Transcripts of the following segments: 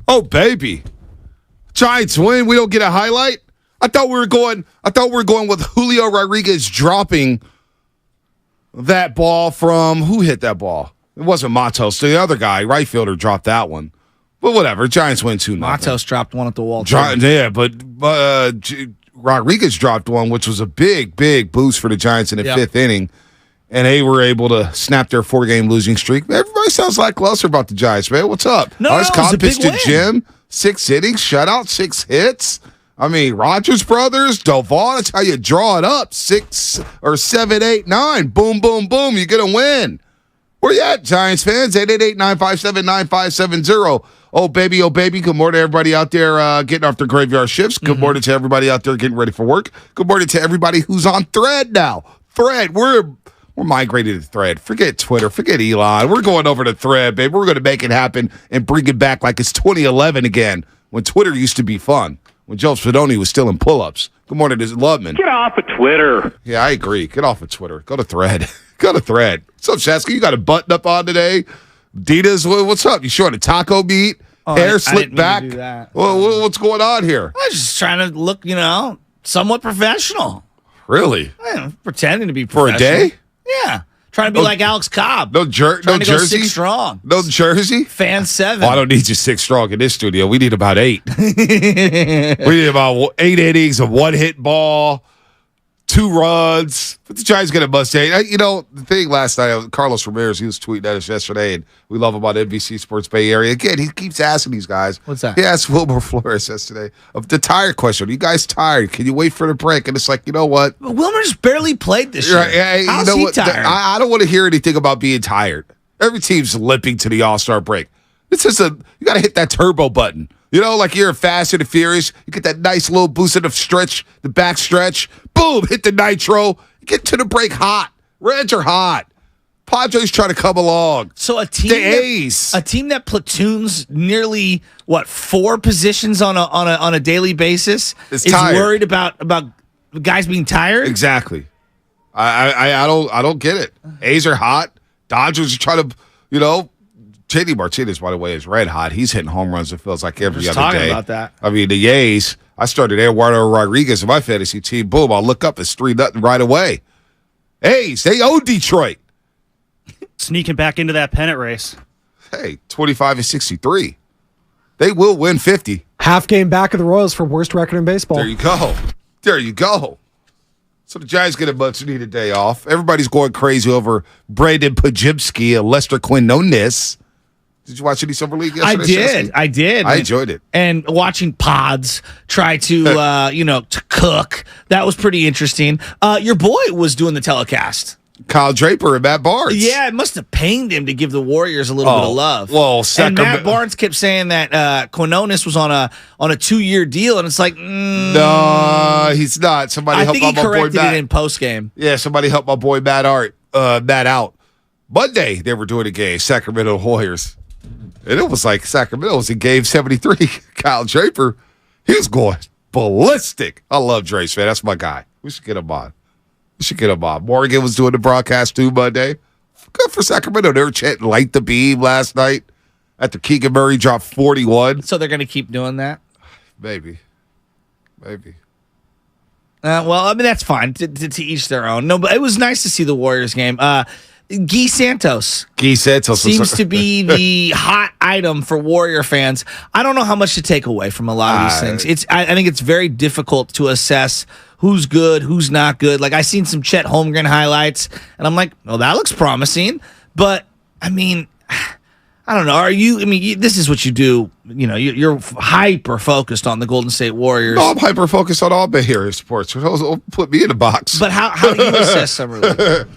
Oh, baby. Giants win. We don't get a highlight. I thought we were going with Julio Rodriguez dropping that ball from who hit that ball? It wasn't Matos. The other guy, right fielder, dropped that one. But whatever. Giants win 2-0. Matos dropped one at the wall. Yeah, but Rodriguez dropped one, which was a big, big boost for the Giants in the fifth inning. And they were able to snap their 4-game losing streak. Everybody sounds like lackluster about the Giants, man. What's up? No, Cobb pitched to Jim. 6 innings, shutout, 6 hits. I mean, Rogers Brothers, Doval, that's how you draw it up. 6 or 7, 8, 9. Boom, boom, boom. You're going to win. Where you at, Giants fans? 888-957-9570. Oh, baby. Good morning to everybody out there getting off their graveyard shifts. Good morning to everybody out there getting ready for work. Good morning to everybody who's on Thread now. Thread, we're migrating to Thread. Forget Twitter. Forget Elon. We're going over to Thread, baby. We're going to make it happen and bring it back like it's 2011 again when Twitter used to be fun, when Joe Spadoni was still in pull-ups. Good morning, this is Lubman. Get off of Twitter. Yeah, I agree. Get off of Twitter. Go to Thread. Go to Thread. What's up, Shasky? You got a button up on today? Adidas, what's up? You showing a taco meat? Hair slicked back? What's going on here? I was just trying to look, somewhat professional. Really? Pretending to be professional. For a day? Yeah. Trying to be like Alex Cobb. No jersey? Go 6 strong. No jersey? Fan 7. Oh, I don't need you 6 strong in this studio. We need about 8. We need about 8 innings, a 1-hit ball, 2 runs. But the Giants get a Mustang. The thing last night, Carlos Ramirez, he was tweeting at us yesterday, and we love him on NBC Sports Bay Area. Again, he keeps asking these guys. What's that? He asked Wilbur Flores yesterday of the tired question. Are you guys tired? Can you wait for the break? And it's like, you know what? Wilmer's barely played this year. Right. How's he tired? I don't want to hear anything about being tired. Every team's limping to the All-Star break. It's just you got to hit that turbo button. Like you're Fast and the Furious. You get that nice little boost of the stretch, the back stretch. Boom, hit the nitro. Get to the break hot. Reds are hot. Padres trying to come along. So a team that platoons nearly 4 positions on a daily basis is tired. Worried about guys being tired. Exactly. I don't get it. A's are hot. Dodgers are trying to JD Martinez, by the way, is red hot. He's hitting home runs, it feels like, every other day. About that. I mean, the A's, I started Eduardo Rodriguez in my fantasy team. Boom, I'll look up. It's 3-0 right away. A's, they own Detroit. Sneaking back into that pennant race. Hey, 25-63. They will win 50. Half game back of the Royals for worst record in baseball. There you go. So the Giants get a much-needed day off. Everybody's going crazy over Brandon Pajimski and Lester Quinones. Did you watch any Summer League yesterday? I did. I enjoyed it. And watching Pods try to, to cook, that was pretty interesting. Your boy was doing the telecast. Kyle Draper and Matt Barnes. Yeah, it must have pained him to give the Warriors a little bit of love. Well, and Matt Barnes kept saying that Quinones was on a 2-year deal, and it's like, no, he's not. Somebody help my boy Matt. I think he corrected it in postgame. Yeah, somebody help my boy Matt out. Monday they were doing a game, Sacramento Warriors. And it was like Sacramento was in game 73. Kyle Draper, he was going ballistic. I love Drace, man. That's my guy. We should get him on. Morgan was doing the broadcast too Monday. Good for Sacramento. They were chanting "Light the Beam" last night after Keegan Murray dropped 41. So they're going to keep doing that? Maybe. Well, I mean, that's fine. To each their own. No, but it was nice to see the Warriors game. Guy Santos seems to be the hot item for Warrior fans. I don't know how much to take away from a lot of these things. I think it's very difficult to assess who's good, who's not good. Like, I seen some Chet Holmgren highlights, and I'm like, well, that looks promising. But, I mean, I don't know. This is what you do. You're hyper-focused on the Golden State Warriors. No, I'm hyper-focused on all Bay Area sports. Don't put me in a box. But how do you assess Summer League?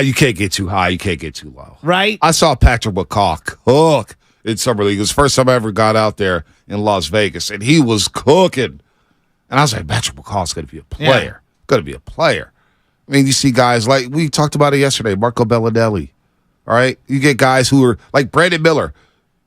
You can't get too high. You can't get too low. Right? I saw Patrick McCaw cook in Summer League. It was the first time I ever got out there in Las Vegas, and he was cooking. And I was like, Patrick McCaw's going to be a player. Yeah. Going to be a player. I mean, you see guys like, we talked about it yesterday, Marco Bellinelli. All right? You get guys who are, like Brandon Miller.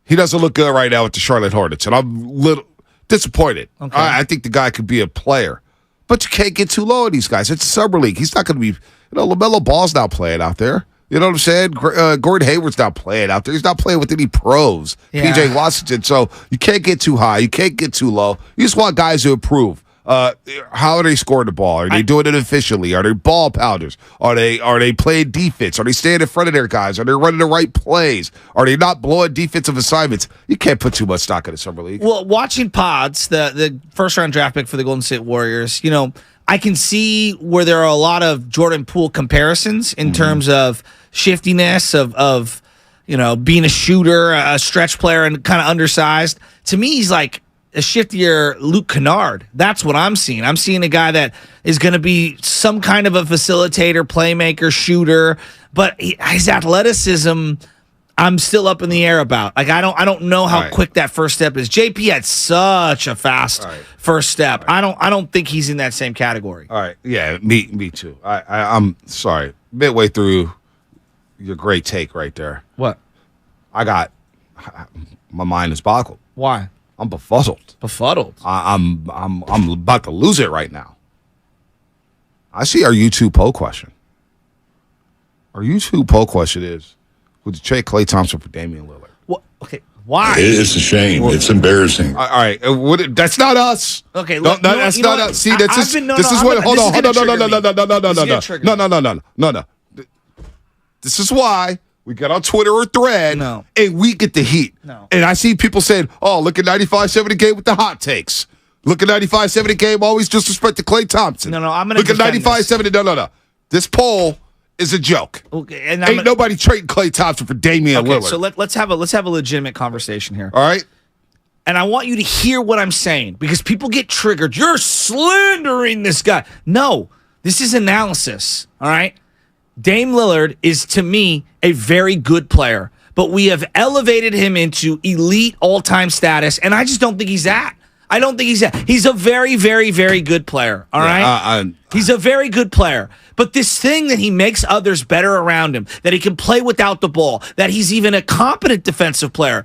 He doesn't look good right now with the Charlotte Hornets, and I'm a little disappointed. Okay. I think the guy could be a player. But you can't get too low on these guys. It's Summer League. He's not going to be, LaMelo Ball's not playing out there. You know what I'm saying? Gordon Hayward's not playing out there. He's not playing with any pros. Yeah. PJ Washington. So you can't get too high. You can't get too low. You just want guys to improve. How are they scoring the ball? Are they doing it efficiently? Are they ball pounders? Are they playing defense? Are they staying in front of their guys? Are they running the right plays? Are they not blowing defensive assignments? You can't put too much stock in the summer league. Well, watching Pods, the first round draft pick for the Golden State Warriors, I can see where there are a lot of Jordan Poole comparisons in terms of shiftiness, of being a shooter, a stretch player, and kind of undersized. To me, he's like a shiftier Luke Kennard. That's what I'm seeing. I'm seeing a guy that is going to be some kind of a facilitator, playmaker, shooter, but his athleticism, I'm still up in the air about. Like I don't know how quick that first step is. JP had such a fast first step. I don't think he's in that same category. All right. Yeah, me too. I'm sorry. Midway through your great take right there. What? My mind is boggled. Why? I'm befuddled. Befuddled. I'm about to lose it right now. I see our YouTube poll question. Our YouTube poll question is, would you trade Klay Thompson for Damian Lillard? What? Okay. Why? It's a shame. It's embarrassing. All right. That's not us. Okay. That's not us. See, this is what. Hold on. No. This is why we get on Twitter or Thread, and we get the heat. No. And I see people saying, "Oh, look at 95-70 game with the hot takes. Look at 95-70 game. Always disrespect to Klay Thompson. No. I'm gonna look at 95-70. No. This poll is a joke. Okay, and ain't nobody trading Klay Thompson for Damian Lillard. So let's have a legitimate conversation here. All right. And I want you to hear what I'm saying because people get triggered. You're slandering this guy. No, this is analysis. All right. Dame Lillard is, to me, a very good player, but we have elevated him into elite all-time status, and I just don't think he's that. I don't think he's that. He's a very, very, very good player, all right? He's a very good player. But this thing that he makes others better around him, that he can play without the ball, that he's even a competent defensive player,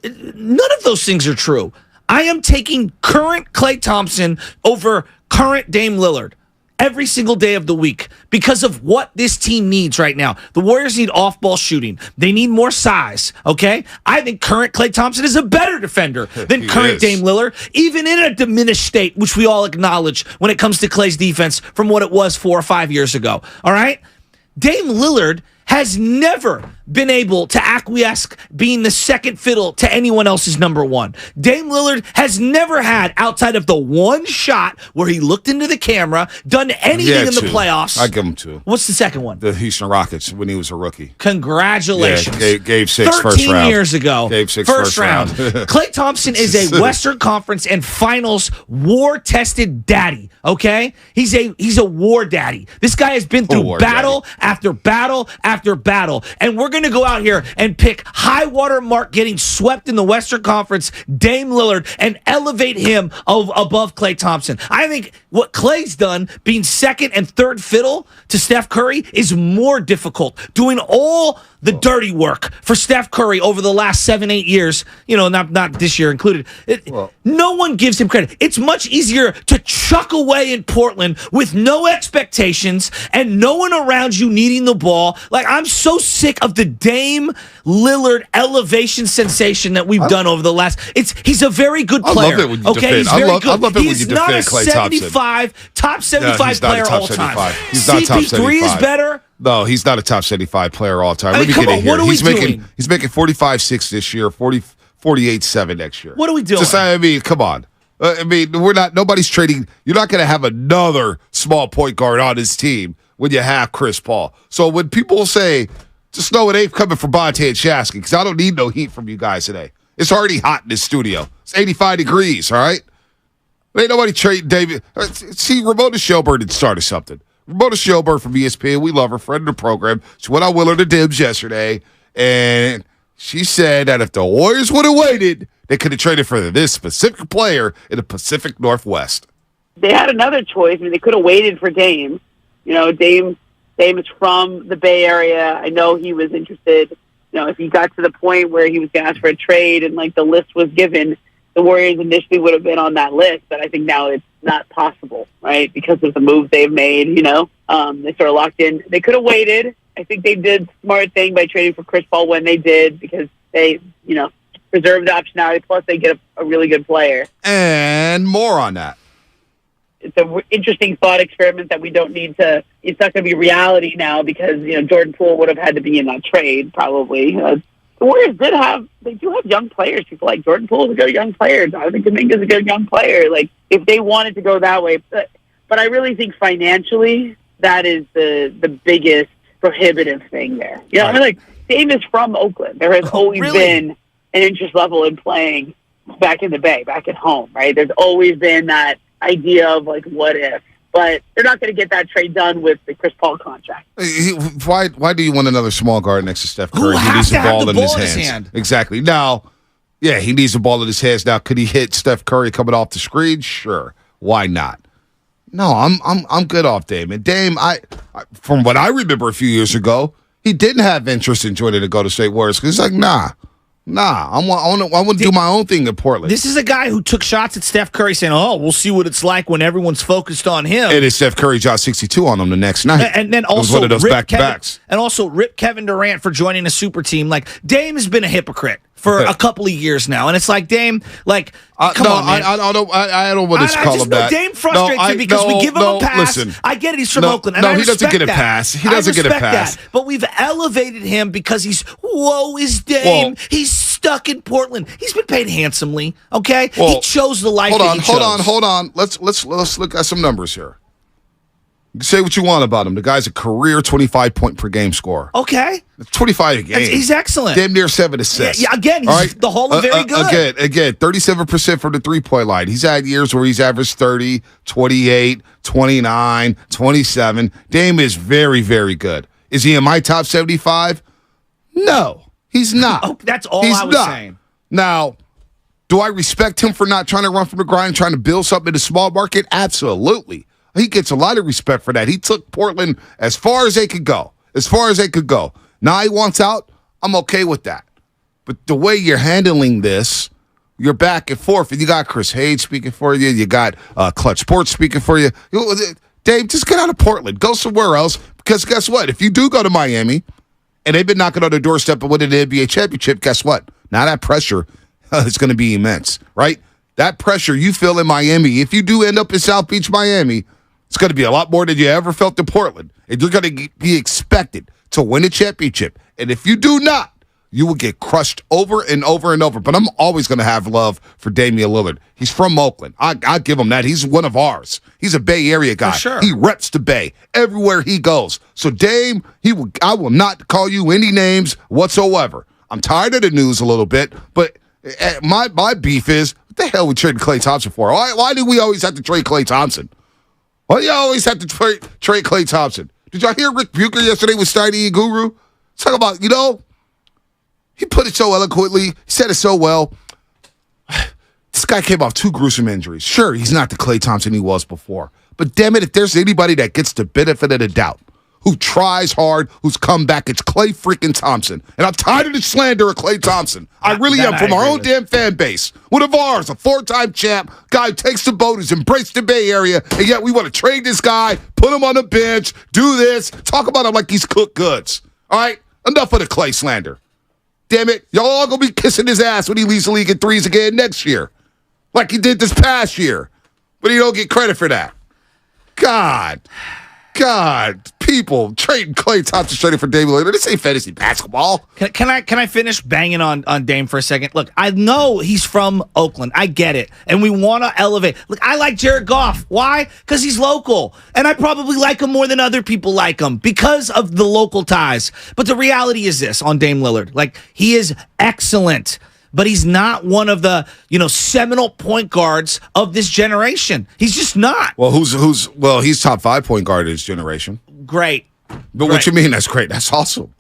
none of those things are true. I am taking current Klay Thompson over current Dame Lillard every single day of the week because of what this team needs right now. The Warriors need off-ball shooting. They need more size, okay? I think current Klay Thompson is a better defender than current Dame Lillard, even in a diminished state, which we all acknowledge when it comes to Klay's defense from what it was 4 or 5 years ago, all right? Dame Lillard has never been able to acquiesce being the second fiddle to anyone else's number one. Dame Lillard has never had, outside of the one shot where he looked into the camera, done anything in the playoffs. I give him two. What's the second one? The Houston Rockets when he was a rookie. Congratulations. Yeah, gave 6 first round. 13 years ago. Gave 6 first round. Klay Thompson is a Western Conference and Finals war-tested daddy, okay? He's a war daddy. This guy has been through battle after battle after battle, and we're going to go out here and pick high water mark getting swept in the Western Conference, Dame Lillard, and elevate him above Klay Thompson. I think what Klay's done, being second and third fiddle to Steph Curry, is more difficult. Doing all the dirty work for Steph Curry over the last 7-8 years, not this year included. No one gives him credit. It's much easier to chuck away in Portland with no expectations and no one around you needing the ball. Like, I'm so sick of the Dame Lillard elevation sensation that we've done over the last. He's a very good player. I love it when you okay, defend. he's very good. I love it when you defend Klay Thompson. He's not a top 75 player all time. He's not top 75. CP3 is better. No, he's not a top 75 player all time. I mean, Let me get in here. What are we doing? He's making 45-6 this year, 48-7 next year. What are we doing? Come on. We're not. Nobody's trading. You're not going to have another small point guard on his team when you have Chris Paul. So when people say, just know it ain't coming from Bonte and Shasky, because I don't need no heat from you guys today. It's already hot in this studio. It's 85 degrees, all right? Ain't nobody trading David. See, Ramona Shelburne had started something. Ramona Shelburne from ESPN, we love her, friend of the program. She went on Willard and Dibs yesterday, and she said that if the Warriors would have waited, they could have traded for this specific player in the Pacific Northwest. They had another choice. I mean, they could have waited for Dame. Dame is from the Bay Area. I know he was interested. If he got to the point where he was going to ask for a trade and, the list was given, the Warriors initially would have been on that list, but I think now it's not possible, right? Because of the moves they've made, they sort of locked in. They could have waited. I think they did smart thing by trading for Chris Paul when they did, because they, preserved the optionality. Plus, they get a really good player. And more on that. It's an interesting thought experiment that we don't need to. It's not going to be reality now because Jordan Poole would have had to be in that trade probably. The Warriors do have young players. People like Jordan Poole is a good young player. Jonathan Kuminga is a good young player. Like if they wanted to go that way, but I really think financially that is the biggest prohibitive thing there. Right. I mean, like Dame is from Oakland. There has always been an interest level in playing back in the Bay, back at home, right? There's always been that idea of like, what if? But they're not going to get that trade done with the Chris Paul contract. Why do you want another small guard next to Steph Curry? He needs the ball in his hand. Exactly. Now, yeah, he needs the ball in his hands. Now, could he hit Steph Curry coming off the screen? Sure. Why not? No, I'm good off Dame. And Dame, I from what I remember a few years ago, he didn't have interest in joining the Golden State Warriors because he's like, nah, I want to do my own thing in Portland. This is a guy who took shots at Steph Curry saying, we'll see what it's like when everyone's focused on him. And it's Steph Curry shot 62 on him the next night. And then also it was one of those back-to-backs. And also rip Kevin Durant for joining a super team. Like, Dame has been a hypocrite for a couple of years now. And it's like, Dame, like, come on, man. I don't want to call him that. Dame frustrates me because we give him a pass. Listen, I get it, he's from Oakland. And he doesn't get a pass. He doesn't get a pass. That. But we've elevated him because woe is Dame. He's stuck in Portland. He's been paid handsomely, okay? He chose the life that he chose. Hold on. Let's look at some numbers here. You can say what you want about him. The guy's a career 25-point-per-game scorer. Okay. 25 a game. He's excellent. Damn near 7 assists. Yeah, again, he's the Hall of Very Good. Again, 37% from the three-point line. He's had years where he's averaged 30, 28, 29, 27. Dame is very, very good. Is he in my top 75? No, he's not. That's all I was saying. Now, do I respect him for not trying to run from the grind and trying to build something in the small market? Absolutely. He gets a lot of respect for that. He took Portland as far as they could go. Now he wants out. I'm okay with that. But the way you're handling this, you're back and forth. And you got Chris Hayes speaking for you. You got Clutch Sports speaking for you. Dave, just get out of Portland. Go somewhere else. Because guess what? If you do go to Miami, and they've been knocking on the doorstep of winning the NBA championship, guess what? Now that pressure is going to be immense, right? That pressure you feel in Miami, if you do end up in South Beach, Miami, it's going to be a lot more than you ever felt in Portland. And you're going to be expected to win a championship. And if you do not, you will get crushed over and over and over. But I'm always going to have love for Damian Lillard. He's from Oakland. I give him that. He's one of ours. He's a Bay Area guy. For sure. He reps the Bay everywhere he goes. So Dame, I will not call you any names whatsoever. I'm tired of the news a little bit, but my beef is, what the hell we trading Klay Thompson for? Why do we always have to trade Klay Thompson? Why do you always have to trade Klay Thompson? Did y'all hear Rick Bucher yesterday with Steiny and Guru? Talk about, he put it so eloquently. He said it so well. This guy came off 2 gruesome injuries. Sure, he's not the Klay Thompson he was before. But damn it, if there's anybody that gets the benefit of the doubt, who tries hard, who's come back, it's Klay freaking Thompson. And I'm tired of the slander of Klay Thompson. I really am, from our own damn fan base. One of ours, a 4-time champ, guy who takes the boat, who's embraced the Bay Area, and yet we want to trade this guy, put him on the bench, do this, talk about him like he's cooked goods. All right? Enough of the Klay slander. Damn it, y'all all gonna be kissing his ass when he leads the league in threes again next year. Like he did this past year. But he don't get credit for that. God, people trading Klay Thompson trading for Damian Lillard. This ain't fantasy basketball. Can I finish banging on Dame for a second? Look, I know he's from Oakland. I get it. And we want to elevate. Look, I like Jared Goff. Why? Because he's local. And I probably like him more than other people like him because of the local ties. But the reality is this on Dame Lillard. Like, he is excellent. But he's not one of the, seminal point guards of this generation. He's just not. Well, he's top 5 point guard of his generation. Great. But what you mean? That's great. That's awesome.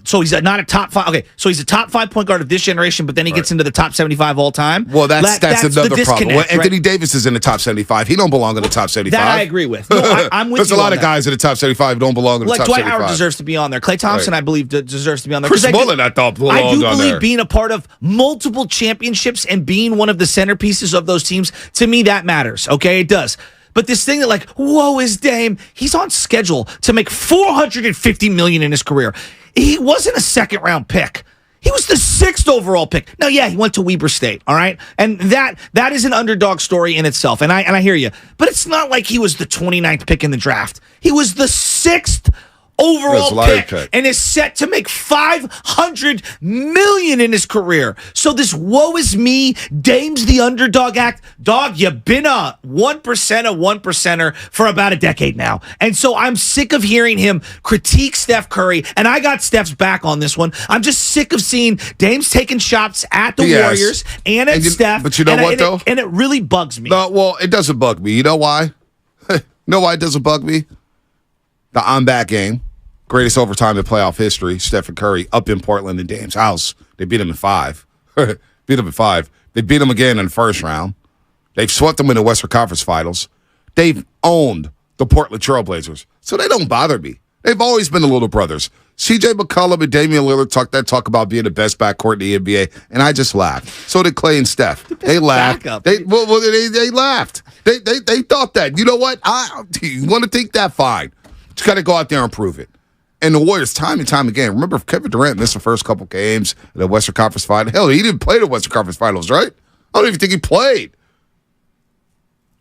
So he's not a top 5. Okay, so he's a top 5 point guard of this generation, but then he gets into the top 75 all time. Well, that's another problem. Well, Anthony right? Davis is in the top 75. He don't belong in the top 75. That I agree with. No, I'm with There's you. a lot of guys in the top 75 who don't belong in the top Dwight 75. Howard deserves to be on there. Klay Thompson, I believe, deserves to be on there. Chris Mullin, I thought belonged I do on believe there. being a part of multiple championships and being one of the centerpieces of those teams, to me, that matters. Okay, it does. But this thing that whoa is Dame, he's on schedule to make $450 million in his career. He wasn't a second round pick. He was the 6th overall pick. Now, yeah, he went to Weber State, all right? And that is an underdog story in itself, and I hear you. But it's not like he was the 29th pick in the draft. He was the 6th overall pick and is set to make $500 million in his career. So this woe is me, Dame's the underdog act. Dog, you've been a 1% of 1%er for about a decade now. And so I'm sick of hearing him critique Steph Curry, and I got Steph's back on this one. I'm just sick of seeing Dame's taking shots at the Warriors and at Steph. But you know what, though? And it really bugs me. No, well, it doesn't bug me. You know why? You know why it doesn't bug me? The I'm back game. Greatest overtime in playoff history. Stephen Curry up in Portland in Dame's house. They beat him in 5. They beat him again in the first round. They've swept them in the Western Conference Finals. They've owned the Portland Trailblazers. So they don't bother me. They've always been the little brothers. CJ McCollum and Damian Lillard talk about being the best backcourt in the NBA, and I just laughed. So did Clay and Steph. They laughed. They laughed. They thought that. You know what? You want to think that? Fine. Just got to go out there and prove it. And the Warriors, time and time again, remember if Kevin Durant missed the first couple games in the Western Conference Finals. Hell, he didn't play the Western Conference Finals, right? I don't even think he played.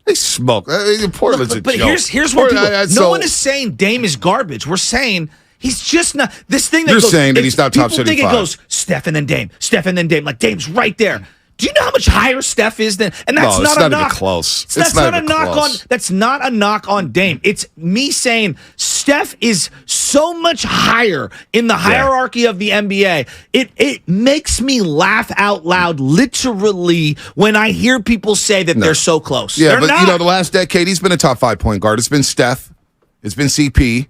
They smoke. Portland's a but joke. Here's what no one is saying Dame is garbage. We're saying he's just not this thing that you're saying that he's not top 75. People think it goes Steph and then Dame, Steph and then Dame. Like Dame's right there. Do you know how much higher Steph is than? And that's not a knock. Even close. That's not a knock on. That's not a knock on Dame. It's me saying Steph is so much higher in the hierarchy of the NBA. It makes me laugh out loud, literally, when I hear people say that they're so close. Yeah, they're but not. the last decade he's been a top 5 point guard. It's been Steph. It's been CP.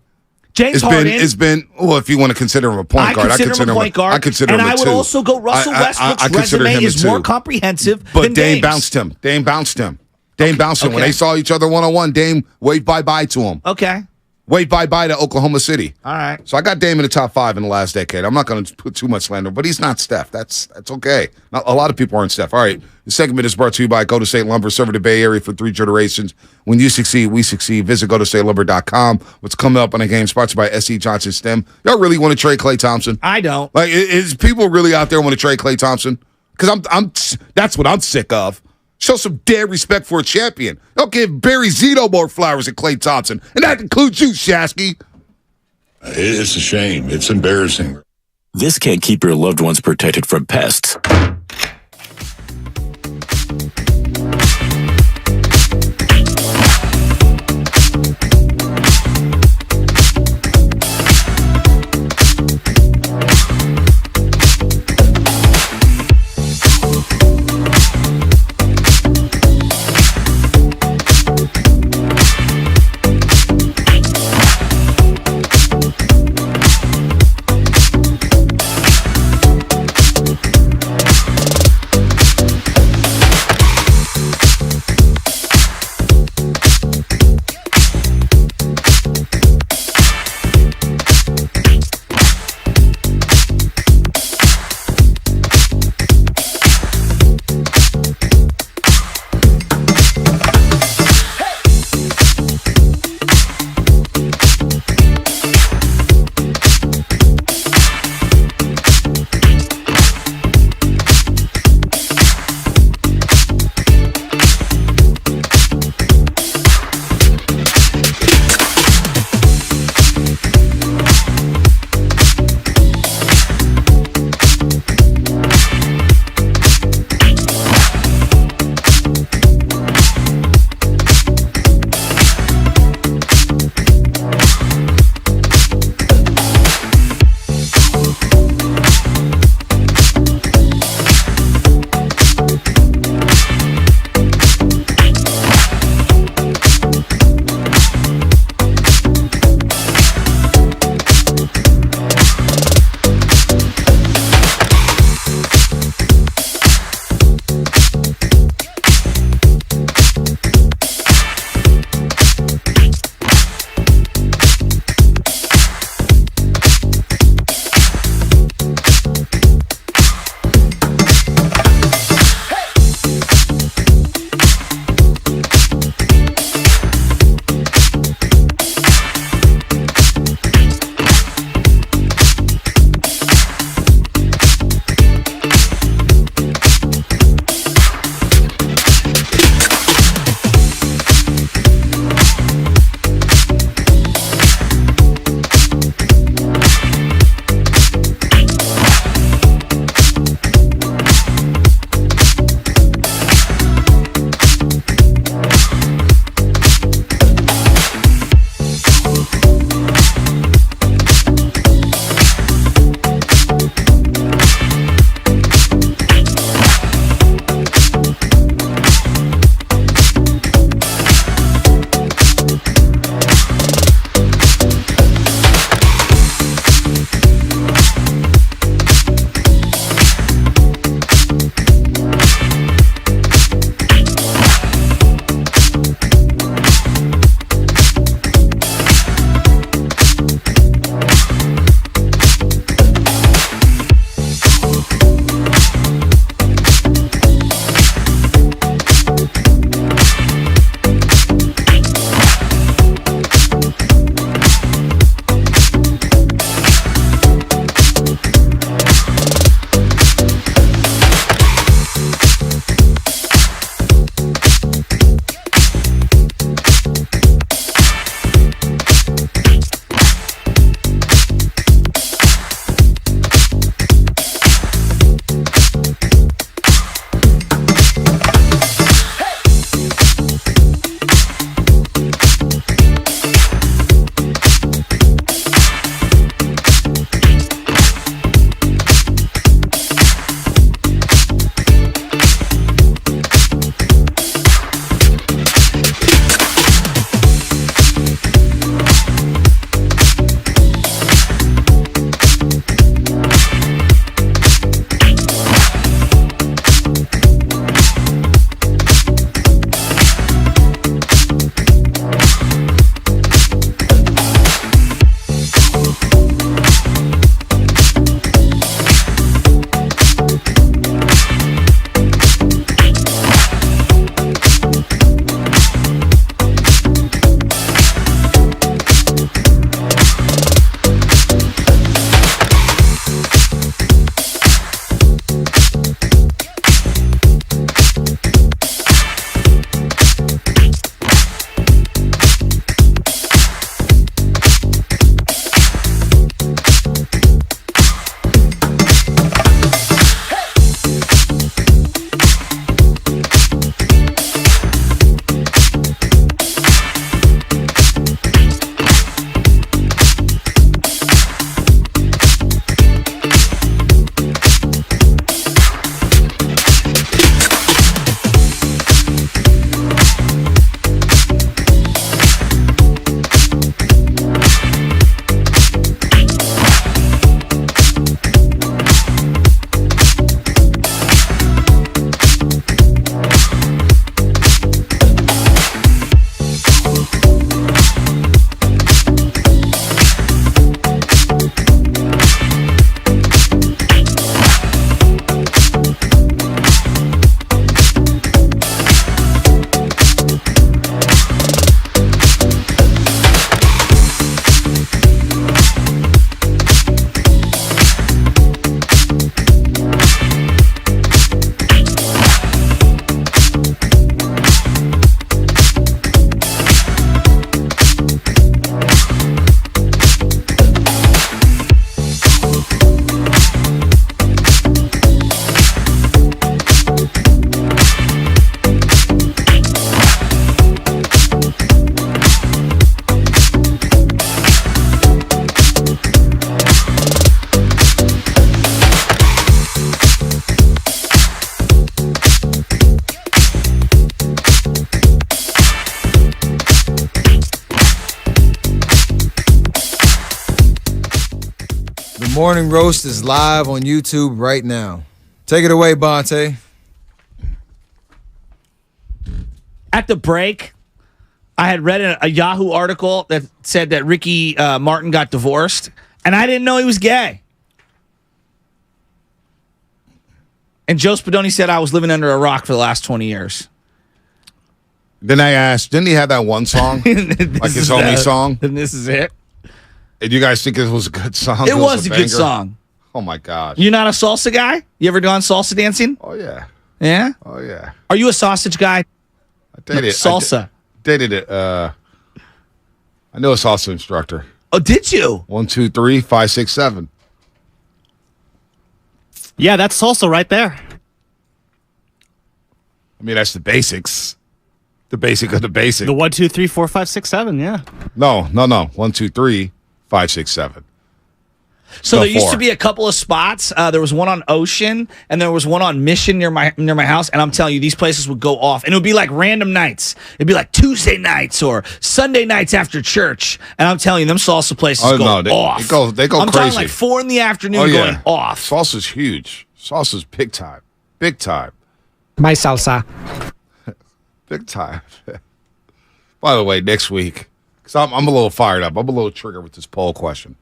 James Harden. It's been well, if you want to consider him a point guard. I consider him a point guard. I consider him a 2. And I would also go Russell Westbrook's resume is more comprehensive but than Dame Dame's. bounced him. Dame bounced him. When they saw each other one-on-one, Dame waved bye-bye to him. Okay. Waved bye-bye to Oklahoma City. All right. So I got Dame in the top 5 in the last decade. I'm not going to put too much slander, but he's not Steph. That's okay. Not, a lot of people aren't Steph. All right. The segment is brought to you by Go to State Lumber, serving the Bay Area for 3 generations. When you succeed, we succeed. Visit GoToStateLumber.com. What's coming up on a game sponsored by S.E. Johnson STEM. Y'all really want to trade Klay Thompson? I don't. Like, is people really out there want to trade Klay Thompson? Because that's what I'm sick of. Show some damn respect for a champion. Don't give Barry Zito more flowers than Klay Thompson. And that includes you, Shasky. It's a shame. It's embarrassing. This can't keep your loved ones protected from pests. The Morning Roast is live on YouTube right now. Take it away, Bonte. At the break, I had read a Yahoo article that said that Ricky Martin got divorced, and I didn't know he was gay. And Joe Spadoni said I was living under a rock for the last 20 years. Then I asked, didn't he have that one song? Like his only song? And this is it? And you guys think it was a good song? It was a good song. Oh, my gosh. You're not a salsa guy? You ever gone salsa dancing? Oh, yeah. Yeah? Oh, yeah. Are you a sausage guy? I dated Salsa. Dated it. I know a salsa instructor. Oh, did you? 1, 2, 3, 5, 6, 7. Yeah, that's salsa right there. I mean, that's the basics. The basic of the basic. The 1, 2, 3, 4, 5, 6, 7. Yeah. No. 1, 2, 3, 5, 6, 7. So Go there used to for it. be a couple of spots. There was one on Ocean, and there was one on Mission near my house. And I'm telling you, these places would go off, and it would be like random nights. It'd be like Tuesday nights or Sunday nights after church. And I'm telling you, them salsa places go off. They go I'm crazy. talking like 4 in the afternoon going off. Salsa's huge. Salsa's big time. Big time. My salsa. Big time. By the way, next week, because I'm a little fired up. I'm a little triggered with this poll question.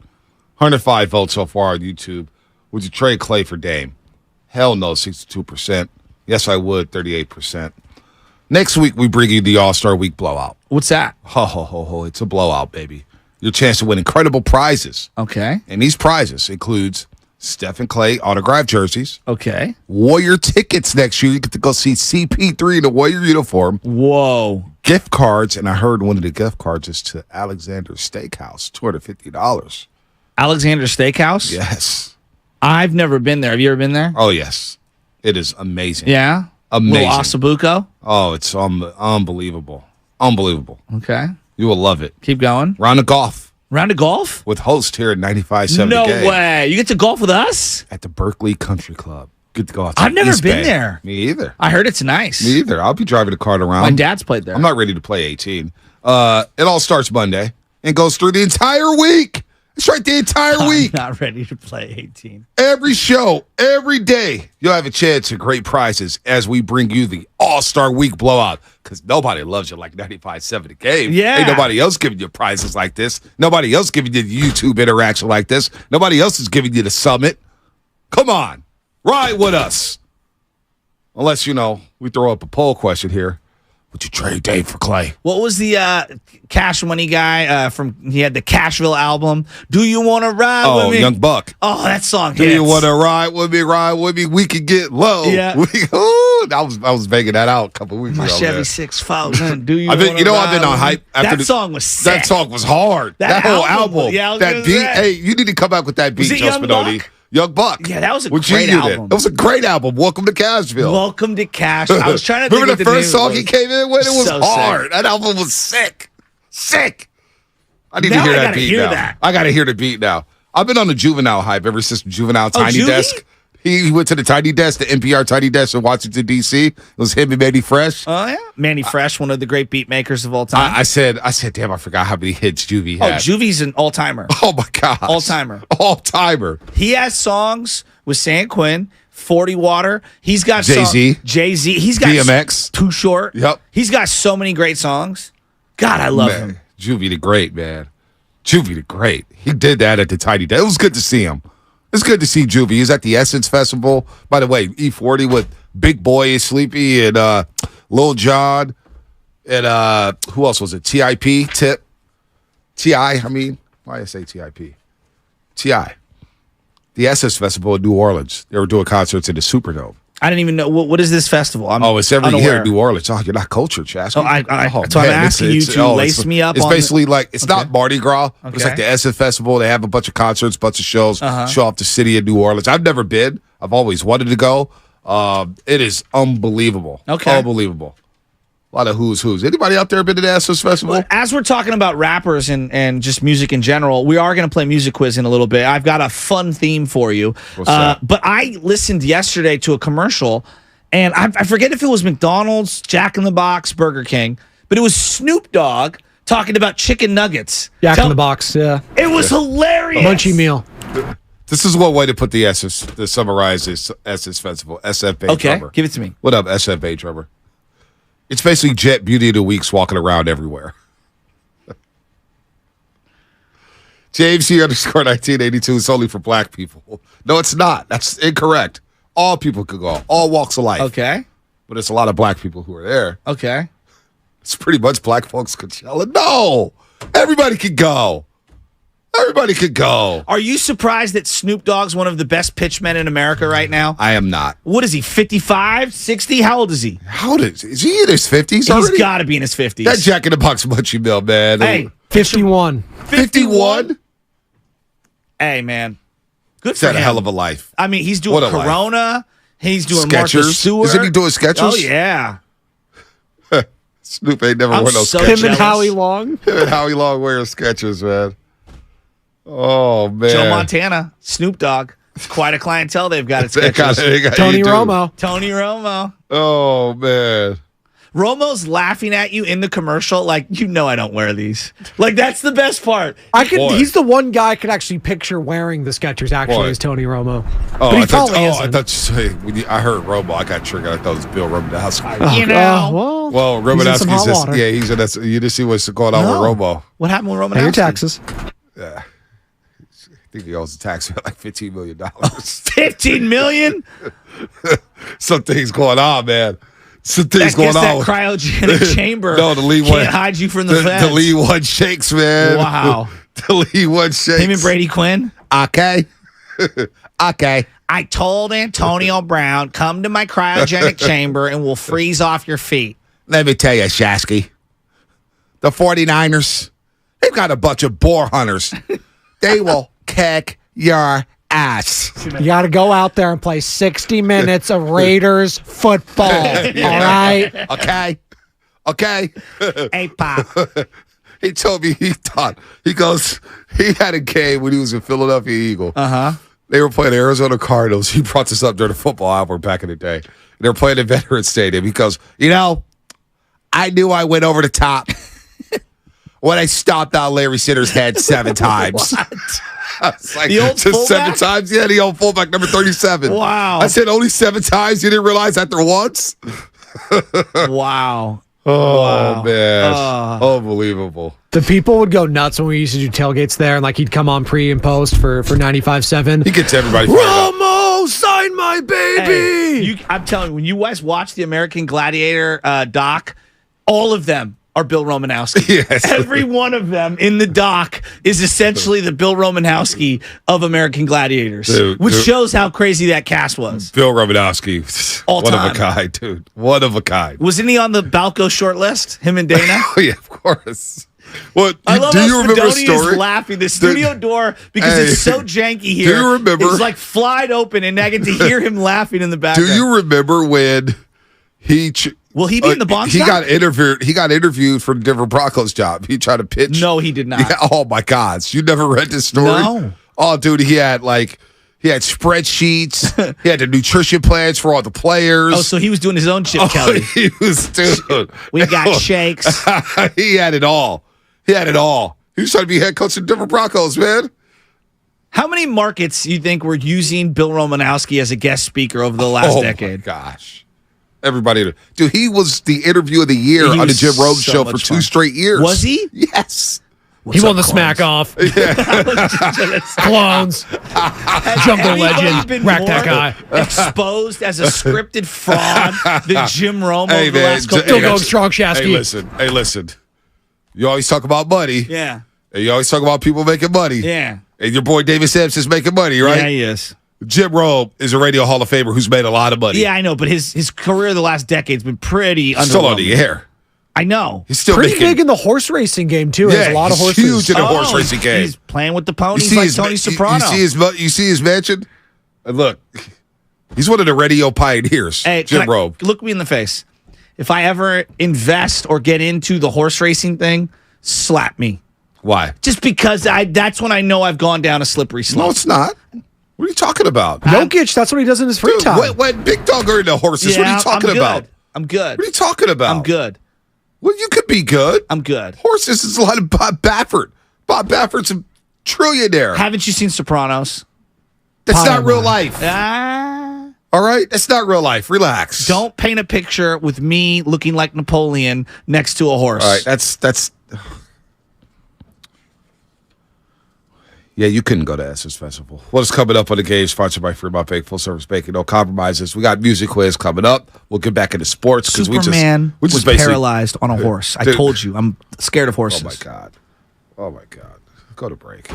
105 votes so far on YouTube. Would you trade Clay for Dame? Hell no, 62%. Yes, I would, 38%. Next week, we bring you the All-Star Week blowout. What's that? Ho, ho, ho, ho. It's a blowout, baby. Your chance to win incredible prizes. Okay. And these prizes includes Steph and Clay autographed jerseys. Okay. Warrior tickets next year. You get to go see CP3 in a Warrior uniform. Whoa. Gift cards, and I heard one of the gift cards is to Alexander's Steakhouse, $250. Alexander Steakhouse? Yes. I've never been there. Have you ever been there? Oh, yes. It is amazing. Yeah? Amazing. Little Osabuco? Oh, it's unbelievable. Unbelievable. Okay. You will love it. Keep going. Round of golf Round of golf? with host here at 95.7 No The Game way. You get to golf with us? at the Berkeley Country Club. Good to go outside. I've never East been Bay. there. Me either. I heard it's nice. Me either. I'll be driving the cart around. My dad's played there. I'm not ready to play 18. It all starts Monday and goes through the entire week. It's right the entire week. I'm not ready to play 18. Every show, every day, you'll have a chance at great prizes as we bring you the All-Star Week blowout. Because nobody loves you like 95.7 The Game. Yeah. Ain't nobody else giving you prizes like this. Nobody else giving you the YouTube interaction like this. Nobody else is giving you the summit. Come on. Ride with us. Unless, we throw up a poll question here. Would you trade Dave for Clay? What was the Cash Money guy he had the Cashville album? Do you want to ride with me? Young Buck. Oh, that song Do hits. you want to ride with me? Ride with me. We can get low. Yeah. I was banging that out a couple weeks My ago. Chevy man. 6000. Do you I've been, wanna I've been ride on with hype. me? After That song was sick. That song was hard. That whole album- album. yeah, I was that gonna beat. say. Hey, you need to come back with that beat, Was it Joe Young Spinoni. Buck? Young Buck. Yeah, that was a What great you did. album. It was a great album. Welcome to Cashville. Welcome to Cash. I was trying to think Remember of the the first name song of he it. came in with? It was So sick. hard. That album was sick. Sick. I need Now to hear I that gotta beat hear now. that. I got to hear the beat now. I've been on the Juvenile hype ever since Juvenile Tiny Juvie? Desk. He went to the Tiny Desk, the NPR Tiny Desk in Washington, D.C. It was him and Manny Fresh. Oh, yeah. Manny Fresh, one of the great beat makers of all time. I said, damn, I forgot how many hits Juvie had. Juvie's an all-timer. Oh, my gosh. All-timer. All-timer. He has songs with San Quinn, 40 Water. He's got Jay-Z. Jay-Z. He's got DMX. Too Short. Yep. He's got so many great songs. God, I love him. Juvie the Great, man. Juvie the Great. He did that at the Tiny Desk. It was good to see him. It's good to see Juvie. He's at the Essence Festival. By the way, E40 with Big Boy, Sleepy, and Lil Jon. And who else was it? TIP, Tip. T.I., I mean. Why did I say TIP? T.I. The Essence Festival in New Orleans. They were doing concerts in the Superdome. I didn't even know. What is this festival? It's every unaware. year in New Orleans. Oh, you're not cultured, Chasky. So I'm asking you to lace me up It's on basically like, it's not Mardi Gras. But It's Okay. like the Essence Festival. They have a bunch of concerts, bunch of shows, Uh-huh. show off the city of New Orleans. I've never been. I've always wanted to go. It is unbelievable. Okay. Unbelievable. A lot of who's. Anybody out there been to the Essence Festival? Well, as we're talking about rappers and just music in general, we are going to play Music Quiz in a little bit. I've got a fun theme for you. What's that? But I listened yesterday to a commercial, and I forget if it was McDonald's, Jack in the Box, Burger King, but it was Snoop Dogg talking about chicken nuggets. Jack in the Box, yeah. It was hilarious. Munchie meal. This is one way to put to summarize this SS Festival. SFA Okay, drummer. give it to me. What up, SFA drummer? It's basically Jet Beauty of the Weeks walking around everywhere. James C _ 1982 is only for black people. No, it's not. That's incorrect. All people could go. All walks of life. Okay. But it's a lot of black people who are there. Okay. It's pretty much black folks Coachella. No! Everybody could go. Everybody could go. Are you surprised that Snoop Dogg's one of the best pitchmen in America right now? I am not. What is he, 55, 60? How old is he? How old is he in his 50s already? He's got to be in his 50s. That Jack in the Box Munchie Mill, man. Hey, 51. 51? Hey, man. Good He's for had him. a hell of a life. I mean, he's doing What a Corona. He's doing Martha Skechers. Stewart. Isn't he doing Skechers? Oh, yeah. Snoop ain't never I'm worn those so Skechers. Him and Howie Long. Him and Howie Long wearing Skechers, man. Oh, man. Joe Montana, Snoop Dogg. It's quite a clientele they've got at They got- Skechers. they got- Tony you do. Romo. Tony Romo. Oh, man. Romo's laughing at you in the commercial like, you know I don't wear these. Like, that's the best part. Boy. He's the one guy I could actually picture wearing the Skechers actually Boy. is Tony Romo. Oh, But he I thought, probably I isn't. thought you say, I heard Romo. I got triggered. I thought it was Bill Romanowski. Oh, You know. Well, he's in some Romanowski's hot just, water. yeah, he's in that. You just see what's going on No. with Romo. What happened with Romanowski? Pay your taxes. I think he owes the tax bill like $15 million. $15 million? Some things going on, man. Some things That, guess going that on. cryogenic chamber No, the lead can't one. hide you from the The feds. lead one shakes, man. Wow. The lead one shakes. Him and Brady Quinn. Okay. Okay. I told Antonio Brown, come to my cryogenic chamber and we'll freeze off your feet. Let me tell you, Shasky. The 49ers, they've got a bunch of boar hunters. They will kick your ass. You got to go out there and play 60 minutes of Raiders football. All right. Okay. Okay. Hey, Pop. He told me he goes, he had a game when he was in Philadelphia Eagle. Uh-huh. They were playing the Arizona Cardinals. He brought this up during the football hour back in the day. They were playing at Veterans Stadium. He goes, I knew I went over the top when I stomped out Larry Sitter's head 7 times. It's like, The old just 7 fullback? times? Yeah, the old fullback, number 37. Wow. I said only 7 times? You didn't realize after once? Wow. Oh, Wow. man. Unbelievable. The people would go nuts when we used to do tailgates there, and like he'd come on pre and post for 95.7. He gets everybody fired up. Romo, sign my baby. Hey, I'm telling you, when you guys watch the American Gladiator doc, all of them are Bill Romanowski. Yes. Every one of them in the doc is essentially the Bill Romanowski of American Gladiators, which shows how crazy that cast was. Bill Romanowski. All One time. of a kind, dude. One of a kind. Wasn't he on the Balco short list? Him and Dana? Oh, yeah, of course. What? I love do how you remember a Spadoni story? is laughing. The studio door, because Hey, it's so janky here, you remember- it's like flied open, and I get to hear him laughing in the background. Do you remember when he? Will he be in the Bonds He doc? got interviewed. He got interviewed for the Denver Broncos job. He tried to pitch. No, he did not. Yeah, oh my God! You never read this story? No. Oh, dude, he had spreadsheets. He had the nutrition plans for all the players. Oh, so he was doing his own Chip Oh, Kelly. he was, dude. We got shakes. He had it all. He had it all. He was trying to be head coach of the Denver Broncos, man. How many markets you think were using Bill Romanowski as a guest speaker over the last decade? My gosh. Everybody. Dude, he was the interview of the year He on the was Jim Rome so show for much 2 fun. straight years. Was he? Yes. He won the smack off. Clones. Jungle Anybody legend. been Rack more that guy. exposed as a scripted fraud than Jim Rome Hey, over the man, last couple Still years? going strong, Shasky. Hey, listen. You always talk about money. Yeah. And you always talk about people making money. Yeah. And your boy David Sampson's making money, right? Yeah, he is. Jim Rome is a radio Hall of Famer who's made a lot of money. Yeah, I know, but his career the last decade's been pretty Still on the underwhelming. air. I know. He's still Pretty making, big in the horse racing game, too. Yeah, Has a lot of he's horses. huge in the horse racing game. He's playing with the ponies like Tony Soprano. You see his mansion? And look, he's one of the radio pioneers, Hey, Jim Rome. look me in the face. If I ever invest or get into the horse racing thing, slap me. Why? Just because that's when I know I've gone down a slippery slope. No, it's not. What are you talking about? Jokic, that's what he does in his free Dude, time. when Big Dog are into horses, what are you talking I'm about? good. I'm good. What are you talking about? I'm good. Well, you could be good. I'm good. Horses is a lot of Bob Baffert. Bob Baffert's a trillionaire. Haven't you seen Sopranos? That's not real life. Ah. All right? That's not real life. Relax. Don't paint a picture with me looking like Napoleon next to a horse. All right, that's. Yeah, you couldn't go to Essence Festival. What is coming up on the game? Sponsored by Fremont Bank, full service banking, no compromises. We got music quiz coming up. We'll get back into sports because Superman we just was paralyzed on a horse. I told you, I'm scared of horses. Oh my God. Go to break.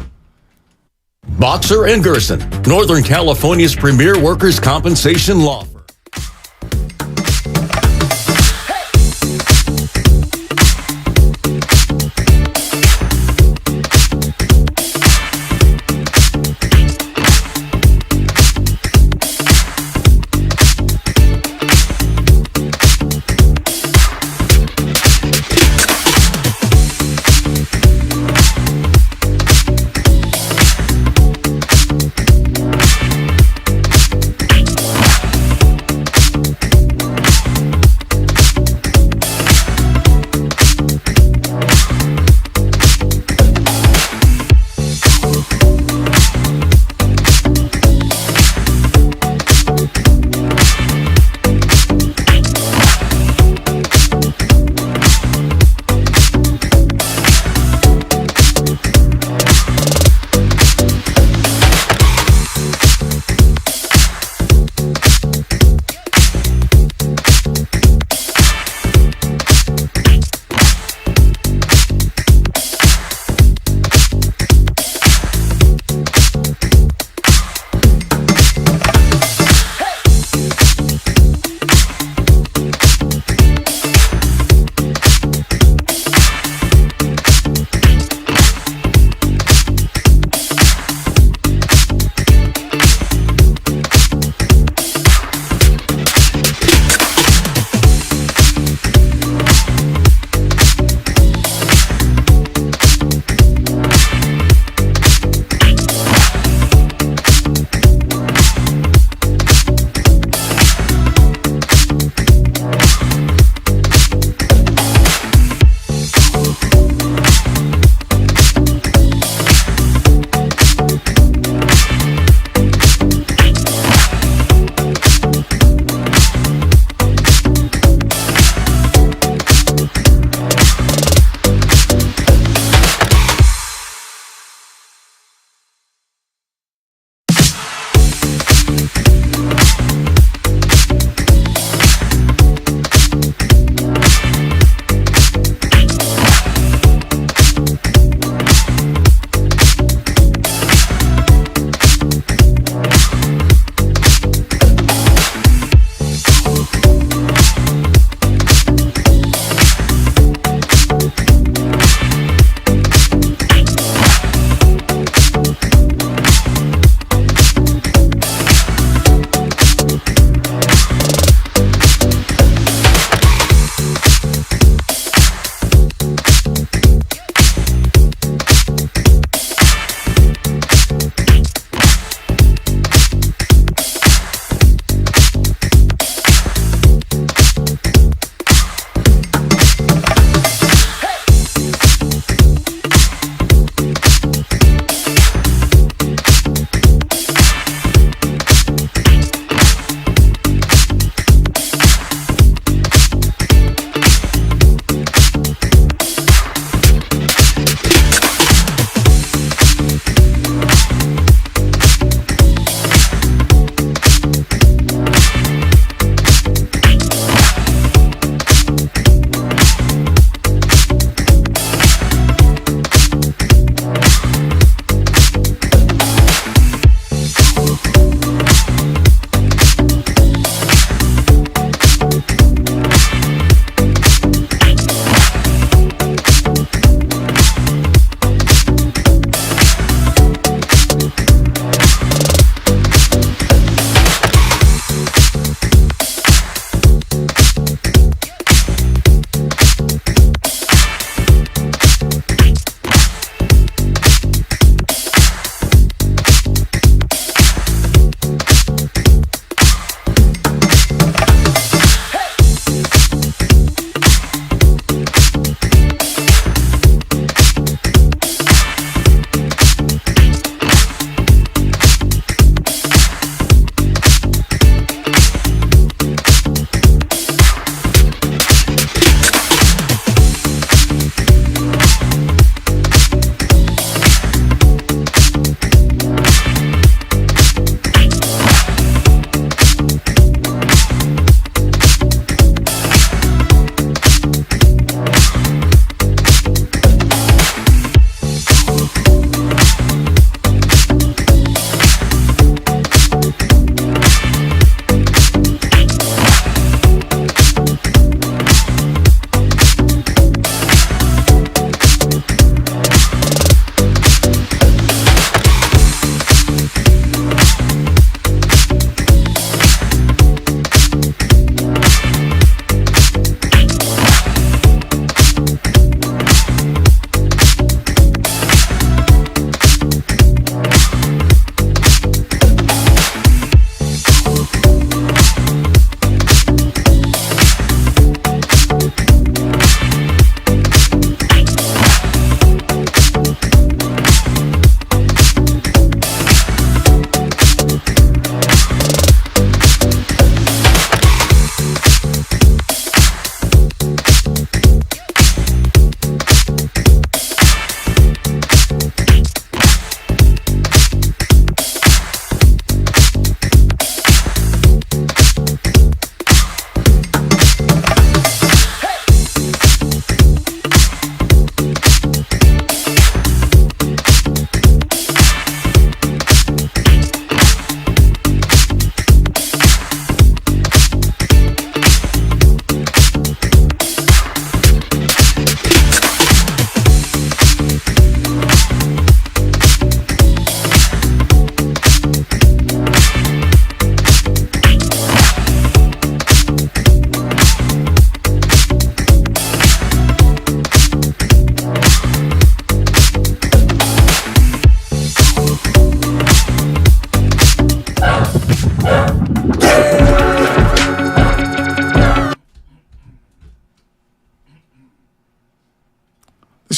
Boxer and Gerson, Northern California's premier workers' compensation law firm.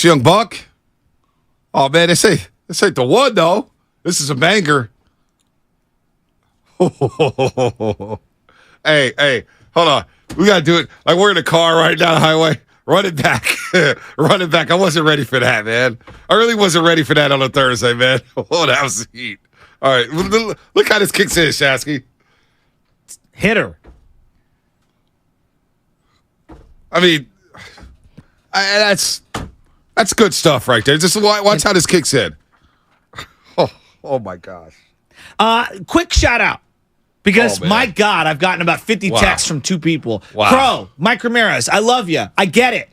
This Young Buck. Oh, man, this ain't the one, though. This is a banger. Hey, hold on. We got to do it. Like, we're in a car right down the highway. Run it back. Run it back. I wasn't ready for that, man. I really wasn't ready for that on a Thursday, man. Oh, that was the heat. All right. Look how this kicks in, Shasky. Hit her. I mean, that's good stuff right there. Just watch how this kicks in. Oh my gosh. Quick shout out. Because, Oh, man. my God, I've gotten about 50 Wow. texts from 2 people. Wow. Crow, Mike Ramirez, I love you. I get it.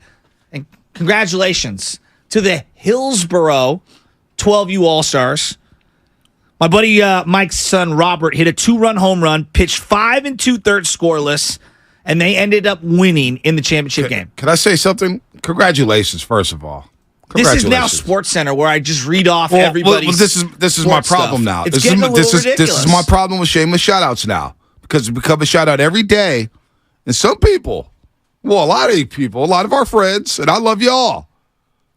And congratulations to the Hillsboro 12U All-Stars. My buddy Mike's son, Robert, hit a 2-run home run, pitched 5 2/3 scoreless, and they ended up winning in the championship game. Can I say something? Congratulations, first of all. This is now Sports Center, where I just read off everybody's. This is my sports problem stuff. now. It's getting a little ridiculous. This is my problem with shameless shout-outs now, because it's become a shout-out every day. And some people, well, a lot of people, a lot of our friends, and I love y'all.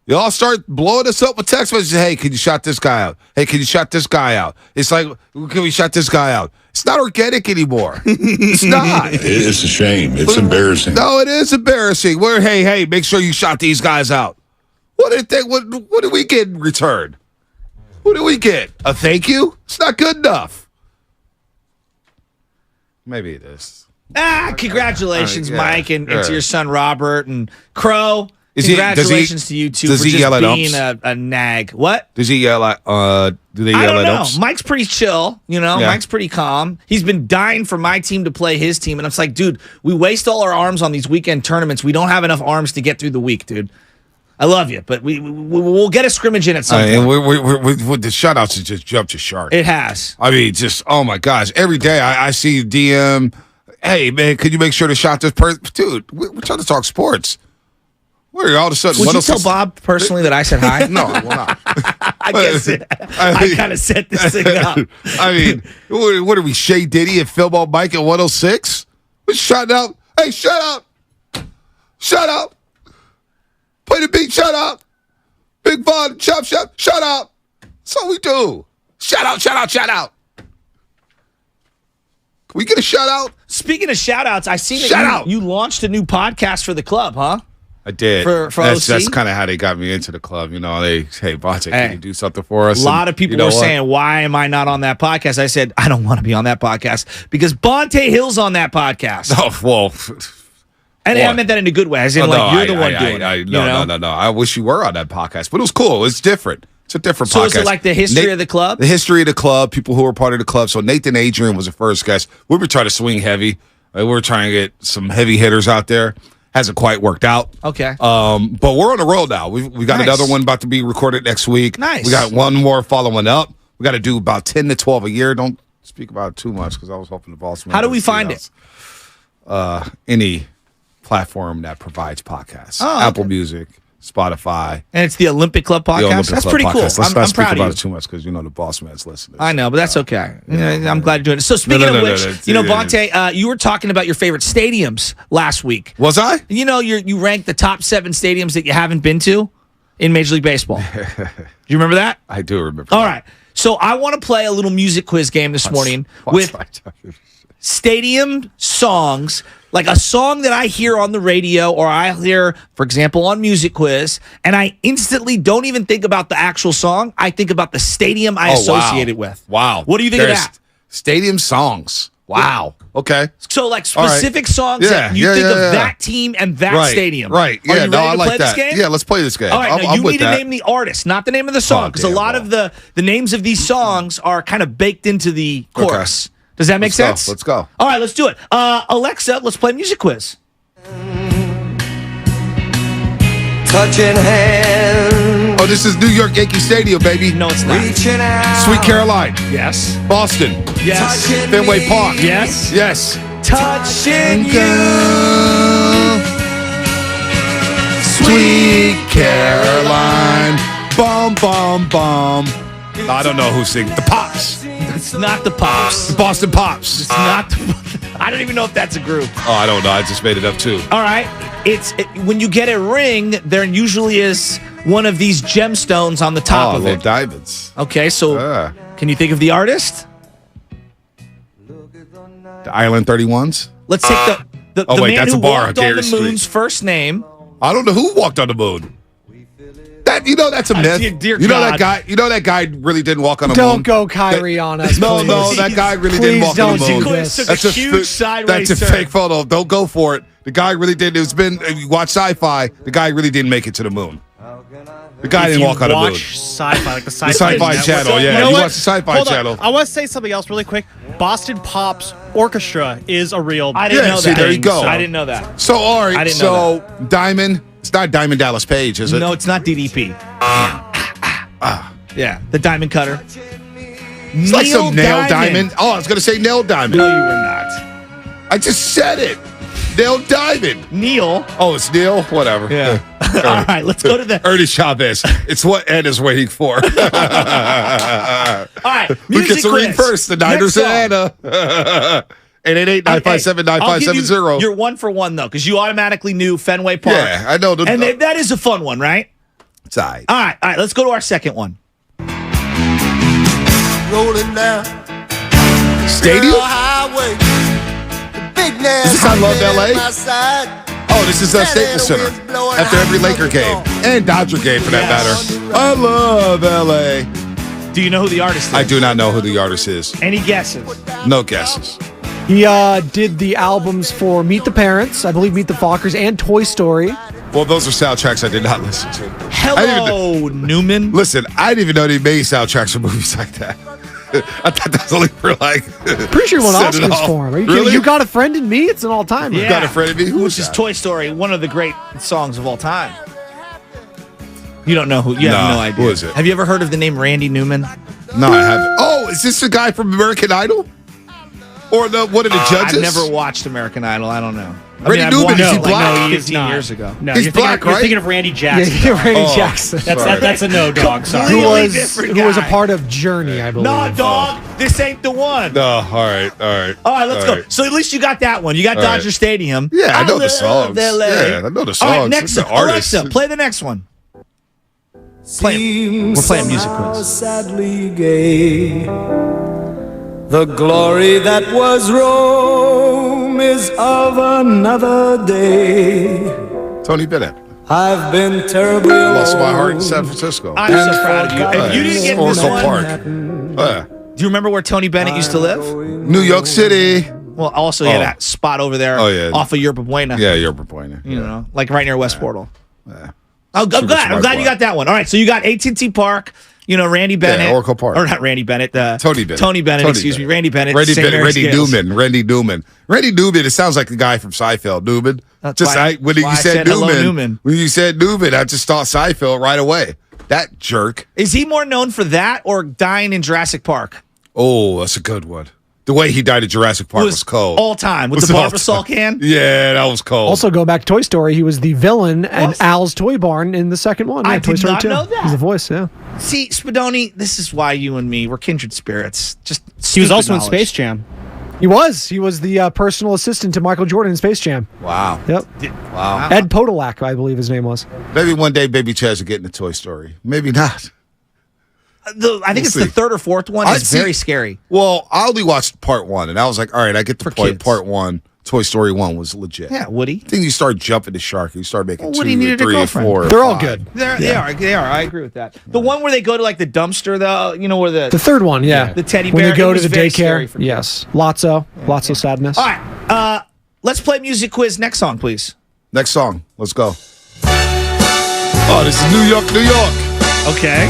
Y'all start blowing us up with text messages. Hey, can you shout this guy out? Hey, can you shout this guy out? It's like, can we shout this guy out? It's not organic anymore. It's not. It's a shame. It's embarrassing. No, it is embarrassing. Hey, make sure you shout these guys out. What do we get in return? What do we get? A thank you? It's not good enough. Maybe it is. Congratulations, Yeah, Mike, and yeah. to your son, Robert, and Crow. Does Congratulations to you two does for he just yell at being umps? a nag. What? Does he yell at, do they I yell don't at know. umps? Mike's pretty chill, Yeah. Mike's pretty calm. He's been dying for my team to play his team, and it's like, dude, we waste all our arms on these weekend tournaments. We don't have enough arms to get through the week, dude. I love you, but we'll get a scrimmage in at some point. And we're the shutouts has just jumped the shark. It has. I mean, just, oh my gosh. Every day I see you DM, hey, man, could you make sure to shout this person? Dude, we're trying to talk sports. Where all of a sudden? Would you tell Bob personally that I said hi? No, I will not. I guess I kind of set this thing up. I mean, what are we, Shay Diddy and Philbo Mike at 106? We're shouting out. Hey, shut up. Shut up. Play the beat, shut up. Big Von, chop, shut up. That's all we do. Shout out. Can we get a shout out? Speaking of shout outs, I see Shout that out. you launched a new podcast for the club, huh? I did. For that's OC? kind of how they got me into the club. Hey, Bonte, can you do something for us? A lot of people you know were what? saying, why am I not on that podcast? I said, I don't want to be on that podcast because Bonte Hill's on that podcast. Oh, well. And I meant that in a good way. As in, you're the one doing it. No. I wish you were on that podcast, but it was cool. It's different. It's a different podcast. So is it like the history of the club? The history of the club, people who were part of the club. So Nathan Adrian was the first guest. We were trying to swing heavy. We were trying to get some heavy hitters out there. Hasn't quite worked out. Okay. But we're on the road now. We got Nice. another one about to be recorded next week. Nice. We got one more following up. We got to do about 10 to 12 a year. Don't speak about it too much because I was hoping the boss man. How do we would see find us. Any platform that provides podcasts. Oh, Apple Music, Spotify. And it's the Olympic Club podcast? the Olympic That's Club pretty cool. podcast. Let's I'm not speak proud of about you. it too much because the boss man's listening. I know, but that's okay. I'm glad you're doing it. So speaking of which, Bonte, you were talking about your favorite stadiums last week. Was I? You ranked the top 7 stadiums that you haven't been to in Major League Baseball. Do you remember that? I do remember. All right. So I want to play a little music quiz game this morning with stadium songs, like a song that I hear on the radio or I hear, for example, on Music Quiz, and I instantly don't even think about the actual song. I think about the stadium I associate it with. Wow. What do you think of that? Stadium songs. Wow. Okay. So, like specific songs that you think of that team and that stadium. Right. Are Yeah, you ready I to like play that. this game? Yeah, let's play this game. All right, now I'm you with need to that. name the artist, not the name of the song, because a lot of the names of these songs are kind of baked into the chorus. Does that make sense? Let's go. All right, let's do it. Alexa, let's play Music Quiz. Touching hands. Oh, this is New York Yankee Stadium, baby. No, it's not. Reaching out. Sweet Caroline. Yes. Boston. Yes. Touching Fenway me. Park. Yes. Yes. Touching Sweet Caroline. Bum, bum, bum. I don't know who sings. The Pops. It's not the Pops. The Boston Pops. It's not the I don't even know if that's a group. Oh, I don't know. I just made it up, too. All right. When you get a ring, there usually is one of these gemstones on the top of little it. diamonds. Okay, so can you think of the artist? The Island 31s? Let's take the man that's who a bar walked on on Gary the Street. moon's first name. I don't know who walked on the moon. That's a myth. Dear you know God. that guy really didn't walk on the moon. Don't go Kyrie on us. No, please. that guy really Please didn't walk on the don't moon. do this. Took a huge sideways That's a turn. fake photo. Don't go for it. The guy really did. If you watch sci-fi, the guy really didn't make it to the moon. The guy didn't walk on the moon. Watch sci-fi, like the The sci-fi, Sci-Fi Network. Channel, yeah. You know You what? watch the Sci-Fi Hold on. Channel. I want to say something else really quick. Boston Pop's orchestra is a real. I didn't know see, that. there you go. I didn't know that. So, all I right. didn't know So, Diamond. It's not Diamond Dallas Page, is it? No, it's not DDP. Yeah, the diamond cutter. It's like some Nail Diamond. Oh, I was going to say Nail Diamond. No, you were not. I just said it. Nail Diamond. Neil. Oh, it's Neil? Whatever. Yeah. All right, let's go to the. Ernie Chavez. It's what Ed is waiting for. All right, Who music gets a ring quiz. first? The Niners and Next Anna. 888-957-9570. You're 1 for 1 though, because you automatically knew Fenway Park. Yeah, I know. And that is a fun one, right? It's all right. All right. Let's go to our second one. Rolling down Stadium? highway. The big Is this I Love L.A.? my side. Oh, this is Staples Center. After every Laker game. And Dodger game, for that matter. I love L.A. Do you know who the artist is? I do not know who the artist is. Any guesses? No guesses. He did the albums for Meet the Parents, I believe Meet the Fockers, and Toy Story. Well, those are soundtracks I did not listen to. Hello, Newman. Listen, I didn't even know they made soundtracks for movies like that. I thought that was only for like. Pretty sure he won set it Oscars off. for him. Are you Really? kidding? You Got a Friend in Me? It's an all-timer. Yeah. Got a Friend in Me? Who Which is that? Toy Story, one of the great songs of all time. You don't know who? You have no idea. Who is it? Have you ever heard of the name Randy Newman? No, I haven't. Oh, is this the guy from American Idol? Or one of the judges? I've never watched American Idol. I don't know. Randy Newman, is he black? No, he is 15 not. years ago. No, He's you're black, thinking, right? You're thinking of Randy Jackson. Yeah, Randy Oh, Jackson. That's a no, dog. Sorry. Who Completely was different who was a guy. part of Journey, I believe. No, dog. This ain't the one. No, all right. All right, let's go. So at least you got that one. You got All Dodger right. Stadium. Yeah, I know the love songs. LA. Yeah, I know the All songs. right, next The artists. Alexa, play the next one. We're playing music quiz. Sadly gay. The glory that was Rome is of another day. Tony Bennett. I've been terribly Lost my heart in alone. San Francisco. I'm so proud of you. If you didn't get this Oracle one, Park. do you remember where Tony Bennett used to live? New York City. Well, also he had that spot over there off of Yerba Buena. Yeah, Yerba Buena. You know, like right near West Portal. Yeah. I'm glad you got that one. All right, so you got AT&T Park. You know, Randy Bennett. Yeah, Oracle Park. Or not Randy Bennett. Tony Bennett. Tony Bennett, excuse me. Randy Bennett. St. Mary's Gales. Randy Newman. It sounds like the guy from Seinfeld. Newman. That's just why- when why I you said said hello, Newman, Newman. when you said Newman, I just thought Seinfeld right away. That jerk. Is he more known for that or dying in Jurassic Park? Oh, that's a good one. The way he died at Jurassic Park was cold. All time with Was the all Barbasol can. Yeah, that was cold. Also, go back to Toy Story. He was the villain and Al's Toy Barn in the second one. I Yeah, Toy did Story not 2. know that. He's the voice, yeah. See, Spadoni, this is why you and me, we're kindred spirits. Just He was also in knowledge. Space Jam. He was. He was the personal assistant to Michael Jordan in Space Jam. Wow. Yep. Wow. Ed Podolak, I believe his name was. Maybe one day Baby Chaz will get into Toy Story. Maybe not. I think it's the third or fourth one. It's very scary. Well, I only watched part one, and I was like, all right, I get the point. kids. Part one, Toy Story 1 was legit. Yeah, Woody. Then you start jumping the shark. You start making Well, 2 Woody or needed a 3 or girlfriend. 4 or They're all 5. good. They are. I agree with that. The one where they go to like the dumpster, though, you know, where The third one, yeah. The teddy When bear, they go it to was the very scary daycare. for me. Yes. Lotso. Sadness. All right. Let's play music quiz. Next song, please. Next song. Let's go. Oh, this is New York, New York. Okay.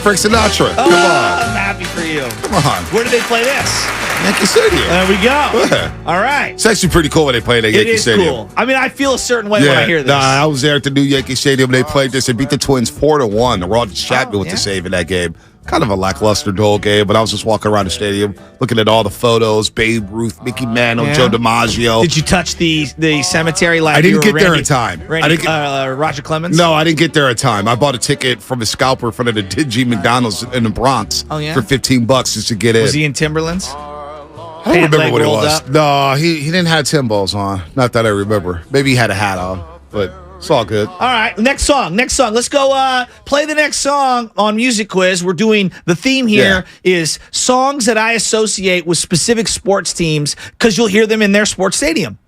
Frank Sinatra. Come on. I'm happy for you. Come on. Where do they play this? Yankee Stadium. There we go. Yeah. All right. It's actually pretty cool when they play it at It Yankee is Stadium. cool. I mean, I feel a certain way when I hear this. Nah, I was there at the new Yankee Stadium. They played this and beat the Twins 4-1. The Ron Chapman with the save in that game. Kind of a lackluster, dull game, but I was just walking around the stadium, looking at all the photos: Babe Ruth, Mickey Mantle, Joe DiMaggio. Did you touch the cemetery? Like I didn't you were get there Randy- in time. Randy, I didn't get, Roger Clemens. No, I didn't get there in time. I bought a ticket from a scalper in front of the dingy McDonald's in the Bronx Oh, yeah? for $15 just to get in. Was he in Timberlands? I don't remember what it rolled was. up? No, he didn't have Timballs on. Not that I remember. Maybe he had a hat on, but It's all good. All right, next song. Let's go play the next song on Music Quiz. We're doing, the theme here is songs that I associate with specific sports teams because you'll hear them in their sports stadium.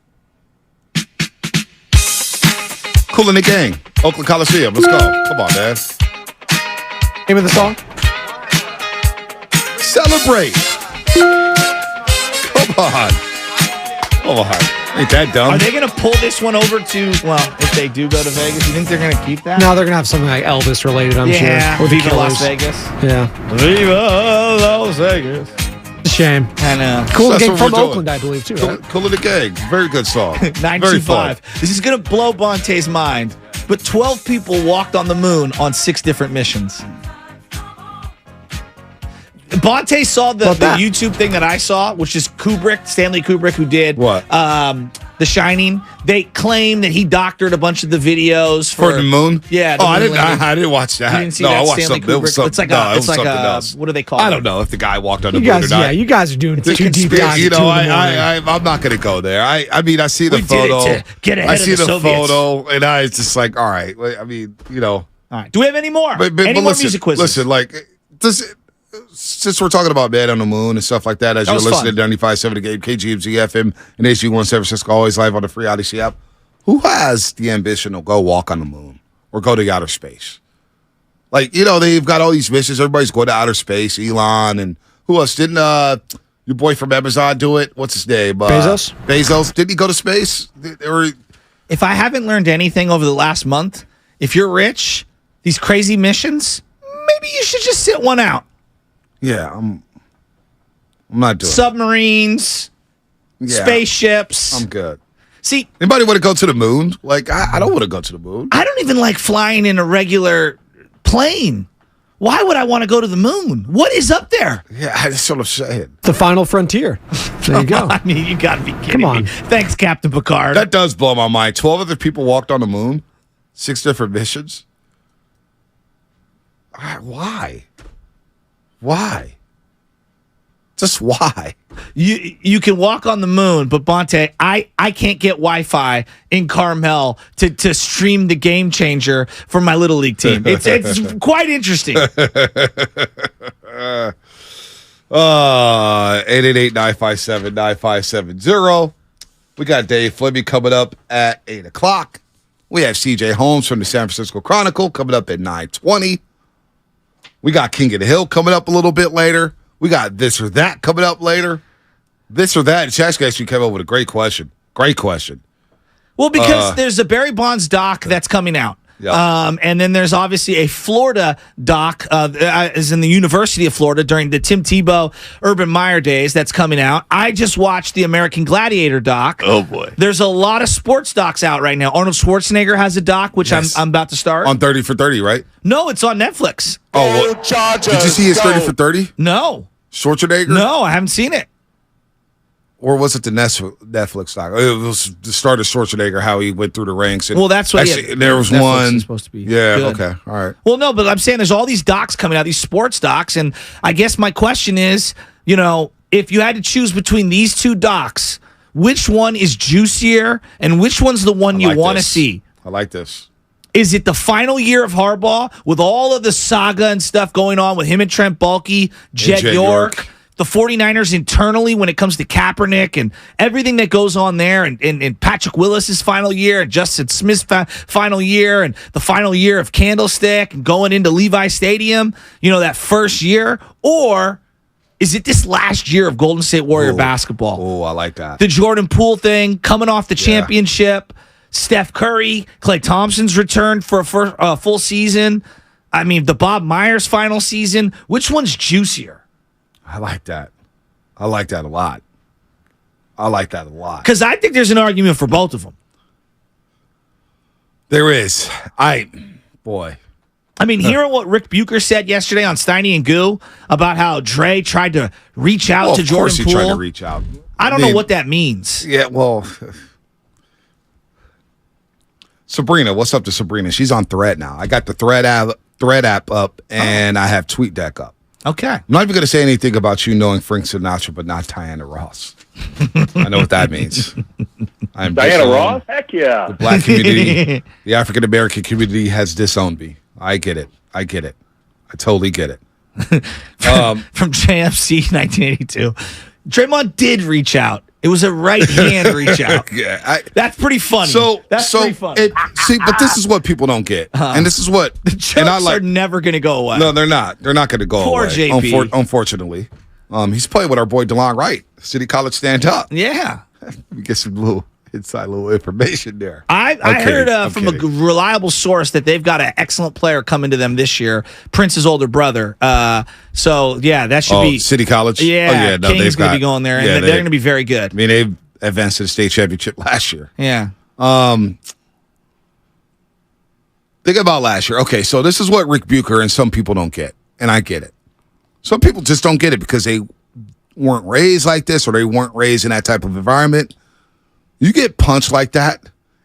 Cool in the Gang, Oakland Coliseum. Let's go. Come on, man. Name of the song? Celebrate. Come on. Ain't that dumb? Are they going to pull this one over to, well, if they do go to Vegas, you think they're going to keep that? No, they're going to have something like Elvis related, I'm sure. Or Viva Las Vegas. Yeah. Viva Las Vegas. It's a shame. I know. Cool That's Gang what from we're doing. Oakland, I believe, too. Right? Cool in the Gang. Very good song. 925. This is going to blow Bonte's mind, but 12 people walked on the moon on 6 different missions. Bonte saw the YouTube thing that I saw, which is Stanley Kubrick, who did what? The Shining. They claim that he doctored a bunch of the videos for the moon. Yeah. I didn't watch that. You didn't see no, that I watched Stanley something. Kubrick. It's like else. What do they call I it? don't know if the guy walked on the moon or not. Yeah, you guys are doing too deep dive. You know, I'm not going to go there. I mean, I see the photo. Did it to get ahead I see of the Soviets. photo, and I was just like, all right. I mean, you know. All right. Do we have any more? But Any more listen, music quizzes? Listen, like, since we're talking about Man on the Moon and stuff like that, as you're listening to 95.7 The Game, KGMZ FM, and HG1 San Francisco, always live on the free Odyssey app, who has the ambition to go walk on the moon or go to outer space? Like, you know, they've got all these missions. Everybody's going to outer space. Elon and who else? Didn't your boy from Amazon do it? What's his name? Bezos. Didn't he go to space? If I haven't learned anything over the last month, if you're rich, these crazy missions, maybe you should just sit one out. Yeah, I'm not doing submarines, spaceships. I'm good. See, anybody want to go to the moon? Like, I don't want to go to the moon. I don't even like flying in a regular plane. Why would I want to go to the moon? What is up there? Yeah, that's what I'm saying. The final frontier. There you go. I mean, you got to be kidding me. Thanks, Captain Picard. That does blow my mind. 12 other people walked on the moon. 6 different missions. Why? Just why? You can walk on the moon, but Bonte, I can't get Wi-Fi in Carmel to stream the Game Changer for my Little League team. It's quite interesting. 888-957-9570. We got Dave Fleming coming up at 8 o'clock. We have CJ Holmes from the San Francisco Chronicle coming up at 9:20. We got King of the Hill coming up a little bit later. We got This or That coming up later. This or That. Chaz actually came up with a great question. Great question. Well, because there's a Barry Bonds doc that's coming out. Yep. And then there's obviously a Florida doc, is in the University of Florida during the Tim Tebow, Urban Meyer days that's coming out. I just watched the American Gladiator doc. Oh, boy. There's a lot of sports docs out right now. Arnold Schwarzenegger has a doc, which I'm about to start. On 30 for 30, right? No, it's on Netflix. Oh, what? Did you see his 30 for 30? No. Schwarzenegger? No, I haven't seen it. Or was it the Netflix doc? It was the start of Schwarzenegger, how he went through the ranks. And well, that's what there was Netflix one. Is supposed to be. Yeah, good. okay. All right. Well, no, but I'm saying there's all these docs coming out, these sports docs. And I guess my question is, you know, if you had to choose between these two docs, which one is juicier and which one's the one you want to see? I like this. Is it the final year of Harbaugh with all of the saga and stuff going on with him and Trent Baalke, Jet York, the 49ers internally when it comes to Kaepernick and everything that goes on there, and Patrick Willis's final year and Justin Smith's final year and the final year of Candlestick and going into Levi Stadium, you know, that first year? Or is it this last year of Golden State Warrior basketball? Oh, I like that. The Jordan Poole thing, coming off the championship, Steph Curry, Klay Thompson's returned for a full season. I mean, the Bob Myers final season. Which one's juicier? I like that. I like that a lot. Because I think there's an argument for both of them. There is. I mean, hearing what Rick Bucher said yesterday on Steiny and Goo about how Dre tried to reach out to Jordan Poole. Of course he tried to reach out. I don't know what that means. Yeah, well, Sabrina, what's up to Sabrina? She's on Thread now. I got the Thread app up, and I have TweetDeck up. Okay. I'm not even going to say anything about you knowing Frank Sinatra, but not Diana Ross. I know what that means. Diana Ross? Heck yeah. The black community, the African American community has disowned me. I get it. I totally get it. From JFC 1982. Draymond did reach out. It was a right hand reach out. Yeah, that's pretty funny. That's pretty funny. But this is what people don't get, and this is what the jokes are never going to go away. No, they're not. They're not going to go Poor away. JP. Unfortunately, he's playing with our boy DeLon Wright, City College stand up. Yeah, we get some little information there. I heard from a reliable source that they've got an excellent player coming to them this year, Prince's older brother. So yeah, that should be City College. Yeah, no, King's going to be going there, and they're going to be very good. I mean, they advanced to the state championship last year. Yeah. Think about last year. Okay, so this is what Rick Bucher and some people don't get, and I get it. Some people just don't get it because they weren't raised like this or they weren't raised in that type of environment. You get punched like that,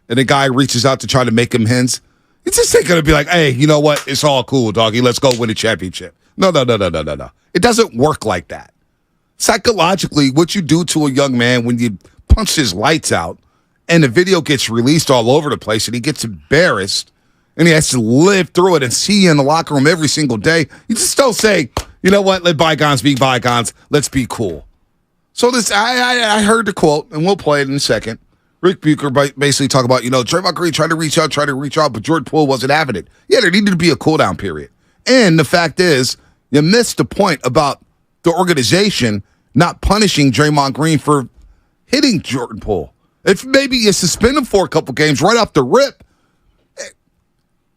and the guy reaches out to try to make him hens. It's just ain't gonna be like, hey, you know what? It's all cool, doggy. Let's go win a championship. No. It doesn't work like that. Psychologically, what you do to a young man when you punch his lights out, and the video gets released all over the place, and he gets embarrassed, and he has to live through it and see you in the locker room every single day. You just don't say, you know what? Let bygones be bygones. Let's be cool. So this, I heard the quote, and we'll play it in a second. Rick Bucher basically talk about, Draymond Green tried to reach out, but Jordan Poole wasn't having it. Yeah, there needed to be a cool down period. And the fact is, you missed the point about the organization not punishing Draymond Green for hitting Jordan Poole. If maybe you suspend him for a couple games right off the rip,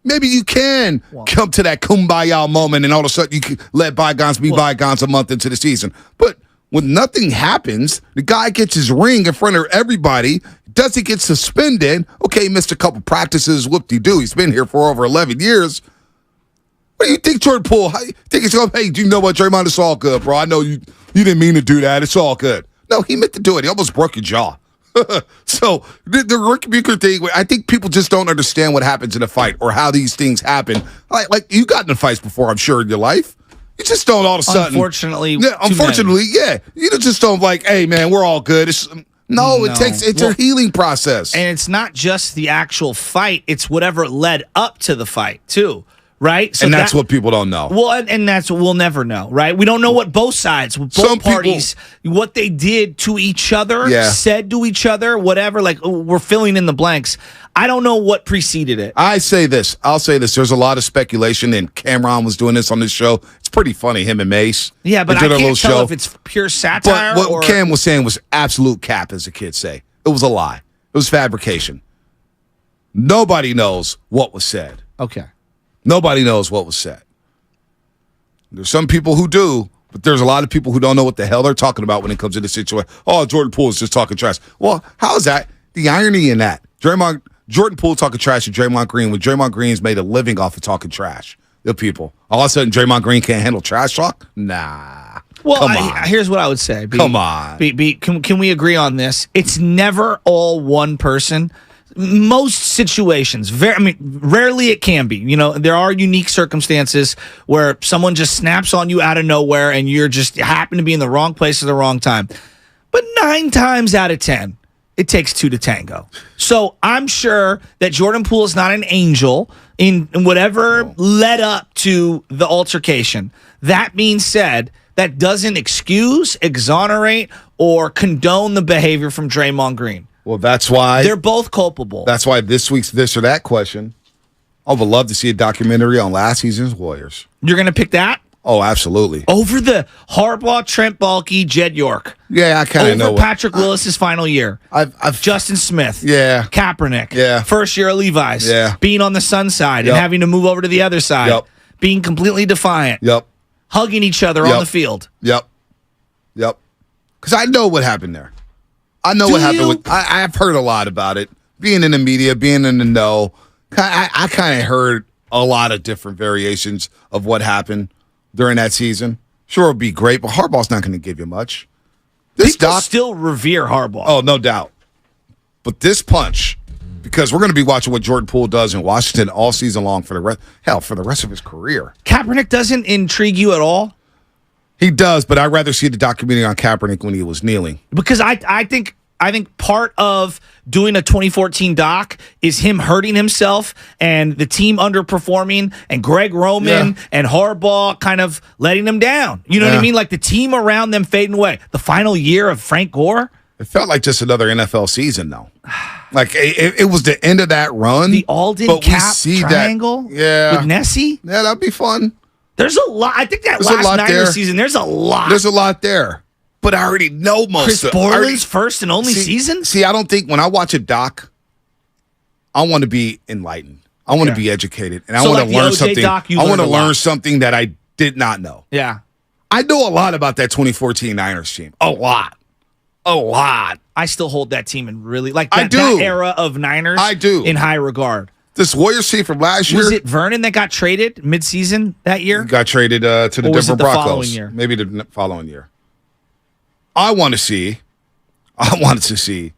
maybe you can come to that kumbaya moment, and all of a sudden you can let bygones be bygones a month into the season. But when nothing happens, the guy gets his ring in front of everybody. Does he get suspended? Okay, he missed a couple practices. Whoop-de-doo. He's been here for over 11 years. What do you think, Jordan Poole? How you think it's going? Hey, do you know what, Draymond? It's all good, bro. I know you didn't mean to do that. It's all good. No, he meant to do it. He almost broke your jaw. So the Rick Bucher thing, I think people just don't understand what happens in a fight or how these things happen. Like you got in fights before, I'm sure, in your life. You just don't all of a sudden. Unfortunately, yeah. You just don't like, hey, man, we're all good. It's a healing process. And it's not just the actual fight, it's whatever led up to the fight, too. Right? So that's what people don't know. Well, and that's what we'll never know, right? We don't know what both sides, both parties, what they did to each other, said to each other, whatever. Like, we're filling in the blanks. I don't know what preceded it. I'll say this. There's a lot of speculation, and Cameron was doing this on this show. It's pretty funny, him and Mace. Yeah, but I can't tell if it's pure satire. But what Cam was saying was absolute cap, as the kids say. It was a lie. It was fabrication. Nobody knows what was said. Okay. Nobody knows what was said. There's some people who do, but there's a lot of people who don't know what the hell they're talking about when it comes to this situation. Oh, Jordan Poole is just talking trash. Well, how is that? The irony in that. Jordan Poole talking trash to Draymond Green when Draymond Green's made a living off of talking trash. The people. All of a sudden, Draymond Green can't handle trash talk? Nah. Well, here's what I would say. Come on. Can we agree on this? It's never all one person. Most situations, rarely it can be. There are unique circumstances where someone just snaps on you out of nowhere and you're just happen to be in the wrong place at the wrong time. But 9 times out of 10, it takes 2 to tango. So I'm sure that Jordan Poole is not an angel in whatever led up to the altercation. That being said, that doesn't excuse, exonerate, or condone the behavior from Draymond Green. Well, that's why they're both culpable. That's why this week's This or That question, I would love to see a documentary on last season's Warriors. You're going to pick that? Oh, absolutely. Over the Harbaugh, Trent Baalke, Jed York. Yeah, I kind of know. Over Patrick Willis's final year. I've Justin Smith. Yeah. Kaepernick. Yeah. First year of Levi's. Yeah. Being on the Sun side and having to move over to the other side. Yep. Being completely defiant. Yep. Hugging each other on the field. Yep. Because I know what happened there. I know what happened. I've heard a lot about it. Being in the media, being in the know, I kind of heard a lot of different variations of what happened during that season. Sure, it would be great, but Harbaugh's not going to give you much. People still revere Harbaugh. Oh, no doubt. But this punch, because we're going to be watching what Jordan Poole does in Washington all season long for the rest of his career. Kaepernick doesn't intrigue you at all? He does, but I'd rather see the documentary on Kaepernick when he was kneeling. Because I think I think part of doing a 2014 doc is him hurting himself and the team underperforming and Greg Roman and Harbaugh kind of letting them down. You know what I mean? Like the team around them fading away. The final year of Frank Gore. It felt like just another NFL season, though. Like it was the end of that run. The Alden cap triangle with Nessie. Yeah, that'd be fun. There's a lot. I think that last Niners season, there's a lot. There's a lot there. But I already know most of it. Chris Borland's first and only season? See, I don't think when I watch a doc, I want to be enlightened. I want to be educated. And I want to learn something. I want to learn something that I did not know. Yeah. I know a lot about that 2014 Niners team. A lot. I still hold that team in really, like that era of Niners. I do. In high regard. This Warriors team from last year. Was it Vernon that got traded midseason that year? Got traded to the Denver Broncos. Following year? Maybe the following year. I wanted to see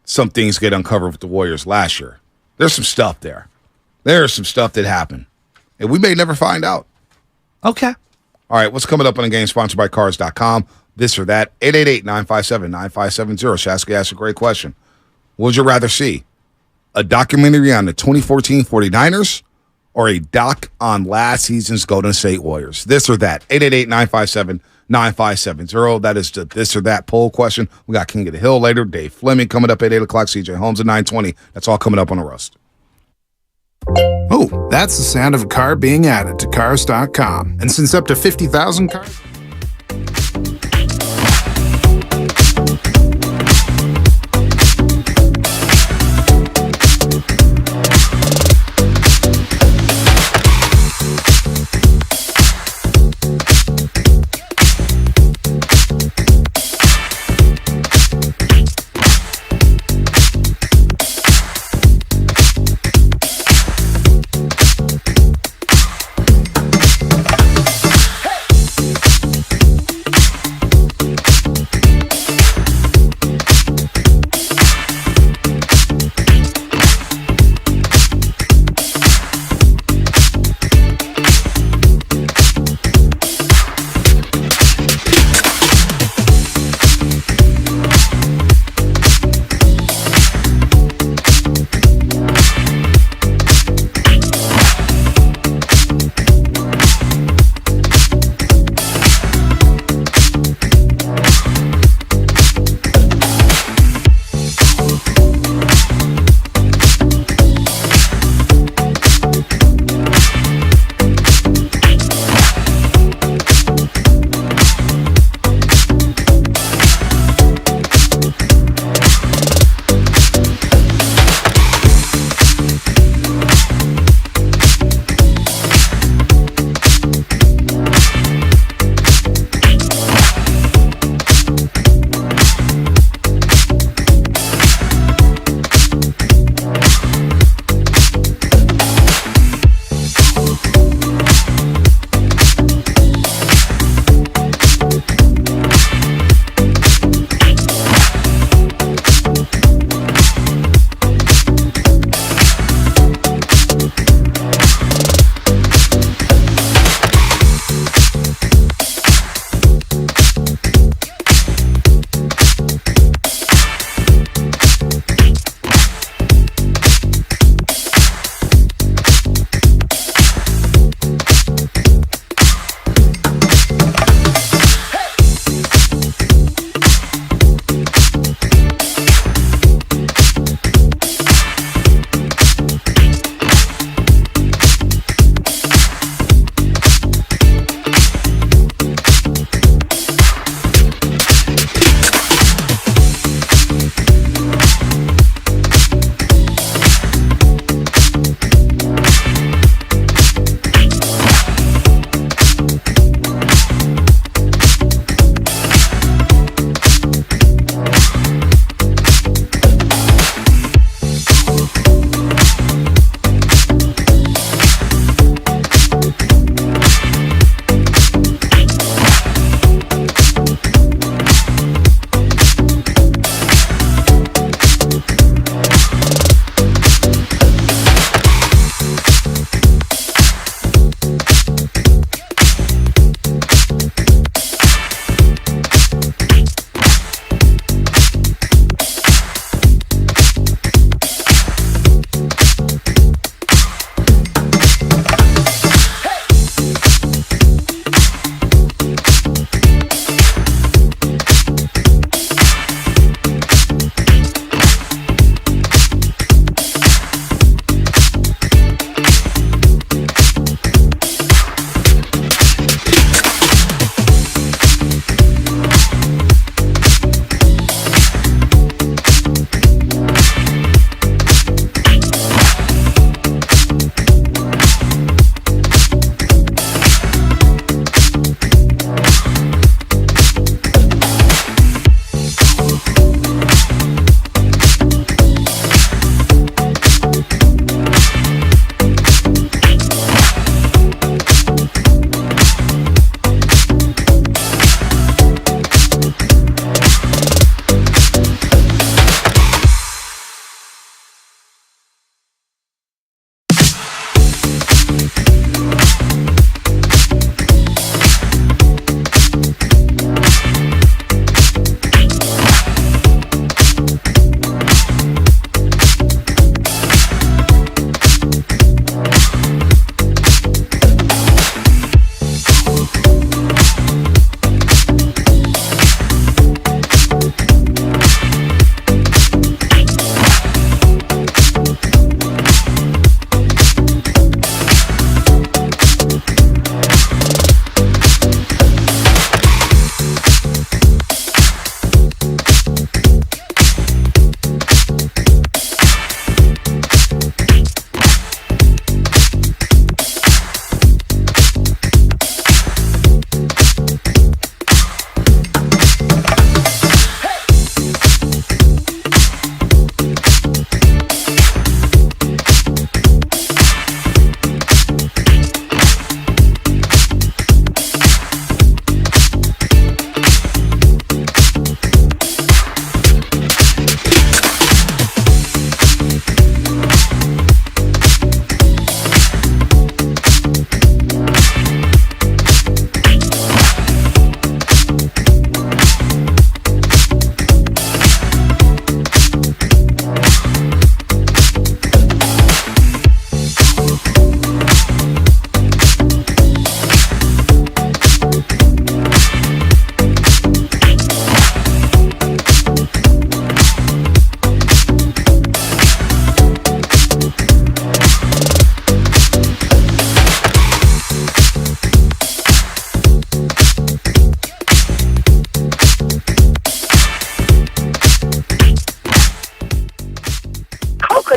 some things get uncovered with the Warriors last year. There's some stuff there. There's some stuff that happened. And we may never find out. Okay. All right, what's coming up on the game sponsored by Cars.com? This or that. 888-957-9570. Shasky asked a great question. What would you rather see? A documentary on the 2014 49ers or a doc on last season's Golden State Warriors? This or that. 888-957-9570. That is the this or that poll question. We got King of the Hill later. Dave Fleming coming up at 8 o'clock. CJ Holmes at 9:20. That's all coming up on the roast. Oh, that's the sound of a car being added to Cars.com. And since up to 50,000 cars...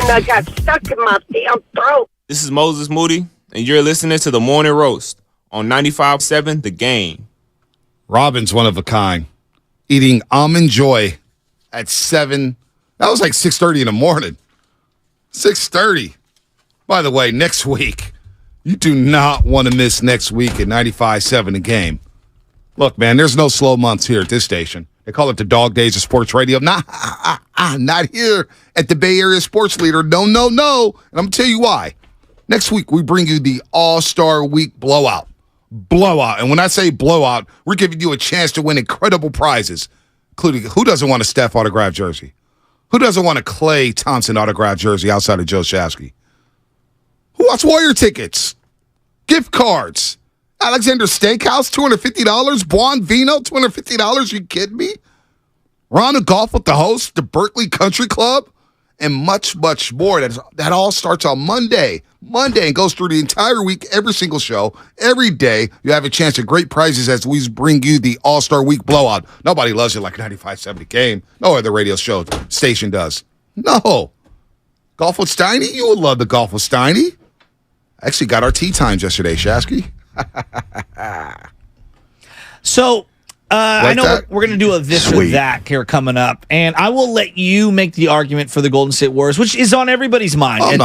I got stuck in my damn throat. This is Moses Moody, and you're listening to The Morning Roast on 95.7 The Game. Robin's one of a kind. Eating Almond Joy at 7. That was like 6:30 in the morning. 6:30. By the way, next week, you do not want to miss next week at 95.7 The Game. Look, man, there's no slow months here at this station. They call it the dog days of sports radio. Not here at the Bay Area Sports Leader. No. And I'm going to tell you why. Next week, we bring you the All-Star Week blowout. And when I say blowout, we're giving you a chance to win incredible prizes, including who doesn't want a Steph autographed jersey? Who doesn't want a Klay Thompson autographed jersey outside of Joe Shasky? Who wants Warrior tickets? Gift cards? Alexander Steakhouse, $250. Buon Vino, $250. You kidding me? Round of golf with the host, the Berkeley Country Club, and much, much more. That all starts on Monday. And goes through the entire week, every single show, every day. You have a chance at great prizes as we bring you the All-Star Week blowout. Nobody loves it like 95.7 The Game. No other radio show station does. No. Golf with Steiny? You would love the Golf with Steiny. Actually got our tea times yesterday, Shasky. So, I know we're going to do a this or that here coming up, and I will let you make the argument for the Golden State Warriors, which is on everybody's mind.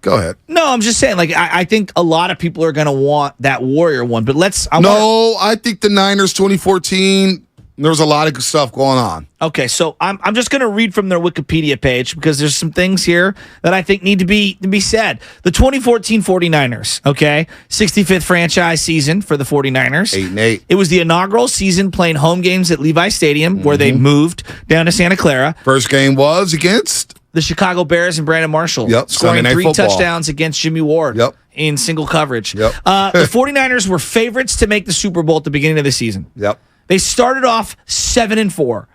Go ahead. No, I'm just saying, like, I think a lot of people are going to want that Warrior one, but I think the Niners 2014, there was a lot of stuff going on. Okay, so I'm just going to read from their Wikipedia page because there's some things here that I think need to be said. The 2014 49ers, okay, 65th franchise season for the 49ers. 8-8. It was the inaugural season playing home games at Levi Stadium where they moved down to Santa Clara. First game was against the Chicago Bears and Brandon Marshall. Yep, scoring 3 football. touchdowns against Jimmy Ward in single coverage. Yep. The 49ers were favorites to make the Super Bowl at the beginning of the season. Yep. They started off 7-4,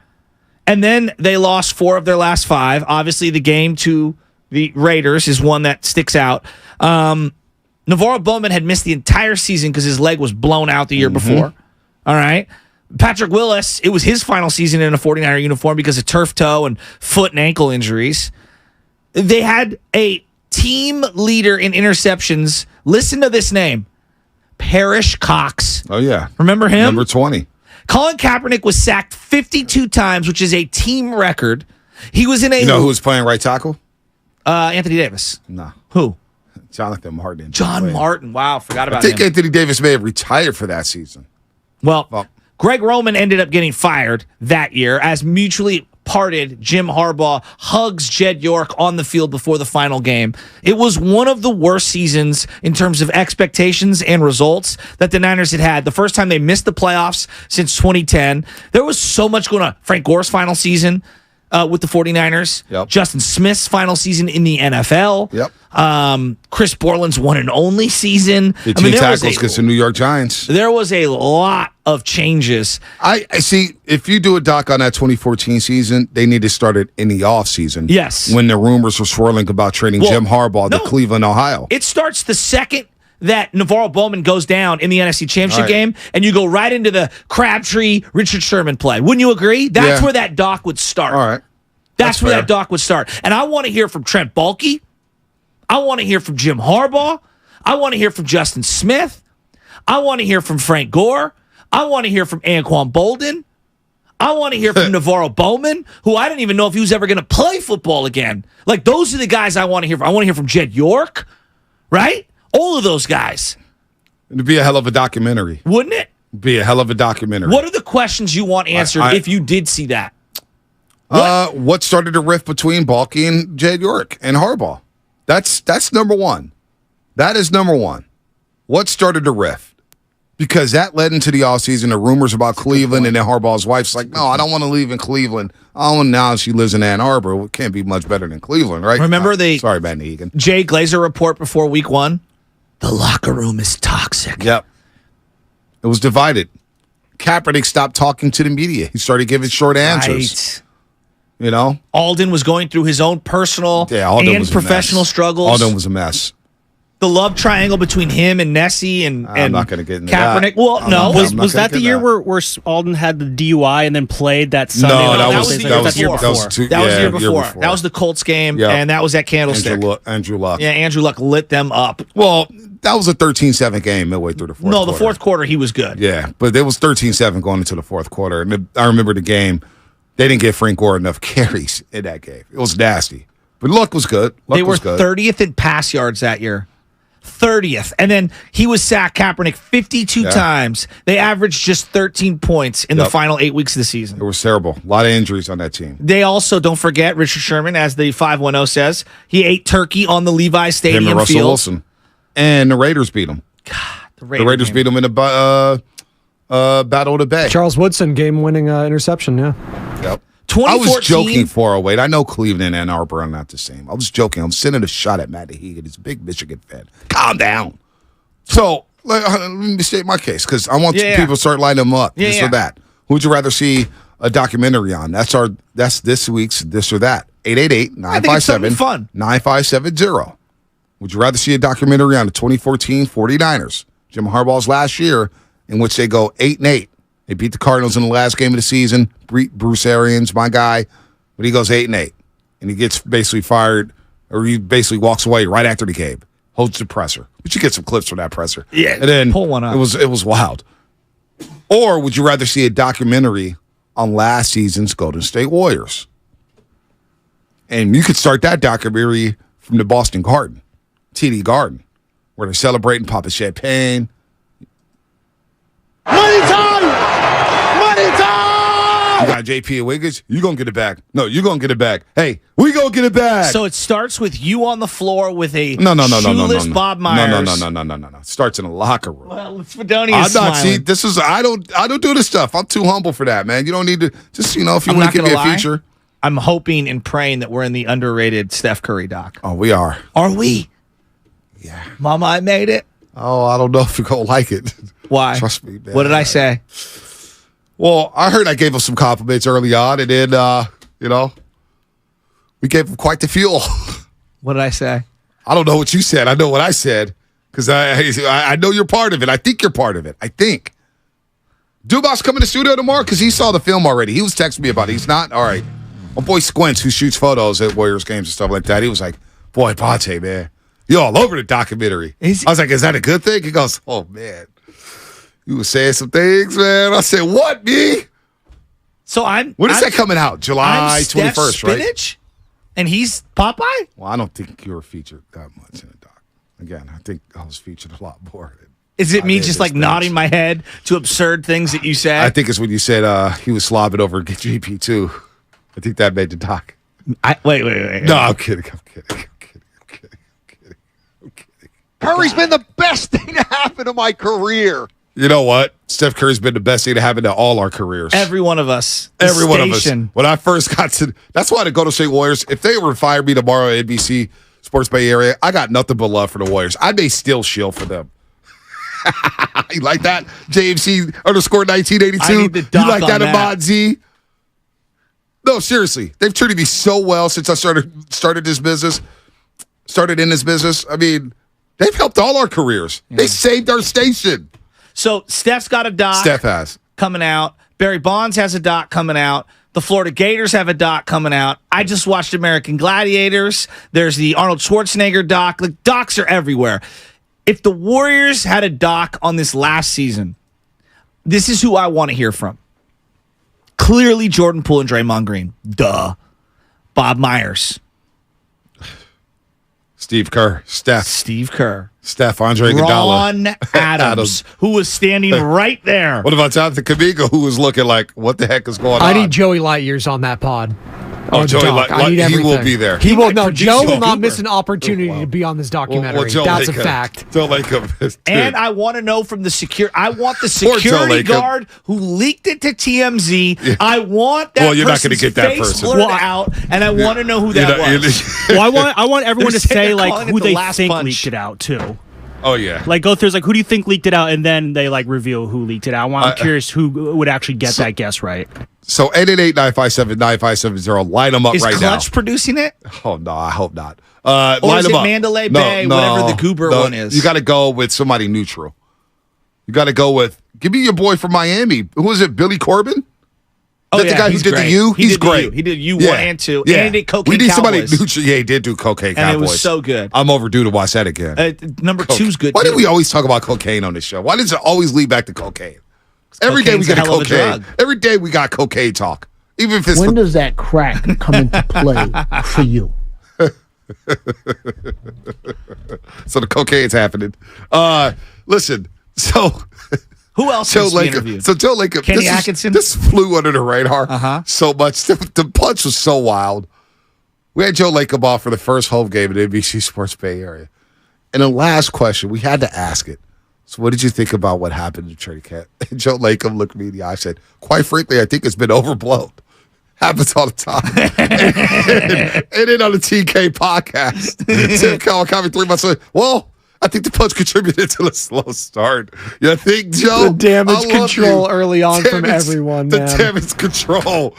and then they lost 4 of their last 5. Obviously, the game to the Raiders is one that sticks out. Navarro Bowman had missed the entire season because his leg was blown out the year before. All right. Patrick Willis, it was his final season in a 49er uniform because of turf toe and foot and ankle injuries. They had a team leader in interceptions. Listen to this name. Parrish Cox. Oh, yeah. Remember him? Number 20. Colin Kaepernick was sacked 52 times, which is a team record. He was in a... You know who was playing right tackle? Anthony Davis. No. Who? Jonathan Martin. John Martin. Wow, forgot about him. I think Anthony Davis may have retired for that season. Well, Greg Roman ended up getting fired that year as mutually parted. Jim Harbaugh hugs Jed York on the field before the final game. It was one of the worst seasons in terms of expectations and results that the Niners had. The first time they missed the playoffs since 2010. There was so much going on. Frank Gore's final season with the 49ers. Yep. Justin Smith's final season in the NFL. Yep. Chris Borland's one and only season. 15 tackles against the New York Giants. There was a lot of changes. I see. If you do a doc on that 2014 season, they need to start it in the off season. Yes. When the rumors were swirling about trading Jim Harbaugh to Cleveland, Ohio. It starts the second that Navarro Bowman goes down in the NFC Championship game, and you go right into the Crabtree, Richard Sherman play. Wouldn't you agree? That's where that doc would start. All right. That's where that doc would start. And I want to hear from Trent Baalke. I want to hear from Jim Harbaugh. I want to hear from Justin Smith. I want to hear from Frank Gore. I want to hear from Anquan Bolden. I want to hear from Navarro Bowman, who I didn't even know if he was ever going to play football again. Like, those are the guys I want to hear from. I want to hear from Jed York, right? All of those guys. It'd be a hell of a documentary. Wouldn't it? Be a hell of a documentary. What are the questions you want answered if you did see that? What started the rift between Baalke and Jed York and Harbaugh? That's number one. That is number one. What started the rift? Because that led into the offseason, the rumors about Cleveland, and then Harbaugh's wife's like, no, I don't want to leave in Cleveland. Oh, now she lives in Ann Arbor. It can't be much better than Cleveland, right? Remember sorry, Matt Egan. Jay Glazer report before week 1? The locker room is toxic. Yep. It was divided. Kaepernick stopped talking to the media. He started giving short answers. Right. You know? Alden was going through his own personal and professional struggles. Alden was a mess. The love triangle between him and Nessie and I'm not going to get into Kaepernick. that. Well, no. Was that the year where Alden had the DUI and then played that Sunday? No, that was the year before. That was the year before. That was the Colts game, and that was at Candlestick. Andrew Luck. Yeah, Andrew Luck lit them up. Well, that was a 13-7 game midway through the fourth quarter. No, the fourth quarter he was good. Yeah, but it was 13-7 going into the fourth quarter. And I remember the game. They didn't give Frank Gore enough carries in that game. It was nasty. But Luck was good. They were 30th in pass yards that year. 30th. And then he was sacked, Kaepernick, 52 times. They averaged just 13 points in the final 8 weeks of the season. It was terrible. A lot of injuries on that team. They also, don't forget, Richard Sherman, as the 510 says, he ate turkey on the Levi Stadium Him and Russell field. Wilson. And the Raiders beat him. God, the Raiders beat him in the Battle of the Bay. Charles Woodson game-winning interception, yeah. Yep. I was joking 408. I know Cleveland and Ann Arbor are not the same. I was joking. I'm sending a shot at Matt Hegan. He's a big Michigan fan. Calm down. So, let me state my case, because I want people to start lining them up. This or that. Who would you rather see a documentary on? That's this week's This or That. 888-957-9570. Would you rather see a documentary on the 2014 49ers, Jim Harbaugh's last year, in which they go 8-8? They beat the Cardinals in the last game of the season. Bruce Arians, my guy, but he goes 8-8, and he gets basically fired, or he basically walks away right after the game. Holds the presser, but you get some clips from that presser. Yeah, and then pull one up. It was wild. Or would you rather see a documentary on last season's Golden State Warriors? And you could start that documentary from the Boston Garden, TD Garden, where they're celebrating, popping champagne. Money time! Money time! You got JP and Wiggins. You gonna get it back? No, you gonna get it back. Hey, we gonna get it back. So it starts with you on the floor with a no, shoeless Bob Myers. No. It starts in the locker room. Well, Fedoni is smiling. See, this is I don't do this stuff. I'm too humble for that, man. You don't need to just if you want to give me a feature. I'm hoping and praying that we're in the underrated Steph Curry doc. Oh, we are. Are we? Yeah. Mama, I made it. Oh, I don't know if you're gonna like it. Why? Trust me, man. What did I say? Well, I heard I gave him some compliments early on, and then we gave him quite the fuel. What did I say? I don't know what you said. I know what I said because I know you're part of it. I think you're part of it. I think. Dubas coming to the studio tomorrow because he saw the film already. He was texting me about it. He's not? All right. My boy Squints, who shoots photos at Warriors games and stuff like that, he was like, boy, Ponte, man, you're all over the documentary. I was like, is that a good thing? He goes, oh, man. You were saying some things, man. I said, what, me? So when is that coming out? July 21st, right? Spinach, and he's Popeye? Well, I don't think you were featured that much in the doc. Again, I think I was featured a lot more. Is it me just like nodding my head to absurd things that you said? I think it's when you said he was slobbing over GP too. I think that made the doc. Wait. No, I'm kidding. Curry's been the best thing to happen to my career. You know what? Steph Curry's been the best thing to happen to all our careers. Every one of us. Every one of us. When I first got to, that's why the Golden State Warriors, if they were to fire me tomorrow at NBC Sports Bay Area, I got nothing but love for the Warriors. I may still shield for them. You like that? JMC _1982. You like that, Ahmad Z? No, seriously. They've treated me so well since I started this business. Started in this business. I mean, they've helped all our careers. Yeah. They saved our station. So Steph's got a doc. Steph has. Coming out. Barry Bonds has a doc coming out. The Florida Gators have a doc coming out. I just watched American Gladiators. There's the Arnold Schwarzenegger doc. Like, docs are everywhere. If the Warriors had a doc on this last season, this is who I want to hear from. Clearly Jordan Poole and Draymond Green. Duh. Bob Myers. Steve Kerr. Steph, Andre Iguodala. Ron Adams, who was standing right there. What about Jonathan Kuminga, who was looking like, what the heck is going on? I need Joey Lightyears on that pod. Oh, Joey Lightyears. He will be there. He will. No, Joe will not miss an opportunity to be on this documentary. That's a fact. Joe Lacob. And I want to know from the security guard who leaked it to TMZ. Yeah. I want that you're not going to get that person blurred out, and I want to know who that was. Well, I want everyone to say like who they think leaked it out too. Oh, yeah. Like, go through, like, who do you think leaked it out? And then they, like, reveal who leaked it out. I'm curious who would actually get that guess right. So, 888-957-9570. Line them up right now. Is Clutch producing it? Oh, no, I hope not. Or line is them it up. Mandalay Bay, whatever the goober one is? You got to go with somebody neutral. You got to go with, give me your boy from Miami. Who was it, Billy Corbin? Oh, the guy who did the U? He's great. He did U1 and 2. Yeah. And he did Cocaine We need somebody Cowboys. neutral. Yeah, he did do Cocaine Cowboys. And it was so good. I'm overdue to watch that again. Number 2's good, Why too. do we always talk about cocaine on this show? Why does it always lead back to cocaine? Every day we Cocaine's a get hell of a cocaine. drug. Every day we got cocaine talk. Even if it's When does that crack come into play for you? So the cocaine's happening. Listen, so who else Joe has to be Lacob. interviewed? So Joe Lacob, Kenny Atkinson? This flew under the radar so much. The punch was so wild. We had Joe Lacob off for the first home game at NBC Sports Bay Area. And the last question, we had to ask it. So what did you think about what happened to Trey Cat? And Joe Lacob looked me in the eye and said, quite frankly, I think it's been overblown. Happens all the time. and then on the TK podcast, Tim Kawakami 3 months later, well, I think the punch contributed to the slow start. You think, Joe? The damage control early on from everyone, The man. damage control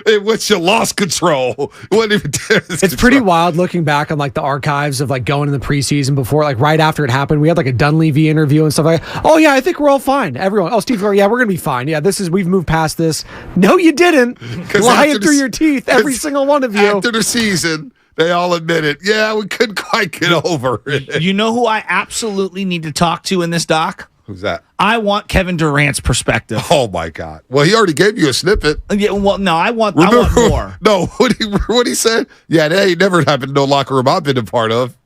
in which you lost control. It wasn't even damage It's control. pretty wild looking back on like the archives of like going in the preseason before, like right after it happened. We had like a Dunleavy interview and stuff like that. Oh yeah, I think we're all fine. Everyone. Oh, Steve, yeah, we're gonna be fine. Yeah, we've moved past this. No, you didn't. Lying through your teeth, every single one of you. After the season, they all admitted, yeah, we couldn't quite get over it. You know who I absolutely need to talk to in this doc? Who's that? I want Kevin Durant's perspective. Oh my God! Well, he already gave you a snippet. Yeah, well, no, I want more. No, what he said? Yeah, that ain't never happened in no locker room I've been a part of.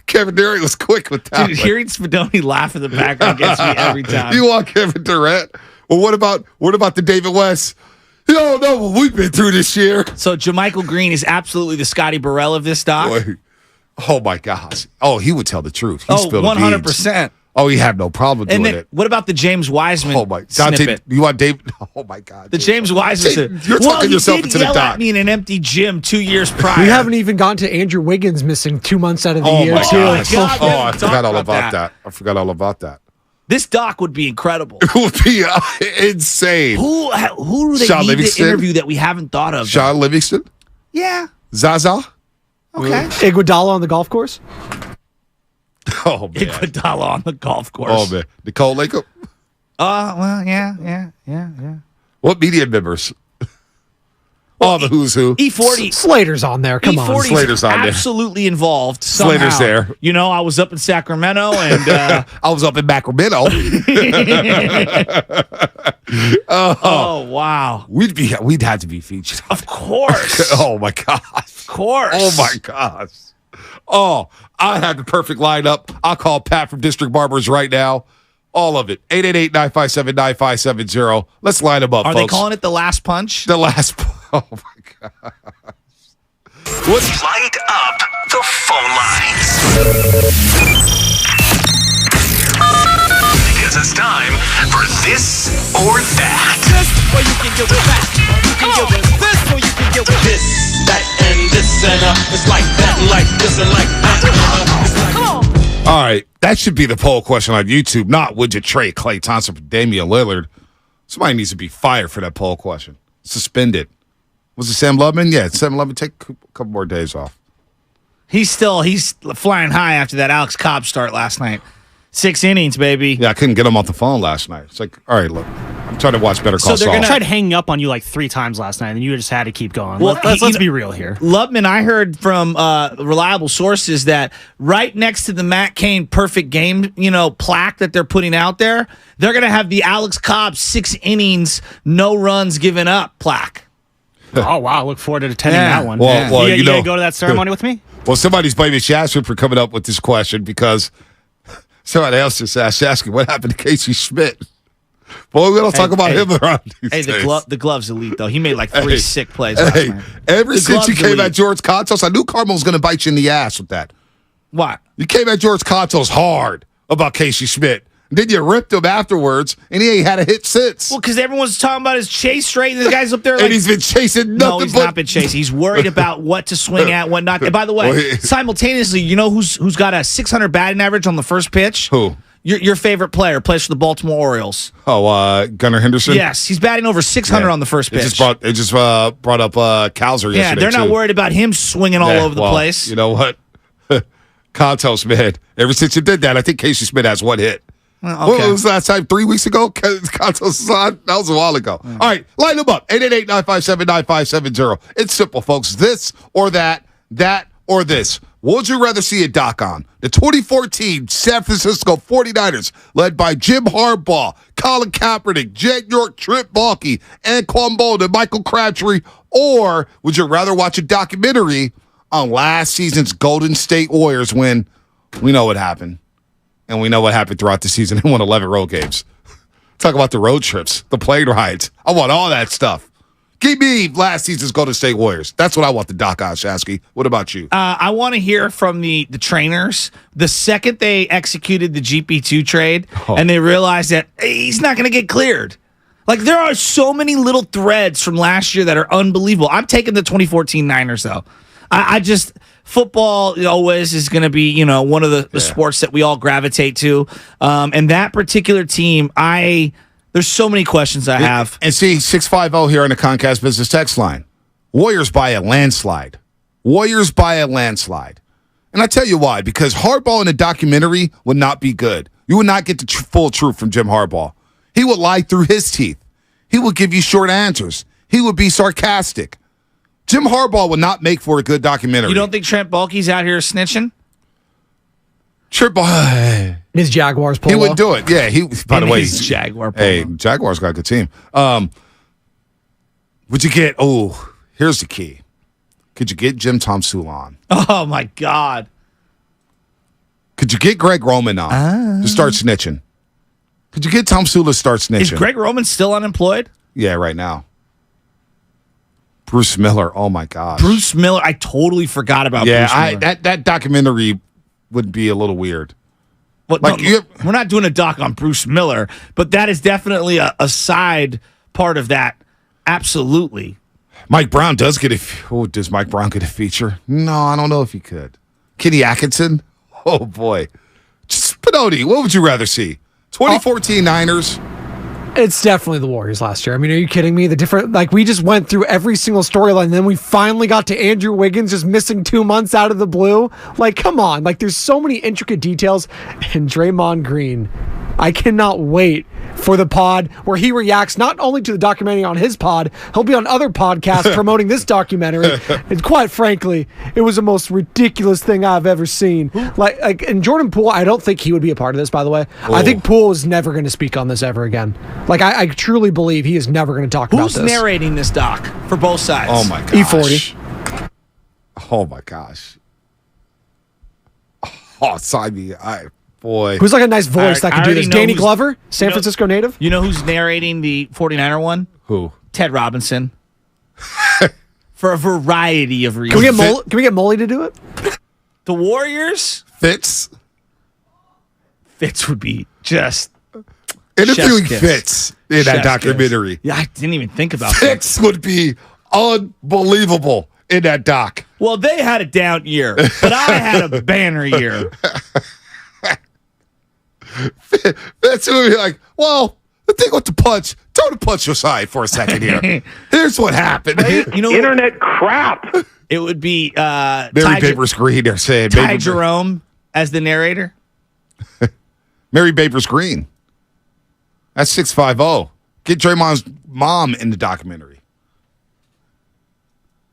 Kevin Durant was quick with that. Dude, hearing Spadoni laugh in the background gets me every time. You want Kevin Durant? Well, what about the David West? You don't know what we've been through this year. So JaMychal Green is absolutely the Scotty Burrell of this doc. Boy. Oh my gosh! Oh, he would tell the truth. He spilled 100%. Oh, he had no problem doing it. What about the James Wiseman snippet? You want Dave? Oh my God! The James Wiseman. You're talking yourself into the yell doc. at me in an empty gym 2 years prior. We haven't even gone to Andrew Wiggins missing 2 months out of the year, too. My God, I forgot all about that. I forgot all about that. This doc would be incredible. It would be insane. Who do they need to interview that we haven't thought of? Sean Livingston? Yeah. Zaza? Okay. Iguodala on the golf course? Oh, man. Iguodala on the golf course. Oh, man. Nicole Lacob? Well, yeah. What media members? All the who's who. E40. Slater's on there. Come on. Slater's on there. Absolutely involved somehow. Slater's there. You know, I was up in Sacramento and I was up in Sacramento. oh wow. We'd have to be featured. Of course. Oh my gosh. Of course. Oh my gosh. Oh, I have the perfect lineup. I'll call Pat from District Barbers right now. All of it. 888-957-9570. Let's line them up, Are folks. they calling it the last punch? The last punch. Oh my gosh. Light up the phone lines. Because it's time for this or that. This, or you can get with that. You can get with this, or you can get with this, that, and this, and it's like that, like this, and like that. Come on. All right. That should be the poll question on YouTube. Not would you trade Klay Thompson for Damian Lillard? Somebody needs to be fired for that poll question. Suspended. Was it Sam Lubman? Yeah, Sam Lubman. Take a couple more days off. He's flying high after that Alex Cobb start last night. 6 innings, baby. Yeah, I couldn't get him off the phone last night. It's like, all right, look, I'm trying to watch Better Call Saul. I tried hanging up on you like 3 times last night, and you just had to keep going. Well, let's be real here. Lubman, I heard from reliable sources that right next to the Matt Cain perfect game, plaque that they're putting out there, they're going to have the Alex Cobb 6 innings, no runs given up plaque. Oh, wow. Look forward to attending that one. Well, you going to go to that ceremony with me? Well, somebody's blaming Shasta for coming up with this question because somebody else just asked Shasta what happened to Casey Schmidt. Boy, we don't talk about him around these days. The glove's elite, though. He made like 3 sick plays last night. Ever since you came at George Kontos, I knew Carmel was going to bite you in the ass with that. What? You came at George Kontos hard about Casey Schmidt. Then you ripped him afterwards, and he ain't had a hit since. Well, because everyone's talking about his chase rate, and the guy's up there like... and he's been chasing nothing. No, he's not been chasing. He's worried about what to swing at, what not. And by the way, simultaneously, you know who's got a 600 batting average on the first pitch? Who? Your favorite player plays for the Baltimore Orioles. Oh, Gunnar Henderson? Yes, he's batting over 600 on the first pitch. It just brought up Cowser yesterday. Yeah, they're not worried about him swinging all over the place. You know what? Conto Smith. Ever since you did that, I think Casey Smith has one hit. Well, okay. What was the last time? 3 weeks ago? Conto's on? That was a while ago. All right, line them up. 888-957-9570. It's simple, folks. This or that or this. What would you rather see a doc on? The 2014 San Francisco 49ers, led by Jim Harbaugh, Colin Kaepernick, Jed York, Trip Baalke, and Quambo, and Michael Crabtree? Or would you rather watch a documentary on last season's Golden State Warriors when we know what happened? And we know what happened throughout the season. They won 11 road games. Talk about the road trips, the plane rides. I want all that stuff. Give me last season's Golden State Warriors. That's what I want the doc on, Shasky. What about you? I want to hear from the trainers. The second they executed the GP2 trade and they realized that he's not going to get cleared. Like, there are so many little threads from last year that are unbelievable. I'm taking the 2014 Niners, though. I just... Football always is going to be, one of the sports that we all gravitate to. And that particular team, there's so many questions I have. And see, 650 here on the Comcast Business Text line. Warriors by a landslide. Warriors by a landslide. And I tell you why. Because Harbaugh in a documentary would not be good. You would not get the full truth from Jim Harbaugh. He would lie through his teeth. He would give you short answers. He would be sarcastic. Jim Harbaugh would not make for a good documentary. You don't think Trent Baalke's out here snitching? His Jaguars polo. He would do it. Yeah, by the way, his Jaguar polo. Hey, Jaguars got a good team. Would you get, here's the key. Could you get Jim Tomsula on? Oh, my God. Could you get Greg Roman on to start snitching? Could you get Tomsula to start snitching? Is Greg Roman still unemployed? Yeah, right now. Bruce Miller, oh my gosh. Bruce Miller, I totally forgot about Bruce Miller. That documentary would be a little weird. Well, we're not doing a doc on Bruce Miller, but that is definitely a side part of that. Absolutely. Mike Brown does does Mike Brown get a feature? No, I don't know if he could. Kenny Atkinson? Oh boy. Spinoni, what would you rather see? 2014 Niners? It's definitely the Warriors last year. I mean, are you kidding me? We just went through every single storyline, and then we finally got to Andrew Wiggins just missing 2 months out of the blue. Like, come on. Like, there's so many intricate details. And Draymond Green, I cannot wait for the pod where he reacts not only to the documentary on his pod, he'll be on other podcasts promoting this documentary. And quite frankly, it was the most ridiculous thing I've ever seen. And Jordan Poole, I don't think he would be a part of this, by the way. I think Poole is never going to speak on this ever again. Like, I truly believe he is never going to talk about this. Who's narrating this doc for both sides? Oh, my gosh. E40. Oh, my gosh. Oh, sign me. Boy. Who's like a nice voice that could do this? Danny Glover, San Francisco native? You know who's narrating the 49er one? Who? Ted Robinson. For a variety of reasons. Can we get Molly to do it? The Warriors? Fitz would be just... Interviewing Fitz in that documentary. Yeah, I didn't even think about that. Fitz would be unbelievable in that doc. Well, they had a down year, but I had a banner year. Fitz would be like, well, the thing with the punch, throw the punch aside for a second here. Here's what happened. Internet crap. It would be Mary Babers Green. They're saying Ty Jerome as the narrator. Mary Babers Green. That's 650. Get Draymond's mom in the documentary.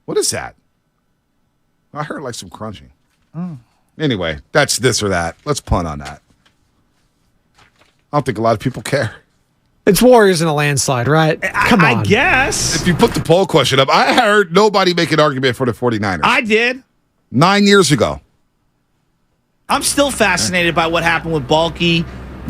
What is that? I heard like some crunching. Oh. Anyway, that's this or that. Let's punt on that. I don't think a lot of people care. It's Warriors in a landslide, right? Come on. I guess. If you put the poll question up, I heard nobody make an argument for the 49ers. I did. 9 years ago. I'm still fascinated by what happened with Baalke,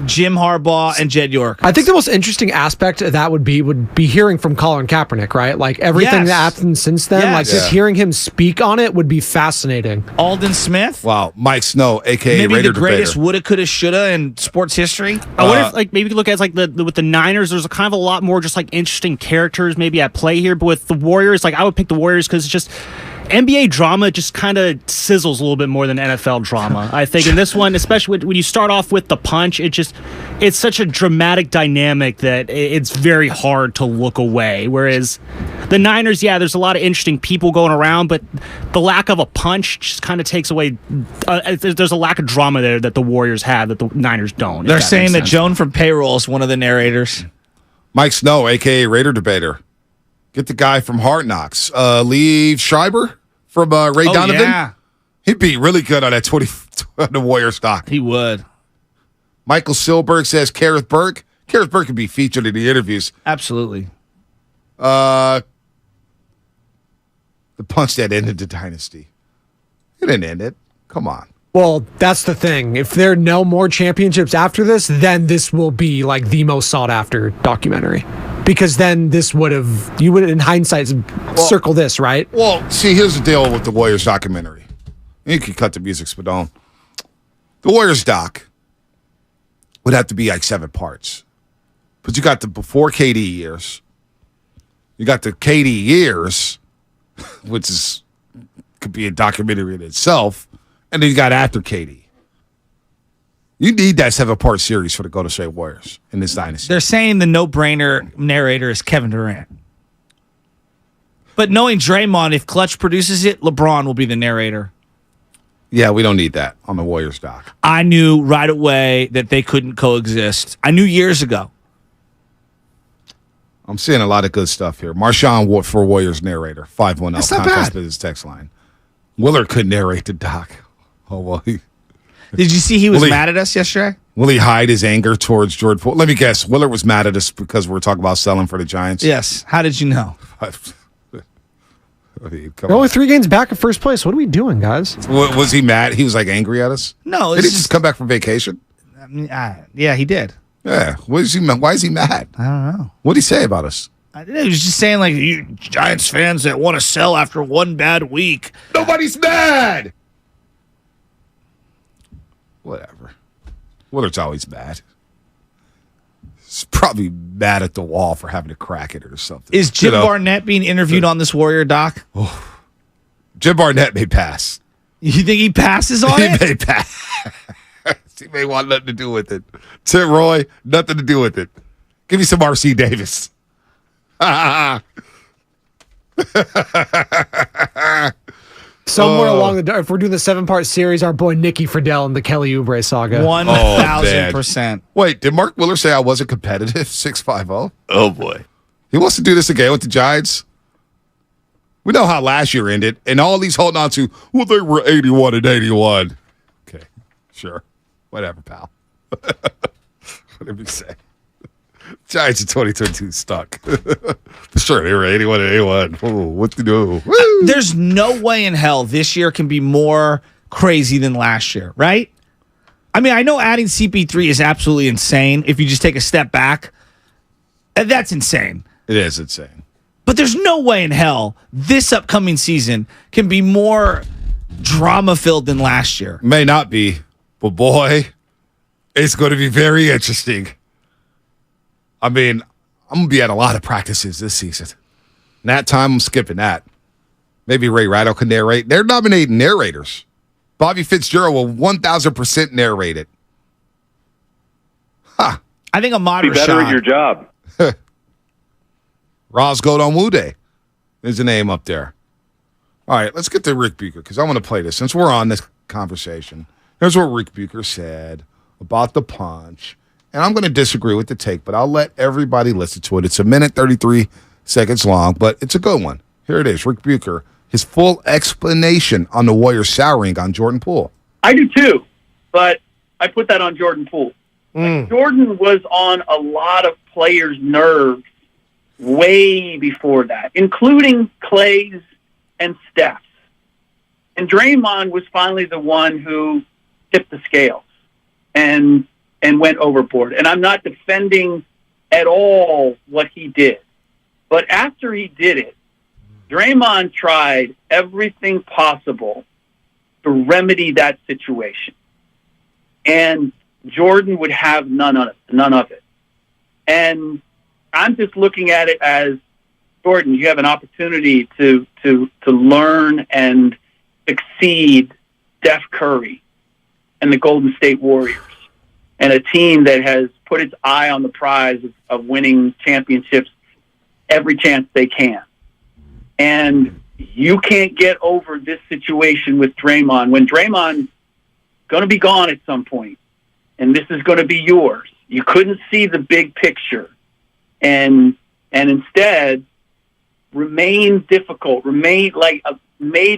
Jim Harbaugh, and Jed York. I think the most interesting aspect of that would be hearing from Colin Kaepernick, right? Like everything that happened since then, like just hearing him speak on it would be fascinating. Alden Smith? Wow. Mike Snow, a.k.a. Maybe Raider the greatest debater. woulda, coulda, shoulda in sports history. I wonder if maybe you could look at it with the Niners, there's a kind of a lot more just interesting characters maybe at play here, but with the Warriors, I would pick the Warriors because it's just NBA drama just kind of sizzles a little bit more than NFL drama. I think in this one, especially when you start off with the punch, it's such a dramatic dynamic that it's very hard to look away. Whereas the Niners, there's a lot of interesting people going around, but the lack of a punch just kind of takes away. There's a lack of drama there that the Warriors have that the Niners don't. They're saying that Joan from Payroll is one of the narrators. Mike Snow, a.k.a. Raider Debater. Get the guy from Hard Knocks. Lee Schreiber from Ray Donovan. Yeah. He'd be really good on that 20 on the Warriors doc. He would. Michael Silberg says Kareth Burke. Kareth Burke could be featured in the interviews. Absolutely. The punch that ended the dynasty. It didn't end it. Come on. Well, that's the thing. If there are no more championships after this, then this will be like the most sought after documentary. Because then you would in hindsight circle this, right? Well, see, here's the deal with the Warriors documentary. You can cut the music, Spadone. The Warriors doc would have to be like 7 parts. But you got the before KD years. You got the KD years, which could be a documentary in itself. And then you got after KD. You need that 7-part series for the Golden State Warriors in this dynasty. They're saying the no-brainer narrator is Kevin Durant. But knowing Draymond, if Clutch produces it, LeBron will be the narrator. Yeah, we don't need that on the Warriors doc. I knew right away that they couldn't coexist. I knew years ago. I'm seeing a lot of good stuff here. Marshawn for Warriors narrator, 510. That's not bad. His text line. Willard could narrate the doc. Oh, well, Did you see he was mad at us yesterday? Will he hide his anger towards Jordan Poole? Let me guess. Willard was mad at us because we're talking about selling for the Giants? Yes. How did you know? We're only 3 games back at first place. What are we doing, guys? Was he mad? He was like angry at us? No. Did he just come back from vacation? I mean, yeah, he did. Yeah. Why is he mad? I don't know. What did he say about us? He was just saying, like, you Giants fans that want to sell after one bad week. Nobody's mad! Whatever. Willard's always mad. He's probably mad at the wall for having to crack it or something. Is Jim Barnett being interviewed on this Warrior doc? Oh. Jim Barnett may pass. You think he passes on it? He may pass. He may want nothing to do with it. Tim Roy, nothing to do with it. Give me some R.C. Davis. Somewhere along if we're doing the 7-part series, our boy Nicky Friedel and the Kelly Oubre saga. 1,000%. Wait, did Mark Miller say I wasn't competitive? 650? Oh, boy. He wants to do this again with the Giants? We know how last year ended, and all these holding on to, well, they were 81 and 81. Okay, sure. Whatever, pal. Whatever you say. Giants in 2022 stuck. Sure, they were 81 and 81. Oh, what to do? Woo! There's no way in hell this year can be more crazy than last year, right? I mean, I know adding CP3 is absolutely insane if you just take a step back. That's insane. It is insane. But there's no way in hell this upcoming season can be more drama-filled than last year. May not be, but boy, it's going to be very interesting. I mean, I'm going to be at a lot of practices this season. And that time, I'm skipping that. Maybe Ray Rattle can narrate. They're nominating narrators. Bobby Fitzgerald will 1,000% narrate it. Huh. I think Ahmad Be better Rashad. at your job. Ros Godonwude is the name up there. All right, let's get to Rick Bucher because I want to play this. Since we're on this conversation, here's what Rick Bucher said about the punch. And I'm going to disagree with the take, but I'll let everybody listen to it. It's 1 minute, 33 seconds long, but it's a good one. Here it is, Rick Bucher, his full explanation on the Warriors souring on Jordan Poole. I do too, but I put that on Jordan Poole. Like, Jordan was on a lot of players' nerves way before that, including Clay's and Steph's. And Draymond was finally the one who tipped the scales and went overboard. And I'm not defending at all what he did. But after he did it, Draymond tried everything possible to remedy that situation. And Jordan would have none of it. And I'm just looking at it as Jordan, you have an opportunity to learn and exceed Steph Curry and the Golden State Warriors, and a team that has put its eye on the prize of winning championships every chance they can. And you can't get over this situation with Draymond. When Draymond's going to be gone at some point, and this is going to be yours, you couldn't see the big picture, and instead remained difficult, made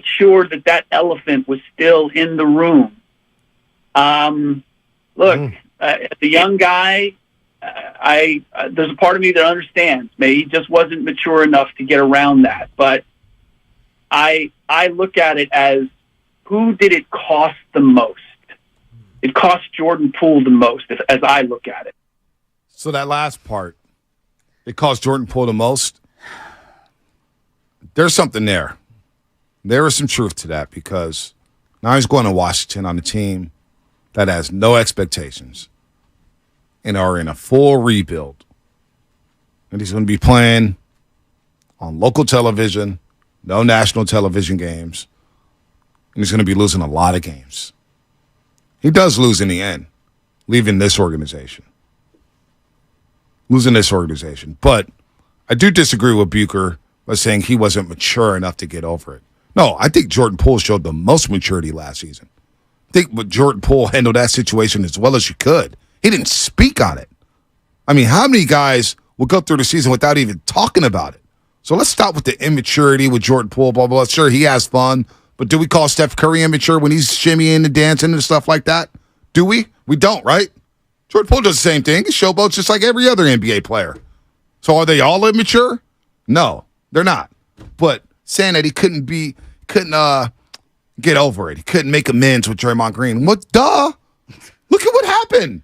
sure that elephant was still in the room. Look, as a young guy, there's a part of me that understands. Maybe he just wasn't mature enough to get around that. But I look at it as, who did it cost the most? It cost Jordan Poole the most, as I look at it. So that last part, it cost Jordan Poole the most. There's something there. There is some truth to that, because now he's going to Washington on a team that has no expectations and are in a full rebuild. And he's going to be playing on local television, no national television games, and he's going to be losing a lot of games. He does lose in the end, leaving this organization. But I do disagree with Bucher by saying he wasn't mature enough to get over it. No, I think Jordan Poole showed the most maturity last season. I think Jordan Poole handled that situation as well as you could. He didn't speak on it. I mean, how many guys will go through the season without even talking about it? So let's stop with the immaturity with Jordan Poole, blah, blah, blah. Sure, he has fun, but do we call Steph Curry immature when he's shimmying and dancing and stuff like that? Do we? We don't, right? Jordan Poole does the same thing. He showboats just like every other NBA player. So are they all immature? No, they're not. But saying that he couldn't get over it. He couldn't make amends with Draymond Green. What? Duh. Look at what happened.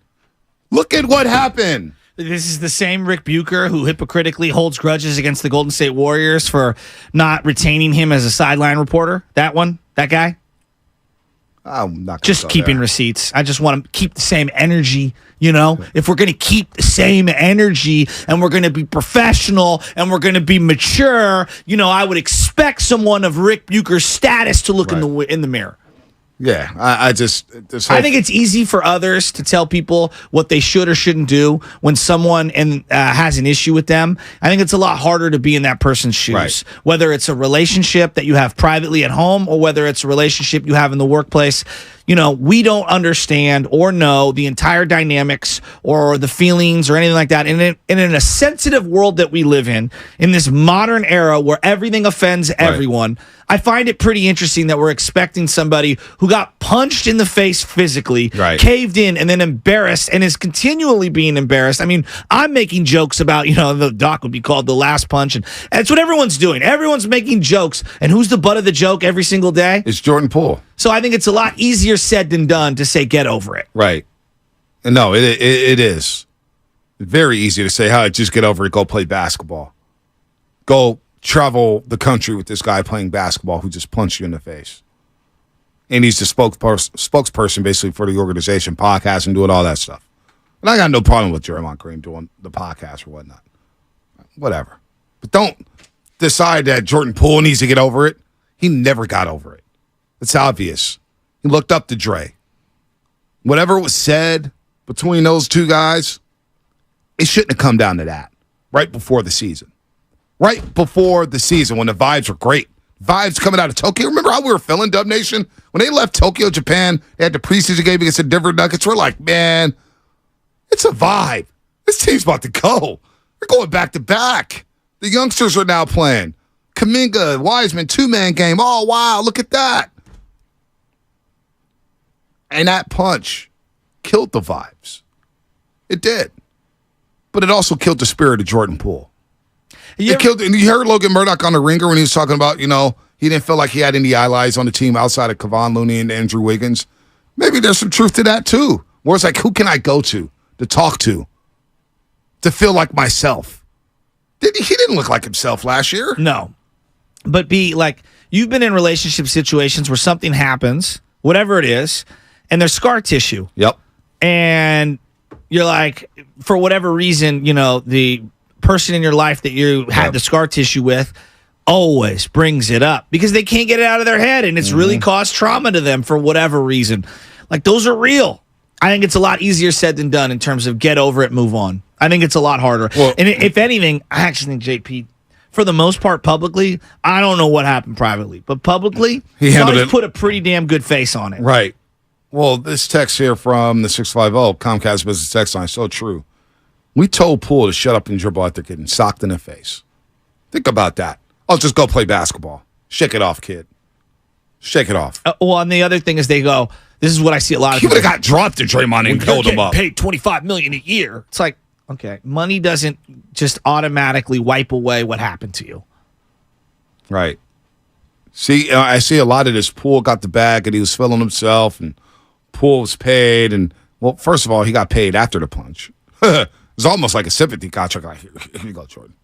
This is the same Rick Bucher who hypocritically holds grudges against the Golden State Warriors for not retaining him as a sideline reporter. That guy. I'm not just keeping receipts. I just want to keep the same energy. You know, if we're going to keep the same energy and we're going to be professional and we're going to be mature, I would expect someone of Rick Bucher's status to look in the mirror. Yeah, I think it's easy for others to tell people what they should or shouldn't do when someone has an issue with them. I think it's a lot harder to be in that person's shoes, whether it's a relationship that you have privately at home or whether it's a relationship you have in the workplace. We don't understand or know the entire dynamics or the feelings or anything like that. And in a sensitive world that we live in this modern era where everything offends everyone, I find it pretty interesting that we're expecting somebody who got punched in the face physically, caved in, and then embarrassed and is continually being embarrassed. I mean, I'm making jokes about, the doc would be called The Last Punch. And that's what everyone's doing. Everyone's making jokes. And who's the butt of the joke every single day? It's Jordan Poole. So I think it's a lot easier said than done to say get over it. Right. No, it is. Very easy to say, just get over it, go play basketball. Go travel the country with this guy playing basketball who just punched you in the face. And he's the spokesperson basically for the organization, podcast and doing all that stuff. And I got no problem with Draymond Green doing the podcast or whatnot. Whatever. But don't decide that Jordan Poole needs to get over it. He never got over it. It's obvious. He looked up to Dre. Whatever was said between those two guys, it shouldn't have come down to that right before the season. Right before the season when the vibes were great. Vibes coming out of Tokyo. Remember how we were feeling, Dub Nation? When they left Tokyo, Japan, they had the preseason game against the Denver Nuggets. We're like, man, it's a vibe. This team's about to go. We're going back to back. The youngsters are now playing. Kuminga, Wiseman, two-man game. Oh, wow, look at that. And that punch killed the vibes. It did. But it also killed the spirit of Jordan Poole. It killed, and you heard Logan Murdoch on the Ringer when he was talking about, he didn't feel like he had any allies on the team outside of Kevon Looney and Andrew Wiggins. Maybe there's some truth to that too. Where it's like, who can I go to talk to feel like myself? He didn't look like himself last year. No. But you've been in relationship situations where something happens, whatever it is, and there's scar tissue. Yep. And you're like, for whatever reason, the person in your life that you had the scar tissue with always brings it up because they can't get it out of their head, and it's really caused trauma to them for whatever reason. Like, those are real. I think it's a lot easier said than done in terms of get over it, move on. I think it's a lot harder. Well, and if anything, I actually think JP, for the most part, publicly, I don't know what happened privately, but publicly, he always put a pretty damn good face on it. Right. Well, this text here from the 650 Comcast Business Text Line, so true. We told Poole to shut up and dribble after getting socked in the face. Think about that. I'll just go play basketball. Shake it off, kid. Shake it off. Well, and the other thing is they go, this is what I see a lot of people. He would have got dropped to Draymond and killed him up. Paid $25 million a year. It's like, okay, money doesn't just automatically wipe away what happened to you. Right. See, I see a lot of this. Poole got the bag and he was feeling himself, and Poole was paid. And, well, first of all, he got paid after the punch. It was almost like a sympathy contract. Like, here you go, Jordan.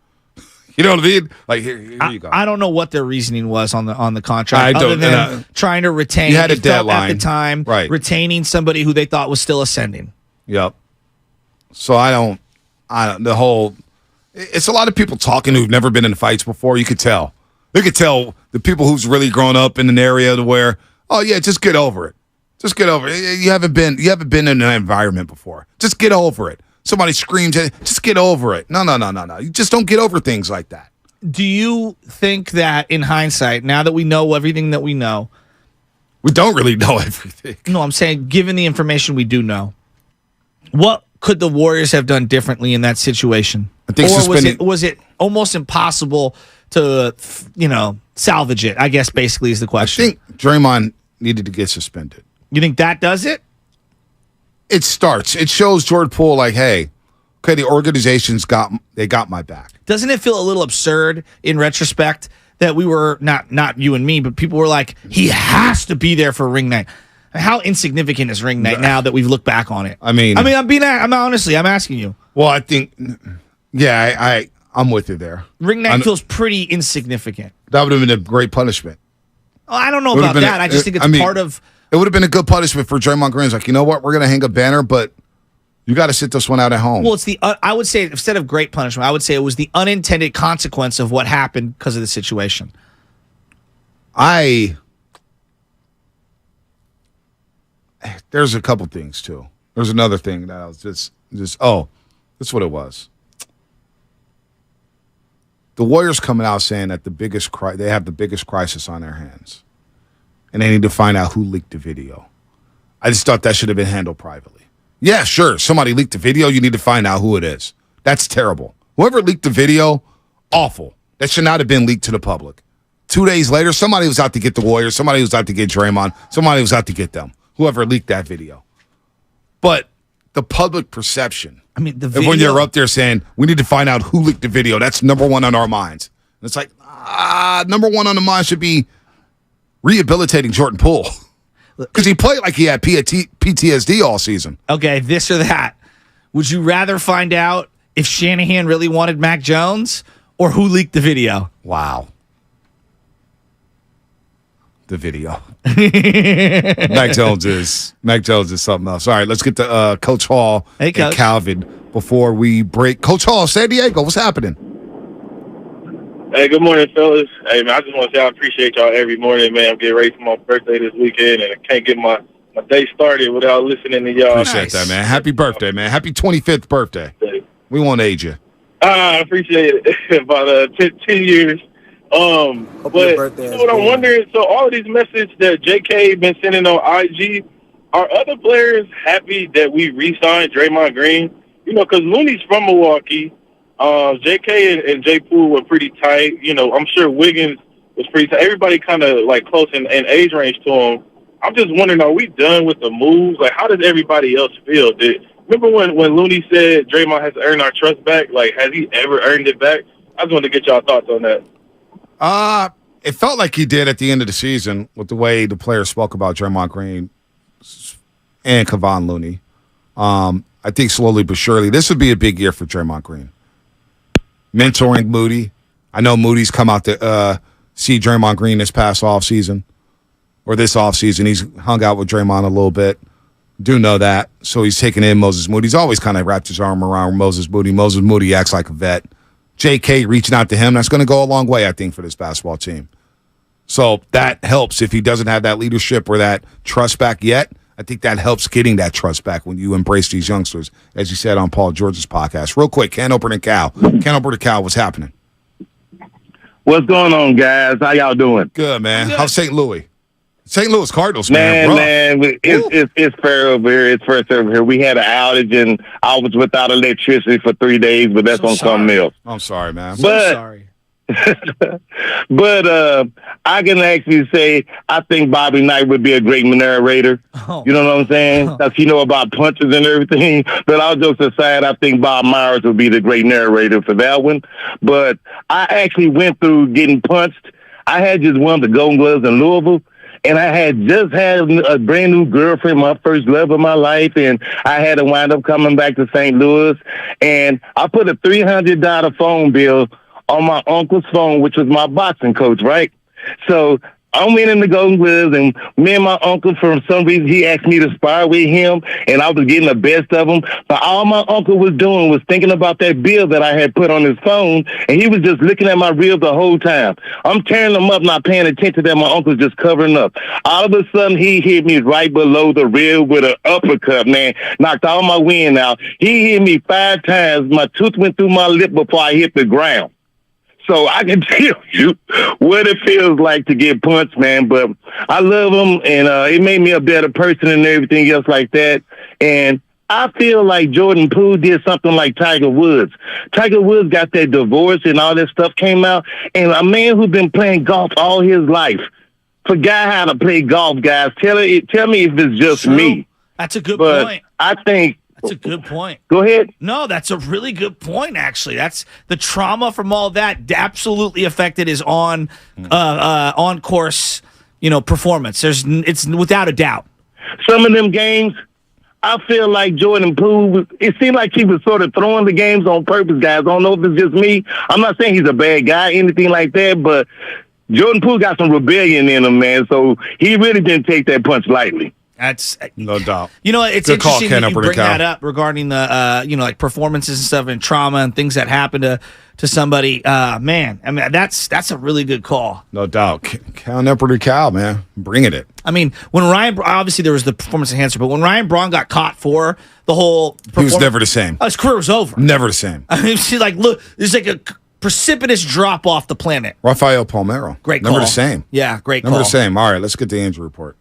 You know what I mean? Like, here you go. I don't know what their reasoning was on the contract, other than trying to retain. You had a deadline at the time, right? Retaining somebody who they thought was still ascending. Yep. So I don't. The whole. It's a lot of people talking who've never been in fights before. You could tell. You could tell the people who's really grown up in an area to where, oh yeah, just get over it. Just get over it. You haven't been in an environment before. Just get over it. Somebody screams, just get over it. No. You just don't get over things like that. Do you think that in hindsight, now that we know everything that we know, we don't really know everything. No, I'm saying given the information we do know, what could the Warriors have done differently in that situation? I think was it almost impossible to, salvage it? I guess basically is the question. I think Draymond needed to get suspended. You think that does it? It starts. It shows Jordan Poole like, hey, okay, the organization's got my back. Doesn't it feel a little absurd in retrospect that we were not you and me, but people were like, he has to be there for ring night. How insignificant is ring night now that we've looked back on it? I'm asking you. Well, I think, yeah, I'm with you there. Ring night feels pretty insignificant. That would have been a great punishment. I don't know about that. I just think it's part of. It would have been a good punishment for Draymond Green. It's like, you know what? We're going to hang a banner, but you got to sit this one out at home. Well, it's I would say instead of great punishment, I would say it was the unintended consequence of what happened because of the situation. There's a couple things too. There's another thing that I was that's what it was. The Warriors coming out saying that they have the biggest crisis on their hands. And they need to find out who leaked the video. I just thought that should have been handled privately. Yeah, sure. Somebody leaked the video. You need to find out who it is. That's terrible. Whoever leaked the video, awful. That should not have been leaked to the public. 2 days later, somebody was out to get the Warriors. Somebody was out to get Draymond. Somebody was out to get them. Whoever leaked that video. But the public perception. I mean, the video. When you're up there saying, we need to find out who leaked the video, that's number one on our minds. And it's like, number one on the mind should be rehabilitating Jordan Poole. Because he played like he had PTSD all season. Okay, this or that. Would you rather find out if Shanahan really wanted Mac Jones or who leaked the video? Wow. The video. Mac Jones is something else. All right, let's get to Coach Hall and Calvin before we break. Coach Hall, San Diego, what's happening? Hey, good morning, fellas. Hey, man, I just want to say I appreciate y'all every morning, man. I'm getting ready for my birthday this weekend, and I can't get my day started without listening to y'all. Appreciate that, man. Happy birthday, man. Happy 25th birthday. We won't age you. I appreciate it. About 10 years. But what I'm wondering, so all of these messages that JK been sending on IG, are other players happy that we re-signed Draymond Green? Because Looney's from Milwaukee. JK and J. Poole were pretty tight. I'm sure Wiggins was pretty tight. Everybody kind of like close in age range to him. I'm just wondering, are we done with the moves? Like, how does everybody else feel? Remember when Looney said Draymond has to earn our trust back? Like, has he ever earned it back? I just wanted to get y'all thoughts on that. It felt like he did at the end of the season with the way the players spoke about Draymond Green and Kevon Looney. I think slowly but surely, this would be a big year for Draymond Green. Mentoring Moody. I know Moody's come out to see Draymond Green this past offseason or this offseason. He's hung out with Draymond a little bit. Do know that. So he's taking in Moses Moody. He's always kind of wrapped his arm around Moses Moody. Moses Moody acts like a vet. J.K. reaching out to him, that's going to go a long way, I think, for this basketball team. So that helps if he doesn't have that leadership or that trust back yet. I think that helps getting that trust back when you embrace these youngsters, as you said on Paul George's podcast. Real quick, Ken Ober and Cal. Ken Ober and Cal, what's happening? What's going on, guys? How y'all doing? Good, man. How's St. Louis? St. Louis Cardinals, man. It's fair over here. It's first over here. We had an outage, and I was without electricity for 3 days, but that's on something else. I'm sorry, man. Sorry. But I can actually say I think Bobby Knight would be a great narrator. Oh. You know what I'm saying? Because he know about punches and everything. But all jokes aside, I think Bob Myers would be the great narrator for that one. But I actually went through getting punched. I had just won the Golden Gloves in Louisville. And I had just had a brand new girlfriend, my first love of my life, and I had to wind up coming back to St. Louis. And I put a $300 phone bill on my uncle's phone, which was my boxing coach, right? So I'm winning the Golden Gloves, and me and my uncle, for some reason, he asked me to spar with him, and I was getting the best of him. But all my uncle was doing was thinking about that bill that I had put on his phone, and he was just looking at my reel the whole time. I'm tearing them up, not paying attention that my uncle's just covering up. All of a sudden, he hit me right below the reel with an uppercut, man. Knocked all my wind out. He hit me 5 times. My tooth went through my lip before I hit the ground. So I can tell you what it feels like to get punched, man. But I love him, and it made me a better person and everything else like that. And I feel like Jordan Poole did something like Tiger Woods. Tiger Woods got that divorce and all that stuff came out. And a man who's been playing golf all his life forgot how to play golf, guys. Tell me if it's just me. That's a good point. I think that's a good point. Go ahead. No, that's a really good point, actually. That's the trauma from all that absolutely affected his on course, performance. It's without a doubt. Some of them games, I feel like Jordan Poole, it seemed like he was sort of throwing the games on purpose, guys. I don't know if it's just me. I'm not saying he's a bad guy, anything like that, but Jordan Poole got some rebellion in him, man. So he really didn't take that punch lightly. That's no doubt. It's good interesting call, that you bring that up regarding the like performances and stuff and trauma and things that happen to somebody. Man, I mean that's a really good call. No doubt. Count Emperor Cal, man, bringing it. I mean, when Ryan, obviously there was the performance enhancer, but when Ryan Braun got caught for the whole, he was never the same. His career was over. Never the same. I mean, see, like, look, there's like a precipitous drop off the planet. Rafael Palmeiro, great never call. the same. Yeah, great call. Never the same. All right, let's get the injury report.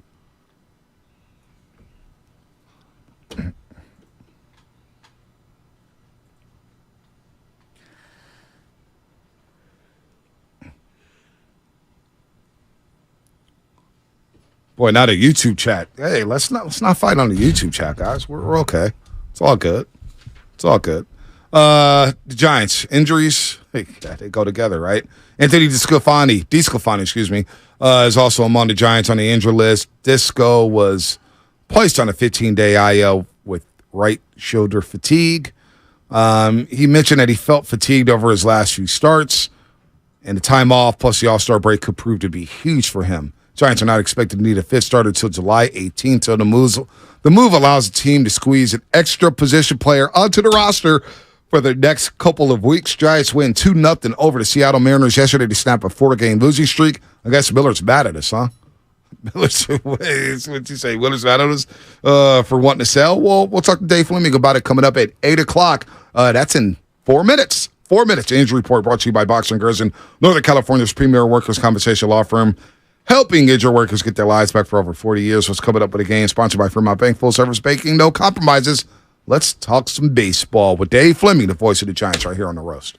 Boy, not a YouTube chat. Hey, let's not fight on the YouTube chat, guys. We're okay. It's all good. It's all good. The Giants injuries, hey, they go together, right? Anthony DeSclafani, excuse me, is also among the Giants on the injury list. Disco was placed on a 15-day IL with right shoulder fatigue. He mentioned that he felt fatigued over his last few starts, and the time off plus the All-Star break could prove to be huge for him. Giants are not expected to need a fifth starter until July 18th. So the move allows the team to squeeze an extra position player onto the roster for the next couple of weeks. Giants win 2-0 over the Seattle Mariners yesterday to snap a 4-game losing streak. I guess Miller's mad at us, huh? Miller's, what'd you say? Miller's mad at us for wanting to sell? Well, we'll talk to Dave Fleming about it coming up at 8 o'clock. That's in 4 minutes. 4 minutes. Injury report brought to you by Boxer and Gerson, Northern California's premier workers' compensation law firm, helping injured workers get their lives back for over 40 years. What's coming up with a game sponsored by Fremont Bank, full service banking, no compromises. Let's talk some baseball with Dave Fleming, the voice of the Giants, right here on The Roast.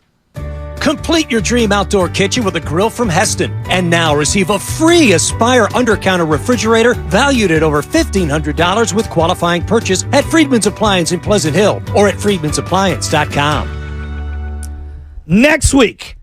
Complete your dream outdoor kitchen with a grill from Heston. And now receive a free Aspire under-counter refrigerator valued at over $1,500 with qualifying purchase at Friedman's Appliance in Pleasant Hill or at friedmansappliance.com. Next week.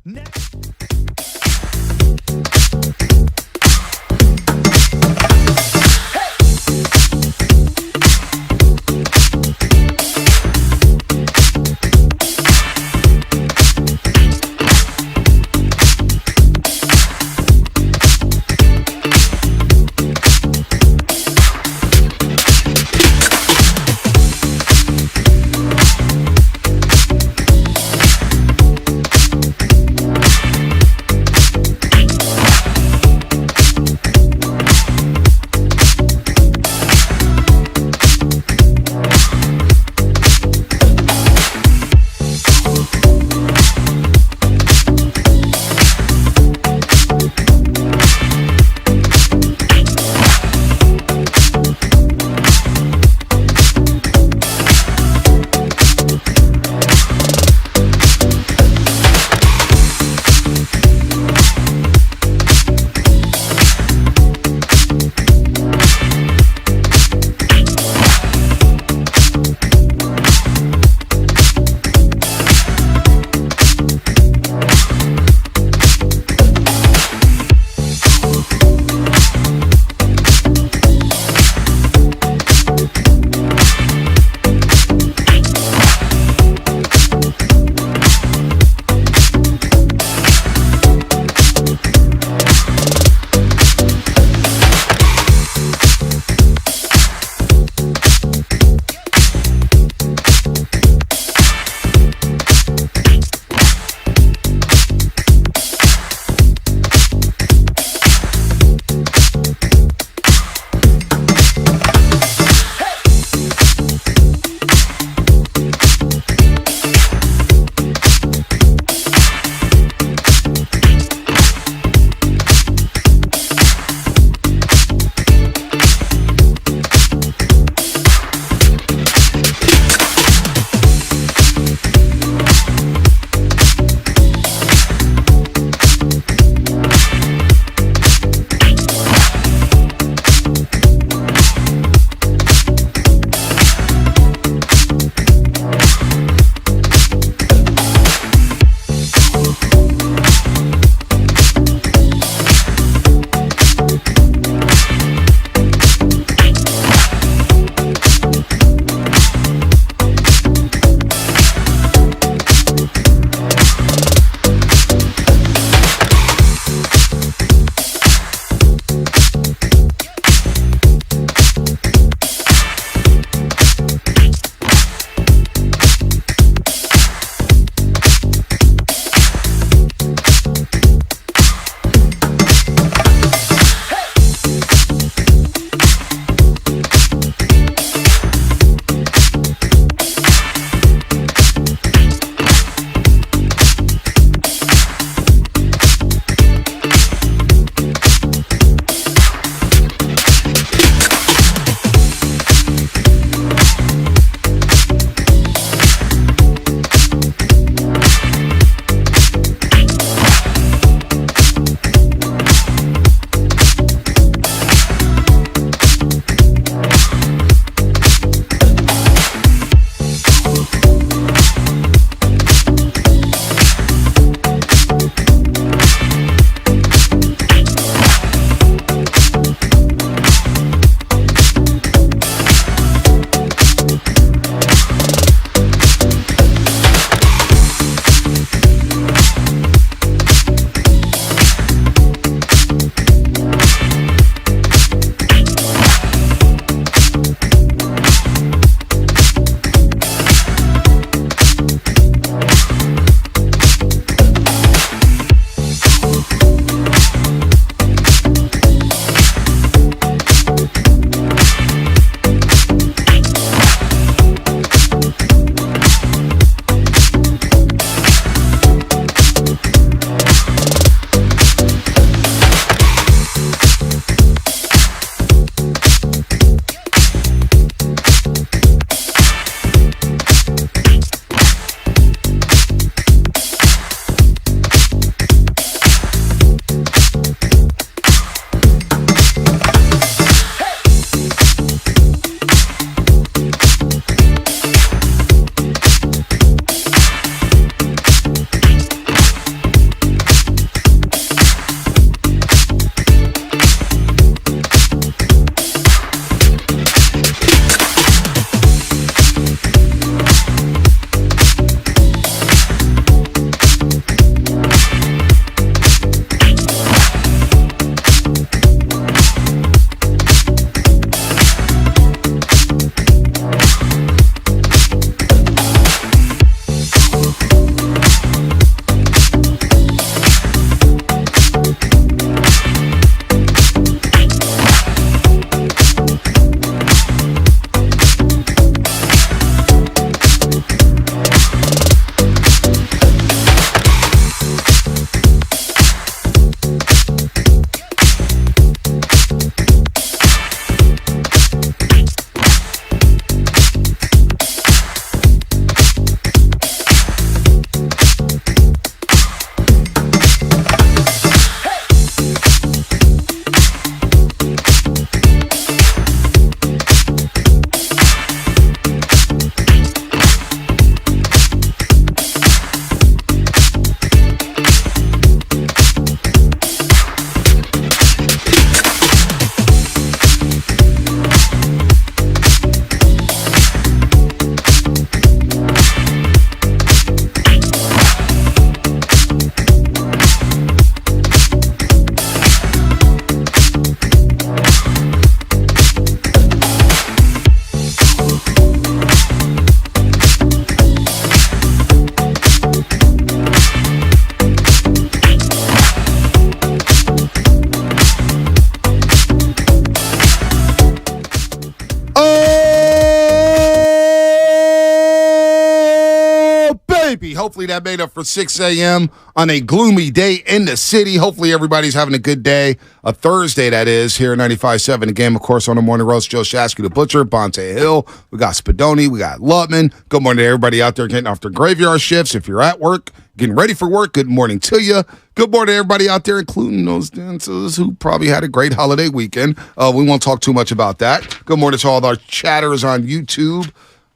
Hopefully that made up for 6 a.m. on a gloomy day in the city. Hopefully everybody's having a good day. A Thursday, that is, here at 95.7. The game, of course, on the Morning Roast. Joe Shasky, the Butcher, Bonte Hill. We got Spadoni. We got Lutman. Good morning to everybody out there getting off their graveyard shifts. If you're at work, getting ready for work, good morning to you. Good morning to everybody out there, including those dancers who probably had a great holiday weekend. We won't talk too much about that. Good morning to all our chatters on YouTube.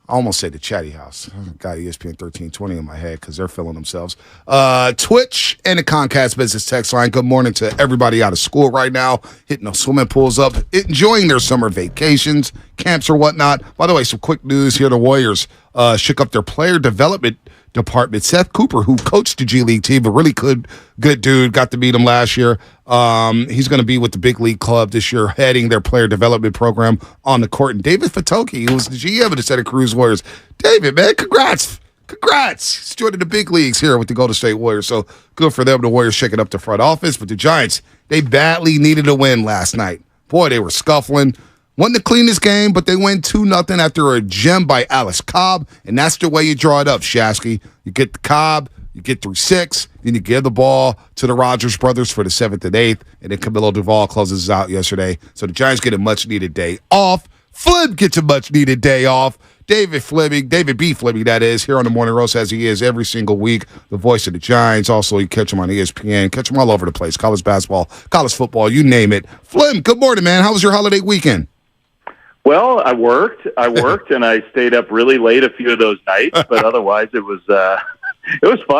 I almost said the Chatty House. I got ESPN 1320 in my head because they're feeling themselves. Twitch and the Comcast Business Text Line. Good morning to everybody out of school right now, hitting those swimming pools up, enjoying their summer vacations, camps or whatnot. By the way, some quick news here. The Warriors shook up their player development department. Seth Cooper, who coached the G League team, a really good dude, got to meet him last year. He's going to be with the big league club this year, heading their player development program on the court. And David Fatoki, who was the GM of the Santa Cruz Warriors. David, man, congrats. He's joining the big leagues here with the Golden State Warriors. So good for them. The Warriors shaking up the front office. But the Giants, they badly needed a win last night. Boy, they were scuffling. Wasn't the cleanest game, but they win 2-0 after a gem by Alex Cobb, and that's the way you draw it up, Shasky. You get the Cobb, you get through 6, then you give the ball to the Rogers brothers for the 7th and 8th, and then Camilo Duvall closes out yesterday. So the Giants get a much-needed day off. Flib gets a much-needed day off. David B. Fleming, that is, here on the Morning Roast, as he is every single week, the voice of the Giants. Also, you catch him on ESPN, catch him all over the place, college basketball, college football, you name it. Flim, good morning, man. How was your holiday weekend? Well, I worked, and I stayed up really late a few of those nights. But otherwise, it was fun.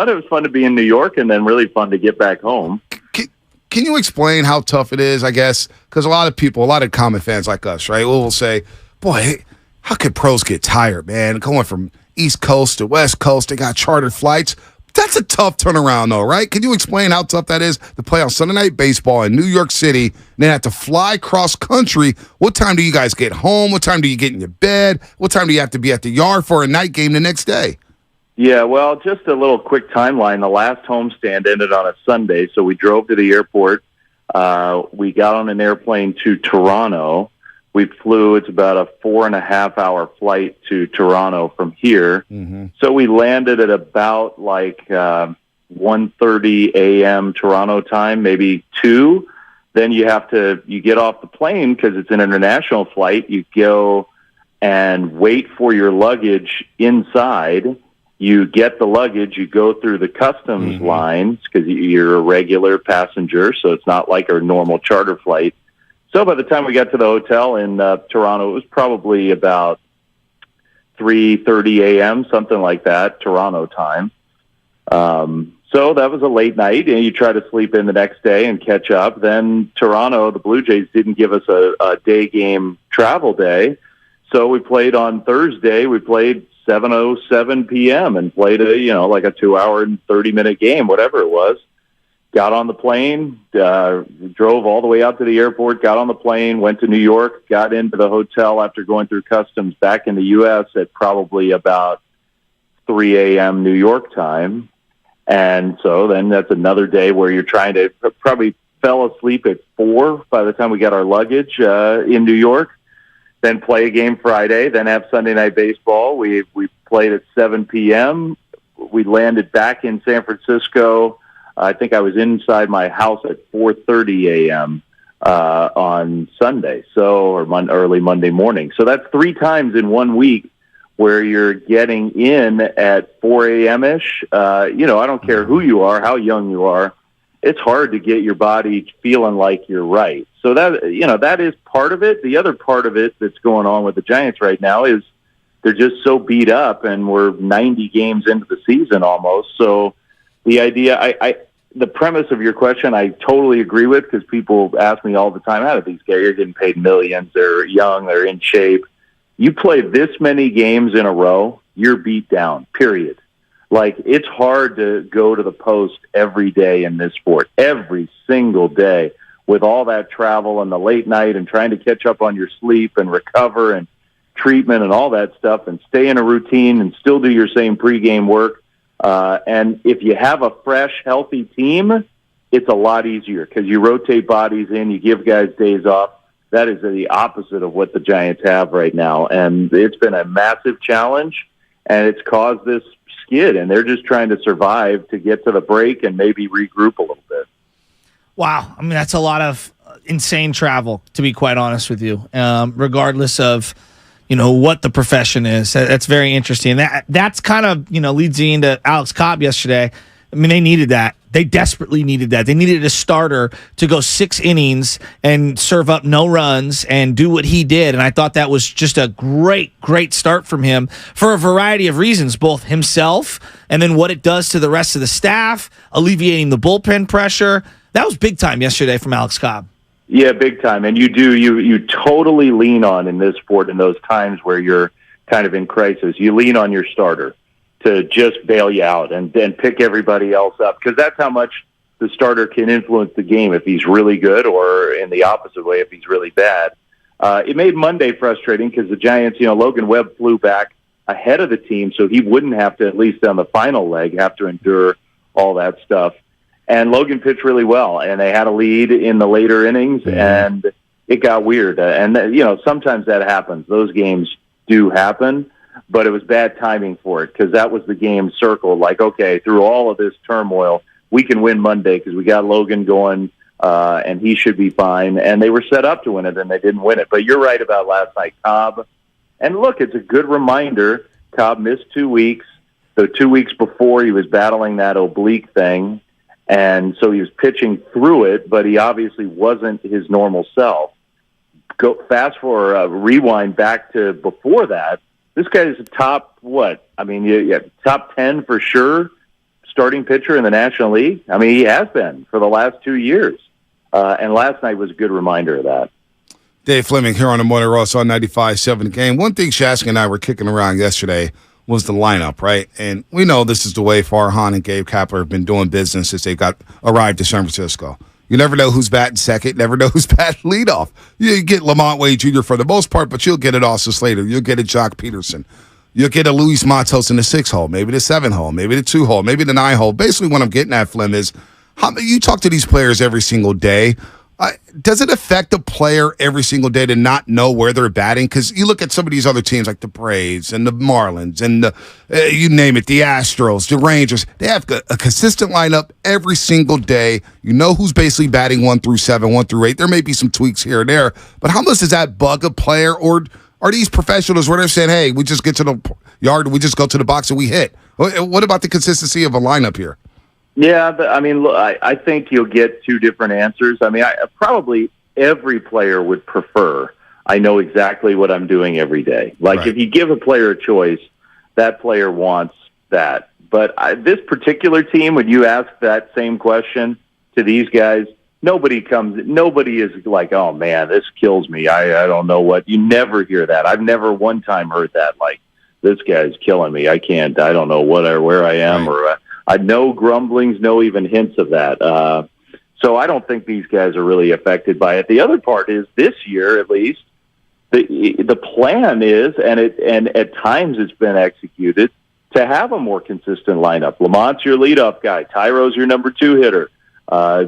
It was fun to be in New York, and then really fun to get back home. Can you explain how tough it is? I guess because a lot of common fans like us, right, will say, "Boy, how could pros get tired, man? Going from East Coast to West Coast, they got chartered flights." That's a tough turnaround, though, right? Can you explain how tough that is to play on Sunday Night Baseball in New York City and then have to fly cross country? What time do you guys get home? What time do you get in your bed? What time do you have to be at the yard for a night game the next day? Yeah, well, just a little quick timeline. The last homestand ended on a Sunday, so we drove to the airport. We got on an airplane to Toronto. We flew. It's about a 4.5-hour flight to Toronto from here. Mm-hmm. So we landed at about 1:30 a.m. Toronto time, maybe 2. Then you get off the plane because it's an international flight. You go and wait for your luggage inside. You get the luggage. You go through the customs lines because you're a regular passenger, so it's not like a normal charter flight. So by the time we got to the hotel in Toronto, it was probably about 3:30 a.m., something like that, Toronto time. So that was a late night, and you try to sleep in the next day and catch up. Then Toronto, the Blue Jays didn't give us a day game travel day. So we played on Thursday. We played 7:07 p.m. and played a 2-hour and 30-minute game, whatever it was. Got on the plane, drove all the way out to the airport, got on the plane, went to New York, got into the hotel after going through customs back in the U.S. at probably about 3 a.m. New York time. And so then that's another day where you're trying to probably fell asleep at 4 by the time we got our luggage in New York. Then play a game Friday, then have Sunday Night Baseball. We played at 7 p.m. We landed back in San Francisco. I think I was inside my house at 4:30 a.m. On Sunday, or early Monday morning. So that's 3 times in 1 week where you're getting in at 4 a.m.-ish. I don't care who you are, how young you are. It's hard to get your body feeling like you're right. So that is part of it. The other part of it that's going on with the Giants right now is they're just so beat up, and we're 90 games into the season almost. So the idea, the premise of your question, I totally agree with, because people ask me all the time, how do these guys, you're getting paid millions, they're young, they're in shape. You play this many games in a row, you're beat down, period. Like, it's hard to go to the post every day in this sport, every single day, with all that travel and the late night and trying to catch up on your sleep and recover and treatment and all that stuff and stay in a routine and still do your same pregame work. And if you have a fresh, healthy team, it's a lot easier because you rotate bodies in, you give guys days off. That is the opposite of what the Giants have right now. And it's been a massive challenge. and it's caused this skid, and they're just trying to survive to get to the break and maybe regroup a little bit. Wow. I mean, that's a lot of insane travel, to be quite honest with you, regardless of, what the profession is. That's very interesting. That's kind of, leads you into Alex Cobb yesterday. I mean, they needed that. They desperately needed that. They needed a starter to go 6 innings and serve up no runs and do what he did. And I thought that was just a great, great start from him for a variety of reasons, both himself and then what it does to the rest of the staff, alleviating the bullpen pressure. That was big time yesterday from Alex Cobb. Yeah, big time. And you totally lean on in this sport in those times where you're kind of in crisis. You lean on your starter to just bail you out and then pick everybody else up, because that's how much the starter can influence the game if he's really good, or in the opposite way if he's really bad. It made Monday frustrating because the Giants, Logan Webb flew back ahead of the team, so he wouldn't have to, at least on the final leg, have to endure all that stuff. And Logan pitched really well, and they had a lead in the later innings, and it got weird. And sometimes that happens. Those games do happen. But it was bad timing for it, because that was the game circled. Like, okay, through all of this turmoil, we can win Monday because we got Logan going, and he should be fine. And they were set up to win it, and they didn't win it. But you're right about last night, Cobb. And look, it's a good reminder. Cobb missed 2 weeks. So 2 weeks before, he was battling that oblique thing, and so he was pitching through it, but he obviously wasn't his normal self. Go fast for rewind back to before that. This guy is a top, top 10 for sure, starting pitcher in the National League. I mean, he has been for the last 2 years. And last night was a good reminder of that. Dave Fleming here on the Morning Roast on 95.7 The Game. One thing Shasky and I were kicking around yesterday was the lineup, right? And we know this is the way Farhan and Gabe Kapler have been doing business since they arrived to San Francisco. You never know who's batting second, never know who's batting leadoff. You get Lamont Wade Jr. for the most part, but you'll get it Austin Slater. You'll get it Jock Peterson. You'll get a Luis Matos in the 6 hole, maybe the 7 hole, maybe the 2 hole, maybe the 9 hole. Basically, what I'm getting at, Flem, is you talk to these players every single day. Does it affect the player every single day to not know where they're batting? Because you look at some of these other teams like the Braves and the Marlins and you name it, the Astros, the Rangers. They have a consistent lineup every single day. You know who's basically batting 1 through 7, 1 through 8. There may be some tweaks here and there, but how much does that bug a player? Or are these professionals where they're saying, hey, we just get to the yard, we just go to the box and we hit? What about the consistency of a lineup here? Yeah, but I mean, look, I think you'll get 2 different answers. I mean, probably every player would prefer, I know exactly what I'm doing every day. Like, If you give a player a choice, that player wants that. But this particular team, when you ask that same question to these guys, nobody is like, oh, man, this kills me. I don't know what. You never hear that. I've never one time heard that, like, this guy's killing me. I don't know where I am, or no grumblings, no even hints of that. So I don't think these guys are really affected by it. The other part is, this year at least, the plan is, and at times it's been executed, to have a more consistent lineup. Lamont's your leadoff guy. Tyro's your number 2 hitter.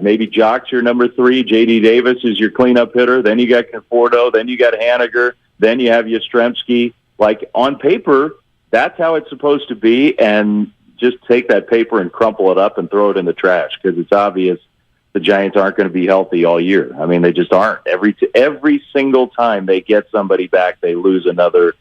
Maybe Jock's your number 3. J.D. Davis is your cleanup hitter. Then you got Conforto. Then you got Haniger. Then you have Yastrzemski. Like, on paper, that's how it's supposed to be, and just take that paper and crumple it up and throw it in the trash, because it's obvious the Giants aren't going to be healthy all year. I mean, they just aren't. Every single time they get somebody back, they lose another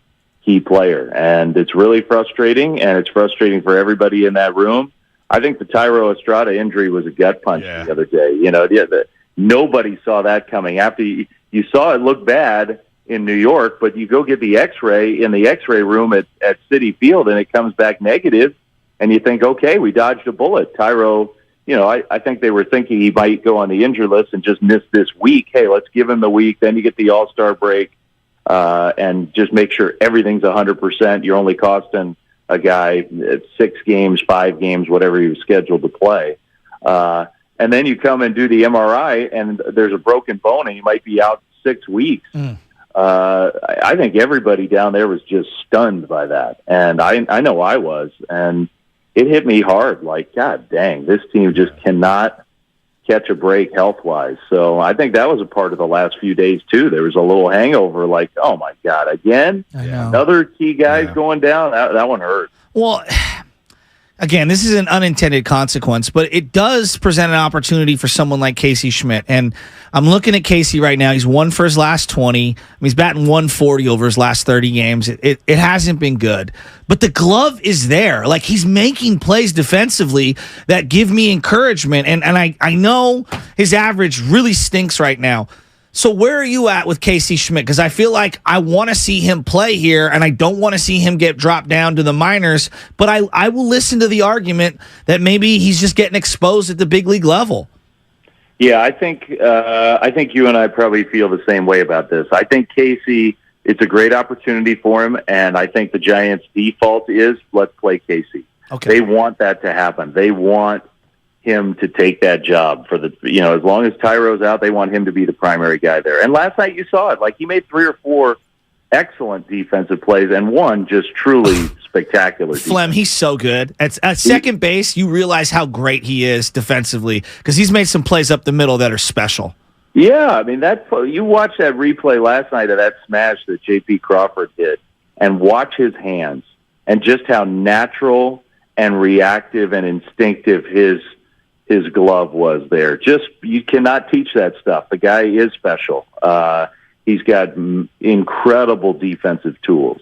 key player, and it's really frustrating, and it's frustrating for everybody in that room. I think the Thairo Estrada injury was a gut punch the other day. Nobody saw that coming. After you saw it look bad in New York, but you go get the X-ray in the X-ray room at Citi Field, and it comes back negative, and you think, okay, we dodged a bullet. Thairo, I think they were thinking he might go on the injured list and just miss this week. Hey, let's give him the week. Then you get the All-Star break, and just make sure everything's 100%. You're only costing a guy 6 games, 5 games, whatever he was scheduled to play. And then you come and do the MRI, and there's a broken bone, and you might be out 6 weeks. I think everybody down there was just stunned by that. And I know I was. And it hit me hard. Like, God dang, this team just cannot catch a break health-wise. So I think that was a part of the last few days, too. There was a little hangover, like, oh, my God, again? I know. Another key guys going down? That one hurt. Well, again, this is an unintended consequence, but it does present an opportunity for someone like Casey Schmidt. And I'm looking at Casey right now. He's 1 for his last 20. He's batting 140 over his last 30 games. It hasn't been good. But the glove is there. Like, he's making plays defensively that give me encouragement. And I know his average really stinks right now. So where are you at with Casey Schmidt? Because I feel like I want to see him play here, and I don't want to see him get dropped down to the minors. But I will listen to the argument that maybe he's just getting exposed at the big league level. Yeah, I think you and I probably feel the same way about this. I think Casey, it's a great opportunity for him, and I think the Giants' default is let's play Casey. Okay. They want that to happen. They want him to take that job for as long as Tyro's out, they want him to be the primary guy there. And last night you saw it. Like, he made 3 or 4 excellent defensive plays and one just truly spectacular. Flem, he's so good. At second base, you realize how great he is defensively because he's made some plays up the middle that are special. Yeah, I mean, you watch that replay last night of that smash that J.P. Crawford did and watch his hands and just how natural and reactive and instinctive his glove was there. Just, you cannot teach that stuff. The guy is special. He's got incredible defensive tools.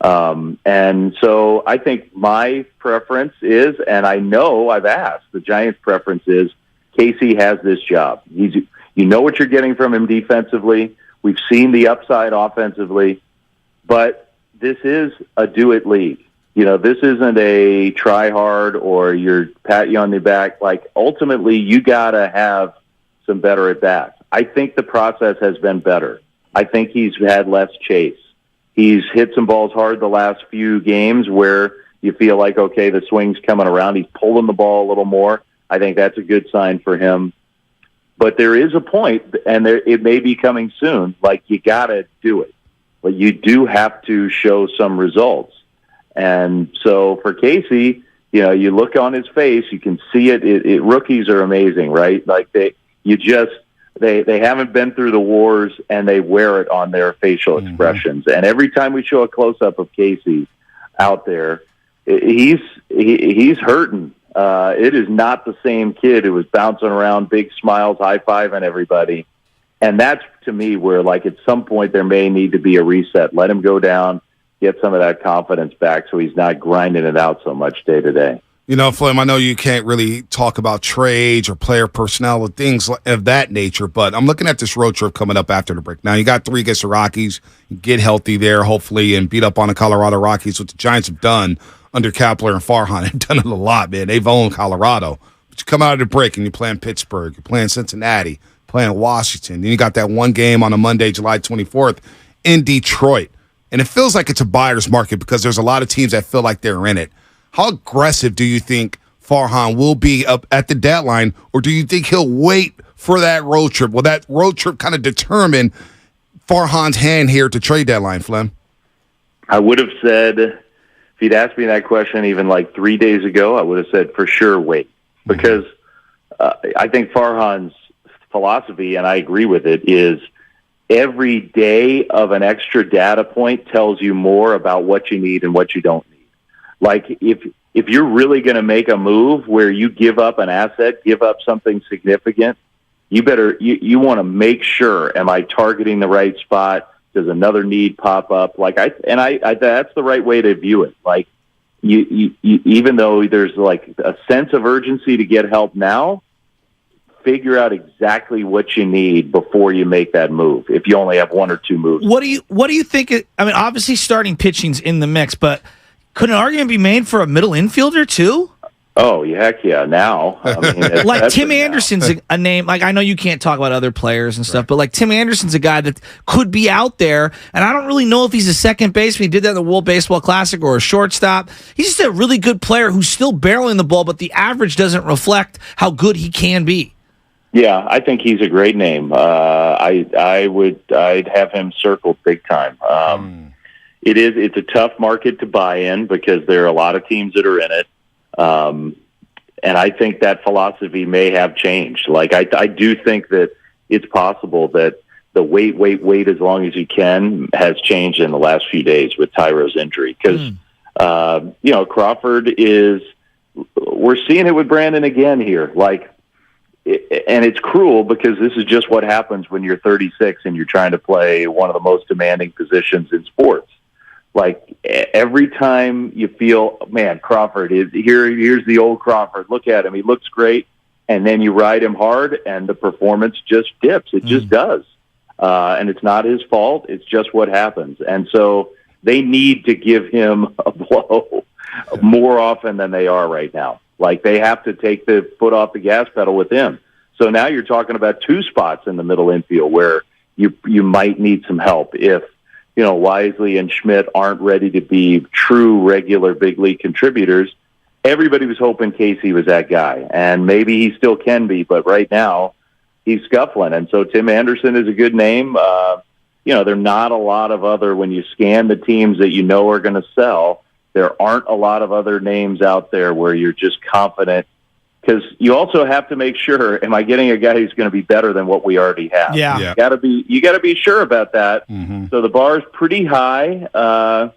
And so I think my preference is, and I know I've asked, the Giants' preference is Casey has this job. You know what you're getting from him defensively. We've seen the upside offensively, but this is a do-it league. This isn't a try hard or you're pat you on the back. Like, ultimately, you got to have some better at bats. I think the process has been better. I think he's had less chase. He's hit some balls hard the last few games where you feel like, okay, the swing's coming around. He's pulling the ball a little more. I think that's a good sign for him. But there is a point, and it may be coming soon, like, you got to do it. But you do have to show some results. And so for Casey, you look on his face, you can see it. Rookies are amazing, right? Like, they haven't been through the wars, and they wear it on their facial expressions. And every time we show a close up of Casey out there, he's hurting. It is not the same kid who was bouncing around, big smiles, high-fiving everybody. And that's, to me, where, like, at some point there may need to be a reset. Let him go down, get some of that confidence back so he's not grinding it out so much day to day. Flem, I know you can't really talk about trades or player personnel or things of that nature, but I'm looking at this road trip coming up after the break. Now, you got 3 against the Rockies. Get healthy there, hopefully, and beat up on the Colorado Rockies, what the Giants have done under Kapler and Farhan. They've done it a lot, man. They've owned Colorado. But you come out of the break and you're playing Pittsburgh, you're playing Cincinnati, playing Washington. Then you got that one game on a Monday, July 24th in Detroit. And it feels like it's a buyer's market because there's a lot of teams that feel like they're in it. How aggressive do you think Farhan will be up at the deadline, or do you think he'll wait for that road trip? Will that road trip kind of determine Farhan's hand here to trade deadline, Flem? I would have said, if you'd asked me that question even like 3 days ago, I would have said for sure wait. Because I think Farhan's philosophy, and I agree with it, is every day of an extra data point tells you more about what you need and what you don't need. Like, if you're really going to make a move where you give up an asset, give up something significant, you want to make sure, am I targeting the right spot? Does another need pop up? Like, that's the right way to view it. Like, you even though there's like a sense of urgency to get help now, figure out exactly what you need before you make that move. If you only have 1 or 2 moves. What do you think? I mean, obviously starting pitching's in the mix, but could an argument be made for a middle infielder too? Oh, heck yeah. Now. I mean, like Tim Anderson's a name. Like, I know you can't talk about other players and stuff, but like Tim Anderson's a guy that could be out there. And I don't really know if he's a second baseman. He did that in the World Baseball Classic, or a shortstop. He's just a really good player who's still barreling the ball, but the average doesn't reflect how good he can be. Yeah, I think he's a great name. I'd have him circled big time. It's a tough market to buy in because there are a lot of teams that are in it. And I think that philosophy may have changed. Like, I do think that it's possible that the wait as long as you can has changed in the last few days with Tyro's injury. Because, Crawford we're seeing it with Brandon again here. Like, and it's cruel because this is just what happens when you're 36 and you're trying to play one of the most demanding positions in sports. Like, every time you feel, man, Crawford here's the old Crawford. Look at him. He looks great. And then you ride him hard and the performance just dips. It just does. And it's not his fault. It's just what happens. And so they need to give him a blow more often than they are right now. Like, they have to take the foot off the gas pedal with him. So now you're talking about 2 spots in the middle infield where you might need some help if, Wisely and Schmidt aren't ready to be true regular big league contributors. Everybody was hoping Casey was that guy, and maybe he still can be, but right now he's scuffling. And so Tim Anderson is a good name. There are not a lot of other, when you scan the teams that are going to sell, there aren't a lot of other names out there where you're just confident, because you also have to make sure, am I getting a guy who's going to be better than what we already have? Yeah. You got to be sure about that. Mm-hmm. So the bar is pretty high.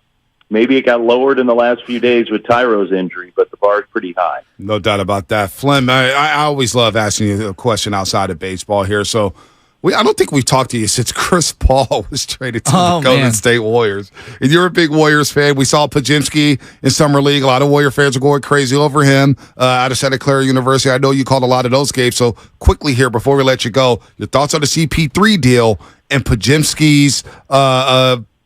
Maybe it got lowered in the last few days with Tyro's injury, but the bar is pretty high. No doubt about that. Flem, I always love asking you a question outside of baseball here. So I don't think we've talked to you since Chris Paul was traded to the Golden State Warriors. And you're a big Warriors fan. We saw Pajimski in Summer League. A lot of Warrior fans are going crazy over him out of Santa Clara University. I know you called a lot of those games. So quickly here, before we let you go, your thoughts on the CP3 deal and Pajimski's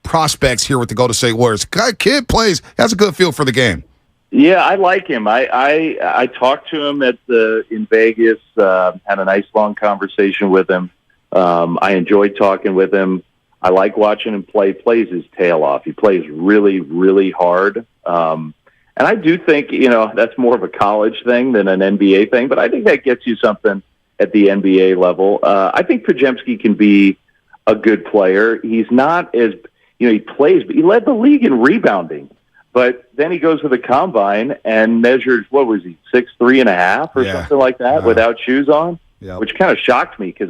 prospects here with the Golden State Warriors. Kid plays, has a good feel for the game. Yeah, I like him. I talked to him in Vegas, had a nice long conversation with him. I enjoyed talking with him. I like watching him play. Plays his tail off. He plays really, really hard. And I do think, that's more of a college thing than an NBA thing, but I think that gets you something at the NBA level. I think Pajemski can be a good player. He's not as, he plays, but he led the league in rebounding. But then he goes to the combine and measures, what was he, 6'3.5" or something like that without shoes on, which kind of shocked me because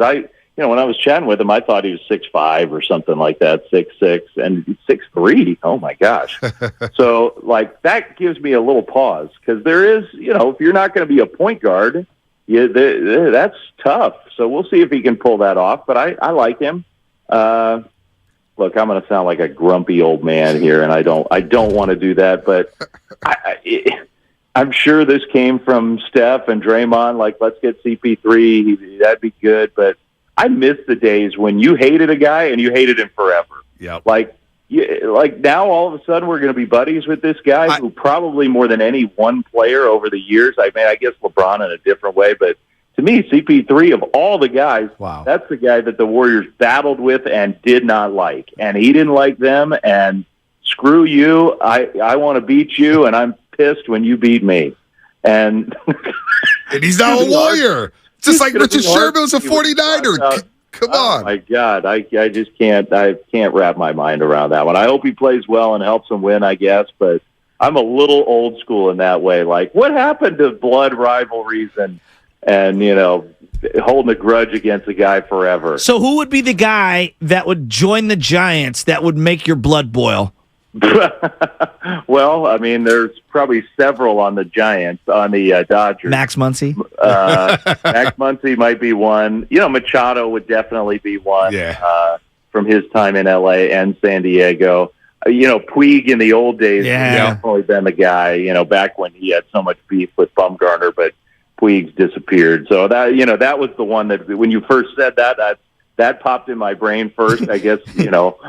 when I was chatting with him, I thought he was 6'5" or something like that, 6'6", and 6'3". Oh my gosh! So that gives me a little pause because there is, if you're not going to be a point guard, that's tough. So we'll see if he can pull that off. But I like him. Look, I'm going to sound like a grumpy old man here, and I don't want to do that, but I'm sure this came from Steph and Draymond. Like, let's get CP3. That'd be good. But I miss the days when you hated a guy and you hated him forever. Yep. Like now, all of a sudden, we're going to be buddies with this guy who probably more than any one player over the years. I mean, I guess LeBron in a different way, but to me, CP3 of all the guys, that's the guy that the Warriors battled with and did not like. And he didn't like them, and screw you, I want to beat you, and I'm pissed when you beat me. And he's now a Warrior. Just like Richard Sherman was a 49er. Come on. Oh, my God. I just can't wrap my mind around that one. I hope he plays well and helps them win, I guess, but I'm a little old school in that way. Like, what happened to blood rivalries and holding a grudge against a guy forever? So who would be the guy that would join the Giants that would make your blood boil? Well, I mean, there's probably several on the Giants, on the Dodgers. Max Muncy? Max Muncy might be one. Machado would definitely be one from his time in L.A. and San Diego. Puig in the old days has definitely been the guy, back when he had so much beef with Bumgarner, but Puig's disappeared. So that was the one that when you first said that popped in my brain first. I guess,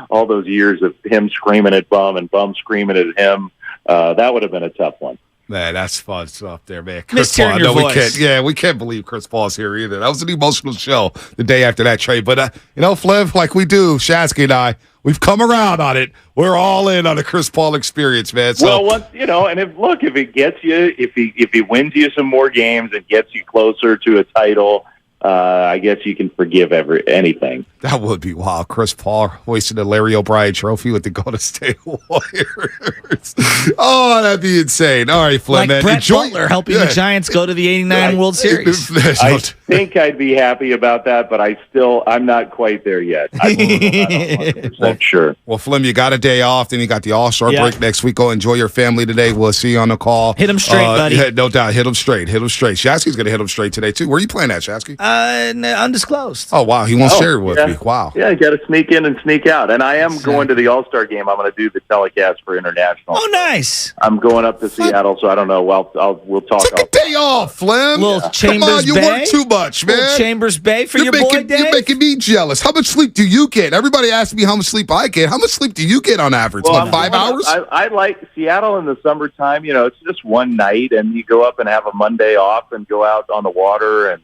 all those years of him screaming at Bum and Bum screaming at him, that would have been a tough one. Man, that's fun stuff there, man. Chris Paul, your voice. We can't believe Chris Paul's here either. That was an emotional show the day after that trade. But, Flev, like we do, Shasky and I, we've come around on it. We're all in on the Chris Paul experience, man. So, well, once, and if it gets you, if he wins you some more games and gets you closer to a title, I guess you can forgive anything. That would be wild. Chris Paul hoisting the Larry O'Brien trophy with the Golden State Warriors. Oh, that'd be insane. All right, Flem, like man. Brett Butler helping the Giants go to the 89 World Series. I think I'd be happy about that, but I'm not quite there yet. I'm 100% sure. Well, Flem, you got a day off, then you got the All-Star break next week. Go enjoy your family today. We'll see you on the call. Hit him straight, buddy. Yeah, no doubt. Hit him straight. Shasky's going to hit him straight today, too. Where are you playing at, Shasky? Undisclosed. Oh, wow. He won't share it with me. Wow. Yeah, you got to sneak in and sneak out. And I am going to the All-Star game. I'm going to do the telecast for international. Oh, nice. I'm going up to Seattle, so I don't know. We'll talk. Take a day off, Flem. Chambers Come on, you Bay? work too much, man. Little Chambers Bay for your boy, Dave? You're making me jealous. How much sleep do you get? Everybody asks me how much sleep I get. How much sleep do you get on average? Well, 5 hours? I like Seattle in the summertime. It's just one night, and you go up and have a Monday off and go out on the water. And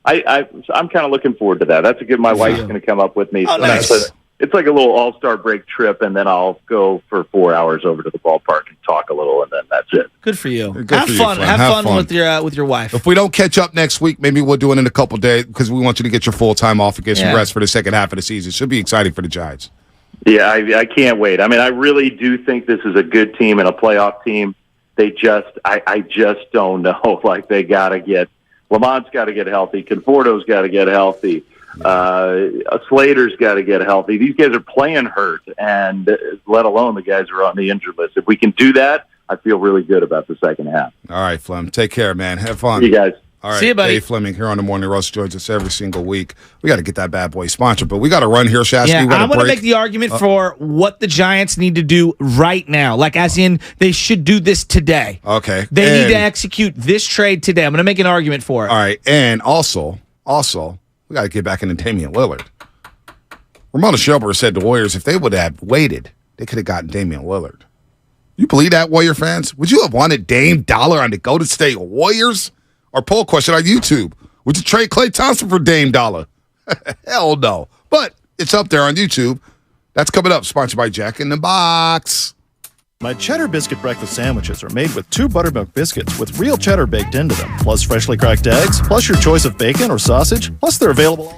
I'm kind of looking forward to that. That's a good. My wife's going to come up with me. Oh, So nice. it's like a little all-star break trip, and then I'll go for 4 hours over to the ballpark and talk a little, and then that's it. Good for you. Good Have for you, fun. Flem. Have fun with your wife. If we don't catch up next week, maybe we'll do it in a couple days because we want you to get your full time off and get some rest for the second half of the season. Should be exciting for the Giants. Yeah, I can't wait. I mean, I really do think this is a good team and a playoff team. They I just don't know. Like, they got to get Lamont's got to get healthy. Conforto's got to get healthy. Slater's got to get healthy. These guys are playing hurt, and let alone the guys who are on the injured list. If we can do that, I feel really good about the second half. All right, Flem. Take care, man. Have fun. See you guys. All right, see you, buddy. Dave Fleming here on the Morning Roast joins us every single week. We got to get that bad boy sponsored, but we got to run here, Shasky. Yeah, I want to make the argument for what the Giants need to do right now. Like, as in, they should do this today. Okay. They need to execute this trade today. I'm going to make an argument for it. All right, and also, we got to get back into Damian Lillard. Ramona Shelburne said the Warriors, if they would have waited, they could have gotten Damian Lillard. You believe that, Warrior fans? Would you have wanted Dame Dollar on the Golden State Warriors? Or poll question on YouTube. Would you trade Klay Thompson for Dame Dollar? Hell no. But it's up there on YouTube. That's coming up. Sponsored by Jack in the Box. My Cheddar Biscuit breakfast sandwiches are made with 2 buttermilk biscuits with real cheddar baked into them, plus freshly cracked eggs, plus your choice of bacon or sausage, plus they're available.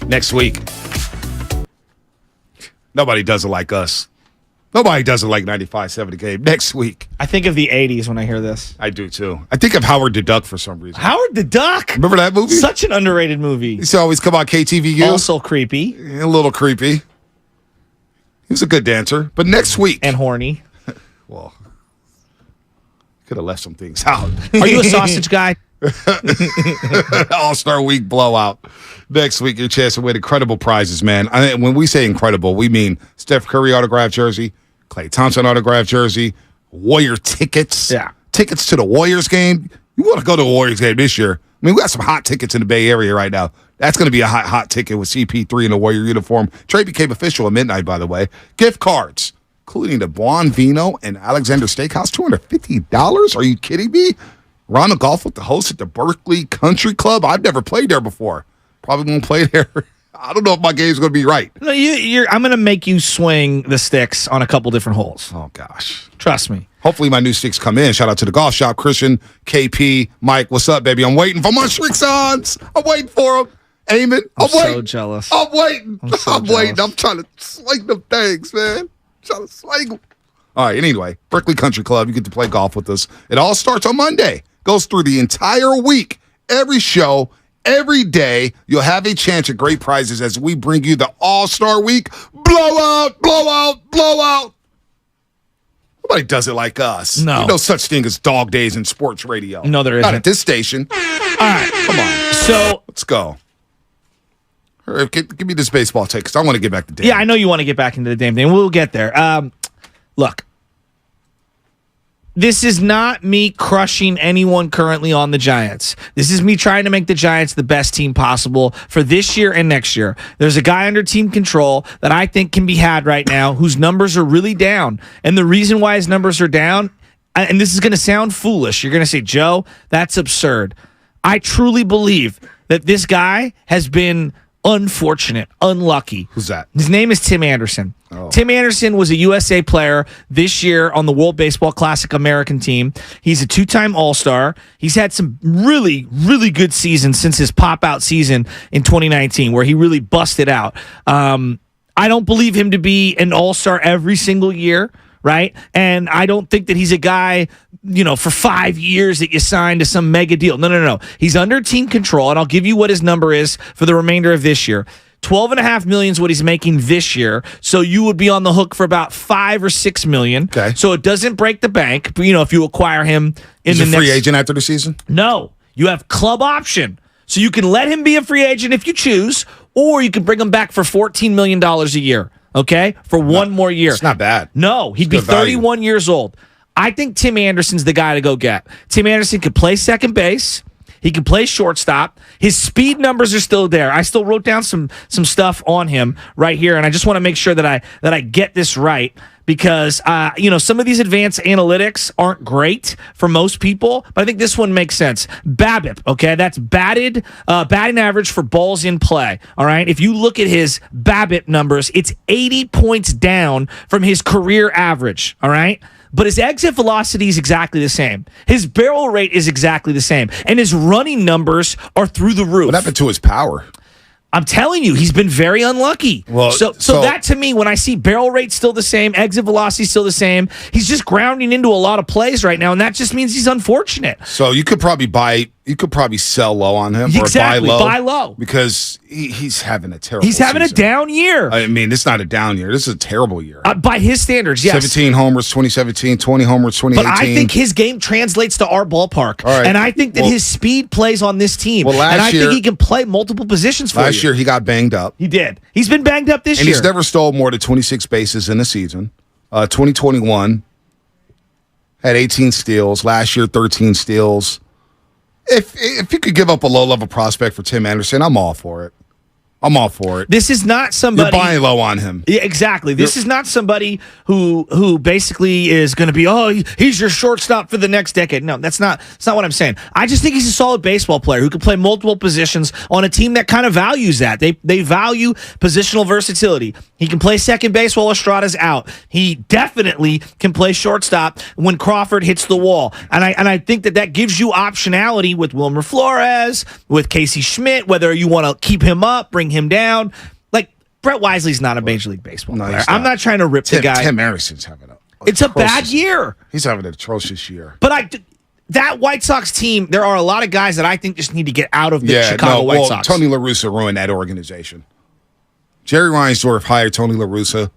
Next week. Nobody does it like us. Nobody does it like 95.7 The Game. Next week. I think of the 80s when I hear this. I do, too. I think of Howard the Duck for some reason. Howard the Duck? Remember that movie? Such an underrated movie. He used to always come on KTVU. Also creepy. A little creepy. He was a good dancer. But next week. And horny. Well, could have left some things out. Are you a sausage guy? All-Star Week blowout. Next week, your chance to win incredible prizes, man. When we say incredible, we mean Steph Curry autographed jersey, Klay Thompson autographed jersey, Warrior tickets. Yeah. Tickets to the Warriors game. You want to go to a Warriors game this year. I mean, we got some hot tickets in the Bay Area right now. That's going to be a hot ticket with CP3 in a Warrior uniform. Trade became official at midnight, by the way. Gift cards, including the Buon Vino and Alexander Steakhouse, $250? Are you kidding me? Round of golf with the host at the Berkeley Country Club. I've never played there before. Probably won't play there. I don't know if my game's going to be right. No, I'm going to make you swing the sticks on a couple different holes. Oh, gosh. Trust me. Hopefully my new sticks come in. Shout out to the golf shop. Christian, KP, Mike, what's up, baby? I'm waiting for my Shrixons. I'm waiting for them. Aiming. I'm so jealous. I'm waiting. I'm waiting. I'm trying to sling them things, man. I'm trying to sling them. All right, anyway, Berkeley Country Club. You get to play golf with us. It all starts on Monday. Goes through the entire week. Every show, every day, you'll have a chance at great prizes as we bring you the All-Star Week blowout, blowout, blowout. Nobody does it like us. No. There's no such thing as dog days in sports radio. No, there isn't. Not at this station. All right. Come on. So let's go. Give me this baseball take because I want to get back to Dan. Yeah, I know you want to get back into the damn thing. We'll get there. Look. This is not me crushing anyone currently on the Giants. This is me trying to make the Giants the best team possible for this year and next year. There's a guy under team control that I think can be had right now whose numbers are really down. And the reason why his numbers are down, and this is going to sound foolish, you're going to say, Joe, that's absurd. I truly believe that this guy has been unfortunate, unlucky. Who's that? His name is Tim Anderson. Oh. Tim Anderson was a USA player this year on the World Baseball Classic American team. He's a two-time All-Star. He's had some really, really good seasons since his pop-out season in 2019 where he really busted out. I don't believe him to be an All-Star every single year, right? And I don't think that he's a guy, for 5 years that you signed to some mega deal. No. He's under team control, and I'll give you what his number is for the remainder of this year. $12.5 million is what he's making this year. So you would be on the hook for about $5 or $6 million. Okay. So it doesn't break the bank. But, if you acquire him in He's a free agent after the season? No. You have club option. So you can let him be a free agent if you choose, or you can bring him back for $14 million a year. Okay? For one more year. It's not bad. No. He'd be 31 years old. I think Tim Anderson's the guy to go get. Tim Anderson could play second base. He can play shortstop. His speed numbers are still there. I still wrote down some stuff on him right here, and I just want to make sure that I get this right because some of these advanced analytics aren't great for most people, but I think this one makes sense. BABIP, okay, that's batting average for balls in play. All right, if you look at his BABIP numbers, it's 80 points down from his career average. All right. But his exit velocity is exactly the same. His barrel rate is exactly the same. And his running numbers are through the roof. What happened to his power? I'm telling you, he's been very unlucky. Well, so that to me, when I see barrel rate still the same, exit velocity still the same, he's just grounding into a lot of plays right now, and that just means he's unfortunate. So you could probably sell low on him exactly, or buy low. Because he's having a terrible He's having season. a down year. I mean, it's not a down year. This is a terrible year. By his standards, yes. 17 homers 2017, 20 homers 2018. But I think his game translates to our ballpark. All right. And I think that his speed plays on this team. Well, and I think he can play multiple positions for you. Last year, he got banged up. He did. He's been banged up this year. And he's never stole more than 26 bases in a season. 2021 had 18 steals. Last year, 13 steals. If you could give up a low-level prospect for Tim Anderson, I'm all for it. This is not somebody... You're buying low on him. Yeah, exactly. This is not somebody who basically is going to be, he's your shortstop for the next decade. No, that's not what I'm saying. I just think he's a solid baseball player who can play multiple positions on a team that kind of values that. They value positional versatility. He can play second base while Estrada's out. He definitely can play shortstop when Crawford hits the wall. And I think that gives you optionality with Wilmer Flores, with Casey Schmidt, whether you want to keep him up, bring him down. Like, Brett Wisely's not a Major League Baseball player. he's I'm not trying to rip the guy. Tim Anderson's having it's a bad year. He's having an atrocious year. But that White Sox team, there are a lot of guys that I think just need to get out of the Chicago White Sox. Tony La Russa ruined that organization. Jerry Reinsdorf hired Tony La Russa,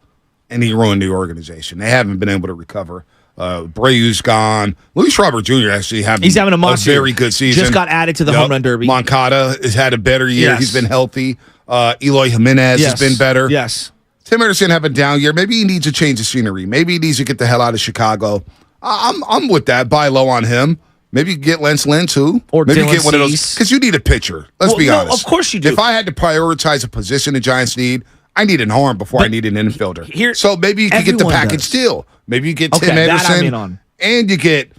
and he ruined the organization. They haven't been able to recover. Breu's gone. Luis Robert Jr. actually he's having a very good season. Just got added to the home run derby. Moncada has had a better year. Yes. He's been healthy. Eloy Jimenez has been better. Yes. Tim Anderson have a down year. Maybe he needs a change of scenery. Maybe he needs to get the hell out of Chicago. I'm with that. Buy low on him. Maybe you get Lance Lynn too. Or maybe Dylan get one of those. Because you need a pitcher. Let's be honest. Of course you do. If I had to prioritize a position the Giants need, I need an arm before I need an infielder. So maybe you could get the package deal. Maybe you get Tim Anderson. That I'm in on. And you get,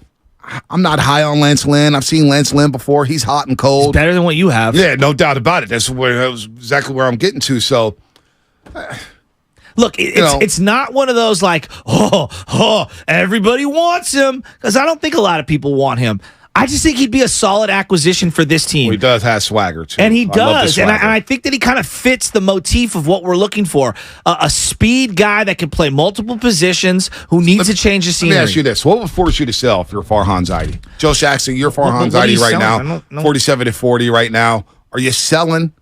I'm not high on Lance Lynn. I've seen Lance Lynn before. He's hot and cold. It's better than what you have. Yeah, no doubt about it. That's exactly where I'm getting to. So, look, it's not one of those like, everybody wants him. Because I don't think a lot of people want him. I just think he'd be a solid acquisition for this team. Well, he does have swagger, too. And he does. And I think that he kind of fits the motif of what we're looking for. A speed guy that can play multiple positions, who needs to change the scenery. Let me ask you this. What would force you to sell if you're Farhan Zaidi? Joe Jackson, you're Farhan Zaidi right now. 47-40 right now. Are you selling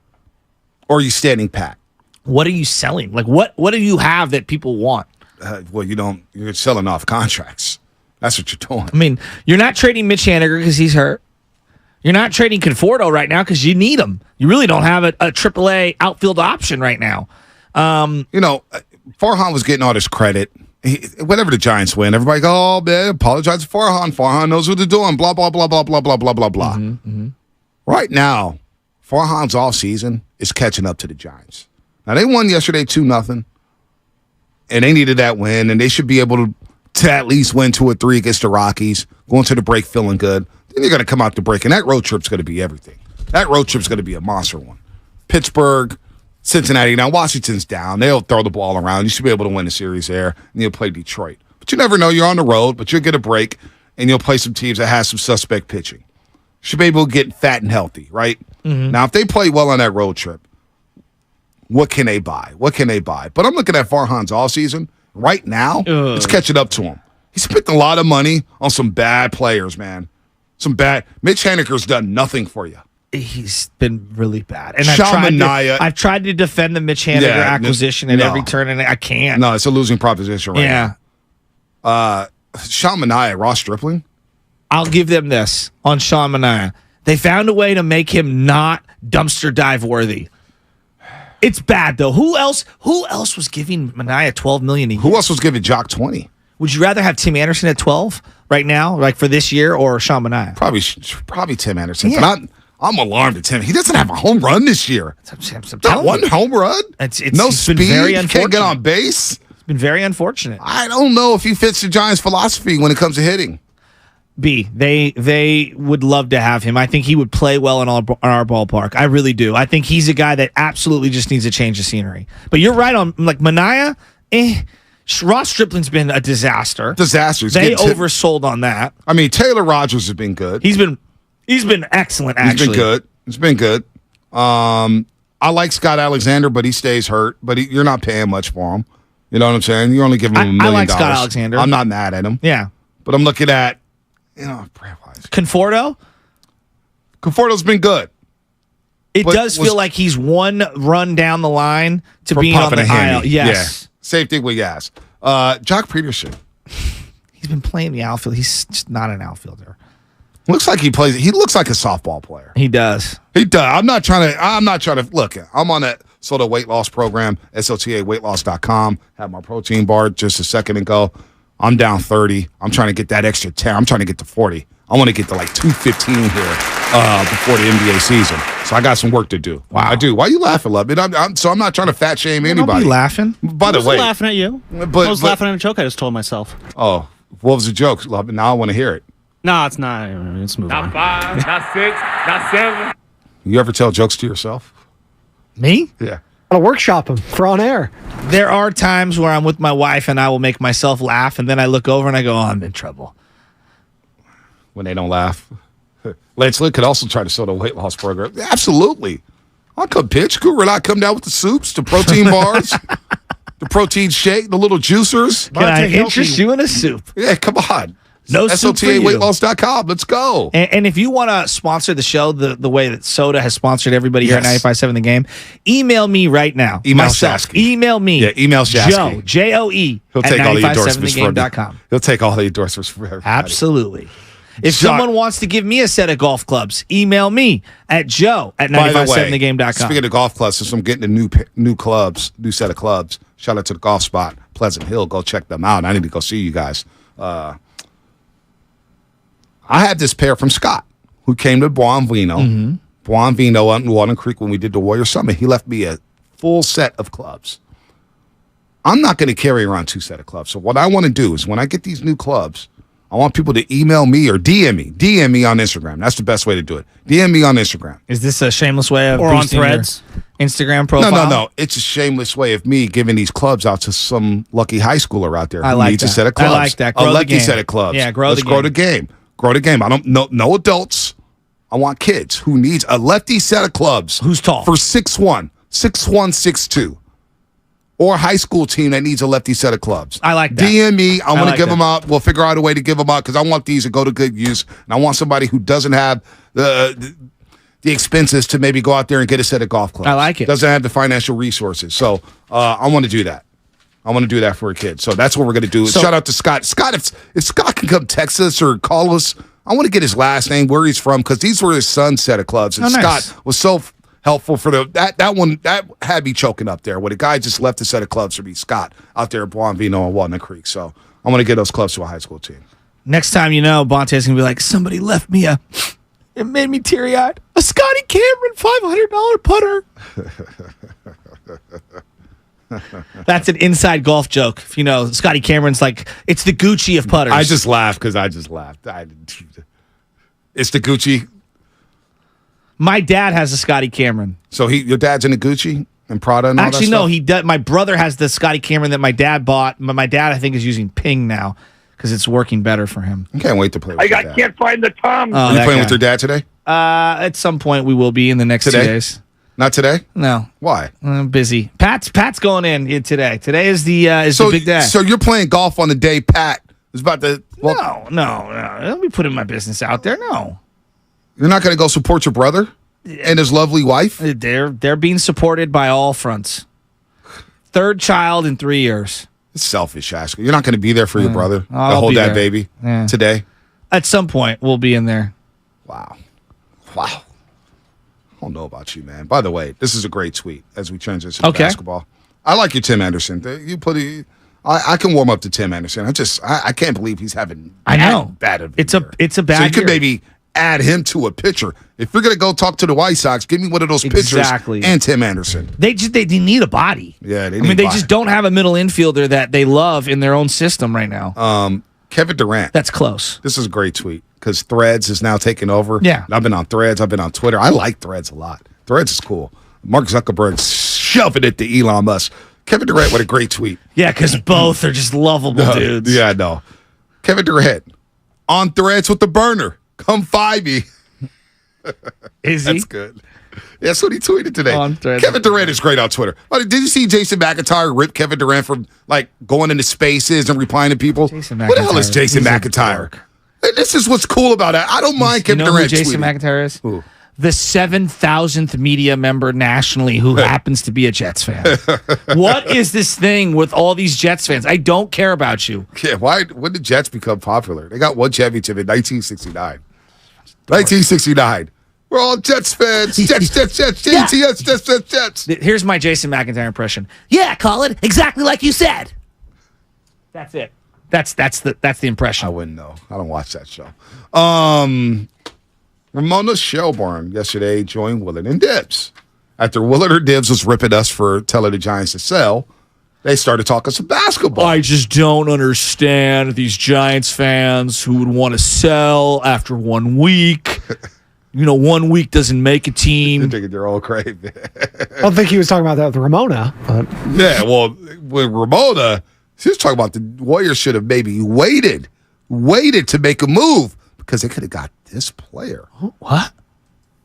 or are you standing pat? What are you selling? Like, what do you have that people want? Well, you're selling off contracts. That's what you're doing. I mean, you're not trading Mitch Haniger because he's hurt. You're not trading Conforto right now because you need him. You really don't have a AAA outfield option right now. Farhan was getting all this credit. Whenever the Giants win, everybody go, oh, man, apologize to Farhan. Farhan knows what they're doing, blah, blah, blah, blah, blah, blah, blah, blah, blah. Mm-hmm. Right now, Farhan's offseason is catching up to the Giants. Now, they won yesterday 2-0, and they needed that win, and they should be able to at least win 2 or 3 against the Rockies, going to the break feeling good. Then you're going to come out the break, and that road trip's going to be everything. That road trip's going to be a monster one. Pittsburgh, Cincinnati. Now, Washington's down. They'll throw the ball around. You should be able to win the series there, and you'll play Detroit. But you never know. You're on the road, but you'll get a break, and you'll play some teams that have some suspect pitching. You should be able to get fat and healthy, right? Mm-hmm. Now, if they play well on that road trip, what can they buy? What can they buy? But I'm looking at Farhan's all season. Right now, it's catching up to him. He spent a lot of money on some bad players, man. Mitch Haniger's done nothing for you. He's been really bad. And I've tried to defend the Mitch Haniger acquisition at every turn, and I can't. No, it's a losing proposition right now. Sean Manaea, Ross Stripling? I'll give them this on Sean Manaea. They found a way to make him not dumpster dive worthy. It's bad, though. Who else was giving Manaea $12 million a year? Who else was giving Jock 20? Would you rather have Tim Anderson at 12 right now, like for this year, or Sean Manaea? Probably Tim Anderson. Yeah. But I'm alarmed at Tim. He doesn't have a home run this year. Not one home run. No speed. Very Can't get on base. It's been very unfortunate. I don't know if he fits the Giants' philosophy when it comes to hitting. They would love to have him. I think he would play well in our ballpark. I really do. I think he's a guy that absolutely just needs a change of scenery. But you're right on, like, Manaea, Ross Stripling's been a disaster. They oversold on that. I mean, Taylor Rogers has been good. He's been excellent, actually. He's been good. I like Scott Alexander, but he stays hurt. But you're not paying much for him. You know what I'm saying? You're only giving him $1 million. I like Scott Alexander. I'm not mad at him. Yeah. But I'm looking at, Conforto? Conforto's been good. It does feel like he's one run down the line to being on the IL. Yes. Yeah. Same thing with Yaz. Jock Peterson. He's been playing the outfield. He's just not an outfielder. Looks like he looks like a softball player. He does. I'm not trying to look. I'm on that sort of weight loss program, SOTAweightloss.com. Have my protein bar just a second ago. I'm down 30. I'm trying to get that extra 10. I'm trying to get to 40. I want to get to like 215 here before the NBA season. So I got some work to do. Wow. I do. Why are you laughing, Love? I'm not trying to fat shame anybody. Don't be laughing. By the way, I wasn't laughing at you. I was laughing at a joke I just told myself. Oh, what was the joke, Love? Now I want to hear it. No, it's not. Let's move on. Not 5, not 6, not 7. You ever tell jokes to yourself? Me? Yeah. I'll workshop them for on air. There are times where I'm with my wife and I will make myself laugh, and then I look over and I go, I'm in trouble. When they don't laugh. Lance Lynn could also try to sell a weight loss program. Absolutely. I'll come pitch. Guru, I come down with the soups, the protein bars, the protein shake, the little juicers. Can I interest you in a soup? Yeah, come on. No soup for you. SOTAweightloss.com. Let's go. And if you want to sponsor the show the way that Soda has sponsored everybody here at 95.7 The Game, email me right now. Email myself. Shasky. Email me. Yeah, email Shasky. Joe, J-O-E, He'll at take all the endorsements from thegame.com. He'll take all the endorsements from everybody. Absolutely. If someone wants to give me a set of golf clubs, email me at Joe at 957thegame.com. Speaking of golf clubs, since I'm getting a new set of clubs, shout out to the golf spot, Pleasant Hill. Go check them out. I need to go see you guys. I had this pair from Scott, who came to Buonvino. Mm-hmm. Buonvino out in Walnut Creek when we did the Warrior Summit. He left me a full set of clubs. I'm not going to carry around 2 sets of clubs. So what I want to do is when I get these new clubs, I want people to email me or DM me. DM me on Instagram. That's the best way to do it. DM me on Instagram. Is this a shameless way of or on boosting your Threads? Instagram profile? No. It's a shameless way of me giving these clubs out to some lucky high schooler out there who like needs that. a set of clubs. I like that. Grow a the lucky game. set of clubs. Yeah, Let's grow the game. Grow the game. I don't no adults. I want kids who needs a lefty set of clubs. Who's tall? For 6'1", 6'2". Or a high school team that needs a lefty set of clubs. I like that. DM me. I'm going to give that. them out. We'll figure out a way to give them out because I want these to go to good use. And I want somebody who doesn't have the expenses to maybe go out there and get a set of golf clubs. I like it. Doesn't have the financial resources. So I want to do that. I want to do that for a kid. So that's what we're going to do. Shout out to Scott. Scott, if Scott can come text us or call us, I want to get his last name, where he's from, because these were his son's set of clubs. And nice. Scott was so helpful for that one. That had me choking up there when a guy just left a set of clubs for me, Scott, out there at Buonvino and Walnut Creek. So I want to get those clubs to a high school team. Next time you know, Bonte's going to be like, somebody left me it made me teary-eyed, a Scotty Cameron $500 putter. That's an inside golf joke. If you know, Scotty Cameron's like, it's the Gucci of putters. I just laughed because I just laughed. It's the Gucci. My dad has a Scotty Cameron. So your dad's in the Gucci and Prada and all Actually, that no, stuff? he does. My brother has the Scotty Cameron that my dad bought. But my dad, I think, is using Ping now because it's working better for him. I can't wait to play with your dad. Can't find the Tom. Are you playing with your dad today? At some point, we will be in the next 2 days. Not today? No. Why? I'm busy. Pat's going in today. Today is the big day. So you're playing golf on the day Pat is about to. Well, no. Don't be putting my business out there. No. You're not going to go support your brother and his lovely wife? They're being supported by all fronts. 3rd child in 3 years. It's selfish, Ashker. You're not going to be there for your brother to I'll hold be that there. baby today? At some point, we'll be in there. Wow. I don't know about you, man. By the way, this is a great tweet as we transition to basketball. I like your Tim Anderson. You put I can warm up to Tim Anderson. I can't believe he's having bad of it's a bad So you could year. maybe add him to a pitcher. If you're going to go talk to the White Sox, give me one of those pitchers and Tim Anderson. They need a body. Yeah, they just don't have a middle infielder that they love in their own system right now. Kevin Durant. That's close. This is a great tweet because Threads is now taking over. Yeah. I've been on Threads. I've been on Twitter. I like Threads a lot. Threads is cool. Mark Zuckerberg's shoving it to Elon Musk. Kevin Durant, what a great tweet. Yeah, because both are just lovable dudes. Yeah, I know. Kevin Durant on Threads with the burner. Come find me. Is he? That's good. That's what he tweeted today. On Threads. Kevin Durant is great on Twitter. Did you see Jason McIntyre rip Kevin Durant from going into spaces and replying to people? What the hell is Jason McIntyre? This is what's cool about it. I don't mind Kevin Durant. Who Jason tweeting. McIntyre is? Who? The 7,000th media member nationally who happens to be a Jets fan. What is this thing with all these Jets fans? I don't care about you. Yeah, when did Jets become popular? They got one championship in 1969. 1969. We're all Jets fans. Jets. Here's my Jason McIntyre impression. Yeah, Colin, exactly like you said. That's it. That's the impression. I wouldn't know. I don't watch that show. Ramona Shelburne yesterday joined Willard and Dibbs. After Willard or Dibbs was ripping us for telling the Giants to sell, they started talking some basketball. I just don't understand these Giants fans who would want to sell after 1 week. 1 week doesn't make a team. They're thinking they're all crazy. I don't think he was talking about that with Ramona. But. Yeah, well, with Ramona, she was talking about the Warriors should have maybe waited to make a move because they could have got this player. What?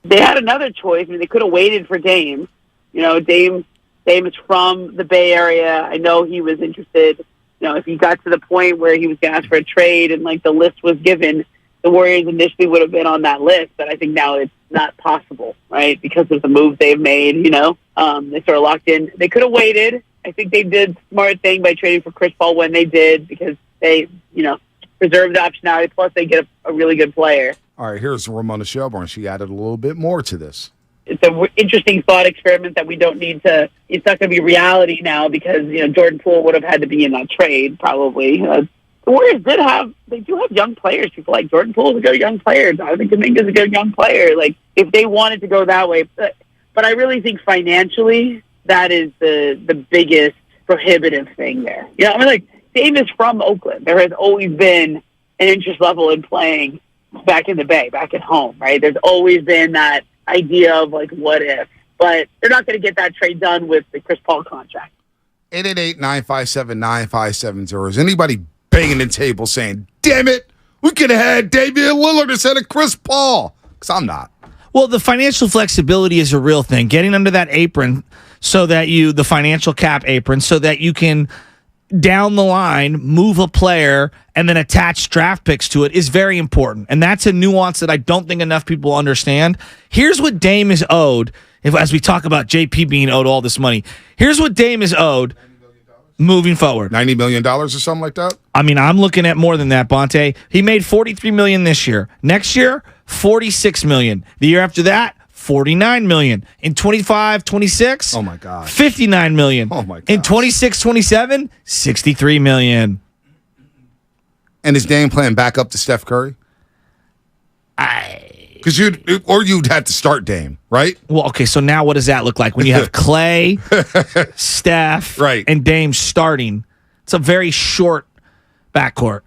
they had another choice. I mean, they could have waited for Dame. You know, Dame is from the Bay Area. I know he was interested. You know, if he got to the point where he was going to ask for a trade and like the list was given, the Warriors initially would have been on that list. But I think now it's not possible, right? Because of the moves they've made, you know, they sort of locked in. They could have waited. I think they did smart thing by trading for Chris Paul when they did, because they, you know, preserved the optionality. Plus they get a really good player. All right, here's Ramona Shelburne. She added a little bit more to this. It's an interesting thought experiment that we don't need to. It's not going to be reality now because, you know, Jordan Poole would have had to be in that trade probably. The Warriors do have young players. People like Jordan Poole is a good young player. I think Kuminga is a good young player. Like, if they wanted to go that way, but I really think financially that is the biggest prohibitive thing there. You know, I mean, like, Dame is from Oakland. There has always been an interest level in playing back in the Bay, back at home, right? There's always been that idea of like, what if? But they're not going to get that trade done with the Chris Paul contract. 888-957-9570. Is anybody banging the table saying, damn it, we could have had Damian Lillard instead of Chris Paul? Because I'm not. Well, the financial flexibility is a real thing. Getting under that apron so that the financial cap apron, so that you can down the line move a player and then attach draft picks to it is very important. And that's a nuance that I don't think enough people understand. Here's what Dame is owed, as we talk about JP being owed all this money. Here's what Dame is owed moving forward. $90 million or something like that? I mean, I'm looking at more than that, Bonte. He made $43 million this year. Next year, $46 million. The year after that, $49 million. In 25-26, oh my God, $59 million. Oh my God. In 26-27, $63 million. And is Dame playing back up to Steph Curry? Because you'd have to start Dame, right? Well, okay, so now what does that look like? When you have Clay, Steph, right, and Dame starting, it's a very short backcourt.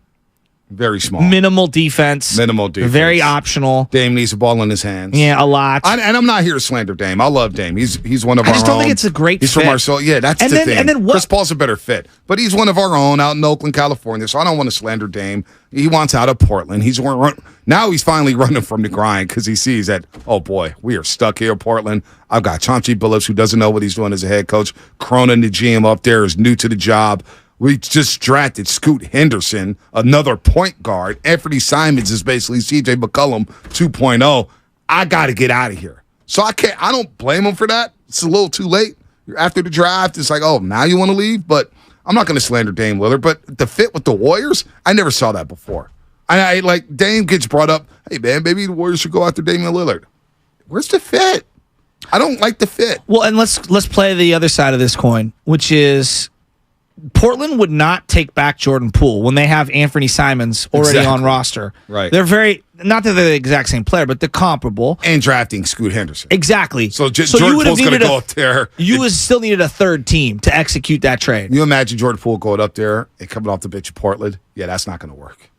Very small. Minimal defense. Very optional. Dame needs the ball in his hands. Yeah, a lot. And I'm not here to slander Dame. I love Dame. He's one of our own. I just don't think it's a great He's fit. from our soul. Yeah, that's the thing. And then what? Chris Paul's a better fit. But he's one of our own out in Oakland, California, so I don't want to slander Dame. He wants out of Portland. Now he's finally running from the grind because he sees that, oh boy, we are stuck here, Portland. I've got Chauncey Billups, who doesn't know what he's doing as a head coach. Cronin, the GM up there, is new to the job. We just drafted Scoot Henderson, another point guard. Anthony Simons is basically CJ McCollum 2.0. I got to get out of here. So I don't blame him for that. It's a little too late. After the draft, it's like, oh, now you want to leave? But I'm not going to slander Dame Lillard. But the fit with the Warriors, I never saw that before. I like, Dame gets brought up, hey, man, maybe the Warriors should go after Damian Lillard. Where's the fit? I don't like the fit. Well, and let's play the other side of this coin, which is Portland would not take back Jordan Poole when they have Anthony Simons already on roster. Right. They're not that they're the exact same player, but they're comparable. And drafting Scoot Henderson. Exactly. So Jordan Poole's going to go up there. You would still needed a third team to execute that trade. You imagine Jordan Poole going up there and coming off the bench of Portland? Yeah, that's not going to work.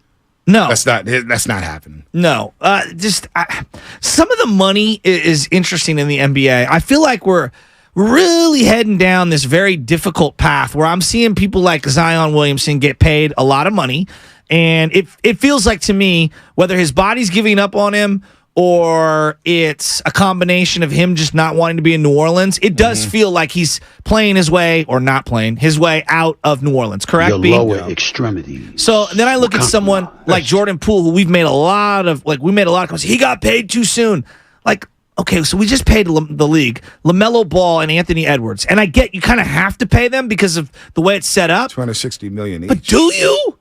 No. That's not happening. No. Some of the money is interesting in the NBA. I feel like we're really heading down this very difficult path where I'm seeing people like Zion Williamson get paid a lot of money. And it feels like to me, whether his body's giving up on him or it's a combination of him just not wanting to be in New Orleans, it does feel like he's playing his way, or not playing his way, out of New Orleans. Correct, Your B? lower extremities. So then I look at someone like Jordan Poole, who we made a lot of comments. He got paid too soon. Like, okay, so we just paid the league LaMelo Ball and Anthony Edwards, and I get you kind of have to pay them because of the way it's set up. $260 million each. But do you?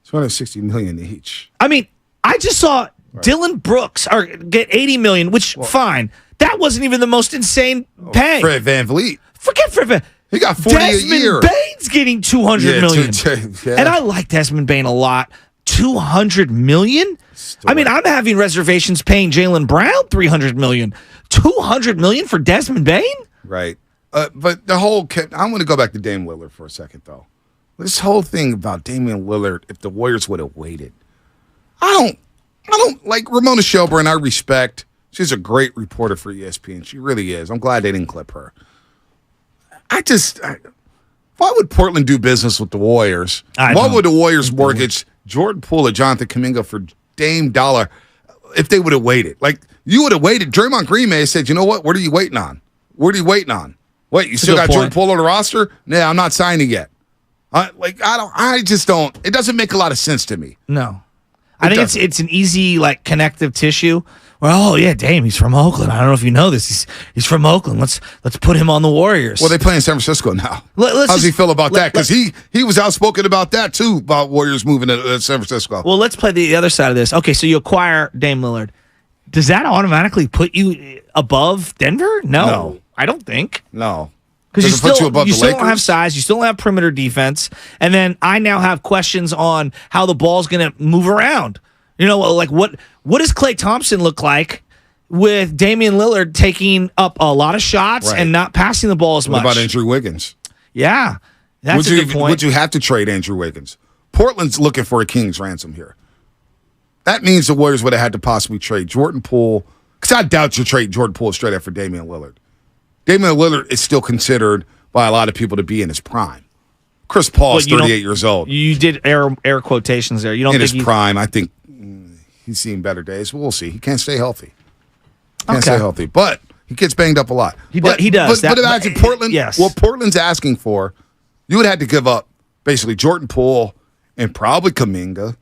$260 million each. I mean, I just saw Dylan Brooks get $80 million, which fine. That wasn't even the most insane pay. Fred VanVleet. Forget Fred VanVleet. He got $40 a year. Desmond Bane's getting $200 million. Yeah. And I like Desmond Bane a lot. $200 million? I mean, I'm having reservations paying Jaylen Brown $300 million. $200 million for Desmond Bane? Right. But the whole I want to go back to Dame Lillard for a second, though. This whole thing about Damian Lillard, if the Warriors would have waited. I don't like Ramona Shelburne. I respect. She's a great reporter for ESPN. She really is. I'm glad they didn't clip her. Why would Portland do business with the Warriors? Why would the Warriors mortgage Jordan Poole or Jonathan Kuminga for Dame Dollar if they would have waited? Like, You would have waited. Draymond Green may have said, you know what? What are you waiting on? What are you waiting on? Wait, you still got Jordan Poole on the roster? Nah, I'm not signing yet. I just don't. It doesn't make a lot of sense to me. No. I think it's an easy connective tissue. Well, oh yeah, Dame, he's from Oakland. I don't know if you know this. He's from Oakland. Let's put him on the Warriors. Well, they play in San Francisco now. How does he feel about that? Because he was outspoken about that too, about Warriors moving to San Francisco. Well, let's play the other side of this. Okay, so you acquire Dame Lillard. Does that automatically put you above Denver? No. I don't think. No. Because you still don't have size, you still don't have perimeter defense, and then I now have questions on how the ball's going to move around. You know, what does Klay Thompson look like with Damian Lillard taking up a lot of shots and not passing the ball as much? What about Andrew Wiggins? Yeah, that's a good point. Would you have to trade Andrew Wiggins? Portland's looking for a king's ransom here. That means the Warriors would have had to possibly trade Jordan Poole, because I doubt you'll trade Jordan Poole straight after Damian Lillard. Damian Lillard is still considered by a lot of people to be in his prime. Chris Paul is 38 years old. You did air quotations there. You don't in think his prime? I think he's seen better days. We'll see. He can't stay healthy. But he gets banged up a lot. He does. But imagine Portland. Yes. What Portland's asking for, you would have to give up basically Jordan Poole and probably Kuminga.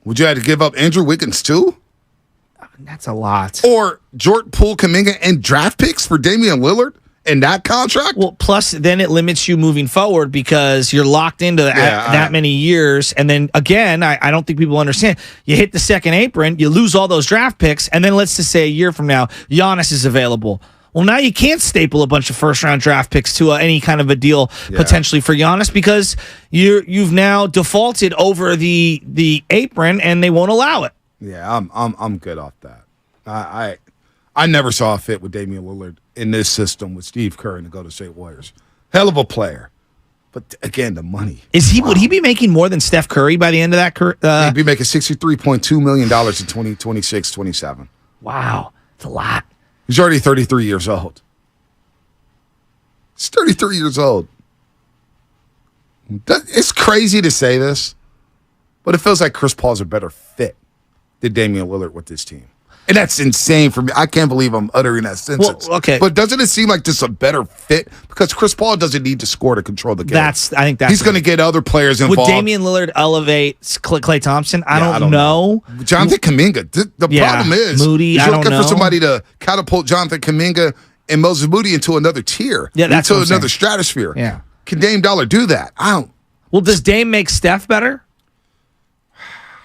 Would you have to give up Andrew Wiggins too? That's a lot. Or Jordan Poole, Kuminga, and draft picks for Damian Lillard in that contract? Well, plus then it limits you moving forward because you're locked into that many years. And then again, I don't think people understand. You hit the second apron, you lose all those draft picks, and then let's just say a year from now, Giannis is available. Well, now you can't staple a bunch of first-round draft picks to any kind of a deal potentially for Giannis because you've now defaulted over the apron, and they won't allow it. Yeah, I'm good off that. I never saw a fit with Damian Lillard in this system with Steve Kerr and the Golden State Warriors. Hell of a player, but again, the money. Would he be making more than Steph Curry by the end of that career? He'd be making $63.2 million in 2026, 27. Wow, that's a lot. He's already 33 years old. He's 33 years old. It's crazy to say this, but it feels like Chris Paul's a better fit than Damian Lillard with this team. And that's insane for me. I can't believe I'm uttering that sentence. Well, okay. But doesn't it seem like just a better fit? Because Chris Paul doesn't need to score to control the game. I think that's he's going to get other players involved. Would Damian Lillard elevate Klay Thompson? I don't know. Jonathan Kuminga. The problem is Moody. You're looking for somebody to catapult Jonathan Kuminga and Moses Moody into another tier. Yeah, that's into another stratosphere. Yeah. Can Dame Dollar do that? I don't. Well, does Dame make Steph better?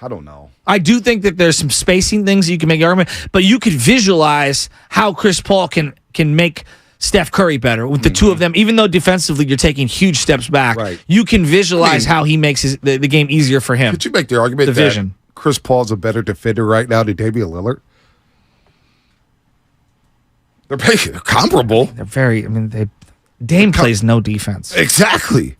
I don't know. I do think that there's some spacing things you can make argument, but you could visualize how Chris Paul can make Steph Curry better with the two of them. Even though defensively you're taking huge steps back, you can visualize how he makes the game easier for him. Could you make the argument that Chris Paul's a better defender right now than Damian Lillard? They're comparable. They're very. Dame plays no defense. Exactly.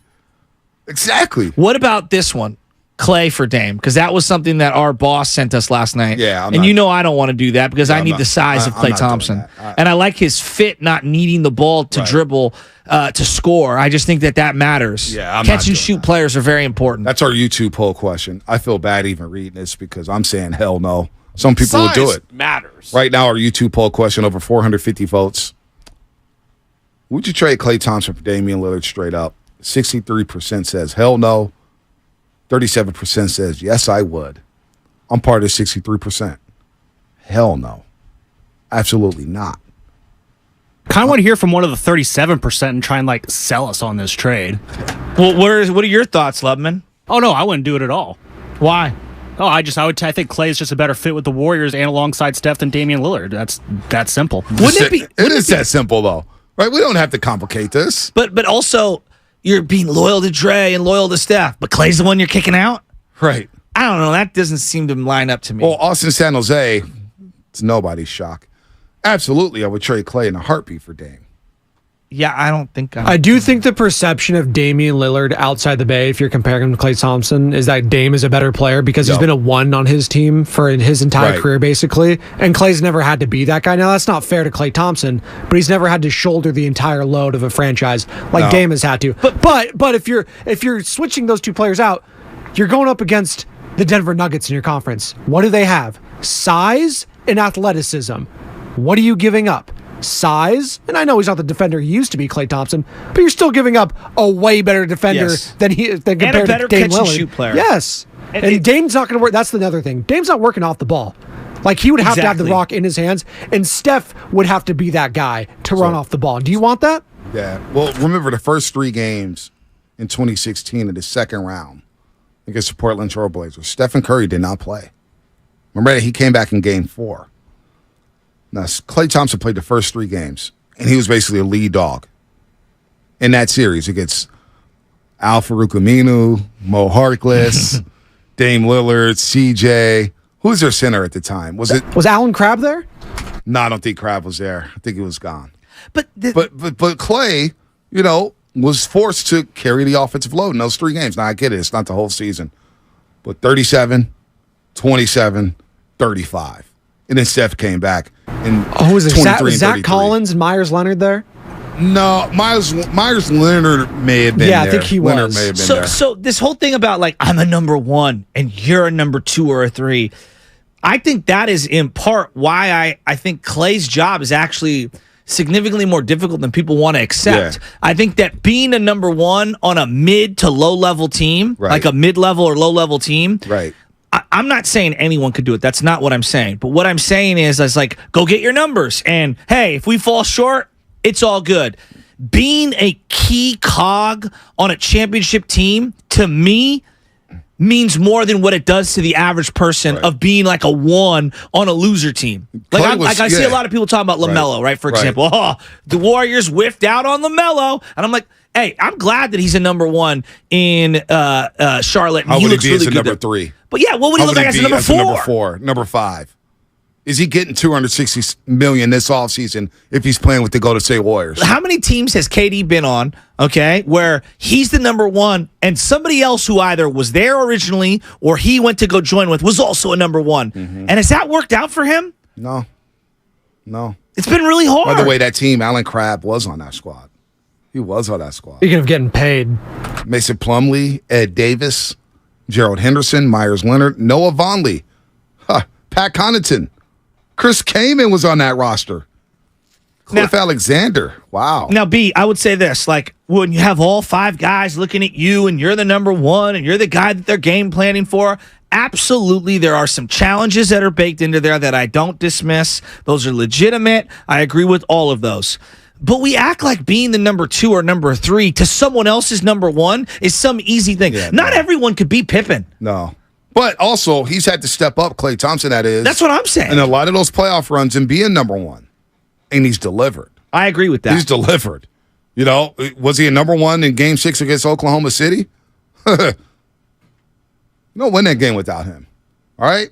What about this one? Klay for Dame, because that was something that our boss sent us last night. Yeah, I don't want to do that because I need the size of Klay Thompson, and I like his fit, not needing the ball to dribble to score. I just think that matters. Yeah, catch and shoot players are very important. That's our YouTube poll question. I feel bad even reading this because I'm saying hell no. Some people will do it. Matters right now. Our YouTube poll question over 450 votes. Would you trade Klay Thompson for Damian Lillard straight up? 63% says hell no. 37% says, yes, I would. I'm part of the 63%. Hell no. Absolutely not. Kind of want to hear from one of the 37% and try and sell us on this trade. Well, what are your thoughts, Lubman? Oh, no, I wouldn't do it at all. Why? Oh, I think Klay is just a better fit with the Warriors and alongside Steph than Damian Lillard. That's that simple. It is that simple, though. Right? We don't have to complicate this. But also, you're being loyal to Dre and loyal to Steph, but Klay's the one you're kicking out? Right. I don't know. That doesn't seem to line up to me. Well, Austin San Jose, it's nobody's shock. Absolutely, I would trade Klay in a heartbeat for Dame. Yeah, I don't think I do think the perception of Damian Lillard outside the Bay, if you're comparing him to Klay Thompson, is that Dame is a better player because he's been a one on his team for his entire career, basically. And Klay's never had to be that guy. Now, that's not fair to Klay Thompson, but he's never had to shoulder the entire load of a franchise like Dame has had to. But if you're switching those two players out, you're going up against the Denver Nuggets in your conference. What do they have? Size in athleticism. What are you giving up? Size, and I know he's not the defender he used to be, Klay Thompson, but you're still giving up a way better defender than compared and a better to Dame catch and Lillard. shoot player. Yes, and Dame's not going to work. That's another thing. Dame's not working off the ball. Like, he would have to have the rock in his hands, and Steph would have to be that guy to run off the ball. Do you want that? Yeah. Well, remember the first 3 games in 2016 in the second round against the Portland Trail Blazers, Stephen Curry did not play. Remember, he came back in game 4. Now, Klay Thompson played the first 3 games, and he was basically a lead dog in that series against Al Farouk Aminu, Mo Harkless, Dame Lillard, CJ. Who was their center at the time? Was Alan Crabb there? No, I don't think Crabb was there. I think he was gone. But Klay, was forced to carry the offensive load in those 3 games. Now, I get it. It's not the whole season. But 37, 27, 35. And then Steph came back. Was it Zach Collins and Myers Leonard there? No, Myers Leonard may have been there. Yeah, I think he was. Leonard may have been there. So this whole thing about, like, I'm a number 1 and you're a number 2 or a 3, I think that is in part why I think Klay's job is actually significantly more difficult than people want to accept. Yeah. I think that being a number 1 on a mid to low level team, like a mid-level or low-level team, I'm not saying anyone could do it. That's not what I'm saying. But what I'm saying is like, go get your numbers. And, hey, if we fall short, it's all good. Being a key cog on a championship team, to me, means more than what it does to the average person of being like a 1 on a loser team. Like I see a lot of people talking about LaMelo, right? For example, the Warriors whiffed out on LaMelo. And I'm like, hey, I'm glad that he's a number 1 in Charlotte. And How would he be as a good number 3? But yeah, what would he look like as a number 4? Number 4, number 5. Is he getting $260 million this offseason if he's playing with the Golden State Warriors? How many teams has KD been on, where he's the number 1 and somebody else who either was there originally or he went to go join with was also a number 1? Mm-hmm. And has that worked out for him? No. It's been really hard. By the way, that team, Alan Crabb was on that squad. He was on that squad. Speaking of getting paid. Mason Plumlee, Ed Davis, Gerald Henderson, Myers Leonard, Noah Vonleh, Pat Connaughton, Chris Kaman was on that roster. Cliff Alexander. Wow. Now, B, I would say this. Like, when you have all 5 guys looking at you and you're the number 1 and you're the guy that they're game planning for, absolutely there are some challenges that are baked into there that I don't dismiss. Those are legitimate. I agree with all of those. But we act like being the number 2 or number 3 to someone else's number 1 is some easy thing. Yeah, Not everyone could be Pippen. No. But also, he's had to step up, Klay Thompson, that is. That's what I'm saying. And a lot of those playoff runs and being number 1. And he's delivered. I agree with that. He's delivered. Was he a number 1 in Game 6 against Oklahoma City? You don't win that game without him. All right?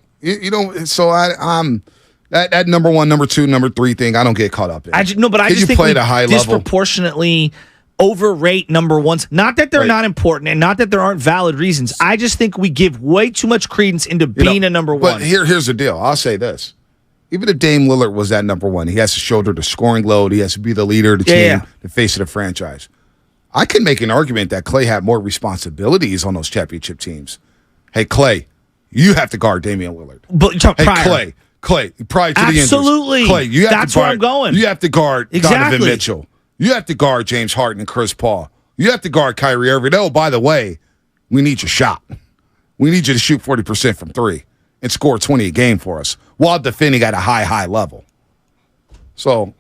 So I'm that number 1, number 2, number 3 thing, I don't get caught up in. I just think we disproportionately overrate number 1s. Not that they're not important and not that there aren't valid reasons. I just think we give way too much credence into being a number 1. But here's the deal. I'll say this. Even if Dame Lillard was that number 1, he has to shoulder the scoring load. He has to be the leader of the team, the face of the franchise. I can make an argument that Klay had more responsibilities on those championship teams. Hey, Klay, you have to guard Damian Lillard. But Klay, prior to the injuries. Absolutely. Klay, you have That's to guard, where I'm going. You have to guard Donovan Mitchell. You have to guard James Harden and Chris Paul. You have to guard Kyrie Irving. Oh, by the way, we need your shot. We need you to shoot 40% from 3 and score 20 a game for us while defending at a high level. So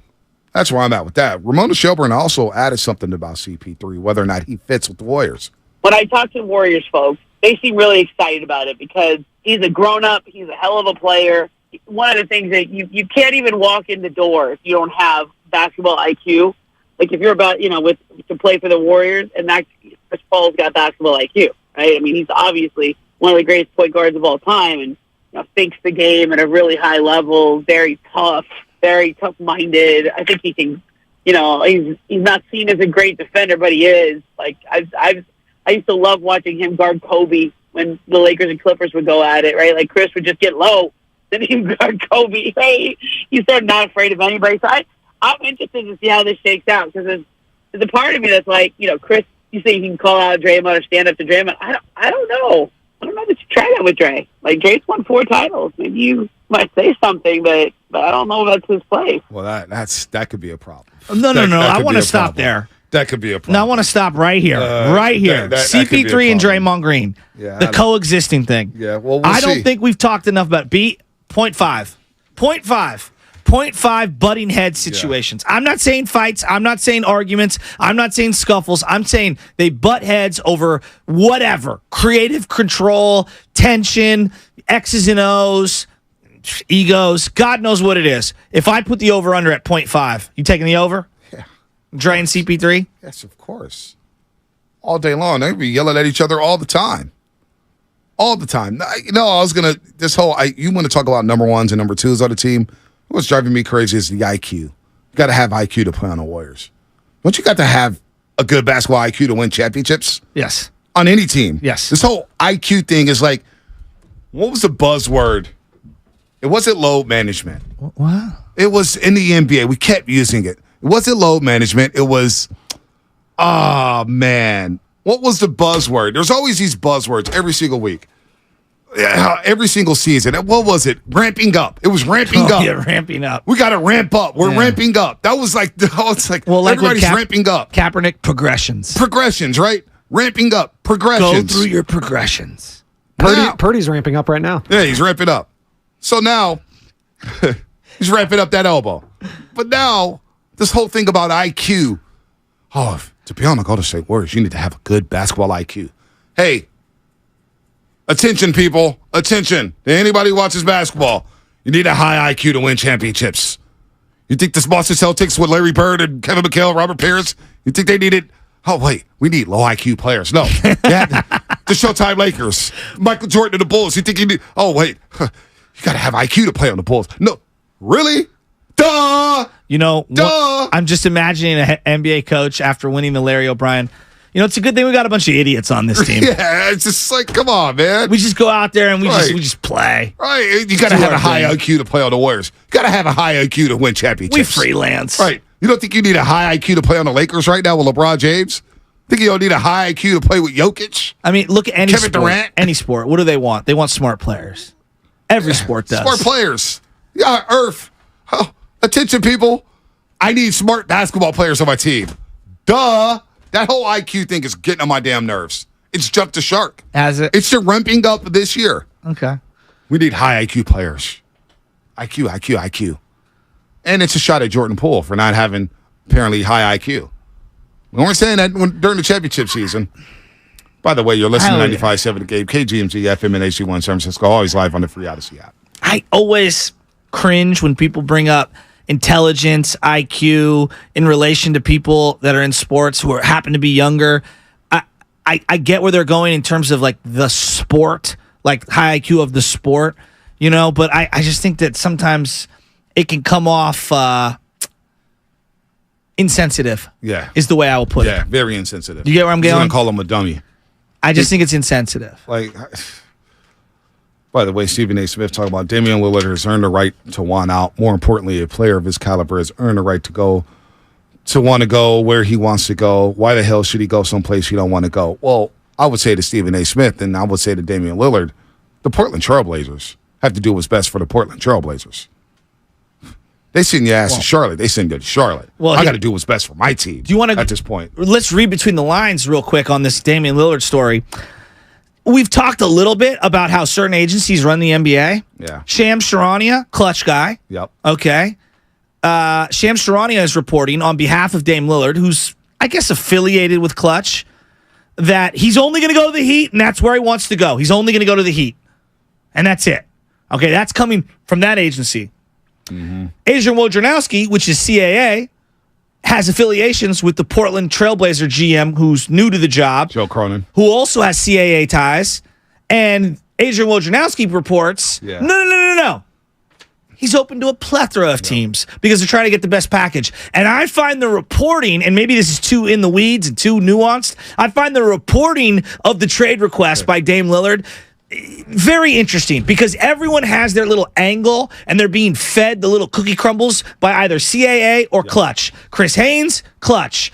that's where I'm at with that. Ramona Shelburne also added something about CP3, whether or not he fits with the Warriors. When I talk to Warriors folks, they seem really excited about it because he's a grown-up. He's a hell of a player. One of the things that you can't even walk in the door if you don't have basketball IQ. Like if you're about, to play for the Warriors, and that Chris Paul's got basketball IQ, right? I mean, he's obviously one of the greatest point guards of all time, and thinks the game at a really high level, very tough-minded. I think he can, he's not seen as a great defender, but he is. Like I used to love watching him guard Kobe when the Lakers and Clippers would go at it, right? Like Chris would just get low, then he would guard Kobe. Hey, he's sort of not afraid of anybody. So I'm interested to see how this shakes out because there's a part of me that's like, Chris, you say you can call out Draymond or stand up to Draymond. I don't know. I don't know that you try that with Dre. Like Dre's won 4 titles. Maybe you might say something, but I don't know if that's his place. Well, that could be a problem. No. I want to stop there. That could be a problem. No, I want to stop right here. CP3 and Draymond Green. Yeah, the coexisting thing. Yeah, well, I don't think we've talked enough about 0.5 butting head situations. Yeah. I'm not saying fights. I'm not saying arguments. I'm not saying scuffles. I'm saying they butt heads over whatever. Creative control, tension, X's and O's, egos. God knows what it is. If I put the over-under at 0.5, you taking the over? Yeah. Dre and CP3? Yes, of course. All day long. They'd be yelling at each other all the time. All the time. You want to talk about number ones and number twos on the team? What's driving me crazy is the IQ. You got to have IQ to play on the Warriors. Don't you got to have a good basketball IQ to win championships? Yes. On any team. Yes. This whole IQ thing is like, what was the buzzword? It wasn't load management. What? It was in the NBA. We kept using it. It wasn't load management. It was, man. What was the buzzword? There's always these buzzwords every single week. Every single season. What was it? Ramping up. It was ramping up. Yeah, ramping up. We got to ramp up. We're ramping up. That was like, everybody's ramping up. Kaepernick, progressions. Progressions, right? Ramping up. Progressions. Go through your progressions. Purdy's ramping up right now. Yeah, he's ramping up. So now, he's ramping up that elbow. But now, this whole thing about IQ. Oh, to be on the Golden State Warriors, you need to have a good basketball IQ. Hey, attention, people. Attention. To anybody who watches basketball, you need a high IQ to win championships. You think the Boston Celtics with Larry Bird and Kevin McHale, Robert Parrish, you think they needed... Oh, wait, we need low IQ players. No. Yeah, the Showtime Lakers. Michael Jordan and the Bulls. You think you need... Oh, wait. You got to have IQ to play on the Bulls. No. Really? Duh! I'm just imagining an NBA coach after winning the Larry O'Brien... it's a good thing we got a bunch of idiots on this team. Yeah, it's just like, come on, man. We just go out there and we just play. Right. You got to have a high IQ to play on the Warriors. You got to have a high IQ to win championships. We freelance. Right. You don't think you need a high IQ to play on the Lakers right now with LeBron James? Think you don't need a high IQ to play with Jokic? I mean, look at any Kevin sport. Durant? Any sport. What do they want? They want smart players. Every sport does. Smart players. Yeah, Earth. Oh, attention, people. I need smart basketball players on my team. Duh. That whole IQ thing is getting on my damn nerves. It's jumped the shark. Has it? It's ramping up this year. Okay. We need high IQ players. IQ. And it's a shot at Jordan Poole for not having apparently high IQ. We weren't saying that during the championship season. By the way, you're listening to 95.7 The Game, KGMG, FM, and HG1 San Francisco, always live on the Free Odyssey app. I always cringe when people bring up intelligence, IQ in relation to people that are in sports who happen to be younger. I get where they're going in terms of like the sport, like high IQ of the sport, but I just think that sometimes it can come off insensitive. Yeah. Is the way I will put it. Yeah, very insensitive. You get where I'm going? I'm going to call him a dummy. I just think it's insensitive. By the way, Stephen A. Smith talking about Damian Lillard has earned the right to want out. More importantly, a player of his caliber has earned the right to want to go where he wants to go. Why the hell should he go someplace he don't want to go? Well, I would say to Stephen A. Smith, and I would say to Damian Lillard, the Portland Trailblazers have to do what's best for the Portland Trailblazers. They send your ass to Charlotte. They send you to Charlotte. Well, I got to do what's best for my team. Do you want to at this point? Let's read between the lines real quick on this Damian Lillard story. We've talked a little bit about how certain agencies run the NBA. Yeah. Shams Charania, clutch guy. Yep. Okay. Shams Charania is reporting on behalf of Dame Lillard, who's, I guess, affiliated with Clutch, that he's only going to go to the Heat, and that's where he wants to go. He's only going to go to the Heat. And that's it. Okay, that's coming from that agency. Mm-hmm. Adrian Wojnarowski, which is CAA, has affiliations with the Portland Trailblazer GM, who's new to the job. Joe Cronin. Who also has CAA ties. And Adrian Wojnarowski reports, no. He's open to a plethora of teams because they're trying to get the best package. And I find the reporting, and maybe this is too in the weeds and too nuanced, I find the reporting of the trade request by Dame Lillard very interesting because everyone has their little angle and they're being fed the little cookie crumbles by either CAA or Clutch. Chris Haynes, Clutch.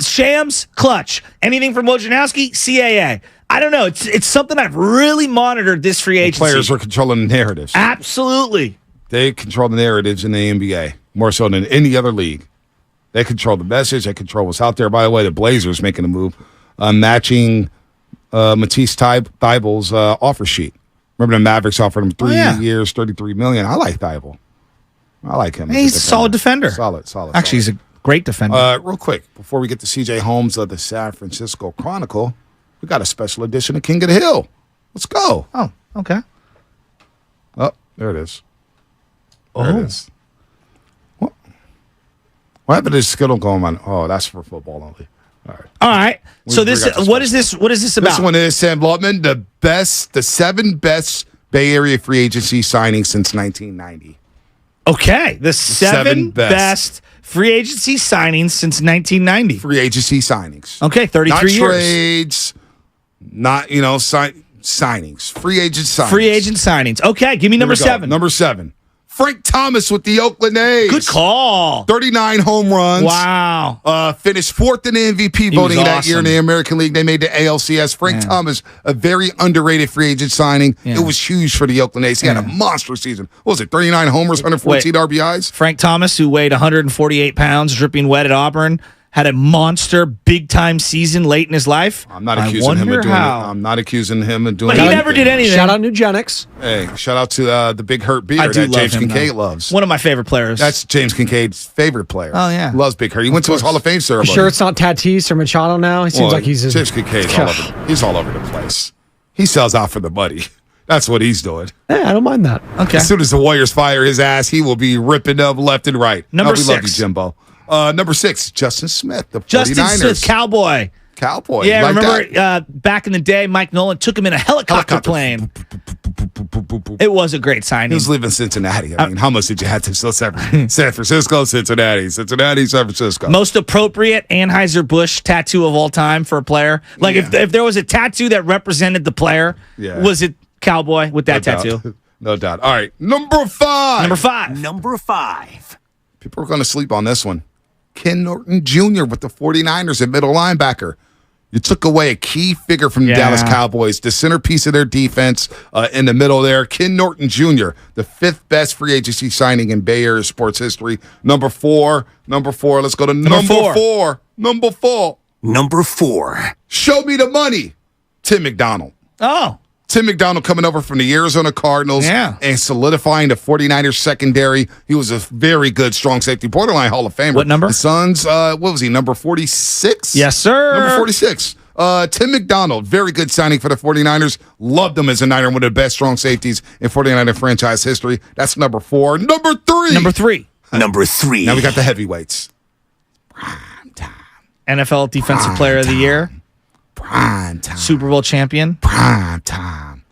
Shams, clutch. Anything from Wojnarowski, CAA. I don't know. It's something I've really monitored this free agency. Players are controlling the narratives. Absolutely. They control the narratives in the NBA more so than any other league. They control the message. They control what's out there. By the way, the Blazers making a move, matching Matisse Thybulle's offer sheet. Remember the Mavericks offered him 3 years, $33 million. I like Thybulle. I like him. He's a solid defender. Solid. Actually, he's a great defender. Real quick, before we get to CJ Holmes of the San Francisco Chronicle, we got a special edition of King of the Hill. Let's go. Oh, okay. Oh, there it is. There it is. What happened to this Skittle going on? Oh, that's for football only. All right. So what is this about? This one is Sam Blutman, the 7 best Bay Area free agency signings since 1990. Okay, the seven best free agency signings since 1990. Free agency signings. Okay, 33 years. Not trades, not, signings. Free agent signings. Free agent signings. Okay, give me number 7. Number 7. Frank Thomas with the Oakland A's. Good call. 39 home runs. Wow. Finished 4th in the MVP voting that year in the American League. They made the ALCS. Frank Thomas, a very underrated free agent signing. Yeah. It was huge for the Oakland A's. He had a monster season. What was it, 39 homers, 114 RBIs? Frank Thomas, who weighed 148 pounds, dripping wet at Auburn, had a monster big-time season late in his life. I'm not accusing him of doing it. I'm not accusing him of doing it. But he never did anything. Shout out Nugenics. Hey, shout out to the big hurt beard that James Kincaid loves. One of my favorite players. That's James Kincaid's favorite player. Oh, yeah. Loves Big Hurt. He went to his Hall of Fame ceremony. Sure it's not Tatis or Machado now? He seems like he's... James Kincaid's he's all over the place. He sells out for the money. That's what he's doing. Yeah, I don't mind that. Okay. As soon as the Warriors fire his ass, he will be ripping them left and right. Number 6. We love you, Jimbo. Number 6, Justin Smith, the 49ers. Justin Smith, Cowboy. Yeah, like remember back in the day, Mike Nolan took him in a helicopter plane. It was a great signing. He was leaving Cincinnati. I mean, how much did you have to sell San Francisco, Cincinnati, San Francisco? Most appropriate Anheuser-Busch tattoo of all time for a player. Like if there was a tattoo that represented the player, was it Cowboy with that tattoo? No doubt. All right, number 5. Number 5. People are going to sleep on this one. Ken Norton Jr. with the 49ers at middle linebacker. You took away a key figure from the Dallas Cowboys, the centerpiece of their defense in the middle there. Ken Norton Jr., the 5th best free agency signing in Bay Area sports history. Number 4. Let's go to number 4. Number 4. Show me the money. Tim McDonald. Oh. Tim McDonald coming over from the Arizona Cardinals and solidifying the 49ers secondary. He was a very good strong safety, borderline Hall of Famer. What number? The Suns, what was he, number 46? Yes, sir. Number 46. Tim McDonald, very good signing for the 49ers. Loved him as a Niner, one of the best strong safeties in 49er franchise history. That's number 4. Number 3. Number 3. Now we got the heavyweights. Prime time. NFL Defensive Player of the Year. Prime time. Super Bowl champion. Prime time.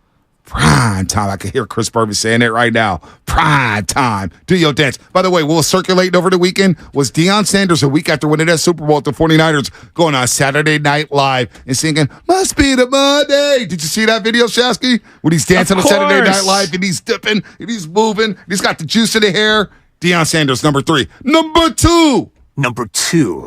I can hear Chris Burvis saying it right now. Prime time. Do your dance. By the way, what was circulating over the weekend was Deion Sanders a week after winning that Super Bowl at the 49ers going on Saturday Night Live and singing, "Must be the Monday." Did you see that video, Shasky? When he's dancing on Saturday Night Live and he's dipping and he's moving and he's got the juice in the hair. Deion Sanders, number 3. Number 2.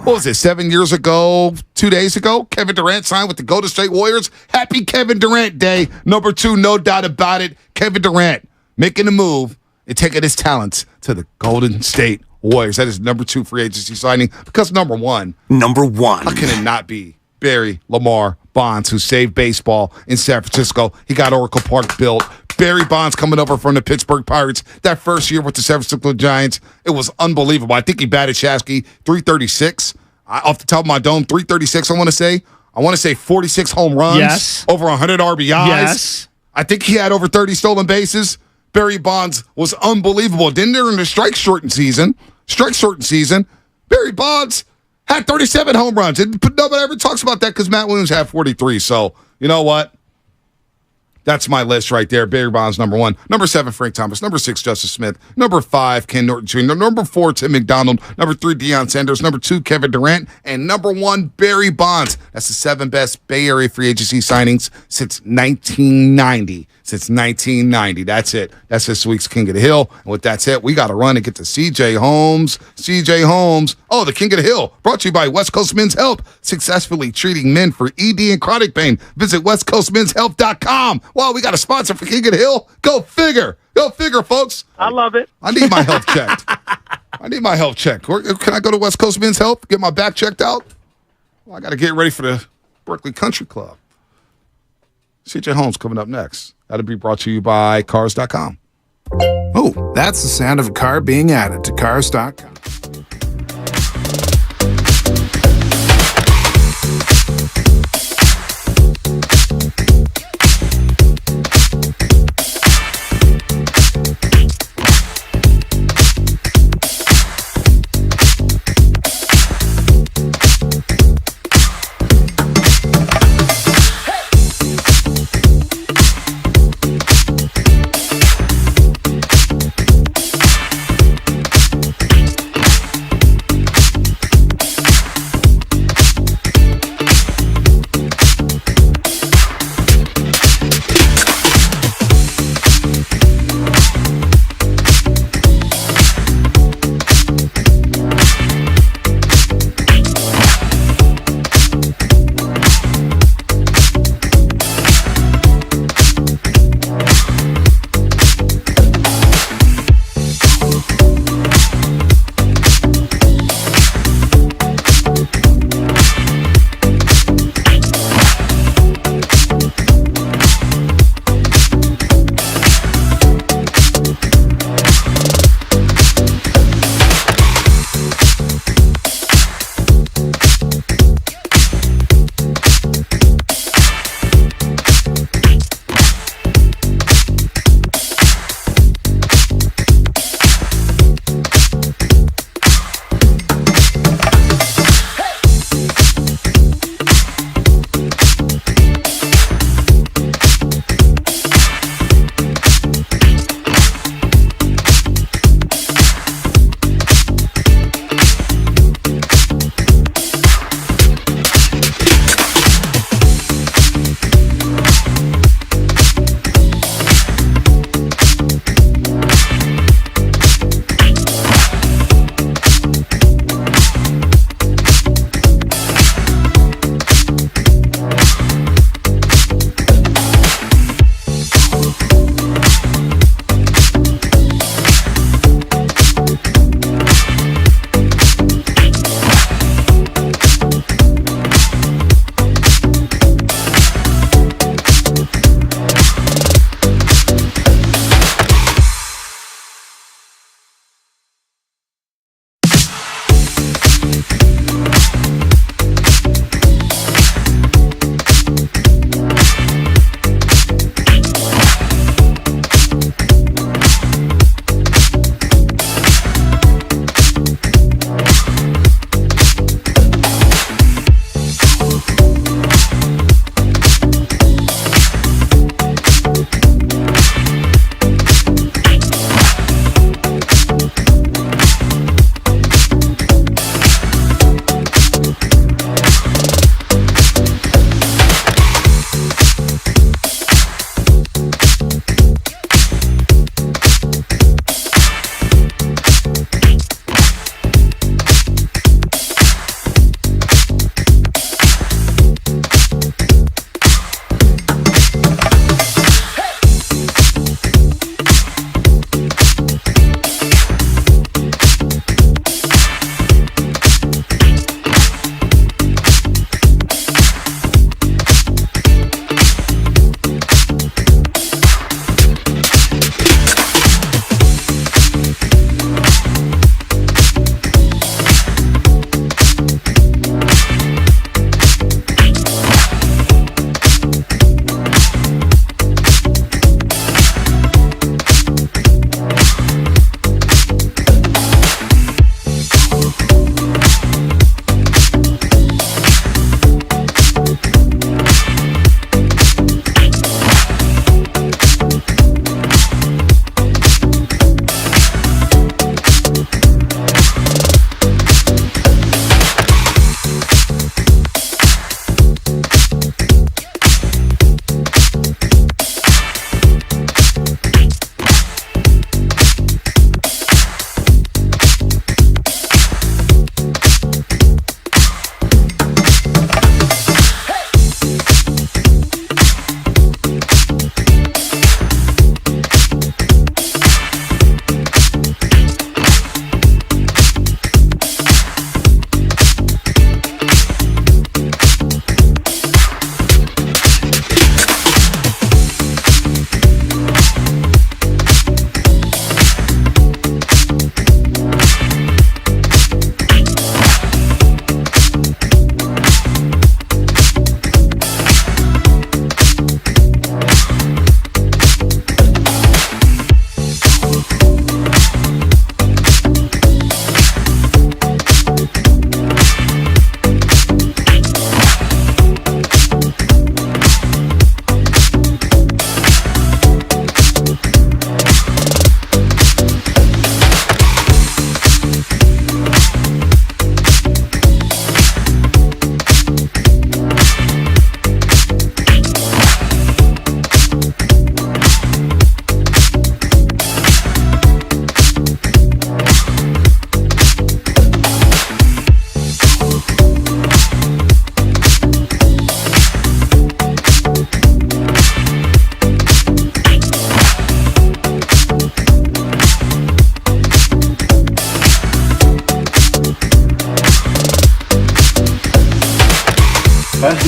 What was it, 7 years ago, 2 days ago? Kevin Durant signed with the Golden State Warriors. Happy Kevin Durant Day. Number 2, no doubt about it. Kevin Durant making a move and taking his talents to the Golden State Warriors. That is number 2 free agency signing because number 1. How can it not be Barry Lamar Bonds, who saved baseball in San Francisco? He got Oracle Park built. Barry Bonds coming over from the Pittsburgh Pirates. That first year with the San Francisco Giants, it was unbelievable. I think he batted Shasky 336. Off the top of my dome, 336, I want to say 46 home runs. Yes. Over 100 RBIs. Yes. I think he had over 30 stolen bases. Barry Bonds was unbelievable. Then during the strike shortened season, Barry Bonds had 37 home runs. And nobody ever talks about that because Matt Williams had 43. So, you know what? That's my list right there. Barry Bonds, number 1. Number 7, Frank Thomas. Number 6, Justice Smith. Number 5, Ken Norton Jr. Number 4, Tim McDonald. Number 3, Deion Sanders. Number 2, Kevin Durant. And number 1, Barry Bonds. That's the 7 best Bay Area free agency signings since 1990. Since 1990. That's it. That's this week's King of the Hill. And with that said, we got to run and get to CJ Holmes. CJ Holmes. Oh, the King of the Hill. Brought to you by West Coast Men's Health. Successfully treating men for ED and chronic pain. Visit westcoastmenshealth.com. Wow, we got a sponsor for King of the Hill. Go figure. Go figure, folks. I love it. I need my health checked. I need my health checked. Can I go to West Coast Men's Health? Get my back checked out? Well, I got to get ready for the Berkeley Country Club. CJ Holmes coming up next. That'll be brought to you by Cars.com. Oh, that's the sound of a car being added to Cars.com.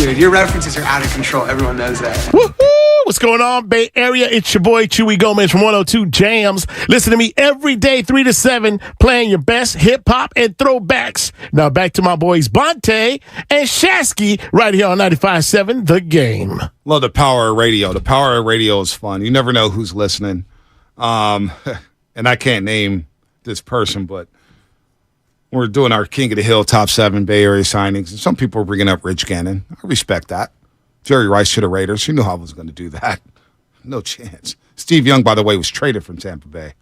Dude, your references are out of control. Everyone knows that. Woohoo! What's going on, Bay Area? It's your boy, Chewy Gomez from 102 Jams. Listen to me every day, 3 to 7, playing your best hip-hop and throwbacks. Now back to my boys, Bonte and Shasky, right here on 95.7 The Game. Love the power of radio. The power of radio is fun. You never know who's listening. And I can't name this person, but we're doing our King of the Hill top 7 Bay Area signings. And some people are bringing up Rich Gannon. I respect that. Jerry Rice to the Raiders. You knew I was going to do that. No chance. Steve Young, by the way, was traded from Tampa Bay.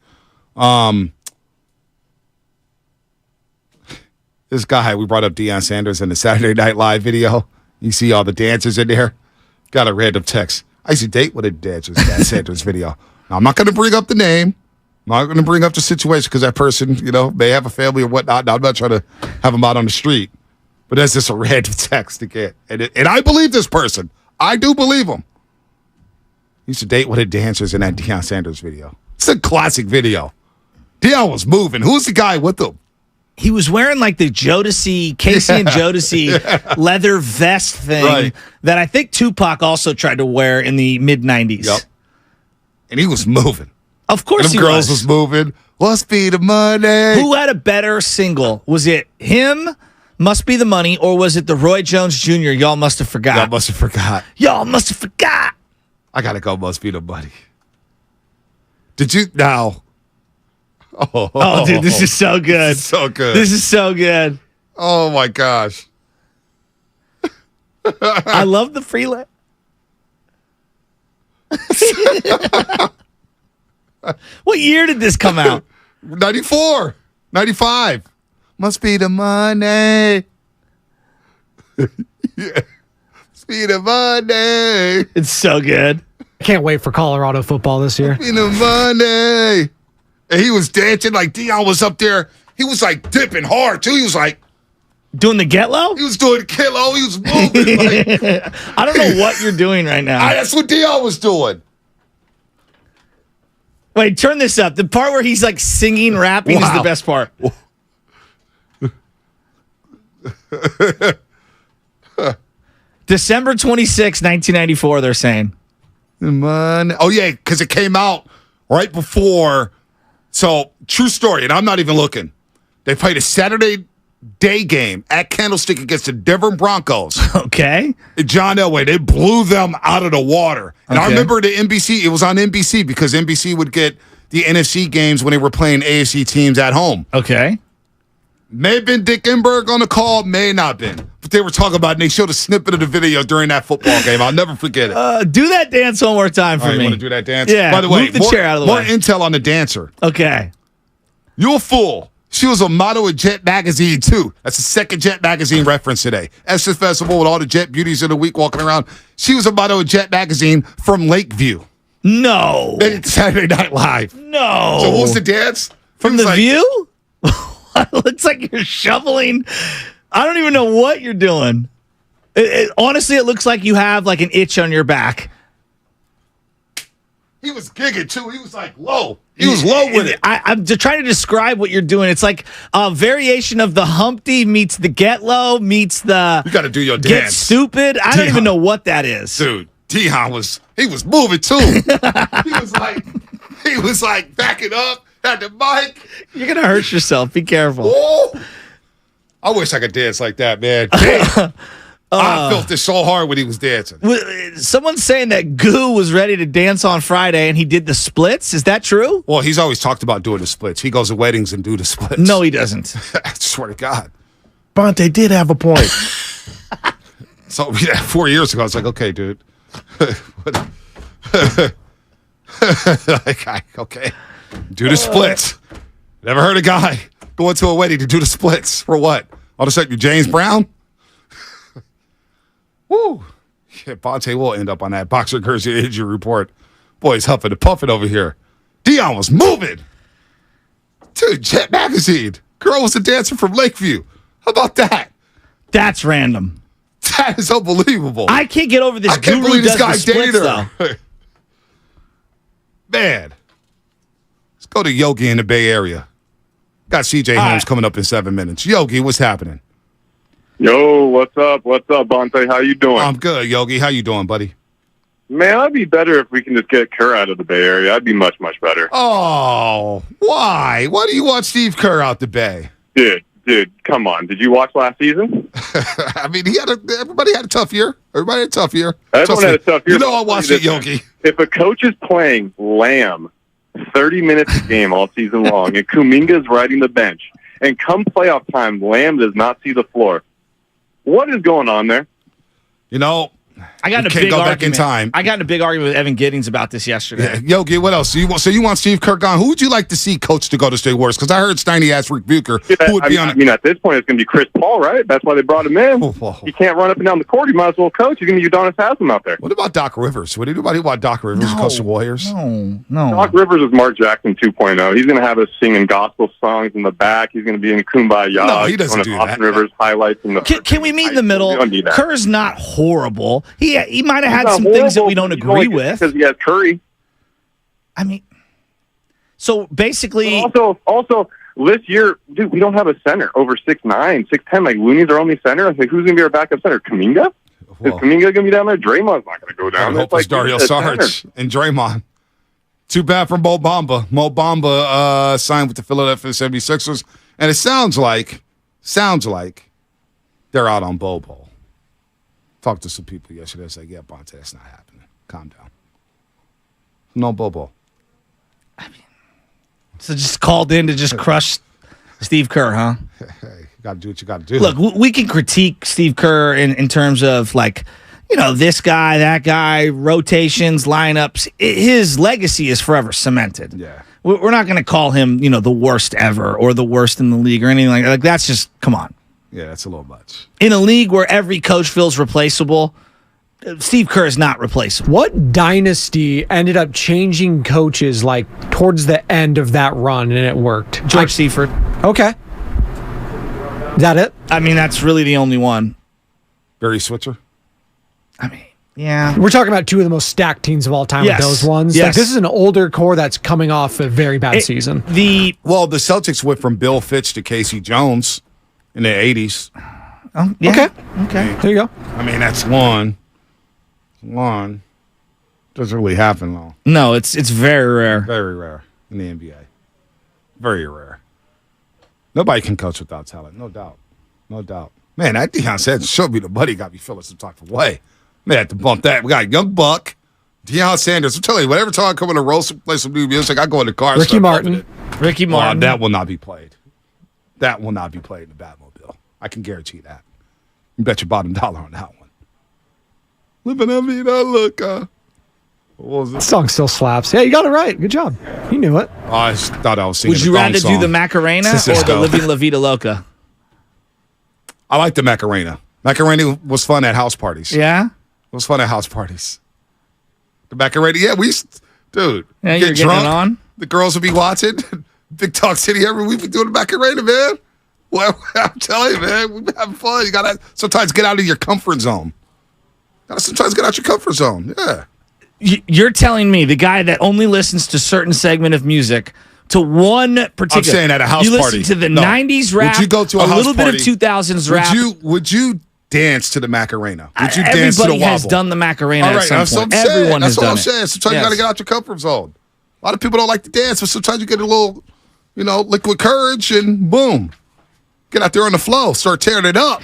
This guy, we brought up Deion Sanders in the Saturday Night Live video. You see all the dancers in there. Got a random text. I used to date with a dancers in that Sanders video. Now, I'm not going to bring up the name. I'm not going to bring up the situation because that person, may have a family or whatnot. Now, I'm not trying to have them out on the street. But that's just a random text to get. And I believe this person. I do believe him. He used to date with the dancers in that Deion Sanders video. It's a classic video. Deion was moving. Who's the guy with him? He was wearing like the Jodeci, Casey and Jodeci leather vest thing that I think Tupac also tried to wear in the mid-'90s. Yep. And he was moving. Of course he girls was moving. Must be the money. Who had a better single? Was it him, Must Be the Money, or was it the Roy Jones Jr., Y'all Must Have Forgot? Y'all must have forgot. Y'all must have forgot. I got to go Must Be the Money. Did you? Now. Oh, dude, this is so good. This is so good. This is so good. Oh, my gosh. I love the freelance. What year did this come out? 94. 95. Must be the money. Yeah. Must be the money. It's so good. I can't wait for Colorado football this year. Must be the money. And he was dancing like Deion was up there. He was like dipping hard too. He was like doing the get low? He was doing the get low. He was moving. Like, I don't know what you're doing right now. That's what Deion was doing. Wait, turn this up. The part where he's like singing, rapping is the best part. December 26, 1994, they're saying. Oh, yeah, because it came out right before. So, true story, and I'm not even looking. They played a Saturday day game at Candlestick against the Denver Broncos. Okay. John Elway, they blew them out of the water. And I remember the NBC, it was on NBC because NBC would get the NFC games when they were playing AFC teams at home. Okay. May have been Dick Enberg on the call, may not have been. But they were talking about it, and they showed a snippet of the video during that football game. I'll never forget it. Do that dance one more time for me. You want to do that dance? Yeah. By the way, move the chair out of the more way. intel on the dancer. Okay. You a fool. She was a model at Jet Magazine, too. That's the second Jet Magazine reference today. Esther Festival with all the Jet beauties of the week walking around. She was a model at Jet Magazine from Lakeview. No. It's Saturday Night Live. No. So what was the dance? From The View? It looks like you're shoveling. I don't even know what you're doing. Honestly, it looks like you have like an itch on your back. He was gigging, too. He was like low. He was low with it. I'm just trying to describe what you're doing. It's like a variation of the Humpty meets the Get Low meets the You got to do your Get dance. Stupid. I don't even know what that is. Dude, Deion was moving, too. he was like backing up. Had the mic. You're going to hurt yourself. Be careful. Oh, I wish I could dance like that, man. Damn. I felt this so hard when he was dancing. Someone's saying that Goo was ready to dance on Friday and he did the splits. Is that true? Well, he's always talked about doing the splits. He goes to weddings and do the splits. No, he doesn't. I swear to God. Bonte did have a point. So, 4 years ago, I was like, okay, dude. Okay. Do the splits. Never heard a guy going to a wedding to do the splits. For what? All of a sudden, you're James Brown? Woo. Yeah, Bonte will end up on that Boxer Jersey injury report. Boy, he's huffing and puffing over here. Deion was moving. Dude, Jet Magazine. Girl was a dancer from Lakeview. How about that? That's random. That is unbelievable. I can't get over this. I can't Guru believe this does guy the splits, dated her. though. Man. Let's go to Yogi in the Bay Area. Got CJ Holmes coming up in 7 minutes. Yogi, what's happening? Yo, what's up? What's up, Bonte? How you doing? I'm good, Yogi. How you doing, buddy? Man, I'd be better if we can just get Kerr out of the Bay Area. I'd be much, much better. Oh, why? Why do you want Steve Kerr out the Bay? Dude, come on. Did you watch last season? I mean, everybody had a tough year. Everybody had a tough year. Everyone had a tough year. You know I watched it, Yogi. If a coach is playing Lamb 30 minutes a game all season long and Kuminga's riding the bench, and come playoff time, Lamb does not see the floor, what is going on there? You know, I got in a can't big go argument. back in time. I got in a big argument with Evan Giddings about this yesterday. Yeah. Yogi, what else? So you want Steve Kerr gone? Who would you like to see coach to go to State Warriors? Because I heard Steiny asked Rick Bucher who would be on it. I mean, at this point, it's going to be Chris Paul, right? That's why they brought him in. He can't run up and down the court. He might as well coach. He's going to be Udonis Haslam out there. What about Doc Rivers? Would anybody want Doc Rivers to coach the Warriors? No. Doc Rivers is Mark Jackson 2.0. He's going to have us singing gospel songs in the back. He's going to be in Kumbaya. No, he doesn't do that. Austin Rivers highlights in the. Can we meet in the middle? We don't need that. Kerr's not horrible. He might have had He's some not things that horrible, we don't but agree with. Because he has Curry. I mean, so basically, also this year, dude, we don't have a center over 6'9", 6'10". Like Looney's our only center. Like, who's going to be our backup center? Kuminga? Is Kuminga going to be down there? Draymond's not going to go down there. Hope it's Dario Saric and Draymond. Too bad for Mo Bamba. Mo Bamba signed with the Philadelphia 76ers, and it sounds like they're out on Bobo. Talked to some people yesterday. It's like, yeah, Bonte, that's not happening. Calm down. No Bobo. So just called in to just crush Steve Kerr, huh? Hey, you got to do what you got to do. Look, we can critique Steve Kerr in terms of, like, you know, this guy, that guy, rotations, lineups. His legacy is forever cemented. Yeah. We're not going to call him, you know, the worst ever or the worst in the league or anything like that. Like, that's just, come on. Yeah, that's a little much. In a league where every coach feels replaceable, Steve Kerr is not replaceable. What dynasty ended up changing coaches like towards the end of that run and it worked? George Seifert. Okay. Is that it? I mean, that's really the only one. Barry Switzer? I mean, yeah. We're talking about two of the most stacked teams of all time Yes. with those ones. Yes. Like, this is an older core that's coming off a very bad season. The Celtics went from Bill Fitch to Casey Jones in the 80s. Oh, yeah. Okay. There you go. I mean, that's one. Doesn't really happen, though. No, it's very rare. Very rare in the NBA. Very rare. Nobody can coach without talent. No doubt. No doubt. Man, that Deion Sanders showed me the money, got me feeling some type of way. Man, I had to bump that. We got Young Buck, Deion Sanders. I'm telling you, whenever time I come in a roast, play some new music, I go in the car. Ricky Martin. Ricky Martin. That will not be played. That will not be played in the Batmobile. I can guarantee that. You bet your bottom dollar on that one. Living a vida loca. What was it? That song still slaps. Yeah, you got it right. Good job. You knew it. Oh, I just thought I was singing. Would you the rather thong do the song. Macarena or Cisco. the Living La Vida Loca? I like the Macarena. Macarena was fun at house parties. Yeah? It was fun at house parties. The Macarena, yeah, we used to, dude. Yeah, get you're getting drunk. it on? The girls would be watching. Big Talk City every week. We doing the Macarena, man. Well, I'm telling you, man, we been having fun. You gotta sometimes get out of your comfort zone. Gotta sometimes get out your comfort zone. Yeah. You're telling me the guy that only listens to certain segment of music, to one particular. I'm saying at a house you party. listen to the No. 90s rap, Would you go to a house little party? bit of 2000s rap. Would you dance to the Macarena? Would you dance to the Everybody wobble? has done the Macarena All right, at some that's what point. I'm saying. Everyone That's has what done I'm it. saying. Sometimes you Yes. got to get out your comfort zone. A lot of people don't like to dance, but sometimes you get a little, liquid courage and boom. Get out there on the flow. Start tearing it up.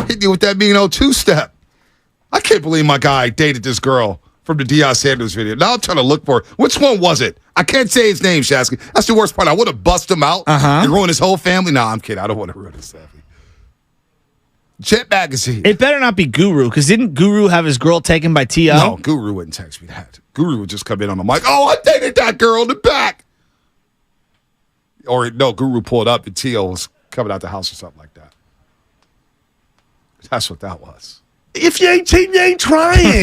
Hit you with that mean old two-step. I can't believe my guy dated this girl from the Deion Sanders video. Now I'm trying to look for it. Which one was it? I can't say his name, Shasky. That's the worst part. I would have busted him out and ruined his whole family. No, I'm kidding. I don't want to ruin his family. Jet Magazine. It better not be Guru, because didn't Guru have his girl taken by T.O.? No, Guru wouldn't text me that. Guru would just come in on the mic. Oh, I dated that girl in the back. Or no, Guru pulled up and T.O. was coming out the house or something like that. That's what that was. If you ain't cheating, you ain't trying.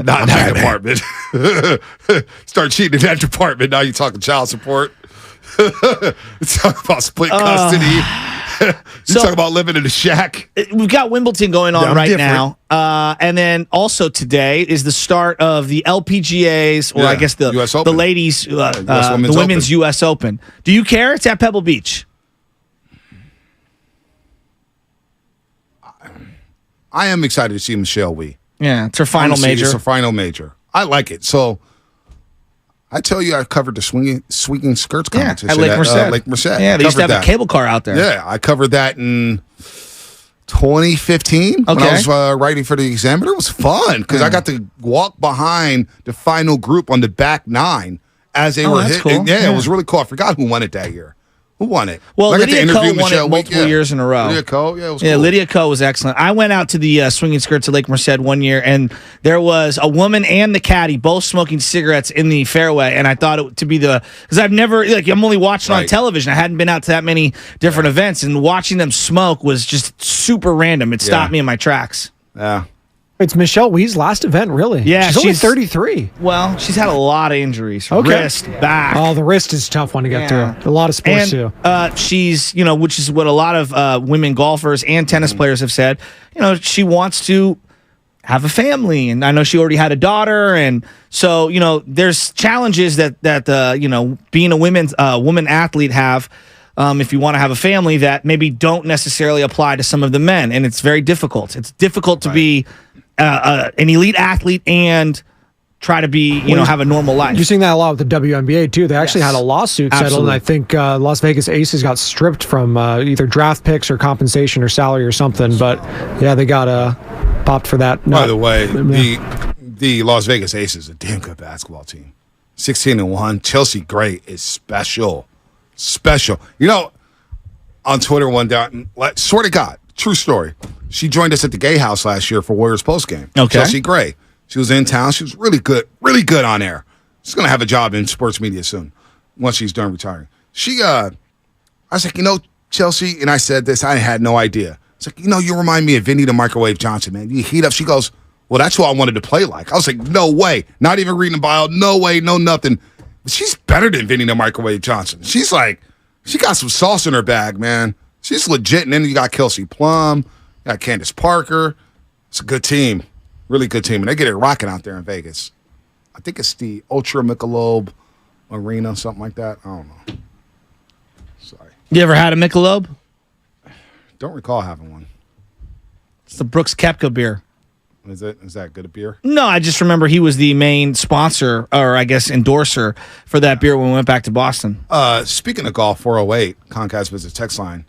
Not in that department. Start cheating in that department. Now you're talking child support. Talk about split custody. You talk about living in a shack. We've got Wimbledon going on I'm right different. now. And then also today is the start of the LPGA's, or I guess the US Open. the ladies, US the Women's women's Open. U.S. Open. Do you care? It's at Pebble Beach. I am excited to see Michelle Wee. Yeah, it's her final major. It's her final major. I like it. So I tell you, I covered the swinging skirts competition at Lake Merced. Lake Merced. Yeah, they used to have a cable car out there. Yeah, I covered that in 2015 when I was writing for the Examiner. It was fun because I got to walk behind the final group on the back nine as they were hitting. Cool. Yeah, it was really cool. I forgot who won it that year. Who won it? Well, Lydia Ko won it multiple years in a row. Lydia Ko, yeah, it was cool. Lydia Ko was excellent. I went out to the swinging skirts at Lake Merced one year, and there was a woman and the caddy both smoking cigarettes in the fairway, and I thought it to be because I've never, I'm only watching on television. I hadn't been out to that many different events, and watching them smoke was just super random. It stopped me in my tracks. Yeah. It's Michelle Wee's last event, really. Yeah, she's only 33. Well, she's had a lot of injuries. Wrist, back. Oh, the wrist is a tough one to get through. A lot of sports, too. She's, which is what a lot of women golfers and tennis players have said, she wants to have a family. And I know she already had a daughter. And so, there's challenges that being a woman athlete have if you want to have a family that maybe don't necessarily apply to some of the men. And it's very difficult. It's difficult to be an elite athlete and try to be, have a normal life. You're seeing that a lot with the WNBA, too. They actually had a lawsuit settled, and I think Las Vegas Aces got stripped from either draft picks or compensation or salary or something. But, yeah, they got popped for that. By the way, the Las Vegas Aces is a damn good basketball team. 16-1. Chelsea Gray is special. Special. On Twitter one day, swear to God, true story. She joined us at the Gay House last year for Warriors postgame. Okay. Chelsea Gray. She was in town. She was really good on air. She's going to have a job in sports media soon once she's done retiring. I was like, Chelsea, and I said this, I had no idea. It's like, you remind me of Vinny the Microwave Johnson, man. You heat up. She goes, well, that's who I wanted to play like. I was like, no way. Not even reading the bio. No way. No nothing. But she's better than Vinny the Microwave Johnson. She's like, she got some sauce in her bag, man. She's legit. And then you got Kelsey Plum. You got Candace Parker. It's a good team. Really good team. And they get it rocking out there in Vegas. I think it's the Ultra Michelob Arena, something like that. I don't know. Sorry. You ever had a Michelob? Don't recall having one. It's the Brooks Koepka beer. Is that good a beer? No, I just remember he was the main sponsor, or I guess endorser, for that beer when we went back to Boston. Speaking of golf, 408, Comcast Business text line.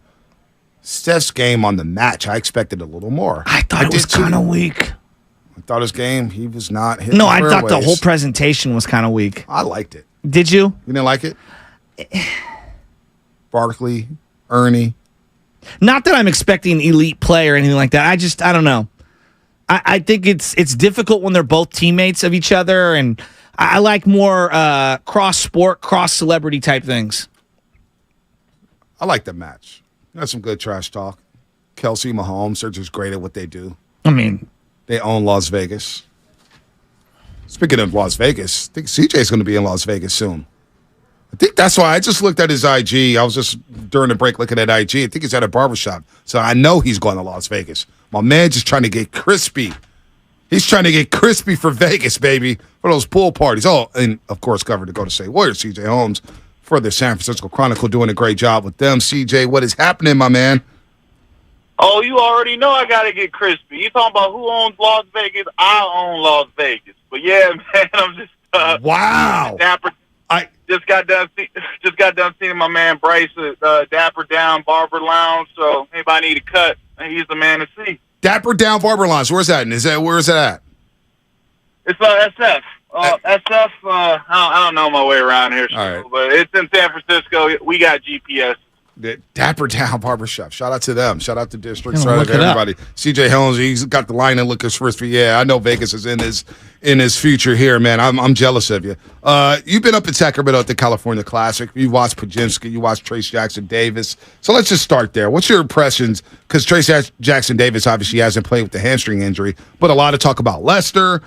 Steph's game on the match, I expected a little more. I thought it was kind of weak. I thought his game, he was not hitting No, I thought the whole presentation was kind of weak. I liked it. Did you? You didn't like it? Barkley, Ernie. Not that I'm expecting elite play or anything like that. I don't know. I think it's difficult when they're both teammates of each other, and I like more cross-sport, cross-celebrity type things. I like the match. That's some good trash talk. Kelsey, Mahomes, they're just great at what they do. I mean, they own Las Vegas. Speaking of Las Vegas, I think CJ's going to be in Las Vegas soon. I think that's why I just looked at his IG. I was just during the break looking at IG. I think he's at a barbershop. So I know he's going to Las Vegas. My man just trying to get crispy. He's trying to get crispy for Vegas, baby, for those pool parties. Oh, and of course, covered to go to State Warriors, CJ Holmes, for the San Francisco Chronicle, doing a great job with them. CJ, what is happening, my man? Oh, you already know I got to get crispy. You talking about who owns Las Vegas? I own Las Vegas. But yeah, man, I'm just wow. Dapper. I just got done seeing my man Bryce at Dapper Down Barber Lounge. So anybody need a cut, he's the man to see. Dapper Down Barber Lounge. Where's that? Where is it at? It's SF. SF. I don't know my way around here, right. But it's in San Francisco. We got GPS. The Dapper Down Barbershop. Shout out to them. Shout out to District. Shout out to everybody. CJ Holmes, he's got the line and looking crispy. Yeah, I know Vegas is in his future here, man. I'm jealous of you. You've been up in Sacramento at the California Classic. You watched Pajinski. You watched Trace Jackson Davis. So let's just start there. What's your impressions? Because Trace Jackson Davis obviously hasn't played with the hamstring injury, but a lot of talk about Lester,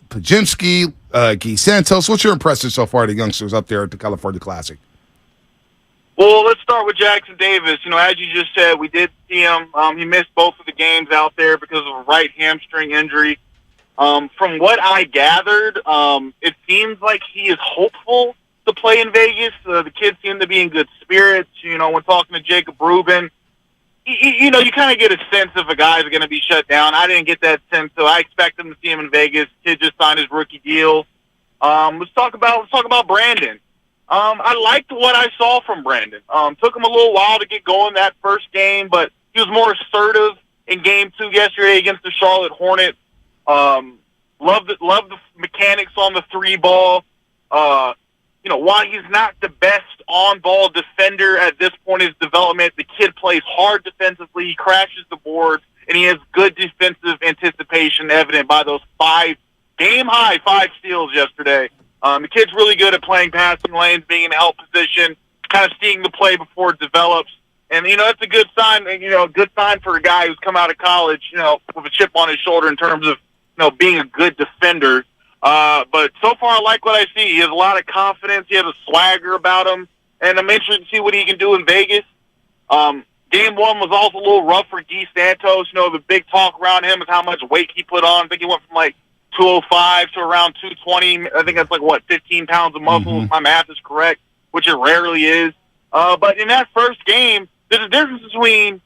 Pajinski, Guy Santos. What's your impressions so far of the youngsters up there at the California Classic? Well, let's start with Jackson Davis. As you just said, we did see him. He missed both of the games out there because of a right hamstring injury. From what I gathered, it seems like he is hopeful to play in Vegas. The kids seem to be in good spirits. When talking to Jacob Rubin, you kind of get a sense if a guy's going to be shut down. I didn't get that sense, so I expect him to see him in Vegas. Kid just signed his rookie deal. Let's talk about Brandon. I liked what I saw from Brandon. Took him a little while to get going that first game, but he was more assertive in Game 2 yesterday against the Charlotte Hornets. Love the mechanics on the three ball. While he's not the best on-ball defender at this point in his development, the kid plays hard defensively. He crashes the boards, and he has good defensive anticipation, evident by those game-high 5 steals yesterday. The kid's really good at playing passing lanes, being in a help position, kind of seeing the play before it develops. And, that's a good sign, a good sign for a guy who's come out of college, with a chip on his shoulder in terms of, being a good defender. But so far I like what I see. He has a lot of confidence. He has a swagger about him. And I'm interested to see what he can do in Vegas. Game 1 was also a little rough for Guy Santos. The big talk around him is how much weight he put on. I think he went from 205 to around 220. I think that's 15 pounds of muscle, if my math is correct, which it rarely is. But in that first game, there's a difference between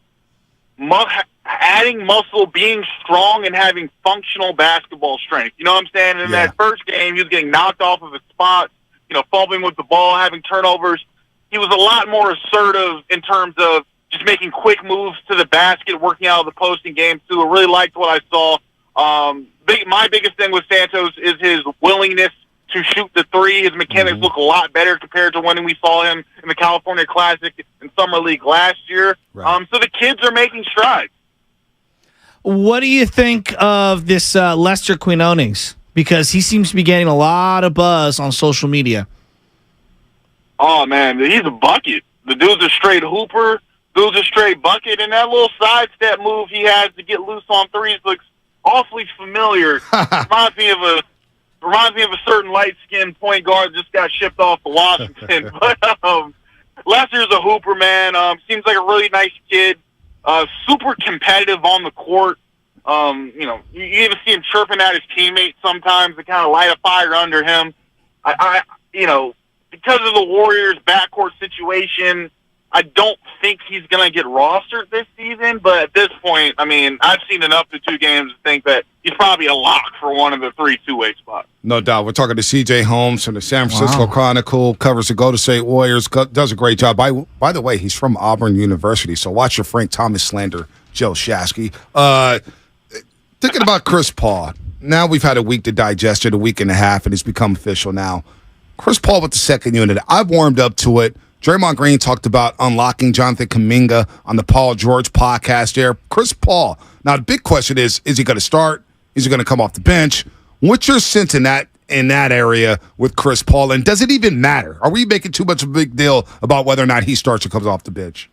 adding muscle, being strong, and having functional basketball strength. You know what I'm saying? In that first game, he was getting knocked off of his spot, fumbling with the ball, having turnovers. He was a lot more assertive in terms of just making quick moves to the basket, working out of the post in Game 2. I really liked what I saw. My biggest thing with Santos is his willingness to shoot the three. His mechanics look a lot better compared to when we saw him in the California Classic and Summer League last year. Right. So the kids are making strides. What do you think of this Lester Quinones? Because he seems to be getting a lot of buzz on social media. Oh, man, he's a bucket. The dude's a straight hooper. Dude's a straight bucket. And that little sidestep move he has to get loose on threes looks awfully familiar. Reminds me of a certain light-skinned point guard that just got shipped off to Washington. But Lester's a hooper, man. Seems like a really nice kid. Super competitive on the court. You even see him chirping at his teammates sometimes to kind of light a fire under him. Because of the Warriors' backcourt situation, I don't think he's going to get rostered this season. But at this point, I've seen enough to 2 games to think that he's probably a lock for one of the 3 two-way spots. No doubt. We're talking to C.J. Holmes from the San Francisco Chronicle, covers the Golden State Warriors, does a great job. By the way, he's from Auburn University, so watch your Frank Thomas slander, Joe Shasky. Thinking about Chris Paul. Now we've had a week to digest it, a week and a half, and it's become official now. Chris Paul with the second unit. I've warmed up to it. Draymond Green talked about unlocking Jonathan Kuminga on the Paul George podcast there. Chris Paul. Now, the big question is he going to start? Is he going to come off the bench? What's your sense in that area with Chris Paul? And does it even matter? Are we making too much of a big deal about whether or not he starts or comes off the bench?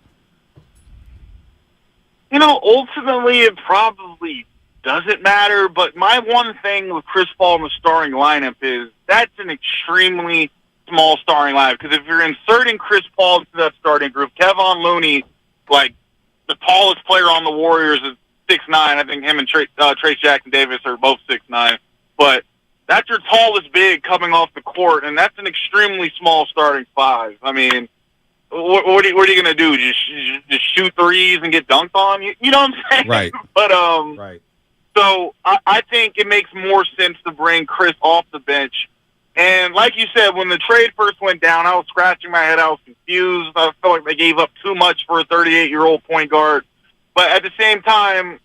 Ultimately, it probably doesn't matter. But my one thing with Chris Paul in the starting lineup is that's an extremely small starting lineup. Because if you're inserting Chris Paul into that starting group, Kevon Looney, the tallest player on the Warriors, is 6'9". I think him and Trace Jackson Davis are both 6'9". But that's your tallest big coming off the court, and that's an extremely small starting 5. What are you going to do? Just shoot threes and get dunked on? You know what I'm saying? Right. But right. So I think it makes more sense to bring Chris off the bench. And like you said, when the trade first went down, I was scratching my head. I was confused. I felt like they gave up too much for a 38-year-old point guard. But at the same time,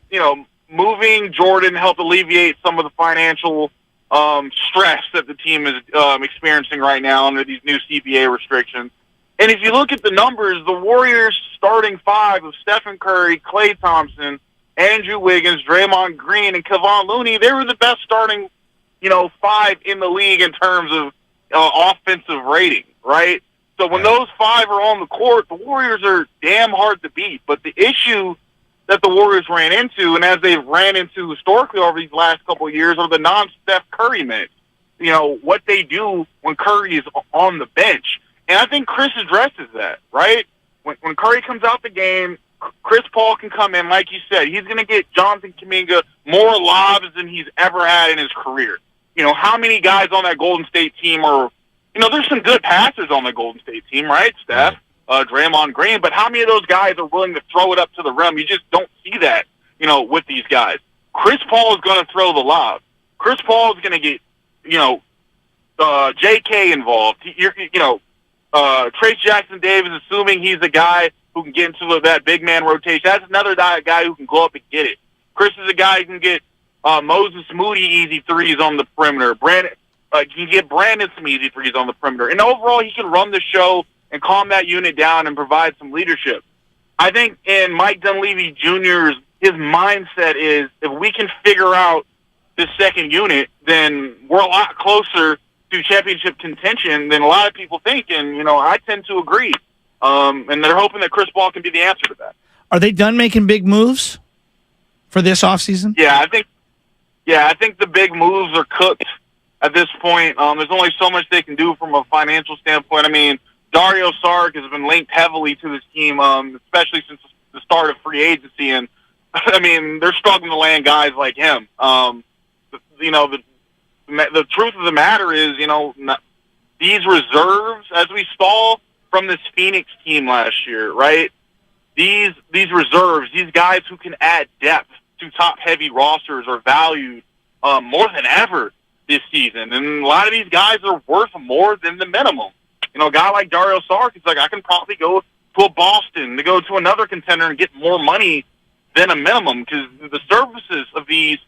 moving Jordan helped alleviate some of the financial stress that the team is experiencing right now under these new CBA restrictions. And if you look at the numbers, the Warriors' starting 5 of Stephen Curry, Klay Thompson, Andrew Wiggins, Draymond Green, and Kevon Looney, they were the best starting 5 in the league in terms of offensive rating, right? So when those 5 are on the court, the Warriors are damn hard to beat. But the issue that the Warriors ran into, and as they've ran into historically over these last couple of years, are the non-Steph Curry minutes. What they do when Curry is on the bench. And I think Chris addresses that, right? When Curry comes out the game, Chris Paul can come in, like you said. He's going to get Jonathan Kuminga more lobs than he's ever had in his career. How many guys on that Golden State team are, there's some good passes on the Golden State team, right, Steph? Draymond Green, but how many of those guys are willing to throw it up to the rim? You just don't see that, with these guys. Chris Paul is going to throw the lob. Chris Paul is going to get, J.K. involved. Trace Jackson Davis, assuming he's a guy who can get into that big man rotation. That's another guy who can go up and get it. Chris is a guy who can get Moses Moody easy threes on the perimeter. Brandon can get Brandon some easy threes on the perimeter. And overall, he can run the show and calm that unit down and provide some leadership. I think in Mike Dunleavy Jr.'s, his mindset is if we can figure out this second unit, then we're a lot closer to championship contention than a lot of people think. And, I tend to agree. And they're hoping that Chris Paul can be the answer to that. Are they done making big moves for this offseason? Yeah, I think the big moves are cooked at this point. There's only so much they can do from a financial standpoint. I mean, Dario Saric has been linked heavily to this team, especially since the start of free agency. And, I mean, they're struggling to land guys like him. The truth of the matter is, these reserves, as we saw from this Phoenix team last year, right? These reserves, these guys who can add depth to top-heavy rosters are valued more than ever this season. And a lot of these guys are worth more than the minimum. A guy like Dario Saric is like, I can probably go to a Boston to go to another contender and get more money than a minimum because the services of these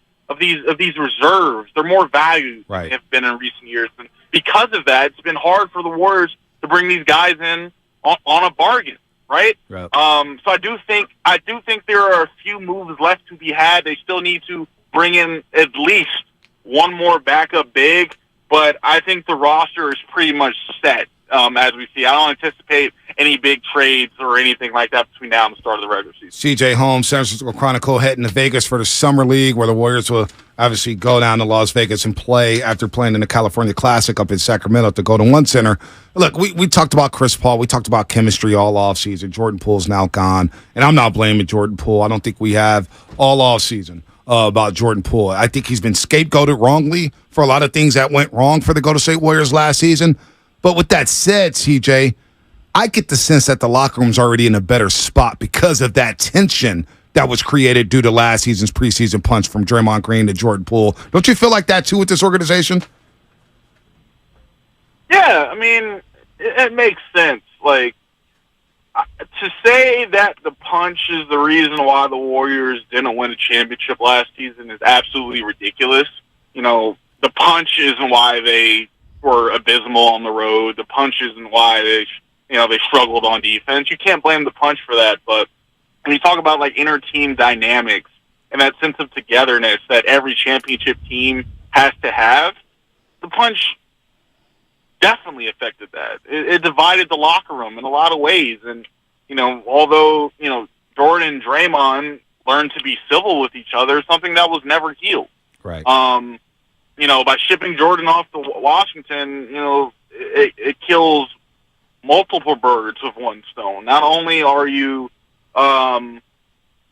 reserves, they're more valued than they have been in recent years. And because of that, it's been hard for the Warriors to bring these guys in on a bargain, right? So I do think there are a few moves left to be had. They still need to bring in at least one more backup big, but I think the roster is pretty much set as we see. I don't anticipate any big trades or anything like that between now and the start of the regular season. CJ Holmes, San Francisco Chronicle, heading to Vegas for the Summer League, where the Warriors will obviously go down to Las Vegas and play after playing in the California Classic up in Sacramento to go to One Center. Look, we talked about Chris Paul. We talked about chemistry all offseason. Jordan Poole's now gone, and I'm not blaming Jordan Poole. I don't think we have all offseason about Jordan Poole. I think he's been scapegoated wrongly for a lot of things that went wrong for the Golden State Warriors last season. But with that said, CJ, I get the sense that the locker room's already in a better spot because of that tension that was created due to last season's preseason punch from Draymond Green to Jordan Poole. Don't you feel like that, too, with this organization? Yeah, I mean, it makes sense. Like, to say that the punch is the reason why the Warriors didn't win a championship last season is absolutely ridiculous. The punch isn't why they were abysmal on the road. The punch isn't why they struggled on defense. You can't blame the punch for that. But when you talk about like inner team dynamics and that sense of togetherness that every championship team has to have, the punch definitely affected that. It divided the locker room in a lot of ways. And, although, Jordan and Draymond learned to be civil with each other, something that was never healed. Right. By shipping Jordan off to Washington, it kills multiple birds with one stone. Not only are you,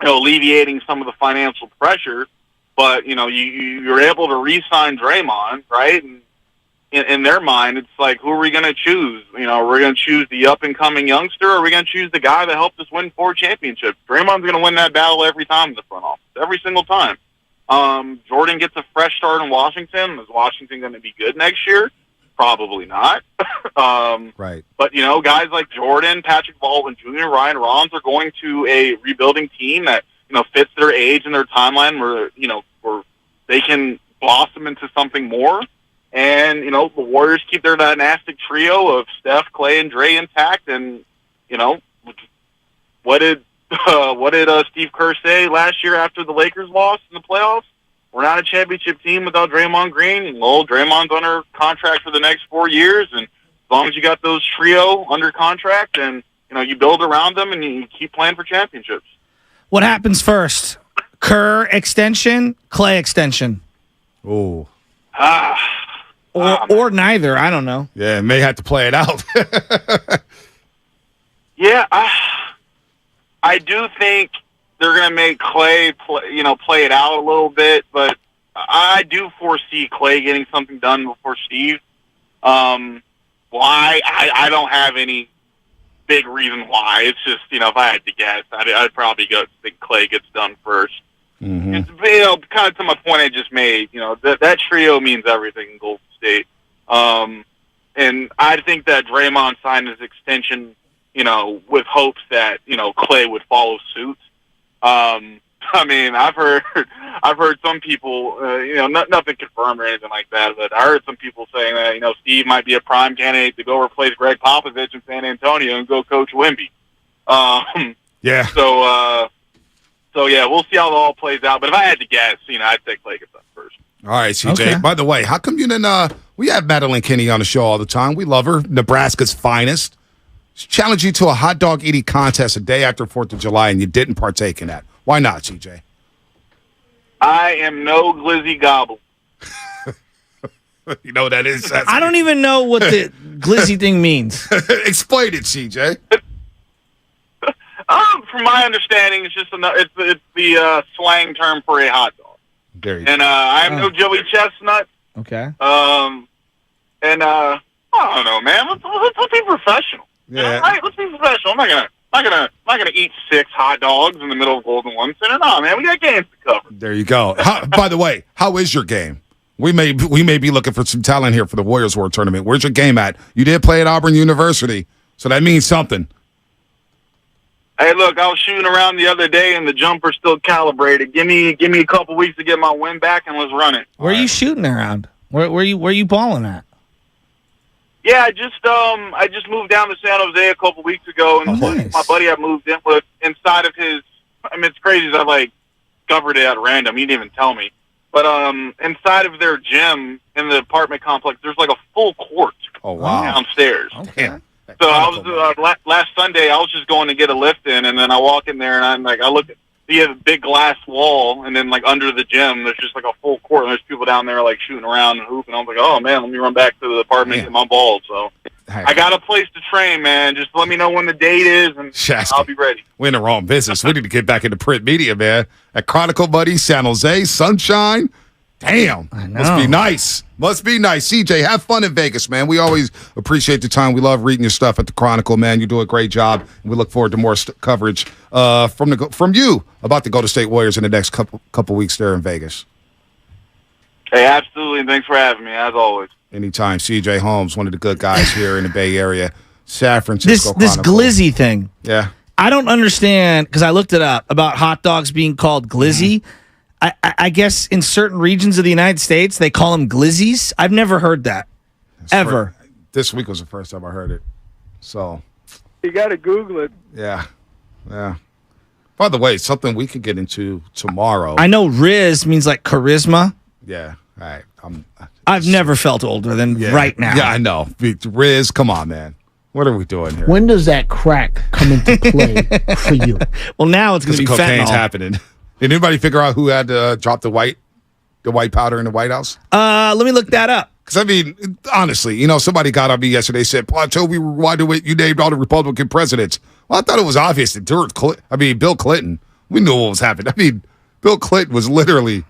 alleviating some of the financial pressure, but, you're able to re-sign Draymond, right? And in their mind, it's like, who are we going to choose? We're going to choose the up-and-coming youngster, or are we going to choose the guy that helped us win 4 championships? Draymond's going to win that battle every time in the front office, every single time. Jordan gets a fresh start in Washington. Is Washington going to be good next year? Probably not. Right. But, guys like Jordan, Patrick Baldwin Jr., Ryan Rollins are going to a rebuilding team that, fits their age and their timeline where they can blossom into something more. And, the Warriors keep their dynastic trio of Steph, Clay, and Dre intact. And, what did Steve Kerr say last year after the Lakers lost in the playoffs? We're not a championship team without Draymond Green. And, Draymond's under contract for the next 4 years. And as long as you got those trio under contract, and, you build around them and you keep playing for championships. What happens first? Kerr extension, Clay extension? Oh. Or neither. I don't know. Yeah, may have to play it out. Yeah, I do think they're going to make Clay play it out a little bit, but I do foresee Clay getting something done before Steve. Why? I don't have any big reason why. It's just, if I had to guess, I'd probably think Clay gets done first. Mm-hmm. It's, kind of to my point I just made, that trio means everything in Golden State. And I think that Draymond signed his extension, with hopes that, Clay would follow suit. I've heard some people, nothing confirmed or anything like that, but I heard some people saying that, Steve might be a prime candidate to go replace Greg Popovich in San Antonio and go coach Wemby. Yeah. So yeah, we'll see how it all plays out. But if I had to guess, I'd say Clay gets up first. All right, CJ. Okay. By the way, how come you didn't? We have Madeline Kinney on the show all the time. We love her, Nebraska's finest. She challenged you to a hot dog eating contest a day after 4th of July, and you didn't partake in that. Why not, CJ? I am no glizzy gobble. You know what that is? I don't even know what the glizzy thing means. Explain it, CJ. From my understanding, it's just it's the slang term for a hot dog. There you go. And I am no Joey Chestnut. Okay. I don't know, man. Let's be professional. Yeah. Right? Let's be professional. I'm not gonna eat 6 hot dogs in the middle of Golden One Center. No, man. We got games to cover. There you go. By the way, how is your game? We may be looking for some talent here for the Warriors World Tournament. Where's your game at? You did play at Auburn University, so that means something. Hey, look, I was shooting around the other day, and the jumper's still calibrated. Give me a couple weeks to get my win back, and let's run it. Where are you shooting around? Where you balling at? Yeah, I just moved down to San Jose a couple weeks ago, and nice. my buddy I moved in with, inside of his, it's crazy, I covered it at random. He didn't even tell me. But inside of their gym in the apartment complex, there's a full court downstairs. Okay. So I was last Sunday. I was just going to get a lift in, and then I walk in there, and I look at you have a big glass wall, and then under the gym, there's just a full court, and there's people down there shooting around and hooping. I was like, oh man, let me run back to the apartment and get my balls. So I got a place to train, man. Just let me know when the date is, and I'll be ready. We're in the wrong business. We need to get back into print media, man. At Chronicle, buddy, San Jose, Sunshine. Damn. Must be nice. Must be nice. CJ, have fun in Vegas, man. We always appreciate the time. We love reading your stuff at the Chronicle, man. You do a great job. And we look forward to more coverage from you about the Golden State Warriors in the next couple weeks there in Vegas. Hey, absolutely. Thanks for having me, as always. Anytime. CJ Holmes, one of the good guys here in the Bay Area. San Francisco This glizzy thing. Yeah. I don't understand, because I looked it up, about hot dogs being called glizzy. I guess in certain regions of the United States, they call them glizzies. I've never heard that, ever. This week was the first time I heard it. So. You got to Google it. Yeah. Yeah. By the way, something we could get into tomorrow. I know Riz means charisma. Yeah. All right. I've never felt older than right now. Yeah, I know. Riz, come on, man. What are we doing here? When does that crack come into play for you? Well, now it's going to be cocaine's fentanyl. happening. Did anybody figure out who had dropped the white powder in the White House? Let me look that up. Because, honestly, somebody got on me yesterday and said, Toby, why do you named all the Republican presidents? Well, I thought it was obvious that Bill Clinton, we knew what was happening. Bill Clinton was literally,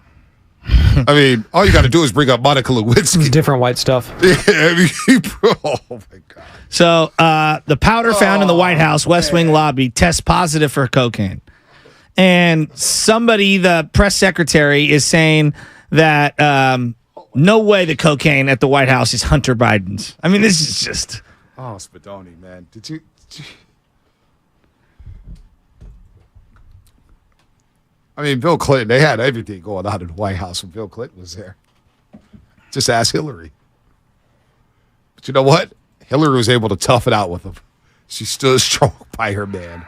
all you got to do is bring up Monica Lewinsky. Different white stuff. Yeah, oh, my God. So the powder found in the White House West Wing lobby tests positive for cocaine. And somebody, the press secretary, is saying that no way the cocaine at the White House is Hunter Biden's. This is just... Oh, Spadoni, man. Did you... Bill Clinton, they had everything going on in the White House when Bill Clinton was there. Just ask Hillary. But you know what? Hillary was able to tough it out with him. She stood strong by her man.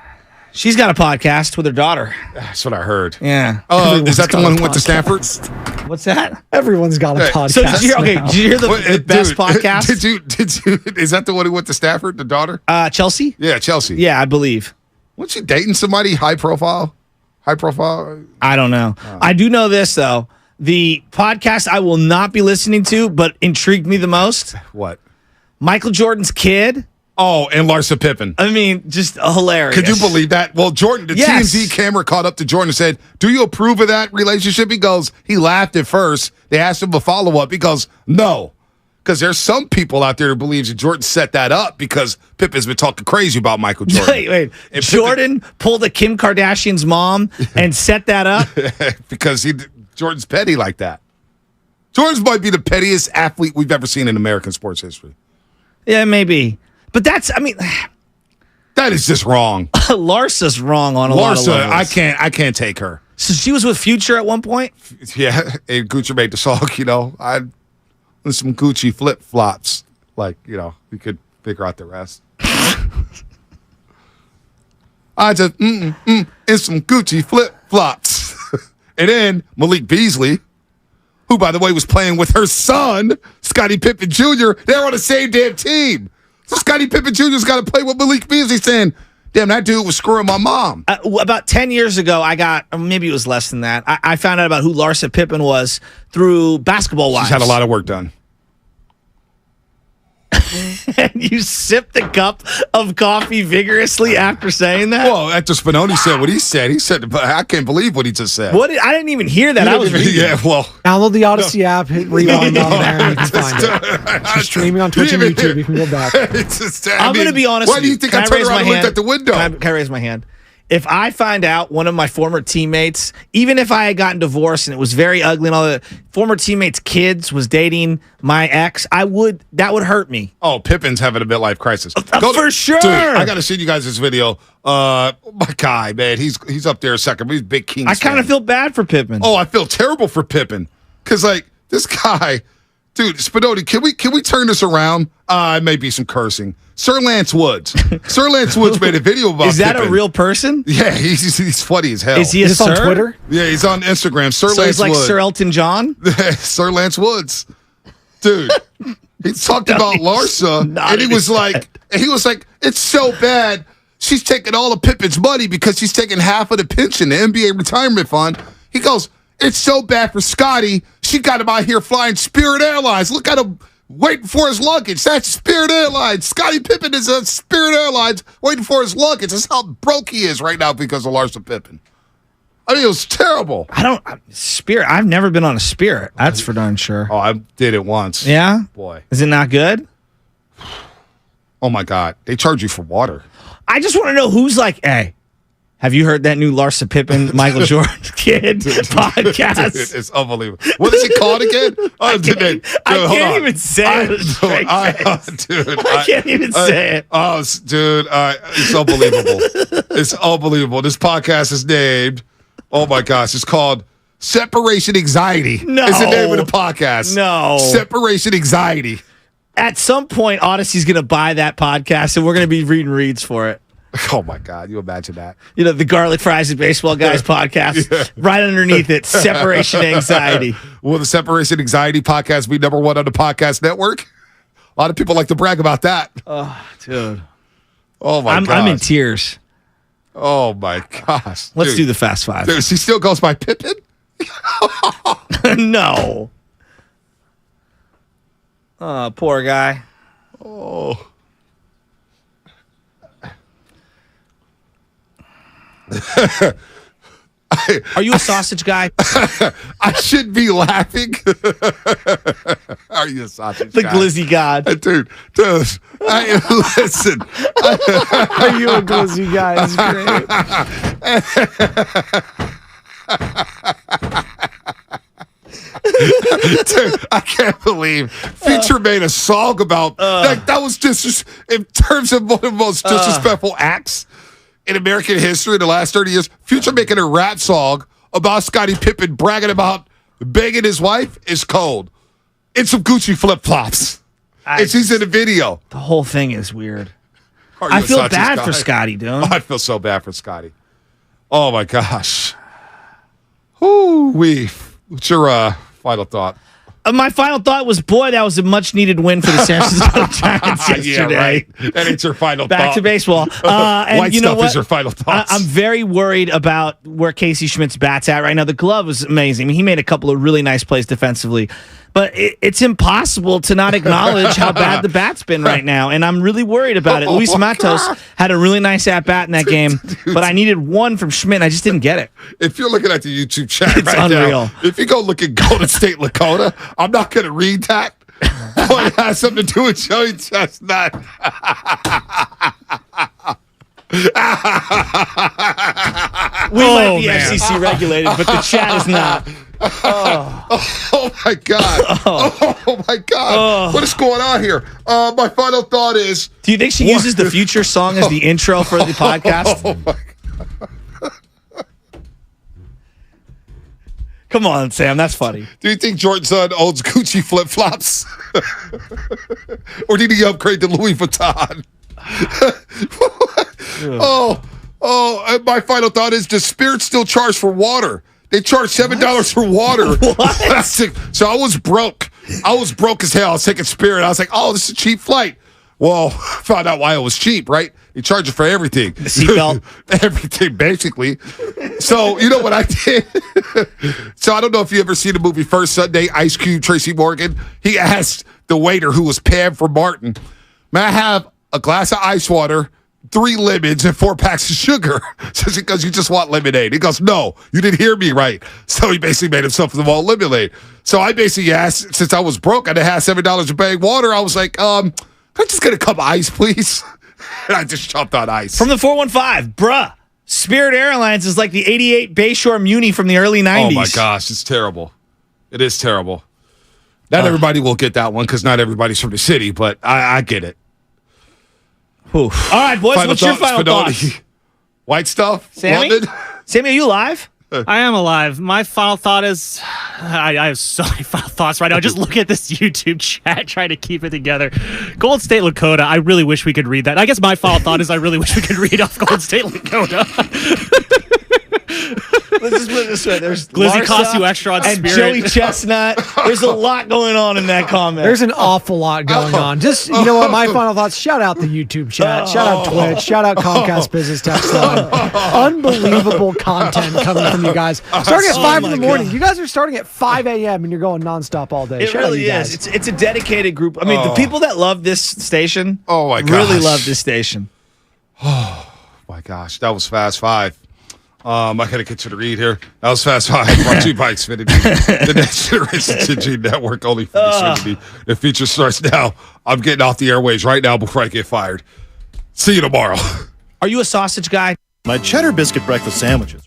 She's got a podcast with her daughter. That's what I heard. Yeah. Is that the one who went to Stanford? What's that? Everyone's got a podcast. So did you hear the best podcast? Did you? Is that the one who went to Stanford? The daughter? Chelsea. Yeah, Chelsea. Yeah, I believe. Wasn't she dating somebody high profile? High profile? I don't know. I do know this though. The podcast I will not be listening to, but intrigued me the most. What? Michael Jordan's kid. Oh, and Larsa Pippen. Just hilarious. Could you believe that? Well, Jordan, the TMZ camera caught up to Jordan and said, do you approve of that relationship? He laughed at first. They asked him a follow-up. He goes, no. Because there's some people out there who believes that Jordan set that up because Pippen's been talking crazy about Michael Jordan. Wait. Jordan pulled a Kim Kardashian's mom and set that up? Because Jordan's petty like that. Jordan might be the pettiest athlete we've ever seen in American sports history. Yeah, maybe. But that is just wrong. Larsa's wrong on a lot of levels. I can't take her. So she was with Future at one point? Yeah, and Gucci made the song, with some Gucci flip-flops. We could figure out the rest. I just, and some Gucci flip-flops. And then Malik Beasley, who, by the way, was playing with her son, Scottie Pippen Jr., they're on the same damn team. So Scottie Pippen Jr.'s got to play with Malik Beasley saying, damn, that dude was screwing my mom. About 10 years ago, maybe it was less than that, I found out about who Larsa Pippen was through Basketball Wives. She's had a lot of work done. And you sipped the cup of coffee vigorously after saying that? Well, after Spinoni said what he said, I can't believe what he just said. I didn't even hear that. I was reading. Yeah, well. Download the Odyssey app, hit rewind on there, and you can find it. She's streaming on Twitch and YouTube. You can go back. I'm going to be honest why with do you think I turned around and looked at the window? Can I raise my hand? If I find out one of my former teammates, even if I had gotten divorced and it was very ugly and all that, former teammates' kids was dating my ex, that would hurt me. Oh, Pippen's having a midlife crisis. For sure. Dude, I got to send you guys this video. My guy, man, he's up there second. He's a big Kings I kind of feel bad for Pippen. Oh, I feel terrible for Pippen. Because, this guy, dude, Spinoni, can we turn this around? It may be some cursing. Sir Lance Woods. Sir Lance Woods made a video about Is that Pippen. a real person? Yeah, he's funny as hell. Is he on Twitter? Yeah, he's on Instagram. Sir Lance he's like Woods. Sir Elton John? Sir Lance Woods. Dude, he talked about Larsa, and he was like, it's so bad. She's taking all of Pippen's money because she's taking half of the pension, the NBA retirement fund. He goes, it's so bad for Scotty. She got him out here flying Spirit Airlines. Look at him waiting for his luggage. That's Spirit Airlines. Scottie Pippen is on Spirit Airlines waiting for his luggage. That's how broke he is right now because of Larsa Pippen. I mean, it was terrible. Spirit. I've never been on a Spirit. That's for darn sure. Oh, I did it once. Yeah? Boy. Is it not good? Oh, my God. They charge you for water. I just want to know who's like, hey, have you heard that new Larsa Pippen, Michael Jordan kid podcast? Dude, it's unbelievable. What is it called again? I can't even say it. I can't even say it. Oh, dude, it's unbelievable. It's unbelievable. This podcast is named, oh my gosh, it's called Separation Anxiety. No. It's the name of the podcast. No. Separation Anxiety. At some point, Odyssey's going to buy that podcast, and we're going to be reading reads for it. Oh, my God. You imagine that. The Garlic Fries and Baseball Guys podcast, yeah. Right underneath it, Separation Anxiety. Will the Separation Anxiety podcast be number one on the podcast network? A lot of people like to brag about that. Oh, dude. Oh, my God. I'm in tears. Oh, my gosh. Let's do the Fast Five. Dude, she still goes by Pippen? No. Oh, poor guy. Oh. Are you a sausage guy? I should be laughing. Are you a sausage guy? The glizzy god. Dude, listen. Are you a glizzy guy? Dude, I can't believe Future made a song about that was just in terms of one of the most disrespectful acts in American history in the last 30 years. Future making a rap song about Scottie Pippen bragging about banging his wife is cold. It's some Gucci flip-flops. He's in the video. The whole thing is weird. I feel bad for Scotty, dude. Oh, I feel so bad for Scotty. Oh, my gosh. What's your final thought? My final thought was, boy, that was a much-needed win for the San Francisco Giants yesterday. Yeah, right. That ain't your final thought. Back to baseball. And White you know stuff what? is your final thoughts. I'm very worried about where Casey Schmidt's bat's at right now. The glove was amazing. I mean, he made a couple of really nice plays defensively. But it's impossible to not acknowledge how bad the bat's been right now, and I'm really worried about it. Luis Matos had a really nice at-bat in that game, but I needed one from Schmidt, and I just didn't get it. If you're looking at the YouTube chat It's right unreal. now, if you go look at Golden State Lakota, I'm not going to read that, Boy, it has something to do with Joey Chestnut. We might be FCC regulated, but the chat is not. Oh my God. Oh my God. What is going on here? My final thought is. Do you think she uses the Future song as the intro for the podcast? Oh my God. Come on, Sam. That's funny. Do you think Jordan's son owns Gucci flip-flops? Or did he upgrade to Louis Vuitton? And my final thought is, does Spirit still charge for water? They charge $7 for water. What? So I was broke. I was broke as hell. I was taking Spirit. I was like, oh, this is a cheap flight. Well, found out why it was cheap, right? You charge it for everything. The seatbelt. Everything, basically. So, you know what I did? So, I don't know if you ever seen the movie First Sunday, Ice Cube, Tracy Morgan. He asked the waiter, who was Pam from Martin, may I have a glass of ice water, 3 lemons, and 4 packs of sugar? So she goes, you just want lemonade. He goes, no, you didn't hear me right. So he basically made himself the whole lemonade. So I basically asked, since I was broke, I didn't have $7 to pay water. I was like, can I just get a cup of ice, please? And I just chopped on ice. From the 415, bruh. Spirit Airlines is like the 88 Bayshore Muni from the early 90s. Oh, my gosh. It's terrible. It is terrible. Not everybody will get that one because not everybody's from the city, but I get it. Oof. All right, boys. What's your final thoughts? White stuff? Sammy? London? Sammy, are you live? I am alive. My final thought is, I have so many final thoughts right now. Just look at this YouTube chat, trying to keep it together. Golden State Lakota. I really wish we could read that. I guess my final thought is I really wish we could read off Golden State Lakota. Let's just put it this way. There's Glizzy Larsa cost you extra on and Spirit. Joey Chestnut. There's a lot going on in that comment. There's an awful lot going on. Just, you know what, my final thoughts, shout out the YouTube chat, shout out Twitch, shout out Comcast Business Text Line. Unbelievable content coming from you guys. Starting at 5 in the morning. God. You guys are starting at 5 a.m. and you're going nonstop all day. It Shout out really you guys. is. It's a dedicated group. I mean, the people that love this station my really gosh. love this station. Oh, my gosh. That was Fast 5. I got to get you to read here. That was Fast 5. Brought to you by Xfinity. The next generation CG network only for Xfinity. The feature starts now. I'm getting off the airways right now before I get fired. See you tomorrow. Are you a sausage guy? My cheddar biscuit breakfast sandwiches.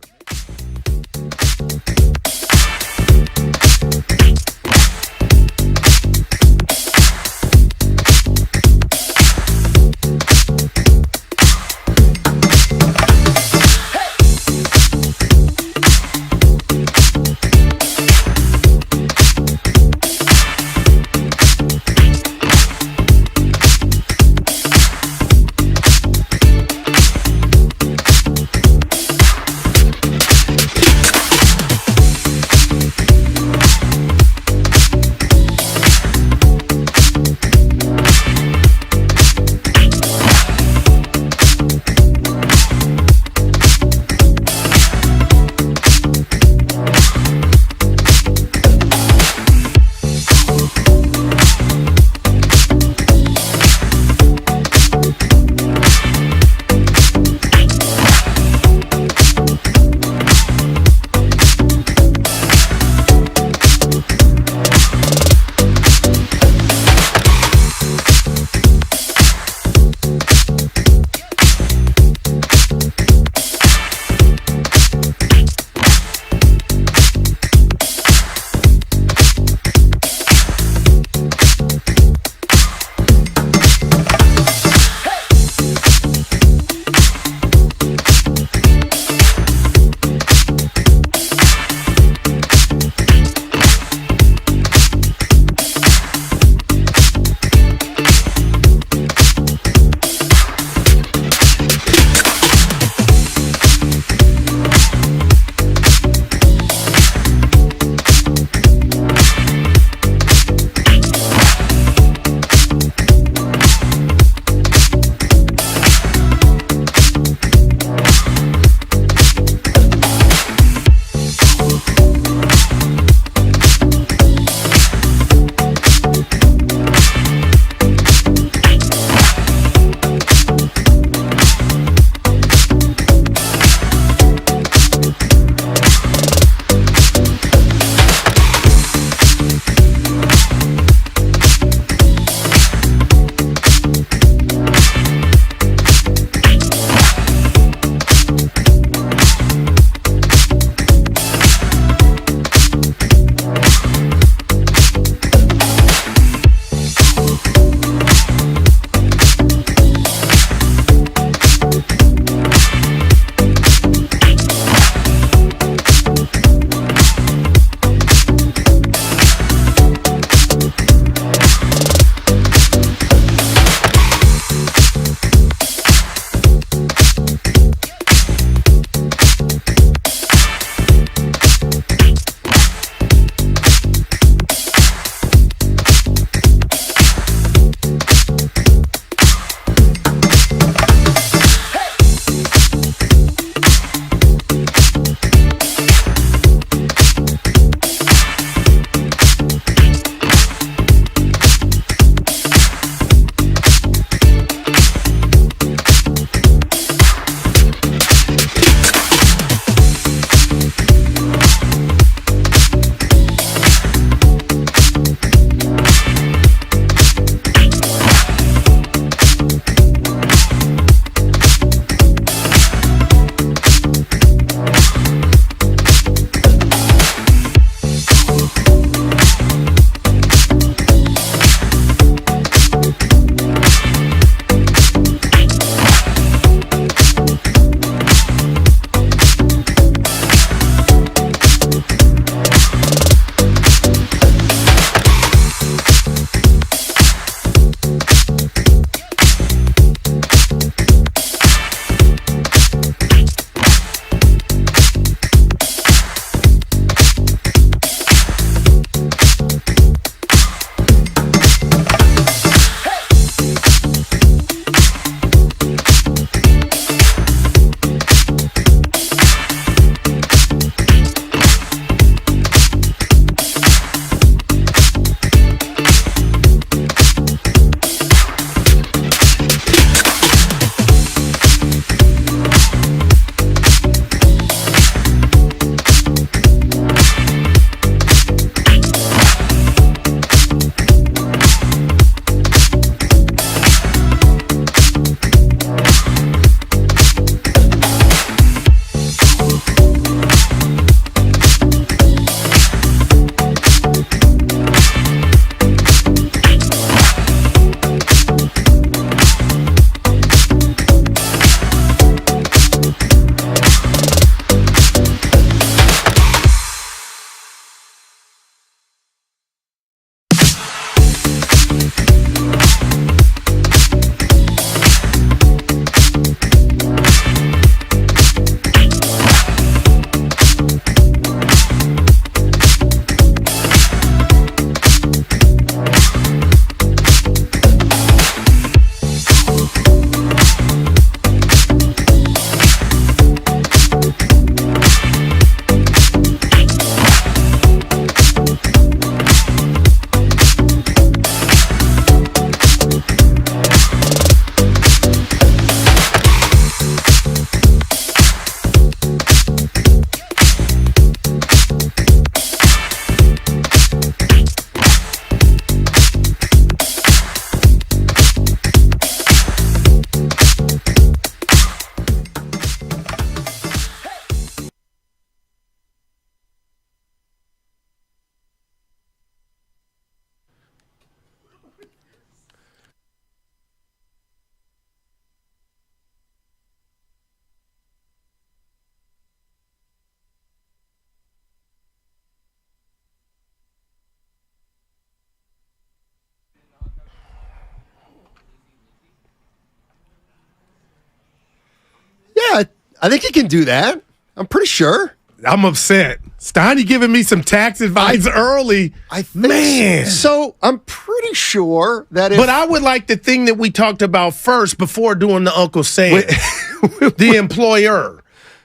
I think he can do that. I'm pretty sure. I'm upset. Steiny giving me some tax advice early. Man. So I'm pretty sure that But I would like the thing that we talked about first before doing the Uncle Sam. The employer.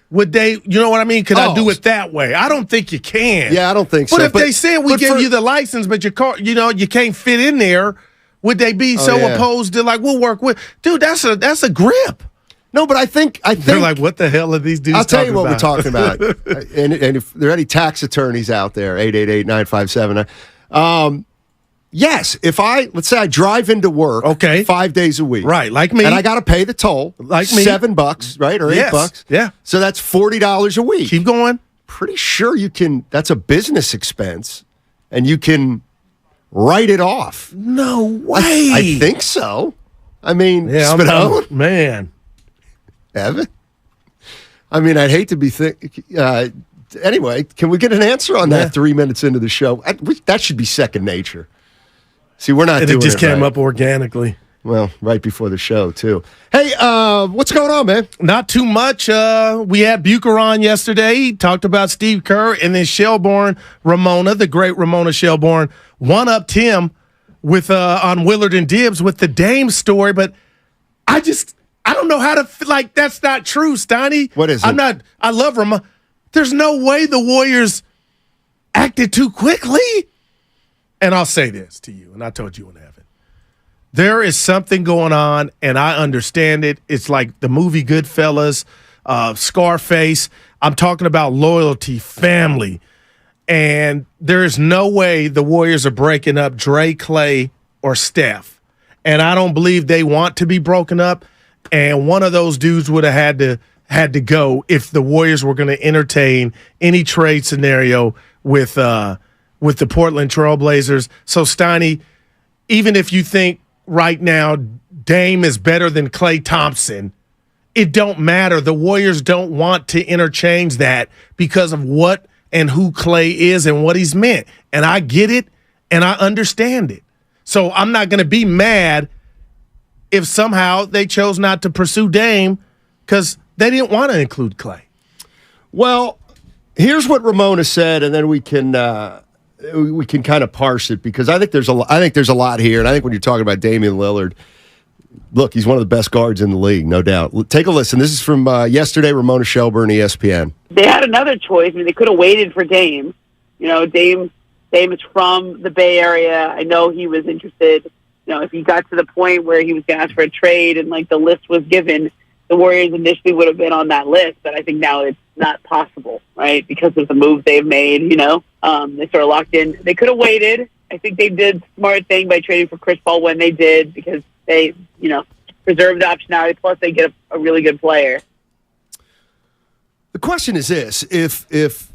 Would they, you know what I mean? Could I do it that way? I don't think you can. Yeah, I don't think so. But if they said we give you the license, but your car, you can't fit in there, would they be opposed to like, we'll work with? Dude, that's a grip. No, but I think they're like, what the hell are these dudes? I'll tell you what we're talking about. and if there are any tax attorneys out there, 888-957. Yes, if let's say I drive into work, 5 days a week, right, like me, and I got to pay the toll, like me, $7, right, or $8, yeah. So that's $40 a week. Keep going. Pretty sure you can. That's a business expense, and you can write it off. No way. I think so. I mean, Spinone, man. Evan? I mean, I'd hate to be anyway, can we get an answer on that 3 minutes into the show? That should be second nature. See, we're not doing it. It just came up organically. Well, right before the show, too. Hey, what's going on, man? Not too much. We had Bucher on yesterday. He talked about Steve Kerr, and then Shelbourne Ramona, the great Ramona Shelbourne, one-up Tim with on Willard and Dibbs with the Dame story, but I don't know how to that's not true, Steiny. What is it? I love Ramona. There's no way the Warriors acted too quickly. And I'll say this to you, and I told you in heaven. There is something going on, and I understand it. It's like the movie Goodfellas, Scarface. I'm talking about loyalty, family. And there is no way the Warriors are breaking up Dre, Clay, or Steph. And I don't believe they want to be broken up. And one of those dudes would have had to go if the Warriors were going to entertain any trade scenario with the Portland Trailblazers. So, Steiny, even if you think right now Dame is better than Klay Thompson, it don't matter. The Warriors don't want to interchange that because of what and who Klay is and what he's meant. And I get it, and I understand it. So I'm not going to be mad if somehow they chose not to pursue Dame because they didn't want to include Klay. Well, here's what Ramona said, and then we can kind of parse it because I think there's a lot here, and I think when you're talking about Damian Lillard, look, he's one of the best guards in the league, no doubt. Take a listen. This is from yesterday, Ramona Shelbourne, ESPN. They had another choice. I mean, they could have waited for Dame. Dame is from the Bay Area. I know he was interested. If he got to the point where he was going to ask for a trade and the list was given, the Warriors initially would have been on that list. But I think now it's not possible, right? Because of the moves they've made, they sort of locked in. They could have waited. I think they did smart thing by trading for Chris Paul when they did because they, preserved the optionality. Plus they get a really good player. The question is this: if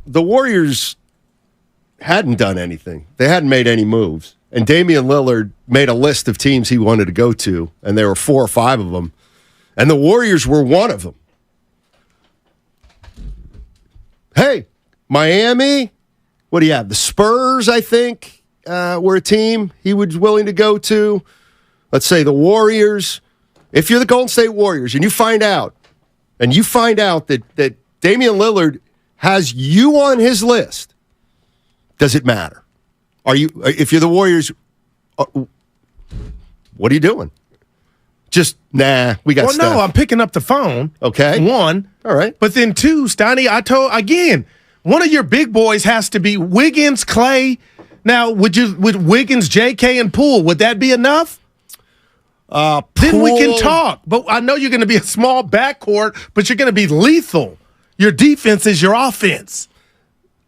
the Warriors hadn't done anything, they hadn't made any moves, and Damian Lillard made a list of teams he wanted to go to, and there were 4 or 5 of them, and the Warriors were one of them. Hey, Miami, what do you have? The Spurs, I think, were a team he was willing to go to. Let's say the Warriors. If you're the Golden State Warriors and you find out that Damian Lillard has you on his list, does it matter? If you're the Warriors, what are you doing? Just, we got Steph. No, I'm picking up the phone. Okay. 1. All right. But then 2, Steiny, one of your big boys has to be Wiggins, Clay. Now, would Wiggins, JK, and Poole, would that be enough? Then we can talk. But I know you're going to be a small backcourt, but you're going to be lethal. Your defense is your offense.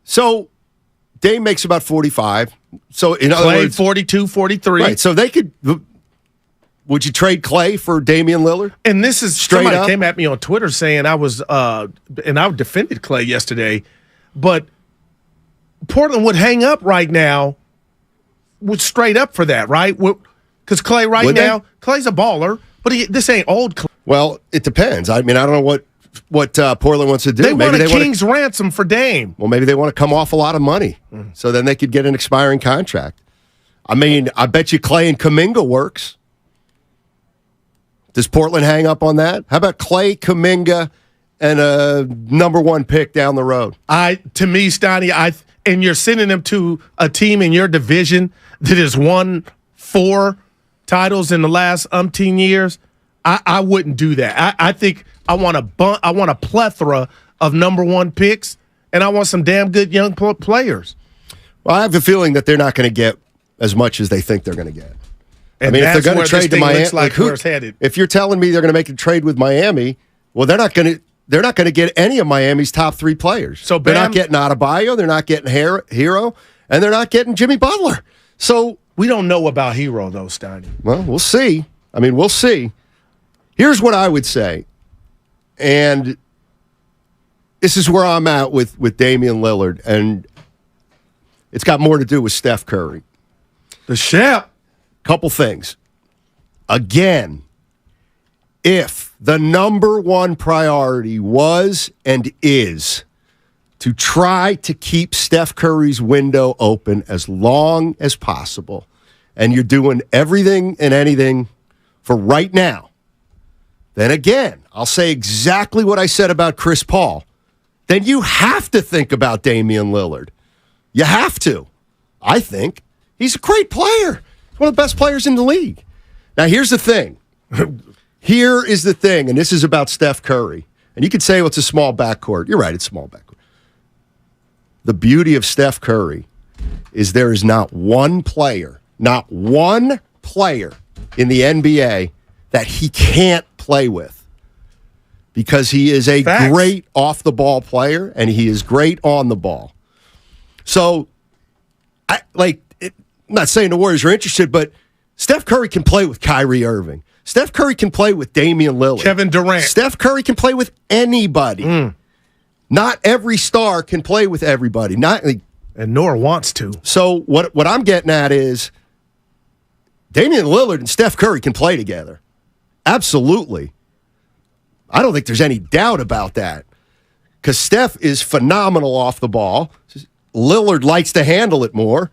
So Dame makes about 45. So in other Clay, words, 42, 43. Right. So they could. Would you trade Clay for Damian Lillard? And this is Straight somebody up? Came at me on Twitter saying I was, and I defended Clay yesterday, but Portland would hang up right now, would straight up for that, right? Because Clay Clay's a baller, but this ain't old Clay. Well, it depends. I mean, I don't know what Portland wants to do. They want a king's ransom for Dame. Well, maybe they want to come off a lot of money, so then they could get an expiring contract. I mean, I bet you Clay and Kuminga works. Does Portland hang up on that? How about Clay, Kuminga, and a number 1 pick down the road? To me, Stoney, and you're sending them to a team in your division that has won 4 titles in the last umpteen years. I wouldn't do that. I think I want a plethora of number 1 picks, and I want some damn good young players. Well, I have a feeling that they're not going to get as much as they think they're going to get. And I mean, if they're going to trade to Miami, where it's headed. If you're telling me they're going to make a trade with Miami, well, they're not going to get any of Miami's top 3 players. So they're not getting Adebayo, they're not getting Hero, and they're not getting Jimmy Butler. So we don't know about Hero though, Steiny. Well, we'll see. I mean, we'll see. Here's what I would say, and this is where I'm at with Damian Lillard, and it's got more to do with Steph Curry. The chef. Couple things. Again, if the number 1 priority was and is to try to keep Steph Curry's window open as long as possible, and you're doing everything and anything for right now, then again, I'll say exactly what I said about Chris Paul. Then you have to think about Damian Lillard. You have to. I think he's a great player. He's one of the best players in the league. Now, here's the thing. Here is the thing, and this is about Steph Curry. And you could say, well, it's a small backcourt. You're right, it's small backcourt. The beauty of Steph Curry is there is not one player in the NBA that he can't play with, because he is a great off-the-ball player, and he is great on the ball. So, I'm not saying the Warriors are interested, but Steph Curry can play with Kyrie Irving. Steph Curry can play with Damian Lillard. Kevin Durant. Steph Curry can play with anybody. Not every star can play with everybody. And nor wants to. So what I'm getting at is Damian Lillard and Steph Curry can play together. Absolutely. I don't think there's any doubt about that, because Steph is phenomenal off the ball. Lillard likes to handle it more.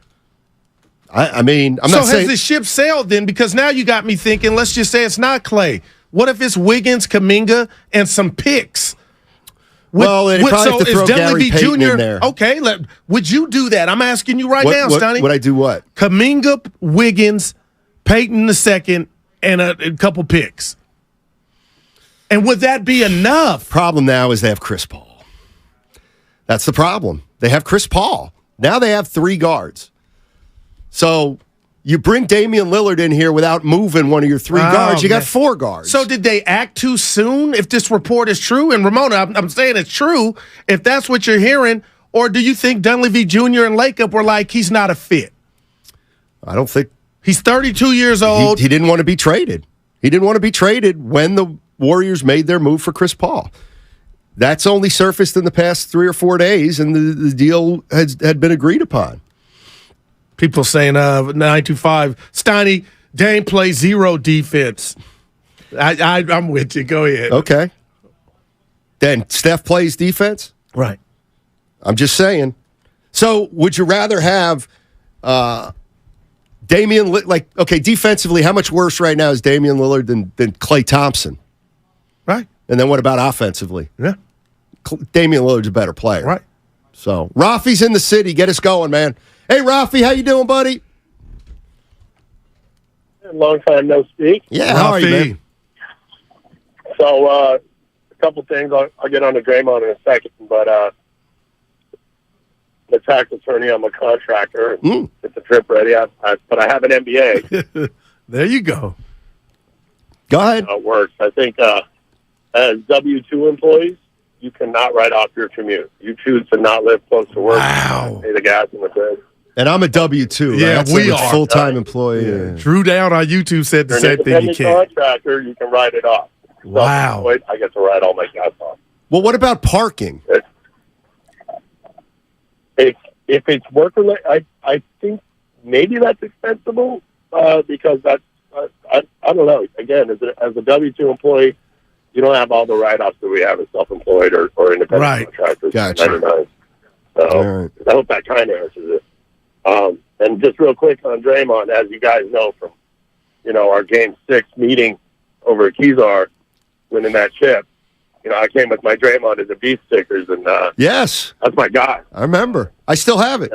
I'm not saying... So has the ship sailed then? Because now you got me thinking, let's just say it's not Clay. What if it's Wiggins, Kuminga, and some picks? Well, they probably have to throw Gary Payton in there. Okay, would you do that? I'm asking you now, Stoney. Would I do what? Kuminga, Wiggins, Payton II, and a couple picks. And would that be enough? Problem now is they have Chris Paul. That's the problem. They have Chris Paul. Now they have 3 guards. So you bring Damian Lillard in here without moving one of your 3 guards. You got 4 guards. So did they act too soon if this report is true? And Ramona, I'm saying it's true if that's what you're hearing. Or do you think Dunleavy Jr. and Lakeup were like, he's not a fit? I don't think. He's 32 years old. He didn't want to be traded. He didn't want to be traded when the Warriors made their move for Chris Paul. That's only surfaced in the past 3 or 4 days, and the deal had been agreed upon. People saying 925 Steiny, Dame plays 0 defense. I'm with you. Go ahead. Okay. Then Steph plays defense? Right. I'm just saying. So would you rather have Damian, defensively, how much worse right now is Damian Lillard than Klay Thompson? Right. And then what about offensively? Yeah. Damian Lillard's a better player. Right. So Rafi's in the city. Get us going, man. Hey, Rafi, how you doing, buddy? Long time no speak. Yeah, how are you, man? So, a couple things. I'll get on to Draymond in a second, but I'm a tax attorney. I'm a contractor. It's a trip ready. But I have an MBA. There you go. Go ahead. How it works. I think as W-2 employees, you cannot write off your commute. You choose to not live close to work. Wow. Pay the gas and the bread. And I'm a W-2. Yeah, right? we are. Full-time employee. Yeah. Drew Down on YouTube said the same thing. You If you're an independent contractor, you can write it off. Wow. Self-employed, I get to write all my gas off. Well, what about parking? If it's work-related, I think maybe that's expensible because that's, I don't know. Again, as a W-2 employee, you don't have all the write-offs that we have as self-employed or independent contractors. Gotcha. 99. So I hope that kind of answers it. And just real quick on Draymond, as you guys know from, our Game 6 meeting over at Kezar winning that chip. You know, I came with my Draymond as a beast stickers, and yes, that's my guy. I remember. I still have it.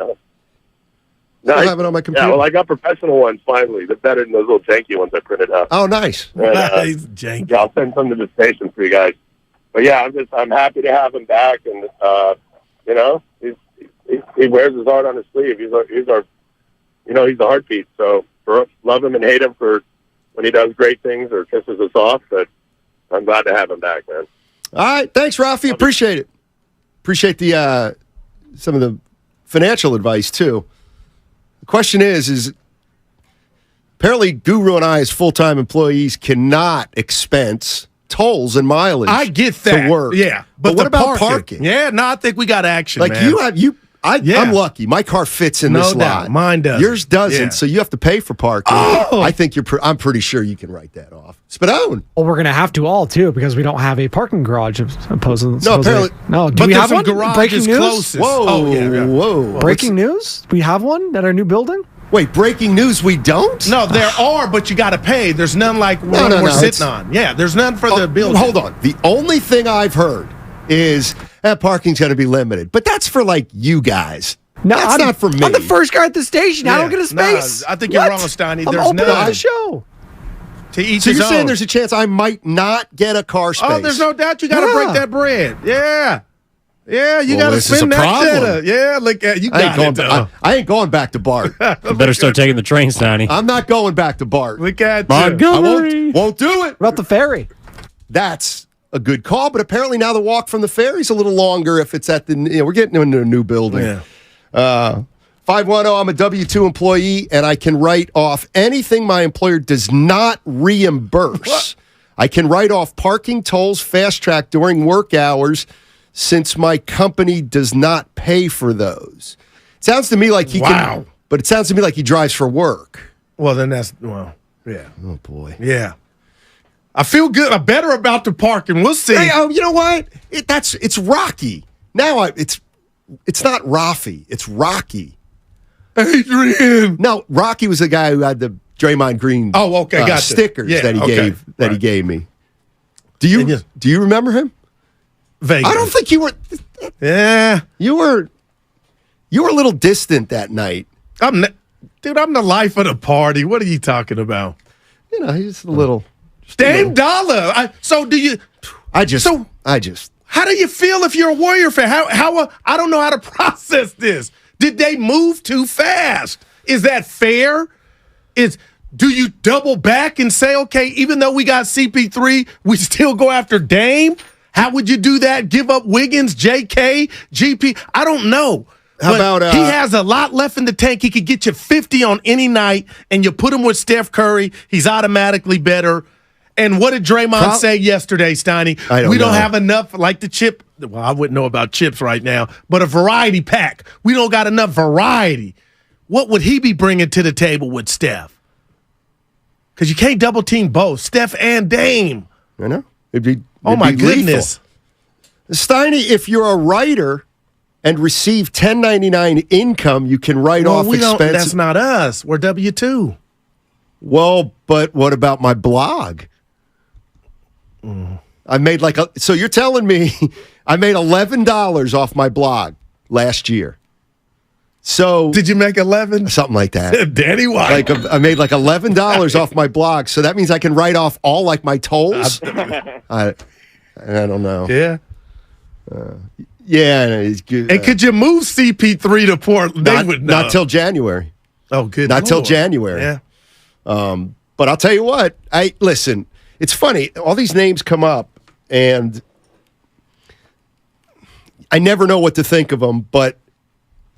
No, I have it on my computer. Yeah, well, I got professional ones finally. They're better than those little janky ones I printed out. Oh, nice. And, janky. Yeah, I'll send some to the station for you guys. But yeah, I'm happy to have him back, and you know, he wears his heart on his sleeve. He's our he's the heartbeat. So love him and hate him for when he does great things or pisses us off. But I'm glad to have him back, man. All right, thanks, Rafi. Appreciate it. Appreciate the some of the financial advice too. The question is apparently Guru and I, as full-time employees, cannot expense tolls and mileage. I get that. To work. Yeah, but what about parking? Yeah, no, I think we got action. Like man. I'm lucky. My car fits in this lot. Doubt. Mine does. Yours doesn't, Yeah. so you have to pay for parking. Oh. I think I'm pretty sure you can write that off. Spadone. Well, we're going to have to all, too, because we don't have a parking garage. Apparently. No, do but we have there's one? some garages Breaking news? closest. Whoa, Oh, yeah. whoa. Breaking news? We have one at our new building? Wait, breaking news, we don't? No, there are, but you got to pay. There's none like one we're sitting on. Yeah, there's none for the building. Hold on. The only thing I've heard is that parking's going to be limited. But that's for, like, you guys. No, that's not for me. I'm the first guy at the station. I don't get a space. I think you're wrong, Steiny. I'm There's open none. on the show. To each So his you're saying own. there's a chance I might not get a car space? Oh, there's no doubt you got to break that bread. Yeah. Yeah, you got to this is spend a that problem. cheddar. Yeah, look at you got it. I ain't going back to Bart. You better start taking the train, Steiny. I'm not going back to Bart. Look at I won't do it. What about the ferry? That's a good call, but apparently now the walk from the ferry's a little longer if it's at the. We're getting into a new building. Yeah. 510, I'm a W-2 employee, and I can write off anything my employer does not reimburse. I can write off parking, tolls, fast track during work hours since my company does not pay for those. It sounds to me like he can, but it sounds to me like he drives for work. Well, then yeah. Oh, boy. Yeah. I feel good. Better about the parking. We'll see. Hey, you know what? It's Rocky. Now it's not Rafi. It's Rocky. Adrian. No, Rocky was the guy who had the Draymond Green gotcha. stickers Yeah, that he gave me. Do you remember him? Vaguely. I don't think you were. Yeah. You were a little distant that night. I'm the life of the party. What are you talking about? You know, he's a little. Dame Dollar. How do you feel if you're a Warrior fan? How I don't know how to process this. Did they move too fast? Is that fair? Do you double back and say, okay, even though we got CP3, we still go after Dame? How would you do that? Give up Wiggins, JK, GP? I don't know. How about he has a lot left in the tank. He could get you 50 on any night, and you put him with Steph Curry. He's automatically better. And what did Draymond say yesterday, Steiny? We don't have enough, like the chip. Well, I wouldn't know about chips right now, but a variety pack. We don't got enough variety. What would he be bringing to the table with Steph? Because you can't double team both, Steph and Dame. I know. It'd my be goodness. Lethal. Steiny, if you're a writer and receive 1099 income, you can write off expenses. That's not us. We're W-2. Well, but what about my blog? I made so you're telling me I made $11 off my blog last year. So did you make 11? Something like that. Danny White. I made $11 off my blog. So that means I can write off all my tolls. I don't know. Yeah. Yeah, it's good. And could you move CP3 to Portland? They would know. Not till January. Oh, good. Not till January. Yeah. But I'll tell you what. Listen. It's funny. All these names come up, and I never know what to think of them. But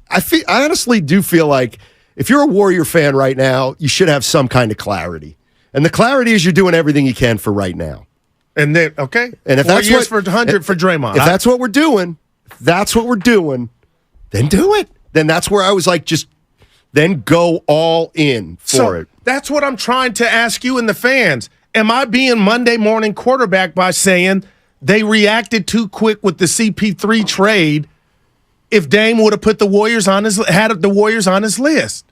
I honestly do feel like if you're a Warrior fan right now, you should have some kind of clarity. And the clarity is you're doing everything you can for right now. And then and if 4 that's years for 100 for Draymond, if that's what we're doing, then do it. Then that's where I was like, then go all in for it. That's what I'm trying to ask you and the fans. Am I being Monday morning quarterback by saying they reacted too quick with the CP3 trade? If Dame would have put the Warriors on his list,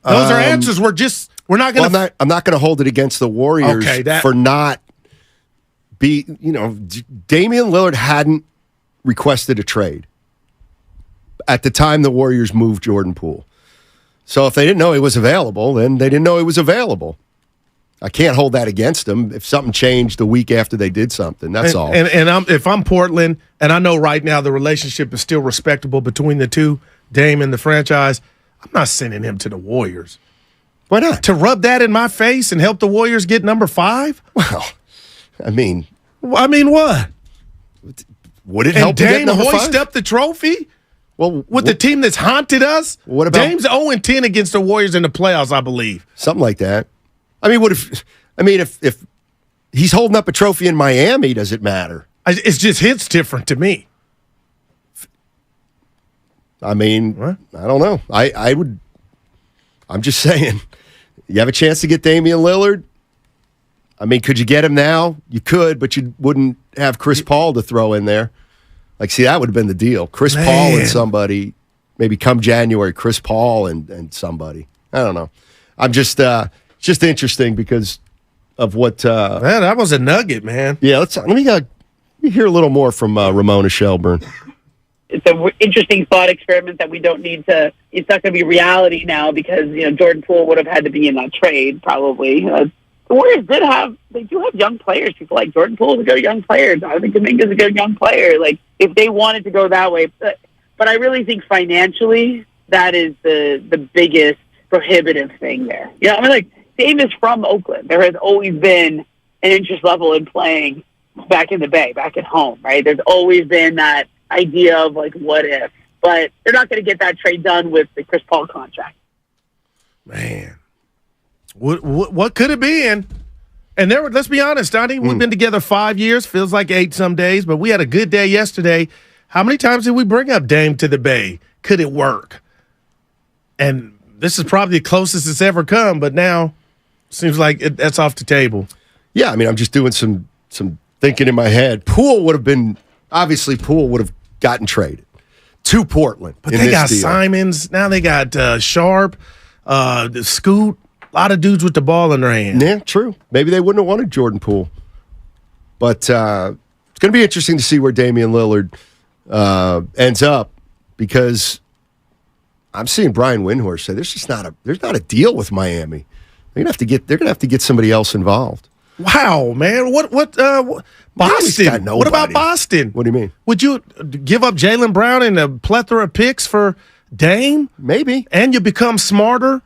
those are answers. We're just We're not going to. I'm not going to hold it against the Warriors for not Damian Lillard hadn't requested a trade at the time the Warriors moved Jordan Poole. So if they didn't know he was available, then they didn't know he was available. I can't hold that against them if something changed the week after they did something. That's all. And if I'm Portland, and I know right now the relationship is still respectable between the two, Dame and the franchise, I'm not sending him to the Warriors. Why not? To rub that in my face and help the Warriors get number 5? Well, I mean what? Would it help Dame to get number hoist 5? up the trophy? Well, with the team that's haunted us? What about Dame's 0-10 against the Warriors in the playoffs, I believe. Something like that. I mean, if he's holding up a trophy in Miami, does it matter? It just hits different to me. I mean, what? I don't know. I'm just saying, you have a chance to get Damian Lillard. I mean, could you get him now? You could, but you wouldn't have Chris Paul to throw in there. Like, see, that would have been the deal. Chris Paul and somebody, maybe come January, Chris Paul and somebody. I don't know. I'm just interesting because of what. Man, that was a nugget, man. Yeah, let me hear a little more from Ramona Shelburne. It's an interesting thought experiment that we don't need to. It's not going to be reality now because Jordan Poole would have had to be in that trade probably. The Warriors they do have young players. People like Jordan Poole is a good young player. I think Kuminga's a good young player. Like if they wanted to go that way, but I really think financially that is the biggest prohibitive thing there. I mean, like Dame is from Oakland. There has always been an interest level in playing back in the Bay, back at home, right? There's always been that idea of like what if, but they're not going to get that trade done with the Chris Paul contract. Man, what could it be? And let's be honest, Donnie, we've been together 5 years, feels like 8 some days, but we had a good day yesterday. How many times did we bring up Dame to the Bay? Could it work? And this is probably the closest it's ever come, but now seems like that's off the table. Yeah, I mean, I'm just doing some thinking in my head. Poole would have gotten traded to Portland. But they got Simons. Now they got Sharp, Scoot, a lot of dudes with the ball in their hand. Yeah, true. Maybe they wouldn't have wanted Jordan Poole. But it's going to be interesting to see where Damian Lillard ends up because I'm seeing Brian Windhorst say there's not a deal with Miami. They're going to have to get somebody else involved. Wow, man. What Boston? What about Boston? What do you mean? Would you give up Jaylen Brown and a plethora of picks for Dame? Maybe. And you become smarter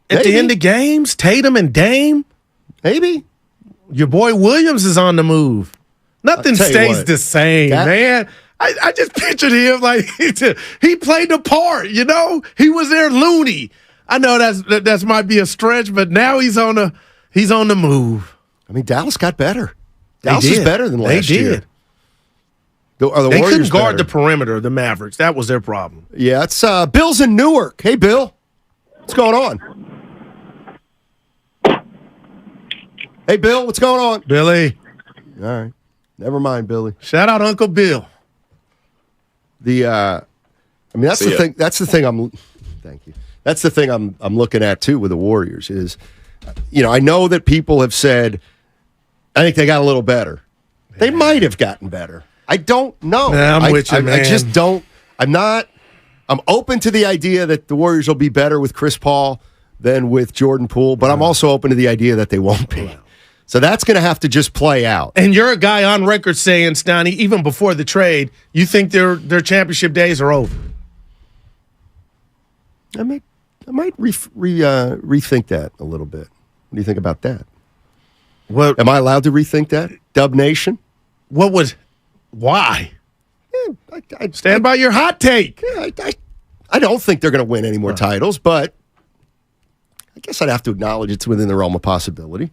at the end of games? Tatum and Dame? Maybe. Your boy Williams is on the move. Nothing stays the same, man. I just pictured him like he played the part, He was there loony. I know that's might be a stretch, but now he's on the move. I mean, Dallas got better. Dallas is better than last year. They couldn't guard the perimeter of the Mavericks. That was their problem. Yeah, it's Bill's in Newark. Hey, Bill. What's going on? Hey, Bill, what's going on? Billy. All right. Never mind, Billy. Shout out Uncle Bill. That's the thing. That's the thing thank you. That's the thing I'm looking at too with the Warriors is, I know that people have said, I think they got a little better. Man. They might have gotten better. I don't know. I'm with you, man. I just don't. I'm open to the idea that the Warriors will be better with Chris Paul than with Jordan Poole, but I'm also open to the idea that they won't be. So that's going to have to just play out. And you're a guy on record saying, Stoney, even before the trade, you think their championship days are over. I might rethink that a little bit. What do you think about that? Well, am I allowed to rethink that? Dub Nation? Why? I stand by your hot take. Yeah, I don't think they're going to win any more titles, but I guess I'd have to acknowledge it's within the realm of possibility.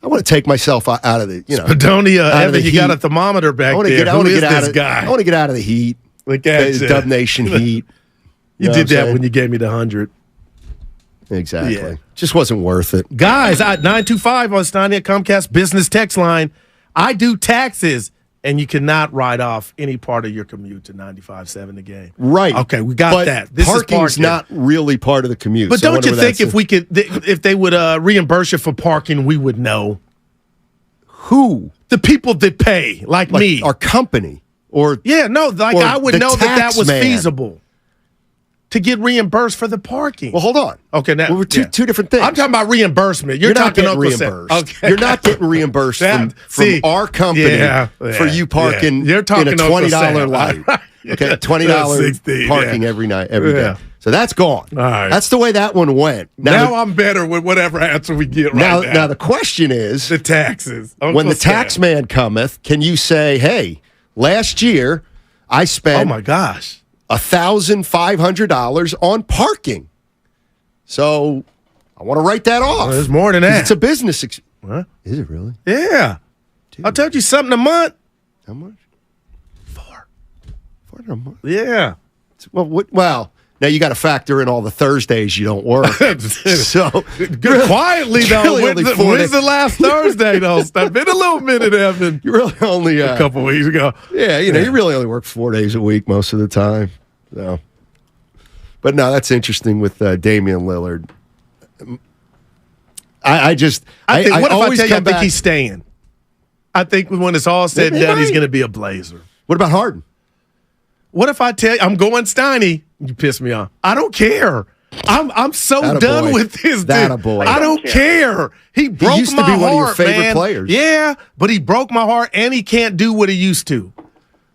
I want to take myself out of the, Spadonia, Evan, you got a thermometer back there. Who is this guy? I want to get out of the heat. Look at the Dub Nation heat. You did that when you gave me the 100. Exactly. Yeah. Just wasn't worth it. Guys, 925 on Stania Comcast business text line. I do taxes. and you cannot write off any part of your commute to 95.7 a game. Right. Okay, we got but that. This parking's is parking. not really part of the commute. But so don't you think if they would reimburse you for parking, we would know? Who? The people that pay, like me. Our company. I would know that was man. feasible to get reimbursed for the parking. Well, hold on. Okay, now we're two different things. I'm talking about reimbursement. You're not talking getting reimbursed. Okay. You're not getting reimbursed from our company for you parking You're talking in a $20 light. Okay, $20 parking every day. So that's gone. All right. That's the way that one went. Now I'm better with whatever answer we get right now. Now the question is the taxes. When the tax man cometh, can you say, "Hey, last year I spent $1,500 on parking. So I want to write that off." Well, there's more than that. It's a business. What? Is it really? Yeah. I told you something a month. How much? $400 a month. Yeah. Well, now you got to factor in all the Thursdays you don't work. So good quietly though. When's the last Thursday though? It's been a little minute, Evan. You really only a couple weeks ago. Yeah, you really only work 4 days a week most of the time. So, but no, that's interesting with Damian Lillard. I think he's staying? I think when it's all said and done, he's going to be a Blazer. What about Harden? What if I tell you I'm going Steiny? You piss me off. I don't care. I'm so done with this dude. I don't care. He broke my heart. He used to be one of your favorite players. Yeah, but he broke my heart, and he can't do what he used to.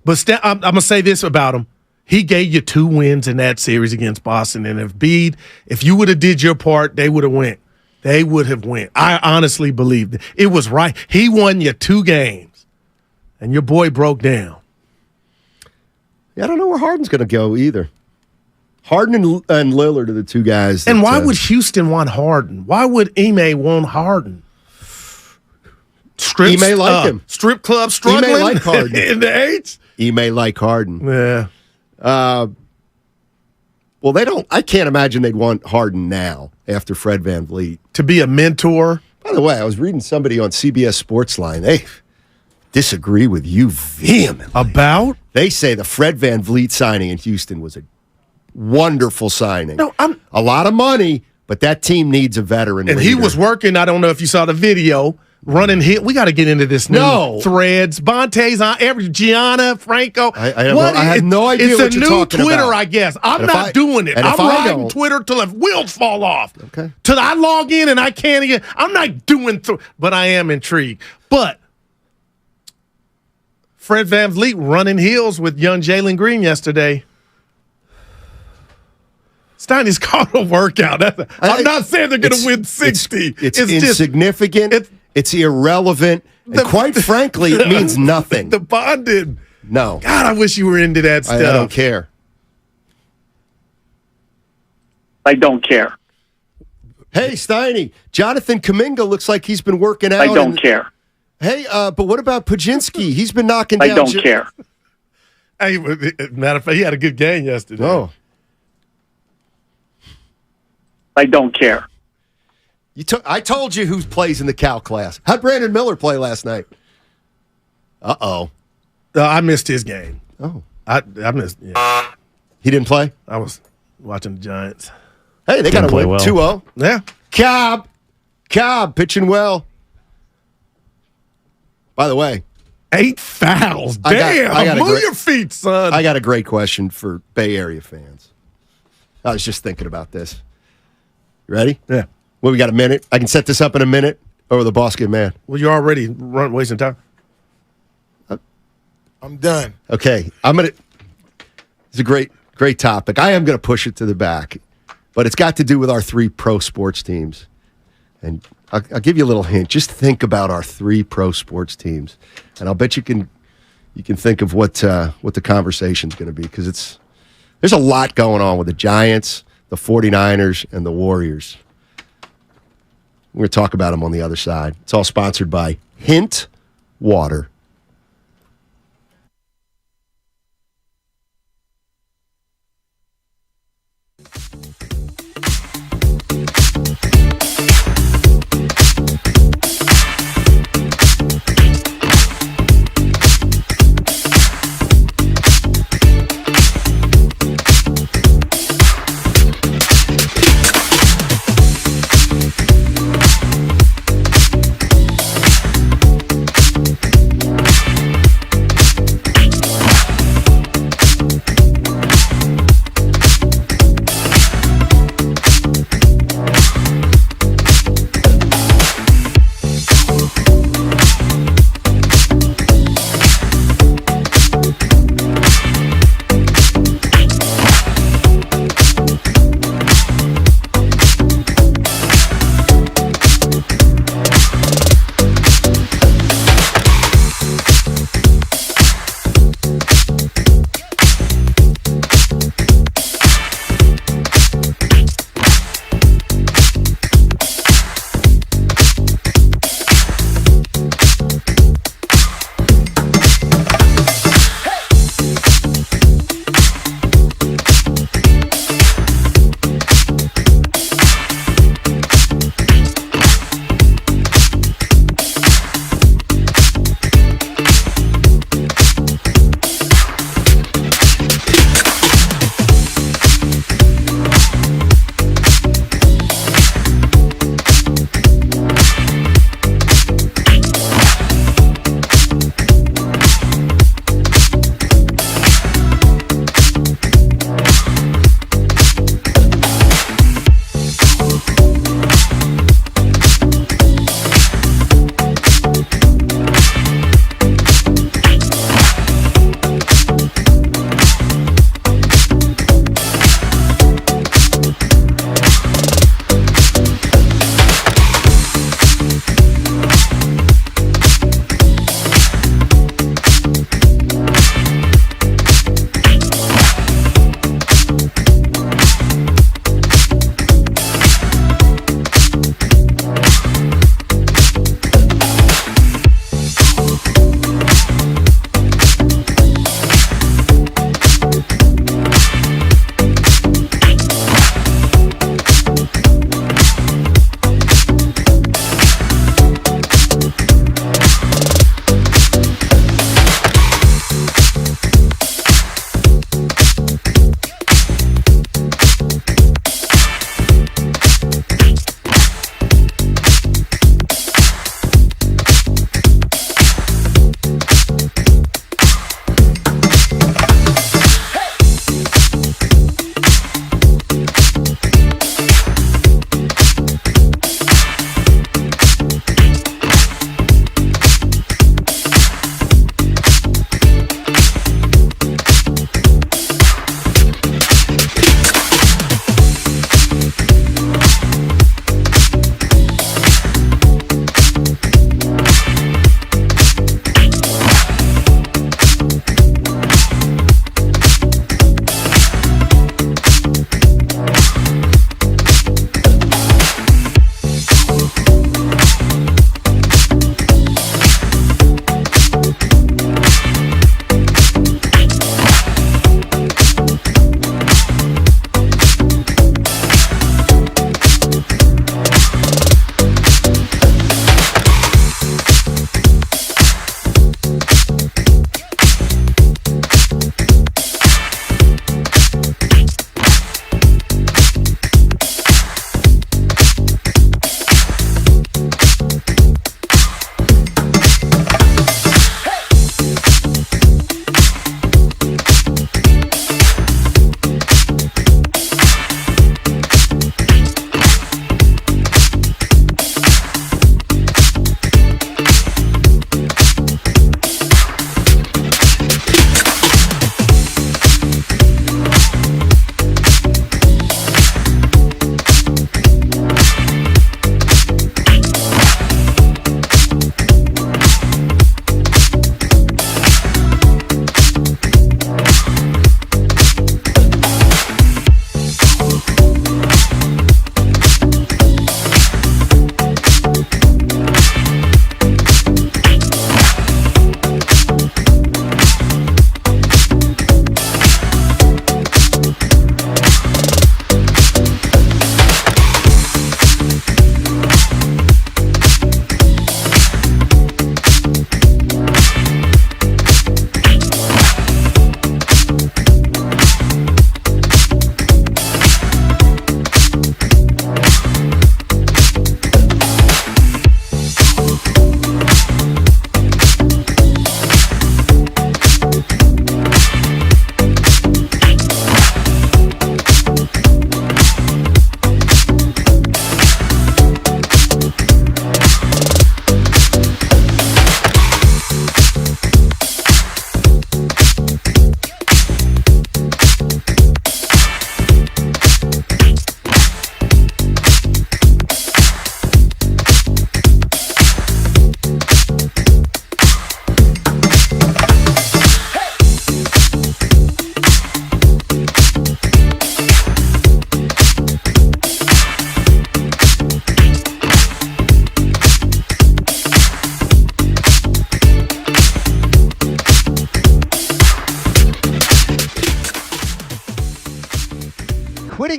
But I'm going to say this about him. He gave you 2 wins in that series against Boston, and if you would have did your part, they would have went. They would have went. I honestly believe that. It was right. He won you 2 games, and your boy broke down. Yeah, I don't know where Harden's going to go either. Harden and Lillard are the 2 guys. And why would Houston want Harden? Why would Ime want Harden? Ime like him. Strip club struggling Ime like Harden. In the H? Ime like Harden. Yeah. Well, they don't. I can't imagine they'd want Harden now after Fred VanVleet to be a mentor. By the way, I was reading somebody on CBS Sportsline. They disagree with you vehemently. About? They say the Fred VanVleet signing in Houston was a wonderful signing. No, a lot of money, but that team needs a veteran. And leader. he was working. I don't know if you saw the video. Running hit. We got to get into this new threads. Bonte's on every Gianna, Franco. I have no idea what you're talking about. It's a new Twitter, I guess. I'm not doing it. I'm riding Twitter till the wheels fall off. Okay. Till I log in and I can't again. I'm not doing but I am intrigued. But Fred VanVleet running heels with young Jalen Green yesterday. Steiny's called a workout. I'm not saying they're going to win 60. It's insignificant. It's irrelevant. And quite frankly, it means nothing. The bonding. No. God, I wish you were into that stuff. I don't care. I don't care. Hey, Steiny, Jonathan Kuminga looks like he's been working out. I don't care. Hey, but what about Pajinski? He's been knocking down. I don't care. Hey, matter of fact, he had a good game yesterday. Oh. I don't care. I told you who plays in the Cal class. How'd Brandon Miller play last night? Uh-oh. I missed his game. Oh. I missed. Yeah. He didn't play? I was watching the Giants. Hey, they got to win 2-0. Yeah. Cobb pitching well. By the way, 8 fouls. Damn. Move your feet, son. I got a great question for Bay Area fans. I was just thinking about this. You ready? Yeah. Well, we got a minute. I can set this up in a minute, or the boss get mad. Well, you're already wasting time. I'm done. Okay. It's a great topic. I am gonna push it to the back, but it's got to do with our 3 pro sports teams. And I'll give you a little hint. Just think about our 3 pro sports teams, and I'll bet you can think of what the conversation's going to be, because there's a lot going on with the Giants, the 49ers, and the Warriors. We're going to talk about them on the other side. It's all sponsored by Hint Water.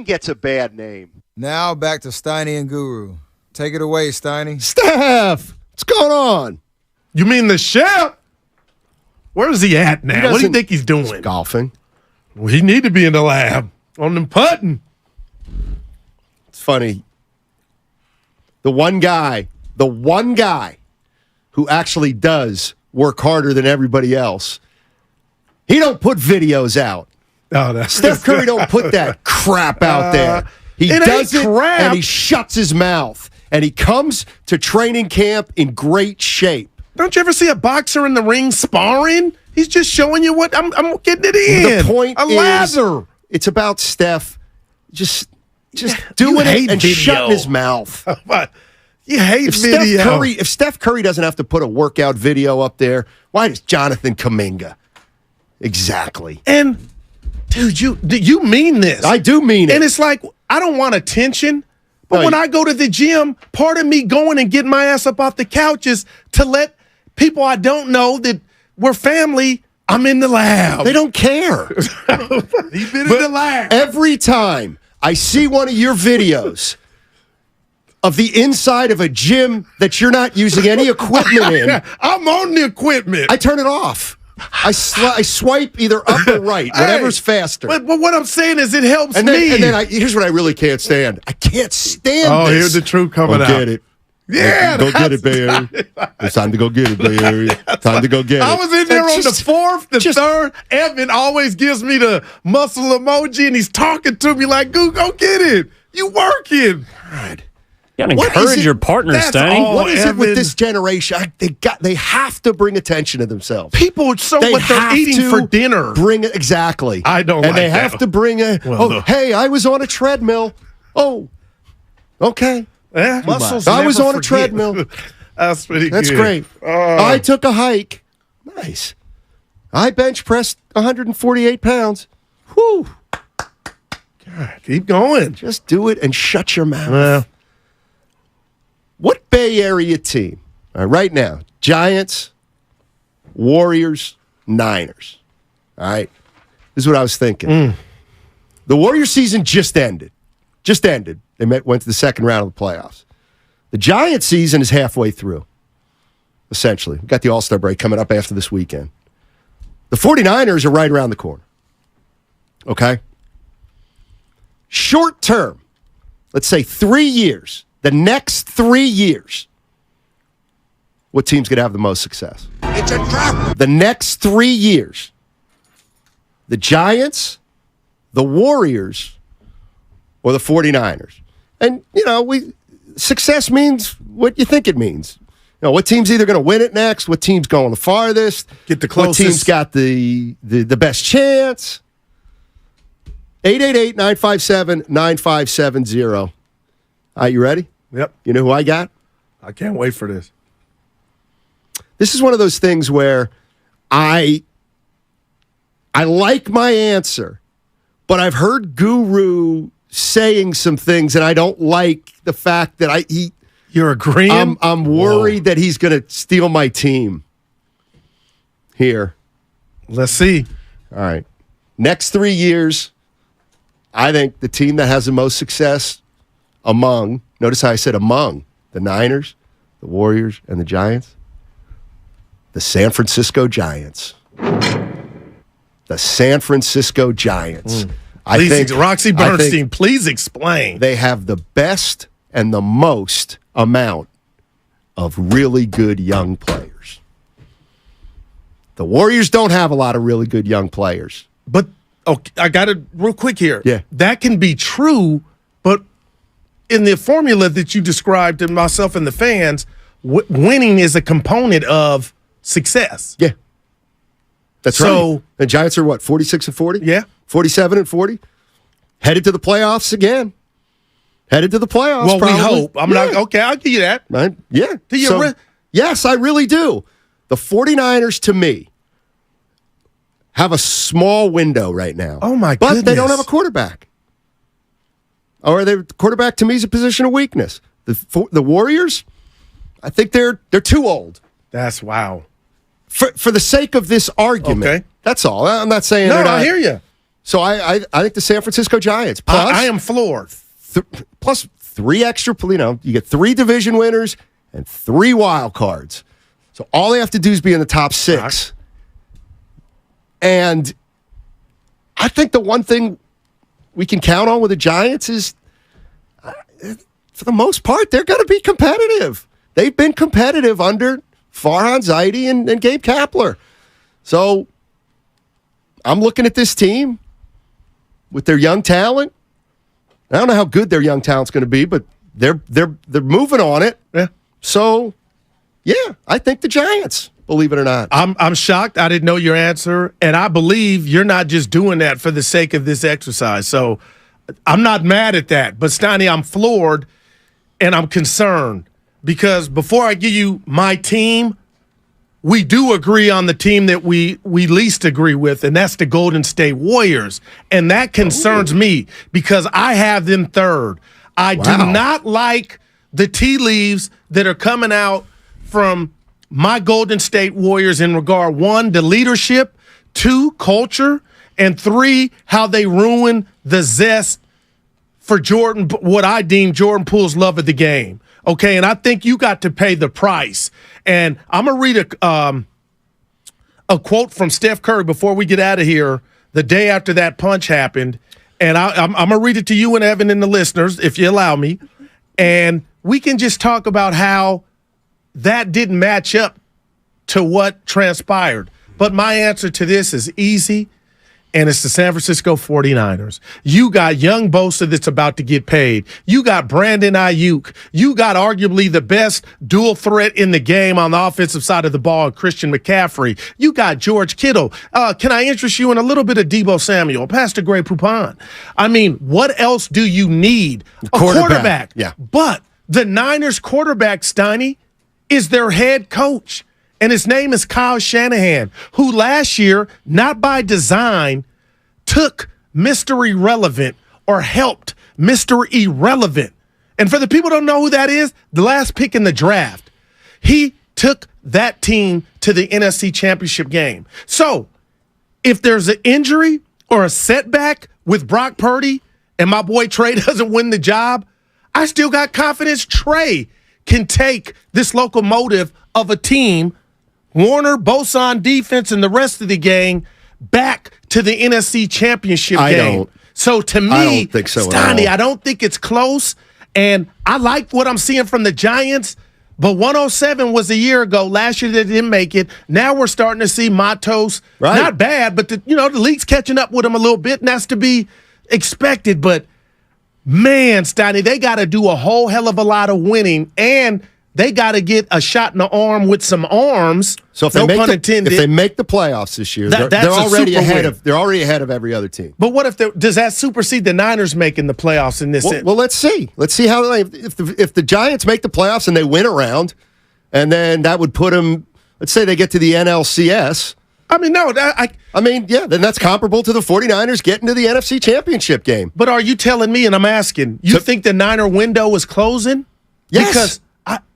gets a bad name. Now back to Steiny and Guru. Take it away, Steiny. Steph, what's going on? You mean the chef? Where is he at now? What do you think he's doing? He's golfing. Well, he need to be in the lab on them putting. It's funny. The one guy who actually does work harder than everybody else, he don't put videos out. Oh, Steph Curry don't put that crap out there. He does it, and he shuts his mouth. And he comes to training camp in great shape. Don't you ever see a boxer in the ring sparring? He's just showing you what I'm getting it in. The point a lather. It's about Steph just doing it and shutting his mouth. You hate video. If Steph Curry doesn't have to put a workout video up there, why does Jonathan Kuminga? Exactly. And, dude, you mean this. I do mean it. And it's like, I don't want attention. But when I go to the gym, part of me going and getting my ass up off the couch is to let people I don't know that we're family, I'm in the lab. They don't care. He's been in the lab. Every time I see one of your videos of the inside of a gym that you're not using any equipment in. I'm on the equipment. I turn it off. I swipe either up or right, whatever's faster. But what I'm saying is it helps me. And then here's what I really can't stand. I can't stand this. Here's the truth coming out. Get it. Yeah. Go get it, Bay Area. It's time to go get it, Bay Area. Time to go get it. I was in there on the fourth, the third. Evan always gives me the muscle emoji, and he's talking to me like, go get it. You working. God. You gotta encourage your partner, Steiny. What is it with this generation? They have to bring attention to themselves. People show what they're eating for dinner. Bring it exactly. I don't and like they that. have to bring hey, I was on a treadmill. Oh, okay. Yeah, muscles. I was on a treadmill. That's pretty That's good. great. I took a hike. Nice. I bench pressed 148 pounds. Whew. God, keep going. Just do it and shut your mouth. Well. What Bay Area team, right now, Giants, Warriors, Niners, all right? This is what I was thinking. The Warriors season just ended. They went to the second round of the playoffs. The Giants season is halfway through, essentially. We've got the All-Star break coming up after this weekend. The 49ers are right around the corner, okay? Short term, let's say 3 years. The next 3 years, what team's going to have the most success? It's a trap. The next 3 years, the Giants, the Warriors, or the 49ers. And, success means what you think it means. What team's either going to win it next, what team's going the farthest, get the closest. What team's got the best chance. 888-957-9570. All right, you ready? Yep. You know who I got? I can't wait for this. This is one of those things where I like my answer, but I've heard Guru saying some things, and I don't like the fact that You're agreeing? I'm worried that he's going to steal my team here. Let's see. All right. Next 3 years, I think the team that has the most success among, notice how I said among, the Niners, the Warriors, and the Giants, the San Francisco Giants. The San Francisco Giants. I think Roxy Bernstein, please explain. They have the best and the most amount of really good young players. The Warriors don't have a lot of really good young players. But I got it real quick here. Yeah. That can be true, but in the formula that you described to myself and the fans, winning is a component of success. Yeah. That's right. The Giants are what, 46-40? Yeah. 47-40? Headed to the playoffs again. Headed to the playoffs. Well, probably. we hope. Okay, I'll give you that. Right? Yeah. Do you yes, I really do. The 49ers, to me, have a small window right now. Oh, my goodness. But they don't have a quarterback. Or their quarterback, to me, is a position of weakness. The Warriors, I think they're too old. That's wow. For the sake of this argument. Okay. That's all. I'm not saying No, I hear you. So I think the San Francisco Giants. Plus, I am floored. Plus 3 extra, you get 3 division winners and 3 wild cards. So all they have to do is be in the top 6. Right. And I think the one thing we can count on with the Giants is, for the most part, they're going to be competitive. They've been competitive under Farhan Zaidi and Gabe Kapler. So I'm looking at this team with their young talent. I don't know how good their young talent's going to be, but they're moving on it. Yeah. So, yeah, I think the Giants, believe it or not. I'm shocked. I didn't know your answer, and I believe you're not just doing that for the sake of this exercise. So I'm not mad at that. But, Steiny, I'm floored, and I'm concerned because before I give you my team, we do agree on the team that we least agree with, and that's the Golden State Warriors. And that concerns me because I have them third. I do not like the tea leaves that are coming out from my Golden State Warriors in regard, 1, the leadership, 2, culture, and 3, how they ruin the zest for Jordan, what I deem Jordan Poole's love of the game. Okay, and I think you got to pay the price. And I'm going to read a quote from Steph Curry before we get out of here the day after that punch happened. And I'm going to read it to you and Evan and the listeners, if you allow me. And we can just talk about how that didn't match up to what transpired. But my answer to this is easy, and it's the San Francisco 49ers. You got young Bosa that's about to get paid. You got Brandon Ayuk. You got arguably the best dual threat in the game on the offensive side of the ball, Christian McCaffrey. You got George Kittle. Can I interest you in a little bit of Deebo Samuel, Pastor Grey Poupon? I mean, what else do you need? A quarterback. Yeah. But the Niners quarterback, Steiny, is their head coach. And his name is Kyle Shanahan, who last year, not by design, took Mr. Irrelevant or helped Mr. Irrelevant. And for the people who don't know who that is, the last pick in the draft, he took that team to the NFC Championship game. So if there's an injury or a setback with Brock Purdy and my boy Trey doesn't win the job, I still got confidence Trey can take this locomotive of a team, Warner, Bosa on defense, and the rest of the gang back to the NFC Championship game. So to me, I don't think so Steiny, I don't think it's close. And I like what I'm seeing from the Giants, but 107 was a year ago. Last year they didn't make it. Now we're starting to see Matos. Right. Not bad, but the league's catching up with him a little bit, and that's to be expected. But man, Steiny, they got to do a whole hell of a lot of winning, and they got to get a shot in the arm with some arms. So if no they pun intended. If they make the playoffs this year, That's they're already super ahead win. of. They're already ahead of every other team. But what if does that supersede the Niners making the playoffs in this? Well, let's see. Let's see how if the Giants make the playoffs and they win a round, and then that would put them. Let's say they get to the NLCS. I mean, no. Then that's comparable to the 49ers getting to the NFC Championship game. But are you telling me, and I'm asking, you think the Niner window is closing? Yes. Because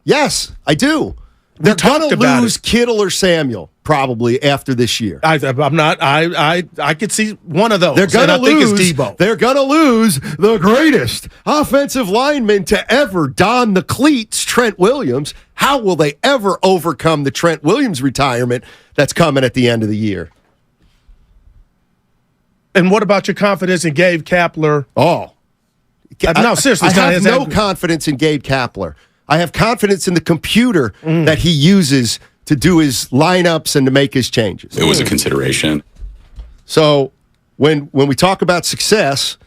yes, I do. They're going to lose Kittle or Samuel probably after this year. I'm not. I could see one of those. They're going to lose. I think it's Debo. They're going to lose the greatest offensive lineman to ever don the cleats, Trent Williams. How will they ever overcome the Trent Williams retirement that's coming at the end of the year? And what about your confidence in Gabe Kapler? Oh, no, seriously, I have no confidence in Gabe Kapler. I have confidence in the computer that he uses to do his lineups and to make his changes. It was a consideration. So when we talk about success,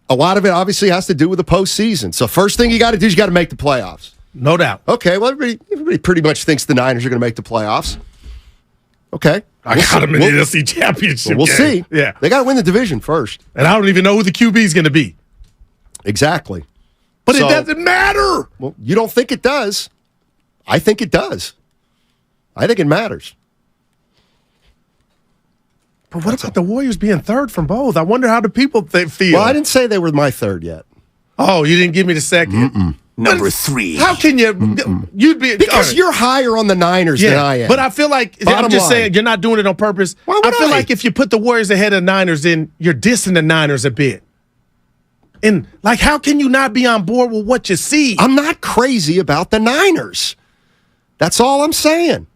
a lot of it obviously has to do with the postseason. So first thing you got to do is you got to make the playoffs. No doubt. Okay, well, everybody pretty much thinks the Niners are going to make the playoffs. Okay. I got them in the NFC Championship We'll game. see. Yeah. They got to win the division first. And I don't even know who the QB is going to be. Exactly. But it doesn't matter. Well, you don't think it does. I think it does. I think it matters. But what about the Warriors being third from both? I wonder how the people feel. Well, I didn't say they were my third yet. Oh, you didn't give me the second? Number 3. How can you? You'd be because you're higher on the Niners than I am. But I feel like I'm just saying you're not doing it on purpose. I feel like if you put the Warriors ahead of the Niners, then you're dissing the Niners a bit. And like, how can you not be on board with what you see? I'm not crazy about the Niners. That's all I'm saying.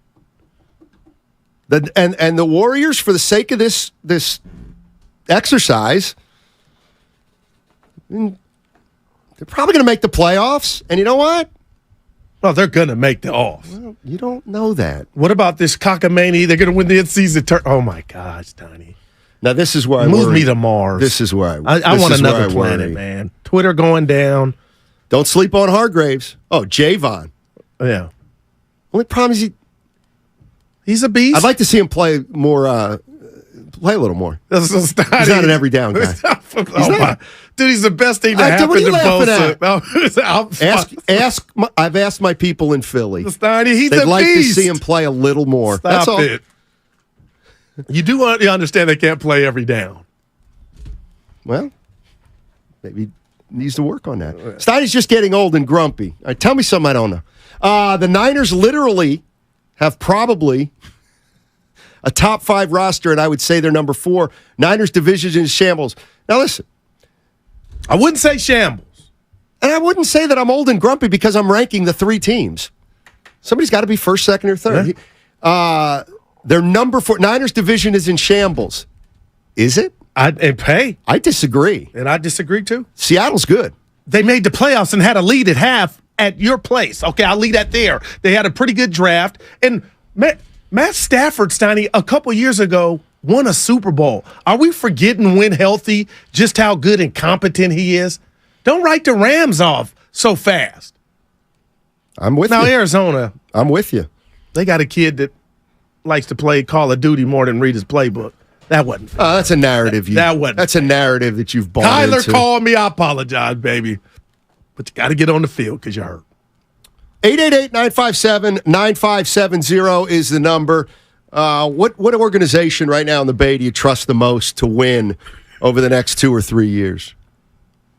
And the Warriors, for the sake of this exercise, they're probably going to make the playoffs. And you know what? Well, they're going to make the off. Well, you don't know that. What about this cockamamie? They're going to win the in-season tournament. Oh, my gosh, Donnie. Now, this is where I Move worry. me to Mars. This is where I want another planet, man. Twitter going down. Don't sleep on Hargraves. Oh, Javon. Yeah. Only problem is he's a beast. I'd like to see him play more. Play a little more. He's not an every down guy. Dude, he's the best thing to happen to Bosa. I've asked my people in Philly. He's They'd a like beast. to see him play a little more. That's all. It. You do understand they can't play every down. Well, maybe he needs to work on that. Steiny's just getting old and grumpy. All right, tell me something I don't know. The Niners literally have probably a top 5 roster, and I would say they're number 4. Niners division in shambles. Now listen. I wouldn't say shambles. And I wouldn't say that I'm old and grumpy because I'm ranking the 3 teams. Somebody's got to be first, second, or third. Yeah. They're number 4. Niners division is in shambles. Is it? I disagree. And I disagree too. Seattle's good. They made the playoffs and had a lead at half at your place. Okay, I'll leave that there. They had a pretty good draft. And Matt Stafford, Steiny, a couple years ago, won a Super Bowl. Are we forgetting when healthy just how good and competent he is? Don't write the Rams off so fast. I'm with you. Now, Arizona. I'm with you. They got a kid that likes to play Call of Duty more than read his playbook. That wasn't fair. That's a narrative. That's a narrative that you've bought Kyler into. called me. I apologize, baby. But you got to get on the field because you're hurt. 888-957-9570 is the number. What organization right now in the Bay do you trust the most to win over the next 2 or 3 years?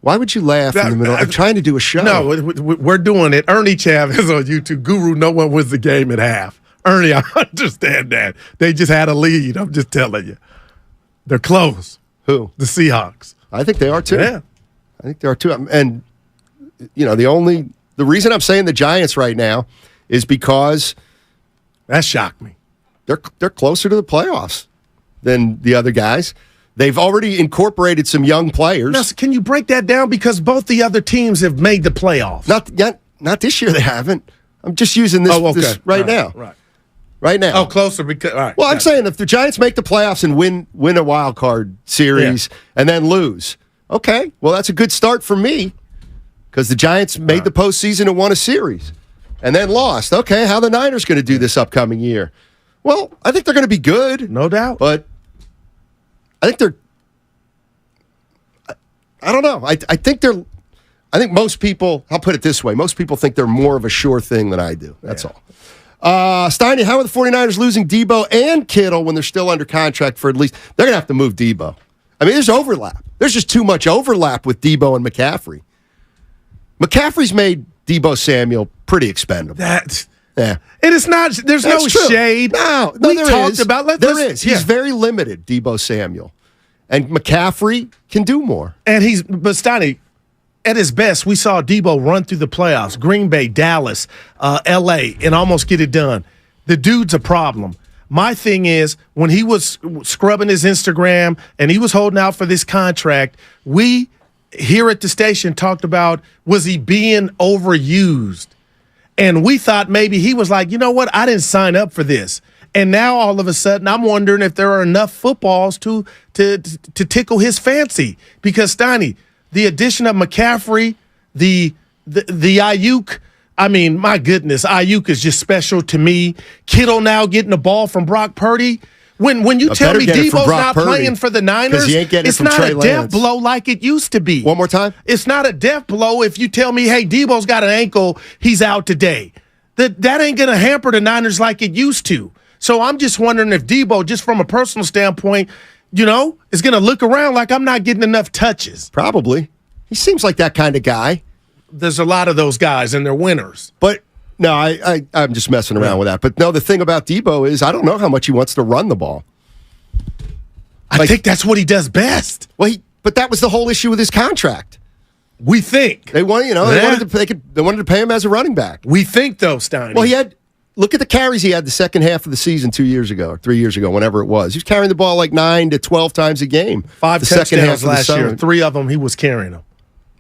Why would you laugh in the middle? I'm trying to do a show. No, we're doing it. Ernie Chav is on YouTube. Guru, no one wins the game at half. Ernie, I understand that. They just had a lead. I'm just telling you. They're close. Who? The Seahawks. I think they are too. Yeah. I think they are too. And, the reason I'm saying the Giants right now is because that shocked me. They're closer to the playoffs than the other guys. They've already incorporated some young players. Now, can you break that down? Because both the other teams have made the playoffs. Not this year. They haven't. I'm just using this right now. Right now. Oh, closer because. All right, well, I'm saying if the Giants make the playoffs and win a wild card series and then lose, okay. Well, that's a good start for me because the Giants made the postseason and won a series and then lost. Okay, how the Niners going to do this upcoming year? Well, I think they're going to be good, no doubt. But I think they're. I don't know. I think most people. I'll put it this way: most people think they're more of a sure thing than I do. That's all. Steiny, how are the 49ers losing Debo and Kittle when they're still under contract for at least... They're going to have to move Debo. I mean, there's overlap. There's just too much overlap with Debo and McCaffrey. McCaffrey's made Debo Samuel pretty expendable. Yeah. And it's not... There's no shade. No, we talked about... There is. He's very limited, Debo Samuel. And McCaffrey can do more. And but Steiny... At his best, we saw Debo run through the playoffs, Green Bay, Dallas, L.A., and almost get it done. The dude's a problem. My thing is, when he was scrubbing his Instagram and he was holding out for this contract, we here at the station talked about, was he being overused? And we thought maybe he was like, you know what, I didn't sign up for this. And now all of a sudden, I'm wondering if there are enough footballs to tickle his fancy. Because, Steiny, the addition of McCaffrey, the Ayuk, I mean, my goodness, Ayuk is just special to me. Kittle now getting the ball from Brock Purdy. When you tell me Debo's not playing for the Niners, it's not a death blow like it used to be. One more time? It's not a death blow if you tell me, hey, Debo's got an ankle, he's out today. That ain't going to hamper the Niners like it used to. So I'm just wondering if Debo, just from a personal standpoint, is going to look around like I'm not getting enough touches. Probably. He seems like that kind of guy. there's a lot of those guys, and they're winners. But no, I'm just messing around with that. But no, the thing about Debo is I don't know how much he wants to run the ball. I think that's what he does best. Well, but that was the whole issue with his contract. We think they wanted, they wanted to pay him as a running back. We think though, Steiny. Well, look at the carries he had the second half of the season 2 years ago or 3 years ago, whenever it was. He was carrying the ball like 9 to 12 times a game. 5 the touchdowns second half of last the year. 3 of them he was carrying them.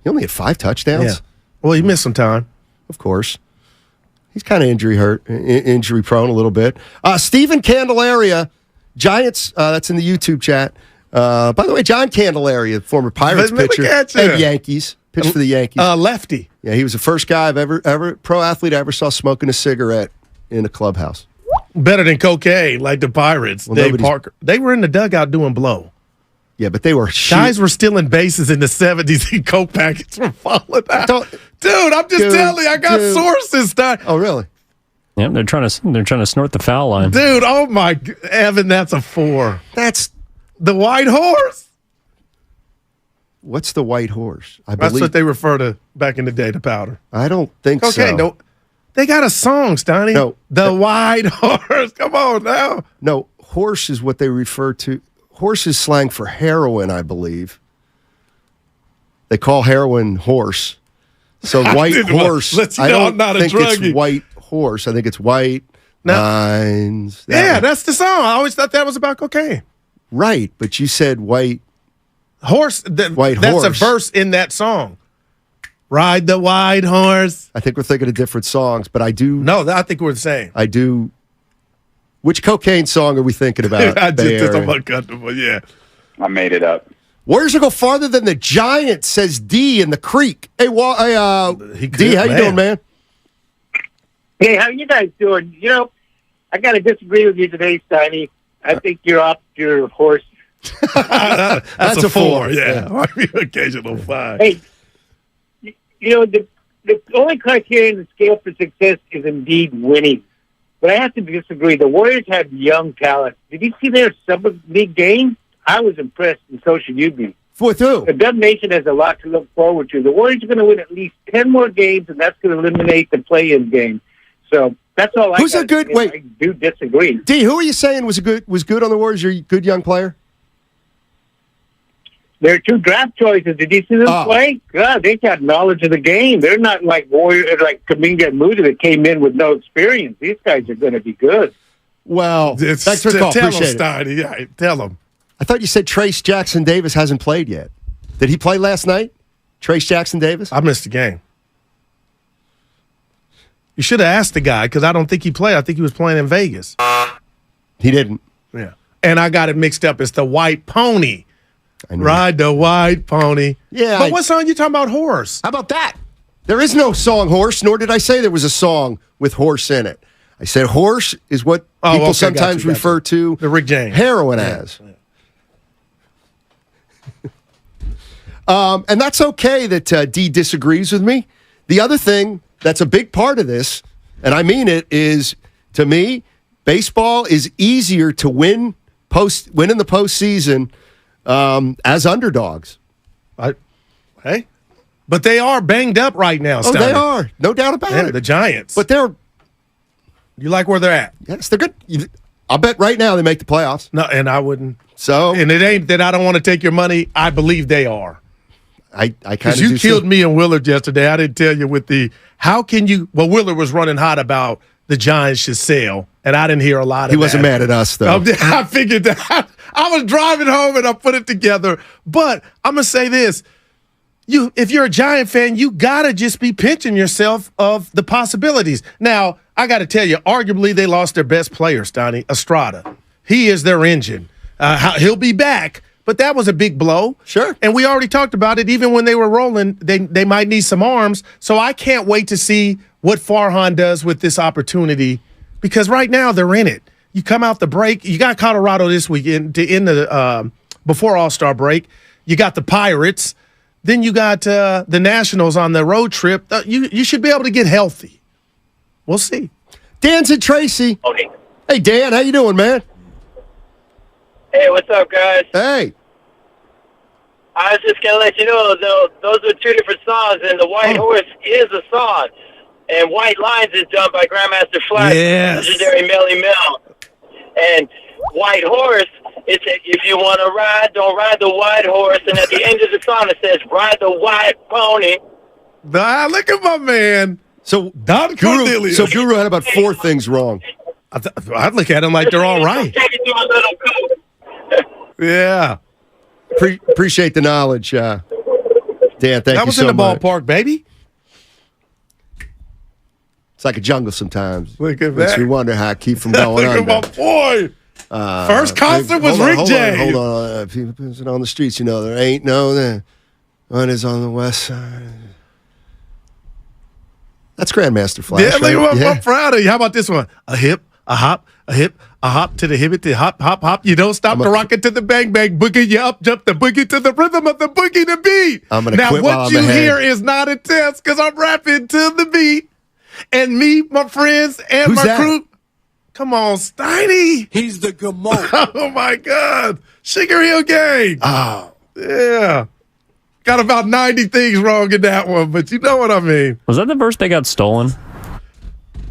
He only had 5 touchdowns. Yeah. Well, he missed some time, of course. He's kind of injury prone a little bit. Stephen Candelaria, Giants. That's in the YouTube chat. By the way, John Candelaria, former Pirates pitcher and Yankees, pitched for the Yankees. Lefty. Yeah, he was the first guy I've ever pro athlete I ever saw smoking a cigarette in a clubhouse. Better than cocaine, like the Pirates. Well, Dave Parker. They were in the dugout doing blow. Yeah, but they were guys were stealing bases in the 70s and coke packets were falling out. Dude, I'm just telling you, I got sources. Oh, really? Yeah, they're trying to snort the foul line. Dude, oh my, Evan, that's a 4. That's the white horse. What's the white horse? That's what they refer to back in the day, the powder. I don't think so. Okay, no. They got a song, Stoney. No. The white horse. Come on now. No, horse is what they refer to. Horse is slang for heroin, I believe. They call heroin horse. So white horse. I don't think it's white horse. I think it's white nines. That's the song. I always thought that was about cocaine. Right, but you said white horse. White horse. That's a verse in that song. Ride the white horse. I think we're thinking of different songs, but I do. No, I think we're the same. I do. Which cocaine song are we thinking about? I just I'm uncomfortable. Yeah, I made it up. Warriors will go farther than the Giants, says D in the Creek. Hey, D, how you doing, man? Hey, how you guys doing? You know, I got to disagree with you today, Steiny. I think you're off your horse. That's a 4. Yeah, might be an occasional 5. Hey, you know the only criterion in the scale for success is indeed winning. But I have to disagree. The Warriors have young talent. Did you see their summer league game? I was impressed, and so should you be. With who? The Dub Nation has a lot to look forward to. The Warriors are going to win at least 10 more games, and that's going to eliminate the play-in game. So that's all I Who's a good? Wait, I do disagree. D, who are you saying was good on the Warriors? You're a good young player. There are 2 draft choices. Did you see them play? God, they got knowledge of the game. They're not like Warriors, like Kuminga and Muda that came in with no experience. These guys are going to be good. Well, thanks for the call. Tell Appreciate them, it. Yeah, tell them. I thought you said Trace Jackson Davis hasn't played yet. Did he play last night? Trace Jackson Davis? I missed the game. You should have asked the guy because I don't think he played. I think he was playing in Vegas. He didn't. Yeah. And I got it mixed up. It's the White Pony. Ride the white pony. Yeah. But what song you talking about, horse? How about that? There is no song horse, nor did I say there was a song with horse in it. I said horse is what people sometimes refer to the Rick James heroin as. And that's okay that D disagrees with me. The other thing that's a big part of this, and I mean it, is to me, baseball is easier to win in the postseason as underdogs. Hey, but they are banged up right now. Oh, they are, no doubt about it. The Giants, but you like where they're at? Yes, they're good. I'll bet right now they make the playoffs. No, and I wouldn't. So, and it ain't that I don't want to take your money. I believe they are. I kind of because you killed me and Willard yesterday. I didn't tell you with the how can you? Well, Willard was running hot about the Giants should sell, and I didn't hear a lot of. He wasn't mad at us though. I figured that. I was driving home and I put it together. But I'm gonna say this: if you're a Giant fan, you gotta just be pinching yourself of the possibilities. Now, I got to tell you, arguably they lost their best player, Stoney Estrada. He is their engine. He'll be back. But that was a big blow. Sure. And we already talked about it. Even when they were rolling, they might need some arms. So I can't wait to see what Farhan does with this opportunity because right now they're in it. You come out the break. You got Colorado this weekend to end the before All-Star break. You got the Pirates. Then you got the Nationals on the road trip. You should be able to get healthy. We'll see. Dan's and Tracy. Okay. Hey, Dan. How you doing, man? Hey, what's up, guys? Hey. I was just going to let you know, those are two different songs, and The White Horse is a song. And White Lines is done by Grandmaster Flash, legendary Melly Mel. And White Horse, it's if you want to ride, don't ride the white horse. And at the end of the song, it says, ride the white pony. Look at my man. So Don Cornelius. So Guru had about 4 things wrong. I'd look at them like they're all right. Yeah. Appreciate the knowledge, Dan. Thank you so much. That was in the ballpark, baby. It's like a jungle sometimes. Look at Makes that. you wonder how I keep from going Look under. at my boy. First concert was Rick James. Hold on. People on the streets, there ain't no one is on the west side. That's Grandmaster Flash. Yeah, look right? at I'm proud of you. How about this one? A hip, a hop, a hip, a hop to the hip, to hop, hop, hop. You don't stop the rocket to the bang, bang, boogie. You up, jump the boogie to the rhythm of the boogie to beat. I'm gonna now, quit what while I'm you ahead. hear is not a test because I'm rapping to the beat. And me, my friends, and Who's my that? crew. Come on, Steiny. He's the Gamon. Oh, my God. Sugar Hill Gang. Oh. Yeah. Got about 90 things wrong in that one, but you know what I mean. Was that the verse that got stolen?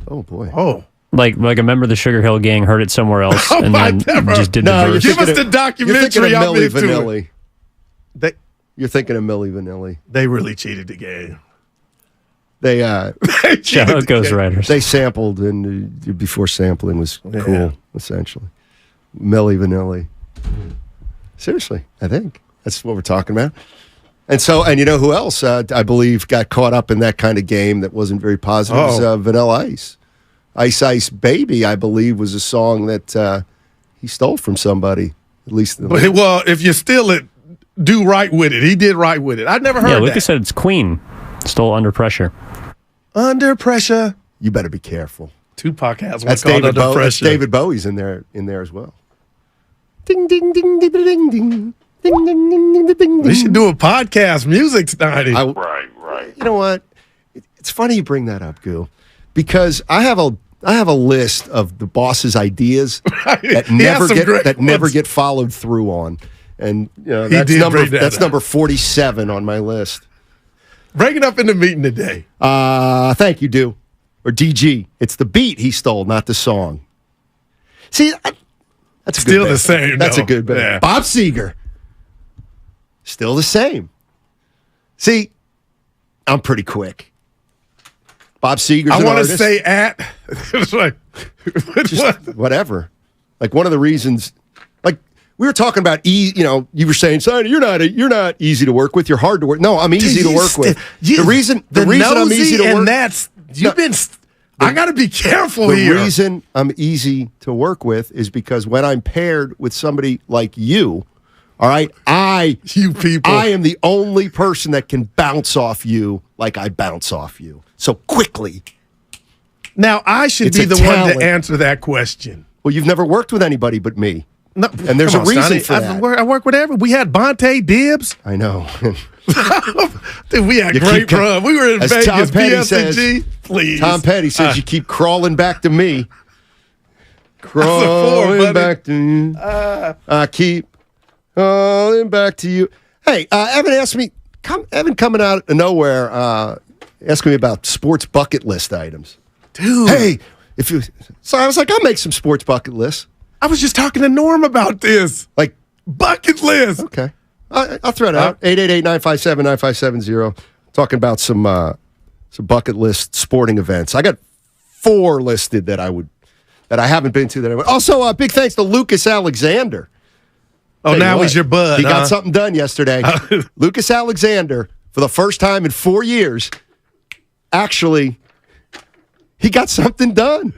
Oh, boy. Oh. Like a member of the Sugar Hill Gang heard it somewhere else and then just did the verse. Give us the documentary. You're I'm thinking into of Milli it. Vanilli. You're thinking of Milli Vanilli. They really cheated the game. They Shout out Ghost Riders. They sampled, and before sampling was cool, essentially. Milli Vanilli. Seriously, I think that's what we're talking about. And you know who else I believe got caught up in that kind of game that wasn't very positive was Vanilla Ice. Ice Ice Baby, I believe, was a song that he stole from somebody. At least, Well, if you steal it, do right with it. He did right with it. I've never heard that. Yeah, Lucas said it's Queen. Stole Under Pressure. Under Pressure. You better be careful. Tupac has one That's called David Under Pressure. David Bowie's in there as well. Ding ding ding ding ding ding. Ding, ding, ding, ding, ding, We should do a podcast, music study. Right. You know what? It's funny you bring that up, Goo, because I have a list of the boss's ideas that never get followed through on, and that's number 47 on my list. Bring it up in the meeting today. Thank you, Do. Or DG. It's the beat he stole, not the song. See, that's still the same. That's though. a good bet. Yeah. Bob Seger. Still the same. See, I'm pretty quick. Bob Seger's I an want to artist. say at. It's like, Just whatever. Like one of the reasons, like we were talking about, you were saying, son, you're not easy to work with. You're hard to work. No, I'm easy to work with. The reason I'm easy to work. I got to be careful here. The reason I'm easy to work with is because when I'm paired with somebody like you, all right, I am the only person that can bounce off you like I bounce off you so quickly. Now I should be the one to answer that question. Well, you've never worked with anybody but me. No, and there's a reason for that. I work with everyone. We had Bonte Dibs. I know. Dude, we had great run. We were in Vegas. Tom Petty PSG. Please. Tom Petty says you keep crawling back to me. Crawling back to you. I keep crawling back to you. Hey, Evan asked me. Evan coming out of nowhere, asking me about sports bucket list items. Dude. Hey, so I was like, I'll make some sports bucket lists. I was just talking to Norm about this. Like bucket list. Okay. I'll throw it out. 888-957-9570. Talking about some bucket list sporting events. I got 4 listed that I haven't been to. Also, big thanks to Lucas Alexander. Oh, now he's your bud. He got something done yesterday. Lucas Alexander, for the first time in 4 years, actually, he got something done.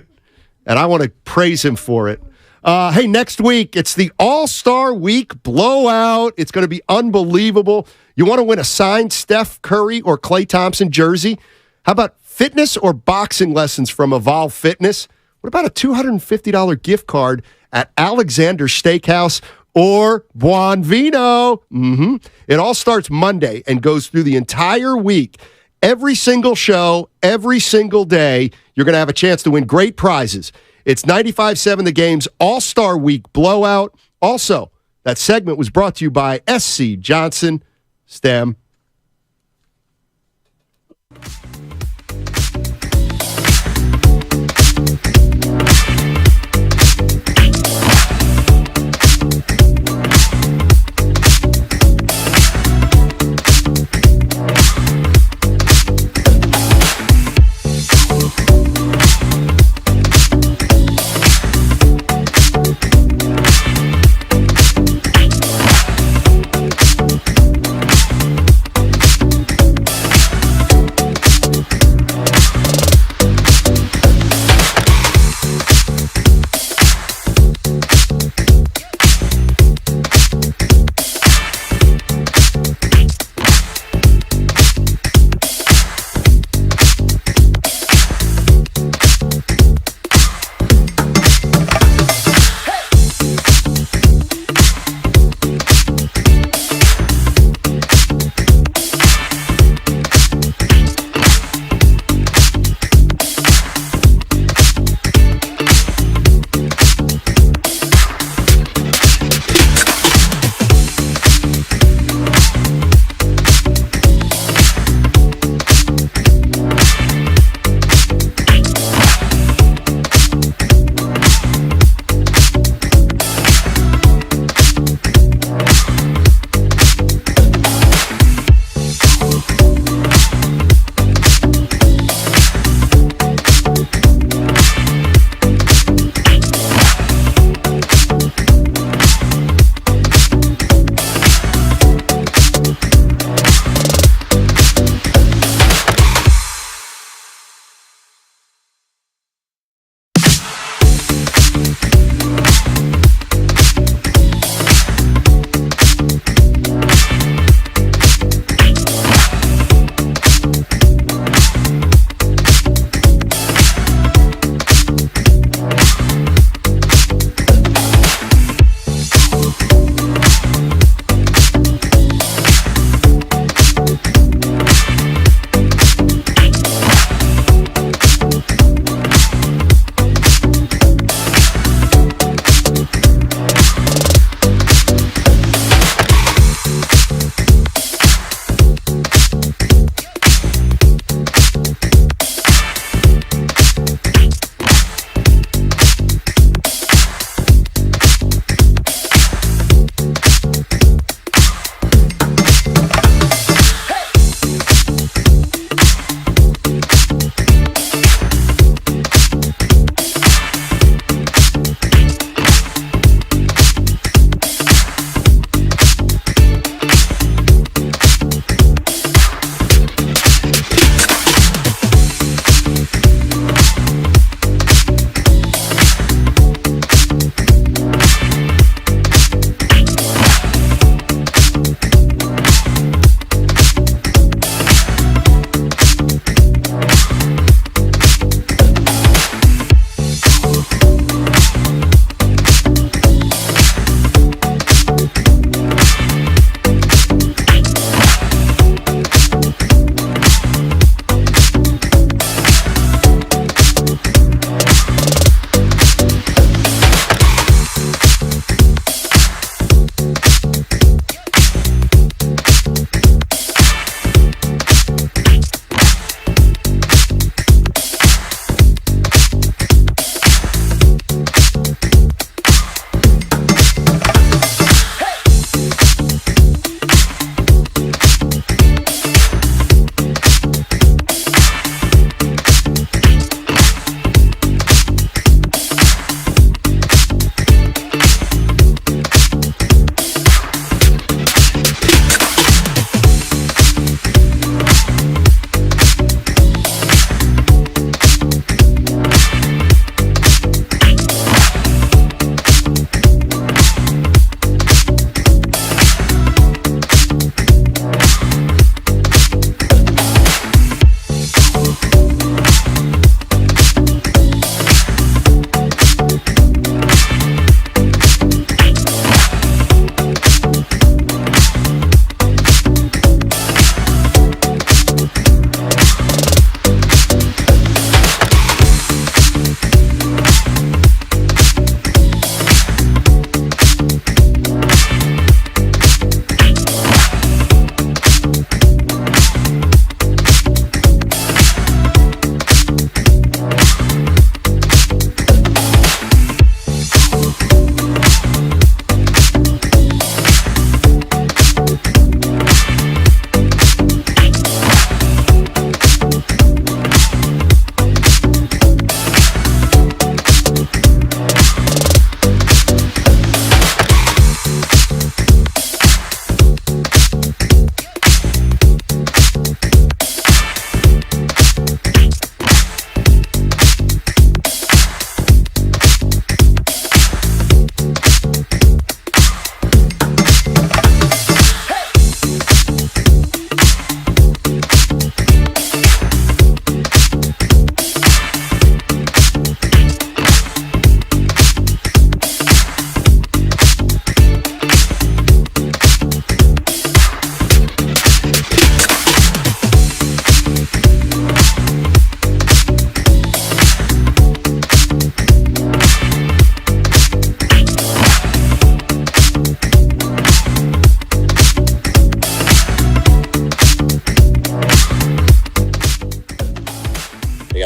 And I want to praise him for it. Hey, next week, it's the All-Star Week blowout. It's going to be unbelievable. You want to win a signed Steph Curry or Klay Thompson jersey? How about fitness or boxing lessons from Evolve Fitness? What about a $250 gift card at Alexander Steakhouse or Buon Vino? It all starts Monday and goes through the entire week. Every single show, every single day, you're going to have a chance to win great prizes. It's 95.7 The Game's All-Star Week blowout. Also, that segment was brought to you by SC Johnson Stem.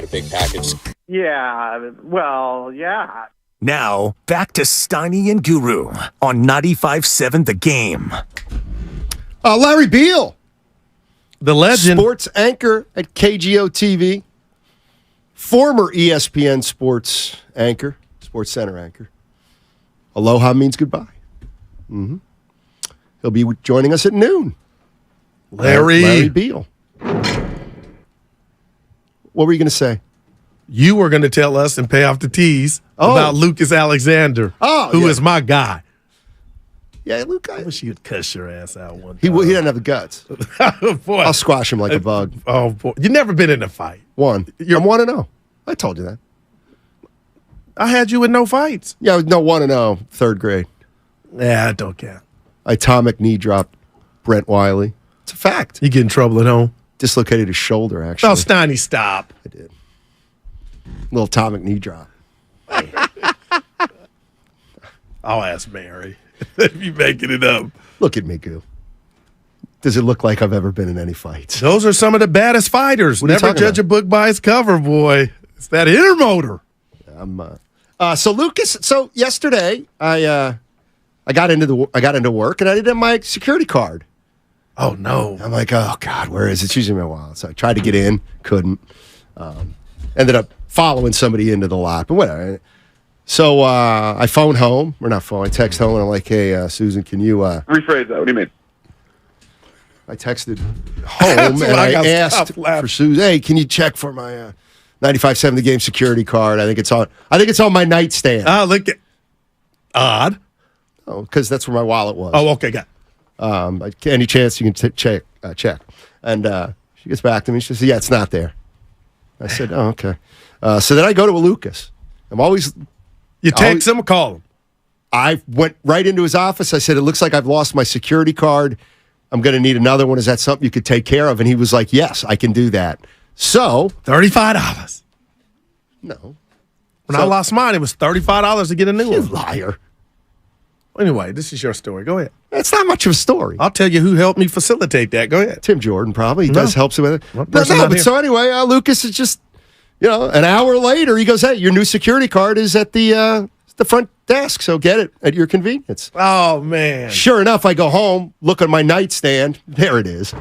got a big package. Yeah, well, yeah. Now, back to Steiny and Guru on 95.7 The Game. Larry Beal, the legend, sports anchor at KGO TV, former ESPN sports anchor, Sports Center anchor. Aloha means goodbye. Mm-hmm. He'll be joining us at noon. Larry Beal. What were you going to say? You were going to tell us and pay off the tease about Lucas Alexander, who is my guy. Yeah, Luke. I wish you'd cuss your ass out one time. He doesn't have the guts. Boy. I'll squash him like a bug. Oh, boy. You've never been in a fight. I'm 1-0. I told you that. I had you with no fights. Yeah, no 1-0, third grade. Yeah, I don't count. Atomic knee drop, Brent Wiley. It's a fact. You get in trouble at home? Dislocated his shoulder, actually. Oh, Steiny, stop. I did. Little atomic knee drop. I'll ask Mary if you're making it up. Look at me, Goo. Does it look like I've ever been in any fights? Those are some of the baddest fighters. Never judge a book by its cover, boy. It's that inner motor. So Lucas, yesterday I got into work and I didn't have my security card. Oh no! I'm like, oh God, where is it? It's usually in my wallet. So I tried to get in, couldn't. Ended up following somebody into the lot, but whatever. So I phone home, or not phone. I text home and I'm like, hey, Susan, can you rephrase that? What do you mean? I texted home and I asked for Susan, hey, can you check for my 95.7 The Game security card? I think it's on my nightstand. Oh, look at odd. Oh, because that's where my wallet was. Oh, okay, got it. Any chance you can check? And she gets back to me. She says, yeah, it's not there. I said, oh, okay. So then I go to a Lucas. You text him or call him? I went right into his office. I said, it looks like I've lost my security card. I'm going to need another one. Is that something you could take care of? And he was like, yes, I can do that. So $35. No. When I lost mine, it was $35 to get a new one. You liar. Anyway, this is your story. Go ahead. It's not much of a story. I'll tell you who helped me facilitate that. Go ahead. Tim Jordan, probably. He does help with it. But so anyway, Lucas is just, an hour later, he goes, hey, your new security card is at the front desk, so get it at your convenience. Oh, man. Sure enough, I go home, look at my nightstand. There it is.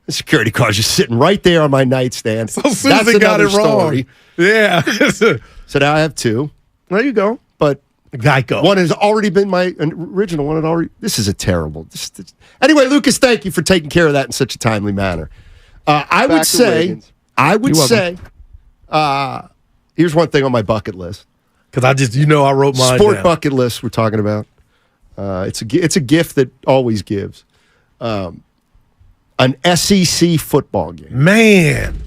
The security card's just sitting right there on my nightstand. So Susan got it wrong. Yeah. So now I have two. There you go. But Geico. One has already been my original one. This is a terrible. Anyway, Lucas, thank you for taking care of that in such a timely manner. I would say, here's one thing on my bucket list. Because I wrote mine Sport down. bucket list we're talking about. It's a gift that always gives. An SEC football game. Man.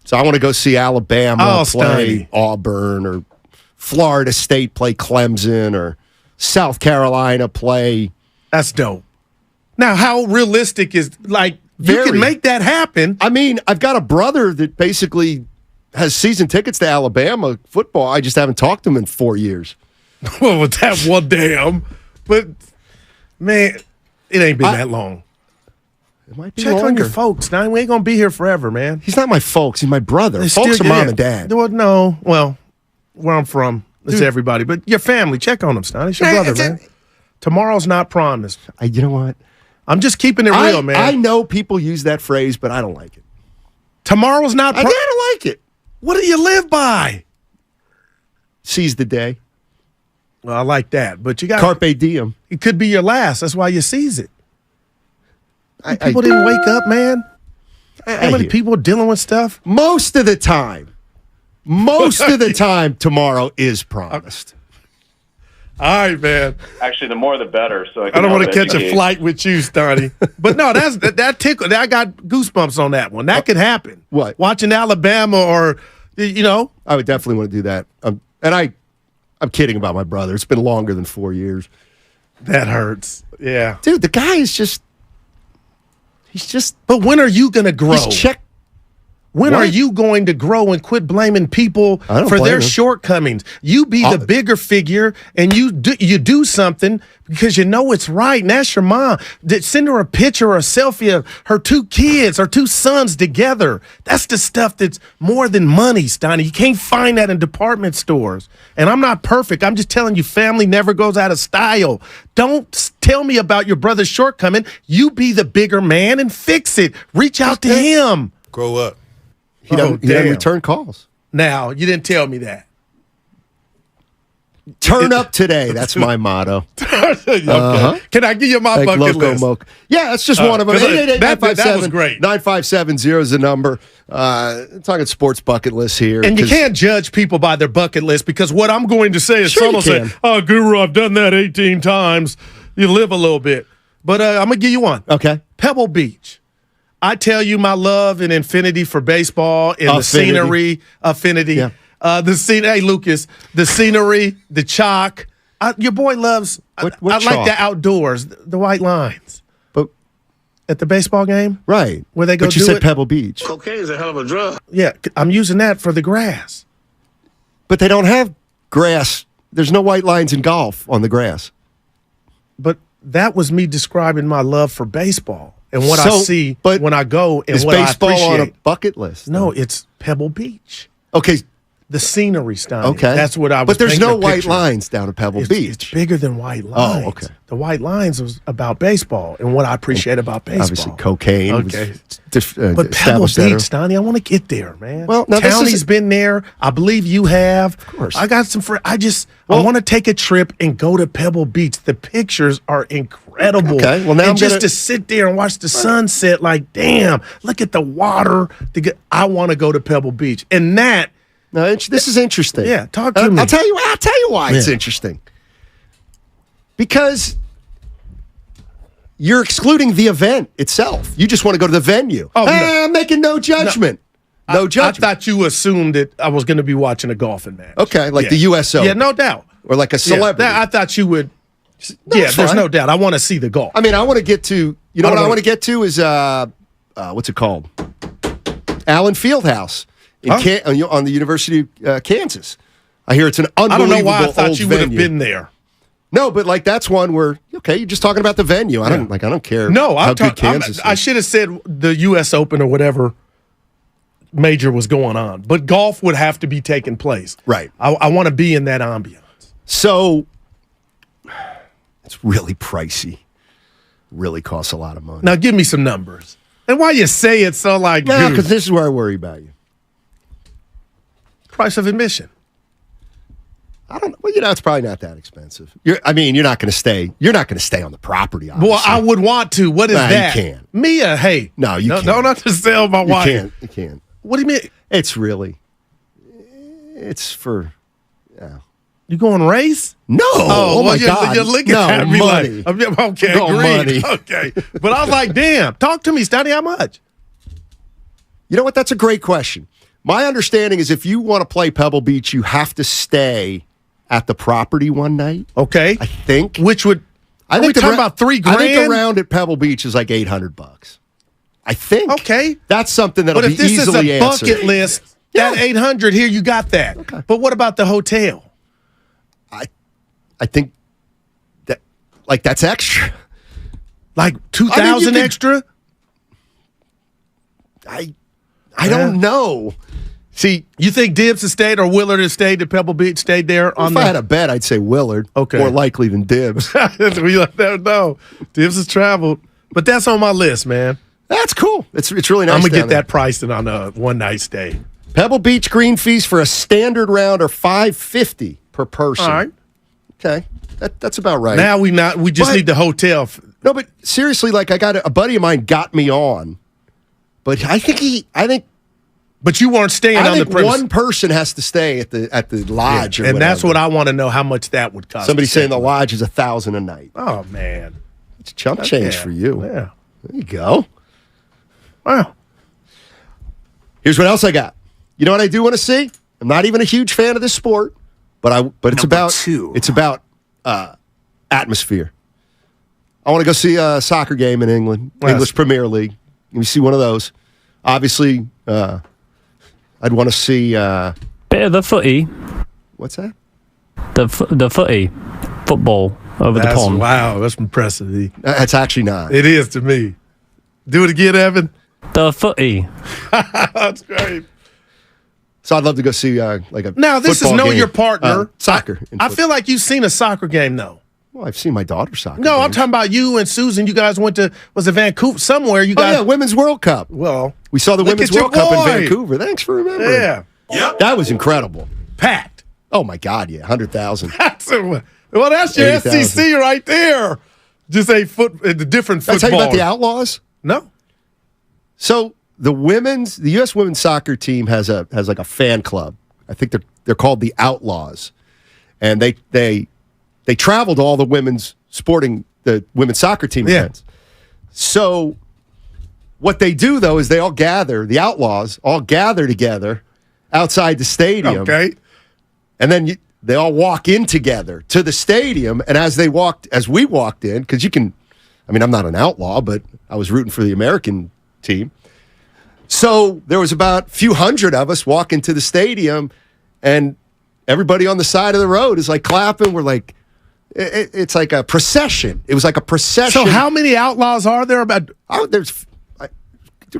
So I want to go see Alabama play Steiny. Auburn, or Florida State play Clemson, or South Carolina play. That's dope. Now, how realistic is, you can make that happen? I mean, I've got a brother that basically has season tickets to Alabama football. I just haven't talked to him in 4 years. Well, with that one damn. But, man, it ain't been that long. It might be Check longer. on your folks. Now, we ain't going to be here forever, man. He's not my folks. He's my brother. Folks are mom and dad. Well, no. Well, where I'm from, it's everybody. But your family, check on them, Steiny. It's your brother, man. Tomorrow's not promised. You know what? I'm just keeping it real, man. I know people use that phrase, but I don't like it. Tomorrow's not promised. I don't like it. What do you live by? Seize the day. Well, I like that. But you got Carpe diem. It could be your last. That's why you seize it. People didn't wake up, man. How many people are dealing with stuff? Most of the time. Tomorrow is promised. All right, man. Actually, the more the better. So I don't want to catch a flight with you, Steiny. But no, that tickled. I got goosebumps on that one. That could happen. What? Watching Alabama or, I would definitely want to do that. And I'm kidding about my brother. It's been longer than 4 years. That hurts. Yeah. Dude, the guy is he's just. But when are you going to grow? When are you going to grow and quit blaming people for their shortcomings? You be the bigger figure, and you do something because you know it's right. And ask your mom. Send her a picture or a selfie of her 2 kids or 2 sons together. That's the stuff that's more than money, Steiny. You can't find that in department stores. And I'm not perfect. I'm just telling you, family never goes out of style. Don't tell me about your brother's shortcoming. You be the bigger man and fix it. Reach out to him. Grow up. He doesn't return calls. Now, you didn't tell me that. Turn up today. That's my motto. Okay. Can I give you my bucket list? Yeah, that's just one of them. 888-957-9570 that was great. 9570 is the number. Talking sports bucket list here. And you can't judge people by their bucket list because what I'm going to say is someone say, oh, Guru, I've done that 18 times. You live a little bit. But I'm going to give you one. Okay. Pebble Beach. I tell you my love and infinity for baseball and the scenery. Affinity. Yeah. Hey, Lucas, the scenery, the chalk. Your boy loves, I like the outdoors, the white lines. But at the baseball game? Right. Where they go But you said Pebble Beach. Cocaine is a hell of a drug. Yeah, I'm using that for the grass. But they don't have grass. There's no white lines in golf on the grass. But that was me describing my love for baseball and what I see when I go and what I appreciate. Is baseball on a bucket list? No, it's Pebble Beach. Okay. The scenery, Steiny. Okay. That's what I was But there's no white picture. lines down at Pebble Beach. It's bigger than white lines. Oh, okay. The white lines was about baseball and what I appreciate about baseball. Obviously, cocaine. Okay. But Pebble Beach, Steiny, I want to get there, man. Well, now Townie's been there. I believe you have. Of course. I got some friends. I want to take a trip and go to Pebble Beach. The pictures are incredible. Okay. Well, now and to sit there and watch the sunset, like, damn, look at the water. I want to go to Pebble Beach. And that. No, this is interesting. Yeah, talk to me. I'll tell you why it's interesting. Because you're excluding the event itself. You just want to go to the venue. Oh, I'm making no judgment. No judgment. I thought you assumed that I was going to be watching a golfing match. Okay, like the U.S. Open. Yeah, no doubt. Or like a celebrity. I thought you would. There's no doubt. I want to see the golf. I mean, I want to get to, what I want to get to is, what's it called? Allen Fieldhouse. On the University of Kansas. I hear it's an unbelievable I don't know why I thought you would have venue. been there. No, but like that's one where you're just talking about the venue. I don't care. No, how good Kansas is. I should have said the U.S. Open or whatever major was going on, but golf would have to be taking place. Right. I want to be in that ambiance. So it's really pricey. Really costs a lot of money. Now give me some numbers. And why you say it so like? No, because this is where I worry about you. Price of admission. I don't know. Well, it's probably not that expensive. You're not going to stay. You're not going to stay on the property. Obviously. Well, I would want to. What is that? You can't. Mia, hey. No, you can't. No, not to sell my wife. You can't. What do you mean? It's for. You going race? No. Oh my God. You're looking at me money. Like, okay, agreed. Okay. But I was like, damn, talk to me, Steiny, how much? You know what? That's a great question. My understanding is if you want to play Pebble Beach, you have to stay at the property one night. Okay. I think. Which would, I think we talking about $3,000? I think around at Pebble Beach is like $800. I think. Okay. That's something that'll be easily answered. But if this is a bucket list, that $800 here, you got that. Okay. But what about the hotel? I think that that's extra. Like $2,000 extra? I don't know. See, you think Dibbs has stayed or Willard has stayed at Pebble Beach, stayed there? If I had a bet, I'd say Willard. Okay. More likely than Dibbs. We never know. Dibbs has traveled. But that's on my list, man. That's cool. It's really nice. I'm going to get that priced on a one-night stay. Pebble Beach green fees for a standard round are $550 per person. All right. Okay. That's about right. Now we just need the hotel. No, but seriously, like I got a buddy of mine got me on. But I think But you weren't staying on the premise. One person has to stay at the lodge, and that's what I want to know how much that would cost. Somebody saying the lodge is $1,000 a night. Oh man, it's chump change for you. Yeah, there you go. Wow. Here's what else I got. You know what I do want to see? I'm not even a huge fan of this sport, but it's about atmosphere. I want to go see a soccer game in England, English Premier League. Let me see one of those. Obviously, I'd want to see. Bit of the footy. What's that? The footy. Football over the pond. Wow, that's impressive. That's actually not. It is to me. Do it again, Evan. The footy. That's great. So I'd love to go see like a Now, this is football know game. your partner. Soccer. I feel like you've seen a soccer game, though. Well, I've seen my daughter's soccer. No, I'm games. talking about you and Susan. You guys went to, was it Vancouver? Somewhere you guys. Oh, yeah, Women's World Cup. Well, we saw the look Women's at your World Cup in boy. Vancouver. Thanks for remembering. Yeah. Yep. That was incredible. Packed. Oh, my God, yeah. 100,000. Well, that's your 80,000. SEC right there. Just a the different Did I football. tell you about the Outlaws? No. So the U.S. women's soccer team has like a fan club. I think they're called the Outlaws, and they travel to all the women's women's soccer team events. So what they do though is they all gather. The Outlaws all gather together outside the stadium. Okay, and then they all walk in together to the stadium. And as we walked in, because I'm not an outlaw, but I was rooting for the American team. So there was about a few hundred of us walking to the stadium, and everybody on the side of the road is like clapping. We're like, it's like a procession. It was like a procession. So how many Outlaws are there? There's a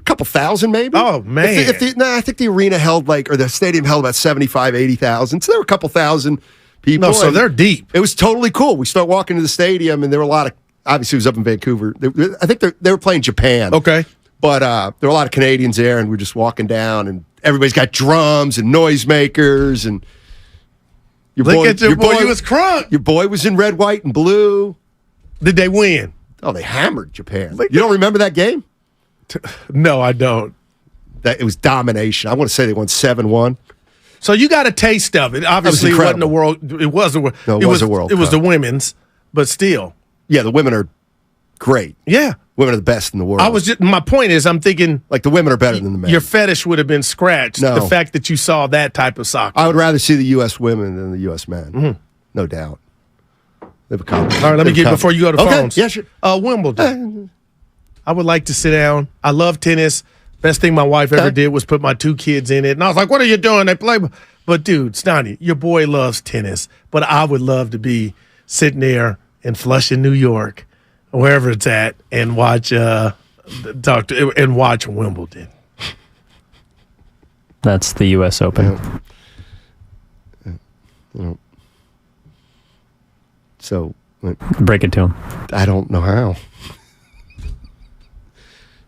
couple thousand maybe. Oh, man. I think the arena held or the stadium held about 75, 80,000. So there were a couple thousand people. No, so they're deep. It was totally cool. We start walking to the stadium, and there were a lot of, obviously it was up in Vancouver. I think they were playing Japan. Okay. But there were a lot of Canadians there, and we're just walking down, and everybody's got drums and noisemakers, and your boy you was crunk. Your boy was in red, white, and blue. Did they win? Oh, they hammered Japan. You don't remember that game? No, I don't. That it was domination. I want to say they won 7-1. So you got a taste of it. Obviously, it wasn't the world. It was a world. No, it was a World It was Cup. the women's, but still. Yeah, the women are great. Yeah. Women are the best in the world. My point is, I'm thinking like the women are better than the men. Your fetish would have been scratched. No. The fact that you saw that type of soccer. I would rather see the U.S. women than the U.S. men. Mm-hmm. No doubt. They've accomplished. All right, let me get before you go to phones. Yeah, sure. Wimbledon. I would like to sit down. I love tennis. Best thing my wife ever did was put my 2 kids in it. And I was like, what are you doing? They play. But, dude, Stoney, your boy loves tennis. But I would love to be sitting there in Flushing, New York, wherever it's at, and watch watch Wimbledon. That's the U.S. Open. Yeah. So break it to him. I don't know how.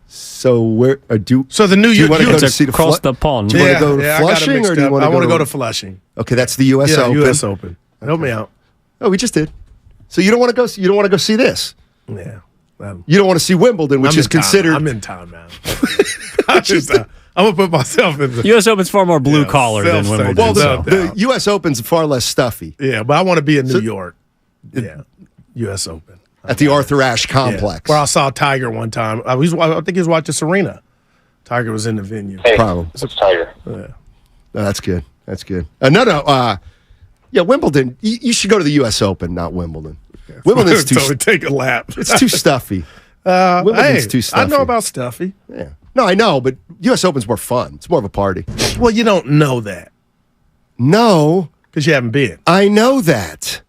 So where So the New York want to go to see across the pond. Do you want to go to Flushing, or do you want to? I want to go to Flushing. Okay, that's the U.S. Open. U.S. Open. Help me out. Oh, we just did. So you don't want to go? You don't want to go see this? Yeah. You don't want to see Wimbledon, which is considered. I'm in town, man. I'm gonna put myself in the U.S. Open's far more blue collar than Wimbledon. Well, the U.S. Open's far less stuffy. Yeah, but I want to be in New York. Yeah, U.S. Open at the Arthur Ashe Complex, where I saw Tiger one time. I think he was watching Serena. Tiger was in the venue. Hey, Problem. it's Tiger. Yeah. No, that's good. That's good. Yeah, Wimbledon. You should go to the U.S. Open, not Wimbledon. Wimbledon's too. So take a lap. It's too stuffy. Wimbledon's too stuffy. I know about stuffy. Yeah. No, I know, but U.S. Open's more fun. It's more of a party. Well, you don't know that. No, because you haven't been. I know that.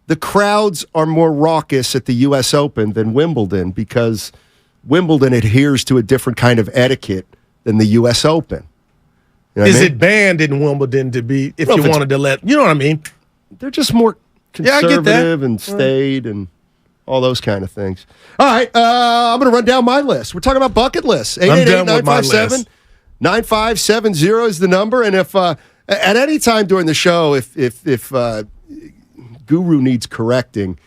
The crowds are more raucous at the U.S. Open than Wimbledon because Wimbledon adheres to a different kind of etiquette than the U.S. Open. You know Is it banned in Wimbledon to be, if you wanted to let, you know what I mean? They're just more conservative and staid and all those kind of things. All right, I'm going to run down my list. We're talking about bucket lists. 888-957-9570 is the number. And if at any time during the show, if Guru needs correcting,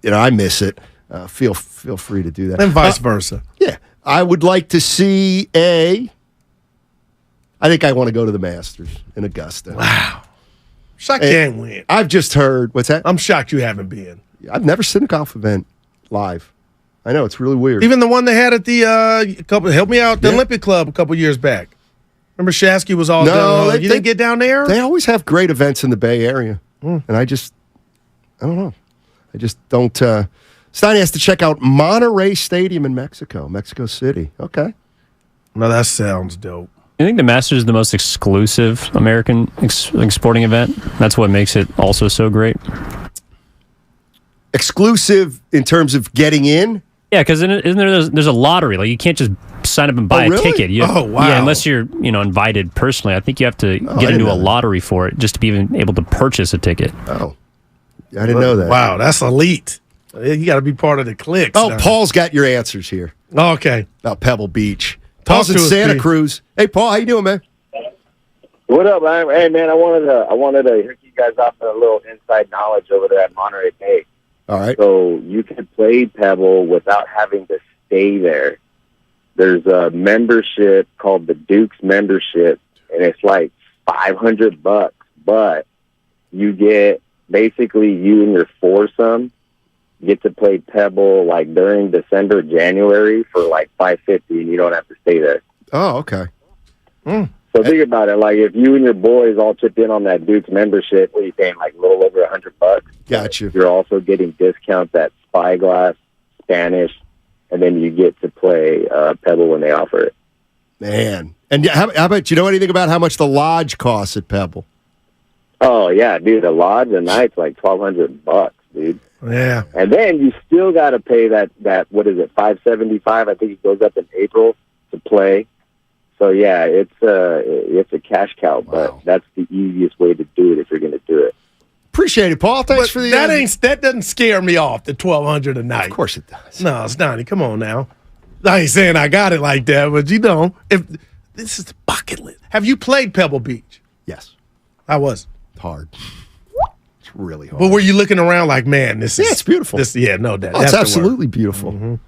I miss it, feel free to do that. And vice versa. Yeah. I would like to see I think I want to go to the Masters in Augusta. Wow. Shocked you ain't win. I've just heard, what's that? I'm shocked you haven't been. I've never seen a golf event live. I know, it's really weird. Even the one they had at the the Olympic Club a couple years back. Remember Shasky was all done. You didn't get down there? They always have great events in the Bay Area. And I don't know. I just don't. Steiny has to check out Monterrey Stadium in Mexico City. Okay. No, that sounds dope. I think the Masters is the most exclusive American sporting event. That's what makes it also so great. Exclusive in terms of getting in? Yeah, because isn't there's a lottery? Like you can't just sign up and buy really? a ticket. Wow! Yeah, unless you're invited personally. I think you have to get into a lottery for it just to be even able to purchase a ticket. Oh, I didn't know that. Wow, that's elite. You got to be part of the cliques. Oh, now. Paul's got your answers here. Okay, about Pebble Beach. Talk Paul's in to us, Santa Pete. Cruz. Hey, Paul, how you doing, man? What up, man? Hey, man, I wanted to hear you guys off a little inside knowledge over there at Monterey Bay. All right. So you can play Pebble without having to stay there. There's a membership called the Duke's membership, and it's like $500, but you get basically you and your foursome get to play Pebble like during December, January for like $550, and you don't have to stay there. Oh, okay. So think about it. Like if you and your boys all chip in on that Duke's membership, what are you paying? Like a little over $100. Gotcha. You're also getting discounts at Spyglass, Spanish, and then you get to play Pebble when they offer it. Man. And how about, do you know anything about how much the lodge costs at Pebble? Oh yeah, dude. The lodge a night's like $1,200, dude. Yeah. And then you still got to pay that what is it, $575? I think it goes up in April to play. So yeah, it's a cash cow, but that's the easiest way to do it if you're going to do it. Appreciate it, Paul. Thanks for the that doesn't scare me off. The $1,200 a night. Of course it does. No, it's not. Come on now. I ain't saying I got it like that, but if this is the bucket list. Have you played Pebble Beach? Yes. I was. It's hard. It's really hard. But were you looking around like, man, this is it's beautiful. No doubt. Oh, it's absolutely beautiful.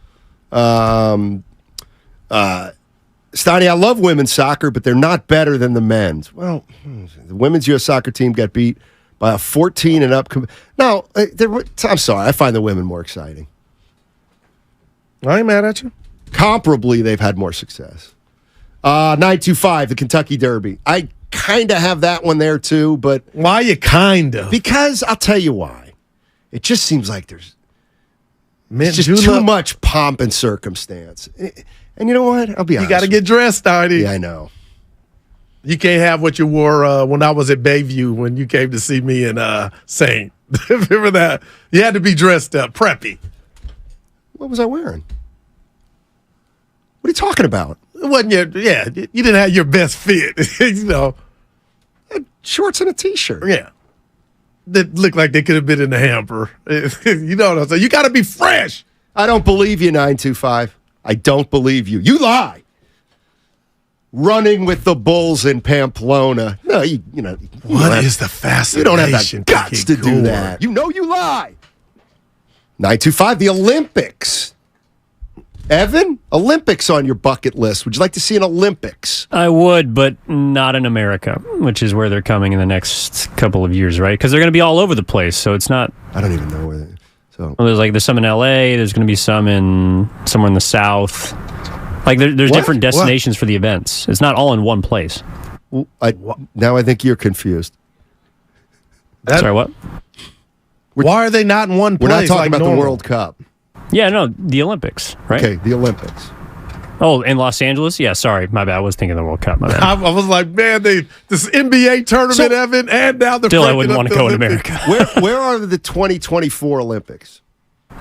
Stoney, I love women's soccer, but they're not better than the men's. Well, the women's U.S. soccer team got beat by a 14 and up. No, I'm sorry. I find the women more exciting. I ain't mad at you. Comparably, they've had more success. 925, the Kentucky Derby. I kind of have that one there too, but why you kind of? Because I'll tell you why. It just seems like there's just too much pomp and circumstance. And you know what? I'll be honest. You got to get dressed, Artie. Yeah, I know. You can't have what you wore when I was at Bayview when you came to see me in Saint. Remember that? You had to be dressed up, preppy. What was I wearing? What are you talking about? It wasn't you didn't have your best fit. Shorts and a t-shirt. Yeah. That looked like they could have been in the hamper. You know what I'm saying? You got to be fresh. I don't believe you, 925. I don't believe you. You lie. Running with the Bulls in Pamplona. No, you know. What is the fascination? You don't have the guts to do that. You know you lie. 925, the Olympics. Evan, Olympics on your bucket list. Would you like to see an Olympics? I would, but not in America, which is where they're coming in the next couple of years, right? Because they're going to be all over the place, so it's not... I don't even know where they... So. Well, there's some in L.A., there's going to be some somewhere in the South. Like, there's different destinations for the events. It's not all in one place. Now I think you're confused. Sorry, what? Why are they not in one place? We're not talking about the World Cup. Yeah, no, the Olympics, right? Okay, the Olympics. Oh, in Los Angeles? Yeah, sorry, my bad. I was thinking the World Cup, my bad. I was like, man, this NBA tournament, Evan, and now the still, I wouldn't want to go in America. Where are the 2024 Olympics?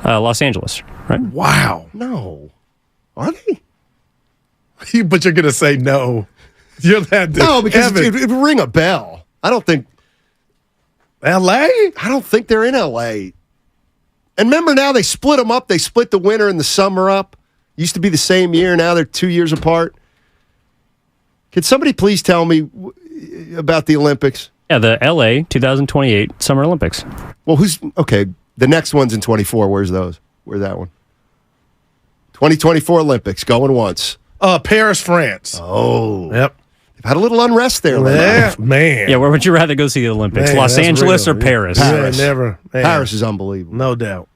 Los Angeles, right? Wow. No. Are they? But you're going to say no. You're that No, because it would ring a bell. I don't think... L.A.? I don't think they're in L.A. And remember now they split them up. They split the winter and the summer up. Used to be the same year. Now they're 2 years apart. Can somebody please tell me about the Olympics? Yeah, the LA 2028 Summer Olympics. Well, the next one's in 24. Where's those? Where's that one? 2024 Olympics, going once. Paris, France. Oh. Yep. They've had a little unrest there. Yeah, man. Yeah, where would you rather go see the Olympics? Man, Los Angeles real. Or Paris? Paris. Yeah, never. Man. Paris is unbelievable. No doubt.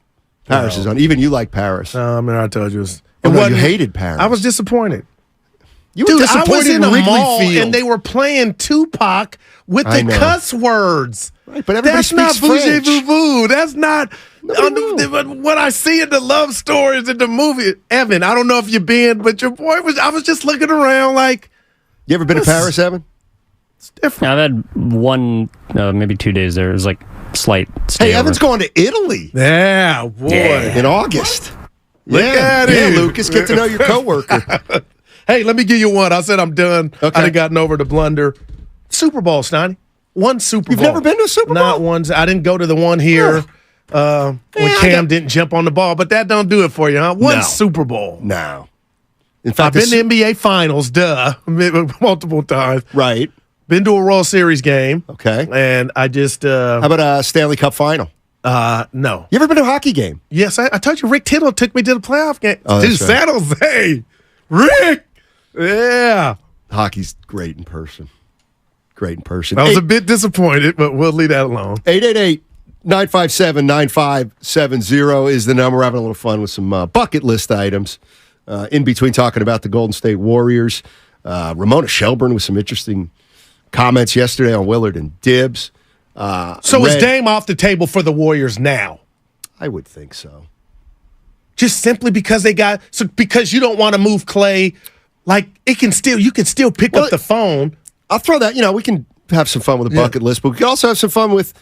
Paris is even you like Paris. I mean, I told you. You hated Paris. I was disappointed. You were disappointed I was in a Wrigley mall Field. and they were playing Tupac with the cuss words. Right, but everybody That's not speaks French. bougez-vous-vous. That's not what I see in the love stories in the movie. Evan, I don't know if you've been, but your boy was. I was just looking around like, You ever been to Paris, Evan? I've had one, maybe 2 days there. It was like slight stay Hey, over. Evan's going to Italy. Yeah, boy. Yeah. In August. Look at him. Lucas, get to know your coworker. Hey, let me give you one. I said I'm done. Okay. I done gotten over the blunder. Super Bowl, Steiny. One Super Bowl. You've never been to a Super Bowl? Not one. I didn't go to the one here when Cam didn't jump on the ball, but that don't do it for you, huh? One No. Super Bowl. No. In I've fact, been to NBA Finals, multiple times. Right. Been to a World Series game. Okay. And I just How about a Stanley Cup final? no. You ever been to a hockey game? Yes, I told you Rick Tittle took me to the playoff game. Oh, Dude, that's right. San Jose. Rick. Yeah. Hockey's great in person. Great in person. I was a bit disappointed, but we'll leave that alone. 888-957-9570 is the number. We're having a little fun with some bucket list items in between talking about the Golden State Warriors. Ramona Shelburne with some interesting comments yesterday on Willard and Dibbs. So is Dame off the table for the Warriors now? I would think so. Just simply because because you don't want to move Clay, like you can still pick up the phone. I'll throw that. We can have some fun with a bucket list, but we can also have some fun with.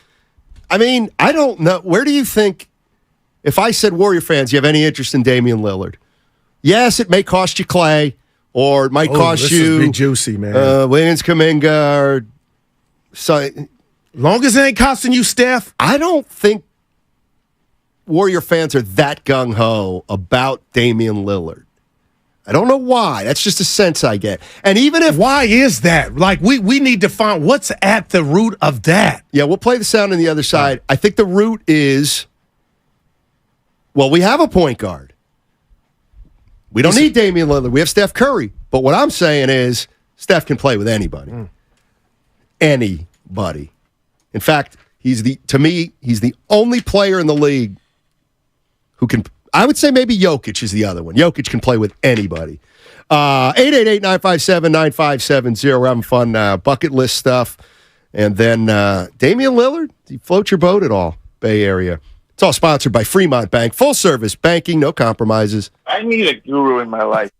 I mean, I don't know. Where do you think? If I said Warrior fans, you have any interest in Damian Lillard? Yes, it may cost you Clay, or it might cost this you is big juicy, man. Williams Kuminga, or long as it ain't costing you Steph. I don't think Warrior fans are that gung ho about Damian Lillard. I don't know why. That's just a sense I get. And even if why is that? Like we need to find what's at the root of that. Yeah, we'll play the sound on the other side. I think the root is, well, we have a point guard. We don't need Damian Lillard. We have Steph Curry. But what I'm saying is Steph can play with anybody. Anybody. In fact, to me, he's the only player in the league who can. I would say maybe Jokic is the other one. Jokic can play with anybody. 888-957-9570. We're having fun bucket list stuff. And then Damian Lillard, do you float your boat at all, Bay Area? It's all sponsored by Fremont Bank. Full service banking, no compromises. I need a guru in my life.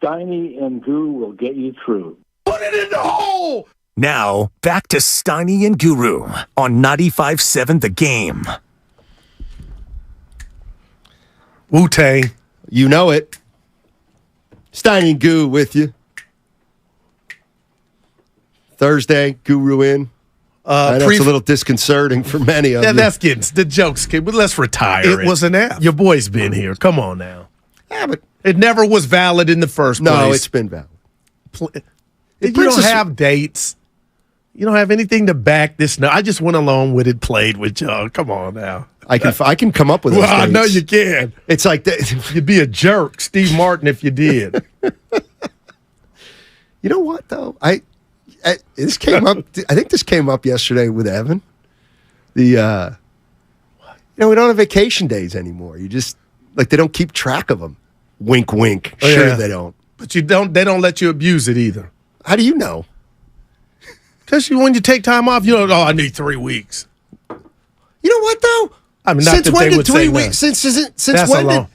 Steiny and Guru will get you through. Put it in the hole! Now, back to Steiny and Guru on 95.7 The Game. Wu-Tang. You know it. Steiny and Guru with you. Thursday, Guru in. I know it's a little disconcerting for many of you. That's getting the jokes, kid. But let's retire. It was an F. Your boy's been here. Come on now. Yeah, but it never was valid in the first place. No, it's been valid. You don't have dates. You don't have anything to back this. No, I just went along with it. Played with y'all. Come on now. I can come up with. Those I dates. know you can. It's like you'd be a jerk, Steve Martin, if you did. You know what though? This came up. I think this came up yesterday with Evan. We don't have vacation days anymore. You just they don't keep track of them. Wink, wink. Oh, sure, yeah. they don't. But they don't let you abuse it either. How do you know? Because when you take time off, you don't. Oh, I need 3 weeks. You know what though? I mean, since when did 3 weeks? Since when did?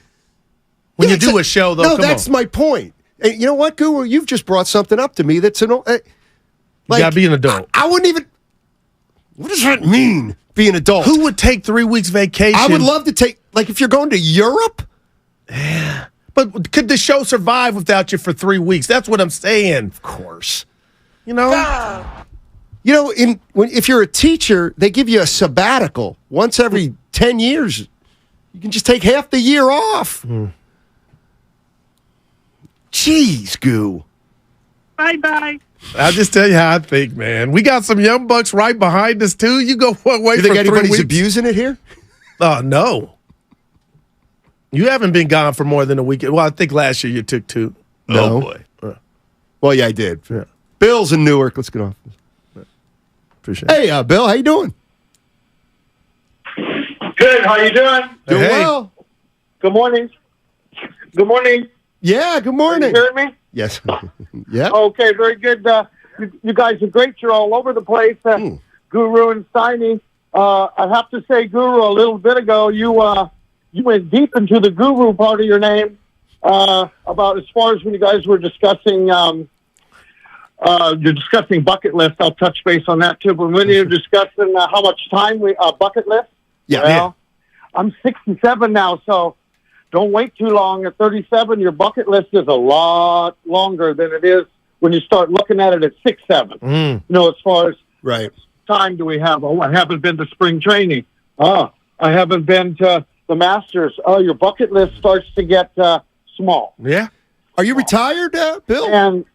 When you do a show, though, no, that's my point. And you know what, Guru? You've just brought something up to me that's you gotta be an adult. I wouldn't even. What does that mean? Be an adult? Who would take 3 weeks vacation? I would love to take. If you're going to Europe. Yeah. But could the show survive without you for 3 weeks? That's what I'm saying. Of course. You know? If you're a teacher, they give you a sabbatical once every 10 years. You can just take half the year off. Jeez, Goo. Bye-bye. I'll just tell you how I think, man. We got some young bucks right behind us, too. You go away you for think 3 anybody's weeks. abusing it here? No. You haven't been gone for more than a week. Well, I think last year you took 2. No. Oh, boy. Well, yeah, I did. Yeah. Bill's in Newark. Let's get off. Appreciate it. Hey, Bill, how you doing? Good. How you doing? Doing well. Good morning. Good morning. Yeah, good morning. Are you hearing me? Yes. Yeah. Okay, very good. You guys are great. You're all over the place. Guru and Steiny. I have to say, Guru, a little bit ago, you went deep into the Guru part of your name about as far as when you guys were discussing you're discussing bucket list. I'll touch base on that too. But when you're discussing how much time we bucket list, I'm 67 now, so don't wait too long. At 37, your bucket list is a lot longer than it is when you start looking at it at 6'7". As far as time do we have? Oh, I haven't been to spring training. I haven't been to the Masters. Oh, your bucket list starts to get small. Yeah. Are you retired, Bill? And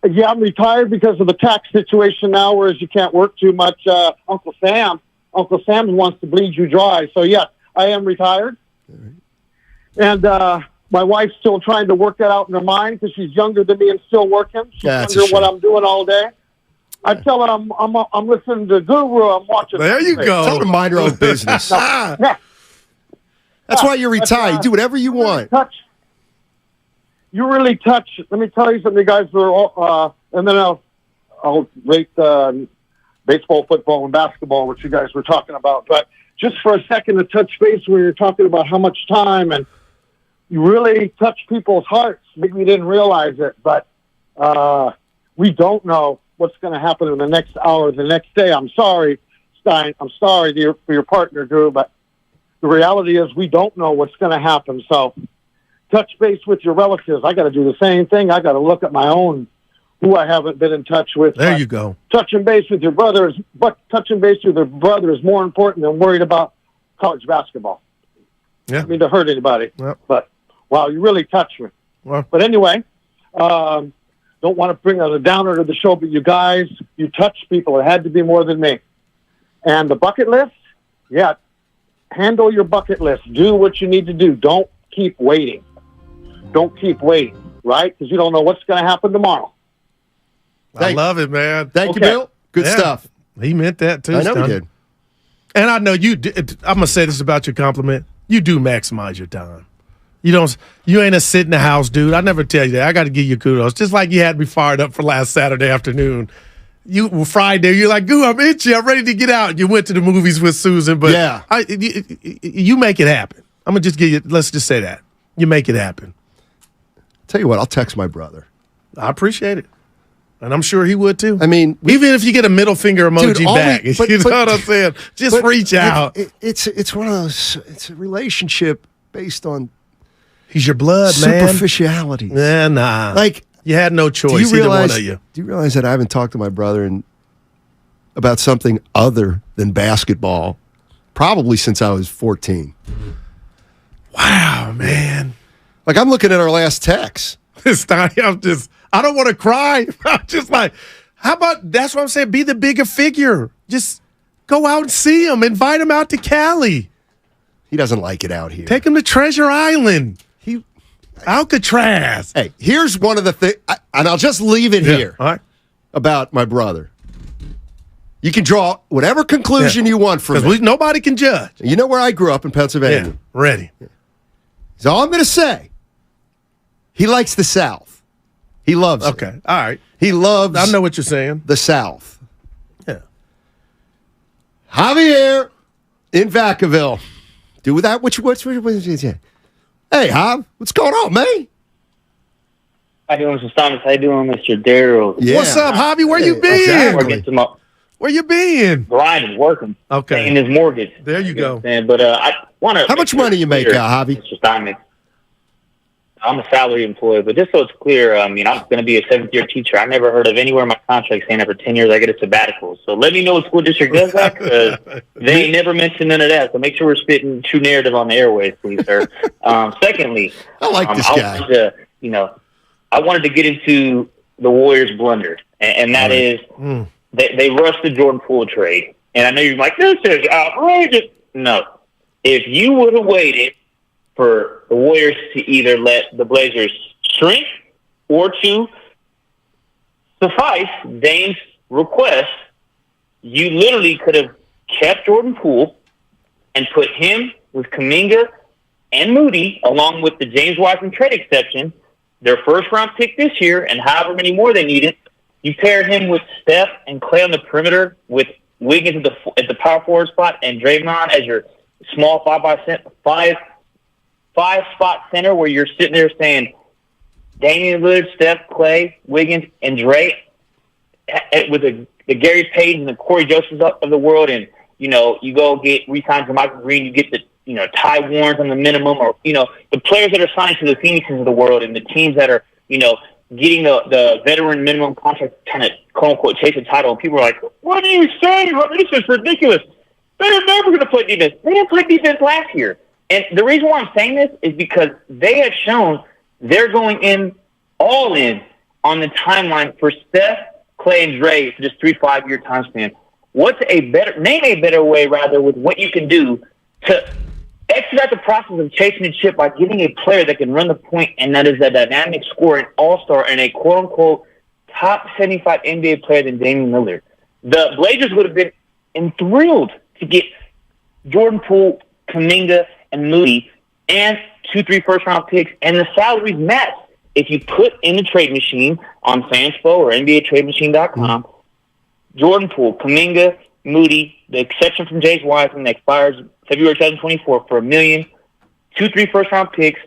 yeah, I'm retired because of the tax situation now, whereas you can't work too much. Uncle Sam wants to bleed you dry. So, yes, I am retired. And my wife's still trying to work that out in her mind because she's younger than me and still working. She's wondering what I'm doing all day. I tell her I'm listening to Guru. I'm watching. There you go. Tell her to mind her own business. That's why you're retired. You do whatever you want. You really touch. Let me tell you something, you guys. And then I'll rate baseball, football, and basketball, which you guys were talking about. But just for a second to touch base where you're talking about how much time, and you really touch people's hearts. Maybe you didn't realize it, but we don't know what's going to happen in the next hour, the next day. I'm sorry, Stein. I'm sorry for your partner, Drew, but the reality is we don't know what's going to happen. So touch base with your relatives. I got to do the same thing. I got to look at my own, who I haven't been in touch with. There you go. Touching base with your brother is more important than worried about college basketball. Yeah. I mean to hurt anybody. Yep. But wow, you really touched me. Well. But anyway, don't want to bring a downer to the show, but you guys, you touched people. It had to be more than me. And the bucket list, handle your bucket list. Do what you need to do. Don't keep waiting. Right? Because you don't know what's going to happen tomorrow. I love it, man. Thank you, Bill. Good stuff. He meant that, too. I know he did. And I know you did. I'm going to say this about your compliment. You do maximize your time. You ain't a sit in the house, dude. I never tell you that. I got to give you kudos. Just like you had me fired up for last Saturday afternoon. Friday, you're like, "Goo, I'm itchy. I'm ready to get out." You went to the movies with Susan, but you make it happen. I'm gonna just give you. Let's just say that you make it happen. Tell you what, I'll text my brother. I appreciate it. And I'm sure he would too. I mean, even if you get a middle finger emoji dude, back, you know what I'm saying? Just reach out. It's one of those. It's a relationship based on. He's your blood, man. Superficiality. Yeah, nah. Like you had no choice. Either one of you. Do you realize that I haven't talked to my brother about something other than basketball probably since I was 14? Wow, man. Like I'm looking at our last text. I don't want to cry. I'm just like, how about, that's what I'm saying, be the bigger figure. Just go out and see him. Invite him out to Cali. He doesn't like it out here. Take him to Treasure Island. Alcatraz. Hey, here's one of the things, and I'll just leave it here about my brother. You can draw whatever conclusion you want from it. Nobody can judge. You know where I grew up in Pennsylvania. Yeah, ready. So all I'm going to say, he likes the South. He loves it. Okay, all right. He loves I know what you're saying. The South. Yeah. Javier in Vacaville. Do that. What's Hey, Jav, what's going on, man? How you doing, Mr. Thomas? How you doing, Mr. Darryl? Yeah. What's up, Javi? Where you been? Where you been? Grinding, working. Okay. Paying his mortgage. There you go. But I want to. How much money you make, Javi? Mr. Thomas? I'm a salary employee, but just so it's clear, I'm going to be a 7th-year teacher. I never heard of anywhere in my contract saying after 10 years I get a sabbatical. So let me know what school district does that, because they ain't never mentioned none of that. So make sure we're spitting true narrative on the airways, please, sir. Secondly, I like this guy. I wanted to get into the Warriors' blunder, and that is they rushed the Jordan Poole trade. And I know you're like, this is outrageous. No. If you would have waited for the Warriors to either let the Blazers shrink or to suffice Dame's request, you literally could have kept Jordan Poole and put him with Kuminga and Moody, along with the James Wiseman trade exception, their first-round pick this year, and however many more they needed. You paired him with Steph and Clay on the perimeter, with Wiggins at the power forward spot, and Draymond as your small five-spot center, where you're sitting there saying Damian Lillard, Steph, Clay, Wiggins, and Dre, with the Gary Payton and the Corey Josephs of the world, and you go get re-signed to Michael Green, you get the Ty Warrens on the minimum, or the players that are signed to the Phoenixes of the world, and the teams that are getting the veteran minimum contract, kind of quote unquote chase a title, and people are like, "What are you saying? This is ridiculous. They're never going to play defense. They didn't play defense last year." And the reason why I'm saying this is because they have shown they're going all in on the timeline for Steph, Clay, and Dre for this 3-5-year time span. Name a better way, rather, with what you can do to expedite the process of chasing a chip by getting a player that can run the point, and that is a dynamic scorer, an all-star, and a quote-unquote top 75 NBA player than Damian Lillard. The Blazers would have been enthralled to get Jordan Poole, Kuminga, and Moody, and 2-3 first-round picks, and the salaries match. If you put in the trade machine on Fanspo or NBATradeMachine.com, Jordan Poole, Kuminga, Moody, the exception from James Wiseman that expires February 2024 for $1 million, 2-3 first-round picks,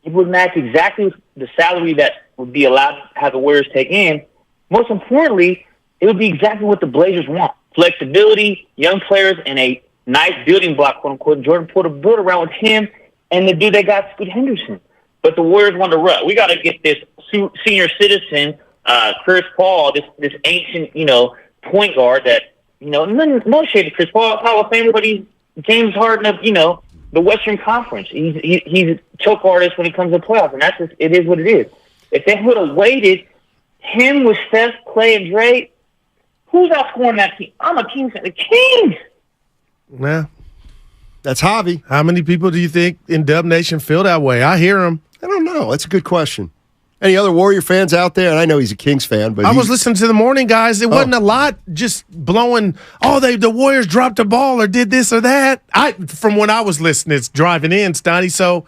it would match exactly the salary that would be allowed to have the Warriors take in. Most importantly, it would be exactly what the Blazers want. Flexibility, young players, and a nice building block, quote unquote. Jordan Poole to build around with him and the dude they got, Scoot Henderson. But the Warriors want to run. We got to get this senior citizen, Chris Paul, this ancient, point guard that, no shade to Chris Paul, Hall of Famer, but he's James Harden of, the Western Conference. He's a choke artist when it comes to playoffs, and it is what it is. If they would have waited, him with Steph, Clay, and Dre, who's outscoring that team? I'm a Kings fan. The Kings. Yeah. That's Javi. How many people do you think in Dub Nation feel that way? I hear them. I don't know. That's a good question. Any other Warrior fans out there? And I know he's a Kings fan, but I was listening to the morning guys. It wasn't a lot just blowing, the Warriors dropped the ball or did this or that. From when I was listening, it's driving in, Stoney. So,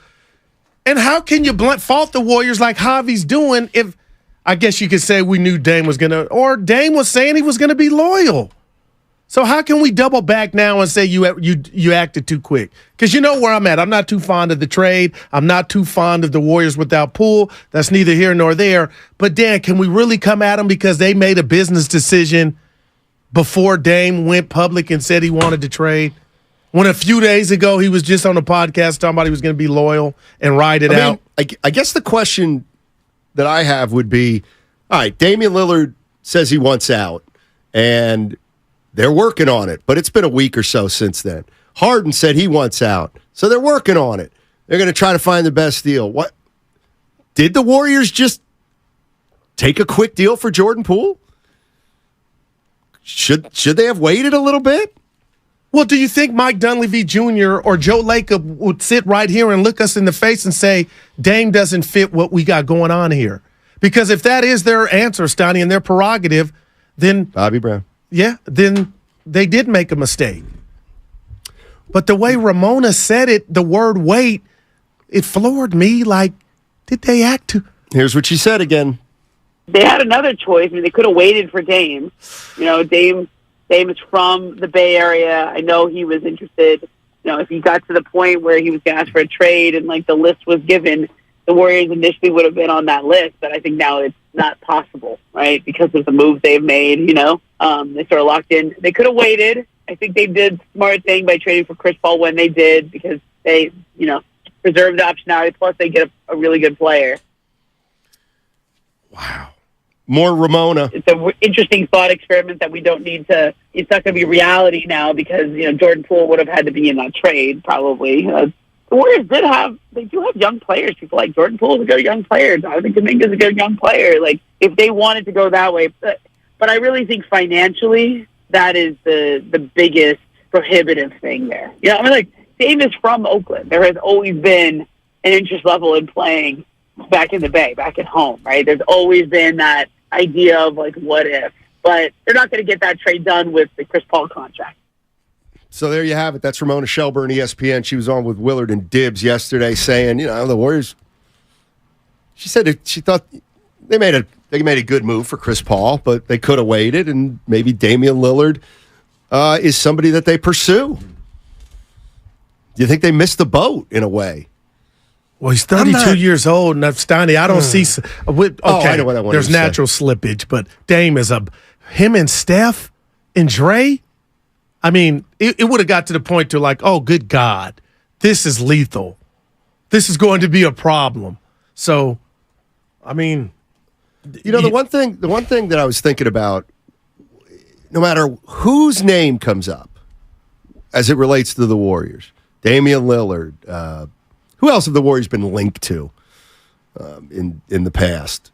and how can you fault the Warriors like Javi's doing if, I guess you could say we knew Dame was going to, or Dame was saying he was going to be loyal. So how can we double back now and say you acted too quick? Because you know where I'm at. I'm not too fond of the trade. I'm not too fond of the Warriors without Poole. That's neither here nor there. But, Dan, can we really come at them because they made a business decision before Dame went public and said he wanted to trade? When a few days ago he was just on a podcast talking about he was going to be loyal and ride it out. I guess the question that I have would be, all right, Damian Lillard says he wants out, and they're working on it, but it's been a week or so since then. Harden said he wants out, so they're working on it. They're going to try to find the best deal. What did the Warriors just take a quick deal for Jordan Poole? Should they have waited a little bit? Well, do you think Mike Dunleavy Jr. or Joe Lacob would sit right here and look us in the face and say, Dame doesn't fit what we got going on here? Because if that is their answer, Stoney, and their prerogative, then Bobby Brown. Yeah, then they did make a mistake. But the way Ramona said it, the word wait, it floored me. Like, did they act to? Here's what she said again. They had another choice. I mean, they could have waited for Dame. You know, Dame is from the Bay Area. I know he was interested. You know, if he got to the point where he was going to ask for a trade and, like, the list was given, the Warriors initially would have been on that list. But I think now it's not possible, right, because of the moves they've made, you know. They sort of locked in. They could have waited. I think they did smart thing by trading for Chris Paul when they did because they, you know, preserved the optionality. Plus, they get a really good player. More Ramona. It's an interesting thought experiment that we don't need to. It's not going to be reality now because you know Jordan Poole would have had to be in that trade probably. The Warriors do have young players. People like Jordan Poole is a good young player. I think Kuminga is a good young player. Like if they wanted to go that way, but I really think financially that is the biggest prohibitive thing there. You know, I mean, like Dame is from Oakland. There has always been an interest level in playing back in the Bay, back at home, right? There's always been that idea of like, what if? But they're not going to get that trade done with the Chris Paul contract. So there you have it. That's Ramona Shelburne, ESPN. She was on with Willard and Dibbs yesterday saying, you know, the Warriors, she said she thought they made a good move for Chris Paul, but they could have waited, and maybe Damian Lillard is somebody that they pursue. Do you think they missed the boat in a way? Well, he's 32 years old, and Steiny, I don't see. Okay, I know what I wanted there's to say. natural slippage, but Dame is him and Steph and Dre. I mean, it would have got to the point to like, oh, good God, this is lethal. This is going to be a problem. So, I mean, you know, the one thing that I was thinking about, no matter whose name comes up as it relates to the Warriors, Damian Lillard. Who else have the Warriors been linked to in the past?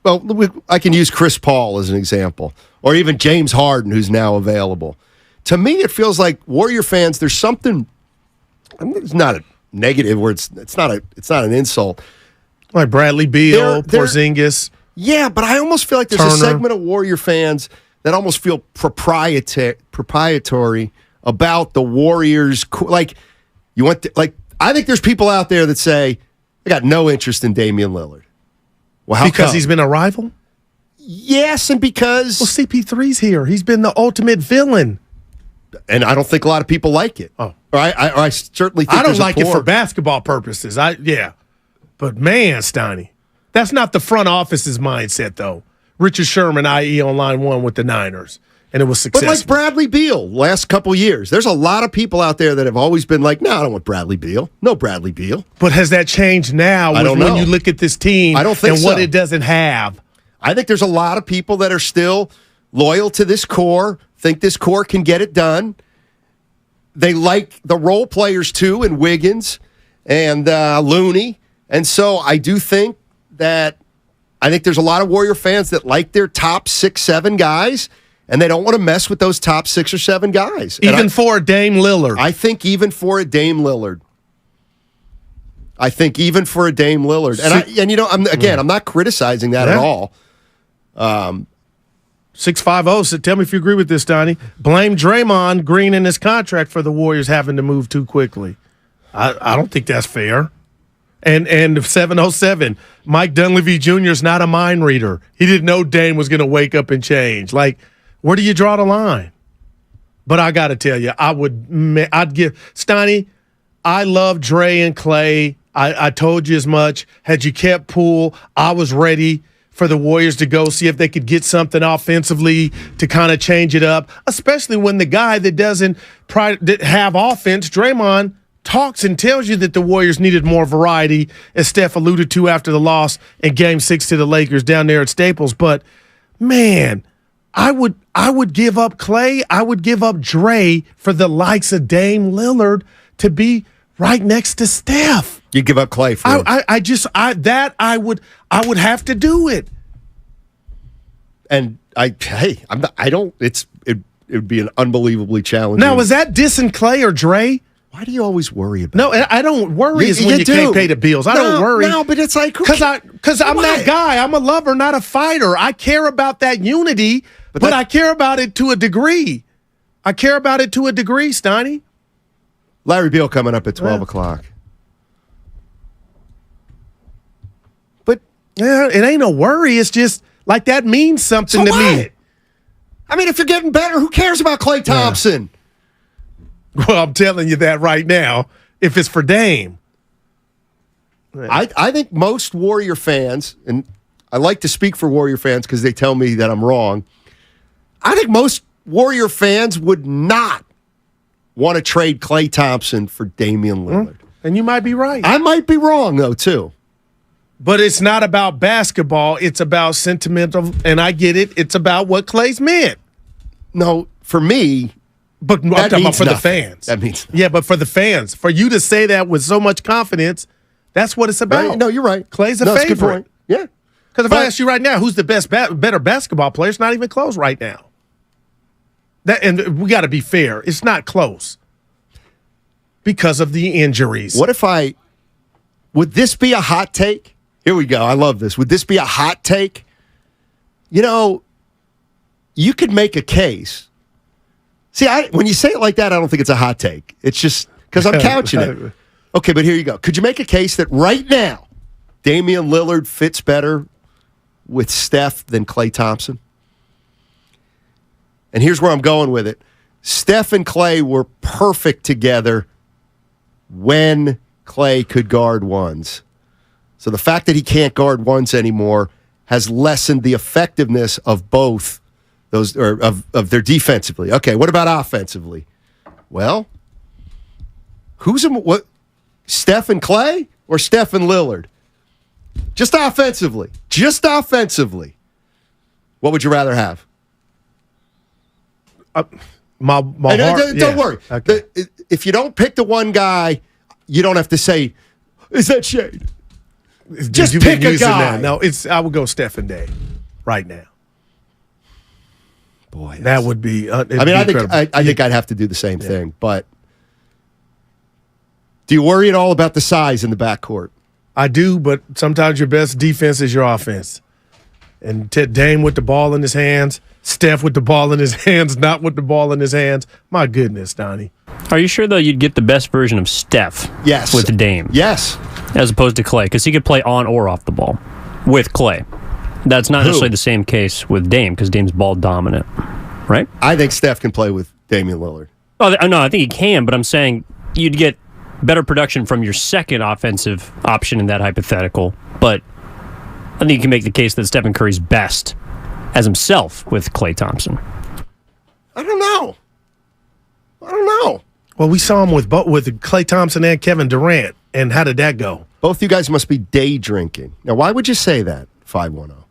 Well, I can use Chris Paul as an example, or even James Harden, who's now available. To me, it feels like Warrior fans. There's something. It's not a negative, where it's not an insult. Like Bradley Beal, Porzingis. Yeah, but I almost feel like there's a segment of Warrior fans that almost feel proprietary about the Warriors. Like you want to, like. I think there's people out there that say, I got no interest in Damian Lillard. Well, how because come? He's been a rival? Yes, and because... Well, CP3's here. He's been the ultimate villain. And I don't think a lot of people like it. Oh. Or I certainly think I don't like it for basketball purposes. Yeah. But man, Steiny, that's not the front office's mindset, though. Richard Sherman, IE on line one with the Niners. And it was successful. But like Bradley Beal, last couple years, there's a lot of people out there that have always been like, no, I don't want Bradley Beal. No Bradley Beal. But has that changed now when you look at this team I don't think and what it doesn't have? I think there's a lot of people that are still loyal to this core, think this core can get it done. They like the role players, too, in Wiggins and Looney. And so I do think that there's a lot of Warrior fans that like their top 6, 7 guys. And they don't want to mess with those top 6 or 7 guys. Even for a Dame Lillard. I think even for a Dame Lillard. And you know, I'm not criticizing that at all. 650 said, tell me if you agree with this, Donnie. Blame Draymond Green in his contract for the Warriors having to move too quickly. I don't think that's fair. And 707, Mike Dunleavy Jr. is not a mind reader. He didn't know Dame was going to wake up and change. Like, where do you draw the line? But I got to tell you, I'd give Steiny. I love Dre and Clay. I told you as much. Had you kept Poole, I was ready for the Warriors to go see if they could get something offensively to kind of change it up, especially when the guy that doesn't have offense, Draymond, talks and tells you that the Warriors needed more variety, as Steph alluded to after the loss in Game 6 to the Lakers down there at Staples. But, man, I would give up Clay. I would give up Dre for the likes of Dame Lillard to be right next to Steph. You give up Clay for I would have to do it. And it would be an unbelievably challenging. Now, is that dissing Clay or Dre? Why do you always worry about No, I don't worry when you can't pay the bills. I don't worry. No, but it's like because I'm that guy. I'm a lover, not a fighter. I care about that unity, but I care about it to a degree. Steiny. Larry Beal coming up at 12 o'clock. But it ain't a worry. It's just like that means something to me. I mean, if you're getting better, who cares about Klay Thompson? Yeah. Well, I'm telling you that right now. If it's for Dame. I think most Warrior fans, and I like to speak for Warrior fans because they tell me that I'm wrong. I think most Warrior fans would not want to trade Klay Thompson for Damian Lillard. And you might be right. I might be wrong, though, too. But it's not about basketball. It's about sentimental, and I get it. It's about what Klay's meant. No, for me, but I'm talking about for the fans. That means yeah, but for the fans, for you to say that with so much confidence, that's what it's about. Right? No, you're right. Klay's a favorite. That's a good point. Yeah. Because if I ask you right now, who's the better basketball player, it's not even close right now. And we got to be fair. It's not close because of the injuries. Would this be a hot take? Here we go. I love this. Would this be a hot take? You know, you could make a case. See, when you say it like that, I don't think it's a hot take. It's just because I'm couching it. Okay, but here you go. Could you make a case that right now, Damian Lillard fits better with Steph than Klay Thompson? And here's where I'm going with it. Steph and Klay were perfect together when Klay could guard ones. So the fact that he can't guard ones anymore has lessened the effectiveness of both those, or of their defensively. Okay, what about offensively? Well, what? Steph and Klay or Steph and Lillard? Just offensively. What would you rather have? My heart. Don't worry. Okay. If you don't pick the one guy, you don't have to say, is that shade? Just pick a guy. That. No, I would go Steph and Dame right now. Boy, that would be. I think I'd have to do the same thing. But do you worry at all about the size in the backcourt? I do, but sometimes your best defense is your offense. And Dame with the ball in his hands, Steph with the ball in his hands, not with the ball in his hands. My goodness, Donnie. Are you sure, though, you'd get the best version of Steph yes. with Dame? Yes. As opposed to Klay, because he could play on or off the ball with Klay. That's not necessarily the same case with Dame, because Dame's ball dominant, right? I think Steph can play with Damian Lillard. Oh, no, I think he can, but I'm saying you'd get better production from your second offensive option in that hypothetical, but I think you can make the case that Stephen Curry's best as himself with Klay Thompson. I don't know. Well, we saw him with Klay Thompson and Kevin Durant, and how did that go? Both you guys must be day drinking. Now, why would you say that, 510?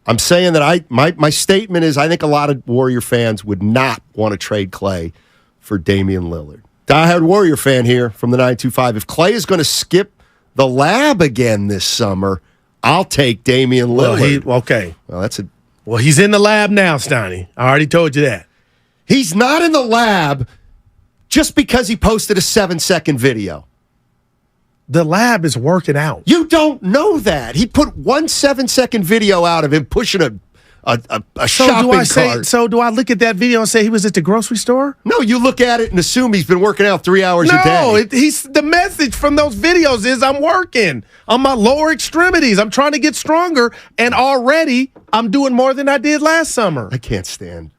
I'm saying that my statement is I think a lot of Warrior fans would not want to trade Klay for Damian Lillard. Diehard Warrior fan here from the 925. If Klay is going to skip the lab again this summer, I'll take Damian Lillard. Well, he's in the lab now, Steiny. I already told you that. He's not in the lab just because he posted a 7-second video. The lab is working out. You don't know that. He put one 7-second video out of him pushing a shopping cart. So do I look at that video and say he was at the grocery store? No, you look at it and assume he's been working out 3 hours a day. No, the message from those videos is I'm working on my lower extremities. I'm trying to get stronger, and already I'm doing more than I did last summer. I can't stand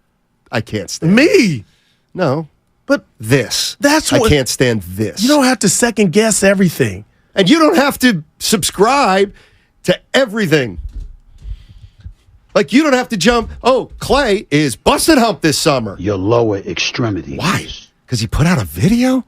I can't stand me. No. But this. That's I what can't stand this. You don't have to second guess everything. And you don't have to subscribe to everything. Like, you don't have to jump. Oh, Clay is busted hump this summer. Your lower extremity. Why? Because he put out a video?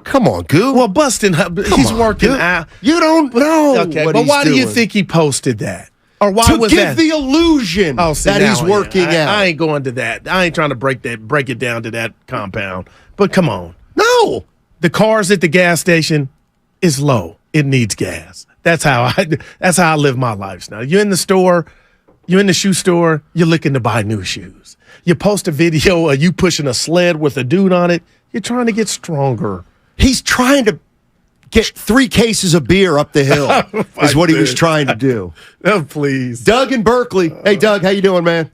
Come on, Goo. Well, busting hump, he's working out. You don't know. Okay, what but he's why do you doing. think he posted that? Or why to was give that? the illusion that he's working out. I ain't going to that. I ain't trying to break it down to that compound. But come on. No. The cars at the gas station is low. It needs gas. That's how I live my life now. You're in the store, you're in the shoe store, you're looking to buy new shoes. You post a video of you pushing a sled with a dude on it, you're trying to get stronger. He's trying to get 3 cases of beer up the hill is what he was trying to do. Oh, please. Doug in Berkeley. Hey, Doug, how you doing, man?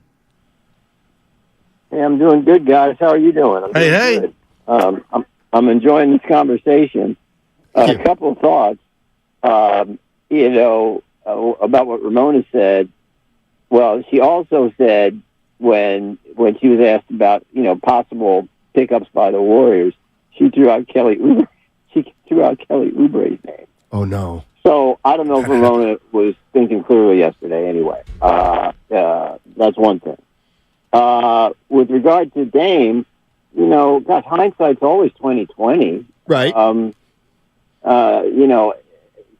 Hey, I'm doing good, guys. How are you doing? I'm doing good. I'm enjoying this conversation. A couple of thoughts, about what Ramona said. Well, she also said when she was asked about, possible pickups by the Warriors, she threw out Kelly Oubre. She threw out Kelly Oubre's name. Oh, no. So I don't know if Ramona was thinking clearly yesterday anyway. That's one thing. With regard to Dame, gosh, hindsight's always 20/20. Right.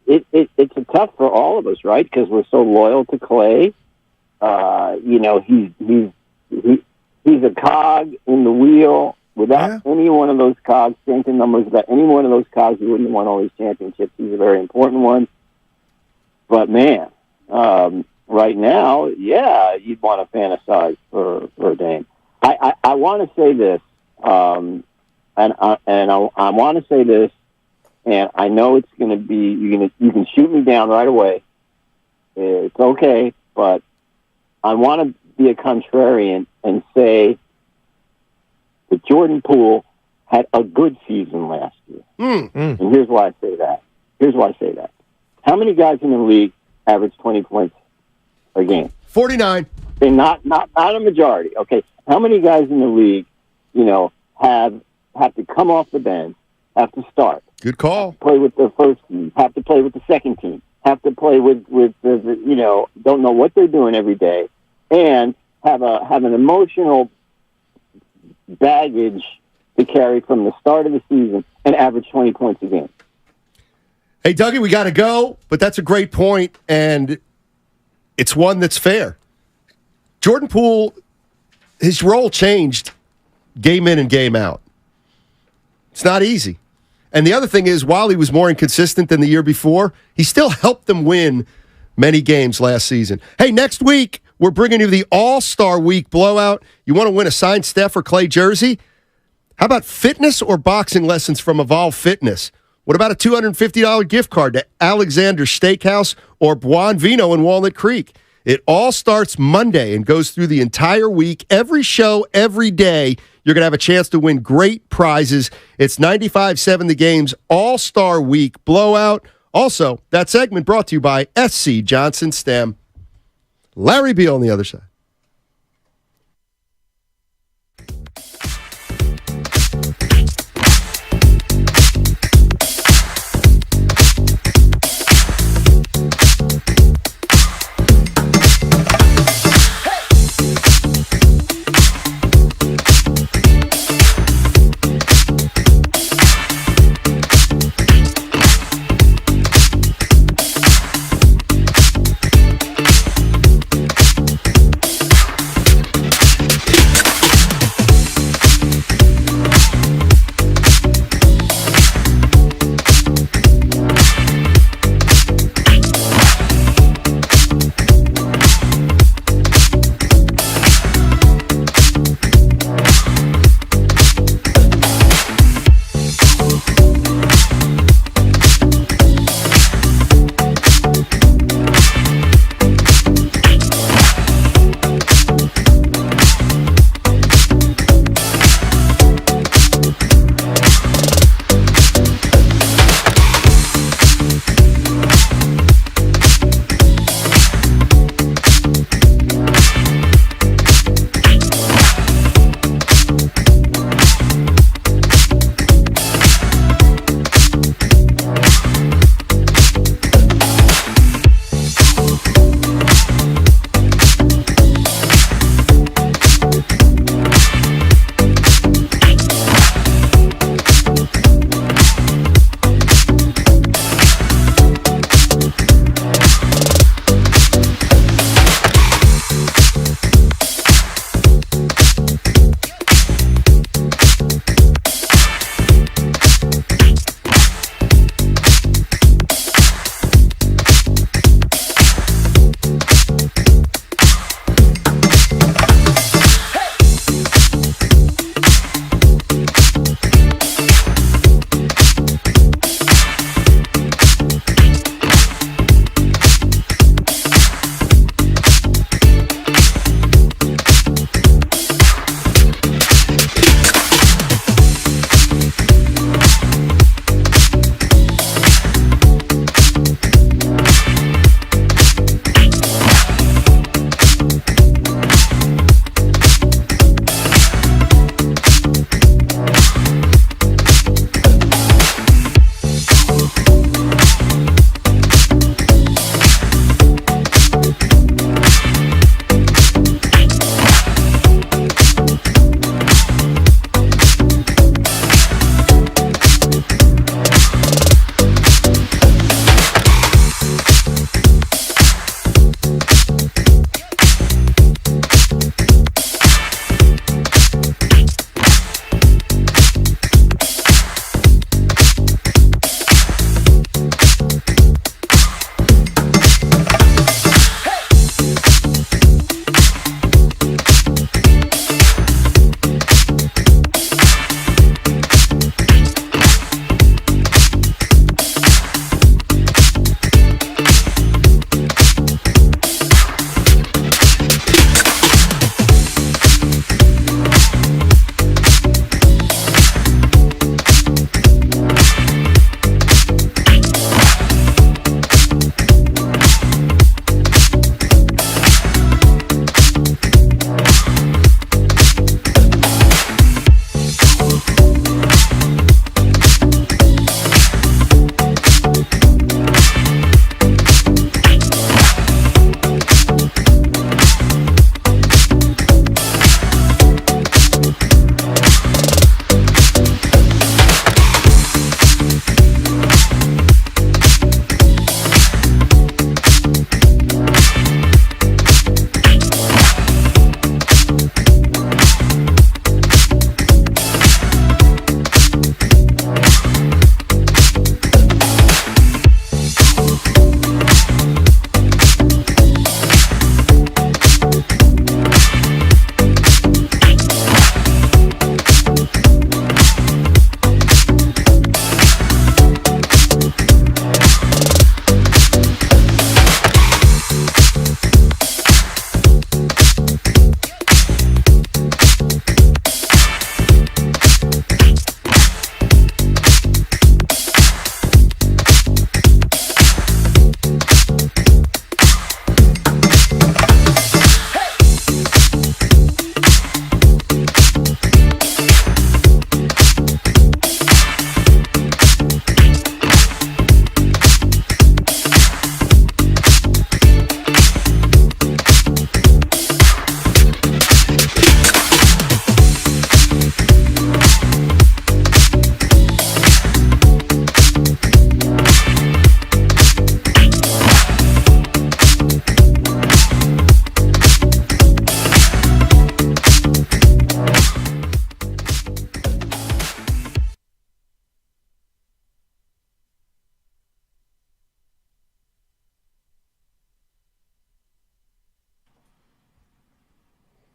It's a tough for all of us, right? Because we're so loyal to Clay. He's a cog in the wheel. Without any one of those cogs, strength and numbers, without any one of those cogs, he wouldn't have won all these championships. He's a very important one. But, man, right now, you'd want to fantasize for Dame. I want to say this, and I want to say this, and I know it's going to be, you can shoot me down right away. It's okay, but I want to be a contrarian and say that Jordan Poole had a good season last year. And here's why I say that. How many guys in the league average 20 points a game? 49. Okay, not a majority. Okay, how many guys in the league, have to come off the bench, have to start? Good call. Play with the first team, have to play with the second team, have to play with the don't know what they're doing every day, and have an emotional baggage to carry from the start of the season and average 20 points a game. Hey, Dougie, we got to go, but that's a great point, and it's one that's fair. Jordan Poole, his role changed game in and game out. It's not easy. And the other thing is, while he was more inconsistent than the year before, he still helped them win many games last season. Hey, next week, we're bringing you the All-Star Week blowout. You want to win a signed Steph or Clay jersey? How about fitness or boxing lessons from Evolve Fitness? What about a $250 gift card to Alexander's Steakhouse or Buon Vino in Walnut Creek? It all starts Monday and goes through the entire week. Every show, every day, you're going to have a chance to win great prizes. It's 95.7 The Game's All-Star Week blowout. Also, that segment brought to you by SC Johnson STEM. Larry Beal on the other side.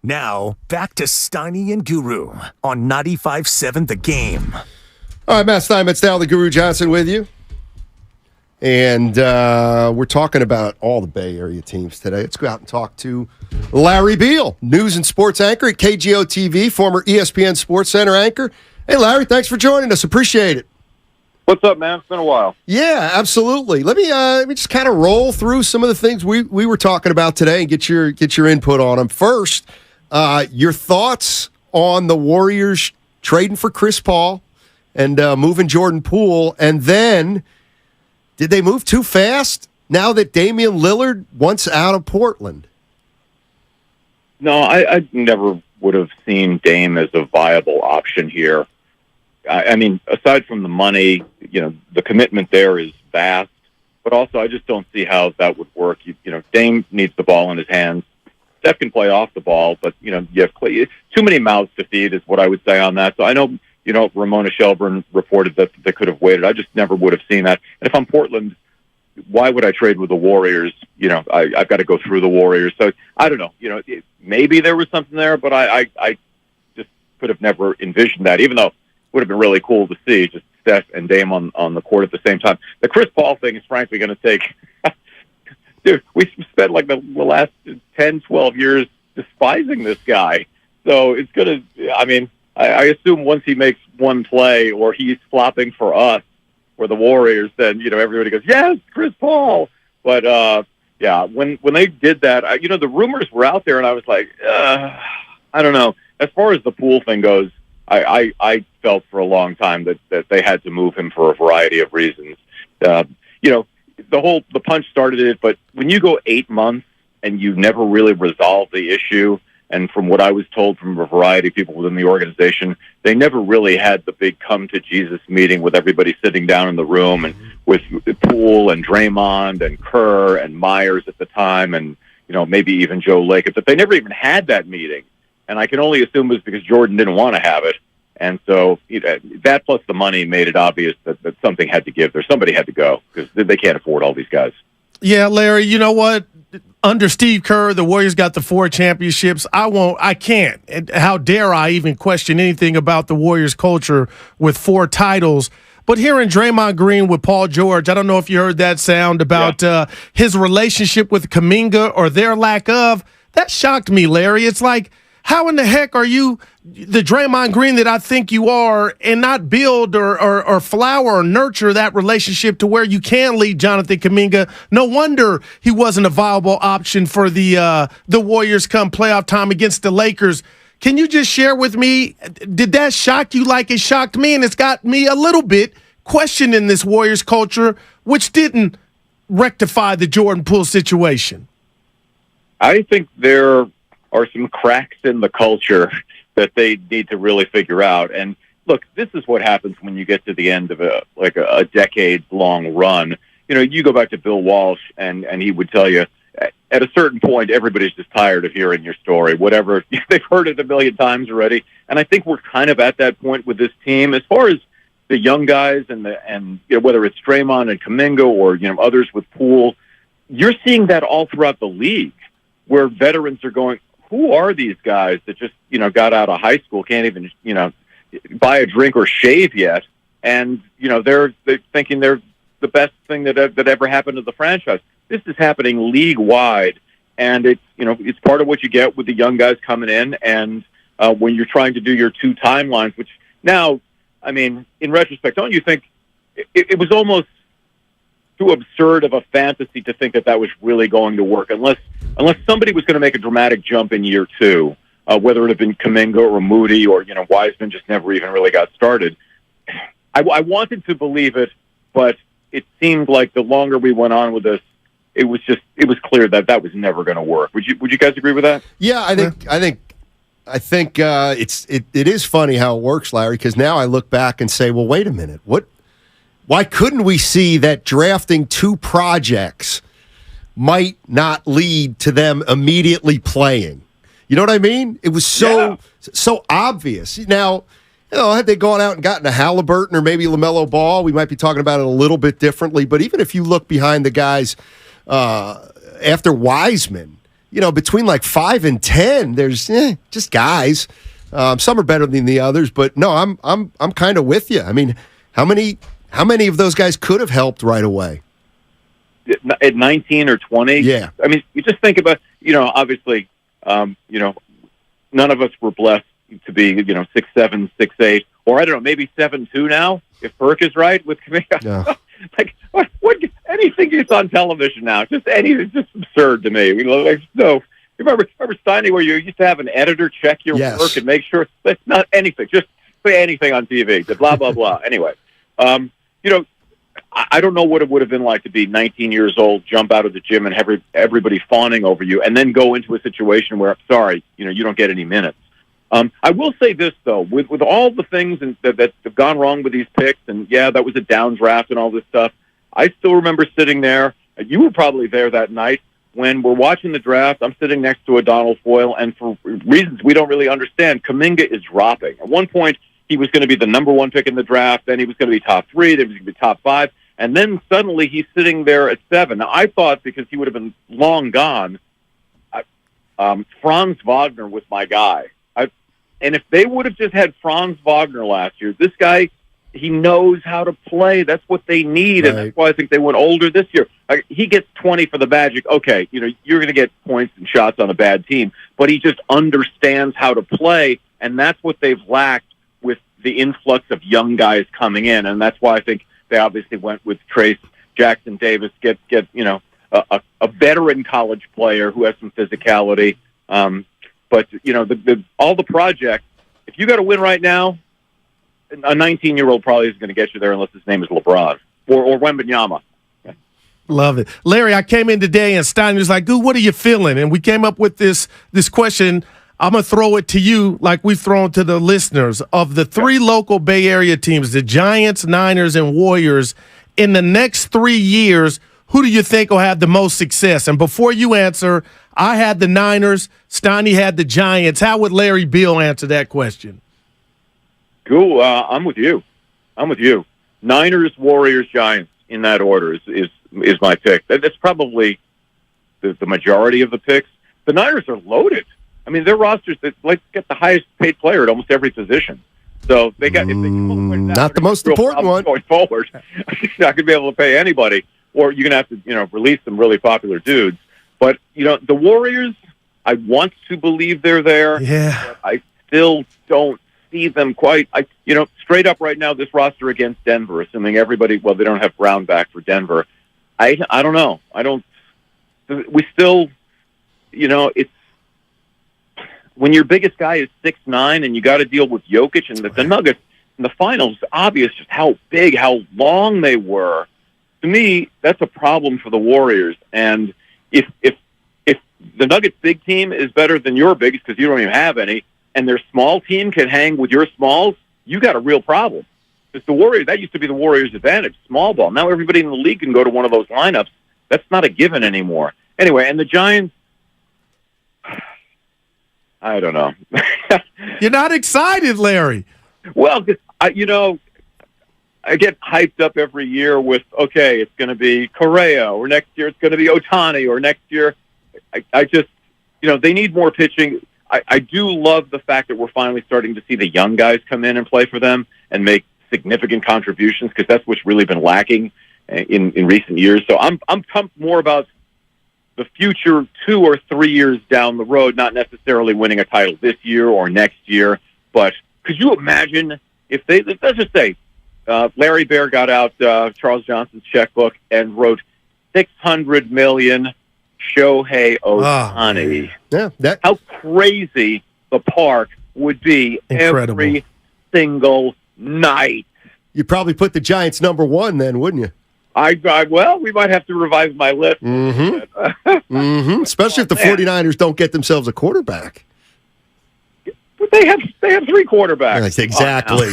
Now, back to Steiny and Guru on 95.7 The Game. All right, Matt Steinmetz down, the Guru Johnson with you. And we're talking about all the Bay Area teams today. Let's go out and talk to Larry Beal, news and sports anchor at KGO TV, former ESPN Sports Center anchor. Hey, Larry, thanks for joining us. Appreciate it. What's up, man? It's been a while. Yeah, absolutely. Let me just kind of roll through some of the things we were talking about today and get your input on them. First, your thoughts on the Warriors trading for Chris Paul and moving Jordan Poole, and then did they move too fast now that Damian Lillard wants out of Portland? No, I never would have seen Dame as a viable option here. I mean, aside from the money, the commitment there is vast, but also I just don't see how that would work. Dame needs the ball in his hands. Steph can play off the ball, but, you have too many mouths to feed is what I would say on that. So I know, Ramona Shelburne reported that they could have waited. I just never would have seen that. And if I'm Portland, why would I trade with the Warriors? I've got to go through the Warriors. So I don't know. Maybe there was something there, but I just could have never envisioned that, even though it would have been really cool to see just Steph and Dame on the court at the same time. The Chris Paul thing is frankly going to take – dude, we spent like the last 10, 12 years despising this guy. So it's going to – I mean – I assume once he makes one play or he's flopping for us or the Warriors, then, everybody goes, yes, Chris Paul. But, yeah, when they did that, the rumors were out there and I was like, I don't know. As far as the Poole thing goes, I felt for a long time that they had to move him for a variety of reasons. The punch started it, but when you go 8 months and you never really resolve the issue, and from what I was told from a variety of people within the organization, they never really had the big come to Jesus meeting with everybody sitting down in the room and with Poole and Draymond and Kerr and Myers at the time and, maybe even Joe Lacob, but they never even had that meeting. And I can only assume it was because Jordan didn't want to have it. And so that plus the money made it obvious that something had to give there. Somebody had to go because they can't afford all these guys. Yeah, Larry, you know what? Under Steve Kerr, the Warriors got the 4 championships. I can't. And how dare I even question anything about the Warriors culture with 4 titles? But hearing Draymond Green with Paul George, I don't know if you heard that sound about his relationship with Kuminga or their lack of. That shocked me, Larry. It's like, how in the heck are you the Draymond Green that I think you are and not build or flower or nurture that relationship to where you can lead Jonathan Kuminga? No wonder he wasn't a viable option for the Warriors come playoff time against the Lakers. Can you just share with me, did that shock you like it shocked me? And it's got me a little bit questioning this Warriors culture, which didn't rectify the Jordan Poole situation. I think there are some cracks in the culture that they need to really figure out. And look, this is what happens when you get to the end of a decade-long run. You go back to Bill Walsh, and he would tell you, at a certain point, everybody's just tired of hearing your story, whatever. They've heard it a million times already. And I think we're kind of at that point with this team. As far as the young guys and whether it's Draymond and Kuminga or, others with Poole, you're seeing that all throughout the league where veterans are going, who are these guys that just, got out of high school, can't even, buy a drink or shave yet? And, they're thinking they're the best thing that ever happened to the franchise. This is happening league-wide, and it's part of what you get with the young guys coming in, and when you're trying to do your 2 timelines, which now, I mean, in retrospect, don't you think it was almost too absurd of a fantasy to think that was really going to work unless somebody was going to make a dramatic jump in year 2, whether it had been Kuminga or Moody or, Wiseman just never even really got started. I wanted to believe it, but it seemed like the longer we went on with this, it was clear that was never going to work. Would you guys agree with that? Yeah, I think it is funny how it works, Larry, because now I look back and say, well, wait a minute, why couldn't we see that drafting 2 projects might not lead to them immediately playing? You know what I mean? It was so obvious. Now, had they gone out and gotten a Halliburton or maybe LaMelo Ball, we might be talking about it a little bit differently. But even if you look behind the guys after Wiseman, between like 5 and 10, there's just guys. Some are better than the others, but no, I'm kind of with you. I mean, how many of those guys could have helped right away? At 19 or 20? Yeah. I mean, you just think about, obviously, none of us were blessed to be, 6'7", 6'8", or I don't know, maybe 7'2" now, if Burke is right with Kaminga. Yeah. Like, what anything you saw on television now, it's just absurd to me. You remember Steiny, where you used to have an editor check your work and make sure that's not anything, just say anything on TV, blah, blah, blah. Anyway, I don't know what it would have been like to be 19 years old, jump out of the gym, and have everybody fawning over you, and then go into a situation where, sorry, you don't get any minutes. I will say this, though, with all the things that have gone wrong with these picks, and that was a down draft and all this stuff, I still remember sitting there. You were probably there that night when we're watching the draft. I'm sitting next to a Donald Foyle, and for reasons we don't really understand, Kuminga is dropping. At one point, he was going to be the number 1 pick in the draft, then he was going to be top 3, then he was going to be top 5, and then suddenly he's sitting there at 7. Now, I thought because he would have been long gone, Franz Wagner was my guy. And if they would have just had Franz Wagner last year, this guy, he knows how to play. That's what they need, and that's why I think they went older this year. He gets 20 for the Magic. Okay, you're going to get points and shots on a bad team, but he just understands how to play, and that's what they've lacked with the influx of young guys coming in, and that's why I think they obviously went with Trace Jackson Davis, get a veteran college player who has some physicality. But all the projects, if you got to win right now, a 19-year-old probably isn't going to get you there unless his name is LeBron or Wembanyama. Love it. Larry, I came in today and Stein was like, "Dude, what are you feeling?" And we came up with this question. I'm going to throw it to you like we've thrown to the listeners. Of the 3 local Bay Area teams, the Giants, Niners, and Warriors, in the next 3 years, who do you think will have the most success? And before you answer, I had the Niners, Steiny had the Giants. How would Larry Beal answer that question? Cool. I'm with you. Niners, Warriors, Giants in that order is my pick. That's probably the majority of the picks. The Niners are loaded. I mean, their rosters, they get the highest paid player at almost every position. So they got not the most important one going forward. You're not going to be able to pay anybody, or you're going to have to release some really popular dudes. But the Warriors, I want to believe they're there. Yeah, I still don't see them quite. Straight up right now, this roster against Denver, assuming everybody. Well, they don't have Brown back for Denver. I don't know. We still, it's. When your biggest guy is 6'9", and you got to deal with Jokic and the Nuggets in the finals, it's obvious just how big, how long they were. To me, that's a problem for the Warriors. And if the Nuggets' big team is better than your biggest because you don't even have any, and their small team can hang with your smalls, you got a real problem. Because the Warriors, that used to be the Warriors' advantage, small ball. Now everybody in the league can go to one of those lineups. That's not a given anymore. Anyway, and the Giants, I don't know. You're not excited, Larry. Well, I get hyped up every year with, okay, it's going to be Correa, or next year it's going to be Ohtani, or next year I just, they need more pitching. I do love the fact that we're finally starting to see the young guys come in and play for them and make significant contributions, because that's what's really been lacking in recent years. So I'm pumped more about the future 2 or 3 years down the road, not necessarily winning a title this year or next year. But could you imagine if let's just say, Larry Bear got out Charles Johnson's checkbook and wrote $600 million Shohei Ohtani. How crazy the park would be. Incredible. Every single night. You'd probably put the Giants number 1 then, wouldn't you? Well, we might have to revise my list. Especially if the 49ers don't get themselves a quarterback. But they have 3 quarterbacks. Exactly.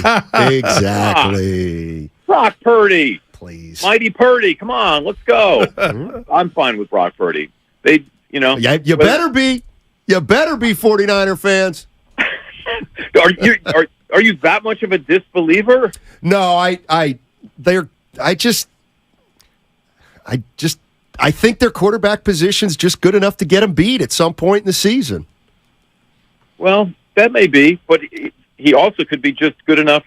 Exactly. Brock Purdy. Please. Mighty Purdy. Come on, let's go. I'm fine with Brock Purdy. You better be. You better be 49er fans. Are you that much of a disbeliever? No, I I think their quarterback position's just good enough to get them beat at some point in the season. Well, that may be, but he also could be just good enough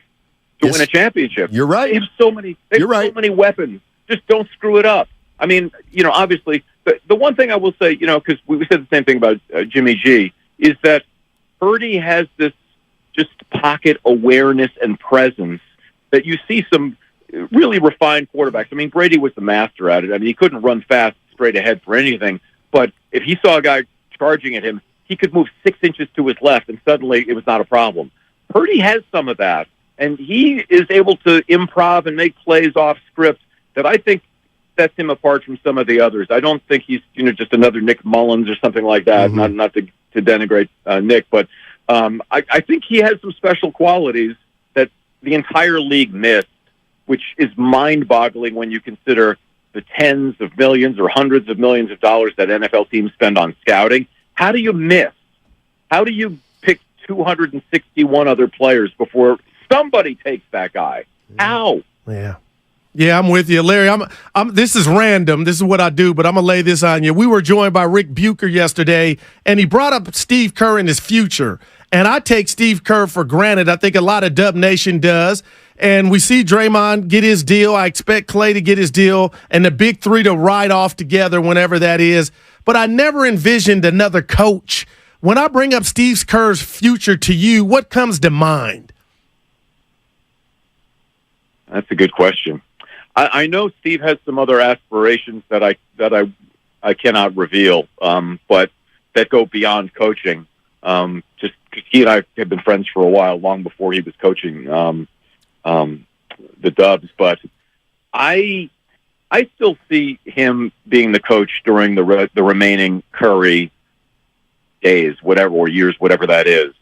to win a championship. You're right. They have so many. So many weapons. Just don't screw it up. I mean, obviously, the one thing I will say, because we said the same thing about Jimmy G, is that Purdy has this just pocket awareness and presence that you see some really refined quarterbacks. I mean, Brady was the master at it. I mean, he couldn't run fast straight ahead for anything, but if he saw a guy charging at him, he could move 6 inches to his left, and suddenly it was not a problem. Purdy has some of that, and he is able to improv and make plays off script that I think sets him apart from some of the others. I don't think he's just another Nick Mullins or something like that. Mm-hmm. Not to denigrate Nick, but I think he has some special qualities that the entire league missed, which is mind-boggling when you consider the tens of millions or hundreds of millions of dollars that NFL teams spend on scouting. How do you miss? How do you pick 261 other players before somebody takes that guy? How? Yeah, I'm with you, Larry. This is random. This is what I do, but I'm gonna lay this on you. We were joined by Rick Bucher yesterday, and he brought up Steve Kerr and his future. And I take Steve Kerr for granted. I think a lot of Dub Nation does. And we see Draymond get his deal. I expect Clay to get his deal, and the big three to ride off together whenever that is. But I never envisioned another coach. When I bring up Steve Kerr's future to you, what comes to mind? That's a good question. I know Steve has some other aspirations that I cannot reveal, but that go beyond coaching. Just he and I have been friends for a while, long before he was coaching the Dubs. But I still see him being the coach during the remaining Curry days, or years, whatever that is.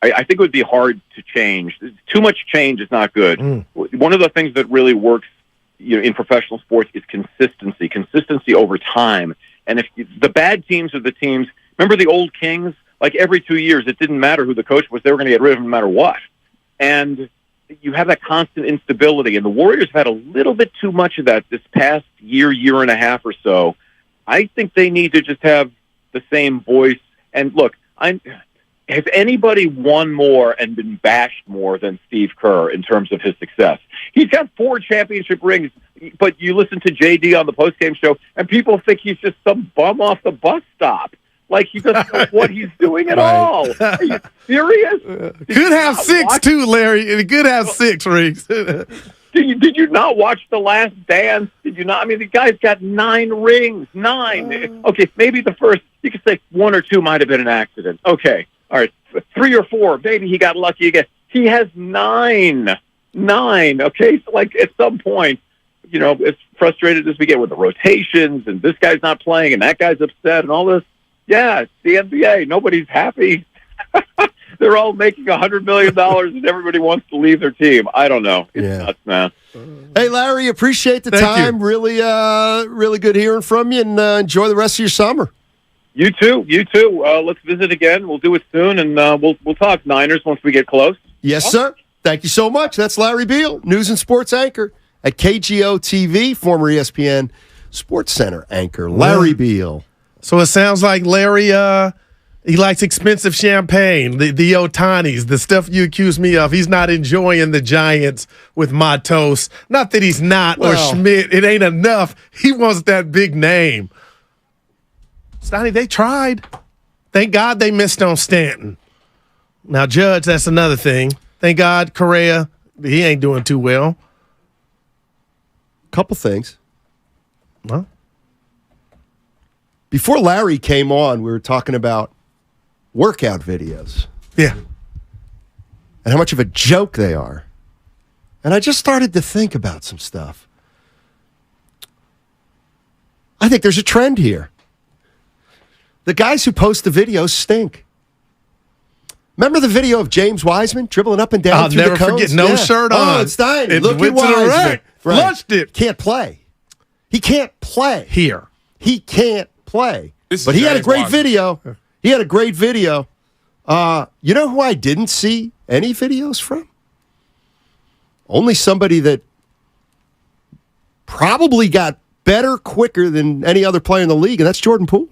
I think it would be hard to change. Too much change is not good. One of the things that really works in professional sports is consistency over time. And if the bad teams are the teams, remember the old Kings? Like every 2 years, it didn't matter who the coach was; they were going to get rid of him no matter what. And you have that constant instability. And the Warriors have had a little bit too much of that this past year and a half or so. I think they need to just have the same voice. And look, has anybody won more and been bashed more than Steve Kerr in terms of his success? He's got 4 championship rings, but you listen to JD on the postgame show, and people think he's just some bum off the bus stop. Like he doesn't know what he's doing at all. Are you serious? Could have 6 too, Larry. It could have 6 rings. Did you not watch The Last Dance? Did you not? I mean, the guy's got 9 rings. 9. Okay, maybe the first, you could say 1 or 2 might have been an accident. Okay. All right, 3 or 4, maybe he got lucky again. He has 9. Okay, so like at some point, as frustrated as we get with the rotations and this guy's not playing and that guy's upset and all this, yeah, it's the NBA. Nobody's happy. They're all making $100 million and everybody wants to leave their team. I don't know. It's nuts, man. Hey, Larry, appreciate the time. Really, really good hearing from you, and enjoy the rest of your summer. You too. Let's visit again. We'll do it soon, and we'll talk Niners once we get close. Yes, sir. Thank you so much. That's Larry Beal, news and sports anchor at KGO TV, former ESPN Sports Center anchor. Larry Beal. So it sounds like Larry, he likes expensive champagne, the Otanis, the stuff you accuse me of. He's not enjoying the Giants with my toast. Not that he's not, or Schmidt. It ain't enough. He wants that big name. Stoney, they tried. Thank God they missed on Stanton. Now, Judge, that's another thing. Thank God Correa, he ain't doing too well. Couple things. Well, before Larry came on, we were talking about workout videos. Yeah. And how much of a joke they are. And I just started to think about some stuff. I think there's a trend here. The guys who post the videos stink. Remember the video of James Wiseman dribbling up and down through the cones? I'll never forget. No shirt on. Oh, it's dying. Look went at to the Wiseman. rack. Right. Flushed it. Can't play. He can't play. Here. He can't play. This But is he had a James great Wiseman. video. He had a great video. You know who I didn't see any videos from? Only somebody that probably got better quicker than any other player in the league, and that's Jordan Poole.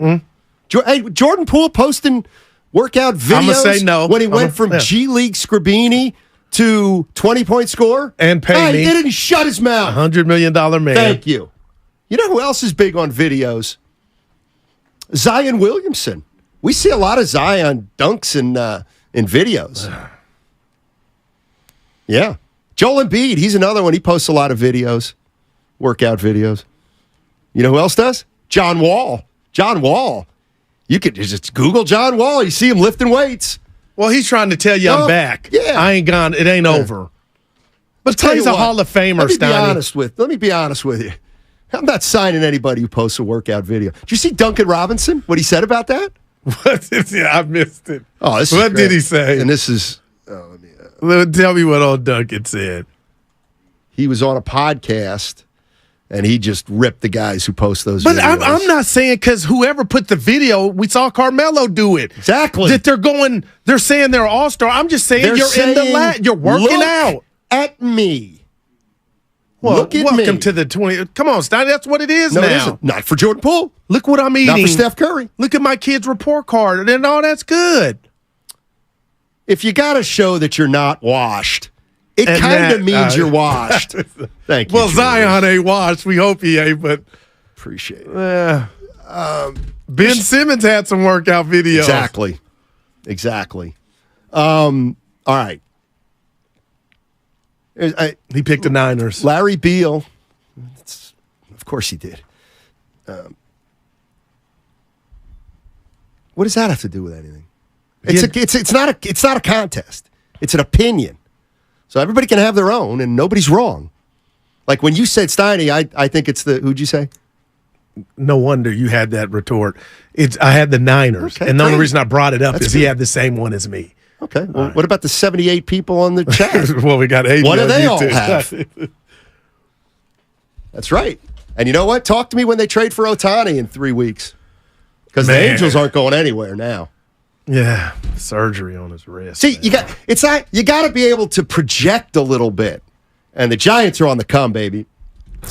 Hey, Jordan Poole posting workout videos I'm going to say no. when he went from G League Scribini to 20-point scorer. And pay me. He didn't shut his mouth. $100 million man. Thank you. You know who else is big on videos? Zion Williamson. We see a lot of Zion dunks in videos. Yeah. Joel Embiid, he's another one. He posts a lot of videos, workout videos. You know who else does? John Wall. John Wall. You could just Google John Wall. You see him lifting weights. Well, he's trying to tell you I'm back. Yeah. I ain't gone. It ain't over. But Clay's a Hall of Famer, Let me be honest with you. I'm not signing anybody who posts a workout video. Did you see Duncan Robinson, what he said about that? Yeah, I missed it. Oh, this what is did he say? And this is... Tell me what old Duncan said. He was on a podcast, and he just ripped the guys who post those But videos. I'm not saying because whoever put the video, we saw Carmelo do it. Exactly. That they're saying they're all-star. I'm just saying you're working out. At me. Well, Look at welcome me. to the 20. Come on, Stein. That's what it is No, now. it isn't. Not for Jordan Poole. Look what I'm eating. Not for Steph Curry. Look at my kid's report card, and all that's good. If you got to show that you're not washed, it And kind of that, means you're washed. Thank you. Well, Julius. Zion ain't washed. We hope he ain't, but appreciate it. Ben Simmons had some workout videos. Exactly. All right. He picked the Niners. Larry Beal. Of course he did. What does that have to do with anything? It's not a contest. It's an opinion. So everybody can have their own, and nobody's wrong. Like when you said Steiny, I think it's who'd you say? No wonder you had that retort. I had the Niners, and the only reason I brought it up is he had the same one as me. Okay. Well, what about the 78 people on the chat? Well, we got 80. What do they all have? That's right. And you know what? Talk to me when they trade for Ohtani in 3 weeks. Because the Angels aren't going anywhere now. Yeah, surgery on his wrist. See, you got to be able to project a little bit. And the Giants are on the come, baby.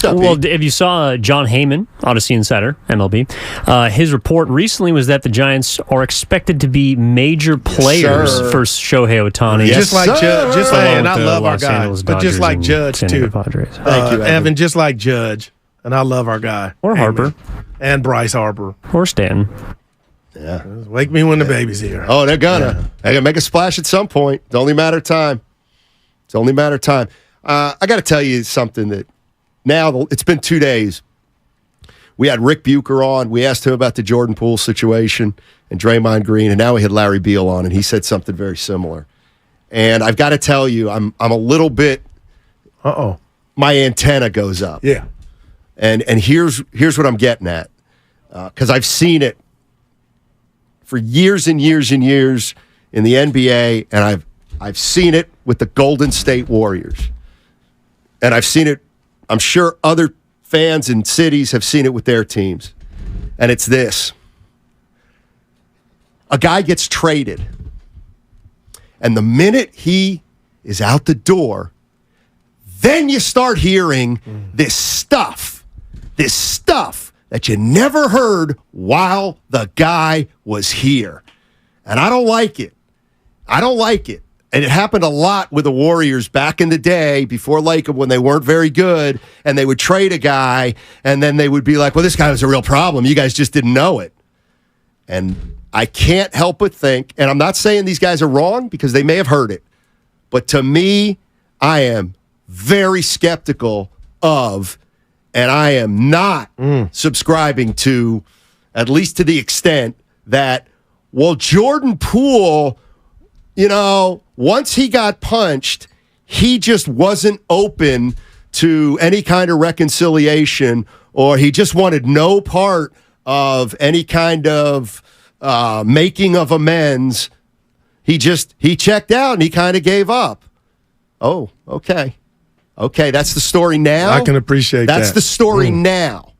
Well, if you saw John Heyman, Odyssey Insider, MLB, his report recently was that the Giants are expected to be major players for Shohei Ohtani. Just like Judge, and I love our guy, but just like Judge too. Thank you, Evan. Just like Judge, and I love our guy. Or Harper. And Bryce Harper. Or Stanton. Yeah. Wake me when the baby's here. Oh, they're gonna make a splash at some point. It's only a matter of time. I got to tell you something that now it's been 2 days. We had Rick Bucher on. We asked him about the Jordan Poole situation and Draymond Green, and now we had Larry Beal on, and he said something very similar. And I've got to tell you, I'm a little bit. My antenna goes up. Yeah. And here's what I'm getting at, because I've seen it for years and years and years in the NBA, and I've seen it with the Golden State Warriors, and I've seen it. I'm sure other fans in cities have seen it with their teams, and it's this: a guy gets traded, and the minute he is out the door, then you start hearing this stuff that you never heard while the guy was here. And I don't like it. And it happened a lot with the Warriors back in the day before Lakeland when they weren't very good, and they would trade a guy, and then they would be like, well, this guy was a real problem. You guys just didn't know it. And I can't help but think, and I'm not saying these guys are wrong because they may have heard it, but to me, I am very skeptical of, and I am not subscribing to, at least to the extent that, well, Jordan Poole, once he got punched, he just wasn't open to any kind of reconciliation, or he just wanted no part of any kind of making of amends. He checked out and he kind of gave up. Oh, okay. Okay, that's the story now. I can appreciate that. That's the story now.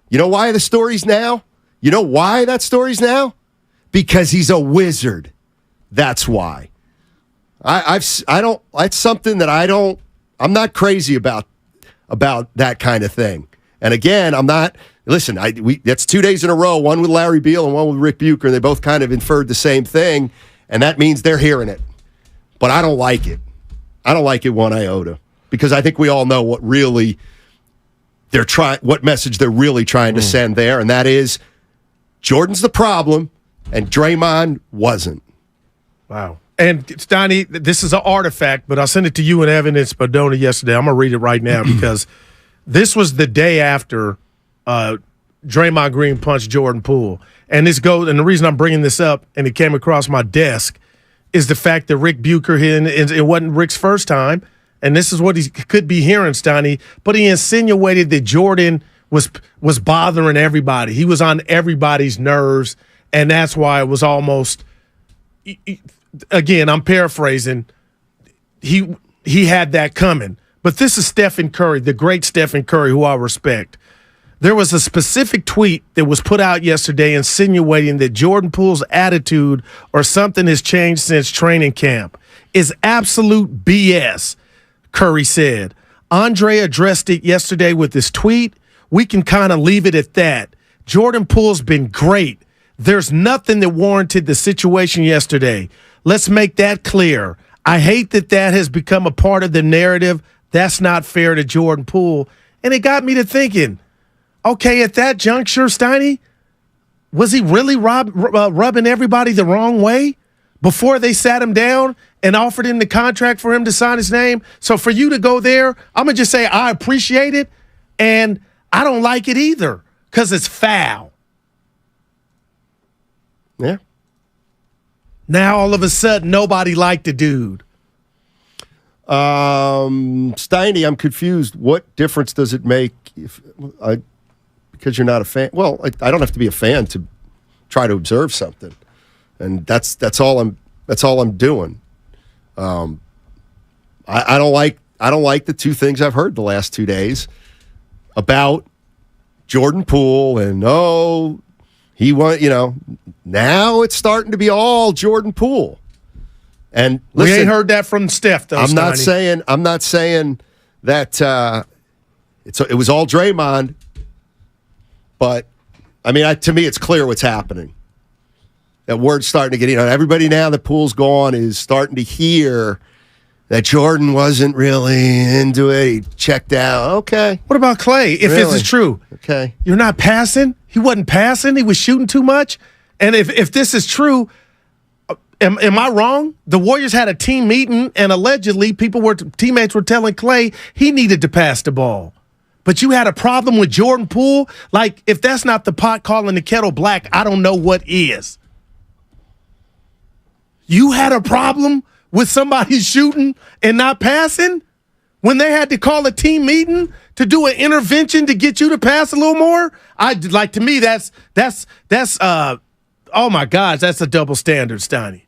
You know why the story's now? You know why that story's now? Because he's a wizard. That's why. It's something that I'm not crazy about that kind of thing. And again, I'm not. Listen, that's 2 days in a row, one with Larry Beal and one with Rick Bucher. They both kind of inferred the same thing, and that means they're hearing it. But I don't like it. I don't like it one iota, because I think we all know what message they're really trying to send there, and that is Jordan's the problem, and Draymond wasn't. Wow. And Steiny, this is an artifact, but I'll send it to you and Evan and Spadona yesterday. I'm going to read it right now because this was the day after Draymond Green punched Jordan Poole. And the reason I'm bringing this up, and it came across my desk, is the fact that Rick Bucher, it wasn't Rick's first time, and this is what he could be hearing, Steiny, but he insinuated that Jordan was bothering everybody. He was on everybody's nerves, and that's why it was almost, again, I'm paraphrasing, he had that coming. But this is Stephen Curry, the great Stephen Curry, who I respect. There was a specific tweet that was put out yesterday insinuating that Jordan Poole's attitude or something has changed since training camp. Is absolute BS, Curry said. Andre addressed it yesterday with this tweet. We can kind of leave it at that. Jordan Poole's been great. There's nothing that warranted the situation yesterday. Let's make that clear. I hate that has become a part of the narrative. That's not fair to Jordan Poole. And it got me to thinking, okay, at that juncture, Steiny, was he really rubbing everybody the wrong way before they sat him down and offered him the contract for him to sign his name? So for you to go there, I'm going to just say I appreciate it, and I don't like it either because it's foul. Yeah. Now all of a sudden, nobody liked the dude. Steiny, I'm confused. What difference does it make because you're not a fan? Well, I don't have to be a fan to try to observe something, and that's all I'm doing. I don't like the two things I've heard the last 2 days about Jordan Poole, and he won. Now it's starting to be all Jordan Poole. And listen, we ain't heard that from Steph, though. I'm not saying that it was all Draymond, but I mean, to me, it's clear what's happening. That word's starting to get everybody now that Poole's gone is starting to hear that Jordan wasn't really into it. He checked out. Okay. What about Clay? If this is true, okay, you're not passing. He wasn't passing. He was shooting too much. And if this is true. Am I wrong? The Warriors had a team meeting, and allegedly teammates were telling Clay he needed to pass the ball. But you had a problem with Jordan Poole? Like, if that's not the pot calling the kettle black, I don't know what is. You had a problem with somebody shooting and not passing when they had to call a team meeting to do an intervention to get you to pass a little more? To me, that's oh my gosh, that's a double standard, Steiny.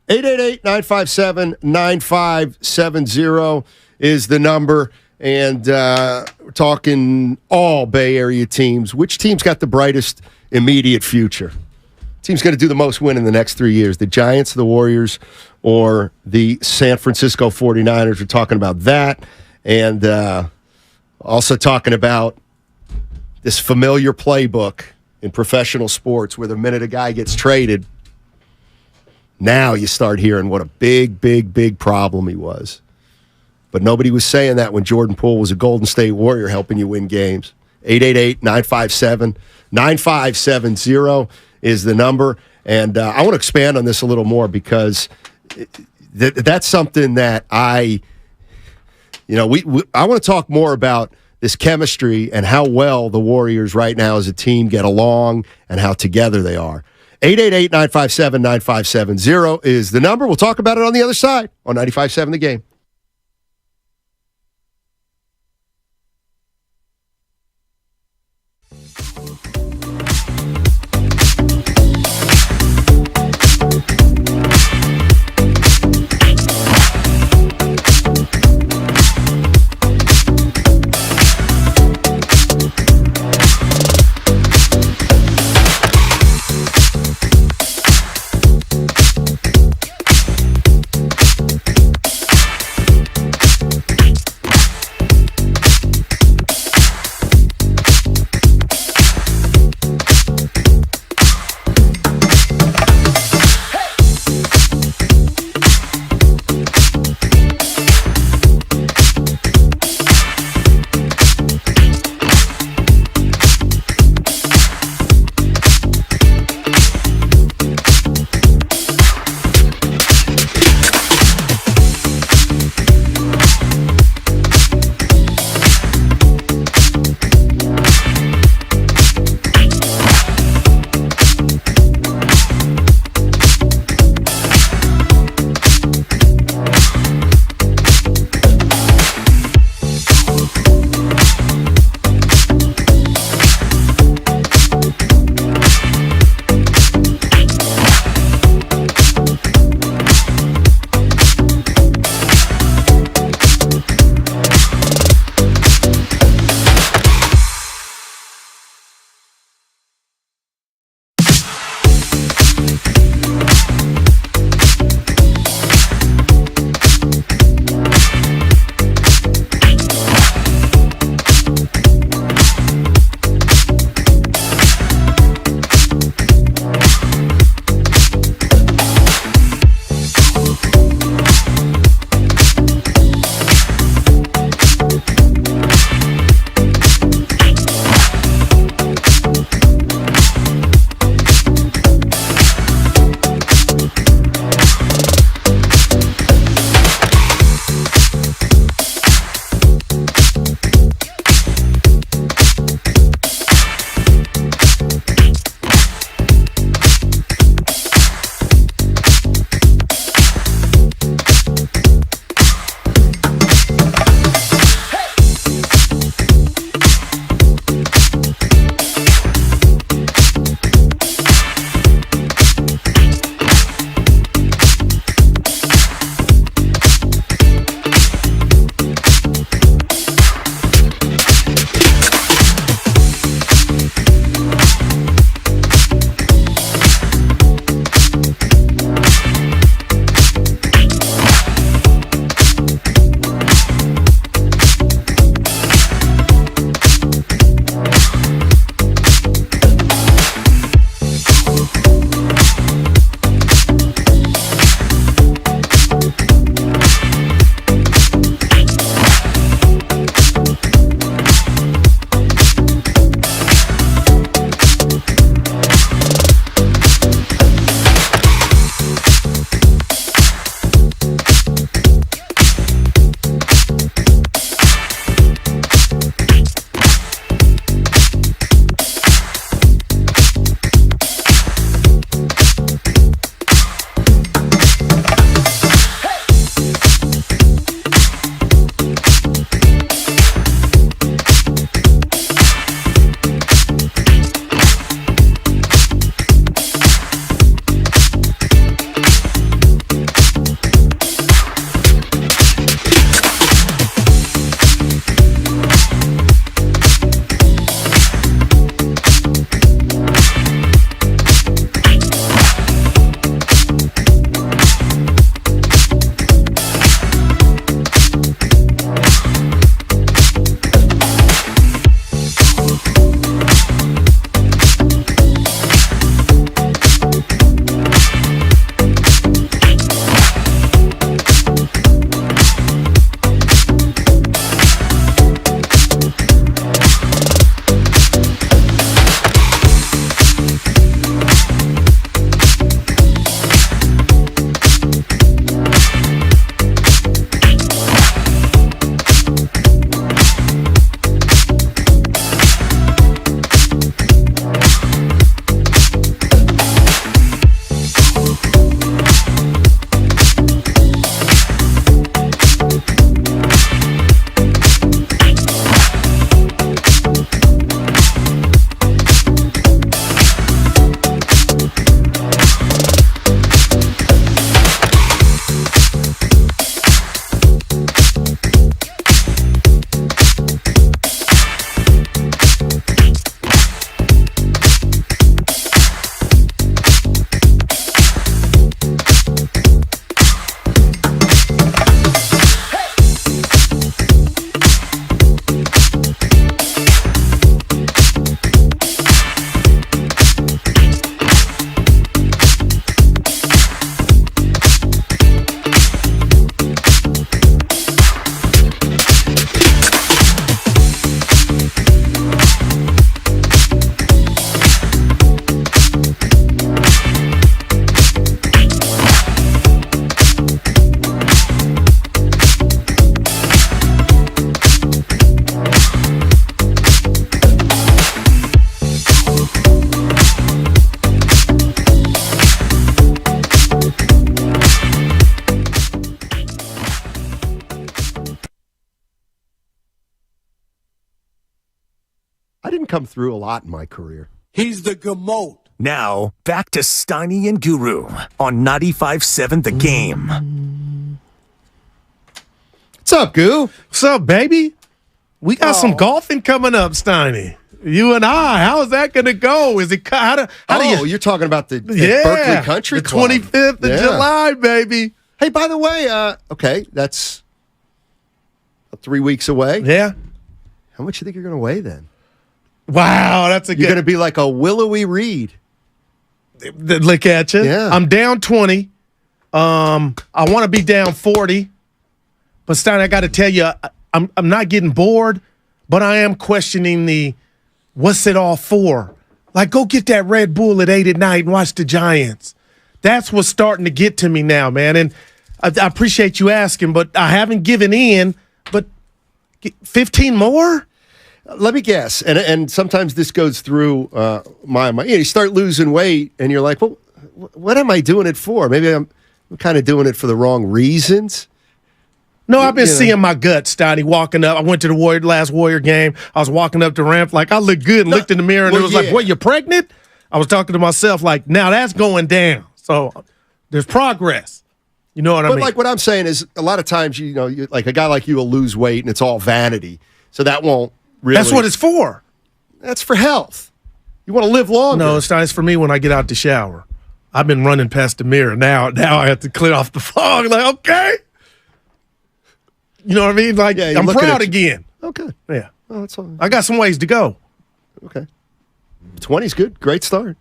888-957-9570 is the number. And we're talking all Bay Area teams. Which team's got the brightest immediate future? Team's going to do the most win in the next 3 years? The Giants, the Warriors, or the San Francisco 49ers? We're talking about that. And also talking about this familiar playbook in professional sports where the minute a guy gets traded, now you start hearing what a big, big, big problem he was. But nobody was saying that when Jordan Poole was a Golden State Warrior helping you win games. 888-957-9570 is the number. And I want to expand on this a little more because that's something that I want to talk more about this chemistry and how well the Warriors right now as a team get along and how together they are. 888-957-9570 is the number. We'll talk about it on the other side on 95.7 The Game. didn't come through a lot in my career. He's the GOAT. Now, back to Steiny and Guru on 95.7 The Game. What's up, Goo? What's up, baby? We got some golfing coming up, Steiny. You and I. How is that going to go? Is it how do you? You're talking about the Berkeley Country the Club. 25th of July, baby. Hey, by the way, okay, that's 3 weeks away. Yeah. How much you think you're going to weigh then? Wow, that's a good. You're going to be like a willowy reed. Look at you. Yeah. I'm down 20. I want to be down 40. But Stein, I got to tell you, I'm not getting bored, but I am questioning the what's it all for? Like, go get that Red Bull at 8 at night and watch the Giants. That's what's starting to get to me now, man. And I appreciate you asking, but I haven't given in. But 15 more? Let me guess. And sometimes this goes through my mind. You start losing weight, and you're like, well, what am I doing it for? Maybe I'm kind of doing it for the wrong reasons. No, I've been seeing my gut, Steiny, walking up. I went to the last Warrior game. I was walking up the ramp like, I look good, and looked in the mirror, and it was like, what, you're pregnant? I was talking to myself like, now that's going down. So there's progress. You know what I mean? But like what I'm saying is a lot of times, like a guy like you will lose weight, and it's all vanity. So that won't really. That's what it's for. That's for health. You want to live longer. No, it's nice for me when I get out the shower. I've been running past the mirror. Now I have to clear off the fog. Like, okay. You know what I mean? Like, I'm proud again. Okay. Yeah. Well, that's all. I got some ways to go. Okay. 20's good. Great start.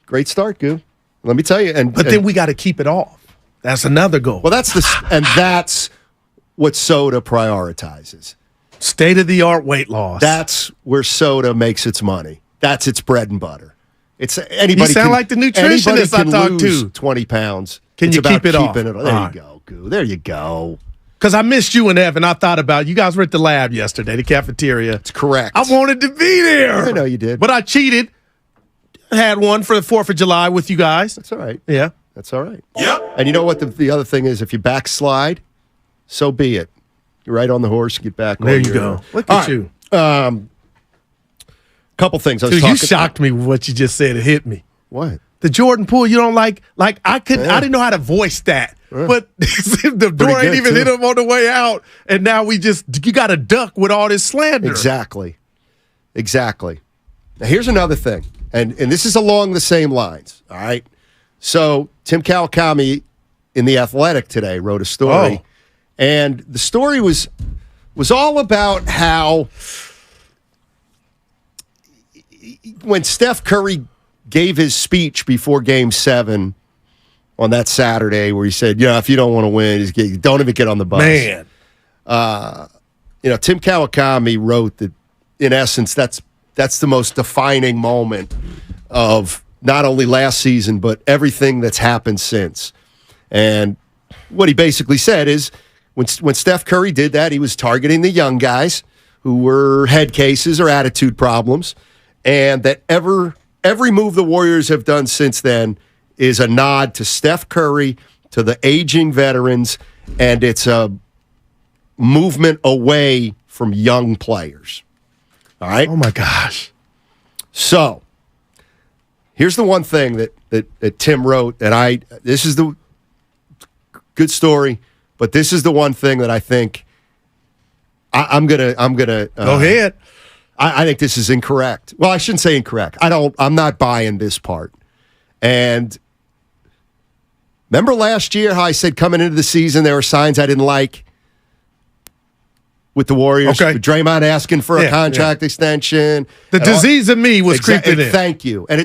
Great start, Goo. Let me tell you. But then we got to keep it off. That's another goal. Well, that's what Soda prioritizes. State-of-the-art weight loss. That's where Soda makes its money. That's its bread and butter. It's anybody. You sound like the nutritionist I talked to. 20 pounds. Can you keep it off? There you go, Goo. There you go. Because I missed you and Evan. I thought about you guys were at the lab yesterday, the cafeteria. That's correct. I wanted to be there. I know you did. But I cheated. Had one for the 4th of July with you guys. That's all right. Yeah. That's all right. Yep. And you know what the other thing is? If you backslide, so be it. You're right on the horse. Get back. There you go. Look at you. Couple things. Dude, you shocked me with what you just said. It hit me. What? The Jordan Poole, you don't like I couldn't. I didn't know how to voice that. But the door ain't even hit him on the way out, and now you got to duck with all this slander. Exactly. Now here's another thing, and this is along the same lines. All right. So Tim Kawakami in The Athletic today wrote a story, and the story was all about how when Steph Curry gave his speech before Game 7 on that Saturday, where he said, if you don't want to win, just don't even get on the bus. Man. Tim Kawakami wrote that, in essence, that's the most defining moment of not only last season, but everything that's happened since. And what he basically said is when Steph Curry did that, he was targeting the young guys who were head cases or attitude problems, and that every move the Warriors have done since then is a nod to Steph Curry, to the aging veterans, and it's a movement away from young players. All right? Oh, my gosh. So, here's the one thing that Tim wrote, and this is the good story, but this is the one thing that I think I'm gonna go ahead. I think this is incorrect. Well, I shouldn't say incorrect. I'm not buying this part. And remember last year how I said coming into the season there were signs I didn't like with the Warriors? Okay. With Draymond asking for a contract extension. The disease in me was creeping in. Thank you. And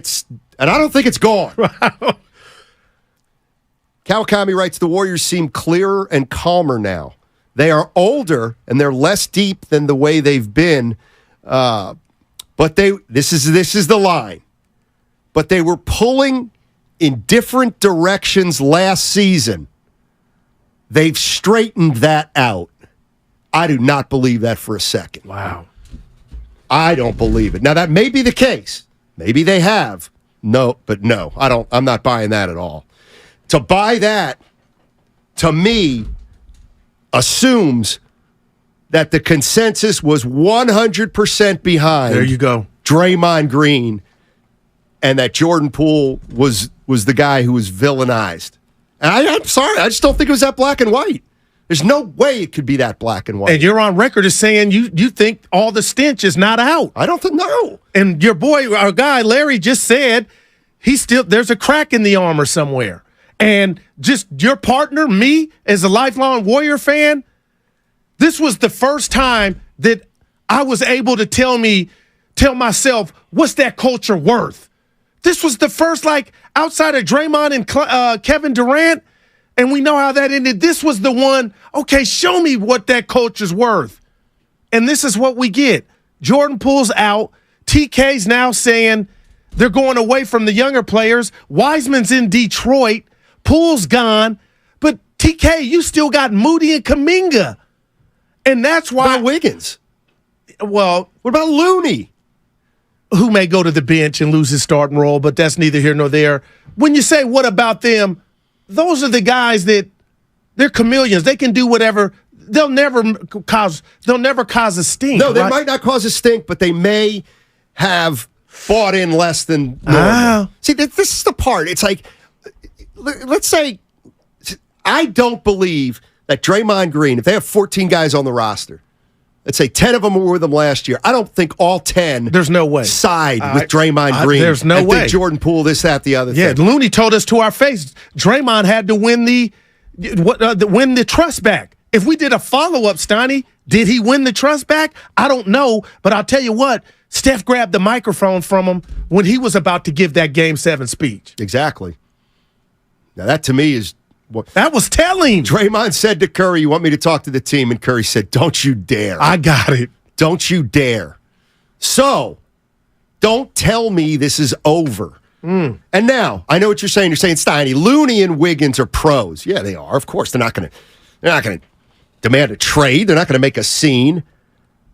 I don't think it's gone. Kawakami writes, the Warriors seem clearer and calmer now. They are older and they're less deep than the way they've been. But this is the line. But they were pulling in different directions last season. They've straightened that out. I do not believe that for a second. Wow. I don't believe it. Now that may be the case. Maybe they have. No, I'm not buying that at all. To buy that, to me, assumes that the consensus was 100% behind. There you go. Draymond Green, and that Jordan Poole was the guy who was villainized. And I'm sorry, I just don't think it was that black and white. There's no way it could be that black and white. And you're on record as saying you think all the stench is not out. I don't think no. And your boy, our guy Larry, just said there's a crack in the armor somewhere. And just your partner, me, as a lifelong Warrior fan, this was the first time that I was able to tell myself, what's that culture worth? This was the first, outside of Draymond and Kevin Durant, and we know how that ended. This was the one, okay, show me what that culture's worth. And this is what we get. Jordan Poole's out. TK's now saying they're going away from the younger players. Wiseman's in Detroit. Poole's gone. But TK, you still got Moody and Kuminga. And that's why. What about Wiggins? Well, what about Looney? Who may go to the bench and lose his starting role, but that's neither here nor there. When you say, what about them? Those are the guys that they're chameleons. They can do whatever. They'll never cause a stink. No, they might not cause a stink, but they may have bought in less than normal. See, this is the part. It's like, let's say, I don't believe that Draymond Green, if they have 14 guys on the roster, let's say 10 of them were with them last year. I don't think all 10 there's no way side with Draymond Green. There's no way. Think Jordan Poole, this, that, the other thing. Looney told us to our face, Draymond had to win the trust back. If we did a follow-up, Steiny, did he win the trust back? I don't know, but I'll tell you what, Steph grabbed the microphone from him when he was about to give that Game 7 speech. Exactly. Now that to me is that was telling. Draymond said to Curry, you want me to talk to the team? And Curry said, don't you dare. I got it. Don't you dare. So, don't tell me this is over. And now, I know what you're saying. You're saying, Steiny, Looney and Wiggins are pros. Yeah, they are. Of course, they're not going to demand a trade. They're not going to make a scene.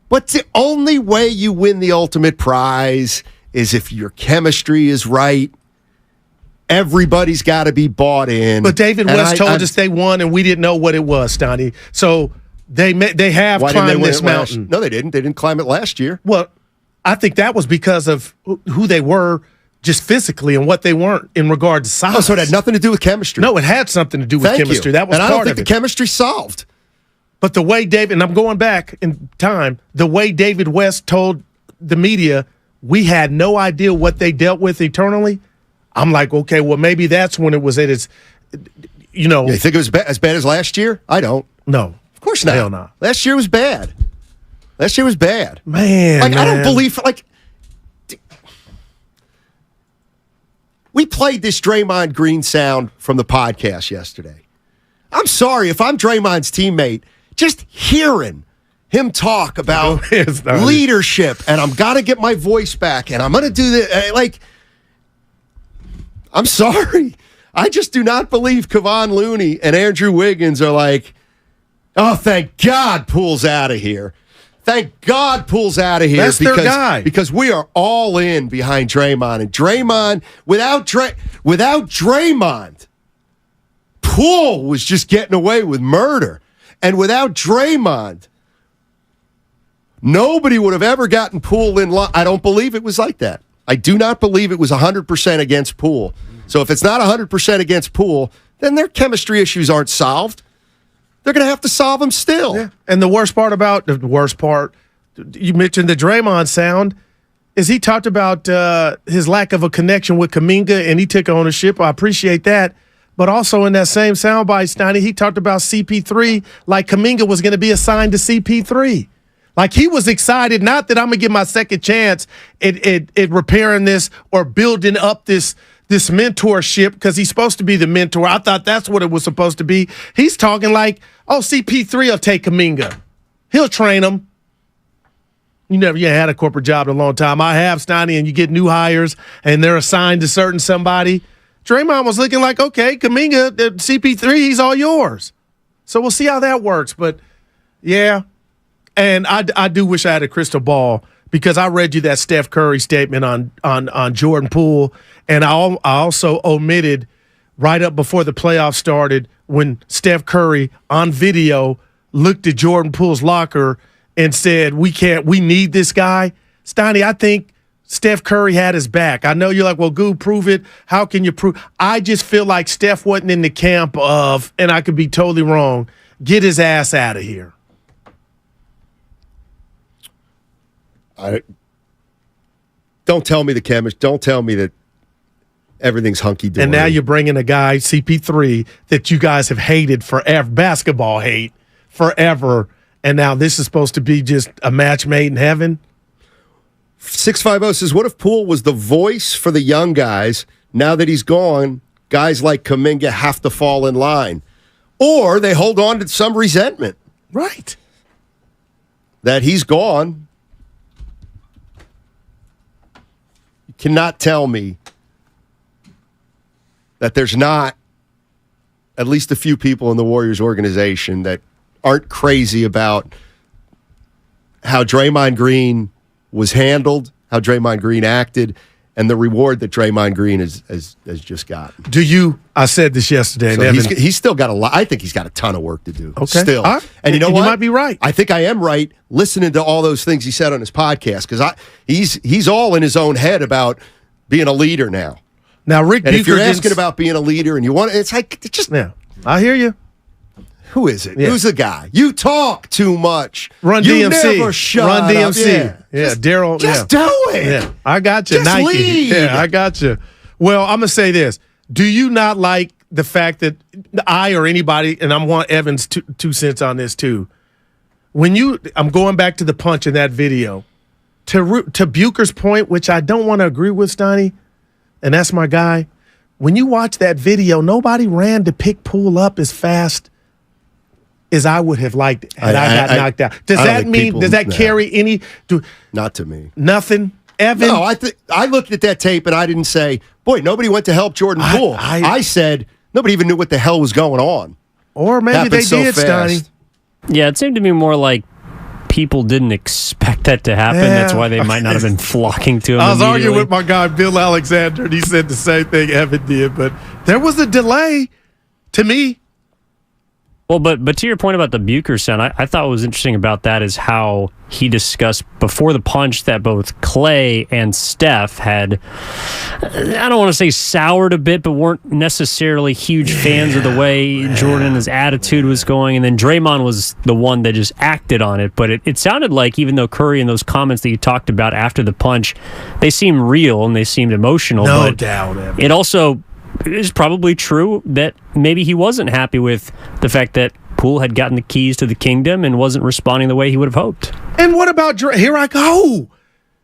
But the only way you win the ultimate prize is if your chemistry is right. Everybody's got to be bought in. But David West told us they won, and we didn't know what it was, Stoney. So they have climbed this mountain. No, they didn't. They didn't climb it last year. Well, I think that was because of who they were just physically and what they weren't in regard to size. Oh, so it had nothing to do with chemistry. No, it had something to do with chemistry. That was and part I don't think of the chemistry solved. But the way David, and I'm going back in time, the way David West told the media, we had no idea what they dealt with eternally. I'm like, okay, well, maybe that's when it was at its, you think it was as bad as last year? I don't. No. Of course not. Hell no. Last year was bad. Man. I don't believe, we played this Draymond Green sound from the podcast yesterday. I'm sorry, if I'm Draymond's teammate, just hearing him talk about leadership, and I'm got to get my voice back, and I'm going to do this, I'm sorry. I just do not believe Kevon Looney and Andrew Wiggins are like, oh, thank God Poole's out of here. Thank God Poole's out of here. That's their guy. Because we are all in behind Draymond. And Draymond, without Draymond, Poole was just getting away with murder. And without Draymond, nobody would have ever gotten Poole in line. I don't believe it was like that. I do not believe it was 100% against Poole. So if it's not 100% against Poole, then their chemistry issues aren't solved. They're going to have to solve them still. Yeah. And the worst part, you mentioned the Draymond sound, is he talked about his lack of a connection with Kuminga, and he took ownership. I appreciate that. But also in that same soundbite, Steiny, he talked about CP3 like Kuminga was going to be assigned to CP3. Like he was excited, not that I'm going to get my second chance at repairing this or building up this mentorship because he's supposed to be the mentor. I thought that's what it was supposed to be. He's talking like, oh, CP3 will take Kuminga. He'll train him. You had a corporate job in a long time. I have, Steiny, and you get new hires and they're assigned to certain somebody. Draymond was looking like, okay, Kuminga, CP3, he's all yours. So we'll see how that works. But, yeah. And I do wish I had a crystal ball because I read you that Steph Curry statement on Jordan Poole, and I also omitted right up before the playoffs started when Steph Curry on video looked at Jordan Poole's locker and said, we need this guy. Steiny, I think Steph Curry had his back. I know you're like, well, Goo, prove it. How can you prove? I just feel like Steph wasn't in the camp of, and I could be totally wrong, get his ass out of here. Don't tell me the chemist. Don't tell me that everyth's hunky-dory. And now you're bringing a guy, CP3, that you guys have hated forever, basketball hate forever, and now this is supposed to be just a match made in heaven? 650 says, what if Poole was the voice for the young guys? Now that he's gone, guys like Kuminga have to fall in line. Or they hold on to some resentment. Right. That he's gone. You cannot tell me that there's not at least a few people in the Warriors organization that aren't crazy about how Draymond Green was handled, how Draymond Green acted, and the reward that Draymond Green has just got. I said this yesterday. So and he's still got a lot. I think he's got a ton of work to do. Okay. Still. Right. And you know what? You might be right. I think I am right listening to all those things he said on his podcast because he's all in his own head about being a leader now. Now, Rick and Bucher if you're asking about being a leader and you want it's like, it's just. Yeah, I hear you. Who is it? Yeah. Who's the guy? You talk too much. Run you DMC. Never shut Run up. DMC. Yeah, Daryl. Just do it. Yeah, I got you. Just Nike. lead. Yeah, I got you. Well, I'm gonna say this: do you not like the fact that I or anybody, and I want Evan's 2 cents on this too? I'm going back to the punch in that video. To Bucher's point, which I don't want to agree with, Steiny, and that's my guy. When you watch that video, nobody ran to pick Poole up as fast as I would have liked had I got knocked out. Does that mean, does that carry any? Not to me. Nothing? Evan? No, I looked at that tape and I didn't say, boy, nobody went to help Jordan Poole. I said, nobody even knew what the hell was going on. Or maybe they did, Steiny. Yeah, it seemed to me more like people didn't expect that to happen. Yeah. That's why they might not have been flocking to him. I was arguing immediately. with my guy, Bill Alexander, and he said the same thing Evan did, but there was a delay to me. Well, but to your point about the Bucher sound, I thought what was interesting about that is how he discussed before the punch that both Clay and Steph had, I don't want to say soured a bit, but weren't necessarily huge fans of the way Jordan and his attitude was going. And then Draymond was the one that just acted on it. But it sounded like even though Curry and those comments that you talked about after the punch, they seemed real and they seemed emotional. No doubt, Evan. It also is probably true that maybe he wasn't happy with the fact that Poole had gotten the keys to the kingdom and wasn't responding the way he would have hoped. And what about Dre? Here I go,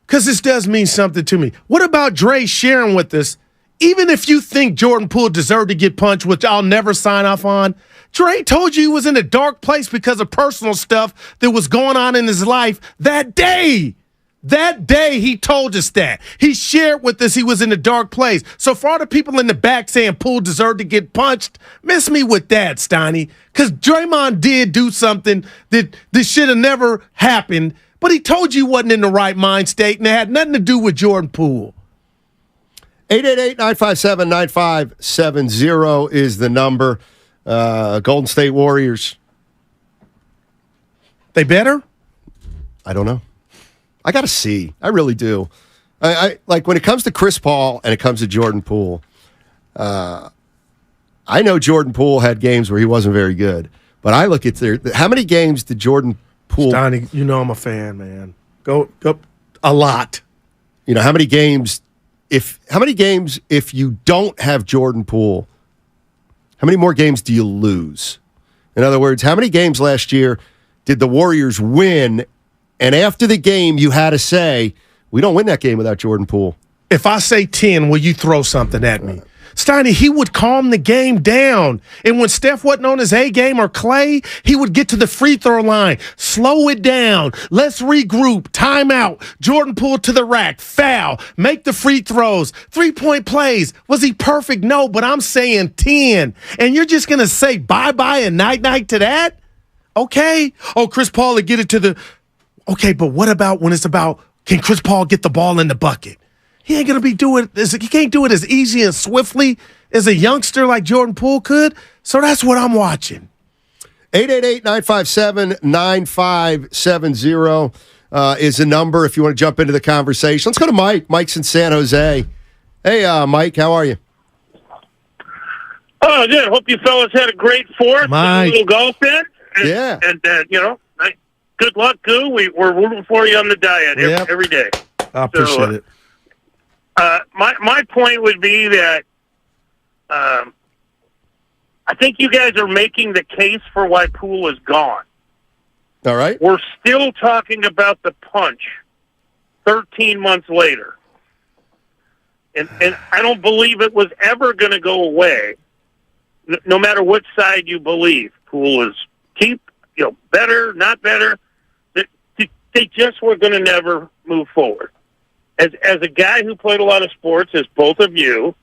because this does mean something to me. What about Dre sharing with us, even if you think Jordan Poole deserved to get punched, which I'll never sign off on, Dre told you he was in a dark place because of personal stuff that was going on in his life that day. That day, he told us that. He shared with us he was in a dark place. So for all the people in the back saying Poole deserved to get punched, miss me with that, Steiny. Because Draymond did do something that this should have never happened, but he told you he wasn't in the right mind state, and it had nothing to do with Jordan Poole. 888-957-9570 is the number. Golden State Warriors. They better? I don't know. I got to see. I really do. I like when it comes to Chris Paul and it comes to Jordan Poole. I know Jordan Poole had games where he wasn't very good, but I look at how many games did Jordan Poole? Steiny, you know I'm a fan, man. Go a lot. You know how many games? If you don't have Jordan Poole, how many more games do you lose? In other words, how many games last year did the Warriors win? And after the game, you had to say, we don't win that game without Jordan Poole. If I say 10, will you throw something at me? Steiny, he would calm the game down. And when Steph wasn't on his A game or Clay, he would get to the free throw line, slow it down. Let's regroup, timeout, Jordan Poole to the rack, foul, make the free throws, 3-point plays. Was he perfect? No, but I'm saying 10. And you're just going to say bye-bye and night-night to that? Okay. Oh, Chris Paul would get it to the... Okay, but what about when it's about, can Chris Paul get the ball in the bucket? He ain't going to be doing it. He can't do it as easy and swiftly as a youngster like Jordan Poole could. So that's what I'm watching. 888-957-9570 is the number if you want to jump into the conversation. Let's go to Mike. Mike's in San Jose. Hey, Mike, how are you? Oh, good. Hope you fellas had a great fourth. Mike. A little golf in. And, Yeah. And, good luck, Goo. We're rooting for you on the diet every day. I appreciate it. My point would be that I think you guys are making the case for why Poole is gone. All right. We're still talking about the punch 13 months later. And I don't believe it was ever going to go away, no matter what side you believe. Poole is better, not better. They just were going to never move forward. As a guy who played a lot of sports, as both of you,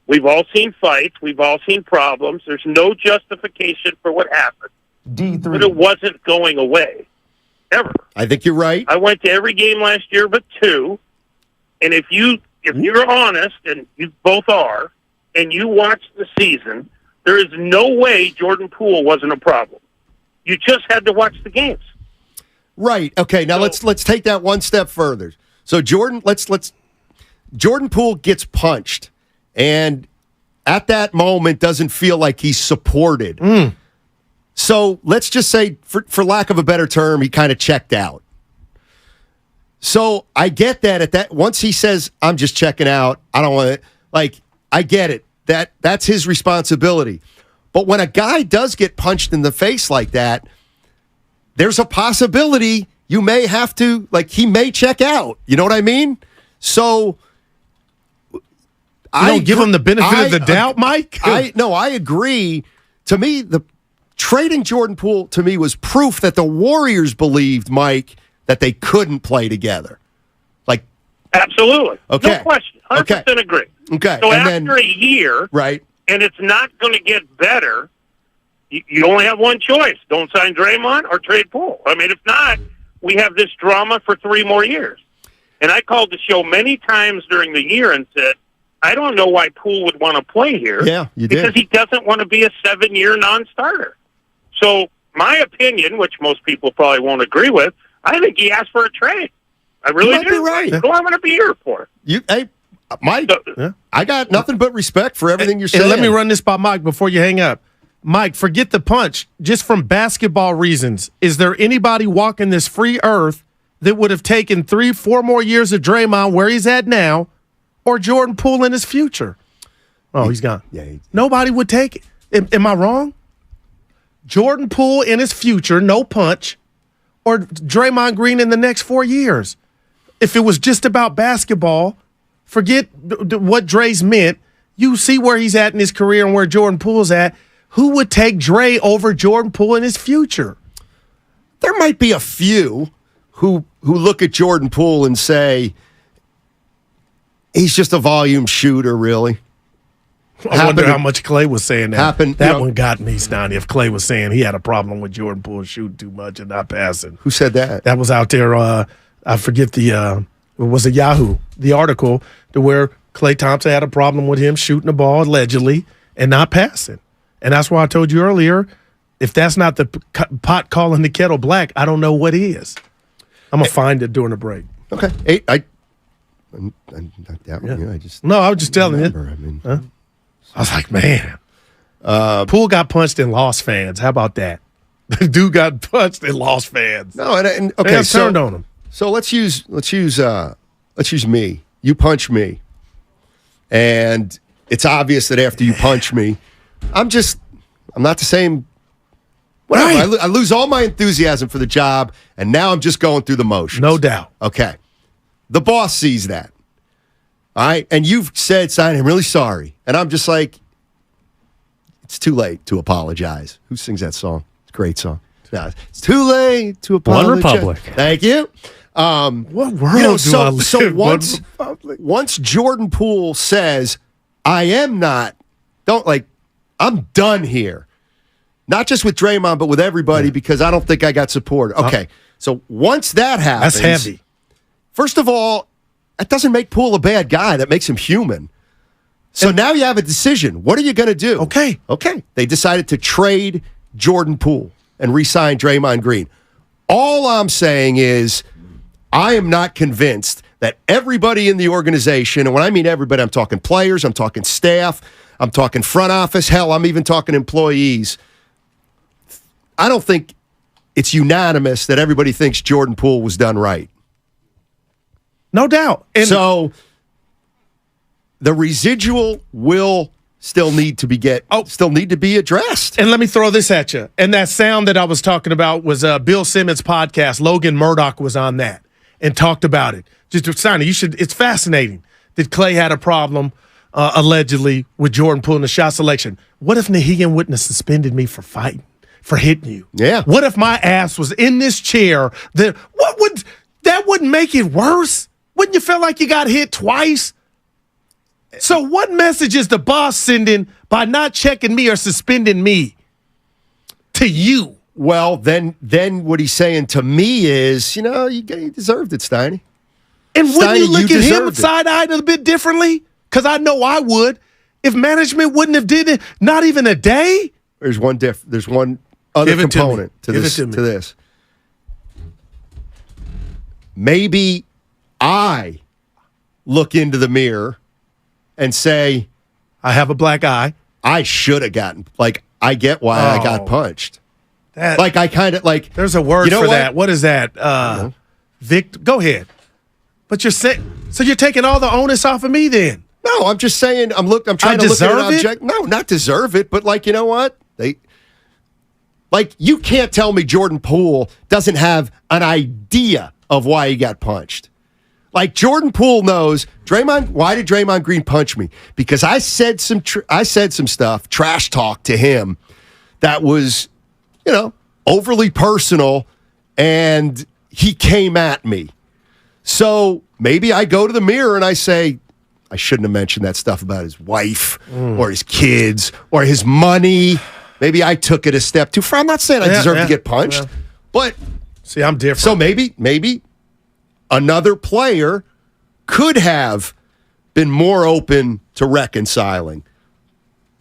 we've all seen fights. We've all seen problems. There's no justification for what happened. D3. But it wasn't going away, ever. I think you're right. I went to every game last year but two. And if you're honest, and you both are, and you watch the season, there is no way Jordan Poole wasn't a problem. You just had to watch the games. Right. Okay. Now let's take that one step further. So Jordan Poole gets punched, and at that moment doesn't feel like he's supported. So let's just say, for lack of a better term, he kind of checked out. So I get that once he says, "I'm just checking out. I don't want to," I get it. That's his responsibility. But when a guy does get punched in the face like that, there's a possibility you may have to, he may check out. You know what I mean? So I don't give him the benefit of the doubt, Mike? I agree. To me, the trading Jordan Poole, to me, was proof that the Warriors believed, Mike, that they couldn't play together. Absolutely. Okay. No question. 100% agree. Okay. So and after a year, right, and it's not going to get better, you only have one choice. Don't sign Draymond or trade Poole. I mean, if not, we have this drama for 3 more years. And I called the show many times during the year and said, I don't know why Poole would want to play here. Yeah, you did. Because he doesn't want to be a 7-year non-starter. So my opinion, which most people probably won't agree with, I think he asked for a trade. I really might do. be right. That's what I'm going to be here for. Hey, Mike, I got nothing but respect for everything you're saying. And let me run this by Mike before you hang up. Mike, forget the punch. Just from basketball reasons, is there anybody walking this free earth that would have taken 3-4 more years of Draymond where he's at now, or Jordan Poole in his future? Oh, he's gone. Yeah, nobody would take it. Am I wrong? Jordan Poole in his future, no punch, or Draymond Green in the next 4 years. If it was just about basketball, forget what Dre's meant. You see where he's at in his career and where Jordan Poole's at. Who would take Dre over Jordan Poole in his future? There might be a few who look at Jordan Poole and say, he's just a volume shooter, really. I wonder how much Clay was saying that. That one got me, Stoney. If Clay was saying he had a problem with Jordan Poole shooting too much and not passing. Who said that? That was out there. I forget was it Yahoo, the article to where Klay Thompson had a problem with him shooting the ball allegedly and not passing. And that's why I told you earlier, if that's not the pot calling the kettle black, I don't know what is. I'm going to find it during the break. Okay. I'm not doubting you. I was just telling you. I was like, man. Poole got punched and lost fans. How about that? The dude got punched and lost fans. No, and okay, they turned on him. So let's use me. You punch me, and it's obvious that after you punch me, I'm not the same. Whatever. Right. I lose all my enthusiasm for the job, and now I'm just going through the motions. No doubt. Okay. The boss sees that. All right. And you've said, "Sign, I'm really sorry." And I'm just like, it's too late to apologize. Who sings that song? It's a great song. No, it's too late to apologize. One Republic. Thank you. What world do I live so in? once Jordan Poole says, I'm done here. Not just with Draymond, but with everybody because I don't think I got support. Okay. So once that happens. That's heavy. First of all, that doesn't make Poole a bad guy. That makes him human. So now you have a decision. What are you going to do? Okay. They decided to trade Jordan Poole. and re-sign Draymond Green. All I'm saying is I am not convinced that everybody in the organization, and when I mean everybody, I'm talking players, I'm talking staff, I'm talking front office, hell, I'm even talking employees. I don't think it's unanimous that everybody thinks Jordan Poole was done right. No doubt. And so the residual will still need to be addressed. And let me throw this at you. And that sound that I was talking about was Bill Simmons' podcast. Logan Murdoch was on that and talked about it. Just Steiny, it's fascinating that Clay had a problem allegedly with Jordan Poole in the shot selection. What if Nahegan wouldn't have suspended me for fighting, for hitting you? Yeah. What if my ass was in this chair? That wouldn't make it worse? Wouldn't you feel like you got hit twice? So what message is the boss sending by not checking me or suspending me to you? Well, then what he's saying to me is, you deserved it, Steiny. And wouldn't Steiny, you look you at him deserved it. side-eyed a bit differently? Because I know I would. If management wouldn't have did it, not even a day. There's one other Give it component to Give this. it to me. To this. Maybe I look into the mirror and say, I have a black eye. I should have gotten, I get why I got punched. There's a word for that. What is that? Go ahead. But you're saying, so you're taking all the onus off of me then? No, I'm just saying, I'm trying to look at an object. No, not deserve it, but you know what? You can't tell me Jordan Poole doesn't have an idea of why he got punched. Jordan Poole knows why did Draymond Green punch me? Because I said some stuff, trash talk to him that was, overly personal, and he came at me. So maybe I go to the mirror and I say, I shouldn't have mentioned that stuff about his wife or his kids or his money. Maybe I took it a step too far. I'm not saying I deserve to get punched, but see, I'm different. So maybe another player could have been more open to reconciling.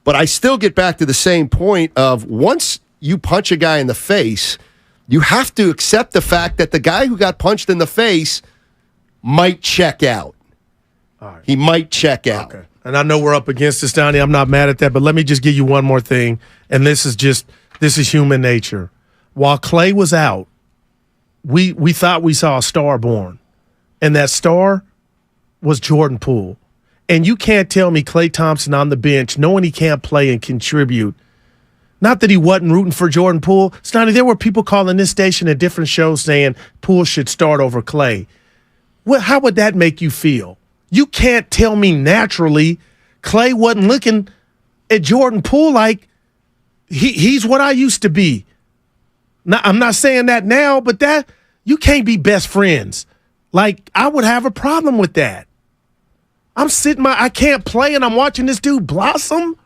But I still get back to the same point of once you punch a guy in the face, you have to accept the fact that the guy who got punched in the face might check out. All right. He might check out. Okay. And I know we're up against this, Donnie. I'm not mad at that, but let me just give you one more thing. And this is human nature. While Clay was out, we thought we saw a star born. And that star was Jordan Poole. And you can't tell me Klay Thompson on the bench, knowing he can't play and contribute. Not that he wasn't rooting for Jordan Poole. Stoney, there were people calling this station at different shows saying Poole should start over Klay. Well, how would that make you feel? You can't tell me naturally Klay wasn't looking at Jordan Poole like he's what I used to be. Now, I'm not saying that now, but that you can't be best friends. I would have a problem with that. I'm sitting I can't play and I'm watching this dude blossom.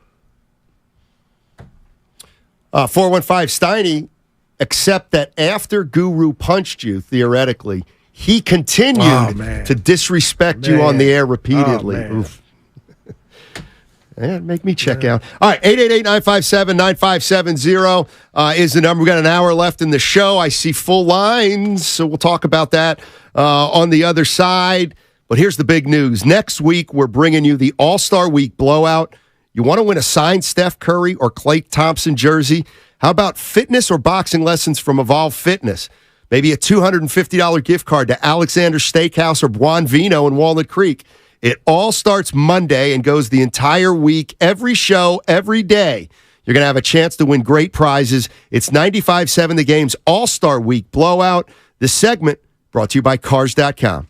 415 Steiny, except that after Guru punched you, theoretically, he continued to disrespect you on the air repeatedly. Oof. Make me check out. All right, 888-957-9570 is the number. We got an hour left in the show. I see full lines, so we'll talk about that on the other side. But here's the big news. Next week, we're bringing you the All-Star Week blowout. You want to win a signed Steph Curry or Klay Thompson jersey? How about fitness or boxing lessons from Evolve Fitness? Maybe a $250 gift card to Alexander Steakhouse or Buon Vino in Walnut Creek. It all starts Monday and goes the entire week, every show, every day. You're going to have a chance to win great prizes. It's 95.7 The Game's All-Star Week blowout. This segment brought to you by Cars.com.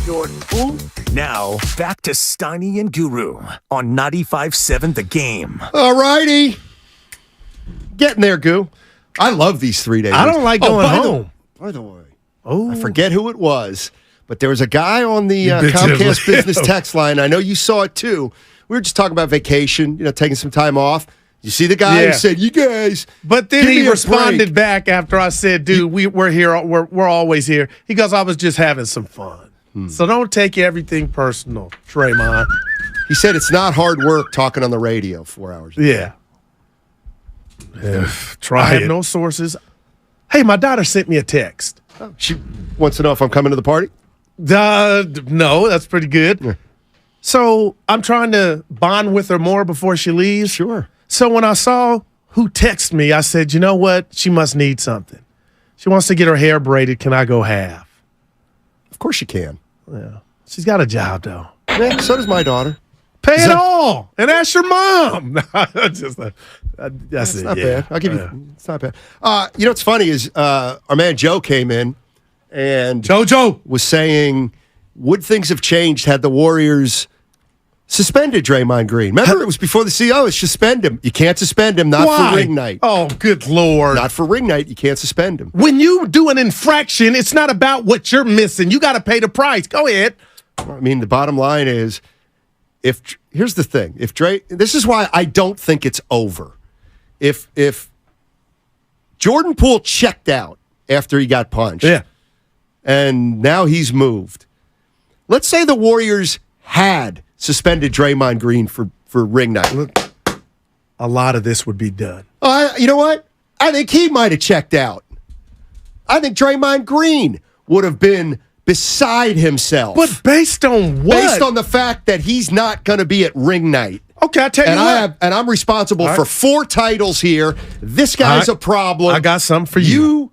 Jordan Poole. Now, back to Steiny and Guru on 95.7 The Game. All righty. Getting there, Goo. I love these 3 days. I don't like going home. By the way, oh, I forget who it was, but there was a guy on the Comcast Business text line. I know you saw it too. We were just talking about vacation, taking some time off. You see the guy who said, "You guys," but then he responded back after I said, "Dude, we're here. We're always here." He goes, "I was just having some fun." So don't take everything personal, Draymond. He said it's not hard work talking on the radio 4 hours. Yeah. I have no sources. Hey, my daughter sent me a text. She wants to know if I'm coming to the party? No, that's pretty good. Yeah. So I'm trying to bond with her more before she leaves. Sure. So when I saw who texted me, I said, you know what? She must need something. She wants to get her hair braided. Can I go half? Of course you can. Yeah. She's got a job, though. Yeah, so does my daughter. Pay it all and ask your mom. That's it. Not bad. I'll give you. It's not bad. What's funny is our man Joe came in and JoJo was saying, would things have changed had the Warriors suspended Draymond Green? Remember, it was before the CO. Suspend him. You can't suspend him. Not Why? for ring night. Oh, good Lord. Not for ring night. You can't suspend him. When you do an infraction, it's not about what you're missing. You got to pay the price. Go ahead. I mean, the bottom line is, here's the thing. This is why I don't think it's over. If Jordan Poole checked out after he got punched, and now he's moved. Let's say the Warriors had suspended Draymond Green for ring night. Look, a lot of this would be done. You know what? I think he might have checked out. I think Draymond Green would have been beside himself. But based on what? Based on the fact that he's not going to be at ring night. Okay, I tell you what. I'm responsible for 4 titles here. This guy's a problem. I got something for you. You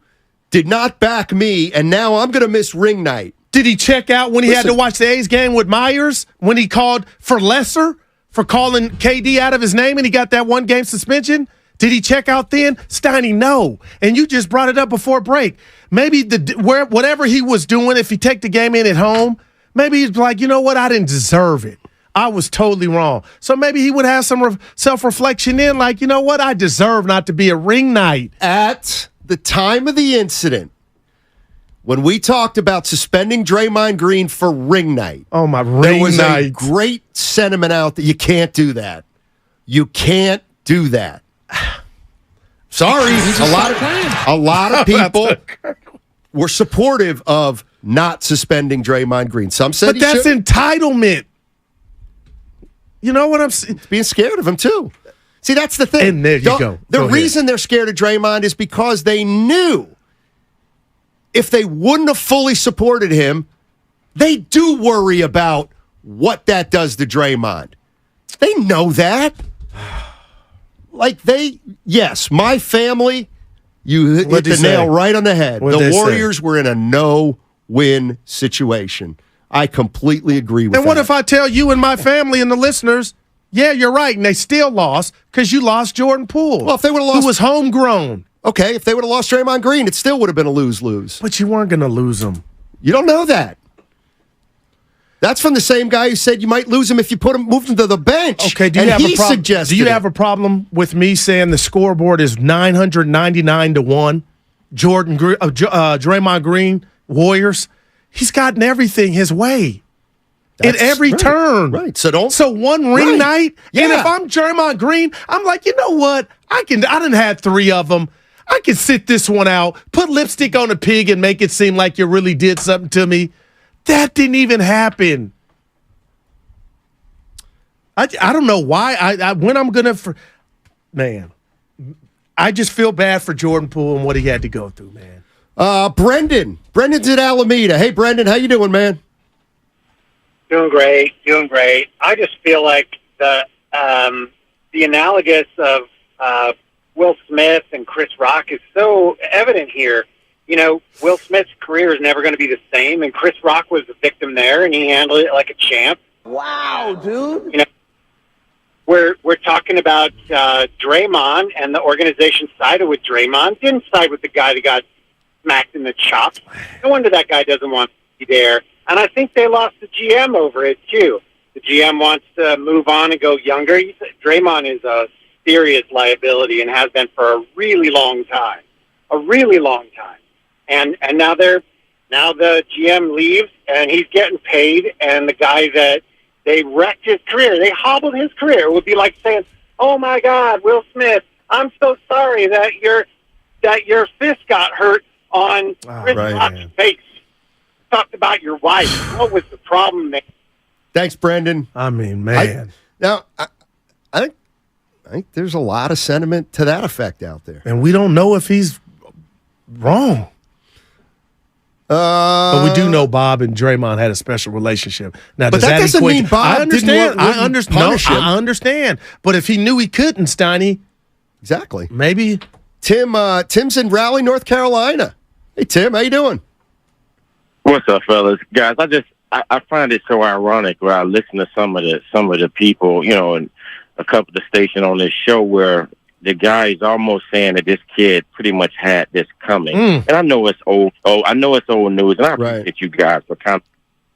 did not back me, and now I'm going to miss ring night. Did he check out when he had to watch the A's game with Myers? When he called for lesser for calling KD out of his name and he got that 1-game suspension? Did he check out then? Steiny, no. And you just brought it up before break. Maybe whatever he was doing, if he take the game in at home, maybe he's like, you know what? I didn't deserve it. I was totally wrong. So maybe he would have some self-reflection in, like, you know what? I deserve not to be a ring night. At the time of the incident, when we talked about suspending Draymond Green for ring night, there was a great sentiment out that you can't do that. You can't do that. Sorry, a lot of people were supportive of not suspending Draymond Green. Some said, but that's entitlement. You know what I'm saying? Being scared of him too. See, that's the thing. And there you go. The reason they're scared of Draymond is because they knew if they wouldn't have fully supported him, they do worry about what that does to Draymond. They know that. Yes, my family, you hit the nail right on the head. The Warriors were in a no-win situation. I completely agree with that. And what if I tell you and my family and the listeners, yeah, you're right, and they still lost because you lost Jordan Poole. Well, if they would have lost, who was homegrown. Okay, if they would have lost Draymond Green, it still would have been a lose-lose. But you weren't going to lose him. You don't know that. That's from the same guy who said you might lose him if you moved him to the bench. Okay, do you have a problem with me saying the scoreboard is 999-1? Draymond Green, Warriors. He's gotten everything his way. In every turn. Right. So one ring night, and if I'm Draymond Green, I'm like, you know what? I done had 3 of them. I can sit this one out, put lipstick on a pig and make it seem like you really did something to me. That didn't even happen. I don't know why. When I'm going to... Man, I just feel bad for Jordan Poole and what he had to go through, man. Brendan. Brendan's at Alameda. Hey, Brendan, how you doing, man? Doing great. I just feel like the analogous of Will Smith and Chris Rock is so evident here. You know, Will Smith's career is never going to be the same, and Chris Rock was the victim there, and he handled it like a champ. Wow, dude. You know, we're talking about Draymond, and the organization sided with Draymond, didn't side with the guy that got smacked in the chops. No wonder that guy doesn't want to be there. And I think they lost the GM over it, too. The GM wants to move on and go younger. Draymond is a serious liability and has been for a really long time. A really long time. And now the GM leaves, and he's getting paid, and the guy that they wrecked his career, they hobbled his career. It would be like saying, oh, my God, Will Smith, I'm so sorry that your fist got hurt on Chris Rock's face. Talked about your wife. What was the problem there? Thanks, Brendan. I mean, man. I think there's a lot of sentiment to that effect out there. And we don't know if he's wrong. But we do know Bob and Draymond had a special relationship. Now, but that doesn't mean Bob I understand. didn't punish him. I understand. But if he knew he couldn't, Steiny. Exactly. Maybe. Tim's in Raleigh, North Carolina. Hey, Tim, how you doing? What's up, fellas? Guys, I find it so ironic where I listen to some of the people, and a couple of the stations on this show where the guy is almost saying that this kid pretty much had this coming. And I know it's old. I know it's old news, and I appreciate you guys for kind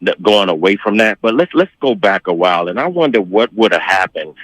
of going away from that. But let's go back a while, and I wonder what would have happened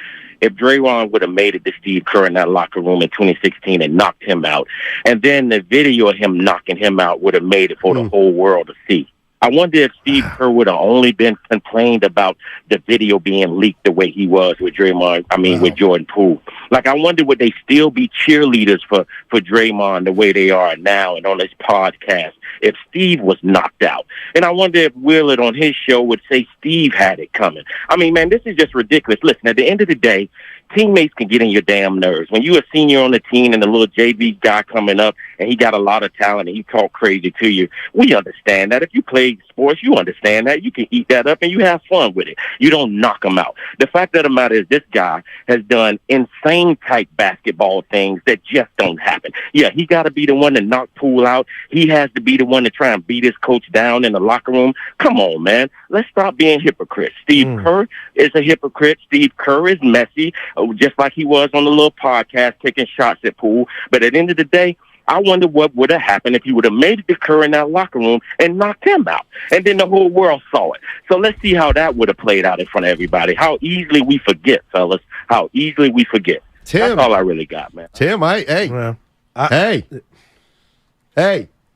if Draymond would have made it to Steve Kerr in that locker room in 2016 and knocked him out. And then the video of him knocking him out would have made it for the whole world to see. I wonder if Steve Kerr would have only been complained about the video being leaked the way he was with with Jordan Poole. Like, I wonder would they still be cheerleaders for Draymond the way they are now and on this podcast if Steve was knocked out. And I wonder if Willard on his show would say Steve had it coming. I mean, man, this is just ridiculous. Listen, at the end of the day, teammates can get in your damn nerves. When you're a senior on the team and the little JV guy coming up and he got a lot of talent and he talk crazy to you, we understand that. If you play sports, you understand that. You can eat that up and you have fun with it. You don't knock him out. The fact of the matter is this guy has done insane type basketball things that just don't happen. Yeah, he got to be the one to knock Poole out. He has to be the one to try and beat his coach down in the locker room. Come on, man. Let's stop being hypocrites. Steve Kerr is a hypocrite. Steve Kerr is messy, just like he was on the little podcast taking shots at Poole. But at the end of the day, I wonder what would have happened if he would have made it to Kerr in that locker room and knocked him out. And then the whole world saw it. So let's see how that would have played out in front of everybody. How easily we forget, fellas. How easily we forget. Tim, that's all I really got, man. Tim,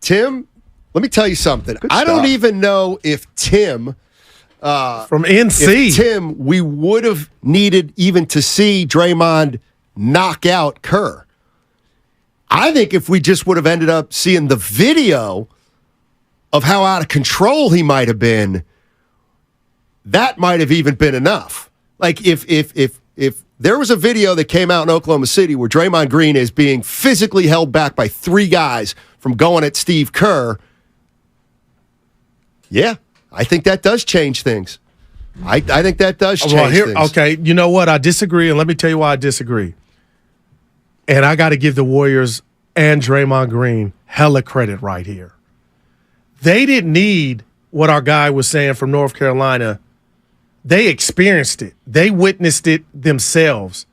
Tim, let me tell you something. I don't even know if Tim... from NC. If Tim, we would have needed even to see Draymond knock out Kerr. I think if we just would have ended up seeing the video of how out of control he might have been, that might have even been enough. Like if there was a video that came out in Oklahoma City where Draymond Green is being physically held back by three guys from going at Steve Kerr, yeah, I think that does change things. I think that does change things. Okay, you know what? I disagree, and let me tell you why I disagree. And I got to give the Warriors and Draymond Green hella credit right here. They didn't need what our guy was saying from North Carolina. They experienced it. They witnessed it themselves,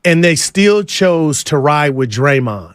and they still chose to ride with Draymond.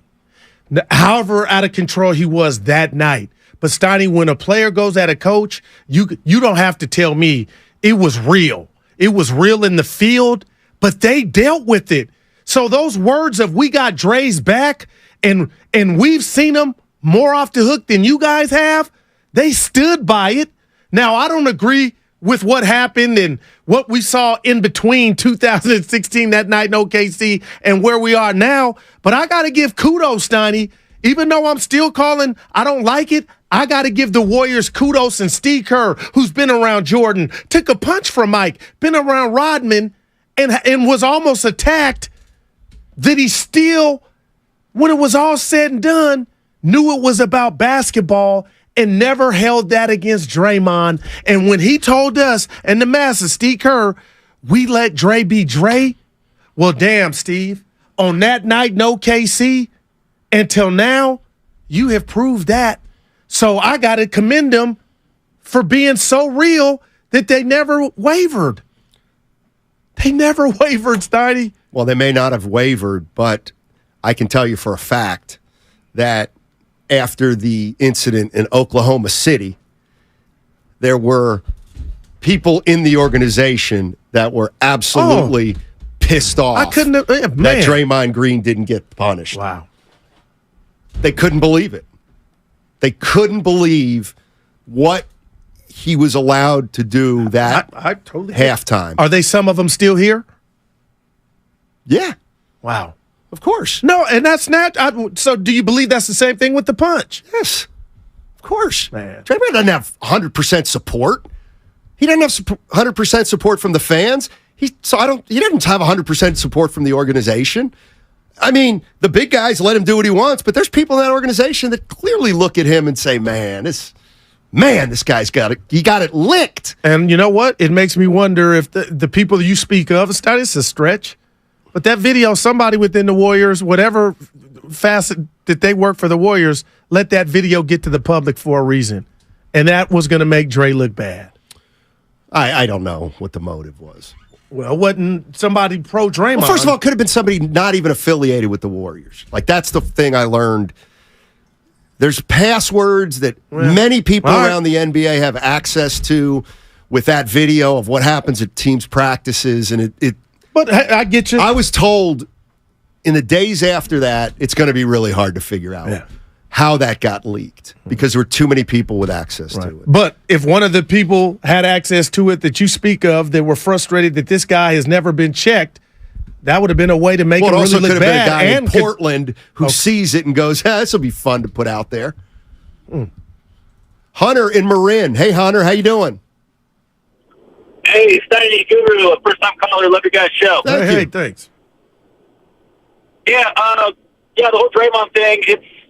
However out of control he was that night. But, Steiny, when a player goes at a coach, you don't have to tell me it was real. It was real in the field, but they dealt with it. So those words of we got Dre's back and we've seen them more off the hook than you guys have, they stood by it. Now, I don't agree with what happened and what we saw in between 2016, that night in OKC, and where we are now, but I got to give kudos, Steiny. Even though I'm still calling, I don't like it, I got to give the Warriors kudos and Steve Kerr, who's been around Jordan, took a punch from Mike, been around Rodman, and was almost attacked, that he still, when it was all said and done, knew it was about basketball and never held that against Draymond. And when he told us and the masses, Steve Kerr, we let Dre be Dre, well, damn, Steve, on that night in OKC, until now, you have proved that. So I got to commend them for being so real that they never wavered. They never wavered, Steiny. Well, they may not have wavered, but I can tell you for a fact that after the incident in Oklahoma City, there were people in the organization that were absolutely pissed off. I couldn't have, that Draymond Green didn't get punished. Wow. They couldn't believe it. They couldn't believe what he was allowed to do that I totally halftime. Are they some of them still here? Yeah. Wow. Of course. No, and that's not. So do you believe that's the same thing with the punch? Yes. Of course. Man. Draymond doesn't have 100% support. He doesn't have 100% support from the fans. He doesn't have 100% support from the organization. I mean, the big guys let him do what he wants, but there's people in that organization that clearly look at him and say, this guy's got it. He got it licked. And you know what? It makes me wonder if the people you speak of, it's a stretch, but that video, somebody within the Warriors, whatever facet that they work for the Warriors, let that video get to the public for a reason. And that was going to make Dre look bad. I don't know what the motive was. Well, wasn't somebody pro Draymond? Well, first of all, it could have been somebody not even affiliated with the Warriors. Like, that's the thing I learned. There's passwords that many people around the NBA have access to with that video of what happens at teams' practices. And But I get you. I was told in the days after that, it's going to be really hard to figure out how that got leaked because there were too many people with access to it. But if one of the people had access to it that you speak of that were frustrated that this guy has never been checked, that would have been a way to make him really look bad. It also could have been a guy in Portland who sees it and goes, this will be fun to put out there. Hunter in Marin. Hey, Hunter, how you doing? Hey, Steiny Guru, a first-time caller. Love your guys' show. Hey, thanks. Yeah, the whole Draymond thing,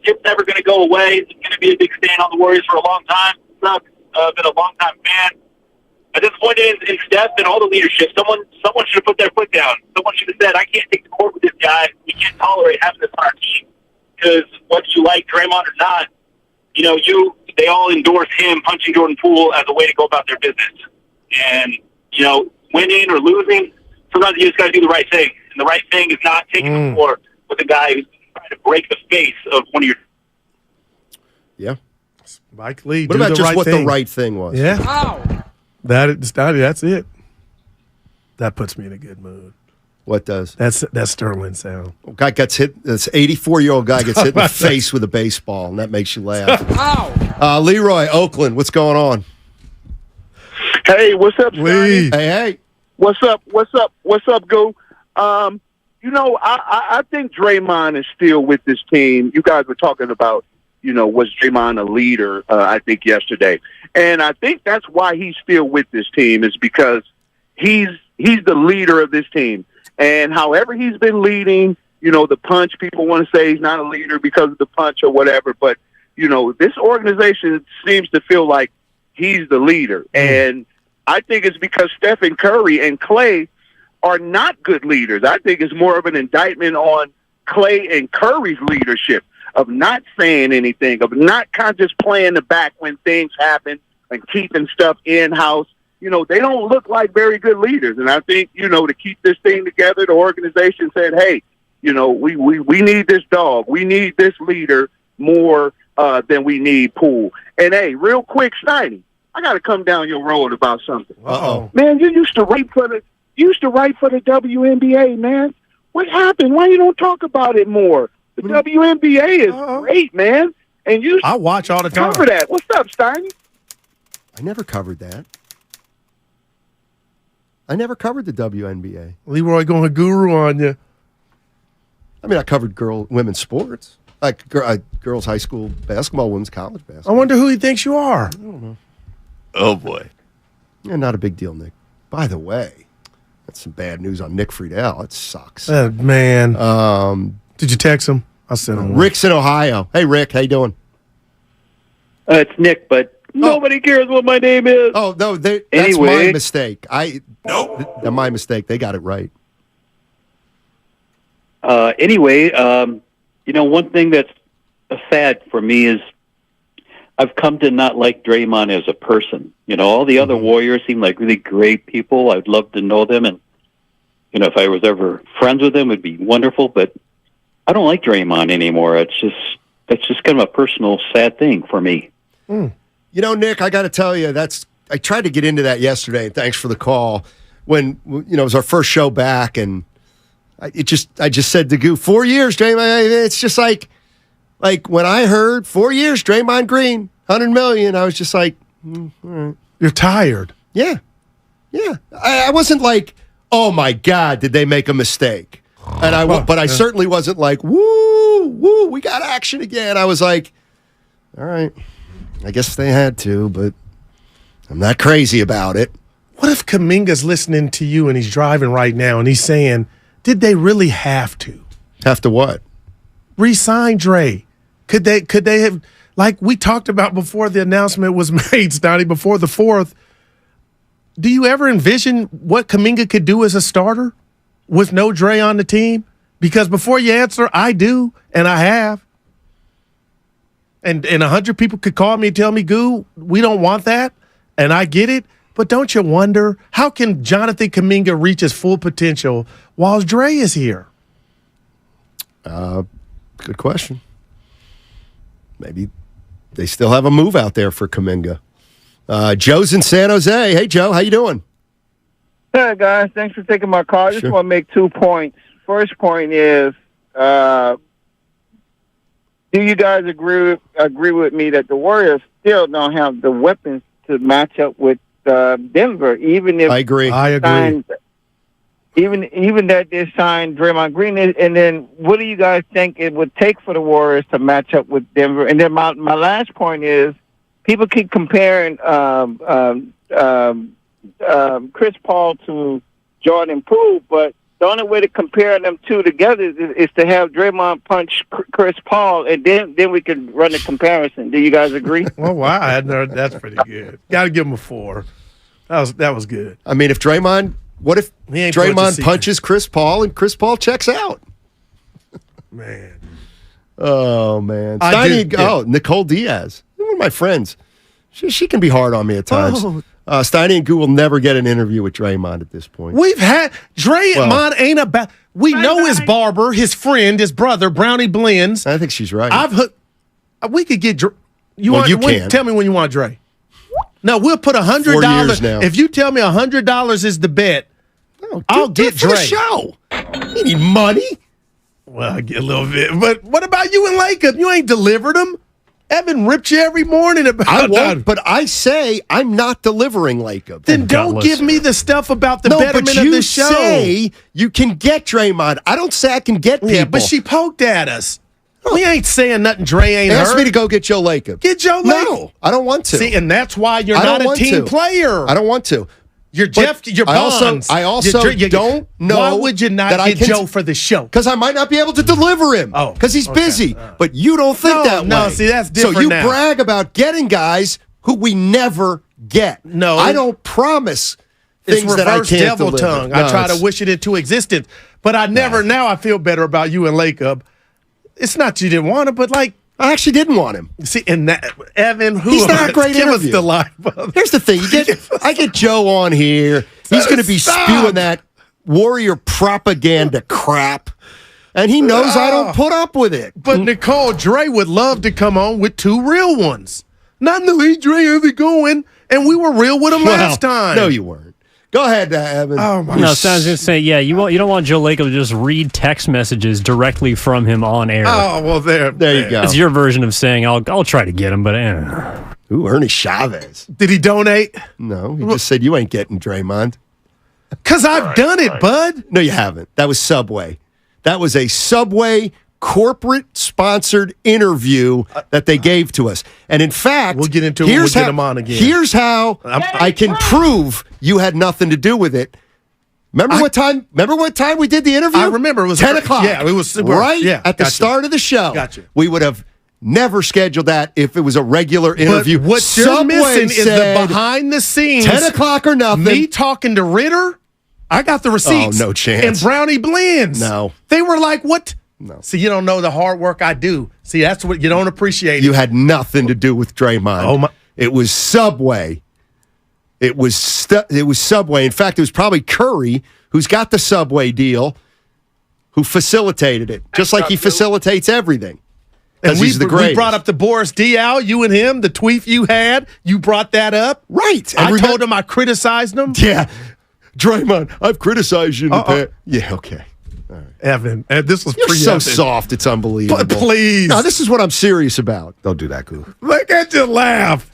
it's never going to go away. It's going to be a big stand on the Warriors for a long time. Sucks. Been a long-time fan. I'm disappointed in Steph and all the leadership. Someone should have put their foot down. Someone should have said, I can't take the court with this guy. We can't tolerate having this on our team. Because whether you like Draymond or not, they all endorse him punching Jordan Poole as a way to go about their business. And, winning or losing, sometimes you just got to do the right thing. And the right thing is not taking the floor with a guy who's trying to break the face of one of your... Yeah. Mike Lee, what about just what the right thing was? Yeah. Ow. That's it. That puts me in a good mood. What does? That's Sterling sound. Guy gets hit. This 84-year-old guy gets hit in the face with a baseball, and that makes you laugh. Ow. Leroy, Oakland, what's going on? Hey, what's up, Sonny? Hey. What's up, Go? I think Draymond is still with this team. You guys were talking about, was Draymond a leader, I think, yesterday. And I think that's why he's still with this team is because he's the leader of this team. And however he's been leading, the punch, people want to say he's not a leader because of the punch or whatever. But, this organization seems to feel like he's the leader. And I think it's because Stephen Curry and Clay are not good leaders. I think it's more of an indictment on Clay and Curry's leadership of not saying anything, of not kind of just playing the back when things happen and keeping stuff in-house. They don't look like very good leaders. And I think, to keep this thing together, the organization said, hey, we need this dog. We need this leader more than we need Poole. And, hey, real quick, Steiny, I got to come down your road about something. Uh-oh. Man, you used to write for the WNBA, man. What happened? Why you don't talk about it more? The WNBA is great, man. And I watch all the time. Cover that. What's up, Steiny? I never covered that. I never covered the WNBA. Leroy going guru on you. I mean, I covered women's sports, like girls' high school basketball, women's college I basketball. wonder who he thinks you are. I don't know. Oh, boy. Yeah, not a big deal, Nick. By the way, that's some bad news on Nick Friedel. It sucks. Man. Did you text him? I'll send him. Rick's in Ohio. Hey, Rick, how you doing? It's Nick, but nobody cares what my name is. Oh, no, that's my mistake. Nope. My mistake. They got it right. Anyway, one thing that's sad for me is I've come to not like Draymond as a person. All the other Warriors seem like really great people. I'd love to know them, and if I was ever friends with them, it'd be wonderful. But I don't like Draymond anymore. It's just kind of a personal sad thing for me. Nick, I got to tell you, that's I tried to get into that yesterday, and thanks for the call. When it was our first show back, and I just said to Goo, 4 years, Draymond. It's just like when I heard 4 years, Draymond Green, $100 million. I was just like, all right. You're tired. Yeah. I wasn't like, oh my God, did they make a mistake? And I certainly wasn't like, woo, we got action again. I was like, all right, I guess they had to, but I'm not crazy about it. What if Kuminga's listening to you and he's driving right now and he's saying, did they really have to? Have to what? Re-sign Dre. Could they have, like we talked about before the announcement was made, Stoney, before the 4th, do you ever envision what Kuminga could do as a starter with no Dre on the team? Because before you answer, I do, and I have. And 100 people could call me and tell me, Goo, we don't want that, and I get it. But don't you wonder, how can Jonathan Kuminga reach his full potential while Dre is here? Good question. Maybe they still have a move out there for Kuminga. Joe's in San Jose. Hey, Joe, how you doing? Hey, guys. Thanks for taking my call. I just want to make 2 points. First point is, do you guys agree with me that the Warriors still don't have the weapons to match up with Denver? Even if I agree. Even that they signed Draymond Green, and then what do you guys think it would take for the Warriors to match up with Denver? And then my last point is, people keep comparing Chris Paul to Jordan Poole, but the only way to compare them two together is to have Draymond punch Chris Paul, and then we can run a comparison. Do you guys agree? Well, wow, that's pretty good. Got to give him a 4. That was good. I mean, what if Draymond punches Chris Paul and Chris Paul checks out? Man. Oh, man. Nicole Diaz. One of my friends. She can be hard on me at times. Steiny and Goo will never get an interview with Draymond at this point. We've had Draymond ain't about. We know his barber, his friend, his brother, Brownie Blends. I think she's right. We could get. You can. Tell me when you want Dre. No, we'll put $100. 4 years now. If you tell me $100 is the bet, I'll get for Dre. the show. You need money. Well, I get a little bit, but what about you and Lacob? You ain't delivered them. Evan ripped you every morning about I won't, but I say I'm not delivering Lacob. Then don't give me the stuff about the betterment of the show. You say you can get Draymond. I don't say I can get people. Yeah, but she poked at us. We ain't saying nothing Dre ain't Ask hurt. me to go get Joe Lacob. Get Joe Lacob. No, I don't want to. See, and that's why you're not a team player. I don't want to. You're Jeff. You're Bonds. I also don't know. Why would you not get Joe for the show? Because I might not be able to deliver him. Oh, because he's busy. But you don't think that way. No, see, that's different. So you now. brag about getting guys who we never get. No, I don't promise things that I can't devil deliver. tongue. No, I try to wish it into existence, but I never. Now I feel better about you and Lacob. It's not you didn't want him, but I actually didn't want him. See, and that Evan, he's not a great give interview. Us the life. Here's the thing: I get Joe on here. He's going to be spewing that Warrior propaganda crap, and he knows I don't put up with it. But Nicole, Dre would love to come on with 2 real ones. Not no, Dre ever going, and we were real with him last time. No, you weren't. Go ahead, Evan. Oh my! No, so I was going to say, yeah, you don't want Joe Lacob to just read text messages directly from him on air. Oh well, there you go. It's your version of saying I'll try to get him, but Ooh, Ernie Chavez. Did he donate? No, he just said you ain't getting Draymond. Because I've done it, bud. No, you haven't. That was Subway. That was a Subway corporate-sponsored interview that they gave to us. And in fact, we'll get into it when we get him on again. Here's how I can prove you had nothing to do with it. Remember what time we did the interview? I remember. It was 10 o'clock. Yeah, it was right at the gotcha. start of the show. Gotcha. We would have never scheduled that if it was a regular interview. But what you're missing is the behind the scenes. 10 o'clock or nothing. Me talking to Ritter. I got the receipts. Oh, no chance. And Brownie Blends. No. They were like, what? No. See, you don't know the hard work I do. See, that's what you don't appreciate. You had nothing to do with Draymond. Oh my! It was Subway. It was Subway. In fact, it was probably Curry, who's got the Subway deal, who facilitated it, just like he facilitates everything. And he's the we greatest. brought up the Boris Diaw, you and him, the tweet you had. You brought that up. Right. I told him I criticized him. Yeah. Draymond, I've criticized you in the past. Yeah, okay. All right. Evan, this was You're so preempted. soft, it's unbelievable. Please. No, this is what I'm serious about. Don't do that, Goo. Look at you laugh.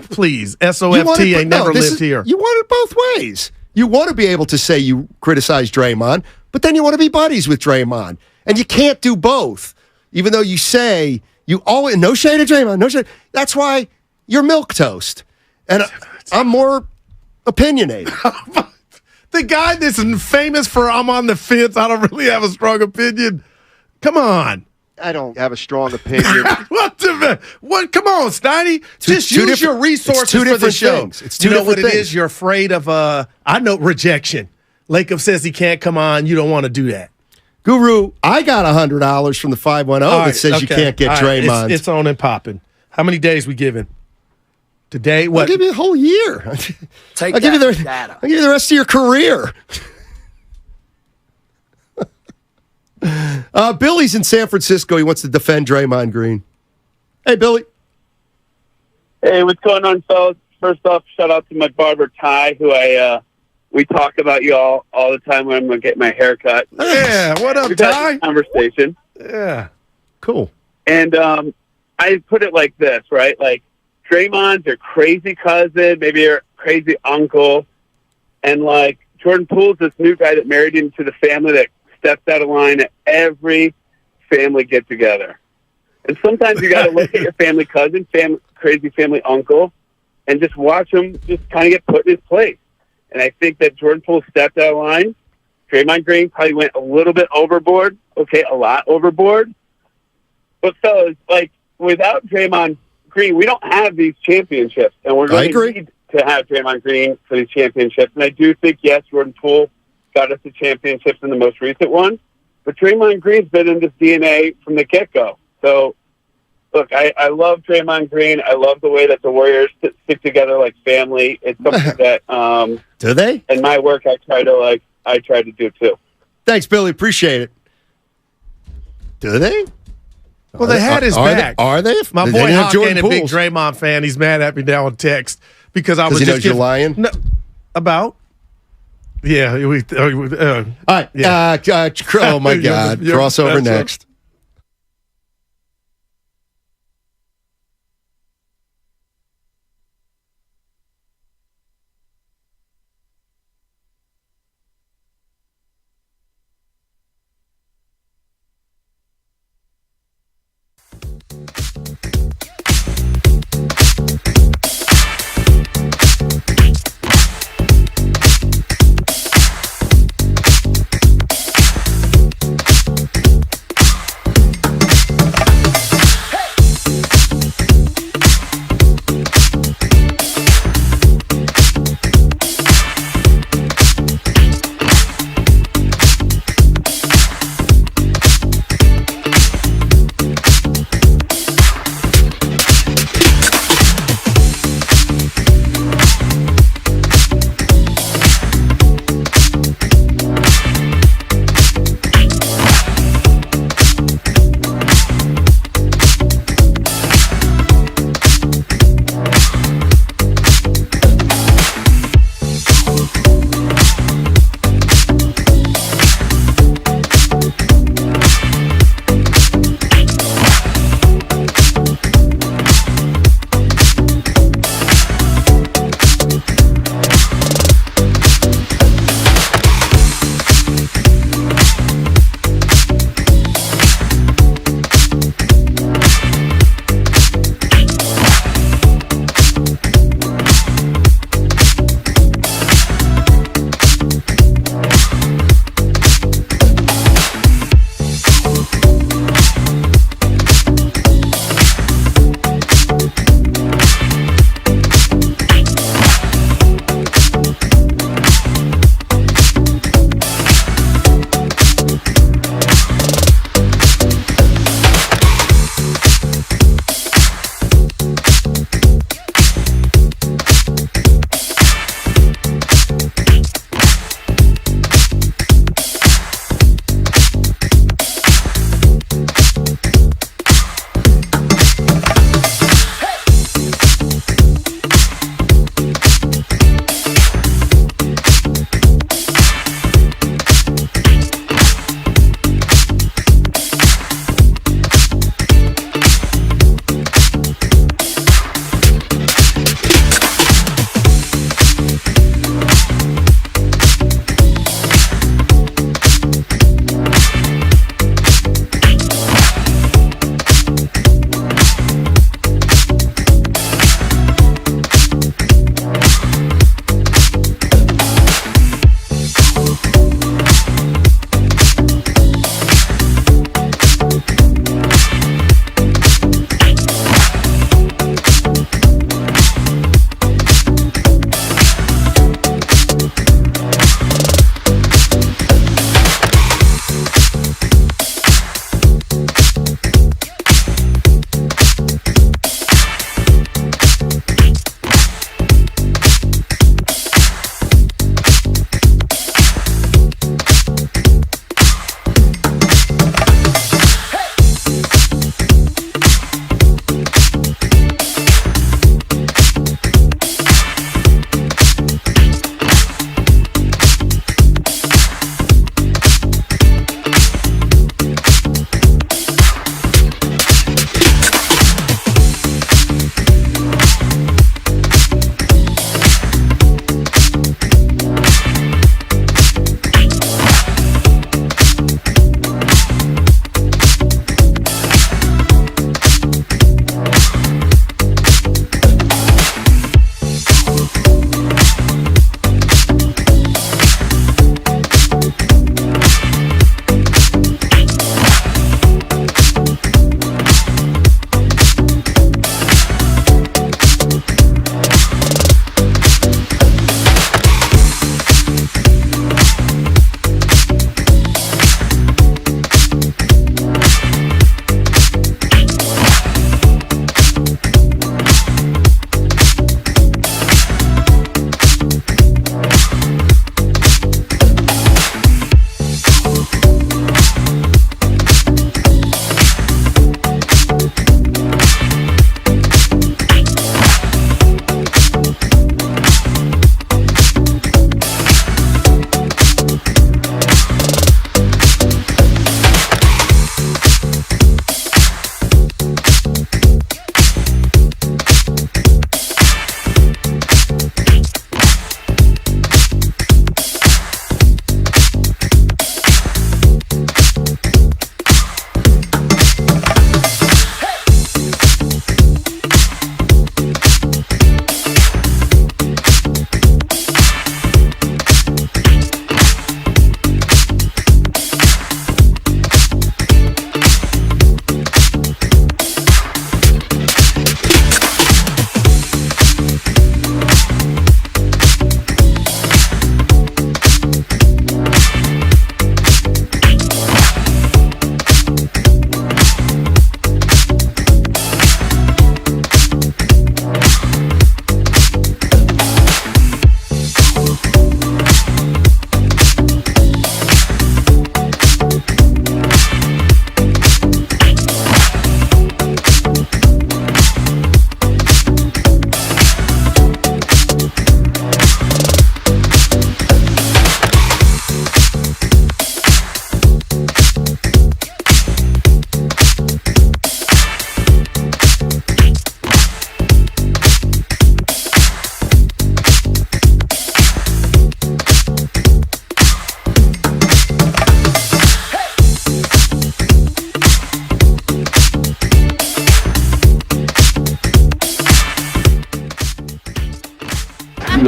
Please. SOFT ain't never lived here. You want it both ways. You want to be able to say you criticize Draymond, but then you want to be buddies with Draymond. And you can't do both. Even though you say you always, no shade of Draymond, no shade. That's why you're milquetoast. And I'm more opinionated. The guy that's famous for I'm on the fence, I don't really have a strong opinion. Come on. I don't have a strong opinion. What? Come on, Steiny. Just use your resources it's two for the different show. things. It's two you know different what it things. is? You're afraid of, I know, rejection. Lacob says he can't come on. You don't want to do that. Guru, I got $100 from the 510 that says you can't get Draymond. It's on and popping. How many days we giving? Today? What? I'll give you a whole year. I'll give you the rest of your career. Billy's in San Francisco. He wants to defend Draymond Green. Hey, Billy. Hey, what's going on, fellas? First off, shout out to my barber, Ty, who we talk about you all the time when I'm going to get my hair cut. Yeah, what up, We've had Ty? this conversation. Yeah. Cool. And I put it like this, right? Like, Draymond's your crazy cousin, maybe your crazy uncle. And, like, Jordan Poole's this new guy that married into the family that steps out of line at every family get-together. And sometimes you got to look at your family cousin, crazy family uncle, and just watch him just kind of get put in his place. And I think that Jordan Poole stepped out of line. Draymond Green probably went a little bit overboard. Okay, a lot overboard. But fellas, like, without Draymond Green, we don't have these championships. And we're going to need to have Draymond Green for these championships. And I do think, yes, Jordan Poole got us the championships in the most recent one. But Draymond Green's been in this DNA from the get-go. So, look, I love Draymond Green. I love the way that the Warriors stick together like family. It's something that do they? In my work, I try to do too. Thanks, Billy. Appreciate it. Do they? Well, they had his back. Are they? My They boy didn't have Hawk Jordan ain't a big Poole's. Draymond fan. He's mad at me now on text because I was he just knows you're lying? No, about. Yeah. All right. Yeah. Oh, my God. Crossover next.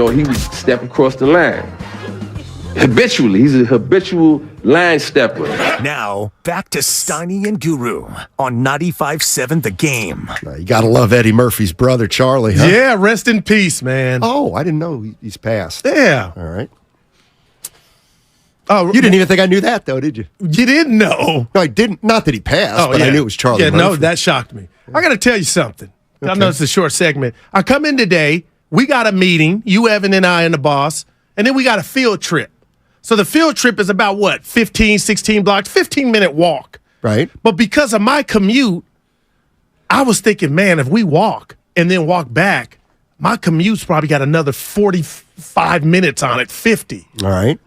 he would step across the line. Habitually. He's a habitual line stepper. Now, back to Steiny and Guru on 95.7 The Game. You got to love Eddie Murphy's brother, Charlie, huh? Yeah, rest in peace, man. Oh, I didn't know he's passed. Yeah. All right. Oh, you didn't even think I knew that, though, did you? You didn't know. No, I didn't. Not that he passed, but I knew it was Charlie Murphy. No, that shocked me. I got to tell you something. Okay. I know it's a short segment. I come in today. We got a meeting, you, Evan, and I, and the boss, and then we got a field trip. So the field trip is about, 15, 16 blocks, 15-minute walk. Right. But because of my commute, I was thinking, man, if we walk and then walk back, my commute's probably got another 45 minutes on it, 50. All right.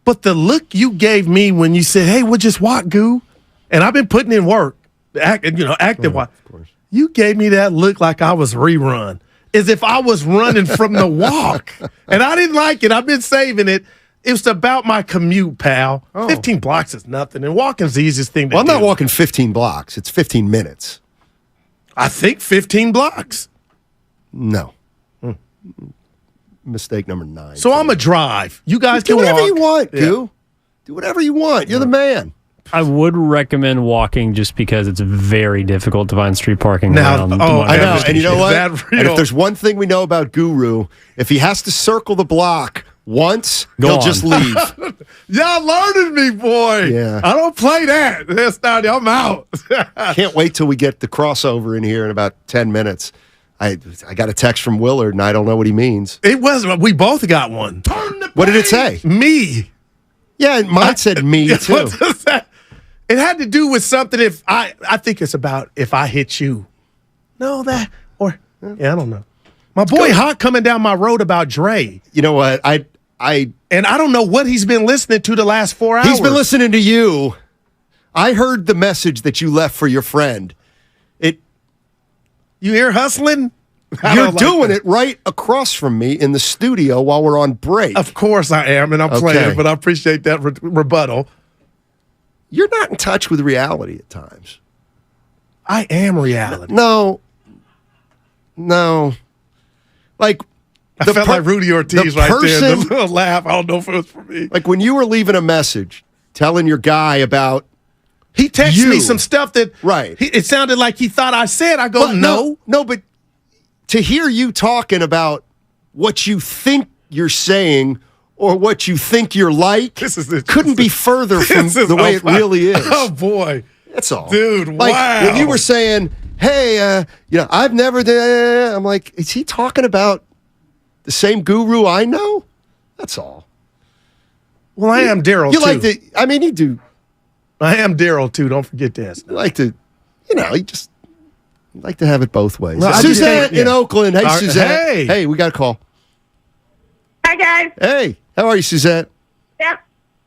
But the look you gave me when you said, hey, we'll just walk, Goo, and I've been putting in work, active walk. Of course. You gave me that look like I was rerun, as if I was running from the walk. And I didn't like it. I've been saving it. It was about my commute, pal. 15 blocks is nothing, and walking's the easiest thing to do. I'm not walking 15 blocks. It's 15 minutes. I think 15 blocks. No. Mistake number 9. So I'm a drive. You guys do can whatever walk. you want, Goo. Do whatever you want. You're the man. I would recommend walking just because it's very difficult to find street parking Now, around. I know. And you know what? Is that real? And if there's one thing we know about Guru, if he has to circle the block once, he'll just leave. Y'all learning me, boy. Yeah. I don't play that. That's not, I'm out. Can't wait till we get the crossover in here in about 10 minutes. I got a text from Willard, and I don't know what he means. It was. We both got one. What did it say? Me. Yeah, mine said me, too. What does that? It had to do with something. If I think it's about if I hit you. No, that or I don't know. My boy Hawk coming down my road about Dre. You know what? And I don't know what he's been listening to the last 4 hours. He's been listening to you. I heard the message that you left for your friend. You hear hustling? You're doing it right across from me in the studio while we're on break. Of course I am, and I'm playing, but I appreciate that rebuttal. You're not in touch with reality at times. I am reality. No. Like, I felt like Rudy Ortiz right there. The little laugh. I don't know if it was for me. Like when you were leaving a message telling your guy about he texted me some stuff that it sounded like he thought I said. I go, no, but to hear you talking about what you think you're saying or what you think you're like couldn't be further from the way it really is. Oh boy, that's all, dude. Like wow. when you were saying, "Hey, I've never," I'm like, is he talking about the same Guru I know? That's all. Well, I am Daryl. You like to? I mean, you do. I am Daryl too. Don't forget this. You like to, you just like to have it both ways. Well, Suzette in Oakland. Hey, Suzette. Hey, we got a call. Hi, guys. Hey, how are you, Suzette? Yeah.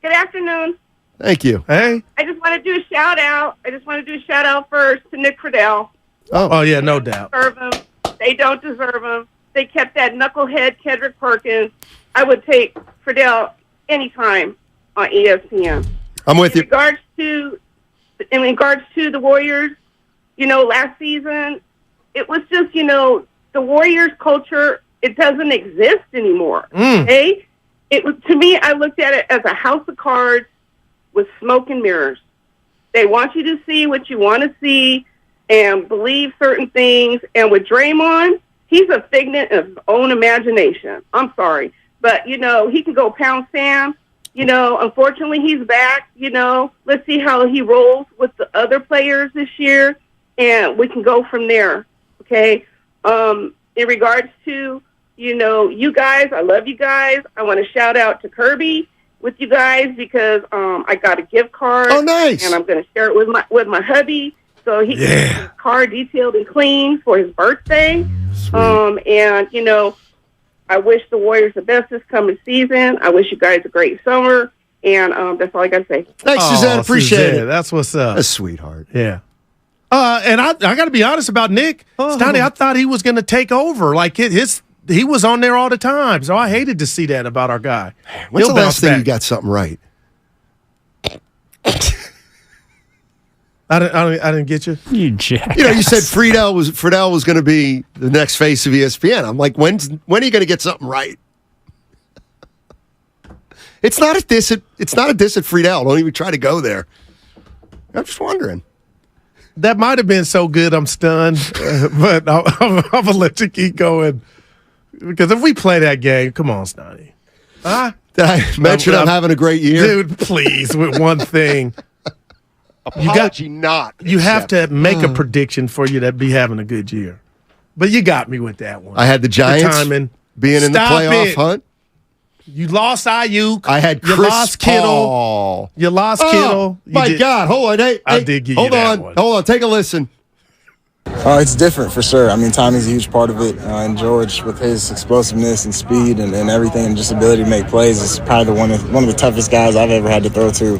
Good afternoon. Thank you. Hey. I just want to do a shout out. First to Nick Friedel. Oh yeah, no doubt. They don't deserve him. They kept that knucklehead Kendrick Perkins. I would take Friedel anytime on ESPN. I'm with you. In regards to the Warriors, last season, it was just, the Warriors culture, it doesn't exist anymore. Okay? It was, to me, I looked at it as a house of cards with smoke and mirrors. They want you to see what you want to see and believe certain things. And with Draymond, he's a figment of his own imagination. I'm sorry. But, he can go pound sand. Unfortunately, he's back. Let's see how he rolls with the other players this year, and we can go from there, okay? In regards to, you guys, I love you guys. I want to shout out to Kirby with you guys because I got a gift card. Oh, nice. And I'm going to share it with my hubby so he can get his car detailed and clean for his birthday. And, I wish the Warriors the best this coming season. I wish you guys a great summer. And that's all I got to say. Thanks, Suzanne. Appreciate it. That's what's up. A sweetheart. Yeah. And I got to be honest about Nick. Stoney, I thought he was going to take over. Like he was on there all the time. So I hated to see that about our guy. When's the last thing you got something right? I didn't get you. You jackass. You said Friedel was going to be the next face of ESPN. I'm like, when are you going to get something right? It's not a diss at Friedel. Don't even try to go there. I'm just wondering. That might have been so good I'm stunned, but I'm going to let you keep going. Because if we play that game, come on, Snotty. Did I mention I'm having a great year? Dude, please, with one thing. Apology not. You have to make a prediction for you to be having a good year. But you got me with that one. I had the Giants being in the playoff hunt. You lost Ayuk. I had Chris You lost Kittle. Paul. You lost Kittle. God. Hold on. Hey, I did give you that one. Hold on. Take a listen. It's different for sure. I mean, timing's a huge part of it. And George, with his explosiveness and speed and everything, and just ability to make plays, is probably one of the toughest guys I've ever had to throw to.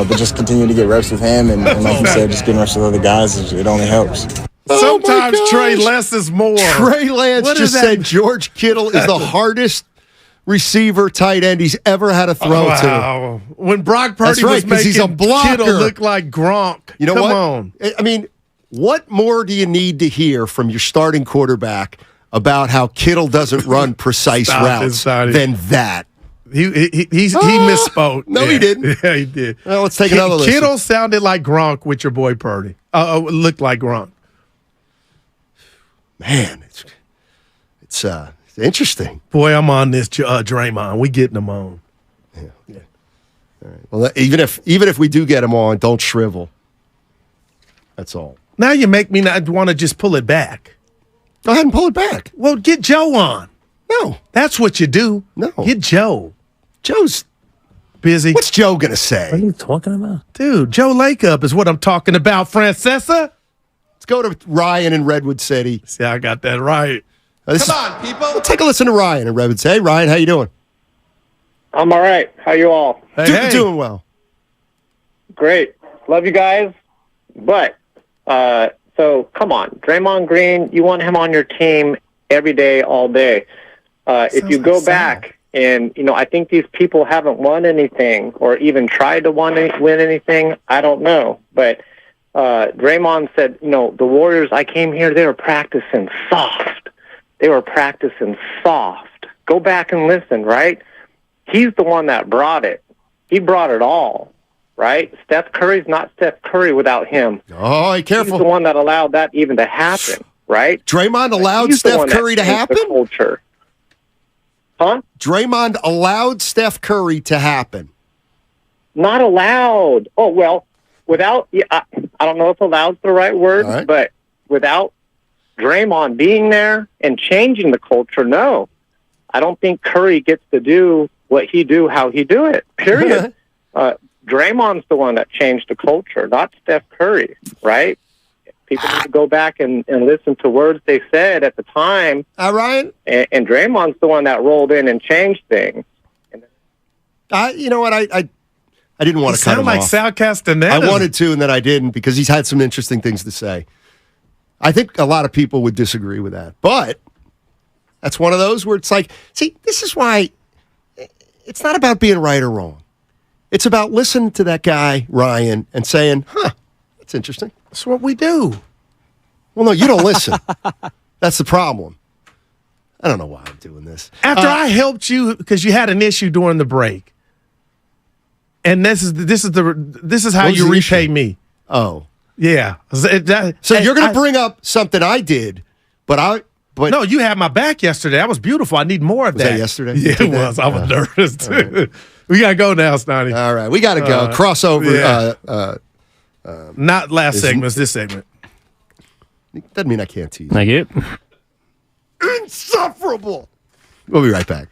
But just continue to get reps with him, and like you said, just getting reps with other guys, it only helps. Sometimes Trey less is more. Trey Lance just said George Kittle is the hardest receiver tight end he's ever had to throw to. When Brock Purdy was making Kittle look like Gronk. You know Come what? on. I mean, what more do you need to hear from your starting quarterback about how Kittle doesn't run precise routes than that? He misspoke. No, he didn't. Yeah, he did. Well, let's take another listen. Kittle sounded like Gronk with your boy Purdy. Looked like Gronk. Man, it's interesting. Boy, I'm on this Draymond. We getting him on. Yeah. All right. Well, even if we do get him on, don't shrivel. That's all. Now you make me not want to just pull it back. Go ahead and pull it back. Well, get Joe on. No. That's what you do. No. Get Joe. Joe's busy. What's Joe going to say? What are you talking about? Dude, Joe Lakeup is what I'm talking about, Francesa. Let's go to Ryan in Redwood City. See, I got that right. Come on, people. We'll take a listen to Ryan in Redwood City. Hey, Ryan, how you doing? I'm all right. How you all? Doing well. Great. Love you guys. But, so come on. Draymond Green, you want him on your team every day, all day. If you go back and, I think these people haven't won anything or even tried to win anything. I don't know. But Draymond said, the Warriors, I came here, they were practicing soft. They were practicing soft. Go back and listen, right? He's the one that brought it. He brought it all, right? Steph Curry's not Steph Curry without him. Oh, hey, careful. He's the one that allowed that even to happen, right? Draymond allowed Steph Curry to happen? The culture. Huh? Draymond allowed Steph Curry to happen. Not allowed. Oh, well, without, I don't know if allowed's the right word, but without Draymond being there and changing the culture, no. I don't think Curry gets to do what he do, how he do it, period. Draymond's the one that changed the culture, not Steph Curry, right? People need to go back and listen to words they said at the time. Ryan? And Draymond's the one that rolled in and changed things. You know what? I didn't want to cut him like off. Sal Castaneda. I wanted to, and then I didn't because he's had some interesting things to say. I think a lot of people would disagree with that. But that's one of those where it's like, see, this is why it's not about being right or wrong. It's about listening to that guy, Ryan, and saying, that's interesting. That's what we do. Well, no, you don't listen. That's the problem. I don't know why I'm doing this. After I helped you because you had an issue during the break. And this is how you repay me. Oh. Yeah. So you're going to bring up something I did, but no, you had my back yesterday. That was beautiful. I need more of that. Was that yesterday? Yeah, it was. I was nervous too. Right. We got to go now, Snotty. All right. We got to go. Crossover. Yeah. Not last segment. It's this segment. Doesn't mean I can't tease. Thank you. Insufferable. We'll be right back.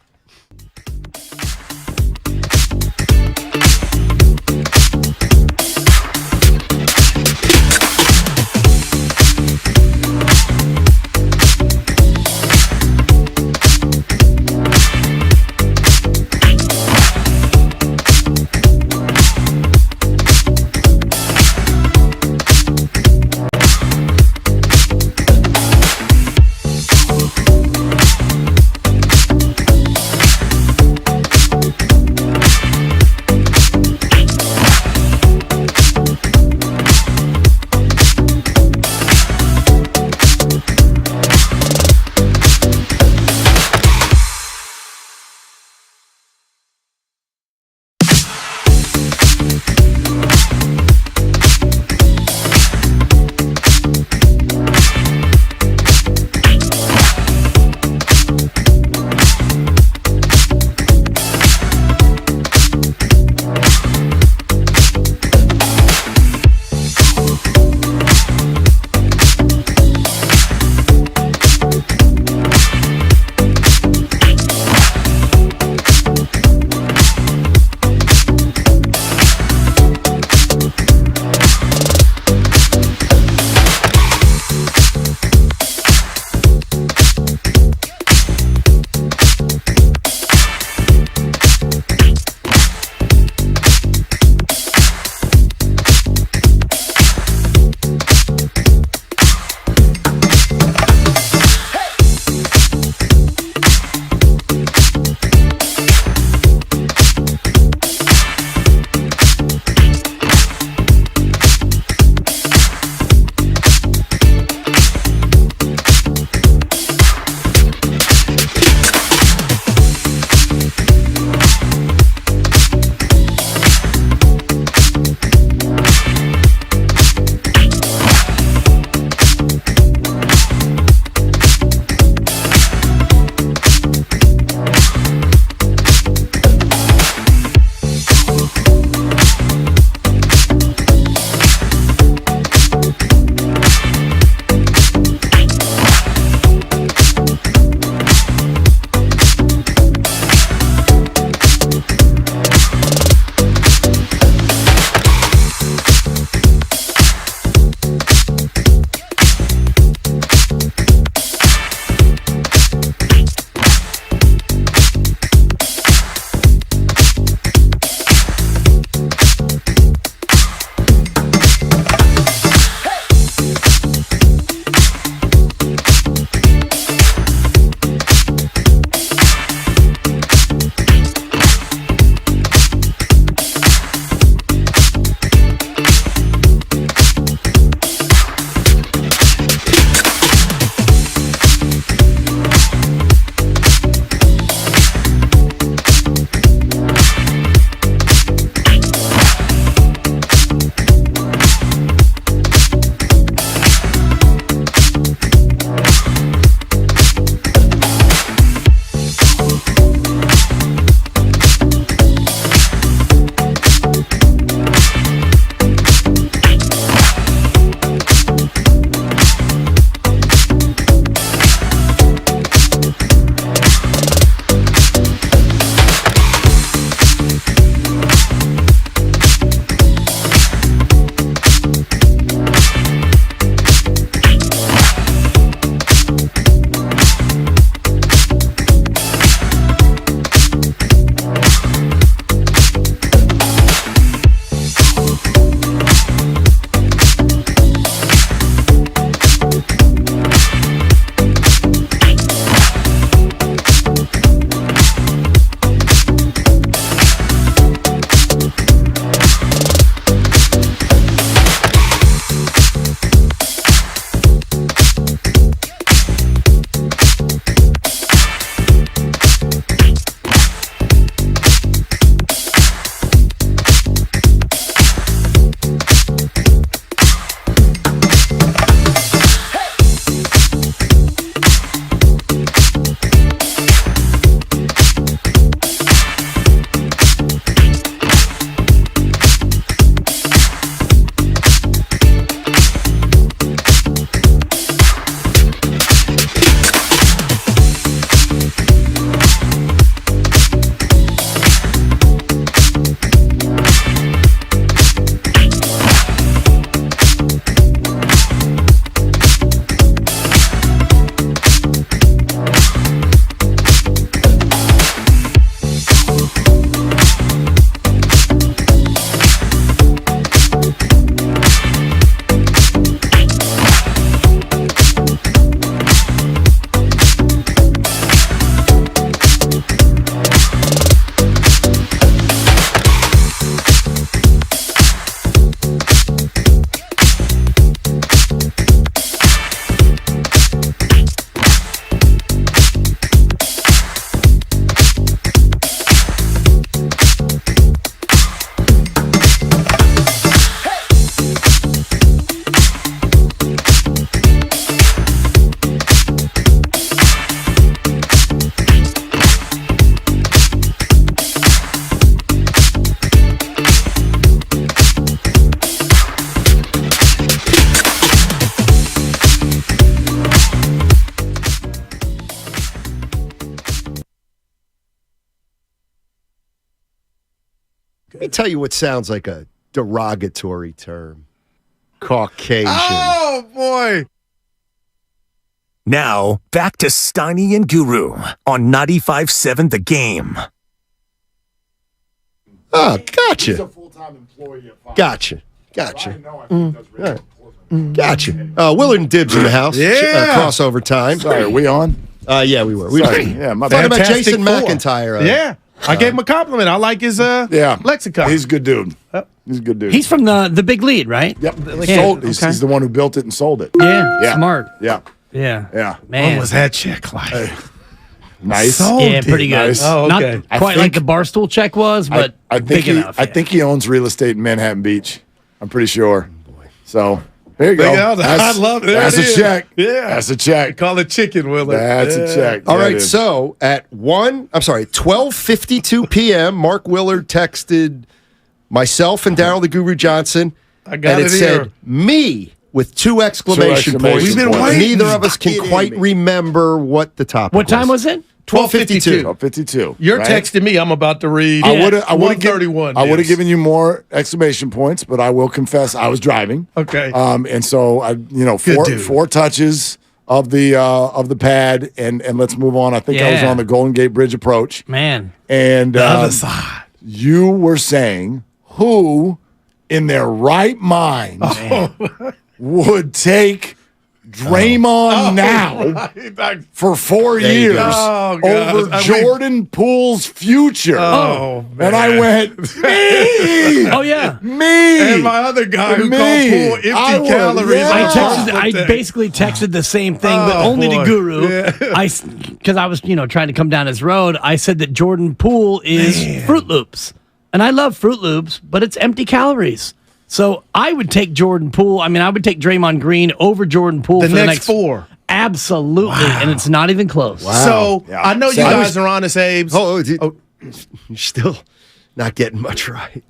Let me tell you what sounds like a derogatory term. Caucasian. Oh, boy. Now, back to Steiny and Guru on 95.7 The Game. Oh, gotcha. He's a full-time employee at Fox. Gotcha. Gotcha. Mm. Willard and Dibbs in the house. Yeah. Crossover time. Sorry, are we on? Yeah, we were. Sorry. Yeah, my Talking bad. about Fantastic Jason Four. McIntyre. Yeah. I gave him a compliment. I like his lexicon. He's a good dude. He's a good dude. He's from the Big Lead, right? Yep. Yeah, He's the one who built it and sold it. Yeah, smart. Yeah. Yeah. Yeah. Man. What was that check like? Nice. Yeah, pretty good. Nice. Oh, okay. Not quite like the Barstool check was, but I think big enough. I think he owns real estate in Manhattan Beach. I'm pretty sure. So there you There go. you go. I love it. There That's it a is. check. Yeah. That's a check. Call it chicken, Willard. That's a check. All Yeah, right, it is. so at 12:52 p.m., Mark Willard texted myself and Daryl the Guru Johnson. I got and it said, here. me, with 2 exclamation points. We've been waiting. Neither of us can quite remember what the topic was. What time was it? 12:52. 12:52. You're right? texting me. I'm about to read. I would have 131. given you more exclamation points, but I will confess I was driving. Okay. And so I, Good dude. four touches of the pad, and let's move on. I think I was Yeah. on the Golden Gate Bridge approach, Man. and The other side. you were saying who, in their right mind, would take Draymond now for 4 There you years go. Oh, God. over Jordan Poole's future. Oh, man. And I went, me! Oh, yeah. Me! And my other guy who Me. called Poole empty I would, calories. yeah. I basically texted the same thing, but Oh, only boy. to Guru. Yeah. Because I was, trying to come down his road. I said that Jordan Poole is Fruit Loops. And I love Fruit Loops, but it's empty calories. So I would take Jordan Poole. I mean, I would take Draymond Green over Jordan Poole The for next 4. Absolutely. And it's not even close. So I know you guys are honest, Abe. You're still not getting much right.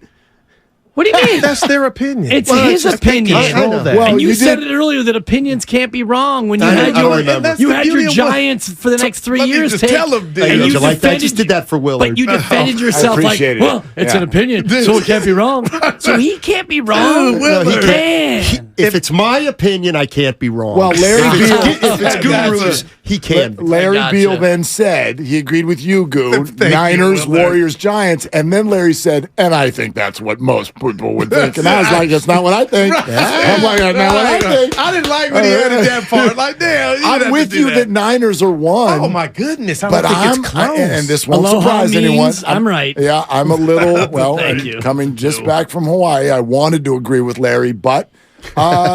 What do you mean? That's their opinion. It's Well, his just opinion. take control of that. Well, And you you said did- it earlier that opinions can't be wrong when you I had remember. you the had beauty your of Giants for the next 3 let me years. just Tate, tell him, dude. and How'd you you like that? I defended- just did that for Willard. But you defended yourself like, appreciate it. well, it's Yeah. an opinion, so it can't be wrong. So he can't be wrong. No, he can't. Man. If it's my opinion, I can't be wrong. Well, Larry if Beal- it's Guru's, he can be. Larry Gotcha. Beal then said, he agreed with you, Goo, Thank Niners, you, Willard. Warriors, Giants, and then Larry said, and I think that's what most people would think. And I was like, that's not what I think. I'm like, that's not what I think. I didn't like when he added that part. Like, damn, you didn't have I'm to with do you that Niners are one. Oh, my goodness. I But don't think I'm, it's close. and this won't Aloha surprise means anyone. I'm right. Yeah, I'm a little, well, Thank and you. coming just back from Hawaii, I wanted to agree with Larry, but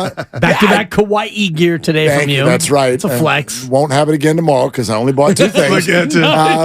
Back-to-back Kauai gear today thank from you. That's right. It's a And flex. Won't have it again tomorrow because I only bought 2 things. Look at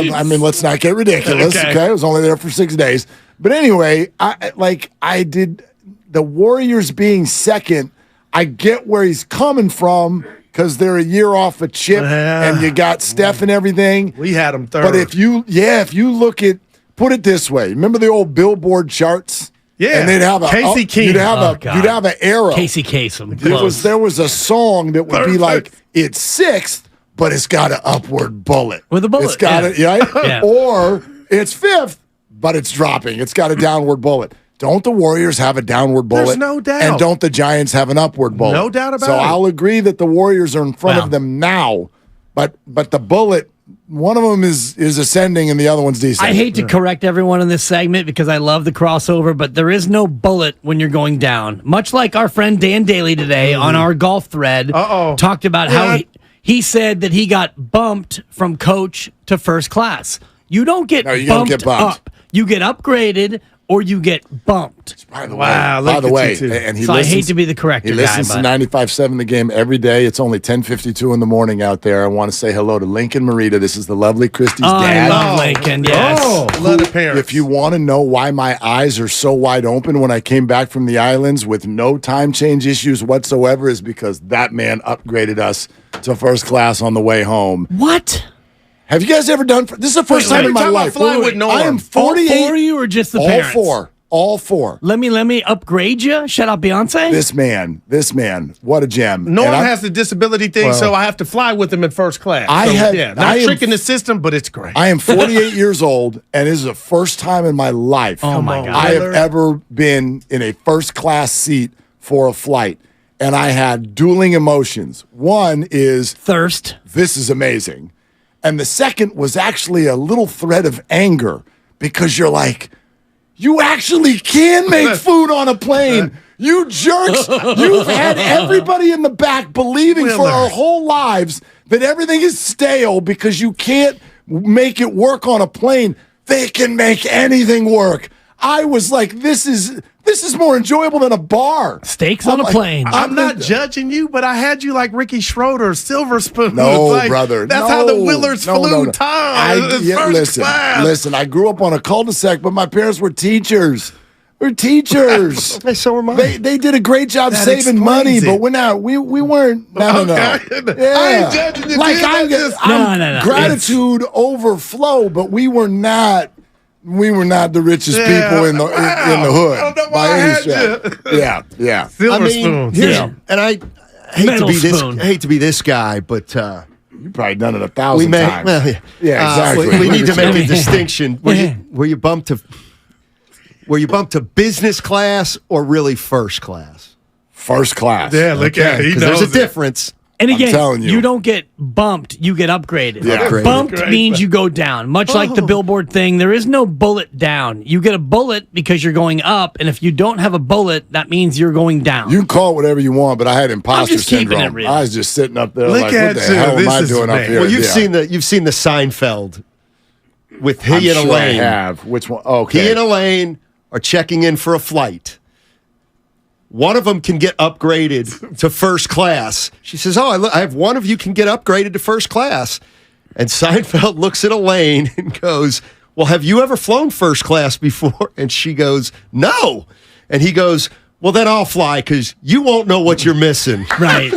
you. I mean, let's not get ridiculous. Okay. Okay. I was only there for 6 days. But anyway, I did the Warriors being second. I get where he's coming from because they're a year off a chip Yeah. and you got Steph and everything. We had him third. But if you look at, put it this way, remember the old Billboard charts? Yeah. And they'd have a Casey King. You'd have God. you'd have an arrow. Casey Kasem. There was a song that would be like, it's 6th, but it's got an upward bullet. With a bullet, It's got yeah. it, right? Yeah. Or it's 5th, but it's dropping. It's got a downward bullet. Don't the Warriors have a downward bullet? There's no doubt. And don't the Giants have an upward bullet? No doubt about so it. I'll agree that the Warriors are in front Wow. of them now, but the bullet, one of them is ascending and the other one's descending. I hate to correct everyone in this segment because I love the crossover, but there is no bullet when you're going down. Much like our friend Dan Daly today on our golf thread talked about how he said that he got bumped from coach to first class. You don't get, No, you don't bumped, get bumped. up. You get upgraded or you get bumped. By the Wow, way, look at you two. and he So I listens, hate to be the corrector He guy, listens to but 95.7 The Game every day. It's only 10:52 in the morning out there. I want to say hello to Lincoln Marita. This is the lovely Christy's I dad. love Lincoln, yes. Oh, love the parents. If you want to know why my eyes are so wide open when I came back from the islands with no time change issues whatsoever, is because that man upgraded us to first class on the way home. What? Have you guys ever done? This is the first time in my life. Fly with Norm. I am All 48. four of you or just the all parents? four. All 4. Let me upgrade you. Shout out Beyonce. This man, what a gem. Norm has the disability thing, so I have to fly with him in first class. Not tricking the system, but it's great. I am 48 years old, and this is the first time in my life I have ever been in a first class seat for a flight. And I had dueling emotions. One is thirst. This is amazing. And the second was actually a little thread of anger because you're like, you actually can make food on a plane. You jerks. You've had everybody in the back believing for our whole lives that everything is stale because you can't make it work on a plane. They can make anything work. I was like, this is more enjoyable than a bar. Steaks on a plane. I'm not judging you, but I had you like Ricky Schroeder, Silver Spoon. No, brother. That's how the Willards flew Tom. Listen, I grew up on a cul-de-sac, but my parents were teachers. We're teachers. So were mine. They did a great job saving money, but we're not. We weren't. No. I ain't judging you. Like I'm gratitude overflow, but we were not. We were not the richest people in the hood. I don't know why by I any had stretch. Yeah. Silver spoons. And I hate to be this guy, but you've probably done it 1,000 times. Well, exactly. We need to make a distinction. Were you bumped to business class or really first class? First class. Yeah, look at it. He knows there's a difference. And again, I'm telling you. you don't get bumped, you get upgraded. Yeah. Bumped means you go down. Much like the billboard thing, there is no bullet down. You get a bullet because you're going up, and if you don't have a bullet, that means you're going down. You can call it whatever you want, but I had imposter syndrome. I was just sitting up there like, what the hell am I doing up here? Well, you've seen the Seinfeld with he and Elaine. I have. Which one? Okay. He and Elaine are checking in for a flight. One of them can get upgraded to first class. She says, I have one of you can get upgraded to first class. And Seinfeld looks at Elaine and goes, well, have you ever flown first class before? And she goes, no. And he goes, well, then I'll fly because you won't know what you're missing. Right.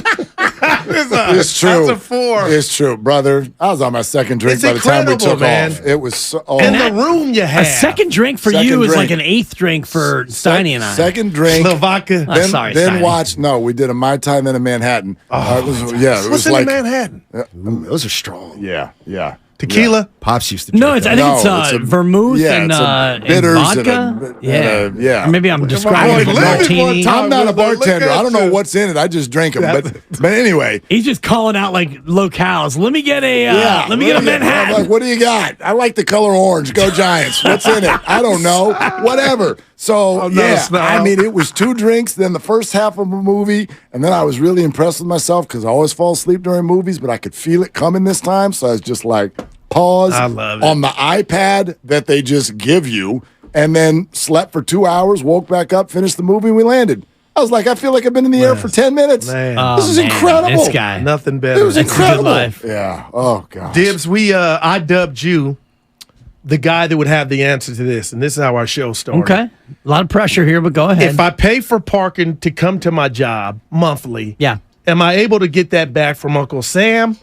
It's true. That's a 4. It's true, brother. I was on my second drink by the time we took off. It was so. And the room you had. A second drink for you is like an 8th drink for Steiny and I. Second drink. Slovakia. Then watch. No, we did a Mai Tai, then a Manhattan. It was What's in like the Manhattan? Those are strong. Yeah. Tequila? Yeah. Pops used to drink I think it's vermouth and bitters vodka. Yeah. Or maybe I'm describing a martini. I'm not a bartender. I don't know what's in it. I just drink them. But anyway. He's just calling out like locales. Let me get a Manhattan. I'm like, what do you got? I like the color orange. Go Giants. What's in it? I don't know. Whatever. So, I mean, it was 2 drinks, then the first half of a movie, and then I was really impressed with myself because I always fall asleep during movies, but I could feel it coming this time. So I was just like, pause on the iPad that they just give you, and then slept for 2 hours, woke back up, finished the movie, and we landed. I was like, I feel like I've been in the air for 10 minutes. This is incredible. This guy. Nothing better. It was incredible. Life. Yeah. Oh, gosh. Dibs, I dubbed you the guy that would have the answer to this, and this is how our show started. Okay. A lot of pressure here, but go ahead. If I pay for parking to come to my job monthly, am I able to get that back from Uncle Sam?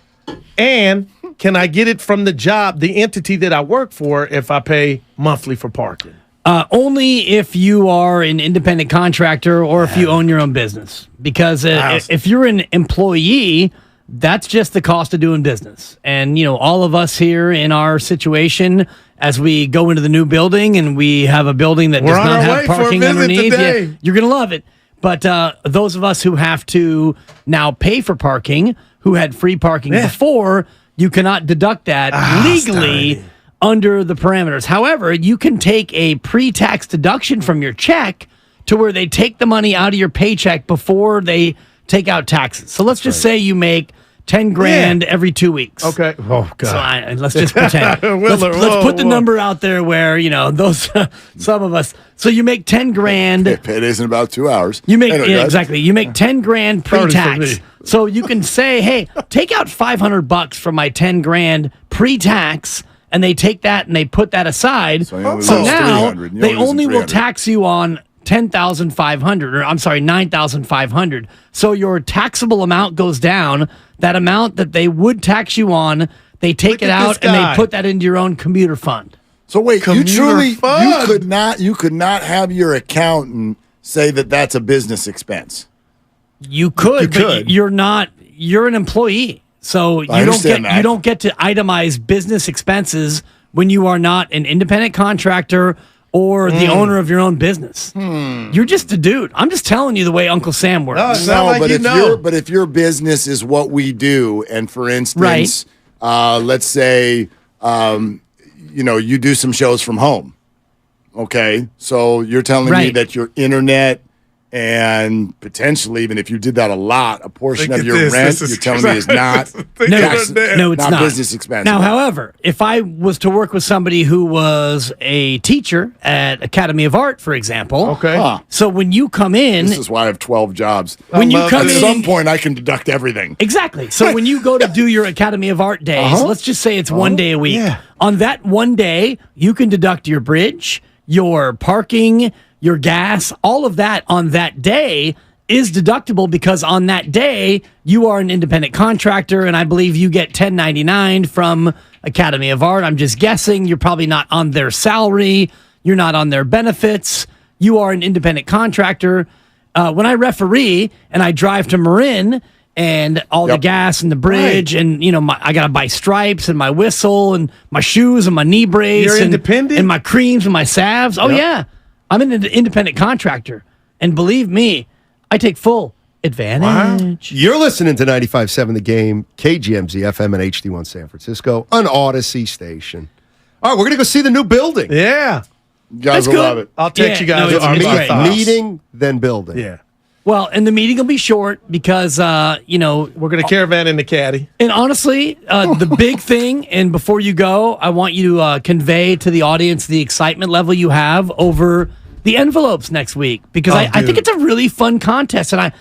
And can I get it from the job, the entity that I work for, if I pay monthly for parking? Only if you are an independent contractor or if you own your own business. Because if you're an employee, that's just the cost of doing business. And, all of us here in our situation, as we go into the new building and we have a building that does not have parking underneath, you're going to love it. But those of us who have to now pay for parking, who had free parking before, you cannot deduct that legally under the parameters. However, you can take a pre-tax deduction from your check to where they take the money out of your paycheck before they take out taxes. So let's just say you make $10,000 every 2 weeks. Okay. Oh God. So let's just pretend. let's put the number out there where those some of us. So you make $10,000. Payday's in about 2 hours. You make exactly. You make $10,000 pre-tax. So you can say, hey, take out $500 from my $10,000 pre-tax. And they take that and they put that aside. So now they only will tax you on $10,500, or I'm sorry, $9,500. So your taxable amount goes down. That amount that they would tax you on, they take it out and they put that into your own commuter fund. So wait, Commuter you fund. could not have your accountant say that that's a business expense. You could, but you're not. You're an employee, so you don't get to itemize business expenses when you are not an independent contractor or the owner of your own business. You're just a dude. I'm just telling you the way Uncle Sam works. But if your business is what we do, and for instance, let's say you do some shows from home. Okay, so you're telling me that your internet and potentially, even if you did that a lot, a portion of your rent, you're telling me is not it's not business expense. Now, however, if I was to work with somebody who was a teacher at Academy of Art, for example, so when you come in, this is why I have 12 jobs. When you come at in, some point, I can deduct everything. Exactly. So when you go to do your Academy of Art days, let's just say it's 1 day a week. Yeah. On that 1 day, you can deduct your bridge, your parking, your gas, all of that on that day is deductible because on that day, you are an independent contractor, and I believe you get 1099 from Academy of Art. I'm just guessing. You're probably not on their salary. You're not on their benefits. You are an independent contractor. When I referee and I drive to Marin and all the gas and the bridge and, I got to buy stripes and my whistle and my shoes and my knee brace. You're independent? And my creams and my salves. Oh, yeah. I'm an independent contractor, and believe me, I take full advantage. You're listening to 95.7 The Game, KGMZ FM and HD1 San Francisco, an Odyssey station. All right, we're going to go see the new building. Yeah. You guys will love it. I'll text you guys. Meeting, then building. Yeah. Well, and the meeting will be short because, we're going to caravan in the caddy. And honestly, the big thing, and before you go, I want you to convey to the audience the excitement level you have over the envelopes next week because I think it's a really fun contest. And I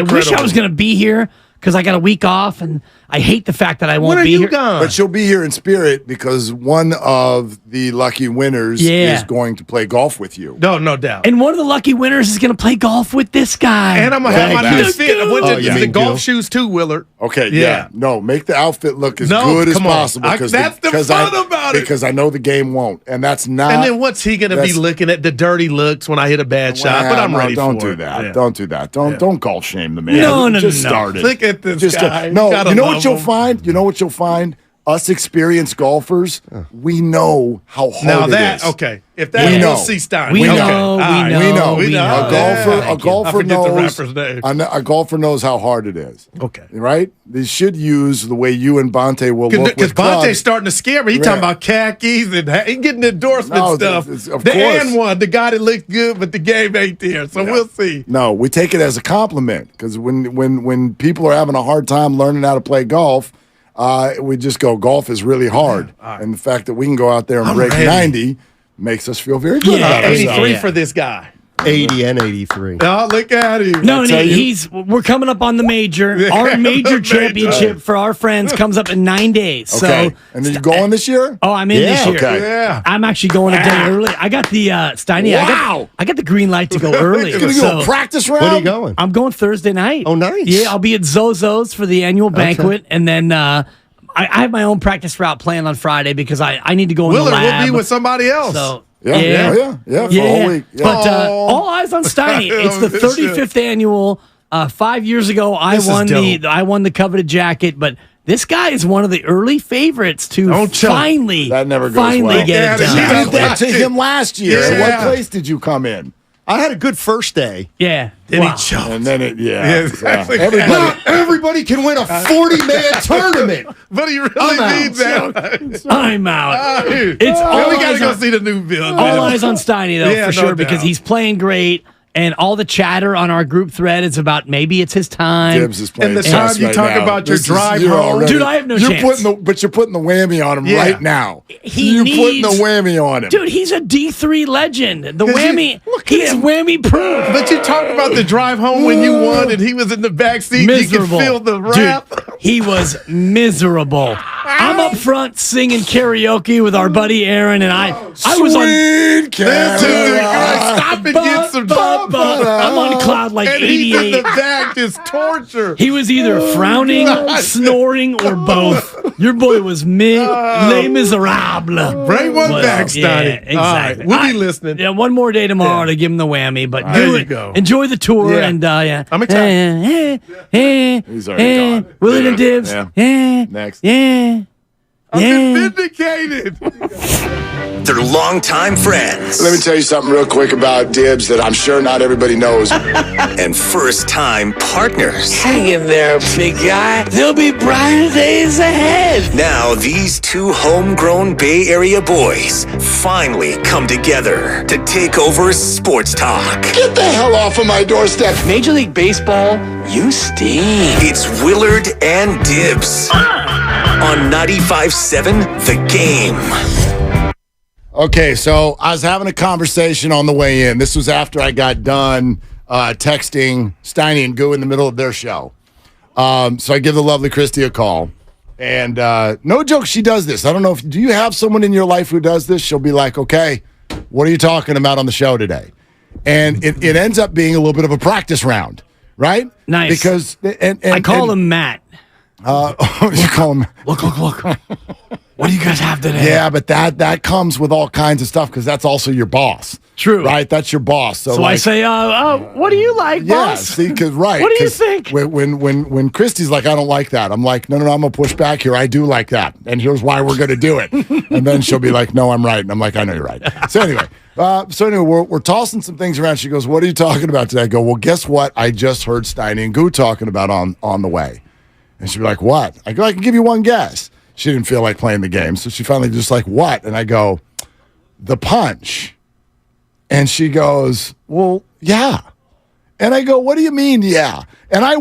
wish I was going to be here because I got a week off, and I hate the fact that I won't be here. But you'll be here in spirit because one of the lucky winners is going to play golf with you. No doubt. And one of the lucky winners is going to play golf with this guy. And I'm going to have my new fit. I went to the golf shoes too, Willard. Okay, yeah. No, make the outfit look as good as possible. That's the fun about it. Because I know the game won't. And that's not. And then what's he going to be looking at? The dirty looks when I hit a bad shot. But I'm ready for it. Don't do that. Yeah. Don't do that. Don't golf shame the man. No. Just started. Look at this guy. No, you know what you'll find? You know what you'll find? Us experienced golfers, we know how hard it is. Okay. If that is, we'll see Stein. We know. A golfer knows. A golfer knows how hard it is. Okay. Right? They should use the way you and Bonte will look with because Bonte's starting to scare me. He's talking about khakis and he getting endorsement stuff. Of the course. and one, the guy that looks good, but the game ain't there. So we'll see. No, we take it as a compliment because when people are having a hard time learning how to play golf, we just go, golf is really hard. Right. And the fact that we can go out there and break 90 makes us feel very good about ourselves. 83 for this guy. 80 and 83. Oh, look at him. No, we're coming up on the major. Our major championship for our friends comes up in 9 days. Okay. So, and then you going this year? Oh, I'm in this year. Okay. Yeah. I'm actually going a day early. I got the Steiny. Wow. I got the green light to go early. You're going to go practice round? Where are you going? I'm going Thursday night. Oh, nice. Yeah, I'll be at Zozo's for the annual banquet, and then I have my own practice route planned on Friday because I need to go in the lab. Willard will be with somebody else. So. Yeah, for a whole week. Yeah. But all eyes on Steiny. It's the 35th annual. 5 years ago, I won the coveted jacket, but this guy is one of the early favorites to finally that never goes well. get it done. You did that to him last year. Yeah. What place did you come in? I had a good first day. Yeah. Then he jumped. And then exactly. Everybody can win a 40-man tournament. But he really needs that. I'm out. It's all we got to go see the new build. All eyes on Steiny, though, for sure, because he's playing great. And all the chatter on our group thread is about maybe it's his time. Dibs is playing and the time you talk about your drive home. Dude, I have no chance. But you're putting the whammy on him right now. You're putting the whammy on him. Dude, he's a D3 legend. The whammy, he's whammy proof. But you talk about the drive home when you won and he was in the back seat. Miserable. You could feel the rap. Dude, he was miserable. I'm up front singing karaoke with our buddy Aaron, and I was on. Sweet Caroline. Stop and get some. I'm on blood clot like and 88. He's in the back, just torture. He was either frowning, snoring, or both. Your boy was Les Miserables. Bring one back, Stoney. Yeah, exactly. All right, we'll be listening. Yeah, one more day tomorrow to give him the whammy, but There you go. enjoy the tour and I'm excited. He's already gone. Willie and Dibs. Next. I've been vindicated. They're longtime friends. Let me tell you something real quick about Dibs that I'm sure not everybody knows. And first-time partners. Hang in there, big guy. There'll be brighter days ahead. Now, these two homegrown Bay Area boys finally come together to take over sports talk. Get the hell off of my doorstep. Major League Baseball, you stink. It's Willard and Dibs on 95.7 The Game. Okay, so I was having a conversation on the way in. This was after I got done texting Steiny and Goo in the middle of their show. So I give the lovely Christy a call. And no joke, she does this. I don't know do you have someone in your life who does this? She'll be like, okay, what are you talking about on the show today? And it ends up being a little bit of a practice round, right? Nice. Because I call him Matt. You call him. Look. What do you guys have today? Yeah, but that comes with all kinds of stuff because that's also your boss. True. Right? That's your boss. So I say, what do you like, boss? See, because right. What do you think? When Christy's like, I don't like that. I'm like, no, I'm gonna push back here. I do like that, and here's why we're gonna do it. And then she'll be like, no, I'm right, and I'm like, I know you're right. So anyway, we're tossing some things around. She goes, what are you talking about today? I go, well, guess what? I just heard Steiny and Goo talking about on the way. And she'd be like, what? I go, I can give you one guess. She didn't feel like playing the game, so she finally just like, what? And I go, the punch. And she goes, well, yeah. And I go, what do you mean, yeah? And I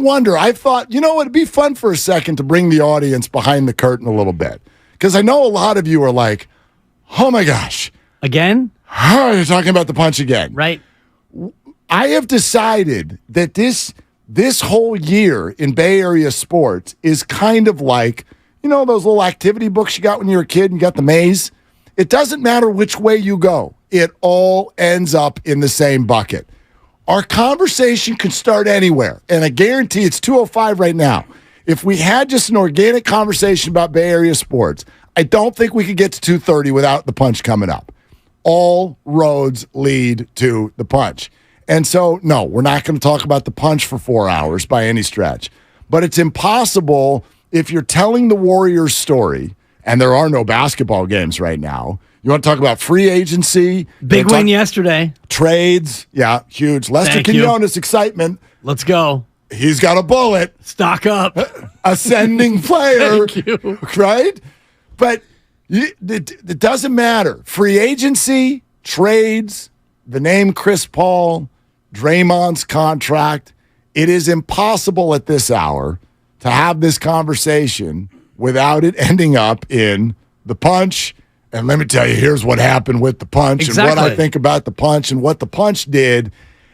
thought, it'd be fun for a second to bring the audience behind the curtain a little bit. Because I know a lot of you are like, oh my gosh. Again? You're talking about the punch again. Right. I have decided that this whole year in Bay Area sports is kind of like, those little activity books you got when you were a kid and you got the maze? It doesn't matter which way you go. It all ends up in the same bucket. Our conversation can start anywhere, and I guarantee it's 2:05 right now. If we had just an organic conversation about Bay Area sports, I don't think we could get to 2:30 without the punch coming up. All roads lead to the punch. And so, no, we're not going to talk about the punch for 4 hours by any stretch. But it's impossible if you're telling the Warriors story, and there are no basketball games right now. You want to talk about free agency? Big win yesterday. Trades. Yeah, huge. Lester Quinones excitement. Let's go. He's got a bullet. Stock up. Ascending player. Thank you. Right? But it doesn't matter. Free agency, trades, the name Chris Paul, Draymond's contract. It is impossible at this hour to have this conversation without it ending up in the punch. And let me tell you, here's what happened with the punch and what I think about the punch and what the punch did.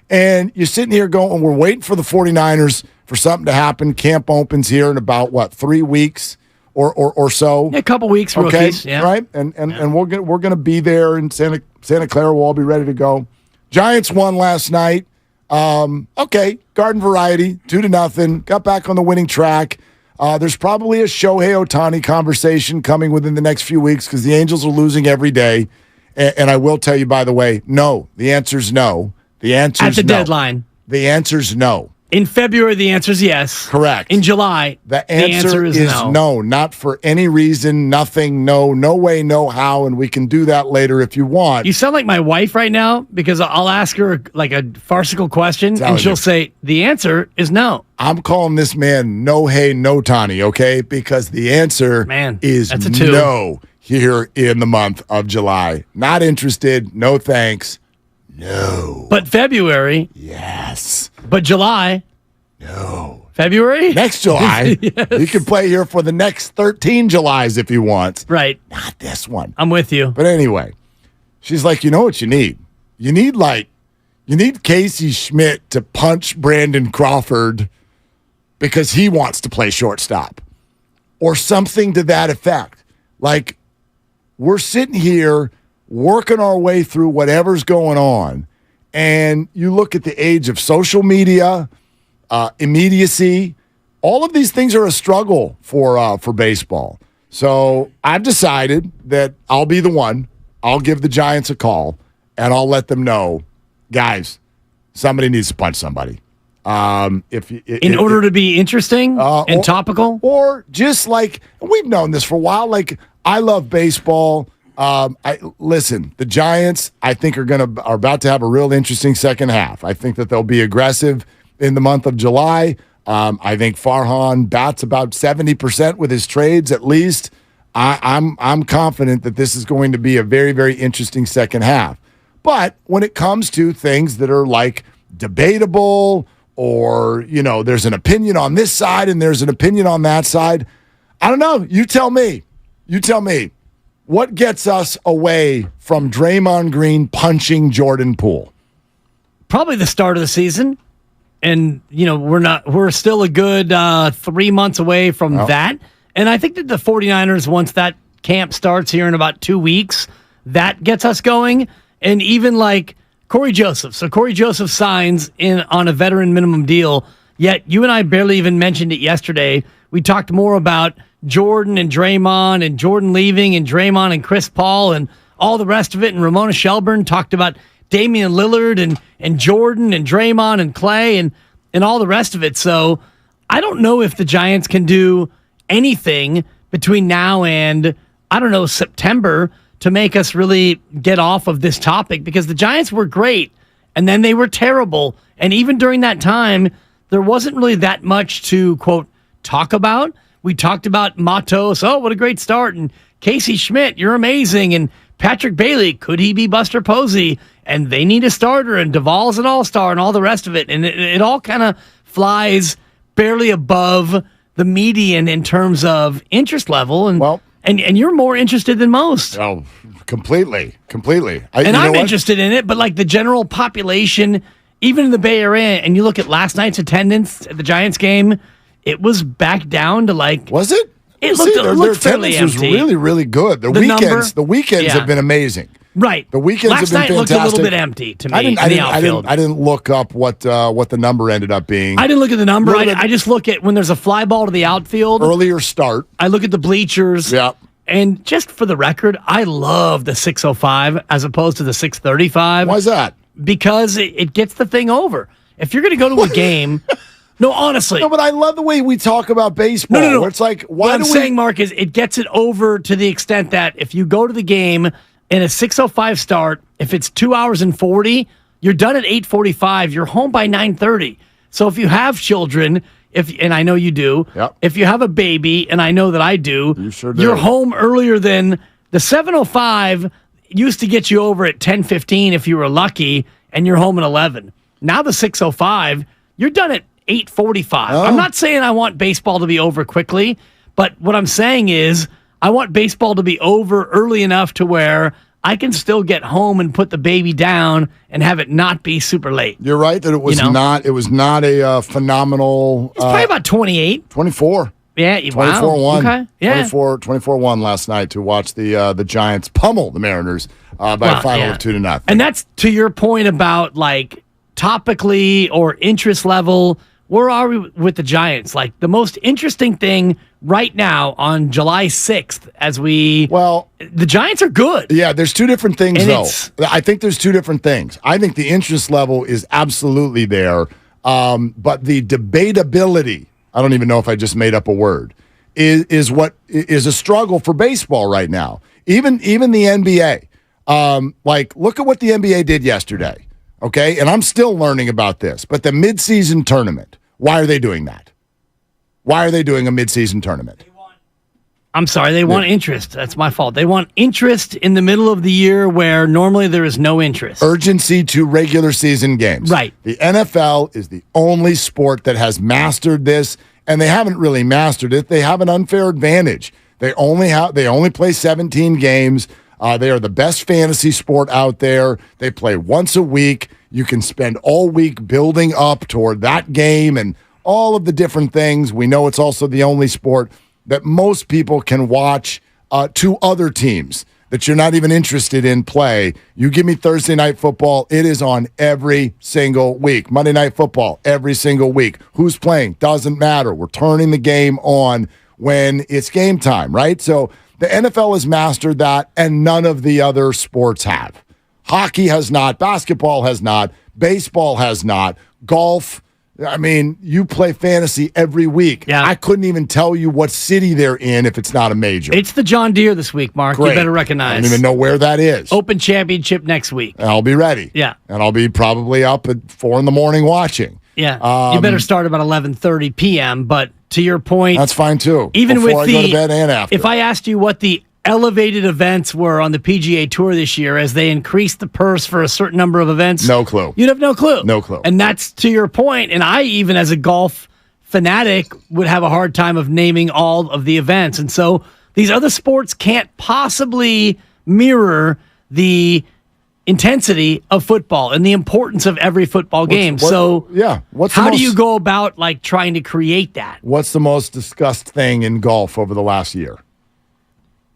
And you're sitting here going, we're waiting for the 49ers for something to happen. Camp opens here in about, 3 weeks or so? Yeah, a couple weeks, okay, rookies. Yeah. Right? And we're gonna be there in Santa Clara. We'll all be ready to go. Giants won last night. Okay, garden variety, 2-0. Got back on the winning track. There's probably a Shohei Ohtani conversation coming within the next few weeks because the Angels are losing every day. And I will tell you, by the way, no. The answer's no. The answer's at the deadline. The answer's no. In February, the answer's yes. Correct. In July, the answer is no. Not for any reason, nothing, no way, no how, and we can do that later if you want. You sound like my wife right now because I'll ask her like a farcical question, and she'll say, the answer is no. I'm calling this man No Hey No Tani, okay? Because the answer is that's a 2. No here in the month of July. Not interested, no thanks, no. But February? Yes. But July? No. February? Next July. Yes. You can play here for the next 13 Julys if you want. Right. Not this one. I'm with you. But anyway, she's like, you know what you need? You need Casey Schmidt to punch Brandon Crawford because he wants to play shortstop or something to that effect. Like, we're sitting here working our way through whatever's going on, and you look at the age of social media, immediacy, all of these things are a struggle for baseball. So I've decided that I'll be the one. I'll give the Giants a call, and I'll let them know, guys, somebody needs to punch somebody. In order to be interesting and topical? Or just like, we've known this for a while, like, I love baseball. Listen, the Giants, I think, are about to have a real interesting second half. I think that they'll be aggressive in the month of July. I think Farhan bats about 70% with his trades at least. I'm confident that this is going to be a very, very interesting second half. But when it comes to things that are like debatable, or, there's an opinion on this side and there's an opinion on that side, I don't know. You tell me. What gets us away from Draymond Green punching Jordan Poole? Probably the start of the season. And, we're still a good 3 months away from that. And I think that the 49ers, once that camp starts here in about 2 weeks, that gets us going. And even like Corey Joseph. So Corey Joseph signs on a veteran minimum deal, yet you and I barely even mentioned it yesterday. We talked more about Jordan and Draymond and Jordan leaving and Draymond and Chris Paul and all the rest of it. And Ramona Shelburne talked about Damian Lillard and Jordan and Draymond and Clay and all the rest of it. So I don't know if the Giants can do anything between now and, September to make us really get off of this topic, because the Giants were great and then they were terrible. And even during that time, there wasn't really that much to, quote, talk about. We talked about Matos, what a great start, and Casey Schmidt, you're amazing, and Patrick Bailey, could he be Buster Posey? And they need a starter, and Duvall's an all-star, and all the rest of it. And it all kind of flies barely above the median in terms of interest level. And you're more interested than most. Oh, completely. I'm interested in it, but like the general population, even in the Bay Area, and you look at last night's attendance at the Giants game, it was back down to like... Was it? It looked fairly empty. Was really, really good. The weekends have been amazing. Right. The weekends last have been night fantastic. Looked a little bit empty to me in the outfield. I didn't look up what the number ended up being. I didn't look at the number. I just look at when there's a fly ball to the outfield. Earlier start. I look at the bleachers. Yeah. And just for the record, I love the 6:05 as opposed to the 6:35. Why is that? Because it gets the thing over. If you're going to go to a game... No, honestly. No, but I love the way we talk about baseball. No. Where it's like, what I'm saying, Mark, is it gets it over to the extent that if you go to the game in a 6:05 start, if it's 2 hours and 40, you're done at 8:45. You're home by 9:30. So if you have children, and I know you do, if you have a baby, and I know that I do, you sure do. You're home earlier than the 7:05 used to get you over at 10:15 if you were lucky, and you're home at 11. Now the 6:05, you're done at 8:45. I'm not saying I want baseball to be over quickly, but what I'm saying is I want baseball to be over early enough to where I can still get home and put the baby down and have it not be super late. You're right that it was not. It was not a phenomenal. It's probably about 28, 24. Yeah, 24-1. Okay. Yeah. 24-1 last night to watch the Giants pummel the Mariners by a final of 2-0. And that's to your point about like topically or interest level. Where are we with the Giants? Like the most interesting thing right now on July 6th the Giants are good. Yeah, there's two different things though. I think there's two different things. I think the interest level is absolutely there. But the debatability, I don't even know if I just made up a word, is what is a struggle for baseball right now. Even the NBA. Look at what the NBA did yesterday. Okay, and I'm still learning about this, but the midseason tournament, why are they doing that? Why are they doing a midseason tournament? I'm sorry, they want interest. That's my fault. They want interest in the middle of the year where normally there is no interest. Urgency to regular season games. Right. The NFL is the only sport that has mastered this, and they haven't really mastered it. They have an unfair advantage. They only play 17 games. They are the best fantasy sport out there. They play once a week. You can spend all week building up toward that game and all of the different things. We know it's also the only sport that most people can watch two other teams that you're not even interested in play. You give me Thursday Night Football, it is on every single week. Monday Night Football, every single week. Who's playing? Doesn't matter. We're turning the game on when it's game time, right? So the NFL has mastered that, and none of the other sports have. Hockey has not. Basketball has not. Baseball has not. Golf. I mean, you play fantasy every week. Yeah. I couldn't even tell you what city they're in if it's not a major. It's the John Deere this week, Mark. Great. You better recognize. I don't even know where that is. Open Championship next week. I'll be ready. Yeah. And I'll be probably up at 4 a.m. watching. Yeah. You better start about 11:30 p.m., but to your point. That's fine, too. Even before with I go to bed and after. If I asked you what the elevated events were on the PGA Tour this year as they increased the purse for a certain number of events. No clue. You'd have no clue. No clue. And that's to your point. And I, even as a golf fanatic, would have a hard time of naming all of the events. And so these other sports can't possibly mirror the intensity of football and the importance of every football game. How do you go about like trying to create that? What's the most discussed thing in golf over the last year?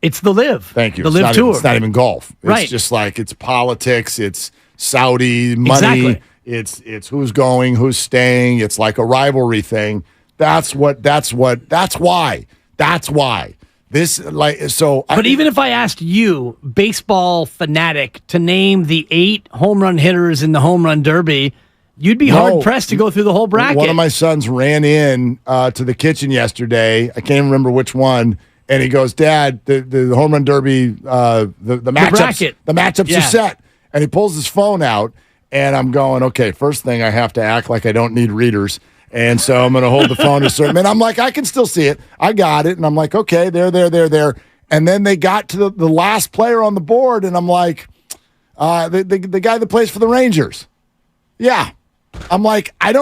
It's the LIV. Thank you. The LIV Tour. It's not even golf. It's right. just like it's politics. It's Saudi money. Exactly. It's who's going, who's staying. It's like a rivalry thing. That's why. This But even if I asked you, baseball fanatic, to name the 8 home run hitters in the home run derby, you'd be hard pressed to go through the whole bracket. One of my sons ran in to the kitchen yesterday. I can't even remember which one. And he goes, Dad, the home run derby, the matchups are set. And he pulls his phone out, and I'm going, okay, first thing, I have to act like I don't need readers. And so I'm going to hold the phone a certain minute. I'm like, I can still see it. I got it. And I'm like, okay, there. And then they got to the last player on the board, and I'm like, the guy that plays for the Rangers. Yeah. I'm like, I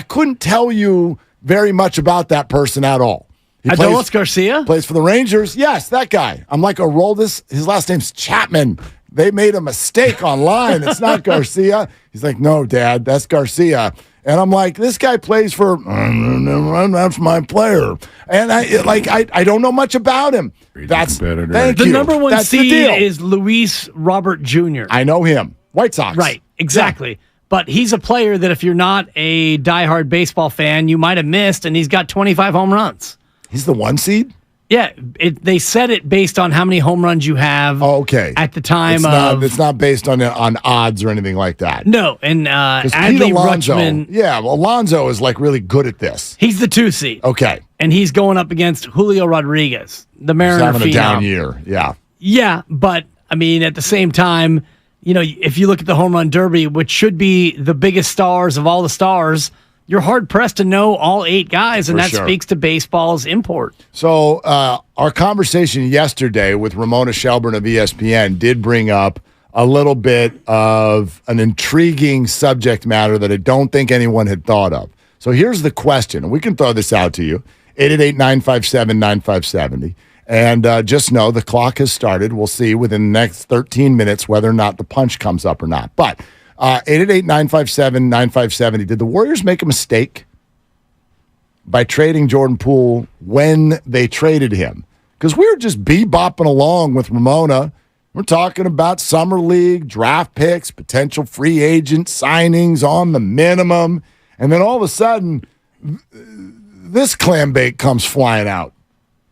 couldn't tell you very much about that person at all. Adolis Garcia? Plays for the Rangers. Yes, that guy. I'm like, Aroldis. His last name's Chapman. They made a mistake online. It's not Garcia. He's like, no, Dad, that's Garcia. And I'm like, this guy plays for, that's my player. And I don't know much about him. Thank you. The number one That's seed the deal. is Luis Robert Jr. I know him. White Sox. Right, exactly. Yeah. But he's a player that if you're not a diehard baseball fan, you might have missed, and he's got 25 home runs. He's the 1 seed? Yeah, they set it based on how many home runs you have at the time It's not based on odds or anything like that. No, and Adley Rutschman. Yeah, well, Alonso is like really good at this. He's the 2 seed. Okay. And he's going up against Julio Rodriguez, the Mariner He's having a down phenom. year, yeah. Yeah, but, I mean, at the same time, you know, if you look at the home run derby, which should be the biggest stars of all the stars, you're hard-pressed to know all 8 guys, and that speaks to baseball's import. So our conversation yesterday with Ramona Shelburne of ESPN did bring up a little bit of an intriguing subject matter that I don't think anyone had thought of. So here's the question, and we can throw this out to you, 888-957-9570. And just know the clock has started. We'll see within the next 13 minutes whether or not the punch comes up or not. But 888-957-9570. Did the Warriors make a mistake by trading Jordan Poole when they traded him? Because we were just bebopping along with Ramona. We're talking about summer league, draft picks, potential free agent signings on the minimum. And then all of a sudden, this clam bake comes flying out.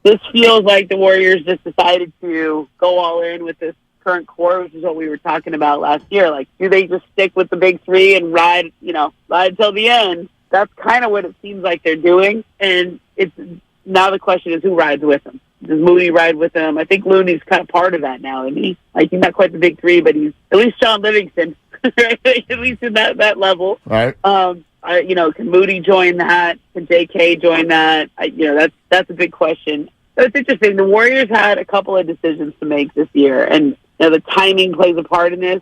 This feels like the Warriors just decided to go all in with this current core, which is what we were talking about last year. Like, do they just stick with the big 3 and ride till the end? That's kind of what it seems like they're doing. And it's now the question is who rides with them. Does Moody ride with them? I think Looney's kind of part of that now, and he's not quite the big 3, but he's at least Sean Livingston, at least in that level. Right. Can Moody join that? Can J.K. join that? That's a big question. So it's interesting. The Warriors had a couple of decisions to make this year, and the timing plays a part in this.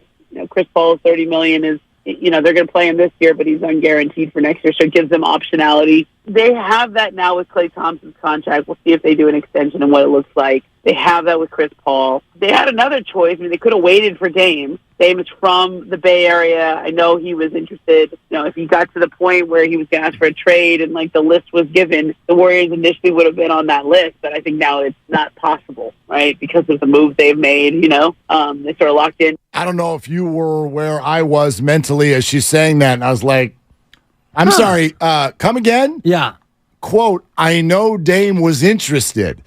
Chris Paul's $30 million is, they're going to play him this year, but he's unguaranteed for next year, so it gives them optionality. They have that now with Klay Thompson's contract. We'll see if they do an extension and what it looks like. They have that with Chris Paul. They had another choice. I mean, they could have waited for Dame, Dame is from the Bay Area. I know he was interested. If he got to the point where he was going to ask for a trade and the list was given, the Warriors initially would have been on that list. But I think now it's not possible, right? Because of the moves they've made, they sort of locked in. I don't know if you were where I was mentally as she's saying that. And I was like, I'm sorry, come again? Yeah. Quote, I know Dame was interested.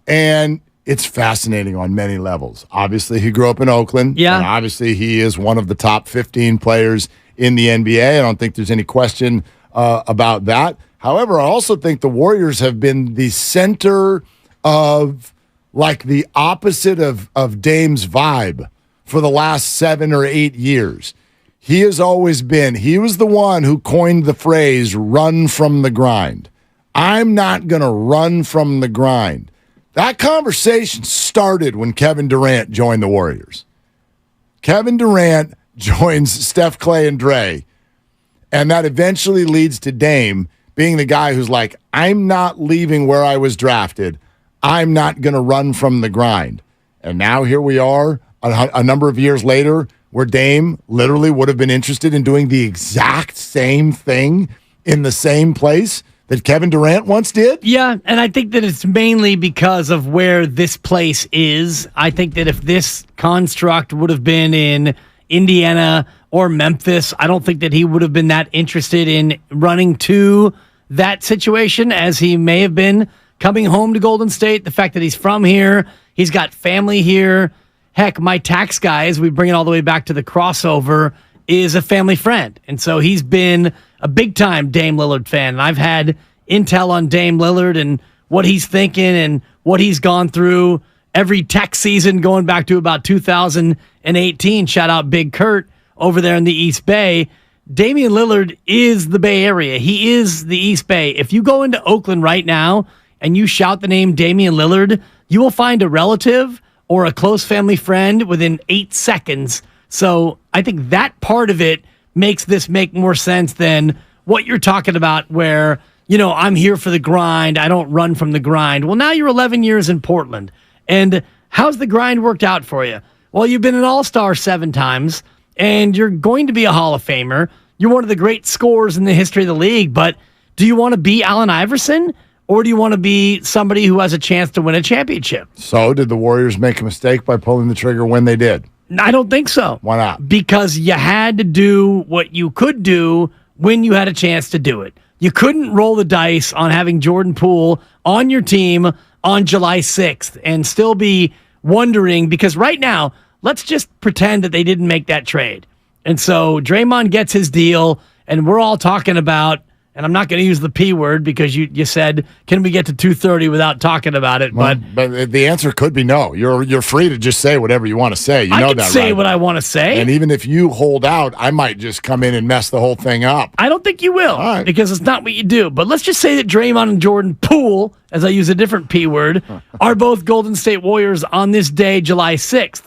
And it's fascinating on many levels. Obviously, he grew up in Oakland. Yeah. And obviously, he is one of the top 15 players in the NBA. I don't think there's any question about that. However, I also think the Warriors have been the center of the opposite of Dame's vibe for the last 7 or 8 years. He was the one who coined the phrase, run from the grind. I'm not going to run from the grind. That conversation started when Kevin Durant joined the Warriors. Kevin Durant joins Steph, Clay, and Dre, and that eventually leads to Dame being the guy who's like, I'm not leaving where I was drafted. I'm not going to run from the grind. And now here we are a number of years later where Dame literally would have been interested in doing the exact same thing in the same place that Kevin Durant once did? Yeah, and I think that it's mainly because of where this place is. I think that if this construct would have been in Indiana or Memphis, I don't think that he would have been that interested in running to that situation as he may have been coming home to Golden State. The fact that he's from here, he's got family here. Heck, my tax guy, as we bring it all the way back to the crossover, is a family friend. And so he's been a big-time Dame Lillard fan. And I've had intel on Dame Lillard and what he's thinking and what he's gone through every tech season going back to about 2018. Shout out Big Kurt over there in the East Bay. Damian Lillard is the Bay Area. He is the East Bay. If you go into Oakland right now and you shout the name Damian Lillard, you will find a relative or a close family friend within 8 seconds. So I think that part of it makes this make more sense than what you're talking about where, I'm here for the grind. I don't run from the grind. Well, now you're 11 years in Portland. And how's the grind worked out for you? Well, you've been an all-star 7 times, and you're going to be a Hall of Famer. You're one of the great scorers in the history of the league, but do you want to be Allen Iverson, or do you want to be somebody who has a chance to win a championship? So did the Warriors make a mistake by pulling the trigger when they did? I don't think so. Why not? Because you had to do what you could do when you had a chance to do it. You couldn't roll the dice on having Jordan Poole on your team on July 6th and still be wondering, because right now, let's just pretend that they didn't make that trade. And so Draymond gets his deal, and we're all talking about, and I'm not going to use the P word because you said, can we get to 2:30 without talking about it? But the answer could be no. You're free to just say whatever you want to say. You know that, right? I can say what I want to say. And even if you hold out, I might just come in and mess the whole thing up. I don't think you will, because it's not what you do. But let's just say that Draymond and Jordan Poole, as I use a different P word, are both Golden State Warriors on this day, July 6th.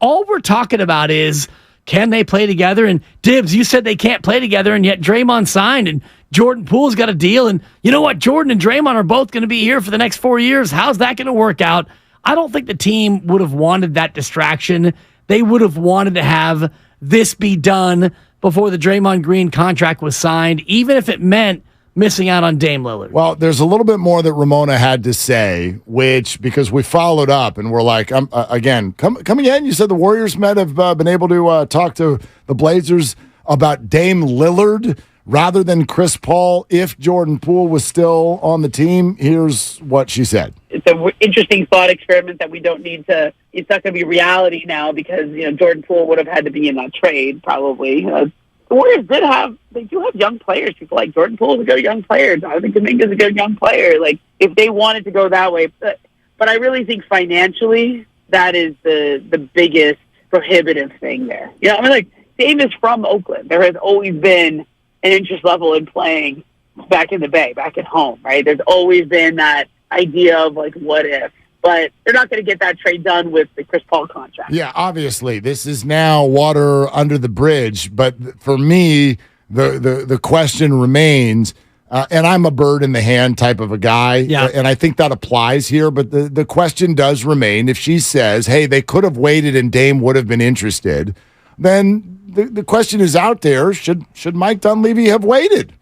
All we're talking about is, can they play together? And Dibs, you said they can't play together, and yet Draymond signed, and Jordan Poole's got a deal. And you know what? Jordan and Draymond are both going to be here for the next 4 years. How's that going to work out? I don't think the team would have wanted that distraction. They would have wanted to have this be done before the Draymond Green contract was signed, even if it meant missing out on Dame Lillard. Well, there's a little bit more that Ramona had to say, which, because we followed up and we're like, again, come again. You said the Warriors might have been able to talk to the Blazers about Dame Lillard rather than Chris Paul if Jordan Poole was still on the team. Here's what she said. It's an interesting thought experiment that we don't need to, it's not going to be reality now because, Jordan Poole would have had to be in that trade probably. The Warriors they do have young players. People like Jordan Poole is a good young player. Jonathan Kuminga is a good young player. Like, if they wanted to go that way. But I really think financially, that is the biggest prohibitive thing there. Dame is from Oakland. There has always been an interest level in playing back in the Bay, back at home, right? There's always been that idea of, what if? But they're not going to get that trade done with the Chris Paul contract. Yeah, obviously. This is now water under the bridge. But for me, the question remains, and I'm a bird in the hand type of a guy, and I think that applies here. But the question does remain, if she says, hey, they could have waited and Dame would have been interested, then the question is out there, should Mike Dunleavy have waited?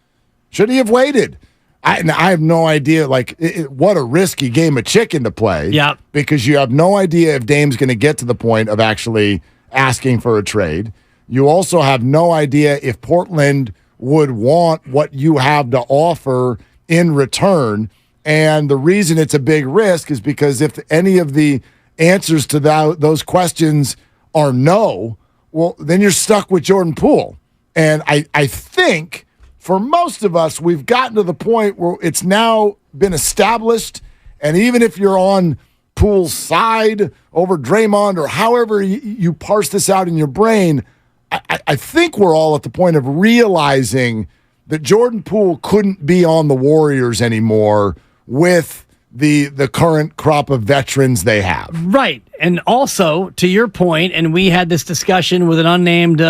Should he have waited? I have no idea, what a risky game of chicken to play. Yep. Because you have no idea if Dame's going to get to the point of actually asking for a trade. You also have no idea if Portland would want what you have to offer in return. And the reason it's a big risk is because if any of the answers to those questions are no, well, then you're stuck with Jordan Poole. And I think for most of us, we've gotten to the point where it's now been established. And even if you're on Poole's side over Draymond or however you parse this out in your brain, I think we're all at the point of realizing that Jordan Poole couldn't be on the Warriors anymore with the current crop of veterans they have. Right. And also, to your point, and we had this discussion with an unnamed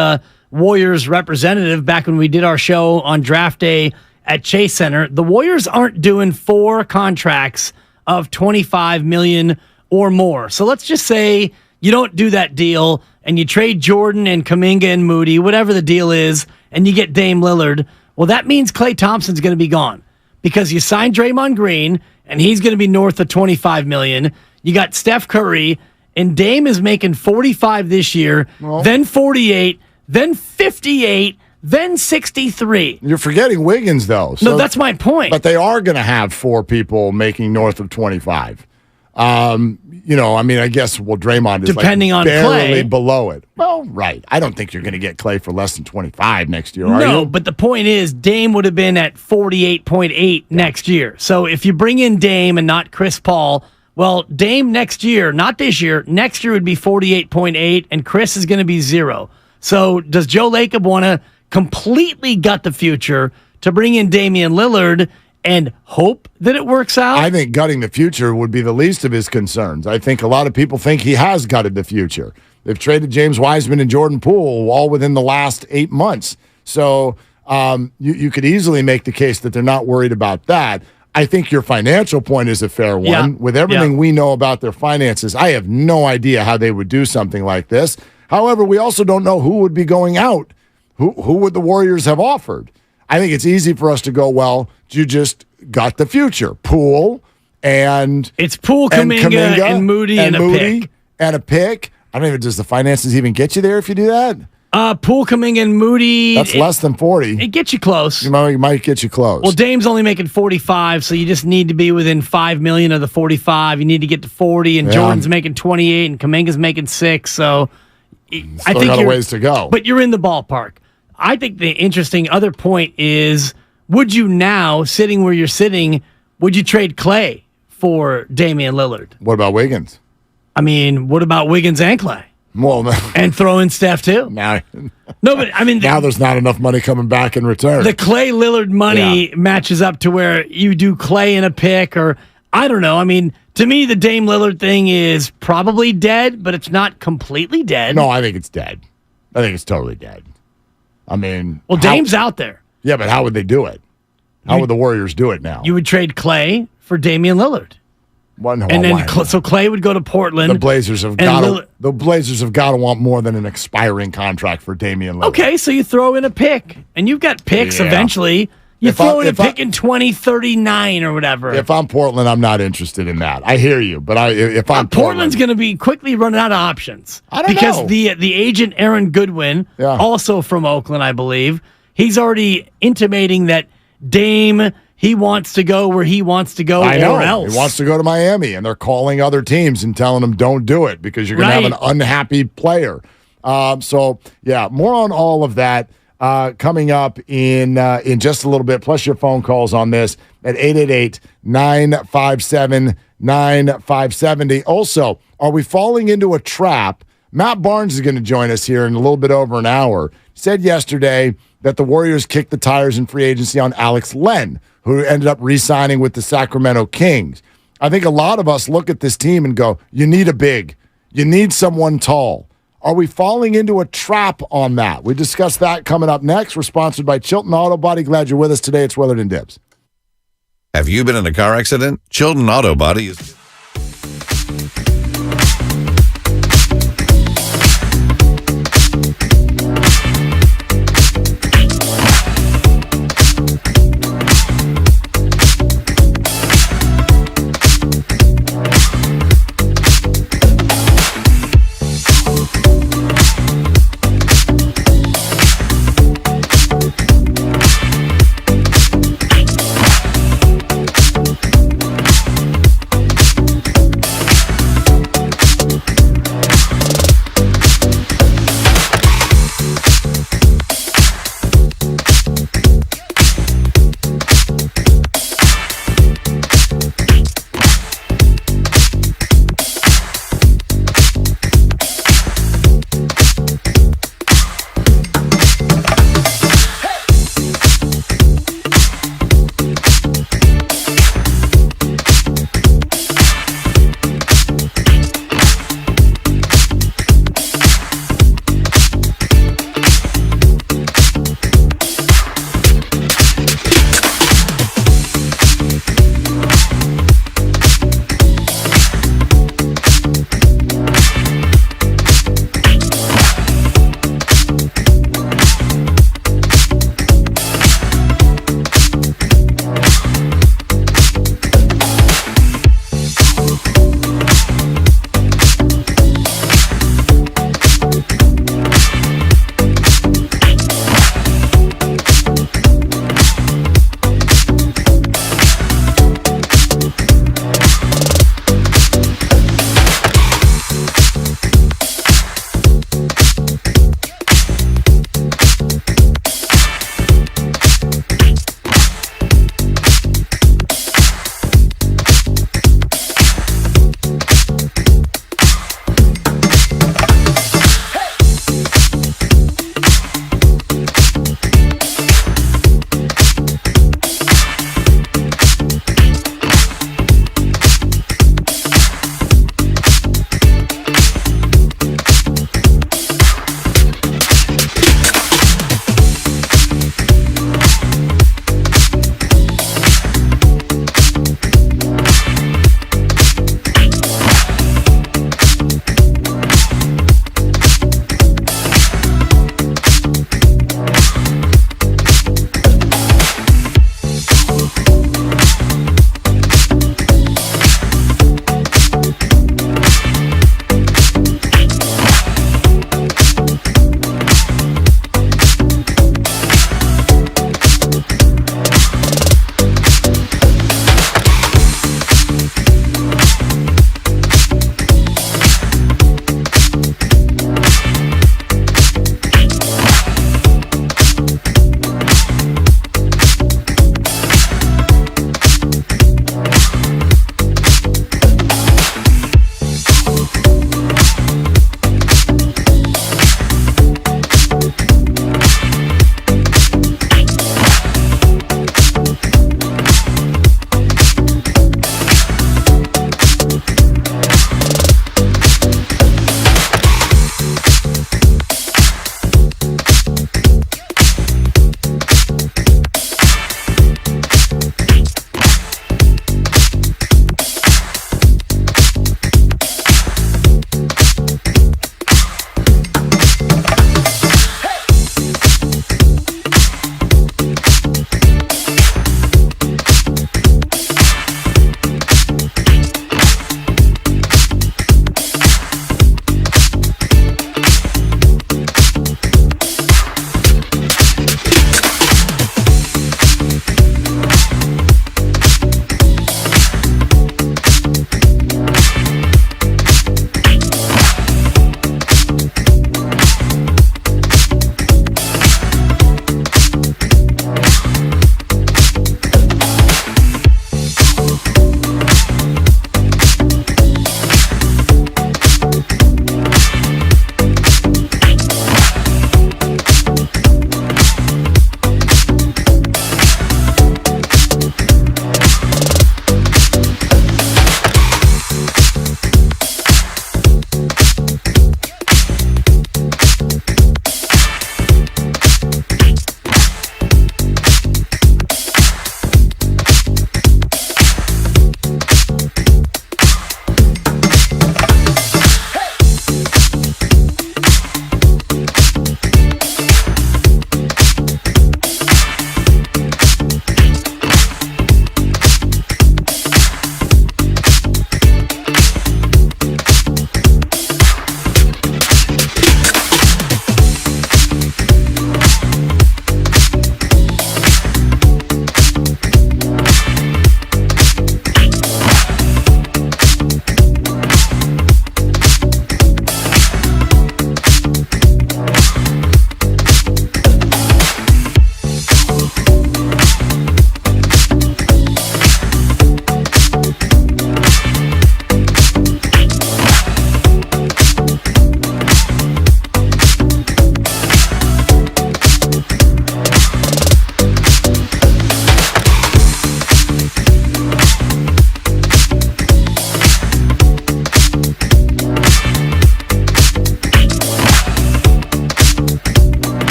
Warriors representative back when we did our show on draft day at Chase Center, the Warriors aren't doing 4 contracts of $25 million or more. So let's just say you don't do that deal and you trade Jordan and Kuminga and Moody, whatever the deal is, and you get Dame Lillard. Well, that means Klay Thompson's going to be gone because you signed Draymond Green and he's going to be north of $25 million. You got Steph Curry and Dame is making 45 this year, then 48, then 58, then 63. You're forgetting Wiggins, though. No, that's my point. But they are going to have 4 people making north of 25. I guess, Draymond is depending on barely Klay. Below it. Well, right. I don't think you're going to get Klay for less than 25 next year, are you? No, but the point is Dame would have been at 48.8 next year. So if you bring in Dame and not Chris Paul, well, Dame next year, not this year, next year would be 48.8, and Chris is going to be 0. So does Joe Lacob want to completely gut the future to bring in Damian Lillard and hope that it works out? I think gutting the future would be the least of his concerns. I think a lot of people think he has gutted the future. They've traded James Wiseman and Jordan Poole all within the last 8 months. So you could easily make the case that they're not worried about that. I think your financial point is a fair one. Yeah. With everything we know about their finances, I have no idea how they would do something like this. However, we also don't know who would be going out. Who would the Warriors have offered? I think it's easy for us to go, well, you just got the future. Poole and... It's Poole, Kuminga, and Moody, and a pick. And a pick. I don't even... Does the finances even get you there if you do that? Poole, Kuminga, and Moody... That's less than 40. It gets you close. It might get you close. Well, Dame's only making 45, so you just need to be within $5 million of the 45. You need to get to 40, and Jordan's making 28, and Kuminga's making 6, so... I think got a ways to go. But you're in the ballpark. I think the interesting other point is, would you now, sitting where you're sitting, would you trade Klay for Damian Lillard? What about Wiggins? I mean, what about Wiggins and Klay? Well, no. And throw in Steph, too? No, but I mean... now there's not enough money coming back in return. The Klay-Lillard money matches up to where you do Klay in a pick, or I don't know. I mean... To me, the Dame Lillard thing is probably dead, but it's not completely dead. No, I think it's dead. I think it's totally dead. I mean... Well, Dame's out there. Yeah, but how would they do it? How would the Warriors do it now? You would trade Klay for Damian Lillard. So Klay would go to Portland. The Blazers have got to want more than an expiring contract for Damian Lillard. Okay, so you throw in a pick, and you've got picks eventually. You throw in a pick in 2039 or whatever. If I'm Portland, I'm not interested in that. I hear you, but if I'm Portland's going to be quickly running out of options. I don't know. Because the agent Aaron Goodwin, also from Oakland, I believe, he's already intimating that Dame, he wants to go where he wants to go or else. He wants to go to Miami, and they're calling other teams and telling them don't do it because you're going to have an unhappy player. More on all of that. Coming up in just a little bit, plus your phone calls on this at 888-957-9570. Also, are we falling into a trap? Matt Barnes is going to join us here in a little bit over an hour. Said yesterday that the Warriors kicked the tires in free agency on Alex Len, who ended up re-signing with the Sacramento Kings. I think a lot of us look at this team and go, you need a big. You need someone tall. Are we falling into a trap on that? We discuss that coming up next. We're sponsored by Chilton Auto Body. Glad you're with us today. It's Willard and Dibbs. Have you been in a car accident? Chilton Auto Body is...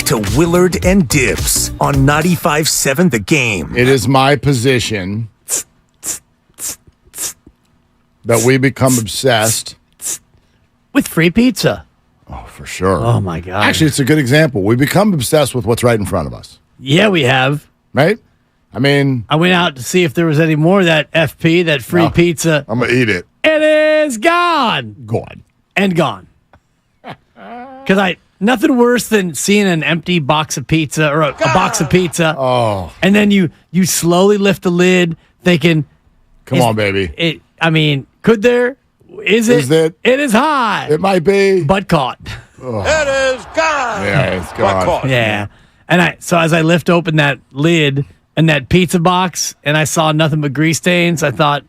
to Lillard and Dibs on 95.7 The Game. It is my position that we become obsessed with free pizza. Oh, for sure. Oh, my God. Actually, it's a good example. We become obsessed with what's right in front of us. Yeah, we have. Right? I mean, I went out to see if there was any more of that FP, that free pizza. I'm going to eat it. It is gone. Gone. And gone. Because nothing worse than seeing an empty box of pizza or a box of pizza. Oh. And then you slowly lift the lid thinking, come on, baby. Could there? Is it? It is high. It might be. But caught. Oh. It is gone. Yeah, it's gone. Yeah. And so as I lift open that lid and that pizza box and I saw nothing but grease stains, I thought,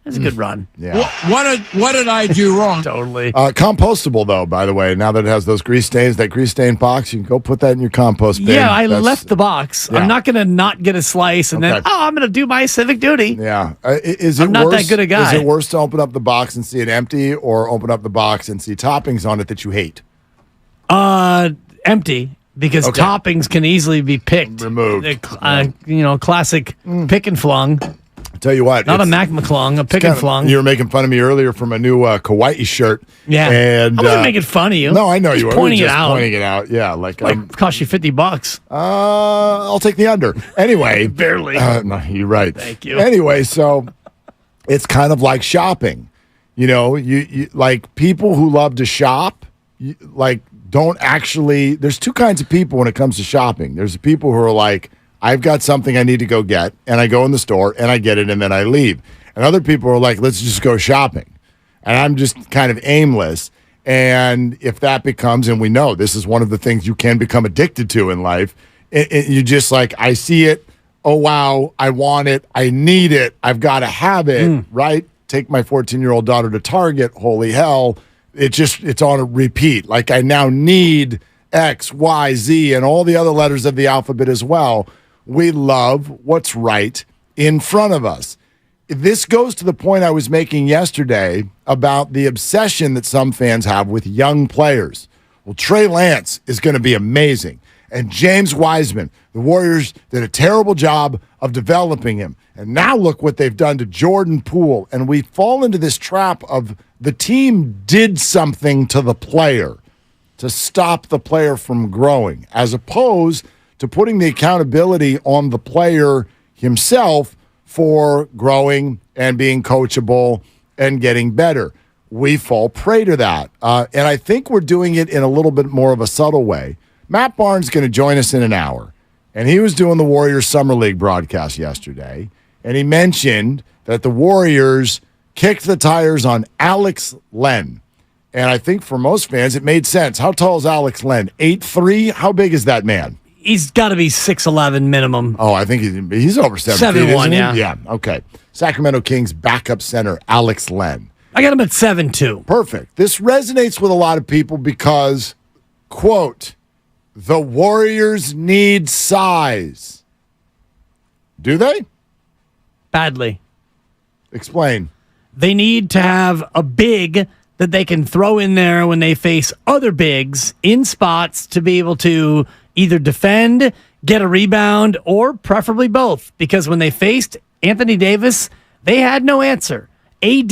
that's a good run. Yeah. What did I do wrong? Totally. Compostable, though, by the way. Now that it has those grease stains, that grease stain box, you can go put that in your compost bin. Yeah, I left the box. Yeah. I'm not going to not get a slice and then, I'm going to do my civic duty. Yeah. Is it I'm not worse, that good a guy. Is it worse to open up the box and see it empty or open up the box and see toppings on it that you hate? Empty. Because toppings can easily be picked. Removed. Classic pick and flung. I'll tell you what. Not a Mac McClung, a pick and flung. You were making fun of me earlier from a new Kauai shirt. Yeah. And, I wasn't making fun of you. No, I know you were. Pointing Just it out. Pointing it out. Yeah. Like cost you $50. I'll take the under. Anyway. Barely. No, you're right. Thank you. Anyway, so it's kind of like shopping. You like people who love to shop, don't actually. There's two kinds of people when it comes to shopping. There's the people who are like, I've got something I need to go get, and I go in the store and I get it and then I leave. And other people are like, let's just go shopping. And I'm just kind of aimless. And if that becomes, and we know this is one of the things you can become addicted to in life, you just like, I see it. Oh, wow. I want it. I need it. I've got to have it. Right? Take my 14-year-old daughter to Target. Holy hell. It's on a repeat. Like I now need X, Y, Z, and all the other letters of the alphabet as well. We love what's right in front of us. This goes to the point I was making yesterday about the obsession that some fans have with young players. Well, Trey Lance is going to be amazing. And James Wiseman, the Warriors did a terrible job of developing him. And now look what they've done to Jordan Poole. And we fall into this trap of the team did something to the player to stop the player from growing, as opposed to putting the accountability on the player himself for growing and being coachable and getting better. We fall prey to that. And I think we're doing it in a little bit more of a subtle way. Matt Barnes is going to join us in an hour. And he was doing the Warriors Summer League broadcast yesterday. And he mentioned that the Warriors kicked the tires on Alex Len. And I think for most fans, it made sense. How tall is Alex Len? 8'3"? How big is that man? He's got to be 6'11" minimum. Oh, I think he's over 7 feet, 7'1", yeah. Yeah, okay. Sacramento Kings backup center, Alex Len. I got him at 7'2". Perfect. This resonates with a lot of people because, quote, the Warriors need size. Do they? Badly. Explain. They need to have a big that they can throw in there when they face other bigs in spots to be able to either defend, get a rebound, or preferably both. Because when they faced Anthony Davis, they had no answer. AD,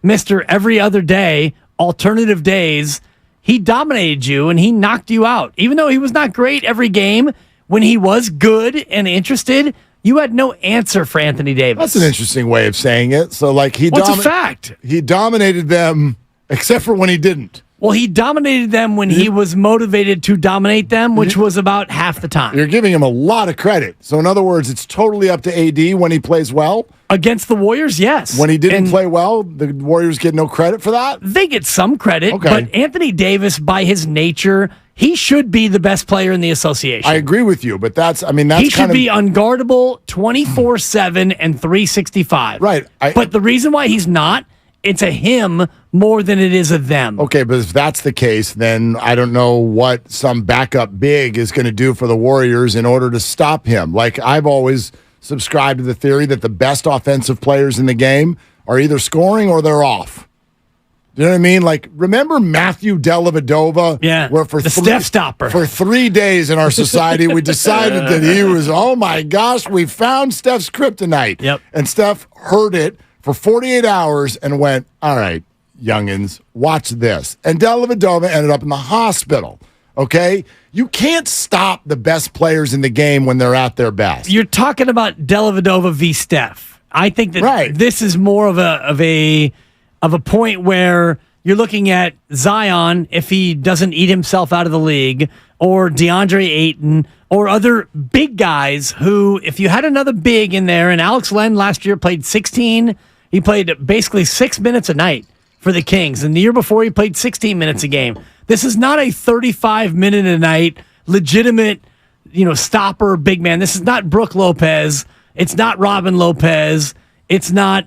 Mr. Every Other Day, alternative days, he dominated you and he knocked you out. Even though he was not great every game, when he was good and interested, you had no answer for Anthony Davis. That's an interesting way of saying it. So, like, What's a fact? He dominated them, except for when he didn't. Well, he dominated them when he was motivated to dominate them, which was about half the time. You're giving him a lot of credit. So, in other words, it's totally up to AD when he plays well? Against the Warriors, yes. When he didn't play well, the Warriors get no credit for that? They get some credit, Okay. but Anthony Davis, by his nature, he should be the best player in the association. I agree with you, but that's he should be unguardable 24/7 and 365. Right. But the reason why he's not, it's a him more than it is a them. Okay, but if that's the case, then I don't know what some backup big is going to do for the Warriors in order to stop him. Like, I've always subscribed to the theory that the best offensive players in the game are either scoring or they're off. Do you know what I mean? Like, remember Matthew Dellavedova? Yeah, where for the Steph stopper. For 3 days in our society, we decided that he was, oh my gosh, we found Steph's kryptonite. Yep. And Steph heard it for 48 hours and went, all right, youngins, watch this. And Dellavedova ended up in the hospital, okay? You can't stop the best players in the game when they're at their best. You're talking about Dellavedova v. Steph. I think that this is more of a point where you're looking at Zion if he doesn't eat himself out of the league, or DeAndre Ayton, or other big guys who, if you had another big in there, and Alex Len last year played 16, he played basically 6 minutes a night for the Kings, and the year before he played 16 minutes a game. This is not a 35-minute a night legitimate, stopper big man. This is not Brooke Lopez. It's not Robin Lopez. It's not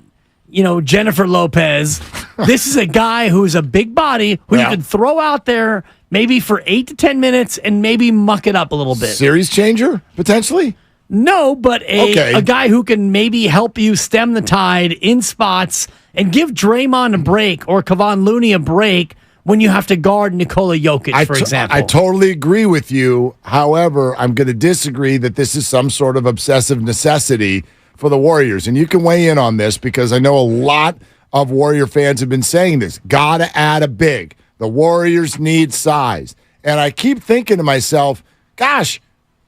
Jennifer Lopez. This is a guy who's a big body who you can throw out there maybe for 8 to 10 minutes and maybe muck it up a little bit. Series changer, potentially? No, but a guy who can maybe help you stem the tide in spots and give Draymond a break or Kevon Looney a break when you have to guard Nikola Jokic, for example. I totally agree with you. However, I'm going to disagree that this is some sort of obsessive necessity for the Warriors. And you can weigh in on this because I know a lot of Warrior fans have been saying this. Got to add a big. The Warriors need size. And I keep thinking to myself, gosh,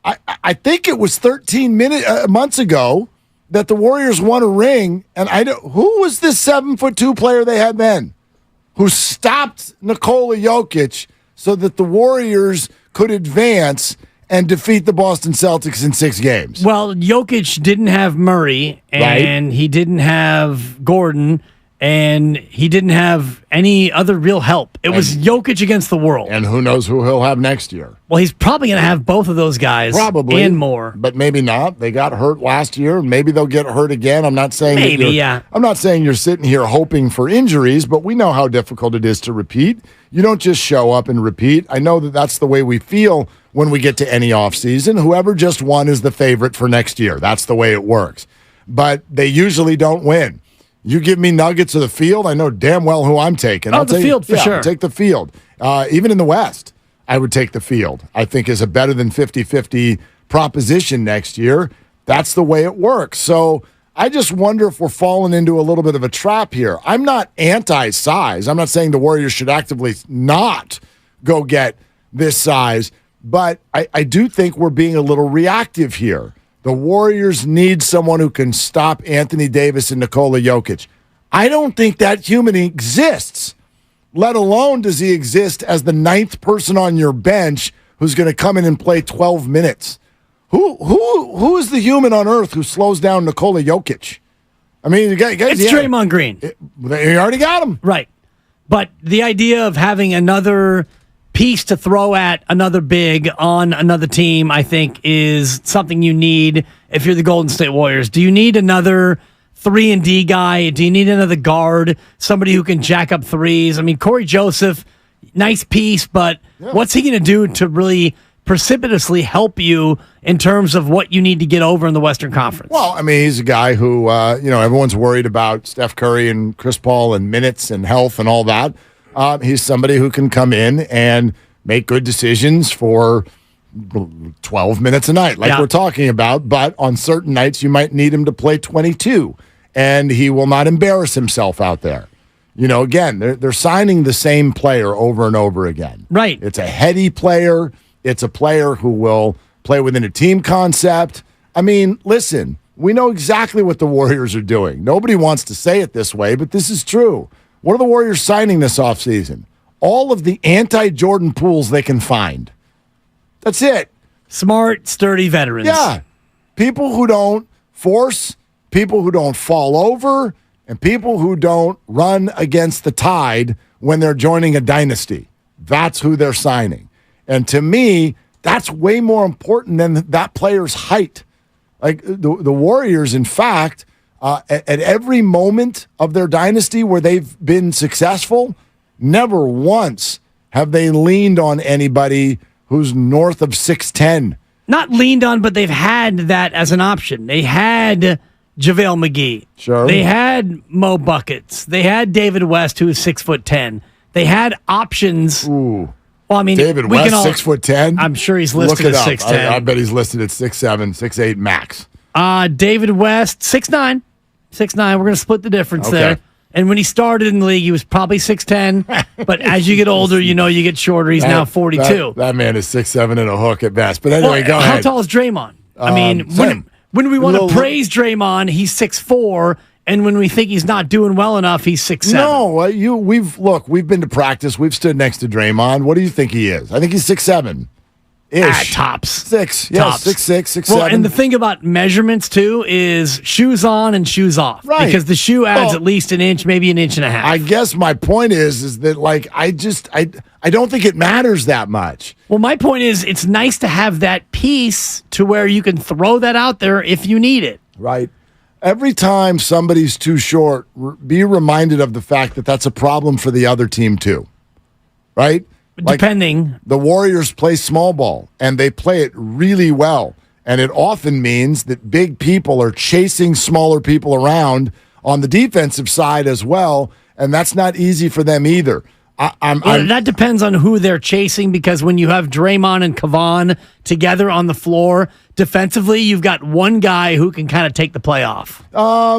I think it was 13 months ago that the Warriors won a ring. And who was this 7'2" player they had then who stopped Nikola Jokic so that the Warriors could advance and defeat the Boston Celtics in 6 games? Well, Jokic didn't have Murray, and he didn't have Gordon, and he didn't have any other real help. It was Jokic against the world. And who knows who he'll have next year. Well, he's probably going to have both of those guys. Probably. And more. But maybe not. They got hurt last year, and maybe they'll get hurt again. I'm not saying I'm not saying you're sitting here hoping for injuries, but we know how difficult it is to repeat. You don't just show up and repeat. I know that that's the way we feel when we get to any offseason. Whoever just won is the favorite for next year. That's the way it works. But they usually don't win. You give me Nuggets of the field, I know damn well who I'm taking. I'll take field for sure. I'll take the field. Even in the West, I would take the field. I think is a better than 50-50 proposition next year. That's the way it works. So I just wonder if we're falling into a little bit of a trap here. I'm not anti-size. I'm not saying the Warriors should actively not go get this size, but I do think we're being a little reactive here. The Warriors need someone who can stop Anthony Davis and Nikola Jokic. I don't think that human exists, let alone does he exist as the 9th person on your bench who's going to come in and play 12 minutes. Who is the human on earth who slows down Nikola Jokic? I mean, it's Draymond Green. You already got him. Right. But the idea of having another piece to throw at another big on another team, I think, is something you need if you're the Golden State Warriors. Do you need another 3-and-D guy? Do you need another guard, somebody who can jack up threes? I mean, Corey Joseph, nice piece, but what's he going to do to really precipitously help you in terms of what you need to get over in the Western Conference? Well, I mean, he's a guy who, everyone's worried about Steph Curry and Chris Paul and minutes and health and all that. He's somebody who can come in and make good decisions for 12 minutes a night, like we're talking about. But on certain nights, you might need him to play 22, and he will not embarrass himself out there. Again, they're signing the same player over and over again. Right. It's a heady player. It's a player who will play within a team concept. I mean, listen, we know exactly what the Warriors are doing. Nobody wants to say it this way, but this is true. What are the Warriors signing this offseason? All of the anti-Jordan Pooles they can find. That's it. Smart, sturdy veterans. Yeah. People who don't force, people who don't fall over, and people who don't run against the tide when they're joining a dynasty. That's who they're signing. And to me, that's way more important than that player's height. Like the Warriors, in fact, at every moment of their dynasty where they've been successful, never once have they leaned on anybody who's north of 6'10". Not leaned on, but they've had that as an option. They had JaVale McGee. Sure. They had Mo Buckets. They had David West, who is 6'10". They had options. Ooh. Well, I mean, David we West, can all, 6'10". I'm sure he's listed Look it as up. 6'10". I bet he's listed at 6'7", 6'8" max. David West, 6'9". 6'9". We're going to split the difference there. And when he started in the league, he was probably 6'10". But as you get older, you get shorter. He's now 42. That man is 6'7" and a hook at best. But anyway, go ahead. How tall is Draymond? I mean, when we want to praise Draymond, he's 6'4", and when we think he's not doing well enough, he's 6'7". No, we've been to practice. We've stood next to Draymond. What do you think he is? I think he's 6'7". Tops. 6. Yeah, Tops. 6'6", 6'7". Well, and the thing about measurements, too, is shoes on and shoes off. Right. Because the shoe adds at least an inch, maybe an inch and a half. I guess my point is that, like, I don't think it matters that much. Well, my point is it's nice to have that piece to where you can throw that out there if you need it. Right. Every time somebody's too short, be reminded of the fact that that's a problem for the other team, too. Right? Depending. The Warriors play small ball, and they play it really well. And it often means that big people are chasing smaller people around on the defensive side as well, and that's not easy for them either. That depends on who they're chasing, because when you have Draymond and Kevon together on the floor, defensively, you've got one guy who can kind of take the play off. For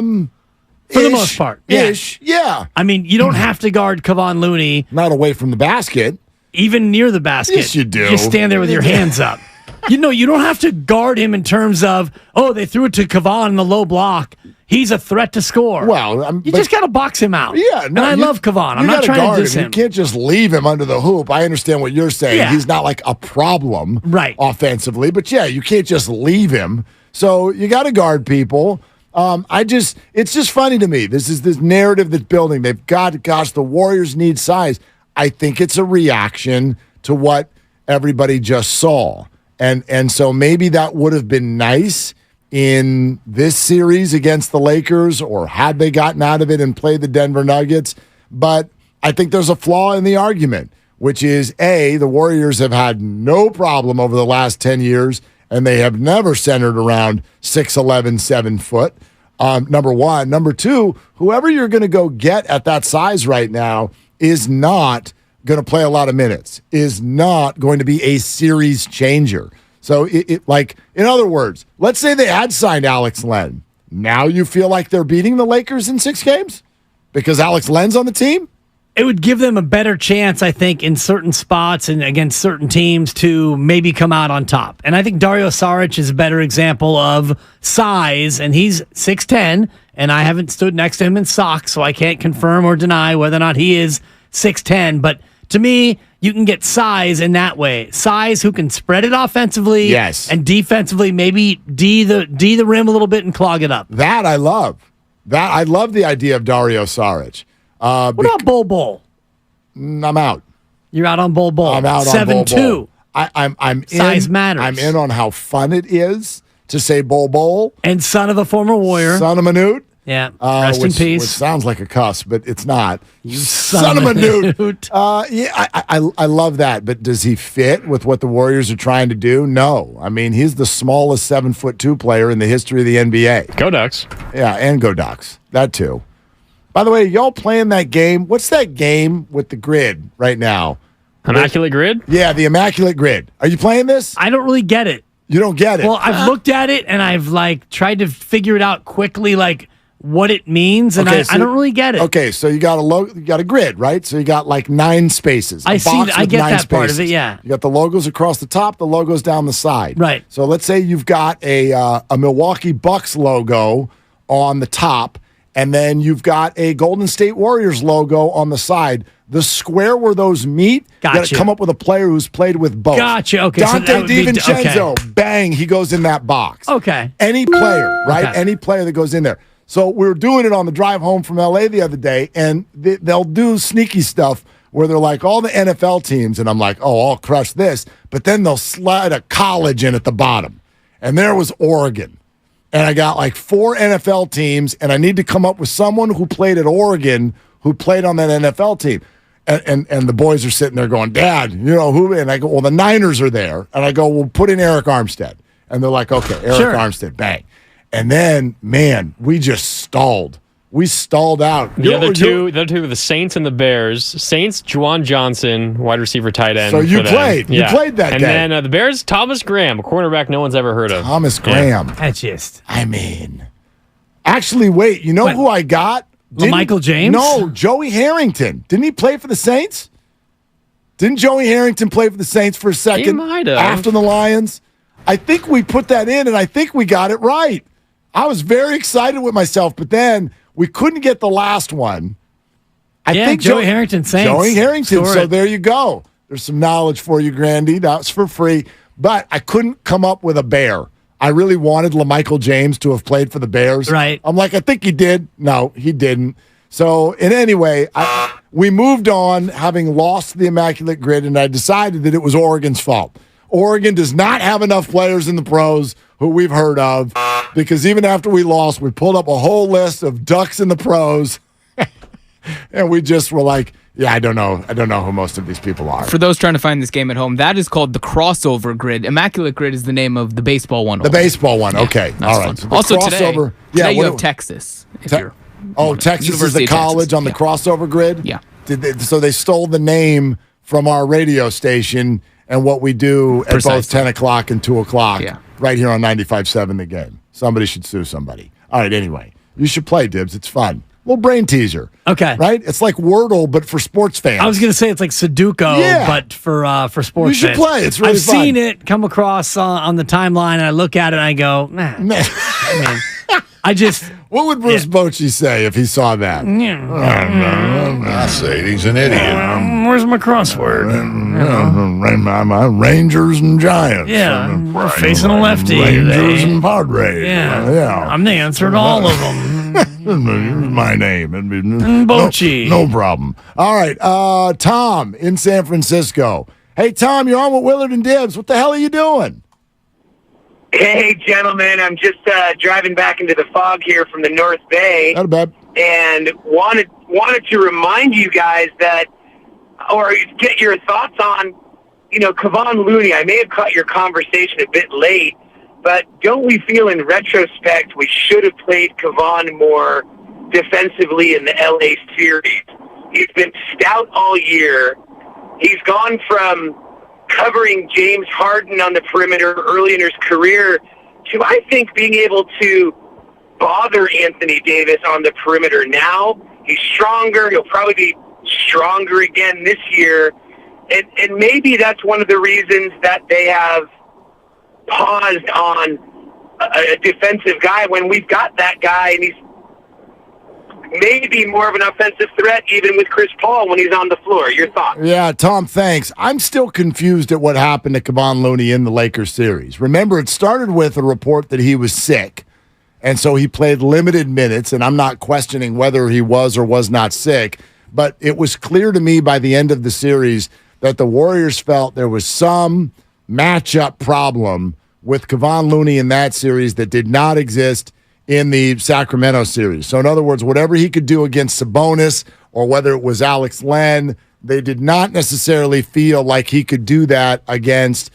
the most part. Yeah. I mean, you don't have to guard Kevon Looney. Not away from the basket. Even near the basket. Yes, you do. You stand there with your hands up. You don't have to guard him in terms of, they threw it to Kevon in the low block. He's a threat to score. Well, you just got to box him out. Yeah, and I love Kevon. I'm not trying to diss him. You can't just leave him under the hoop. I understand what you're saying. Yeah. He's not like a problem offensively. But, you can't just leave him. So you got to guard people. It's just funny to me. This is this narrative that's building. The Warriors need size. I think it's a reaction to what everybody just saw. And so maybe that would have been nice in this series against the Lakers, or had they gotten out of it and played the Denver Nuggets. But I think there's a flaw in the argument, which is, A, the Warriors have had no problem over the last 10 years, and they have never centered around 6'11", 7 foot. Number one. Number two, whoever you're going to go get at that size right now is not going to play a lot of minutes, is not going to be a series changer. So, in other words, let's say they had signed Alex Len. Now you feel like they're beating the Lakers in 6 games because Alex Len's on the team? It would give them a better chance, I think, in certain spots and against certain teams to maybe come out on top. And I think Dario Saric is a better example of size, and he's 6'10", and I haven't stood next to him in socks, so I can't confirm or deny whether or not he is 6'10", but to me, you can get size in that way. Size who can spread it offensively, yes, and defensively maybe D the rim a little bit and clog it up. That I love. I love the idea of Dario Saric. What about Bol Bol? I'm out. You're out on Bol Bol. I'm out 7'2". on Bol Bol. I'm Size in, matters. I'm in on how fun it is to say Bol Bol. And son of a former Warrior. Son of Manute. Yeah, rest in peace. Which sounds like a cuss, but it's not. You son of a Manute. I love that. But does he fit with what the Warriors are trying to do? No. I mean, he's the smallest 7'2" player in the history of the NBA. Go Ducks. Yeah, and go Ducks. That too. By the way, y'all playing that game? What's that game with the grid right now? Immaculate Grid? Yeah, the Immaculate Grid. Are you playing this? I don't really get it. You don't get it? Well, I've looked at it and I've tried to figure it out quickly, what it means, and I don't really get it. Okay, so you got a grid, right? So you got 9 spaces. I get that part of it, yeah. You got the logos across the top, the logos down the side. Right. So let's say you've got a Milwaukee Bucks logo on the top, and then you've got a Golden State Warriors logo on the side. The square where those meet, you got to come up with a player who's played with both. Gotcha. Okay. Dante DiVincenzo, bang, he goes in that box. Okay. Any player, right? Okay. Any player that goes in there. So we were doing it on the drive home from L.A. the other day, and they'll do sneaky stuff where they're like, all the NFL teams, and I'm like, oh, I'll crush this. But then they'll slide a college in at the bottom. And there was Oregon. And I got 4 NFL teams, and I need to come up with someone who played at Oregon who played on that NFL team. And the boys are sitting there going, Dad, who? And I go, well, the Niners are there. And I go, well, put in Eric Armstead. And they're like, okay, Eric Armstead, bang. And then, man, we just stalled. We stalled out. The other two were the Saints and the Bears. Saints, Juwan Johnson, wide receiver, tight end. So you played. Yeah. You played that and day. And then the Bears, Thomas Graham, a cornerback no one's ever heard of. Thomas Graham. That's just. I mean, actually, wait. You know who I got? Michael James? No, Joey Harrington. Didn't he play for the Saints? Didn't Joey Harrington play for the Saints for a second? He might have. After the Lions? I think we put that in, and I think we got it right. I was very excited with myself, but then we couldn't get the last one. I think Joey Harrington Saints. Joey Harrington. So there you go. There's some knowledge for you, Grandy. That's for free. But I couldn't come up with a Bear. I really wanted LaMichael James to have played for the Bears. Right. I'm like, I think he did. No, he didn't. So, in any way, we moved on having lost the Immaculate Grid, and I decided that it was Oregon's fault. Oregon does not have enough players in the pros who we've heard of, because even after we lost, we pulled up a whole list of Ducks in the pros, and we just were like, yeah, I don't know who most of these people are. For those trying to find this game at home, that is called the crossover grid. Immaculate Grid is the name of the baseball one. The baseball one, okay. All right. So also crossover, today you have Texas. Texas is the college on the crossover grid? Yeah. So they stole the name from our radio station and what we do at both 10 o'clock and 2 o'clock right here on 95.7 The Game. Somebody should sue somebody. All right, anyway. You should play, Dibs. It's fun. Little brain teaser. Okay. Right? It's like Wordle, but for sports fans. I was going to say it's like Sudoku, but for sports fans. You should play. It's really fun. I've seen it come across on the timeline, and I look at it, and I go, nah. I just... What would Bruce Bochy say if he saw that? I say he's an idiot. Where's my crossword? Rangers and Giants. Yeah, we're facing a lefty. Rangers and Padres. Yeah. I'm the answer to all of them. My name. Bochy. No problem. All right. Tom in San Francisco. Hey, Tom, you're on with Willard and Dibs. What the hell are you doing? Hey, gentlemen, I'm just driving back into the fog here from the North Bay. Not bad. And wanted to remind you guys that, or get your thoughts on, Kevon Looney. I may have caught your conversation a bit late, but don't we feel in retrospect we should have played Kevon more defensively in the LA series? He's been stout all year. He's gone from covering James Harden on the perimeter early in his career to, I think, being able to bother Anthony Davis on the perimeter now. He's stronger. He'll probably be stronger again this year. And maybe that's one of the reasons that they have paused on a defensive guy when we've got that guy, and he's maybe more of an offensive threat even with Chris Paul when he's on the floor. Your thoughts? Yeah, Tom, thanks. I'm still confused at what happened to Kevon Looney in the Lakers series. Remember, it started with a report that he was sick, and so he played limited minutes, and I'm not questioning whether he was or was not sick, but it was clear to me by the end of the series that the Warriors felt there was some matchup problem with Kevon Looney in that series that did not exist in the Sacramento series. So in other words, whatever he could do against Sabonis or whether it was Alex Len, they did not necessarily feel like he could do that against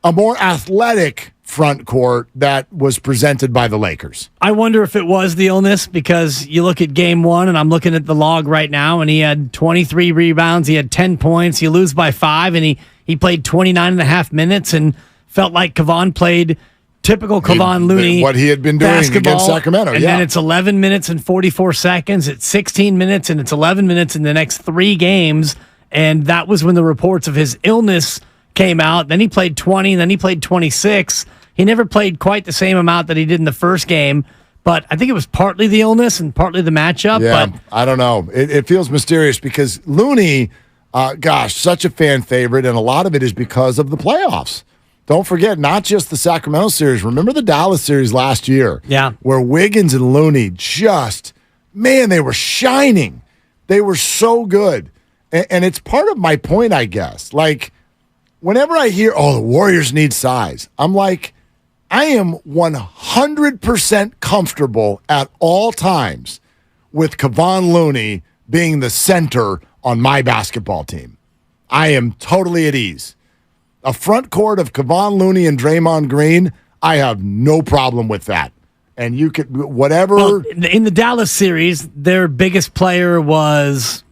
a more athletic front court that was presented by the Lakers. I wonder if it was the illness, because you look at game one, and I'm looking at the log right now, and he had 23 rebounds, he had 10 points, you lose by 5, and he played 29 and a half minutes and felt like Kevon played typical Kevon Looney. What he had been doing against Sacramento, and then it's 11 minutes and 44 seconds, it's 16 minutes, and it's 11 minutes in the next 3 games, and that was when the reports of his illness came out. Then he played 20, then he played 26. He never played quite the same amount that he did in the first game, but I think it was partly the illness and partly the matchup. Yeah, but I don't know. It feels mysterious because Looney, such a fan favorite, and a lot of it is because of the playoffs. Don't forget, not just the Sacramento series. Remember the Dallas series last year? Yeah. Where Wiggins and Looney they were shining. They were so good. And it's part of my point, I guess. Like, whenever I hear, the Warriors need size, I'm like, I am 100% comfortable at all times with Kevon Looney being the center on my basketball team. I am totally at ease. A front court of Kevon Looney and Draymond Green, I have no problem with that. and you could whatever. Well, in the Dallas series, their biggest player was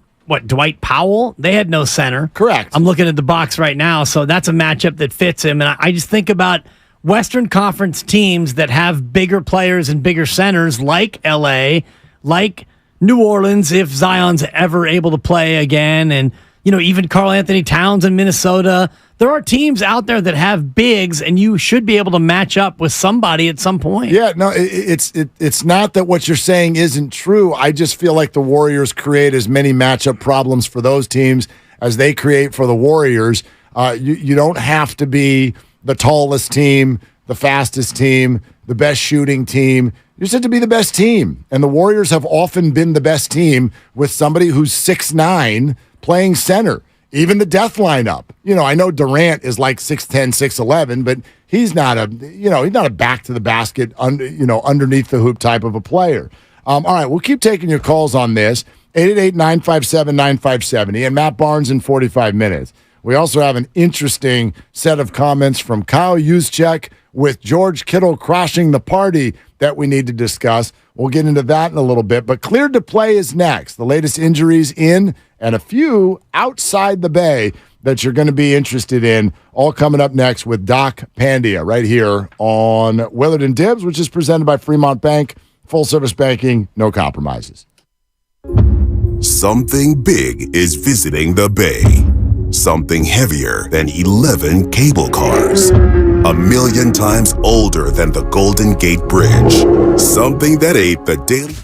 Dwight Powell. They had no center. Correct. I'm looking at the box right now, so that's a matchup that fits him. And I just think about Western Conference teams that have bigger players and bigger centers, like LA, like New Orleans, if Zion's ever able to play again, and even Karl Anthony Towns in Minnesota. There are teams out there that have bigs, and you should be able to match up with somebody at some point. Yeah, no, it's not that what you're saying isn't true. I just feel like the Warriors create as many matchup problems for those teams as they create for the Warriors. You don't have to be the tallest team, the fastest team, the best shooting team. You just have to be the best team. And the Warriors have often been the best team with somebody who's 6'9", playing center. Even the death lineup. I know Durant is like 6'10", 6'11", but he's not a back to the basket, underneath the hoop type of a player. All right, we'll keep taking your calls on this. 888-957-9570 and Matt Barnes in 45 minutes. We also have an interesting set of comments from Kyle Juszczyk with George Kittle crashing the party that we need to discuss. We'll get into that in a little bit, but cleared to play is next. The latest injuries in and a few outside the Bay that you're going to be interested in, all coming up next with Doc Pandia right here on Willard and Dibs, which is presented by Fremont Bank. Full service banking, no compromises. Something big is visiting the Bay. Something heavier than 11 cable cars. 1,000,000 times older than the Golden Gate Bridge. Something that ate the daily...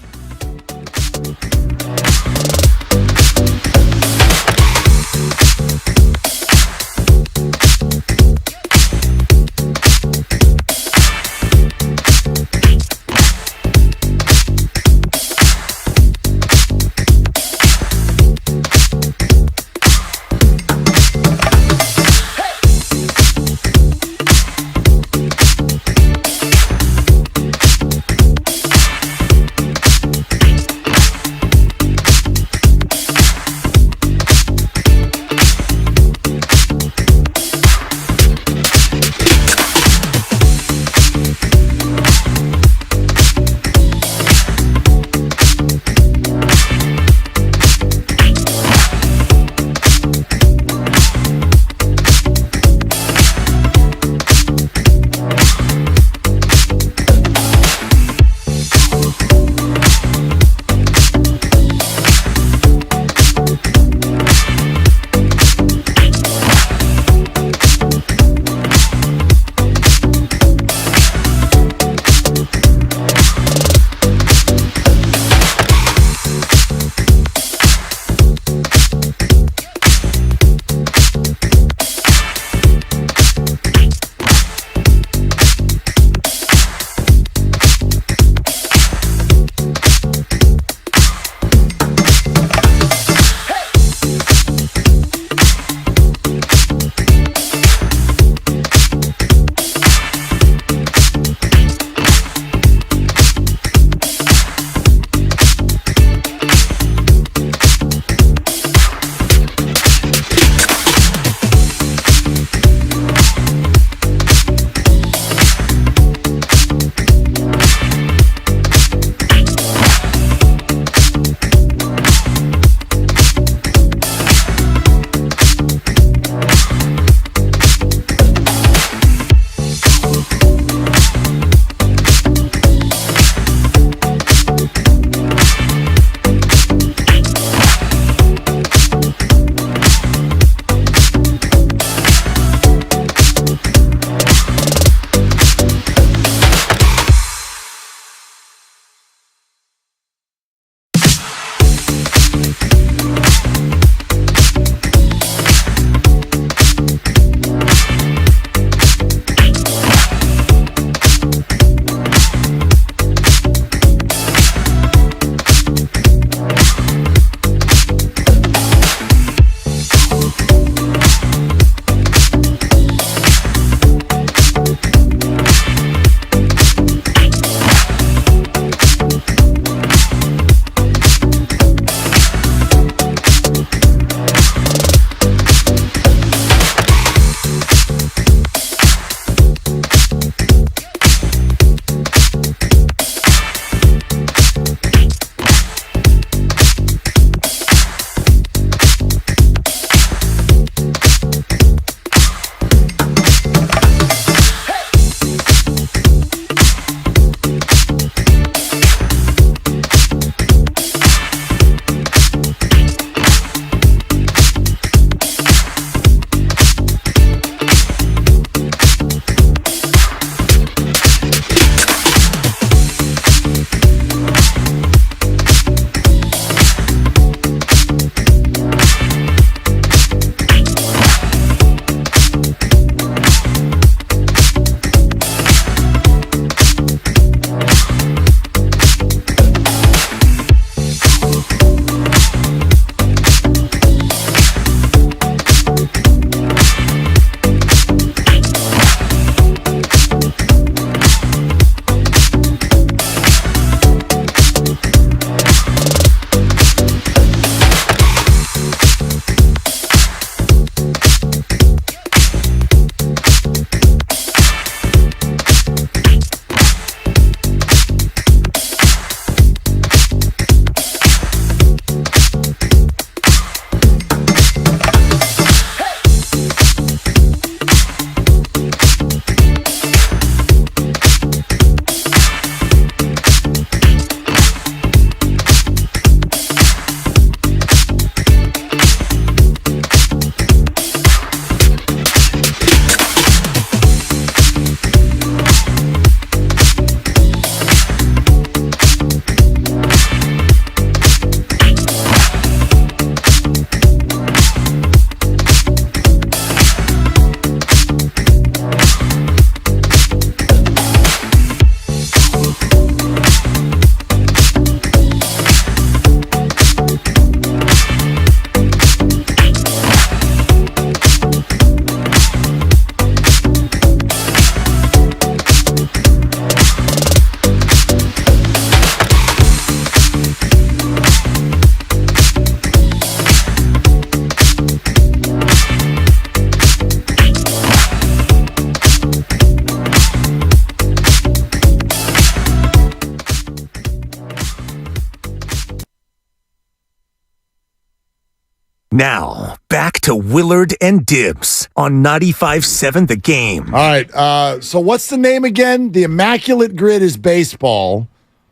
Now, back to Willard and Dibs on 95.7 The Game. All right, so what's the name again? The Immaculate Grid is baseball.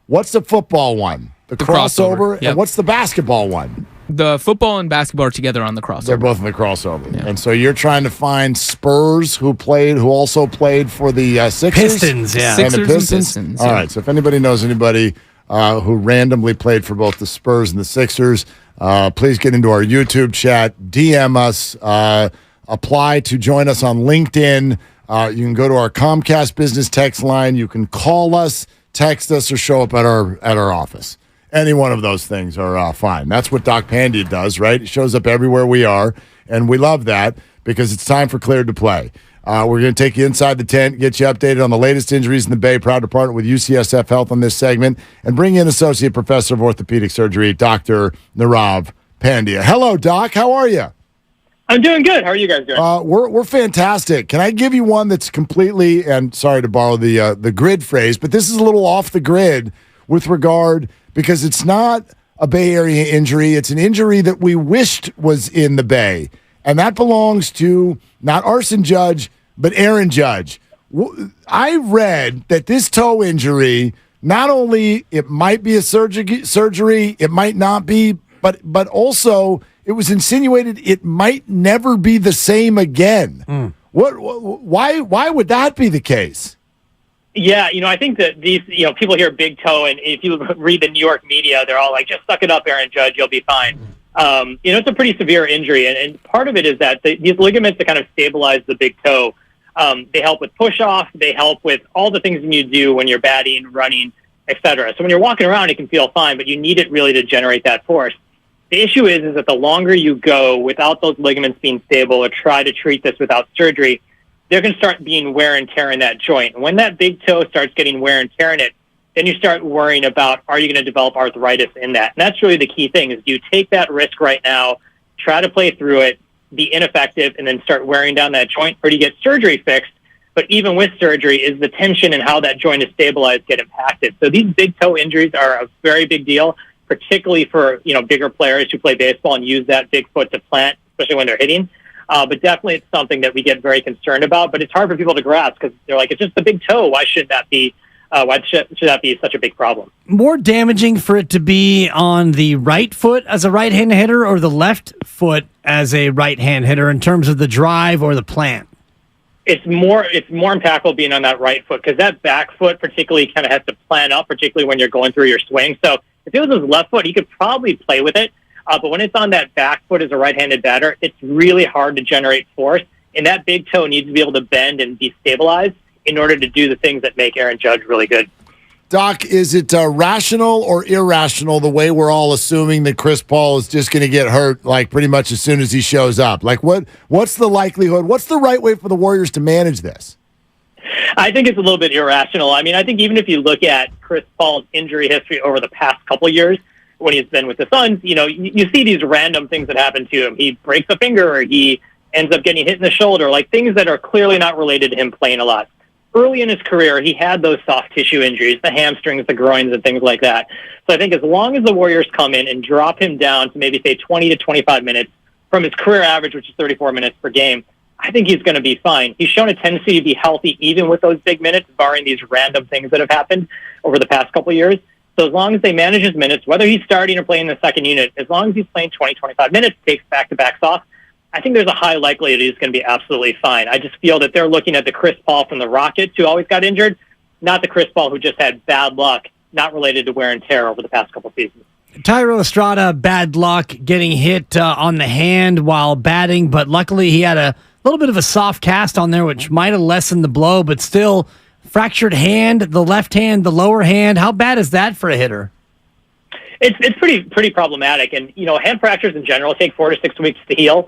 What's the football one? The crossover. Yep. And what's the basketball one? The football and basketball are together on the crossover. They're both in the crossover. Yeah. And so you're trying to find Spurs who also played for the Sixers? Pistons, yeah. And Sixers the Pistons? and Pistons. All yeah. right, so if anybody knows anybody who randomly played for both the Spurs and the Sixers, please get into our YouTube chat, DM us, apply to join us on LinkedIn. You can go to our Comcast business text line. You can call us, text us, or show up at our office. Any one of those things are fine. That's what Doc Pandia does, right? It shows up everywhere we are, and we love that because it's time for Cleared to Play. We're going to take you inside the tent, get you updated on the latest injuries in the Bay. Proud to partner with UCSF Health on this segment, and bring in Associate Professor of Orthopedic Surgery, Dr. Nirav Pandya. Hello, Doc. How are you? I'm doing good. How are you guys doing? We're fantastic. Can I give you one that's completely, and sorry to borrow the grid phrase, but this is a little off the grid with regard, because it's not a Bay Area injury. It's an injury that we wished was in the Bay, and that belongs to not Arson Judge, but Aaron Judge. I read that this toe injury, not only it might be a surgery, it might not be, but also it was insinuated it might never be the same again. Why would that be the case? Yeah, I think that these, people hear big toe, and if you read the New York media, they're all like, just suck it up, Aaron Judge, you'll be fine. It's a pretty severe injury, and part of it is that these ligaments that kind of stabilize the big toe, they help with push-off, they help with all the things you do when you're batting, running, etc. So when you're walking around, it can feel fine, but you need it really to generate that force. The issue is that the longer you go without those ligaments being stable or try to treat this without surgery, they're going to start being wear and tear in that joint. And when that big toe starts getting wear and tear in it, then you start worrying about, are you going to develop arthritis in that? And that's really the key thing, is do you take that risk right now, try to play through it, be ineffective, and then start wearing down that joint, or do you get surgery fixed? But even with surgery, is the tension and how that joint is stabilized get impacted? So these big toe injuries are a very big deal, particularly for bigger players who play baseball and use that big foot to plant, especially when they're hitting. But definitely it's something that we get very concerned about. But it's hard for people to grasp because they're like, it's just the big toe. Why should that be? Why should that be such a big problem? More damaging for it to be on the right foot as a right-hand hitter or the left foot as a right-hand hitter in terms of the drive or the plant? It's more impactful being on that right foot because that back foot particularly kind of has to plant up, particularly when you're going through your swing. So if it was his left foot, he could probably play with it. But when it's on that back foot as a right-handed batter, it's really hard to generate force. And that big toe needs to be able to bend and be stabilized in order to do the things that make Aaron Judge really good. Doc, is it rational or irrational the way we're all assuming that Chris Paul is just going to get hurt like pretty much as soon as he shows up? Like what's the likelihood? What's the right way for the Warriors to manage this? I think it's a little bit irrational. I mean, I think even if you look at Chris Paul's injury history over the past couple of years, when he's been with the Suns, you see these random things that happen to him. He breaks a finger, or he ends up getting hit in the shoulder, like things that are clearly not related to him playing a lot. Early in his career, he had those soft tissue injuries, the hamstrings, the groins, and things like that. So I think as long as the Warriors come in and drop him down to maybe, say, 20 to 25 minutes from his career average, which is 34 minutes per game, I think he's going to be fine. He's shown a tendency to be healthy even with those big minutes, barring these random things that have happened over the past couple of years. So as long as they manage his minutes, whether he's starting or playing the second unit, as long as he's playing 20, 25 minutes, takes back-to-backs off, I think there's a high likelihood he's going to be absolutely fine. I just feel that they're looking at the Chris Paul from the Rockets who always got injured, not the Chris Paul who just had bad luck, not related to wear and tear over the past couple of seasons. Thairo Estrada, bad luck getting hit on the hand while batting, but luckily he had a little bit of a soft cast on there, which might have lessened the blow, but still fractured hand, the left hand, the lower hand. How bad is that for a hitter? It's pretty problematic, and hand fractures in general take 4 to 6 weeks to heal,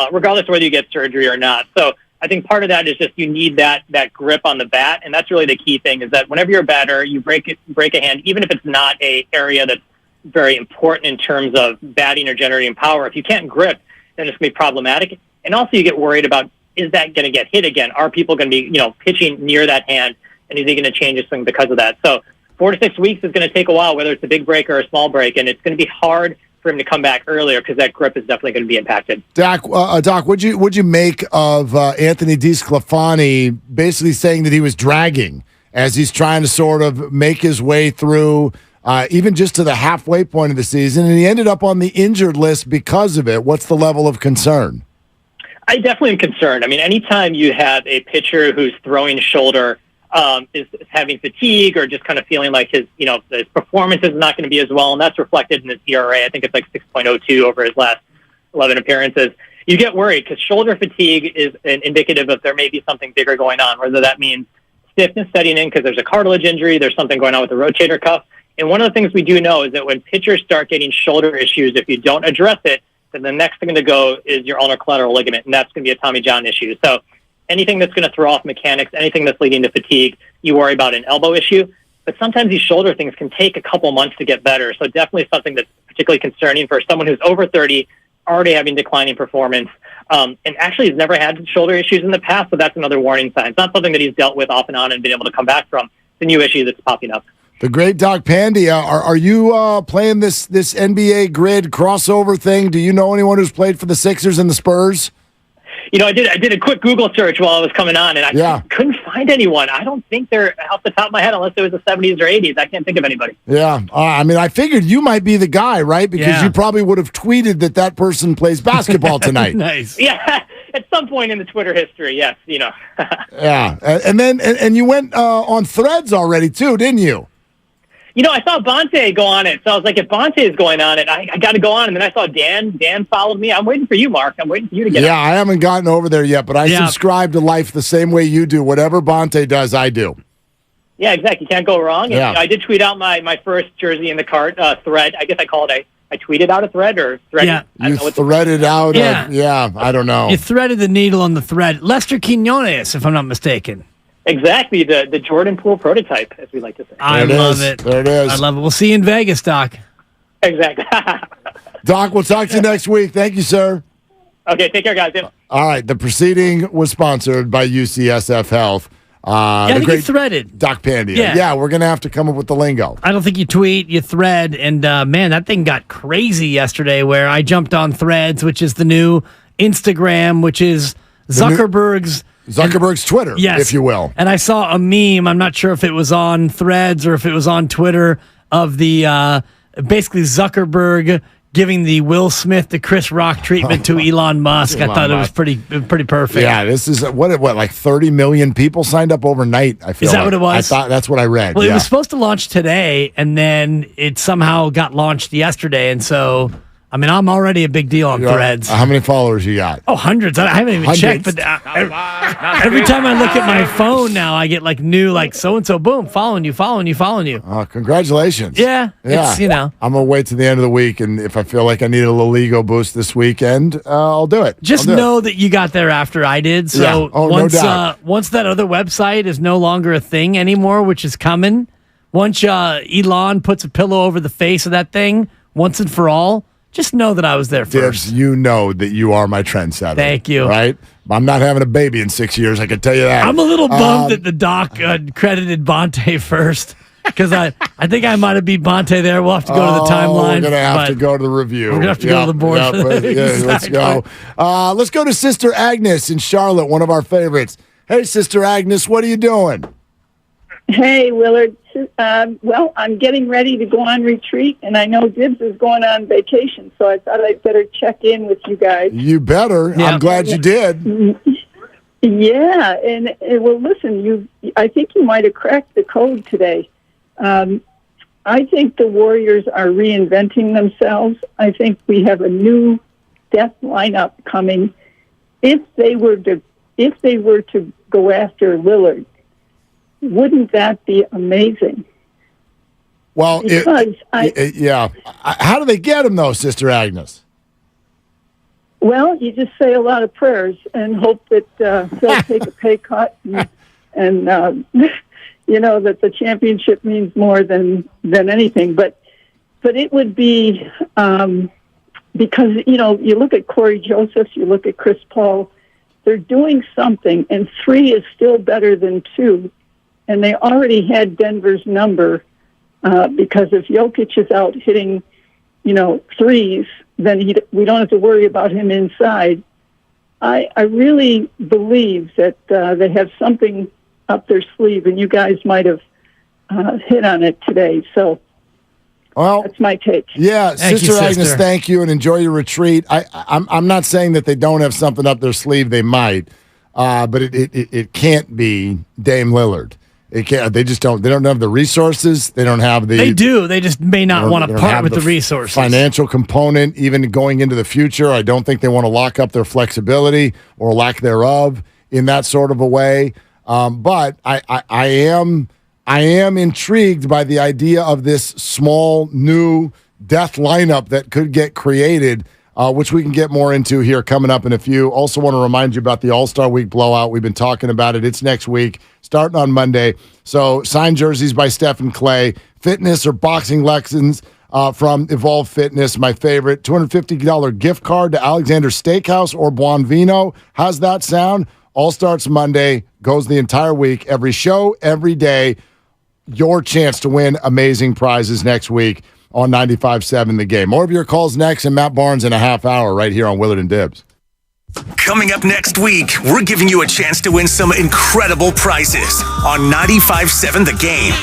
regardless of whether you get surgery or not. So I think part of that is just you need that grip on the bat, and that's really the key thing. Is that whenever you're a batter, you break a hand, even if it's not a area that's very important in terms of batting or generating power. If you can't grip, then it's going to be problematic, and also you get worried about, is that going to get hit again? Are people going to be pitching near that hand, and is he going to change his swing because of that? So 4 to 6 weeks is going to take a while, whether it's a big break or a small break, and it's going to be hard for him to come back earlier because that grip is definitely going to be impacted. Doc, what'd you make of Anthony DeSclafani basically saying that he was dragging as he's trying to sort of make his way through even just to the halfway point of the season, and he ended up on the injured list because of it? What's the level of concern? I definitely am concerned. I mean, anytime you have a pitcher who's throwing shoulder, is having fatigue or just kind of feeling like his performance is not going to be as well, and that's reflected in his ERA. I think it's like 6.02 over his last 11 appearances. You get worried because shoulder fatigue is indicative of there may be something bigger going on, whether that means stiffness setting in because there's a cartilage injury, there's something going on with the rotator cuff. And one of the things we do know is that when pitchers start getting shoulder issues, if you don't address it, then the next thing to go is your ulnar collateral ligament, and that's going to be a Tommy John issue. So anything that's going to throw off mechanics, anything that's leading to fatigue, you worry about an elbow issue. But sometimes these shoulder things can take a couple months to get better. So definitely something that's particularly concerning for someone who's over 30, already having declining performance, and actually has never had shoulder issues in the past. So that's another warning sign. It's not something that he's dealt with off and on and been able to come back from. It's a new issue that's popping up. The great Doc Pandia, are you playing this NBA grid crossover thing? Do you know anyone who's played for the Sixers and the Spurs? I did a quick Google search while I was coming on, and I couldn't find anyone. I don't think they're off the top of my head, unless it was the 70s or 80s. I can't think of anybody. Yeah. I figured you might be the guy, right? Because you probably would have tweeted that person plays basketball tonight. Nice. Yeah. At some point in the Twitter history, yes. Yeah. And then you went on Threads already, too, didn't you? I saw Bonte go on it, so I was like, if Bonte is going on it, I got to go on. And then I saw Dan. Dan followed me. I'm waiting for you, Mark. I'm waiting for you to get on. Yeah, I haven't gotten over there yet, but I subscribe to life the same way you do. Whatever Bonte does, I do. Yeah, exactly. You can't go wrong. Yeah. And, I did tweet out my first jersey in the cart thread. I guess I call it I tweeted out a thread or threaded. Yeah, you threaded out. I don't know. You threaded the needle on the thread. Lester Quinones, if I'm not mistaken. Exactly, the Jordan Poole prototype, as we like to say. I love it. There it is. I love it. We'll see you in Vegas, Doc. Exactly. Doc, we'll talk to you next week. Thank you, sir. Okay, take care, guys. Yeah. All right, the proceeding was sponsored by UCSF Health. I think you threaded. Doc Pandia. Yeah, we're going to have to come up with the lingo. I don't think you tweet, you thread, and man, that thing got crazy yesterday where I jumped on Threads, which is the new Instagram, which is Zuckerberg's Twitter, if you will. And I saw a meme, I'm not sure if it was on Threads or if it was on Twitter, of the basically Zuckerberg giving the Will Smith to Chris Rock treatment to Elon Musk. I thought it was pretty perfect. Yeah, this is what like 30 million people signed up overnight. I feel is that what it was? I thought that's what I read. Well, it was supposed to launch today, and then it somehow got launched yesterday, and so I'm already a big deal on Threads. How many followers you got? Oh, hundreds. I haven't even checked, but every time I look at my phone now, I get new, so-and-so, boom, following you. Congratulations. Yeah. It's, I'm going to wait to the end of the week, and if I feel like I need a little ego boost this weekend, I'll do it. Just know that you got there after I did. So no doubt. Once that other website is no longer a thing anymore, which is coming, once Elon puts a pillow over the face of that thing, once and for all, just know that I was there first. Dibs, you know that you are my trendsetter. Thank you. Right? I'm not having a baby in 6 years, I can tell you that. I'm a little bummed that the doc credited Bonte first, because I think I might have beat Bonte there. We'll have to go to the timeline. We're going to have to go to the review. We're going to have to go to the board. Let's go. Let's go to Sister Agnes in Charlotte, one of our favorites. Hey, Sister Agnes, what are you doing? Hey, Willard. Well, I'm getting ready to go on retreat, and I know Dibs is going on vacation, so I thought I'd better check in with you guys. You better. Yeah. I'm glad you did. Yeah, and well, listen, I think you might have cracked the code today. I think the Warriors are reinventing themselves. I think we have a new death lineup coming. If they were to go after Lillard, wouldn't that be amazing? Well, how do they get him, though, Sister Agnes? Well, you just say a lot of prayers and hope that they'll take a pay cut and that the championship means more than anything. But it would be because, you look at Corey Joseph, you look at Chris Paul, they're doing something, and 3 is still better than 2. And they already had Denver's number because if Jokic is out hitting, threes, then we don't have to worry about him inside. I really believe that they have something up their sleeve, and you guys might have hit on it today. So that's my take. Yeah, Sister Agnes, thank you, and enjoy your retreat. I'm not saying that they don't have something up their sleeve. They might, but it can't be Dame Lillard. It can't. They just don't. They don't have the resources. They don't have the. They do. They just may not want to part with the resources. Financial component, even going into the future, I don't think they want to lock up their flexibility or lack thereof in that sort of a way. But I am intrigued by the idea of this small new death lineup that could get created, which we can get more into here coming up in a few. Also want to remind you about the All-Star Week blowout. We've been talking about it. It's next week, starting on Monday. So signed jerseys by Stephen Clay, fitness or boxing lessons from Evolve Fitness, my favorite, $250 gift card to Alexander Steakhouse or Buon Vino. How's that sound? All starts Monday, goes the entire week, every show, every day. Your chance to win amazing prizes next week on 95.7 The Game. More of your calls next, and Matt Barnes in a half hour right here on Willard and Dibs. Coming up next week, we're giving you a chance to win some incredible prizes on 95.7 The Game.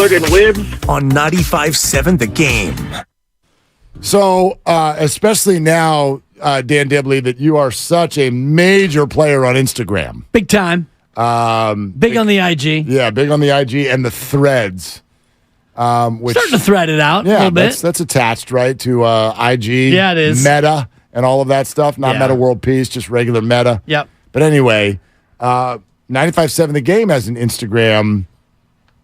Lillard and Wibbs. On 95.7 The Game. So, especially now, Dan Dibley, that you are such a major player on Instagram. Big time. Big on the IG. Yeah, big on the IG and the threads. Which, starting to thread it out a little bit. That's attached, right, to IG. Yeah, it is. Meta and all of that stuff. Not Meta World Peace, just regular Meta. Yep. But anyway, 95.7 The Game has an Instagram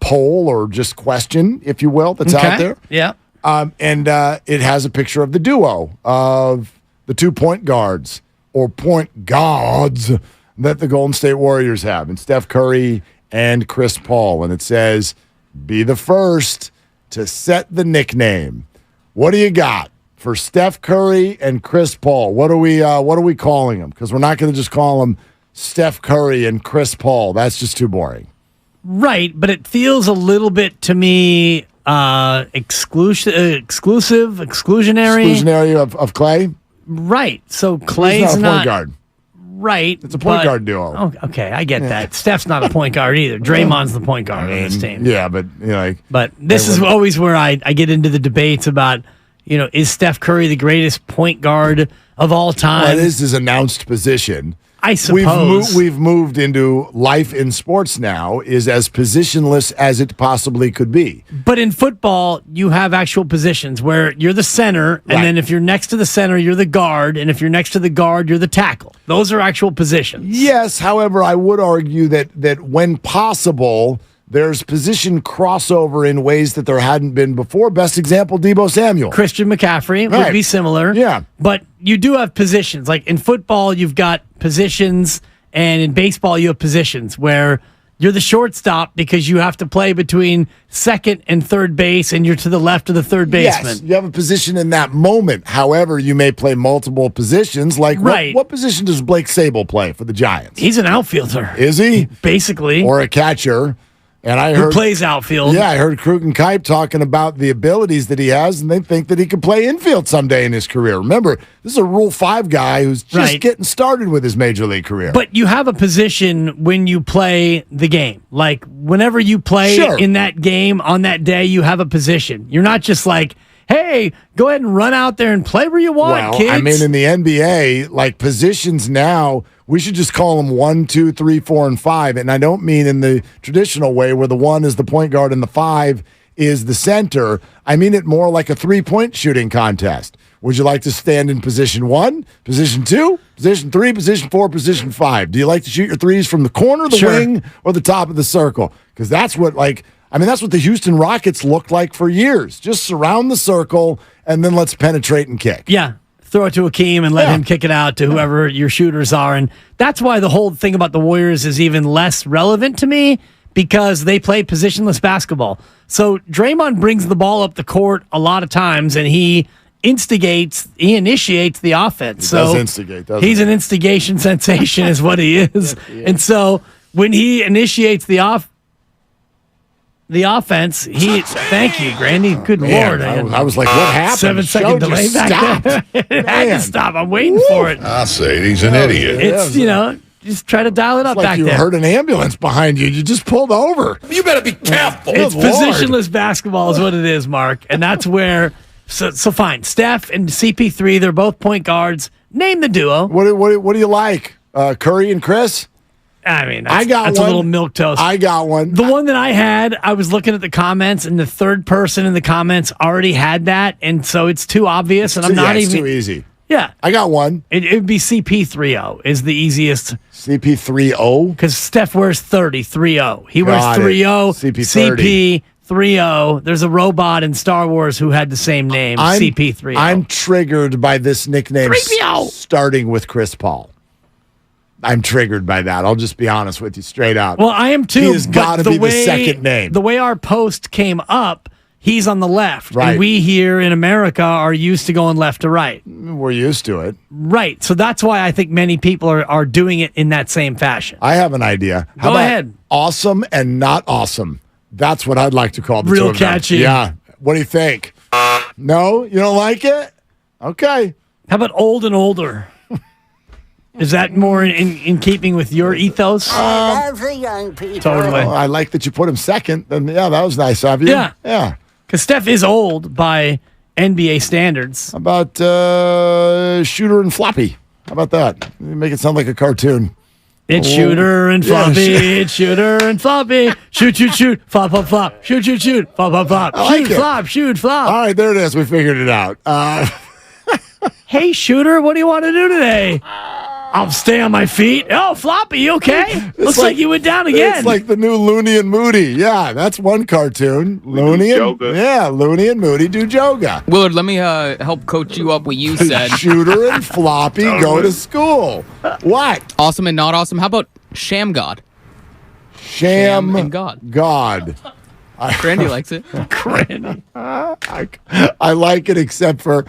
poll or just question, if you will, that's out there. Yeah. And it has a picture of the duo of the 2 point guards or point guards that the Golden State Warriors have, and Steph Curry and Chris Paul. And it says, be the first to set the nickname. What do you got for Steph Curry and Chris Paul? What are we calling them? Because we're not going to just call them Steph Curry and Chris Paul. That's just too boring. Right, but it feels a little bit to me exclusionary. Exclusionary of Clay? Right. So Clay's not a point guard. Right. It's a point guard duo. Oh, okay, I get that. Steph's not a point guard either. Draymond's the point guard on this team. Yeah, but But this is always where I get into the debates about, is Steph Curry the greatest point guard of all time? Well, it is his announced position. I suppose. We've moved into life in sports now is as positionless as it possibly could be. But in football, you have actual positions where you're the center, and then if you're next to the center, you're the guard, and if you're next to the guard, you're the tackle. Those are actual positions. Yes, however, I would argue that when possible, there's position crossover in ways that there hadn't been before. Best example, Deebo Samuel. Christian McCaffrey would be similar. Yeah. But you do have positions. Like in football, you've got positions, and in baseball, you have positions where you're the shortstop because you have to play between second and third base, and you're to the left of the third baseman. Yes, you have a position in that moment. However, you may play multiple positions. Like, what position does Blake Sable play for the Giants? He's an outfielder. Is he? Basically. Or a catcher. And I Who heard plays outfield. Yeah, I heard Krug and Kipe talking about the abilities that he has, and they think that he could play infield someday in his career. Remember, this is a Rule 5 guy who's just getting started with his major league career. But you have a position when you play the game. Like, whenever you play in that game on that day, you have a position. You're not just like, hey, go ahead and run out there and play where you want, kids. I mean, in the NBA, like positions now, we should just call them 1, 2, 3, 4, and 5. And I don't mean in the traditional way where the 1 is the point guard and the 5 is the center. I mean it more like a 3-point shooting contest. Would you like to stand in position 1, position 2, position 3, position 4, position 5? Do you like to shoot your threes from the corner, the wing, or the top of the circle? Because that's what that's what the Houston Rockets looked like for years. Just surround the circle and then let's penetrate and kick. Yeah. Throw it to Akeem and let him kick it out to whoever your shooters are. And that's why the whole thing about the Warriors is even less relevant to me, because they play positionless basketball. So Draymond brings the ball up the court a lot of times, and he initiates the offense. He does instigate, doesn't he's he? an instigation sensation is what he is. And so when he initiates the offense, thank you, Grandy. Good Lord. I was like, what happened? 7-second delay back there. It had to stop. I'm waiting for it. I say he's an idiot. It's, just try to dial it up It's like back you there. heard an ambulance behind you. You just pulled over. You better be careful. It's positionless basketball is what it is, Mark. And that's where, so fine. Steph and CP3, they're both point guards. Name the duo. What do you like? Curry and Chris? I mean, that's a little milquetoast. I got one. The one that I had, I was looking at the comments, and the third person in the comments already had that, and so it's too obvious, and I'm not even. It's too easy. Yeah. I got one. It would be CP3-0 is the easiest. CP3-0? Because Steph wears 30-3-0. He wears Got it. 3-0. CP30. CP3-0. There's a robot in Star Wars who had the same name, CP3-0. I'm triggered by this nickname 3PO. starting with Chris Paul. I'm triggered by that. I'll just be honest with you straight out. Well, I am too. He has got to be the second name. The way our post came up, he's on the left. Right. And we here in America are used to going left to right. We're used to it. Right. So that's why I think many people are doing it in that same fashion. I have an idea. How Go about ahead. Awesome and not awesome. That's what I'd like to call the Real two of them. catchy. Yeah. What do you think? No? You don't like it? Okay. How about old and older? Is that more in keeping with your ethos? Totally. I like that you put him second. Then that was nice of you. Yeah. Because Steph is old by NBA standards. How about Shooter and Floppy? How about that? Make it sound like a cartoon. It's Shooter and Floppy. It's Shooter and Floppy. Shoot, shoot, shoot. Flop, flop, flop. Shoot, shoot, shoot. Flop, flop, flop. Shoot, flop, shoot, flop. All right, there it is. We figured it out. Hey, Shooter, what do you want to do today? I'll stay on my feet. Oh, Floppy, you okay? Looks like you went down again. It's like the new Looney and Moody. Yeah, that's one cartoon. Looney and Moody do yoga. Willard, let me help coach you up what you said. Shooter and Floppy go to school. What? Awesome and not awesome. How about Sham God? Sham and God. God. Grandy likes it. Grandy. I like it except for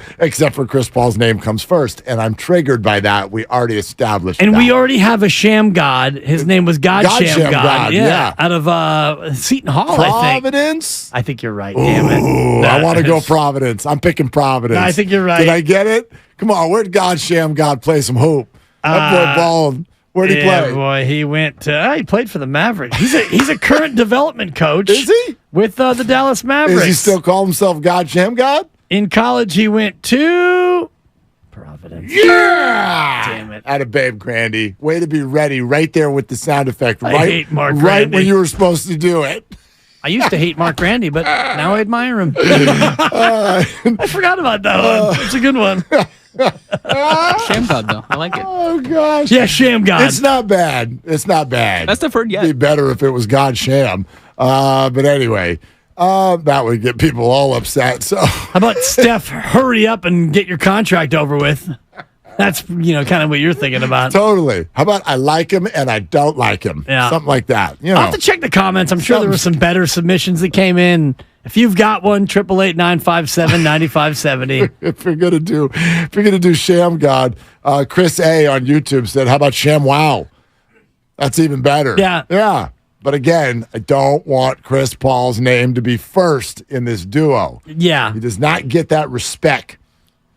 Chris Paul's name comes first, and I'm triggered by that. We already established and that. we already have a Sham God. His name was God Sham God. Yeah. Out of Seton Hall, Providence? I think you're right. Damn it. I want to go Providence. I'm picking Providence. No, I think you're right. Did I get it? Come on, where'd God Sham God play some hoop? That boy balled. Where'd he play? Boy, he went. He played for the Mavericks. He's a current development coach. Is he? With the Dallas Mavericks. Does he still call himself God Sham God? In college, he went to Providence. Yeah! Damn it. Atta babe, Grandy. Way to be ready right there with the sound effect. I hate Mark Right Grandy. when you were supposed to do it. I used to hate Mark Grandy, but now I admire him. I forgot about that one. It's a good one. Sham God, though. I like it. Oh, gosh. Yeah, Sham God. It's not bad. It's not bad. Best I've heard yet. It'd be better if it was God Sham. But anyway, that would get people all upset. So how about Steph, hurry up and get your contract over with? That's, kind of what you're thinking about. Totally. How about I like him and I don't like him? Yeah. Something like that. I'll have to check the comments. I'm sure there were some better submissions that came in. If you've got one, 888-957-9570. If you're gonna do Sham God, Chris A on YouTube said, "How about Sham Wow?" That's even better. Yeah. But again, I don't want Chris Paul's name to be first in this duo. Yeah, he does not get that respect.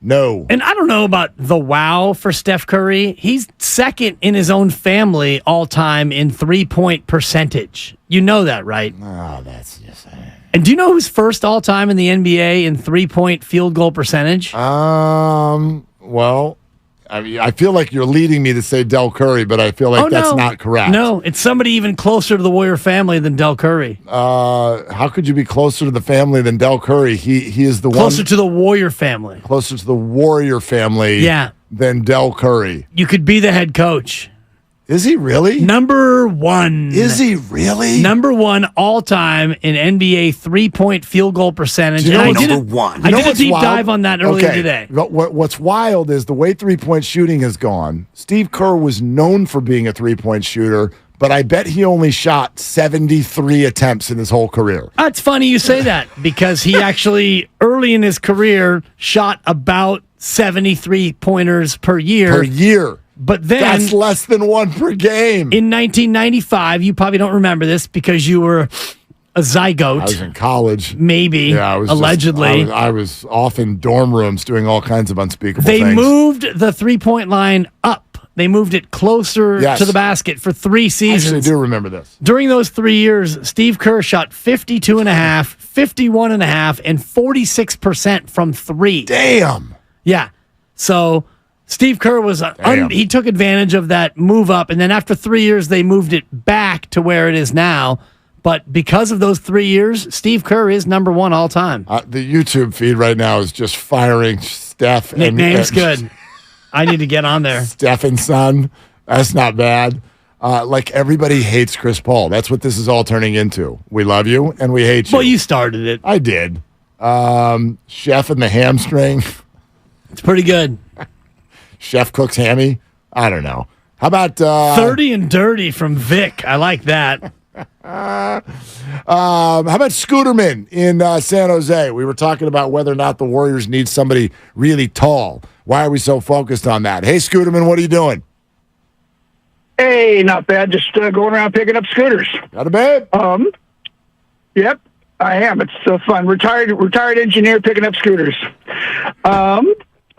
No. And I don't know about the wow for Steph Curry. He's second in his own family all time in 3-point percentage. You know that, right? Oh, that's just. And do you know who's first all time in the NBA in 3-point field goal percentage? Well, I mean, I feel like you're leading me to say Del Curry, but I feel like that's not correct. No, it's somebody even closer to the Warrior family than Del Curry. How could you be closer to the family than Del Curry? He is the closer to the Warrior family. Closer to the Warrior family. Yeah. Than Del Curry. You could be the head coach. Is he really? Number one. Is he really? Number one all time in NBA 3-point field goal percentage. Number one. I did a deep dive on that earlier today. What's wild is the way 3-point shooting has gone. Steve Kerr was known for being a 3-point shooter, but I bet he only shot 73 attempts in his whole career. It's funny you say that because he actually early in his career shot about 73 pointers per year. But then that's less than one per game. In 1995, you probably don't remember this because you were a zygote. I was in college. Maybe. Yeah, I was allegedly. I was off in dorm rooms doing all kinds of unspeakable things. They moved the 3-point line up. They moved it closer to the basket for 3 seasons. I actually do remember this. During those 3 years, Steve Kerr shot 52.5, 51.5, and 46% from 3. Damn. Yeah. So Steve Kerr was he took advantage of that move up, and then after 3 years, they moved it back to where it is now. But because of those 3 years, Steve Kerr is number one all time. The YouTube feed right now is just firing Steph. Nickname's good. I need to get on there. Steph and Son. That's not bad. Like everybody hates Chris Paul. That's what this is all turning into. We love you and we hate you. Well, you started it. I did. Chef and the hamstring. It's pretty good. Chef cooks hammy. I don't know. How about 30 and dirty from Vic? I like that. How about Scooterman in San Jose? We were talking about whether or not the Warriors need somebody really tall. Why are we so focused on that? Hey, Scooterman, what are you doing? Hey, not bad. Just going around picking up scooters. Got a babe? Yep, I am. It's so fun. Retired engineer picking up scooters.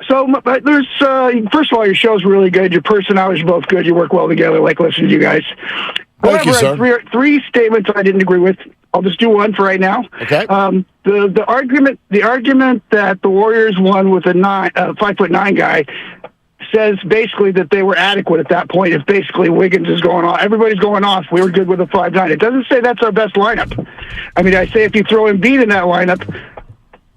So there's first of all, your show's really good. Your personalities are both good. You work well together. I like listening to you guys. Thank you, sir. Three statements I didn't agree with. I'll just do one for right now. Okay. The argument that the Warriors won with a 5'9" guy says basically that they were adequate at that point. If basically Wiggins is going off, everybody's going off. We were good with a 5'9". It doesn't say that's our best lineup. I mean, I say if you throw Embiid in that lineup,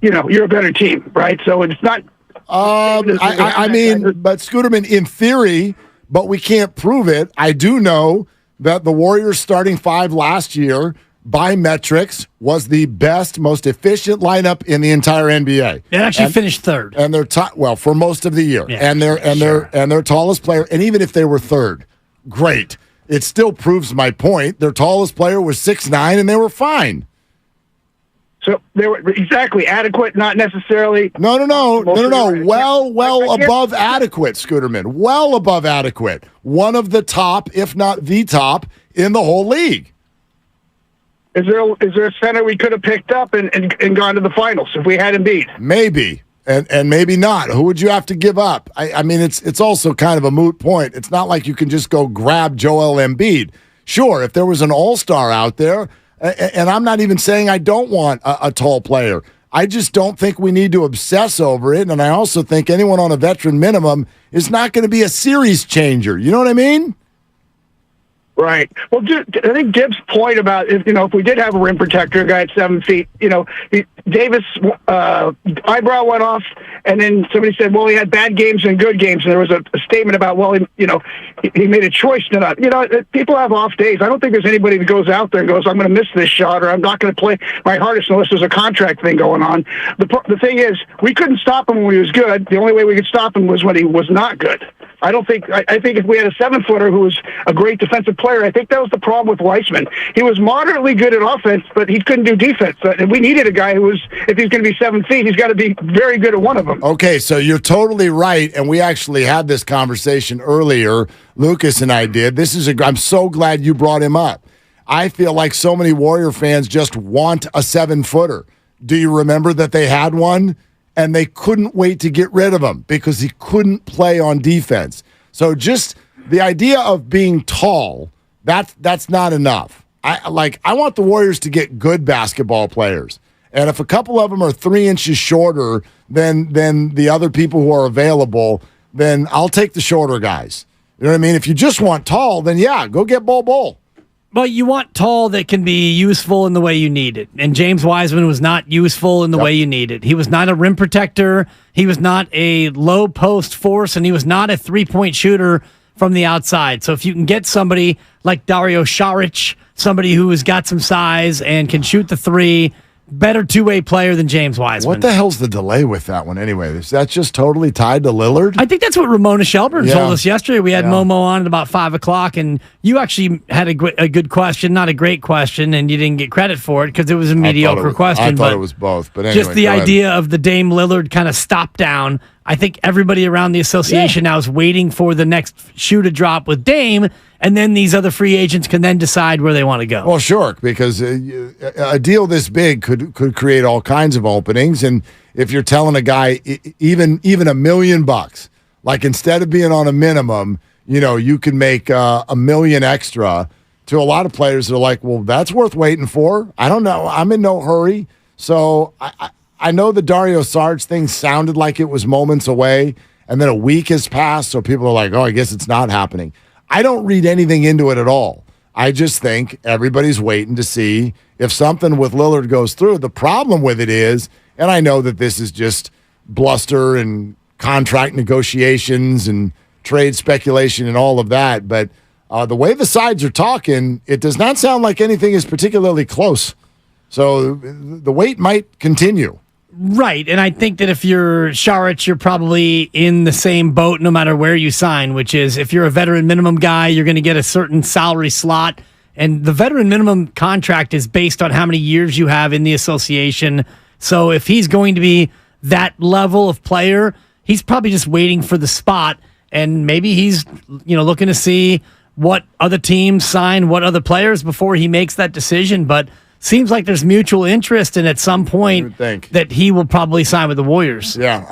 you're a better team, right? So it's not. I mean, but Scooterman, in theory, but we can't prove it. I do know that the Warriors starting five last year, by metrics, was the best, most efficient lineup in the entire NBA. It actually finished third, and they're for most of the year. Yeah, and their tallest player. And even if they were third, great. It still proves my point. Their tallest player was 6'9", and they were fine. So they were exactly adequate, not necessarily. No. Well above adequate, Scooterman. Well above adequate. One of the top, if not the top, in the whole league. Is there a center we could have picked up and gone to the finals if we had Embiid? Maybe, and maybe not. Who would you have to give up? I mean, it's also kind of a moot point. It's not like you can just go grab Joel Embiid. Sure, if there was an all-star out there. And I'm not even saying I don't want a tall player. I just don't think we need to obsess over it. And I also think anyone on a veteran minimum is not going to be a series changer. You know what I mean? Right. Well, I think Gibbs' point about if we did have a rim protector, a guy at 7 feet, Davis' eyebrow went off, and then somebody said, well, he had bad games and good games, and there was a statement about, well, he made a choice to not. People have off days. I don't think there's anybody that goes out there and goes, I'm going to miss this shot, or I'm not going to play my hardest unless there's a contract thing going on. The thing is, we couldn't stop him when he was good. The only way we could stop him was when he was not good. I think if we had a 7-footer who was a great defensive player, I think that was the problem with Weissman. He was moderately good at offense, but he couldn't do defense. And we needed a guy who was, if he's going to be 7 feet, he's got to be very good at one of them. Okay, so you're totally right, and we actually had this conversation earlier. Lucas and I did. I'm so glad you brought him up. I feel like so many Warrior fans just want a 7-footer. Do you remember that they had one? And they couldn't wait to get rid of him because he couldn't play on defense. So just the idea of being tall, that's not enough. I want the Warriors to get good basketball players. And if a couple of them are 3 inches shorter than the other people who are available, then I'll take the shorter guys. You know what I mean? If you just want tall, then yeah, go get Bol Bol. Well, you want tall that can be useful in the way you need it. And James Wiseman was not useful in the way you need it. He was not a rim protector. He was not a low post force, and he was not a three-point shooter from the outside. So if you can get somebody like Dario Saric, somebody who has got some size and can shoot the three, better two-way player than James Wiseman. What the hell's the delay with that one anyway? Is that just totally tied to Lillard? I think that's what Ramona Shelburne told us yesterday. We had Momo on at about 5 o'clock, and you actually had a good question, not a great question, and you didn't get credit for it because it was a mediocre question. I thought it was both, but anyway. Just the idea of the Dame Lillard kind of stop down. I think everybody around the association now is waiting for the next shoe to drop with Dame, and then these other free agents can then decide where they want to go. Well, sure, because a deal this big could create all kinds of openings, and if you're telling a guy even $1 million, like instead of being on a minimum, you can make $1 million extra. To a lot of players, they're like, well, that's worth waiting for. I don't know. I'm in no hurry. So I know the Dario Saric thing sounded like it was moments away, and then a week has passed, so people are like, oh, I guess it's not happening. I don't read anything into it at all. I just think everybody's waiting to see if something with Lillard goes through. The problem with it is, and I know that this is just bluster and contract negotiations and trade speculation and all of that, but the way the sides are talking, it does not sound like anything is particularly close. So the wait might continue. Right, and I think that if you're Saric, you're probably in the same boat no matter where you sign, which is if you're a veteran minimum guy, you're going to get a certain salary slot, and the veteran minimum contract is based on how many years you have in the association. So if he's going to be that level of player, he's probably just waiting for the spot, and maybe he's looking to see what other teams sign, what other players before he makes that decision, but seems like there's mutual interest, and at some point that he will probably sign with the Warriors. Yeah,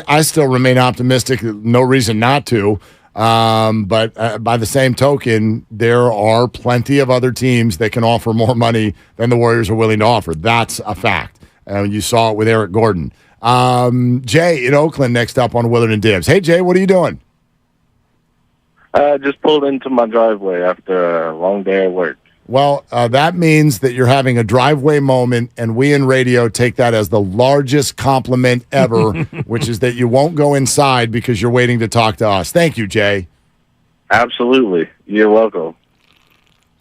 I still remain optimistic. No reason not to. But by the same token, there are plenty of other teams that can offer more money than the Warriors are willing to offer. That's a fact. You saw it with Eric Gordon. Jay in Oakland next up on Willard and Dibs. Hey, Jay, what are you doing? Just pulled into my driveway after a long day at work. Well, that means that you're having a driveway moment, and we in radio take that as the largest compliment ever, which is that you won't go inside because you're waiting to talk to us. Thank you, Jay. Absolutely. You're welcome.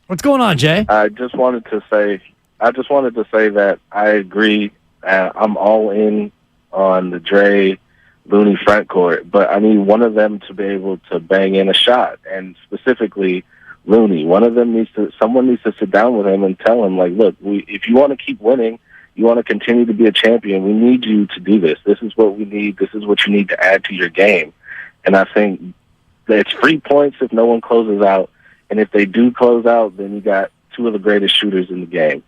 What's going on, Jay? I just wanted to say that I agree. I'm all in on the Dre Looney front court, but I need one of them to be able to bang in a shot, and specifically Looney. Someone needs to sit down with him and tell him, like, look, if you want to keep winning, you want to continue to be a champion, we need you to do this. This is what we need. This is what you need to add to your game. And I think that it's free points if no one closes out, and if they do close out, then you got two of the greatest shooters in the game.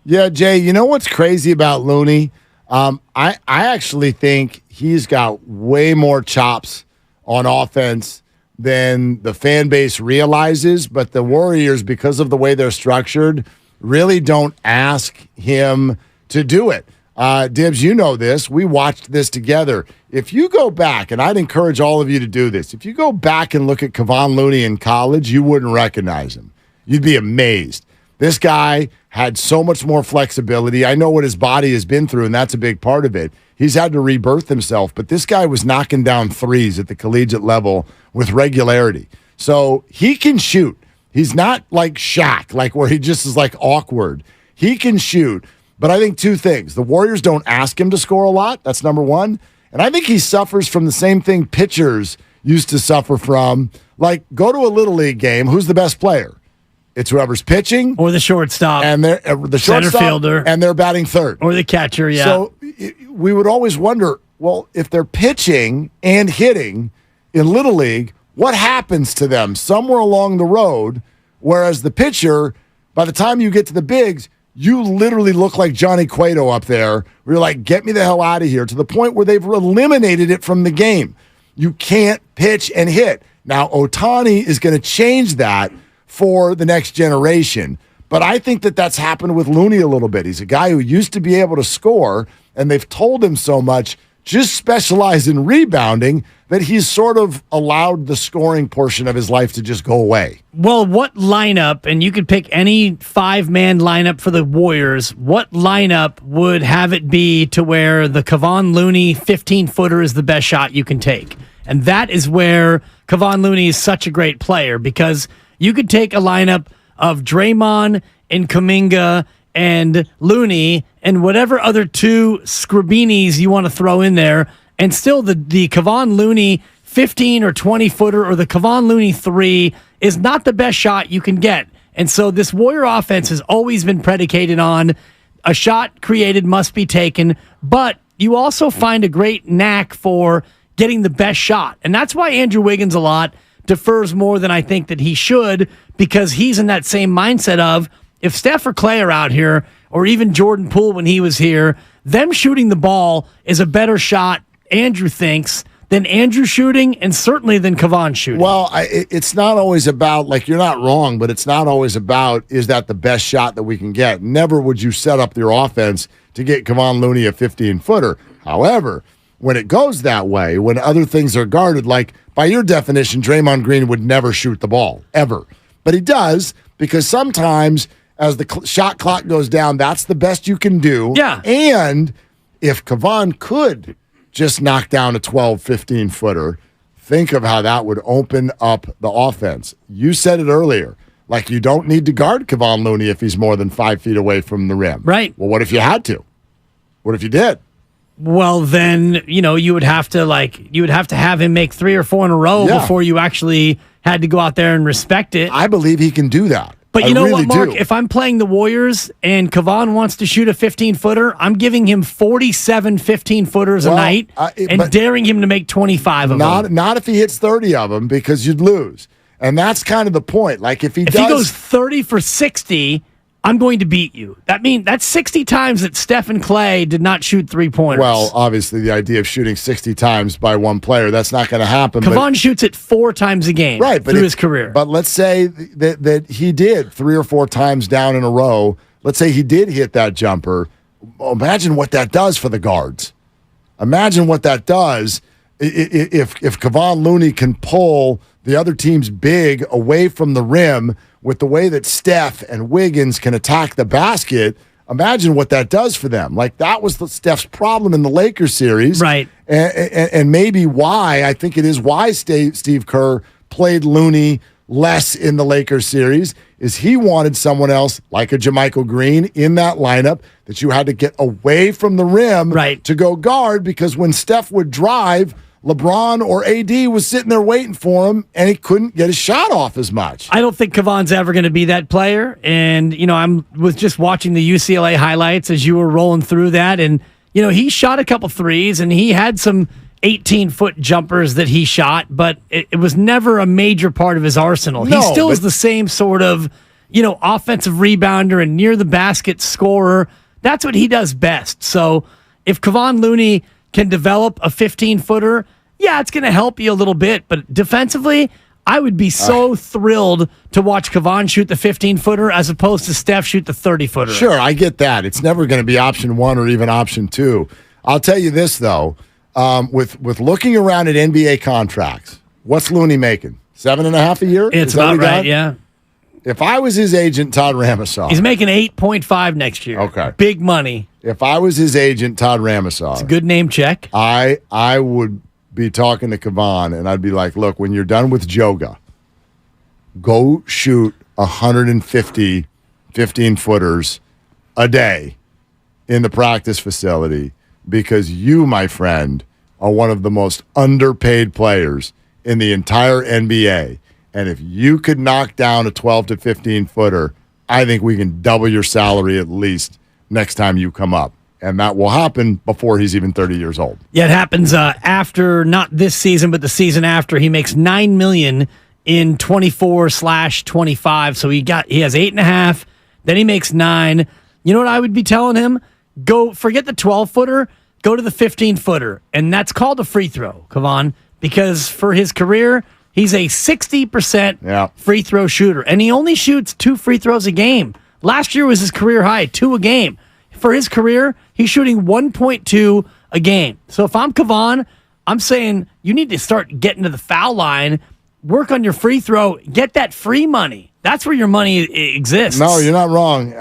Yeah, Jay, you know what's crazy about Looney? I actually think he's got way more chops on offense than the fan base realizes, but the Warriors, because of the way they're structured, really don't ask him to do it. Dibs, you know this. We watched this together. If you go back, and I'd encourage all of you to do this, if you go back and look at Kevon Looney in college, you wouldn't recognize him. You'd be amazed. This guy had so much more flexibility. I know what his body has been through, and that's a big part of it. He's had to rebirth himself, but this guy was knocking down threes at the collegiate level with regularity. So he can shoot. He's not like Shaq, like where he just is like awkward. He can shoot. But I think two things. The Warriors don't ask him to score a lot. That's number one. And I think he suffers from the same thing pitchers used to suffer from. Like, go to a Little League game. Who's the best player? It's whoever's pitching. Or the shortstop. And the center shortstop, fielder. And they're batting third. Or the catcher, yeah. So we would always wonder, well, if they're pitching and hitting in Little League, what happens to them somewhere along the road? Whereas the pitcher, by the time you get to the bigs, you literally look like Johnny Cueto up there. Where you're like, get me the hell out of here, to the point where they've eliminated it from the game. You can't pitch and hit. Now, Ohtani is going to change that for the next generation. But I think that that's happened with Looney a little bit. He's a guy who used to be able to score, and they've told him so much, just specialize in rebounding, that he's sort of allowed the scoring portion of his life to just go away. Well, what lineup, and you could pick any five-man lineup for the Warriors, what lineup would have it be to where the Kevon Looney 15-footer is the best shot you can take? And that is where Kevon Looney is such a great player, because you could take a lineup of Draymond and Kuminga and Looney and whatever other two Scribinis you want to throw in there, and still the Kevon Looney 15 or 20-footer or the Kevon Looney 3 is not the best shot you can get. And so this Warrior offense has always been predicated on a shot created must be taken, but you also find a great knack for getting the best shot. And that's why Andrew Wiggins a lot defers more than I think that he should, because he's in that same mindset of, if Steph or Clay are out here, or even Jordan Poole when he was here, them shooting the ball is a better shot, Andrew thinks, than Andrew shooting, and certainly than Kevon shooting. Well, it's not always about, like, you're not wrong, but it's not always about, is that the best shot that we can get? Never would you set up your offense to get Kevon Looney a 15-footer. However, when it goes that way, when other things are guarded, like, by your definition, Draymond Green would never shoot the ball, ever. But he does, because sometimes as the shot clock goes down, that's the best you can do. Yeah. And if Kevon could just knock down a 12, 15-footer, think of how that would open up the offense. You said it earlier. Like, you don't need to guard Kevon Looney if he's more than 5 feet away from the rim. Right. Well, what if you had to? What if you did? Well, then, you would have to have him make 3 or 4 in a row before you actually had to go out there and respect it. I believe he can do that. But you know what, Mark? If I'm playing the Warriors and Kevon wants to shoot a 15-footer, I'm giving him 47 15-footers a night and daring him to make 25 of them. Not if he hits 30 of them, because you'd lose. And that's kind of the point. Like, if he goes 30 for 60, I'm going to beat you. That's 60 times that Steph and Clay did not shoot 3-pointers. Well, obviously, the idea of shooting 60 times by one player, that's not going to happen. Kevon shoots it 4 times a game through his career. But let's say that he did 3 or 4 times down in a row. Let's say he did hit that jumper. Imagine what that does for the guards. Imagine what that does if Kevon Looney can pull the other team's big away from the rim with the way that Steph and Wiggins can attack the basket. Imagine what that does for them. Like, that was Steph's problem in the Lakers series. Right. And maybe why, I think it is why Steve Kerr played Looney less in the Lakers series, is he wanted someone else like a JaMychal Green in that lineup that you had to get away from the rim to go guard, because when Steph would drive, LeBron or AD was sitting there waiting for him, and he couldn't get his shot off as much. I don't think Kevon's ever going to be that player. And, I was just watching the UCLA highlights as you were rolling through that. And, he shot a couple threes, and he had some 18-foot jumpers that he shot, but it was never a major part of his arsenal. He still is the same sort of, offensive rebounder and near the basket scorer. That's what he does best. So if Kevon Looney can develop a 15-footer, it's going to help you a little bit. But defensively, I would be so thrilled to watch Kevon shoot the 15-footer as opposed to Steph shoot the 30-footer. Sure, I get that. It's never going to be option 1 or even option 2. I'll tell you this, though. With looking around at NBA contracts, what's Looney making? 7.5 a year? It's about right, yeah. If I was his agent, Todd Ramasaw. He's making 8.5 next year. Okay. Big money. If I was his agent, Todd Ramasaw. It's a good name check. I would be talking to Kevon, and I'd be like, look, when you're done with Joga, go shoot 150 15-footers a day in the practice facility, because you, my friend, are one of the most underpaid players in the entire NBA. And if you could knock down a 12 to 15-footer, I think we can double your salary at least next time you come up. And that will happen before he's even 30 years old. Yeah, it happens after, not this season, but the season after. He makes $9 million in 24/25. So he has 8.5. Then he makes 9. You know what I would be telling him? Go forget the 12-footer. Go to the 15-footer. And that's called a free throw, Kevon, because for his career, he's a 60% free throw shooter, and he only shoots 2 free throws a game. Last year was his career high, 2 a game. For his career, he's shooting 1.2 a game. So if I'm Kevon, I'm saying you need to start getting to the foul line, work on your free throw, get that free money. That's where your money exists. No, you're not wrong.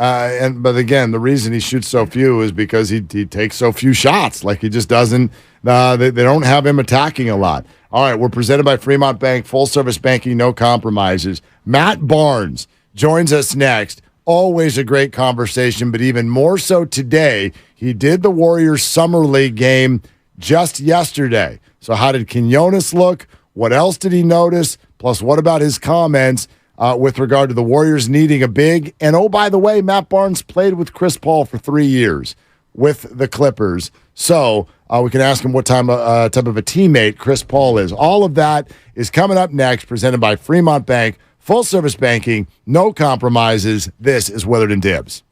But again, the reason he shoots so few is because he takes so few shots. Like, he just doesn't. They don't have him attacking a lot. All right, we're presented by Fremont Bank, full service banking, no compromises. Matt Barnes joins us next. Always a great conversation, but even more so today. He did the Warriors Summer League game just yesterday. So how did Quinones look? What else did he notice? Plus, what about his comments with regard to the Warriors needing a big? And oh, by the way, Matt Barnes played with Chris Paul for 3 years with the Clippers. So we can ask him what type of a teammate Chris Paul is. All of that is coming up next, presented by Fremont Bank, full service banking, no compromises. This is Willard and Dibbs.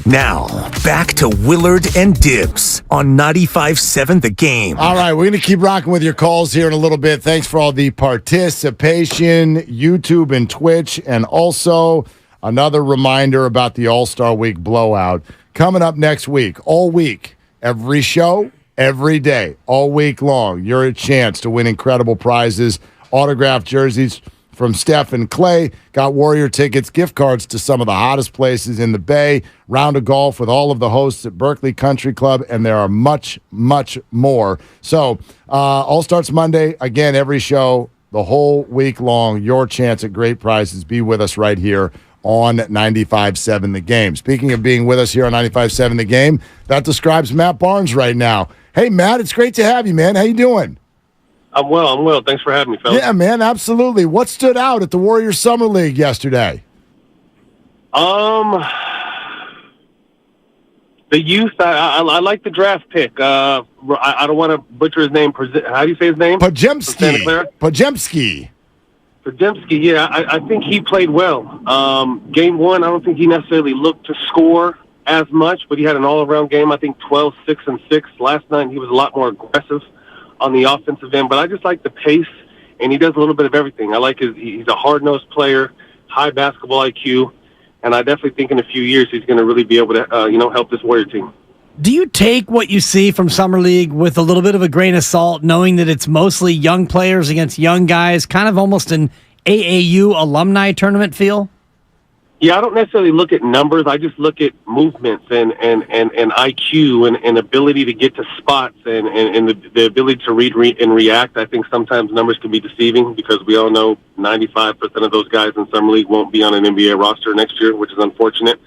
Now, back to Willard and Dibs on 95.7 The Game. All right, we're going to keep rocking with your calls here in a little bit. Thanks for all the participation, YouTube and Twitch, and also another reminder about the All-Star Week blowout. Coming up next week, all week, every show, every day, all week long, you're a chance to win incredible prizes, autographed jerseys from Steph and Clay. Got Warrior tickets, gift cards to some of the hottest places in the Bay, round of golf with all of the hosts at Berkeley Country Club, and there are much, much more. So all starts Monday. Again, every show, the whole week long, your chance at great prizes. Be with us right here on 95.7 The Game. Speaking of being with us here on 95.7 The Game, that describes Matt Barnes right now. Hey, Matt, it's great to have you, man. How you doing? I'm well. Thanks for having me, fellas. Yeah, man, absolutely. What stood out at the Warriors Summer League yesterday? The youth, I like the draft pick. I don't want to butcher his name. How do you say his name? Pajemski, yeah. I think he played well. Game one, I don't think he necessarily looked to score as much, but he had an all-around game. I think 12, 6, and 6. Last night, he was a lot more aggressive on the offensive end, but I just like the pace, and he does a little bit of everything. I like he's a hard-nosed player, high basketball IQ, and I definitely think in a few years he's going to really be able to, help this Warrior team. Do you take what you see from Summer League with a little bit of a grain of salt, knowing that it's mostly young players against young guys, kind of almost an AAU alumni tournament feel? Yeah, I don't necessarily look at numbers. I just look at movements and IQ and ability to get to spots and the ability to read and react. I think sometimes numbers can be deceiving because we all know 95% of those guys in Summer League won't be on an NBA roster next year, which is unfortunate.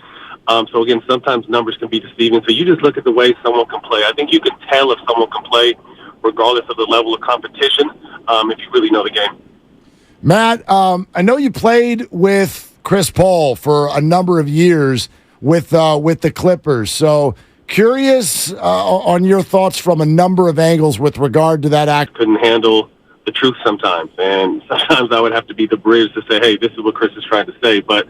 So, again, sometimes numbers can be deceiving. So you just look at the way someone can play. I think you can tell if someone can play regardless of the level of competition if you really know the game. Matt, I know you played with Chris Paul for a number of years with the Clippers. So curious on your thoughts from a number of angles with regard to that act. Couldn't handle the truth sometimes, and sometimes I would have to be the bridge to say, hey, this is what Chris is trying to say. But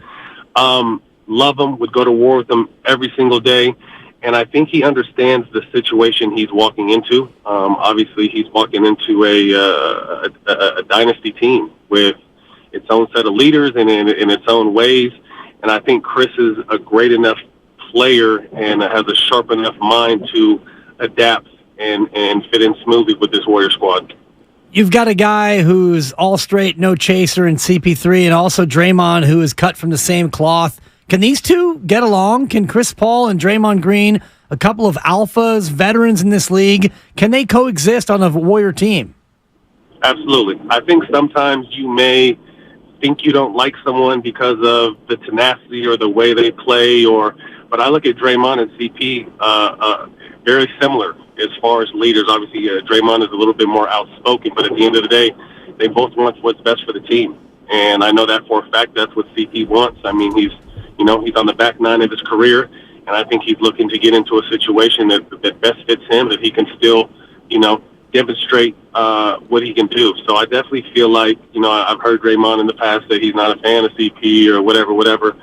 love him, would go to war with him every single day, and I think he understands the situation he's walking into. Obviously, he's walking into a dynasty team with its own set of leaders and in its own ways. And I think Chris is a great enough player and has a sharp enough mind to adapt and fit in smoothly with this Warrior squad. You've got a guy who's all straight, no chaser in CP3, and also Draymond, who is cut from the same cloth. Can these two get along? Can Chris Paul and Draymond Green, a couple of alphas, veterans in this league, can they coexist on a Warrior team? Absolutely. I think sometimes you may think you don't like someone because of the tenacity or the way they play, but I look at Draymond and CP very similar as far as leaders. Obviously, Draymond is a little bit more outspoken, but at the end of the day, they both want what's best for the team. And I know that for a fact. That's what CP wants. I mean, he's on the back nine of his career, and I think he's looking to get into a situation that best fits him, that he can still, demonstrate what he can do. So I definitely feel like, I've heard Draymond in the past say he's not a fan of CP or whatever.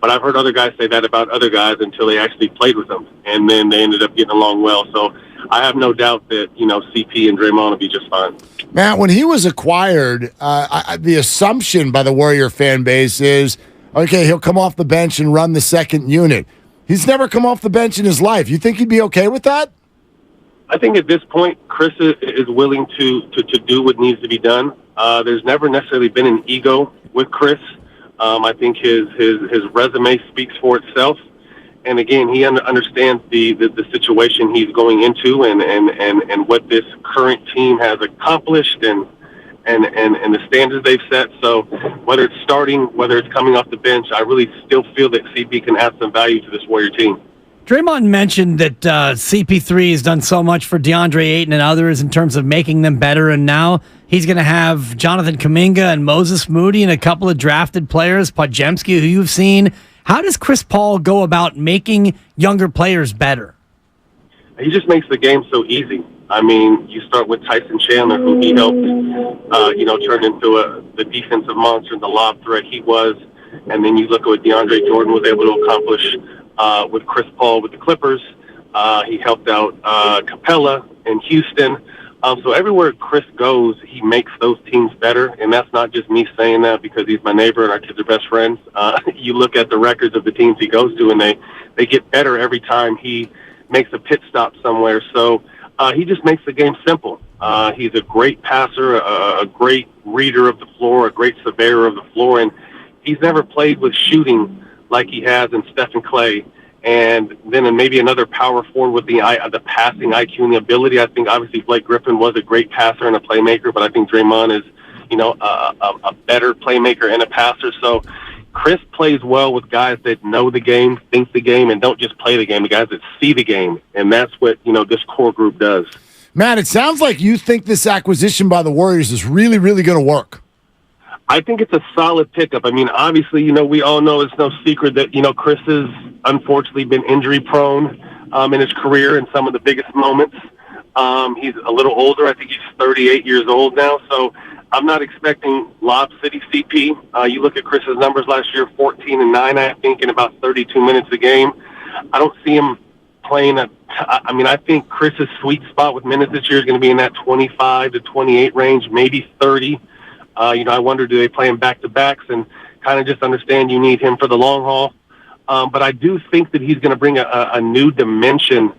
But I've heard other guys say that about other guys until they actually played with them, and then they ended up getting along well. So I have no doubt that, CP and Draymond will be just fine. Matt, when he was acquired, the assumption by the Warrior fan base is, okay, he'll come off the bench and run the second unit. He's never come off the bench in his life. You think he'd be okay with that? I think at this point, Chris is willing to do what needs to be done. There's never necessarily been an ego with Chris. I think his resume speaks for itself. And again, he understands the situation he's going into and what this current team has accomplished and the standards they've set. So whether it's starting, whether it's coming off the bench, I really still feel that CP can add some value to this Warrior team. Draymond mentioned that CP3 has done so much for DeAndre Ayton and others in terms of making them better, and now he's going to have Jonathan Kuminga and Moses Moody and a couple of drafted players, Pajemski, who you've seen. How does Chris Paul go about making younger players better? He just makes the game so easy. I mean, you start with Tyson Chandler, who he helped, turn into the defensive monster and the lob threat he was, and then you look at what DeAndre Jordan was able to accomplish. with Chris Paul with the Clippers. He helped out Capella in Houston. So everywhere Chris goes, he makes those teams better. And that's not just me saying that because he's my neighbor and our kids are best friends. You look at the records of the teams he goes to, and they get better every time he makes a pit stop somewhere. So he just makes the game simple. He's a great passer, a great reader of the floor, a great surveyor of the floor. And he's never played with shooting like he has in Stephen Clay. And then maybe another power forward with the passing IQ and the ability. I think obviously Blake Griffin was a great passer and a playmaker, but I think Draymond is, a better playmaker and a passer. So Chris plays well with guys that know the game, think the game, and don't just play the game, the guys that see the game. And that's what, this core group does. Matt, it sounds like you think this acquisition by the Warriors is really, really going to work. I think it's a solid pickup. I mean, obviously, we all know it's no secret that, Chris has unfortunately been injury prone in his career in some of the biggest moments. He's a little older. I think he's 38 years old now. So I'm not expecting Lob City CP. You look at Chris's numbers last year, 14 and 9, I think, in about 32 minutes a game. I don't see him playing I think Chris's sweet spot with minutes this year is going to be in that 25 to 28 range, maybe 30. I wonder, do they play him back-to-backs and kind of just understand you need him for the long haul? But I do think that he's going to bring a new dimension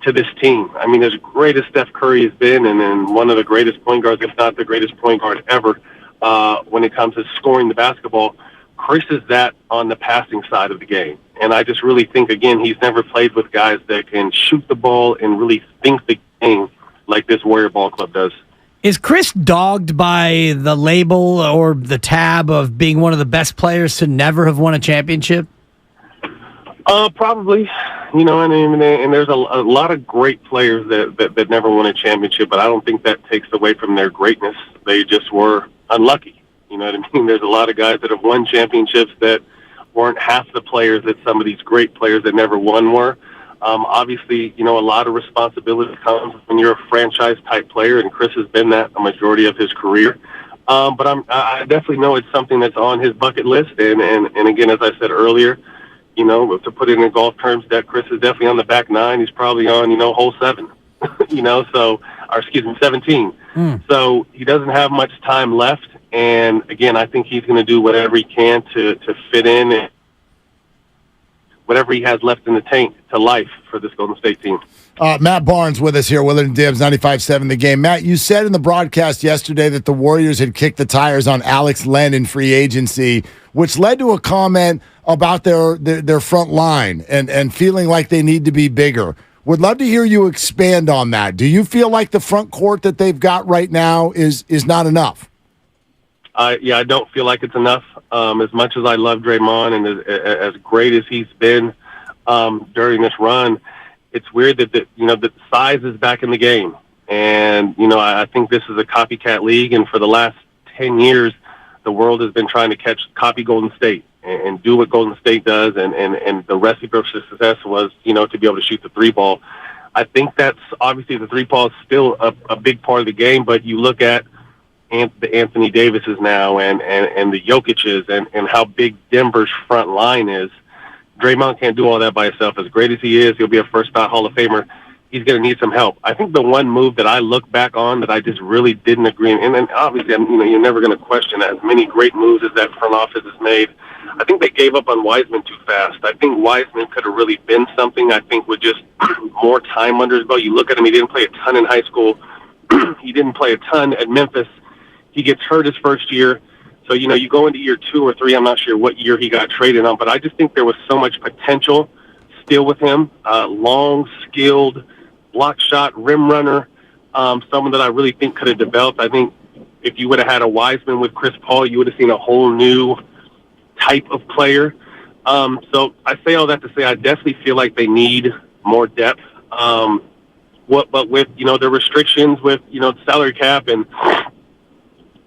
to this team. I mean, as great as Steph Curry has been and one of the greatest point guards, if not the greatest point guard ever, when it comes to scoring the basketball, Chris is that on the passing side of the game. And I just really think, again, he's never played with guys that can shoot the ball and really think the game like this Warrior Ball Club does. Is Chris dogged by the label or the tab of being one of the best players to never have won a championship? Probably. And there's a lot of great players that never won a championship, but I don't think that takes away from their greatness. They just were unlucky. You know what I mean? There's a lot of guys that have won championships that weren't half the players that some of these great players that never won were. Obviously, a lot of responsibility comes when you're a franchise-type player, and Chris has been that a majority of his career. But I definitely know it's something that's on his bucket list. And again, as I said earlier, to put it in golf terms, that Chris is definitely on the back nine. He's probably on, hole 7, 17. So he doesn't have much time left. And again, I think he's going to do whatever he can to fit in and whatever he has left in the tank to life for this Golden State team. Matt Barnes with us here, Willard and Dibs, 95.7 The Game. Matt, you said in the broadcast yesterday that the Warriors had kicked the tires on Alex Len in free agency, which led to a comment about their front line and feeling like they need to be bigger. Would love to hear you expand on that. Do you feel like the front court that they've got right now is not enough? I don't feel like it's enough. As much as I love Draymond and as great as he's been during this run, it's weird that the size is back in the game. And, I think this is a copycat league. And for the last 10 years, the world has been trying to copy Golden State and do what Golden State does. And the recipe for success was, to be able to shoot the three ball. I think that's obviously the three ball is still a big part of the game, but you look at the Anthony Davises now and the Jokic's and how big Denver's front line is. Draymond can't do all that by himself. As great as he is, he'll be a first-ballot Hall of Famer. He's going to need some help. I think the one move that I look back on that I just really didn't agree, and then obviously, you're never going to question as many great moves as that front office has made. I think they gave up on Wiseman too fast. I think Wiseman could have really been something. I think with just more time under his belt. You look at him; he didn't play a ton in high school. He didn't play a ton at Memphis. He gets hurt his first year. So, you go into year 2 or 3, I'm not sure what year he got traded on, but I just think there was so much potential still with him. Long, skilled, block shot, rim runner, someone that I really think could have developed. I think if you would have had a Wiseman with Chris Paul, you would have seen a whole new type of player. So I say all that to say I definitely feel like they need more depth. But with, the restrictions with, salary cap and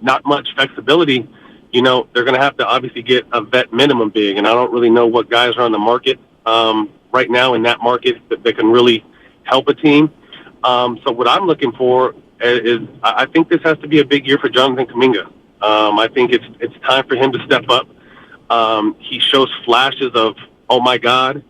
not much flexibility, they're going to have to obviously get a vet minimum big, and I don't really know what guys are on the market right now in that market that can really help a team. So what I'm looking for is I think this has to be a big year for Jonathan Kuminga. I think it's time for him to step up. He shows flashes of, oh my God.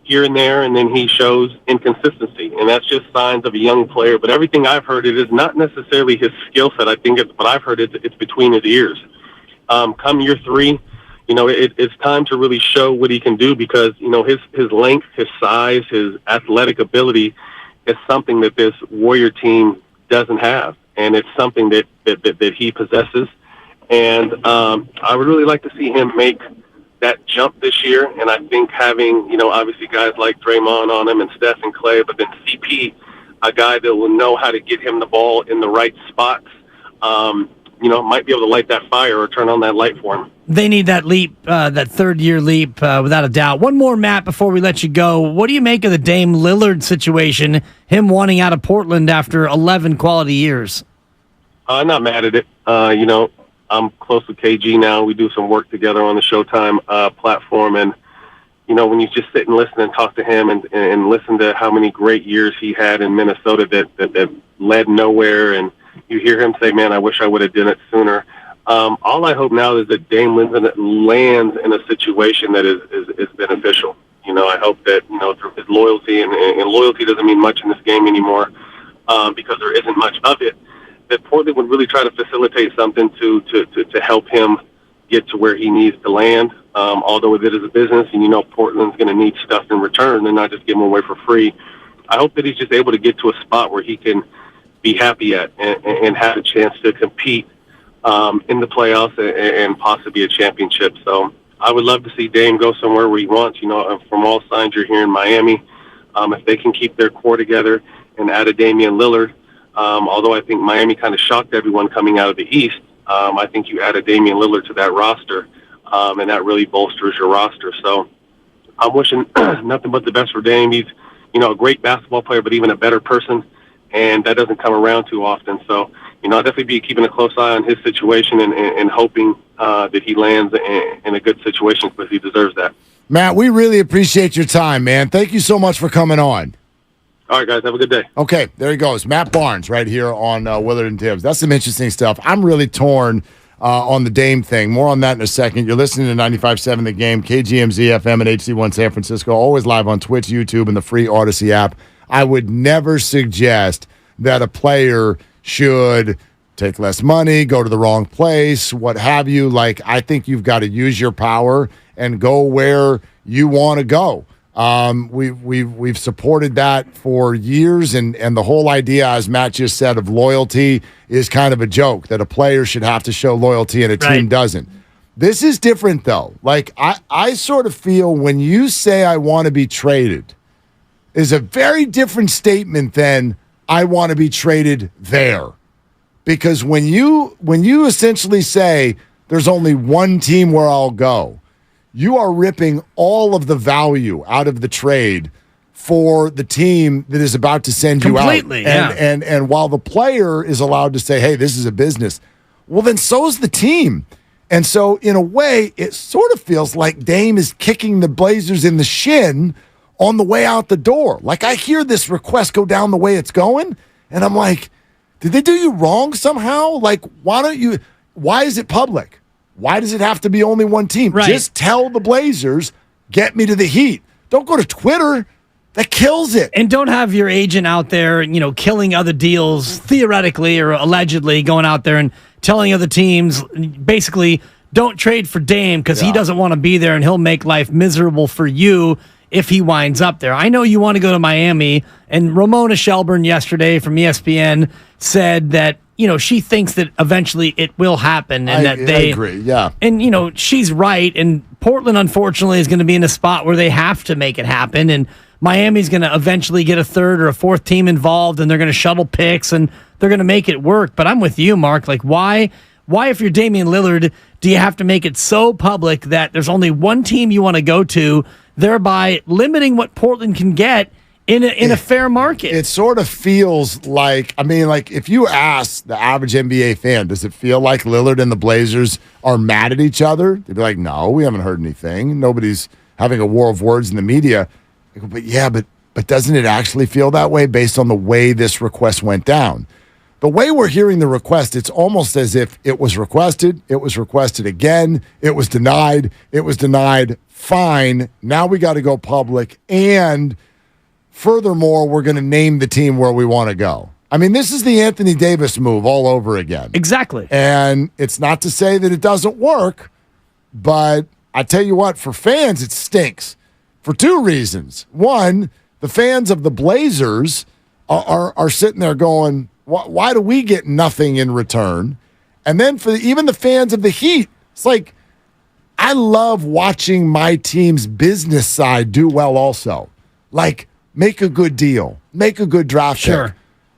here and there, and then he shows inconsistency, and that's just signs of a young player. But everything I've heard, it is not necessarily his skill set. I think what I've heard, it's between his ears. Come year 3, it's time to really show what he can do, because his length, his size, his athletic ability is something that this Warrior team doesn't have, and it's something that he possesses. And I would really like to see him make that jump this year. And I think having, obviously guys like Draymond on him and Steph and Clay, but then CP, a guy that will know how to get him the ball in the right spots, might be able to light that fire or turn on that light for him. They need that leap, that third-year leap, without a doubt. One more, Matt, before we let you go. What do you make of the Dame Lillard situation, him wanting out of Portland after 11 quality years? I'm not mad at it. I'm close with KG now. We do some work together on the Showtime platform. And, when you just sit and listen and talk to him and listen to how many great years he had in Minnesota that led nowhere, and you hear him say, man, I wish I would have done it sooner. All I hope now is that Dame lands in a situation that is beneficial. I hope that, through his loyalty, and loyalty doesn't mean much in this game anymore because there isn't much of it, that Portland would really try to facilitate something to help him get to where he needs to land. Although it is a business, and Portland's going to need stuff in return and not just give him away for free. I hope that he's just able to get to a spot where he can be happy at and have a chance to compete in the playoffs and possibly a championship. So I would love to see Dame go somewhere where he wants. From all signs you're here in Miami, if they can keep their core together and add a Damian Lillard, although I think Miami kind of shocked everyone coming out of the East, I think you add a Damian Lillard to that roster, and that really bolsters your roster. So I'm wishing nothing but the best for Dame. He's, a great basketball player, but even a better person, and that doesn't come around too often. So, I'll definitely be keeping a close eye on his situation and hoping that he lands in a good situation, because he deserves that. Matt, we really appreciate your time, man. Thank you so much for coming on. All right, guys, have a good day. Okay, there he goes. Matt Barnes right here on Willard and Tibbs. That's some interesting stuff. I'm really torn on the Dame thing. More on that in a second. You're listening to 95.7 The Game, KGMZ FM and HC1 San Francisco, always live on Twitch, YouTube, and the free Odyssey app. I would never suggest that a player should take less money, go to the wrong place, what have you. Like, I think you've got to use your power and go where you want to go. We've supported that for years, and the whole idea, as Matt just said, of loyalty is kind of a joke, that a player should have to show loyalty and a team doesn't. This is different, though. Like, I sort of feel when you say I want to be traded is a very different statement than I want to be traded there. Because when you essentially say there's only one team where I'll go, you are ripping all of the value out of the trade for the team that is about to send you out. Completely, yeah. And while the player is allowed to say, hey, this is a business, well, then so is the team. And so, in a way, it sort of feels like Dame is kicking the Blazers in the shin on the way out the door. Like, I hear this request go down the way it's going, and I'm like, did they do you wrong somehow? Like, why is it public? Why does it have to be only one team? Right. Just tell the Blazers, get me to the Heat. Don't go to Twitter. That kills it. And don't have your agent out there, killing other deals, theoretically or allegedly, going out there and telling other teams, basically, don't trade for Dame because he doesn't want to be there and he'll make life miserable for you if he winds up there. I know you want to go to Miami, and Ramona Shelburne yesterday from ESPN said that, she thinks that eventually it will happen, and I agree, yeah. And, she's right, and Portland, unfortunately, is going to be in a spot where they have to make it happen, and Miami's going to eventually get a third or a fourth team involved, and they're going to shuttle picks, and they're going to make it work. But I'm with you, Mark. Like, why, if you're Damian Lillard, do you have to make it so public that there's only one team you want to go to, thereby limiting what Portland can get in a fair market? It sort of feels like, if you ask the average NBA fan, does it feel like Lillard and the Blazers are mad at each other? They'd be like, no, we haven't heard anything. Nobody's having a war of words in the media. But doesn't it actually feel that way based on the way this request went down? the way we're hearing the request, it's almost as if it was requested again, it was denied, fine, now we got to go public, and furthermore, we're going to name the team where we want to go. I mean, this is the Anthony Davis move all over again. Exactly. And it's not to say that it doesn't work, but I tell you what, for fans, it stinks for two reasons. One, the fans of the Blazers are sitting there going, why do we get nothing in return? And then for even the fans of the Heat, it's like, I love watching my team's business side do well also. Like, make a good deal, make a good draft pick.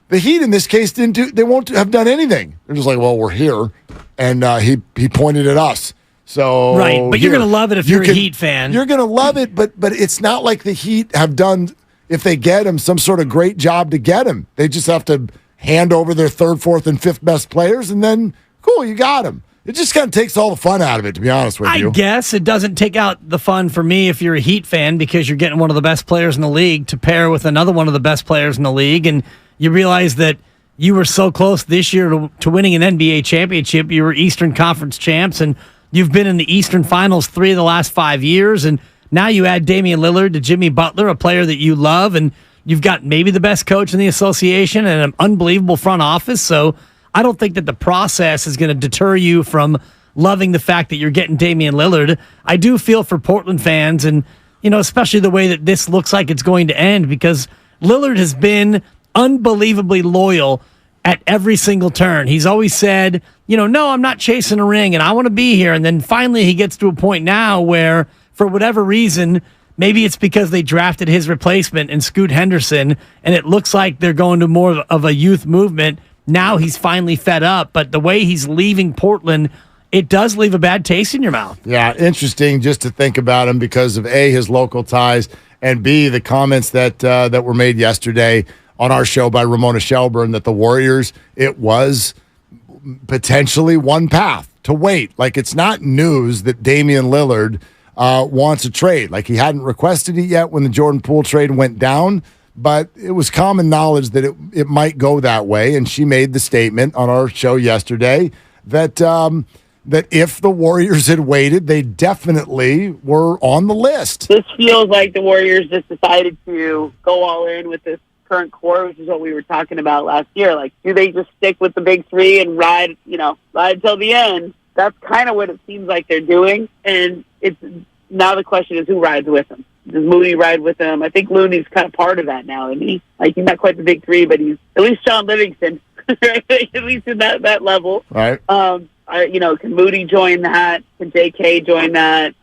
The Heat in this case they won't have done anything. They're just like, well, we're here, and he pointed at us. So right, but you're going to love it if you're a Heat fan. You're going to love it, but it's not like the Heat have done, if they get him, some sort of great job to get him. They just have to hand over their third, fourth, and fifth best players, and then, cool, you got him. It just kind of takes all the fun out of it, to be honest with you. I guess it doesn't take out the fun for me if you're a Heat fan, because you're getting one of the best players in the league to pair with another one of the best players in the league, and you realize that you were so close this year to winning an NBA championship. You were Eastern Conference champs, and you've been in the Eastern Finals 3 of the last 5 years, and now you add Damian Lillard to Jimmy Butler, a player that you love, and you've got maybe the best coach in the association and an unbelievable front office. So I don't think that the process is going to deter you from loving the fact that you're getting Damian Lillard. I do feel for Portland fans, and especially the way that this looks like it's going to end, because Lillard has been unbelievably loyal at every single turn. He's always said, no, I'm not chasing a ring and I want to be here. And then finally he gets to a point now where, for whatever reason, maybe it's because they drafted his replacement in Scoot Henderson, and it looks like they're going to more of a youth movement. Now he's finally fed up, but the way he's leaving Portland, it does leave a bad taste in your mouth. Yeah, interesting just to think about him because of A, his local ties, and B, the comments that were made yesterday on our show by Ramona Shelburne that the Warriors, it was potentially one path to wait. Like, it's not news that Damian Lillard wants a trade. Like, he hadn't requested it yet when the Jordan Poole trade went down, but it was common knowledge that it might go that way. And she made the statement on our show yesterday that that if the Warriors had waited, they definitely were on the list. This feels like the Warriors just decided to go all in with this current core, which is what we were talking about last year. Like, do they just stick with the big three and ride till the end? That's kind of what it seems like they're doing. And it's now the question is, who rides with them? Does Moody ride with them? I think Looney's kind of part of that now, isn't he? Like, he's not quite the big three, but he's at least Sean Livingston, at least in that level. Right. Can Moody join that? Can JK join that?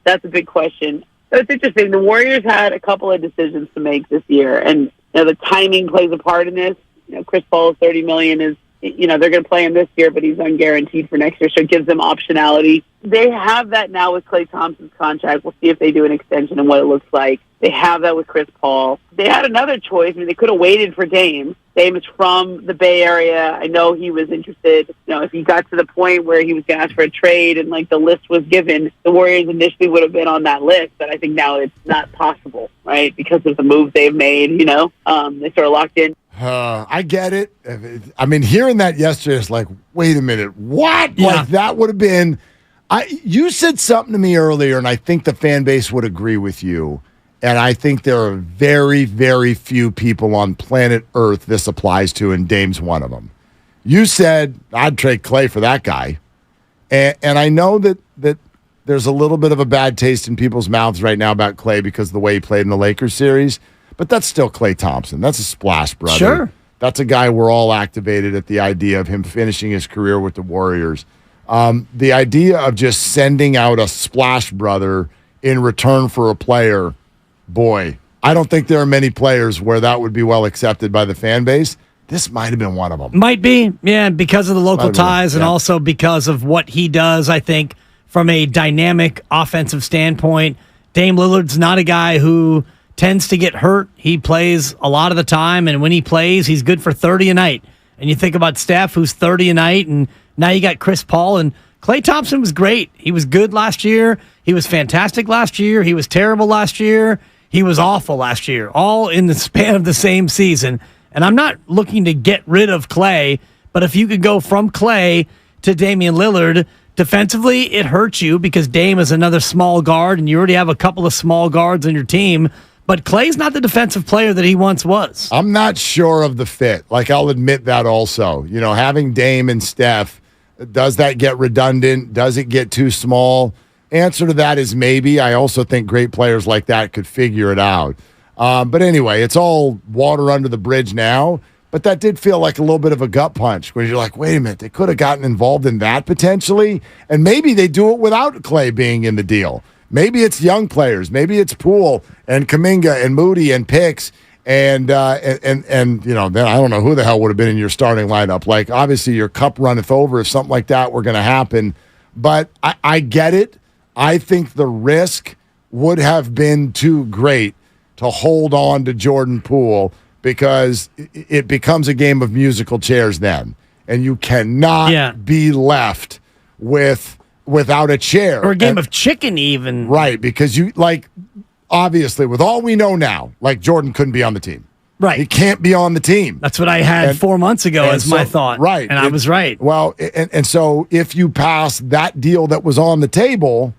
That's a big question. So it's interesting. The Warriors had a couple of decisions to make this year, and the timing plays a part in this. Chris Paul's $30 million is, they're going to play him this year, but he's unguaranteed for next year, so it gives them optionality. They have that now with Klay Thompson's contract. We'll see if they do an extension and what it looks like. They have that with Chris Paul. They had another choice. I mean, they could have waited for Dame. Dame is from the Bay Area. I know he was interested. If he got to the point where he was going to ask for a trade and the list was given, the Warriors initially would have been on that list. But I think now it's not possible, right? Because of the moves they've made, they sort of locked in. I get it. I mean, hearing that yesterday is like, wait a minute, what? Yeah. Like, that would have been. You said something to me earlier, and I think the fan base would agree with you. And I think there are very, very few people on planet Earth this applies to, and Dame's one of them. You said, I'd trade Klay for that guy. And I know that there's a little bit of a bad taste in people's mouths right now about Klay because of the way he played in the Lakers series. But that's still Klay Thompson. That's a splash brother. Sure. That's a guy we're all activated at the idea of him finishing his career with the Warriors. The idea of just sending out a splash brother in return for a player, boy, I don't think there are many players where that would be well accepted by the fan base. This might have been one of them. Might be, yeah, because of the local ties and also because of what he does, I think, from a dynamic offensive standpoint. Dame Lillard's not a guy who tends to get hurt. He plays a lot of the time, and when he plays, he's good for 30 a night. And you think about Steph, who's 30 a night, and now you got Chris Paul, and Klay Thompson was great. He was good last year. He was fantastic last year. He was terrible last year. He was awful last year, all in the span of the same season. And I'm not looking to get rid of Clay, but if you could go from Clay to Damian Lillard, defensively, it hurts you because Dame is another small guard, and you already have a couple of small guards on your team. But Clay's not the defensive player that he once was. I'm not sure of the fit. Like, I'll admit that also. You know, having Dame and Steph, does that get redundant? Does it get too small? Answer to that is maybe. I also think great players like that could figure it out. But anyway, it's all water under the bridge now. But that did feel like a little bit of a gut punch where you're like, wait a minute, they could have gotten involved in that potentially. And maybe they do it without Clay being in the deal. Maybe it's young players. Maybe it's Poole and Kuminga and Moody and Picks. And you know, then I don't know who the hell would have been in your starting lineup. Like, obviously, your cup runneth over if something like that were going to happen. But I get it. I think the risk would have been too great to hold on to Jordan Poole, because it becomes a game of musical chairs then, and you cannot be left without a chair. Or a game of chicken even. Right, because you, like, obviously, with all we know now, like, Jordan couldn't be on the team. Right. He can't be on the team. That's what I had 4 months ago as my thought. Right. And I was right. Well, and so if you pass that deal that was on the table,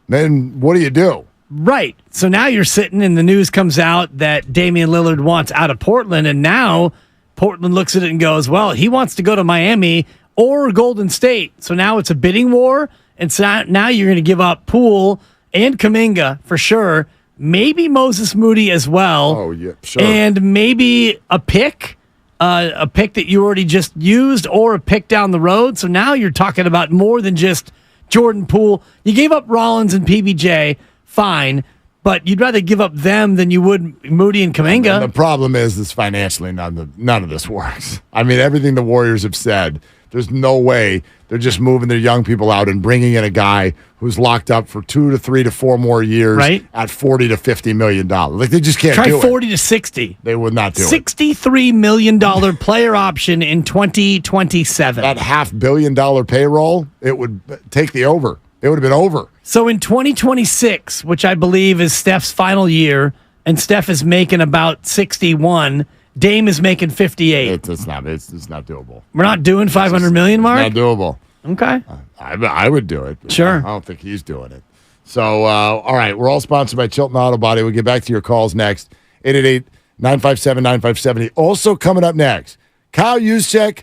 then what do you do? Right. So now you're sitting and the news comes out that Damian Lillard wants out of Portland, and now Portland looks at it and goes, well, he wants to go to Miami or Golden State. So now it's a bidding war, and so now you're going to give up Poole and Kuminga for sure, maybe Moses Moody as well. Oh, yeah, sure. And maybe a pick that you already just used, or a pick down the road. So now you're talking about more than just Jordan Poole. You gave up Rollins and PBJ, fine, but you'd rather give up them than you would Moody and Kuminga. And the problem is financially none of this works. I mean, everything the Warriors have said, there's no way they're just moving their young people out and bringing in a guy who's locked up for 2 to 3 to 4 more years at $40 to $50 million. Like, they just can't do it. Try 40 to 60. They would not do it. $63 million player option in 2027. That $500 million payroll, it would take the over. It would have been over. So in 2026, which I believe is Steph's final year, and Steph is making about 61, Dame is making 58. It's not doable. We're not doing $500 million, Mark? Not doable. Okay. I would do it. Sure. I don't think he's doing it. So, all right, we're all sponsored by Chilton Auto Body. We'll get back to your calls next. 888-957-9570. Also coming up next, Kyle Juszczyk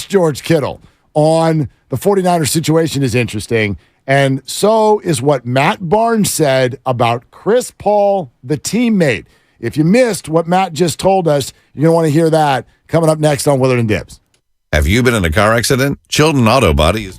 / George Kittle on the 49ers situation is interesting. And so is what Matt Barnes said about Chris Paul, the teammate. If you missed what Matt just told us, you're going to want to hear that coming up next on Willard and Dibs. Have you been in a car accident? Chilton Auto Body is...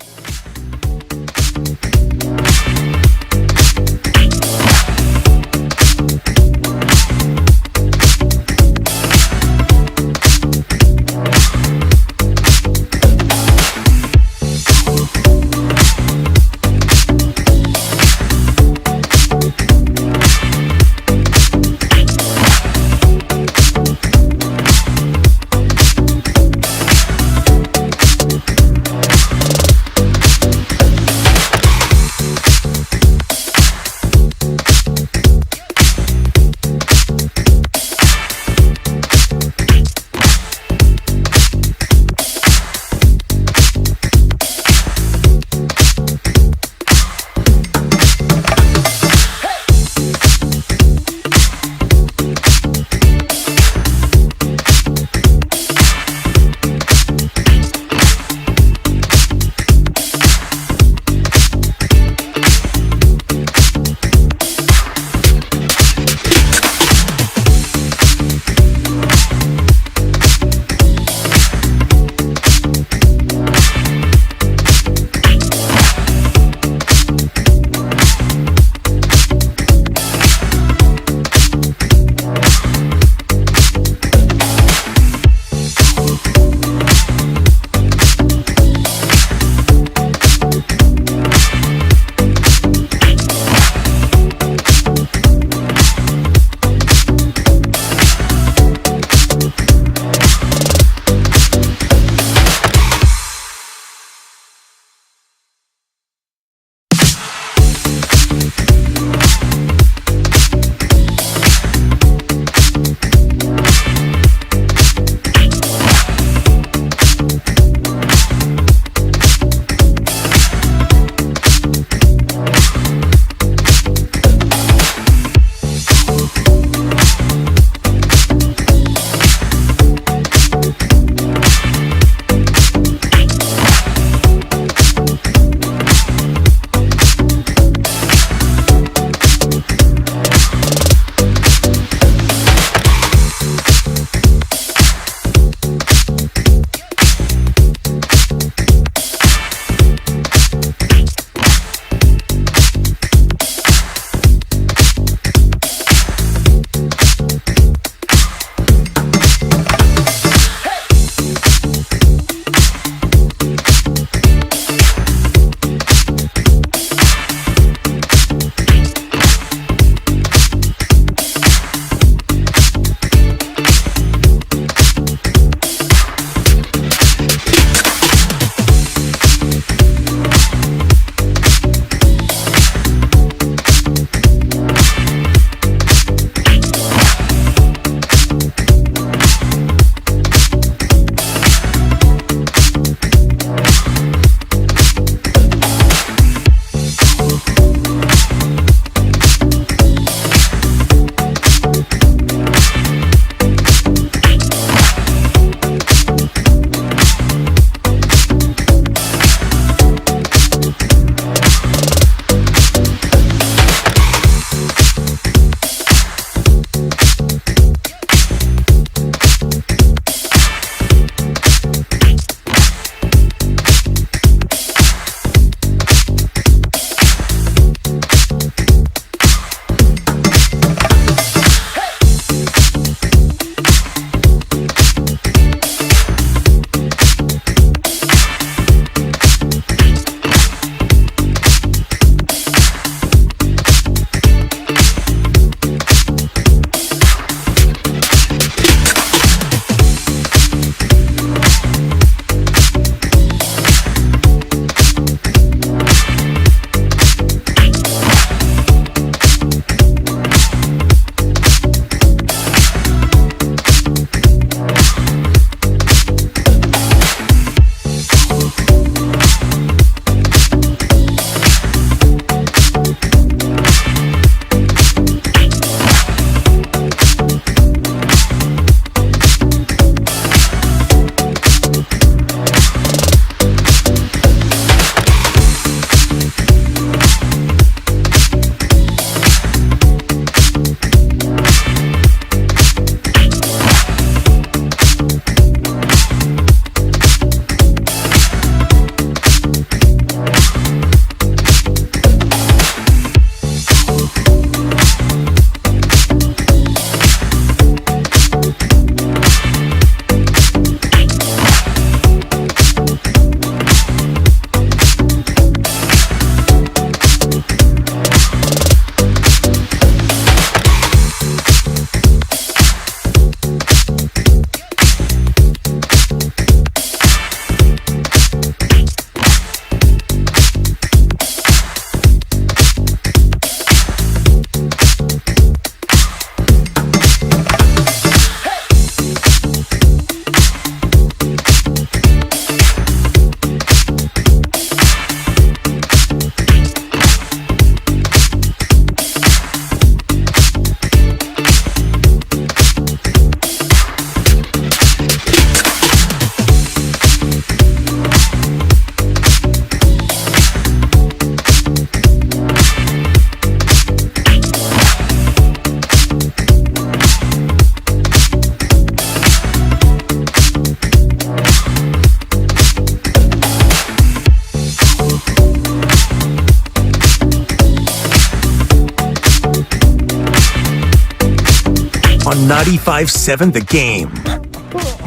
on 95.7 The Game.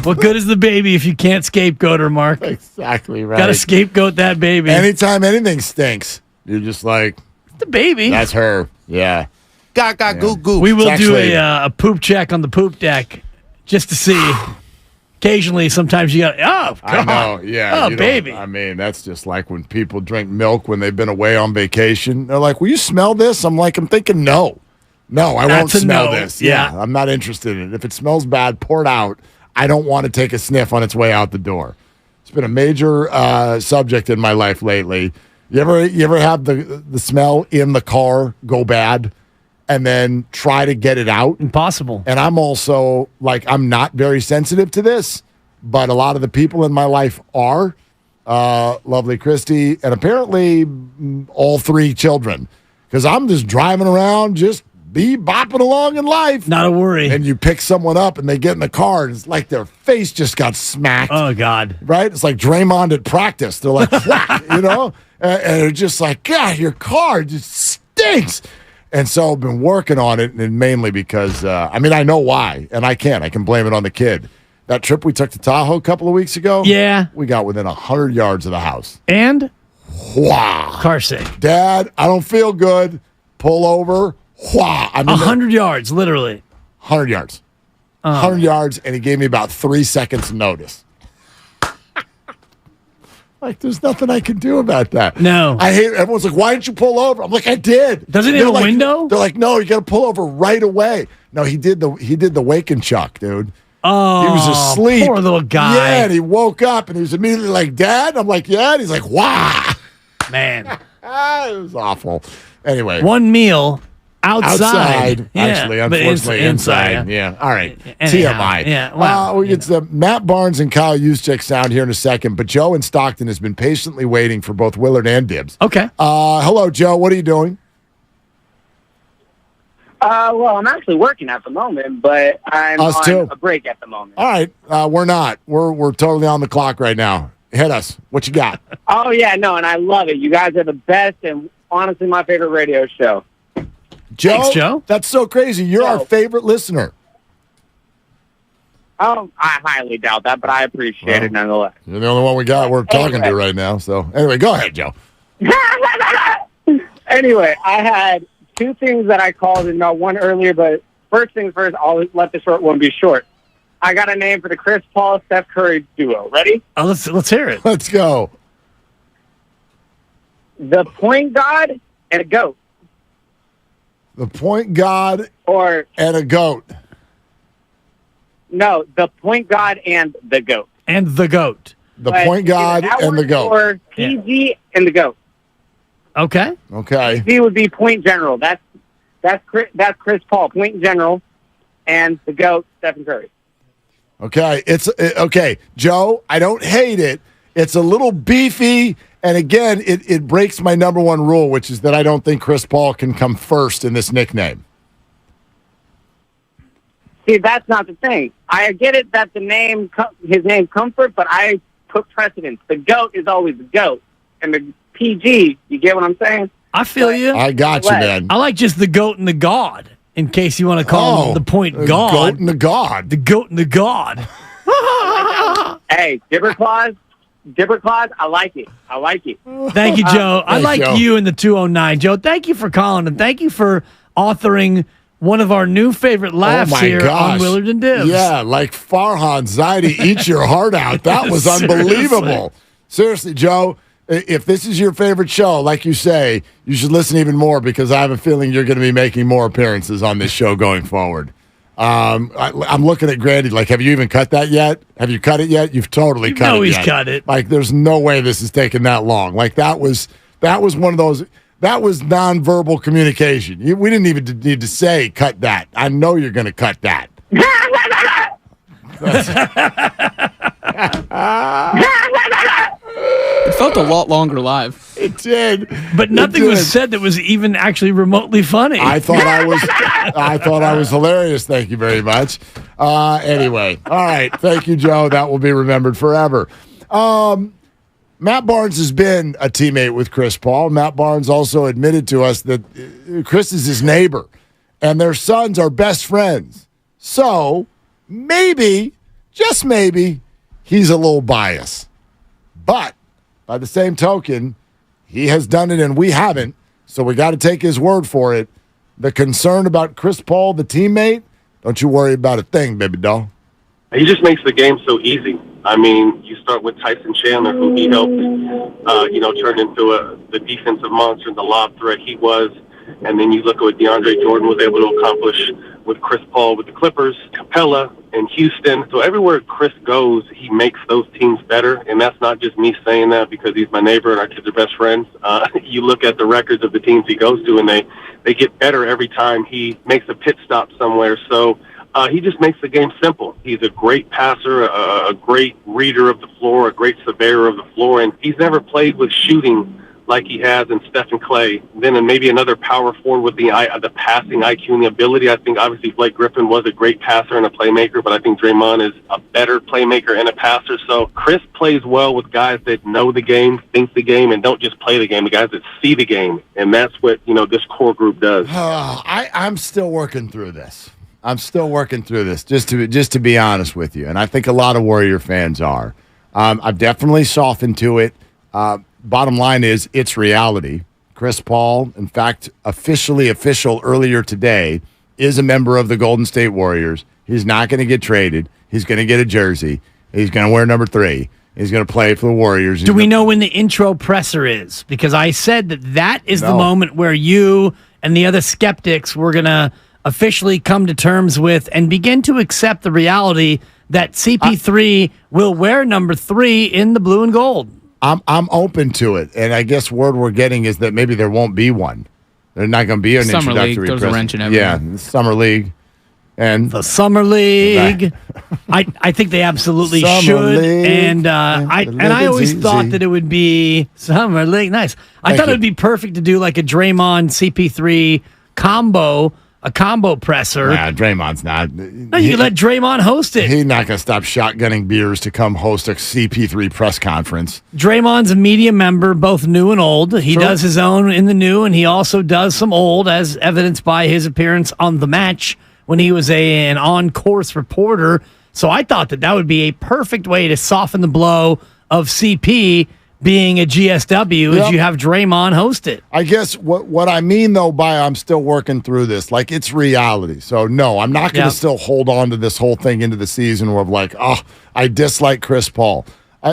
What good is the baby if you can't scapegoat her, Mark? Exactly right. Got to scapegoat that baby. Anytime anything stinks, you're just like, the baby. That's her. Yeah. Gaga goo goo. We will do a poop check on the poop deck just to see. Occasionally, sometimes you got, oh, God. I know, yeah. Oh, baby. I mean, that's just like when people drink milk when they've been away on vacation. They're like, will you smell this? I'm thinking no. No, I won't smell this. Yeah, I'm not interested in it. If it smells bad, pour it out. I don't want to take a sniff on its way out the door. It's been a major subject in my life lately. You ever have the smell in the car go bad and then try to get it out? Impossible. And I'm also I'm not very sensitive to this, but a lot of the people in my life are. Lovely Christy, and apparently all three children. Because I'm just driving around, just bopping along in life. Not a worry. And you pick someone up and they get in the car and it's like their face just got smacked. Oh, God. Right? It's like Draymond at practice. They're like, whack, and they're just like, God, your car just stinks. And so I've been working on it, and mainly because, I know why, and I can blame it on the kid. That trip we took to Tahoe a couple of weeks ago, yeah, we got within 100 yards of the house. And? Wow. Car sick. Dad, I don't feel good. Pull over. Wow. 100 yards, literally. 100 yards. 100 yards, and he gave me about 3 seconds notice. There's nothing I can do about that. No. I hate it. Everyone's like, why didn't you pull over? I'm like, I did. Doesn't he have a window? They're like, no, you got to pull over right away. No, he did the wake and chuck, dude. Oh, he was asleep. Poor little guy. Yeah, and he woke up, and he was immediately like, Dad? I'm like, yeah. And he's like, wow. Man. It was awful. Anyway. One meal outside. Yeah, actually, unfortunately, inside. Yeah. All right. Anyhow, TMI. Yeah. Well, we get to Matt Barnes and Kyle Juszczyk sound here in a second, but Joe in Stockton has been patiently waiting for both Willard and Dibbs. Okay. Hello, Joe. What are you doing? Well, I'm actually working at the moment, but I'm Us on too. a break at the moment. All right. We're not. We're totally on the clock right now. Hit us. What you got? Oh, yeah, no, and I love it. You guys are the best and honestly my favorite radio show. Joe, Thanks, Joe. That's so crazy. You're our favorite listener. I highly doubt that, but I appreciate it nonetheless. You're the only one we're talking to right now. So anyway, go ahead, Joe. Anyway, I had two things that I called and not one earlier, but first things first, I'll let the short one be short. I got a name for the Chris Paul Steph Curry duo. Ready? Oh, let's hear it. Let's go. The point guard and a goat. The point guard and a goat. No, the point guard and the goat. And the goat. The point guard and the goat. Or PG and the goat. Okay. Okay. PG would be point general. That's Chris Paul, point general, and the goat, Stephen Curry. Okay. Okay, Joe. I don't hate it. It's a little beefy. And again, it breaks my number one rule, which is that I don't think Chris Paul can come first in this nickname. See, that's not the thing. I get it that his name's Comfort, but I put precedence. The GOAT is always the GOAT. And the PG, you get what I'm saying? I feel you. I got you, man. I like just the goat and the god, in case you want to call him the point god. Goat and the god. The goat and the god. Hey, Dibber Claus, I like it. I like it. Thank you, Joe. I like Joe. you in the 209. Joe, thank you for calling, and thank you for authoring one of our new favorite laughs here on Willard and Dibbs. Yeah, like Farhan Zaidi, eat your heart out. That was unbelievable. Seriously, Joe, if this is your favorite show, like you say, you should listen even more because I have a feeling you're going to be making more appearances on this show going forward. I'm looking at Grandy like, have you even cut that yet? Have you cut it yet? You've totally cut it. No, he's yet. cut it. Like, there's no way this is taking that long. Like, that was one of those. That was nonverbal communication. We didn't even need to say cut that. I know you're going to cut that. It felt a lot longer live. It did, but nothing was said that was even actually remotely funny. I thought I was hilarious. Thank you very much. Anyway, all right. Thank you, Joe. That will be remembered forever. Matt Barnes has been a teammate with Chris Paul. Matt Barnes also admitted to us that Chris is his neighbor, and their sons are best friends. So maybe, just maybe, he's a little biased. But by the same token, he has done it and we haven't, so we got to take his word for it. The concern about Chris Paul, the teammate, don't you worry about a thing, baby doll. He just makes the game so easy. I mean, you start with Tyson Chandler, who he helped, turn into the defensive monster and the lob threat he was. And then you look at what DeAndre Jordan was able to accomplish with Chris Paul with the Clippers, Capella, and Houston. So everywhere Chris goes, he makes those teams better. And that's not just me saying that because he's my neighbor and our kids are best friends. You look at the records of the teams he goes to, and they get better every time he makes a pit stop somewhere. So he just makes the game simple. He's a great passer, a great reader of the floor, a great surveyor of the floor, and he's never played with shooting like he has in Stephen Clay. Then and maybe another power forward with the passing IQ and the ability. I think obviously Blake Griffin was a great passer and a playmaker, but I think Draymond is a better playmaker and a passer. So Chris plays well with guys that know the game, think the game, and don't just play the game, the guys that see the game. And that's what, this core group does. I'm still working through this. Just to be honest with you. And I think a lot of Warrior fans are. I've definitely softened to it. Bottom line is, it's reality. Chris Paul, in fact, official earlier today, is a member of the Golden State Warriors. He's not going to get traded. He's going to get a jersey. He's going to wear number 3. He's going to play for the Warriors. Do we know when the intro presser is? Because I said that is the moment where you and the other skeptics were going to officially come to terms with and begin to accept the reality that CP3 will wear number 3 in the blue and gold. I'm open to it, and I guess word we're getting is that maybe there won't be one. There's not going to be an Summer introductory League, there's a wrench in everything. everything. Yeah, the Summer League. And the Summer League. I think they absolutely Summer should. League, And I always thought that it would be Summer League. Nice. I thought it would be perfect to do like a Draymond CP3 combo. A combo presser. Nah, Draymond's not. No, you let Draymond host it. He's not going to stop shotgunning beers to come host a CP3 press conference. Draymond's a media member, both new and old. He does his own in the new, and he also does some old, as evidenced by his appearance on The Match when he was an on-course reporter. So I thought that would be a perfect way to soften the blow of CP being a GSW is you have Draymond host it. I guess what I mean, though, by I'm still working through this, like it's reality. So, no, I'm not going to still hold on to this whole thing into the season where I'm like, I dislike Chris Paul.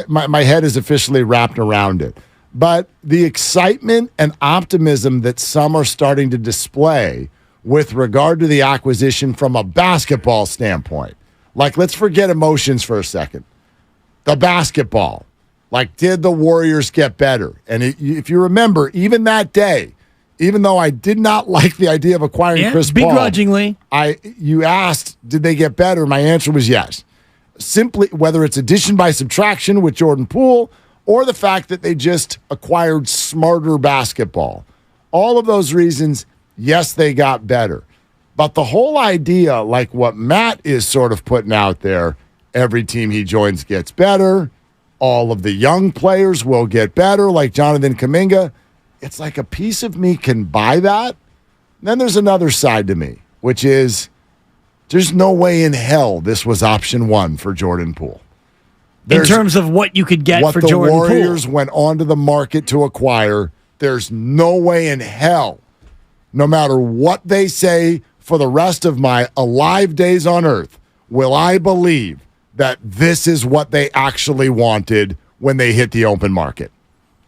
My head is officially wrapped around it. But the excitement and optimism that some are starting to display with regard to the acquisition from a basketball standpoint, like let's forget emotions for a second. The basketball. Like, did the Warriors get better? And if you remember, even that day, even though I did not like the idea of acquiring Chris Paul, begrudgingly, you asked, did they get better? My answer was yes. Simply, whether it's addition by subtraction with Jordan Poole or the fact that they just acquired smarter basketball. All of those reasons, yes, they got better. But the whole idea, like what Matt is sort of putting out there, every team he joins gets better. All of the young players will get better, like Jonathan Kuminga. It's like a piece of me can buy that. Then there's another side to me, which is there's no way in hell this was option 1 for Jordan Poole. In terms of what you could get for Jordan Poole. What the Warriors went onto the market to acquire, there's no way in hell, no matter what they say for the rest of my alive days on earth, will I believe that this is what they actually wanted when they hit the open market.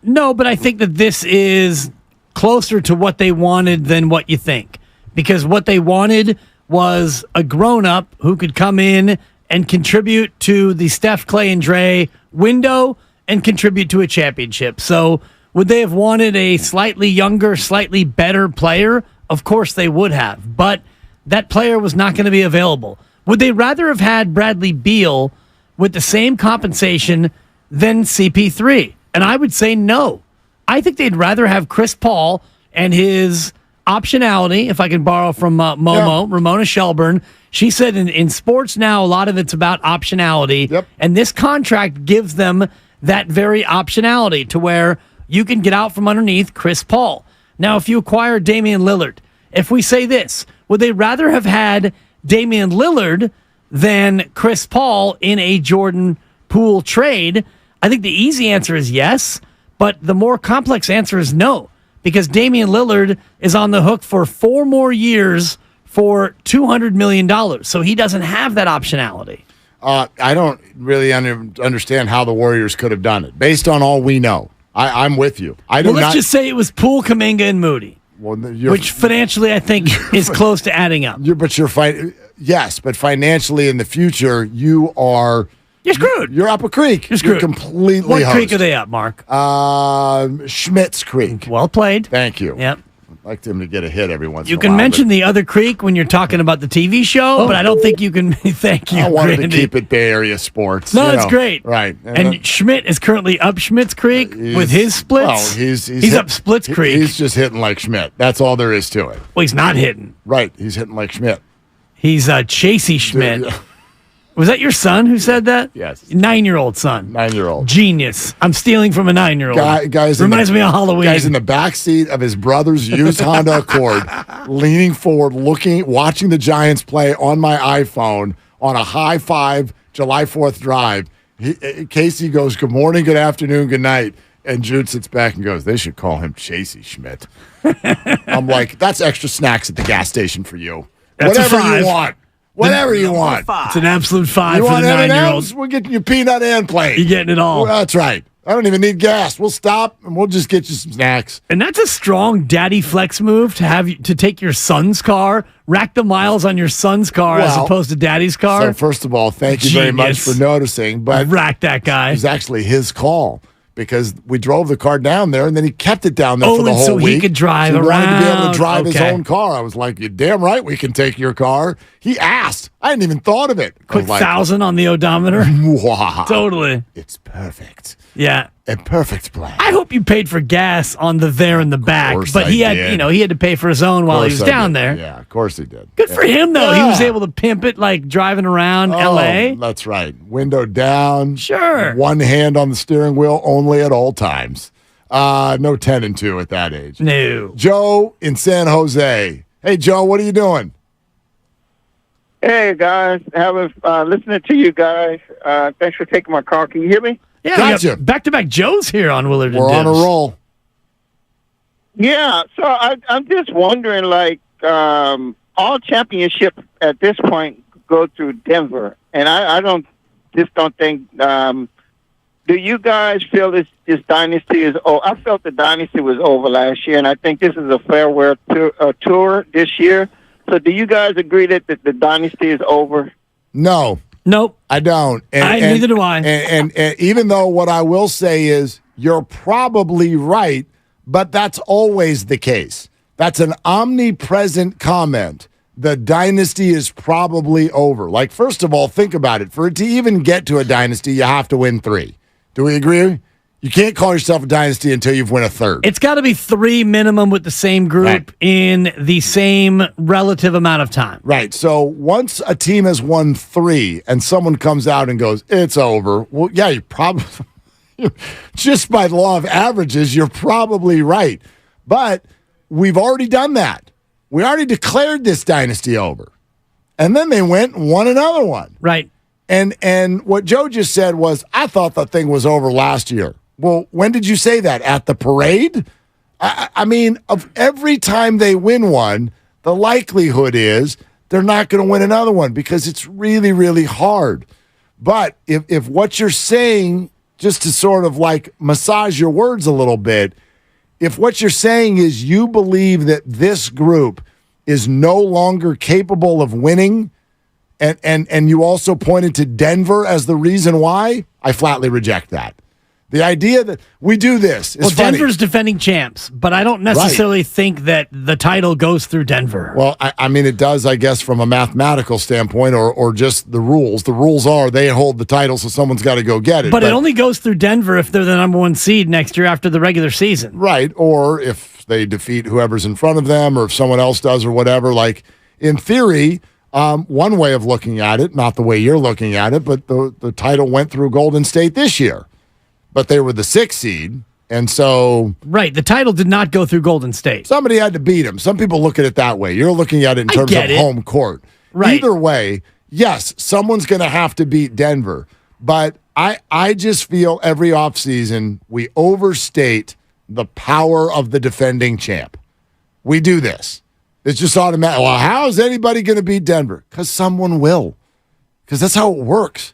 No, but I think that this is closer to what they wanted than what you think. Because what they wanted was a grown-up who could come in and contribute to the Steph, Clay, and Dre window and contribute to a championship. So would they have wanted a slightly younger, slightly better player? Of course they would have. But that player was not going to be available. Would they rather have had Bradley Beal with the same compensation than CP3? And I would say no. I think they'd rather have Chris Paul and his optionality, if I can borrow from Ramona Shelburne. She said in sports now, a lot of it's about optionality. And this contract gives them that very optionality to where you can get out from underneath Chris Paul. Now, if you acquire Damian Lillard, if we say this, would they rather have had Damian Lillard than Chris Paul in a Jordan Poole trade? I think the easy answer is yes, but the more complex answer is no, because Damian Lillard is on the hook for 4 more years for $200 million, so he doesn't have that optionality. I don't really understand how the Warriors could have done it, based on all we know. I'm with you. Let's just say it was Poole, Kuminga, and Moody, which financially I think is close to adding up. Yes, but financially in the future, you're screwed. You're up a creek. You're screwed. You're completely What host. creek are they up, Mark? Schmidt's Creek. Well played. Thank you. Yep. I'd like him to get a hit every once in a You while. can mention the other creek when you're talking about the TV show, but I don't think you can. Thank you, I wanted Randy. to keep it Bay Area sports. No, it's great. Right. And Schmidt is currently up Schmidt's Creek with his splits. Well, he's up Splits Creek. He's just hitting like Schmidt. That's all there is to it. Well, he's not hitting. Right. He's hitting like Schmidt. He's Chasey Schmidt. Was that your son who said that? Yes. 9-year-old son. 9-year-old. Genius. I'm stealing from a 9-year-old. Guys reminds me of Halloween. Guy's in the back seat of his brother's used Honda Accord, leaning forward, watching the Giants play on my iPhone on a high five July 4th drive. Casey goes, "Good morning, good afternoon, good night." And Jude sits back and goes, "They should call him Chasey Schmidt." I'm like, that's extra snacks at the gas station for you. That's Whatever a 5. you want. Whatever you want. It's an absolute 5 You for want the M&Ms? 9-year-old. We're getting you peanut and plain. You're getting it all. Well, that's right. I don't even need gas. We'll stop and we'll just get you some snacks. And that's a strong daddy flex move to take your son's car, rack the miles on your son's car as opposed to daddy's car. So first of all, thank you very much for noticing. But rack that guy. It was actually his call because we drove the car down there and then he kept it down there for the whole so week. He could drive so he around. wanted to be able to drive his own car. I was like, "You're damn right we can take your car." He asked. I hadn't even thought of it. Quick 1,000 on the odometer. Totally. It's perfect. Yeah. A perfect plan. I hope you paid for gas on the there in the back, but he had, he had to pay for his own while he was down there. Yeah, of course he did. Good for him though. He was able to pimp it like driving around LA. That's right. Window down. Sure. One hand on the steering wheel only at all times. No 10 and 2 at that age. No. Joe in San Jose. Hey Joe, what are you doing? Hey guys, listening to you guys. Thanks for taking my call. Can you hear me? Yeah, gotcha. Back-to-back Joes here on Willard and We're on a Dibs. roll. Yeah, so I'm just wondering, all championship at this point go through Denver, and I don't think. Do you guys feel this dynasty is? Oh, I felt the dynasty was over last year, and I think this is a farewell tour this year. So, do you guys agree that the dynasty is over? No. Nope. I don't. Neither do I. And even though what I will say is you're probably right, but that's always the case. That's an omnipresent comment. The dynasty is probably over. Like, first of all, think about it. For it to even get to a dynasty, you have to win 3. Do we agree? You can't call yourself a dynasty until you've won a 3rd. It's got to be 3 minimum with the same group in the same relative amount of time. Right. So once a team has won 3 and someone comes out and goes, "It's over." Well, yeah, you probably, just by the law of averages, you're probably right. But we've already done that. We already declared this dynasty over. And then they went and won another one. Right. And what Joe just said was, I thought the thing was over last year. Well, when did you say that? At the parade? I mean, of every time they win one, the likelihood is they're not going to win another one because it's really, really hard. But if what you're saying, just to sort of like massage your words a little bit, if what you're saying is you believe that this group is no longer capable of winning, and you also pointed to Denver as the reason why, I flatly reject that. The idea that we do this is funny. Denver's defending champs, but I don't necessarily think that the title goes through Denver. Well, I mean, it does, I guess, from a mathematical standpoint or just the rules. The rules are they hold the title, so someone's got to go get it. But it only goes through Denver if they're the number 1 seed next year after the regular season. Right, or if they defeat whoever's in front of them or if someone else does or whatever. Like, in theory, one way of looking at it, not the way you're looking at it, but the title went through Golden State this year. But they were the 6th seed, and so... Right, the title did not go through Golden State. Somebody had to beat them. Some people look at it that way. You're looking at it in terms of home court. Right. Either way, yes, someone's going to have to beat Denver. But I just feel every offseason we overstate the power of the defending champ. We do this. It's just automatic. Well, how is anybody going to beat Denver? Because someone will. Because that's how it works.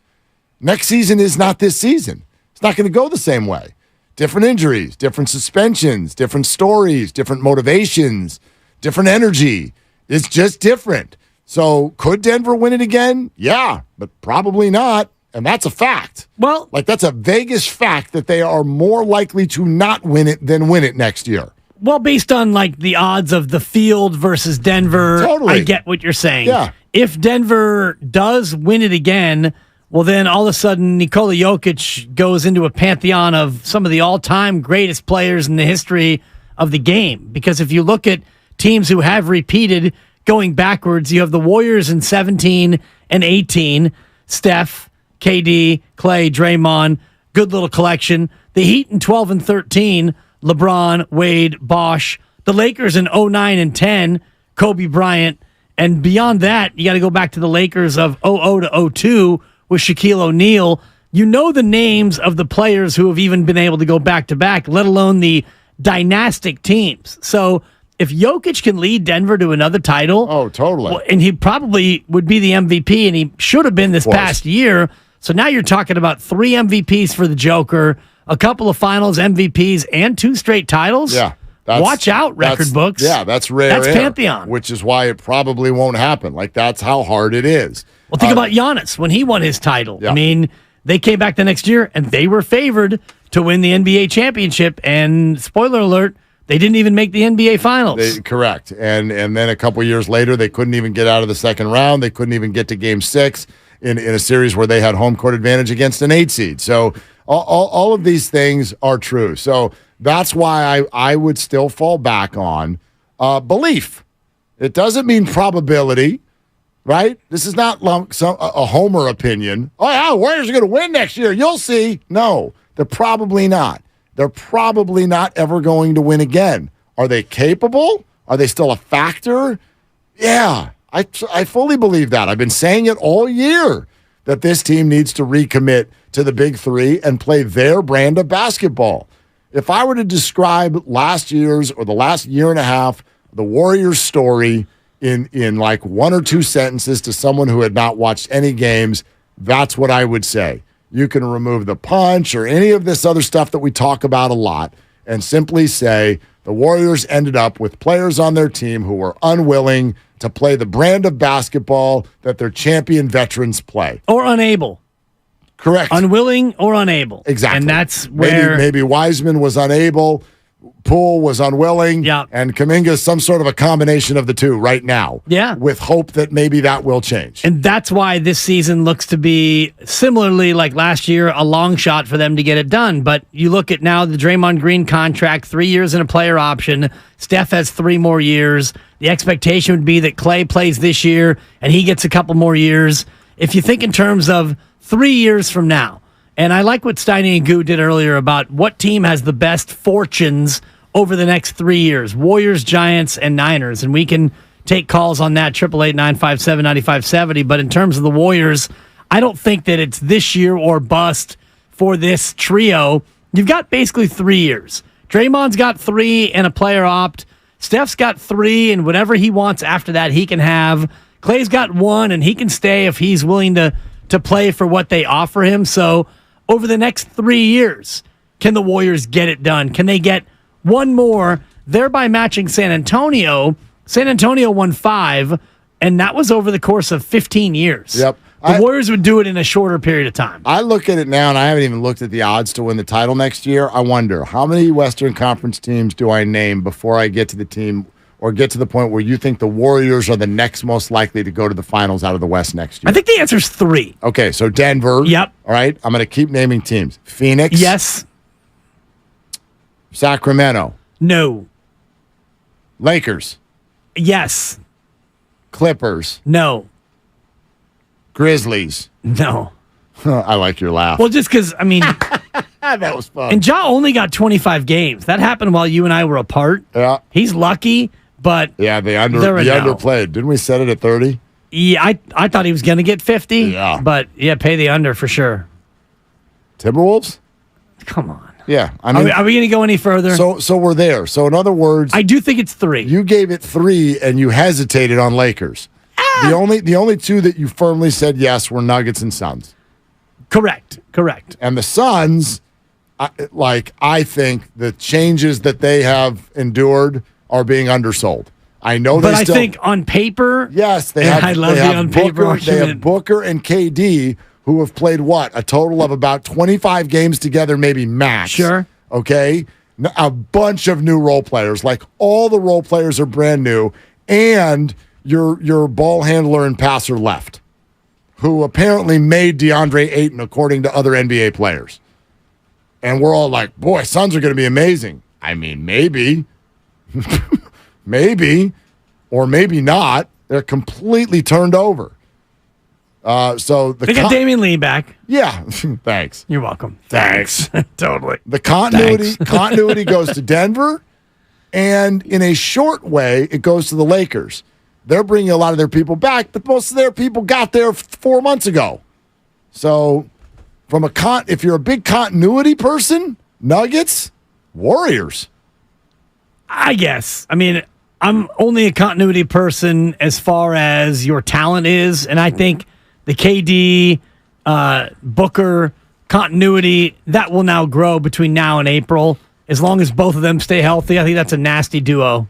Next season is not this season. It's not going to go the same way. Different injuries, different suspensions, different stories, different motivations, different energy. It's just different. So could Denver win it again? Yeah, but probably not. And that's a fact. Well, like that's a Vegas fact that they are more likely to not win it than win it next year. Well, based on like the odds of the field versus Denver, Totally. I get what you're saying. Yeah. If Denver does win it again, well, then all of a sudden Nikola Jokic goes into a pantheon of some of the all-time greatest players in the history of the game. Because if you look at teams who have repeated going backwards, you have the Warriors in 17 and 18, Steph, KD, Clay, Draymond, good little collection. The Heat in 12 and 13, LeBron, Wade, Bosh. The Lakers in 09 and 10, Kobe Bryant. And beyond that, you got to go back to the Lakers of 00 to 02 with Shaquille O'Neal. You know the names of the players who have even been able to go back-to-back, let alone the dynastic teams. So if Jokic can lead Denver to another title... Oh, totally. Well, and he probably would be the MVP, and he should have been this past year. So now you're talking about 3 MVPs for the Joker, a couple of finals MVPs, and 2 straight titles. Yeah. Watch out, record books. Yeah, that's rare. That's air, Pantheon. Which is why it probably won't happen. Like, that's how hard it is. Well, think about Giannis when he won his title. Yeah. I mean, they came back the next year, and they were favored to win the NBA championship. And spoiler alert, they didn't even make the NBA Finals. Correct. And then a couple years later, they couldn't even get out of the second round. They couldn't even get to Game 6 in a series where they had home court advantage against an 8 seed. So all of these things are true. So that's why I would still fall back on belief. It doesn't mean probability, right? This is not a homer opinion. Oh, yeah, Warriors are going to win next year. You'll see. No, they're probably not. They're probably not ever going to win again. Are they capable? Are they still a factor? Yeah, I fully believe that. I've been saying it all year that this team needs to recommit to the big 3 and play their brand of basketball. If I were to describe last year's or the last year and a half, the Warriors story in like 1 or 2 sentences to someone who had not watched any games, that's what I would say. You can remove the punch or any of this other stuff that we talk about a lot and simply say the Warriors ended up with players on their team who were unwilling to play the brand of basketball that their champion veterans play. Or unable. Correct. Unwilling or unable. Exactly. And that's where... Maybe Wiseman was unable, Poole was unwilling, and Kuminga's some sort of a combination of the two right now. Yeah. With hope that maybe that will change. And that's why this season looks to be, similarly like last year, a long shot for them to get it done. But you look at now the Draymond Green contract, 3 years and a player option. Steph has 3 more years. The expectation would be that Clay plays this year and he gets a couple more years. If you think in terms of 3 years from now, and I like what Steiny and Goo did earlier about what team has the best fortunes over the next 3 years, Warriors, Giants, and Niners. And we can take calls on that, 888-957-9570. But in terms of the Warriors, I don't think that it's this year or bust for this trio. You've got basically 3 years. Draymond's got 3 and a player opt. Steph's got 3, and whatever he wants after that, he can have. Clay's got 1, and he can stay if he's willing to play for what they offer him. So over the next 3 years, can the Warriors get it done? Can they get one more, thereby matching San Antonio? San Antonio won 5, and that was over the course of 15 years. Yep. The Warriors would do it in a shorter period of time. I look at it now, and I haven't even looked at the odds to win the title next year. I wonder, how many Western Conference teams do I name before I get to the team or get to the point where you think the Warriors are the next most likely to go to the finals out of the West next year? I think the answer is 3. Okay, so Denver. Yep. All right, I'm going to keep naming teams. Phoenix. Yes. Sacramento. No. Lakers. Yes. Clippers. No. Grizzlies. No. I like your laugh. Well, just because, I mean... that was fun. And Ja only got 25 games. That happened while you and I were apart. Yeah. He's lucky, but... Yeah, they underplayed. Didn't we set it at 30? Yeah, I thought he was going to get 50. Yeah. But, pay the under for sure. Timberwolves? Come on. Yeah. Are we going to go any further? So we're there. So in other words, I do think it's 3. You gave it 3 and you hesitated on Lakers. The only 2 that you firmly said yes were Nuggets and Suns. Correct. And the Suns, I think the changes that they have endured are being undersold. I know but I think on paper, yes, they have. I love the on paper argument. They have Booker and KD who have played a total of about 25 games together, maybe max. Sure. Okay, a bunch of new role players. Like all the role players are brand new, and your ball handler and passer left, who apparently made DeAndre Ayton according to other NBA players. And we're all like, boy, Suns are going to be amazing. I mean, maybe. Maybe, or maybe not. They're completely turned over. So they got Damian Lee back. Yeah, thanks. You're welcome. Thanks. Totally. The continuity goes to Denver, and in a short way, it goes to the Lakers. They're bringing a lot of their people back, but most of their people got there 4 months ago. So, if you're a big continuity person, Nuggets, Warriors. I guess. I mean, I'm only a continuity person as far as your talent is, and I think the KD, Booker continuity, that will now grow between now and April. As long as both of them stay healthy, I think that's a nasty duo.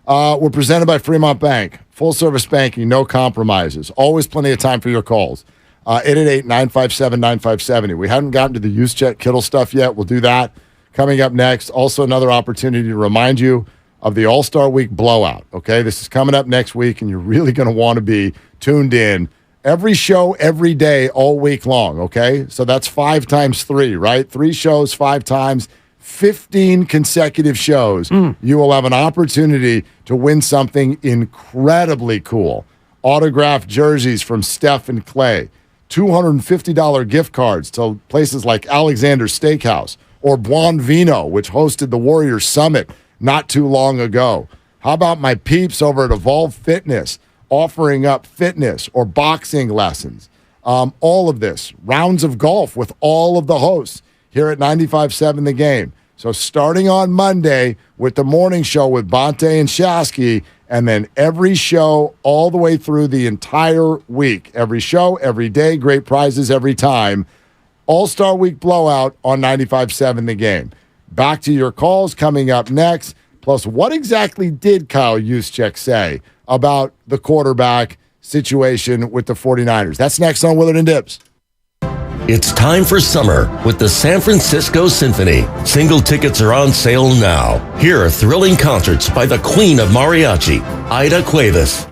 We're presented by Fremont Bank. Full-service banking, no compromises. Always plenty of time for your calls. 888-957-9570. We haven't gotten to the Juszczyk Kittle stuff yet. We'll do that coming up next. Also, another opportunity to remind you of the All-Star Week blowout, okay? This is coming up next week, and you're really going to want to be tuned in. Every show, every day, all week long, okay? So that's 5 times 3, right? 3 shows, 5 times, 15 consecutive shows. You will have an opportunity to win something incredibly cool. Autographed jerseys from Steph and Clay, $250 gift cards to places like Alexander's Steakhouse or Buon Vino, which hosted the Warriors Summit not too long ago. How about my peeps over at Evolve Fitness offering up fitness or boxing lessons? All of this, rounds of golf with all of the hosts here at 95.7 The Game. So starting on Monday with the morning show with Bonte and Shasky, and then every show all the way through the entire week. Every show, every day, great prizes every time. All-Star Week blowout on 95.7 The Game. Back to your calls coming up next. Plus, what exactly did Kyle Juszczyk say about the quarterback situation with the 49ers? That's next on Willard and Dips. It's time for summer with the San Francisco Symphony. Single tickets are on sale now. Here are thrilling concerts by the Queen of Mariachi, Ida Cuevas.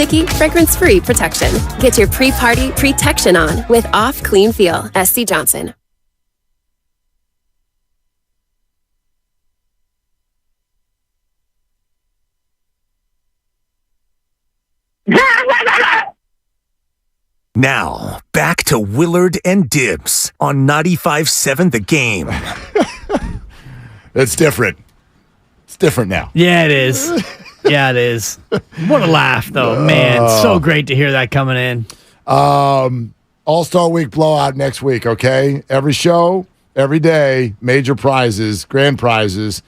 sticky, fragrance-free protection. Get your pre-party protection on with Off Clean Feel. SC Johnson. Now, back to Willard and Dibs on 95.7 The Game. It's different. It's different now. Yeah, it is. Yeah, it is. What a laugh, though. Man, so great to hear that coming in. All-Star Week blowout next week, okay? Every show, every day, major prizes, grand prizes.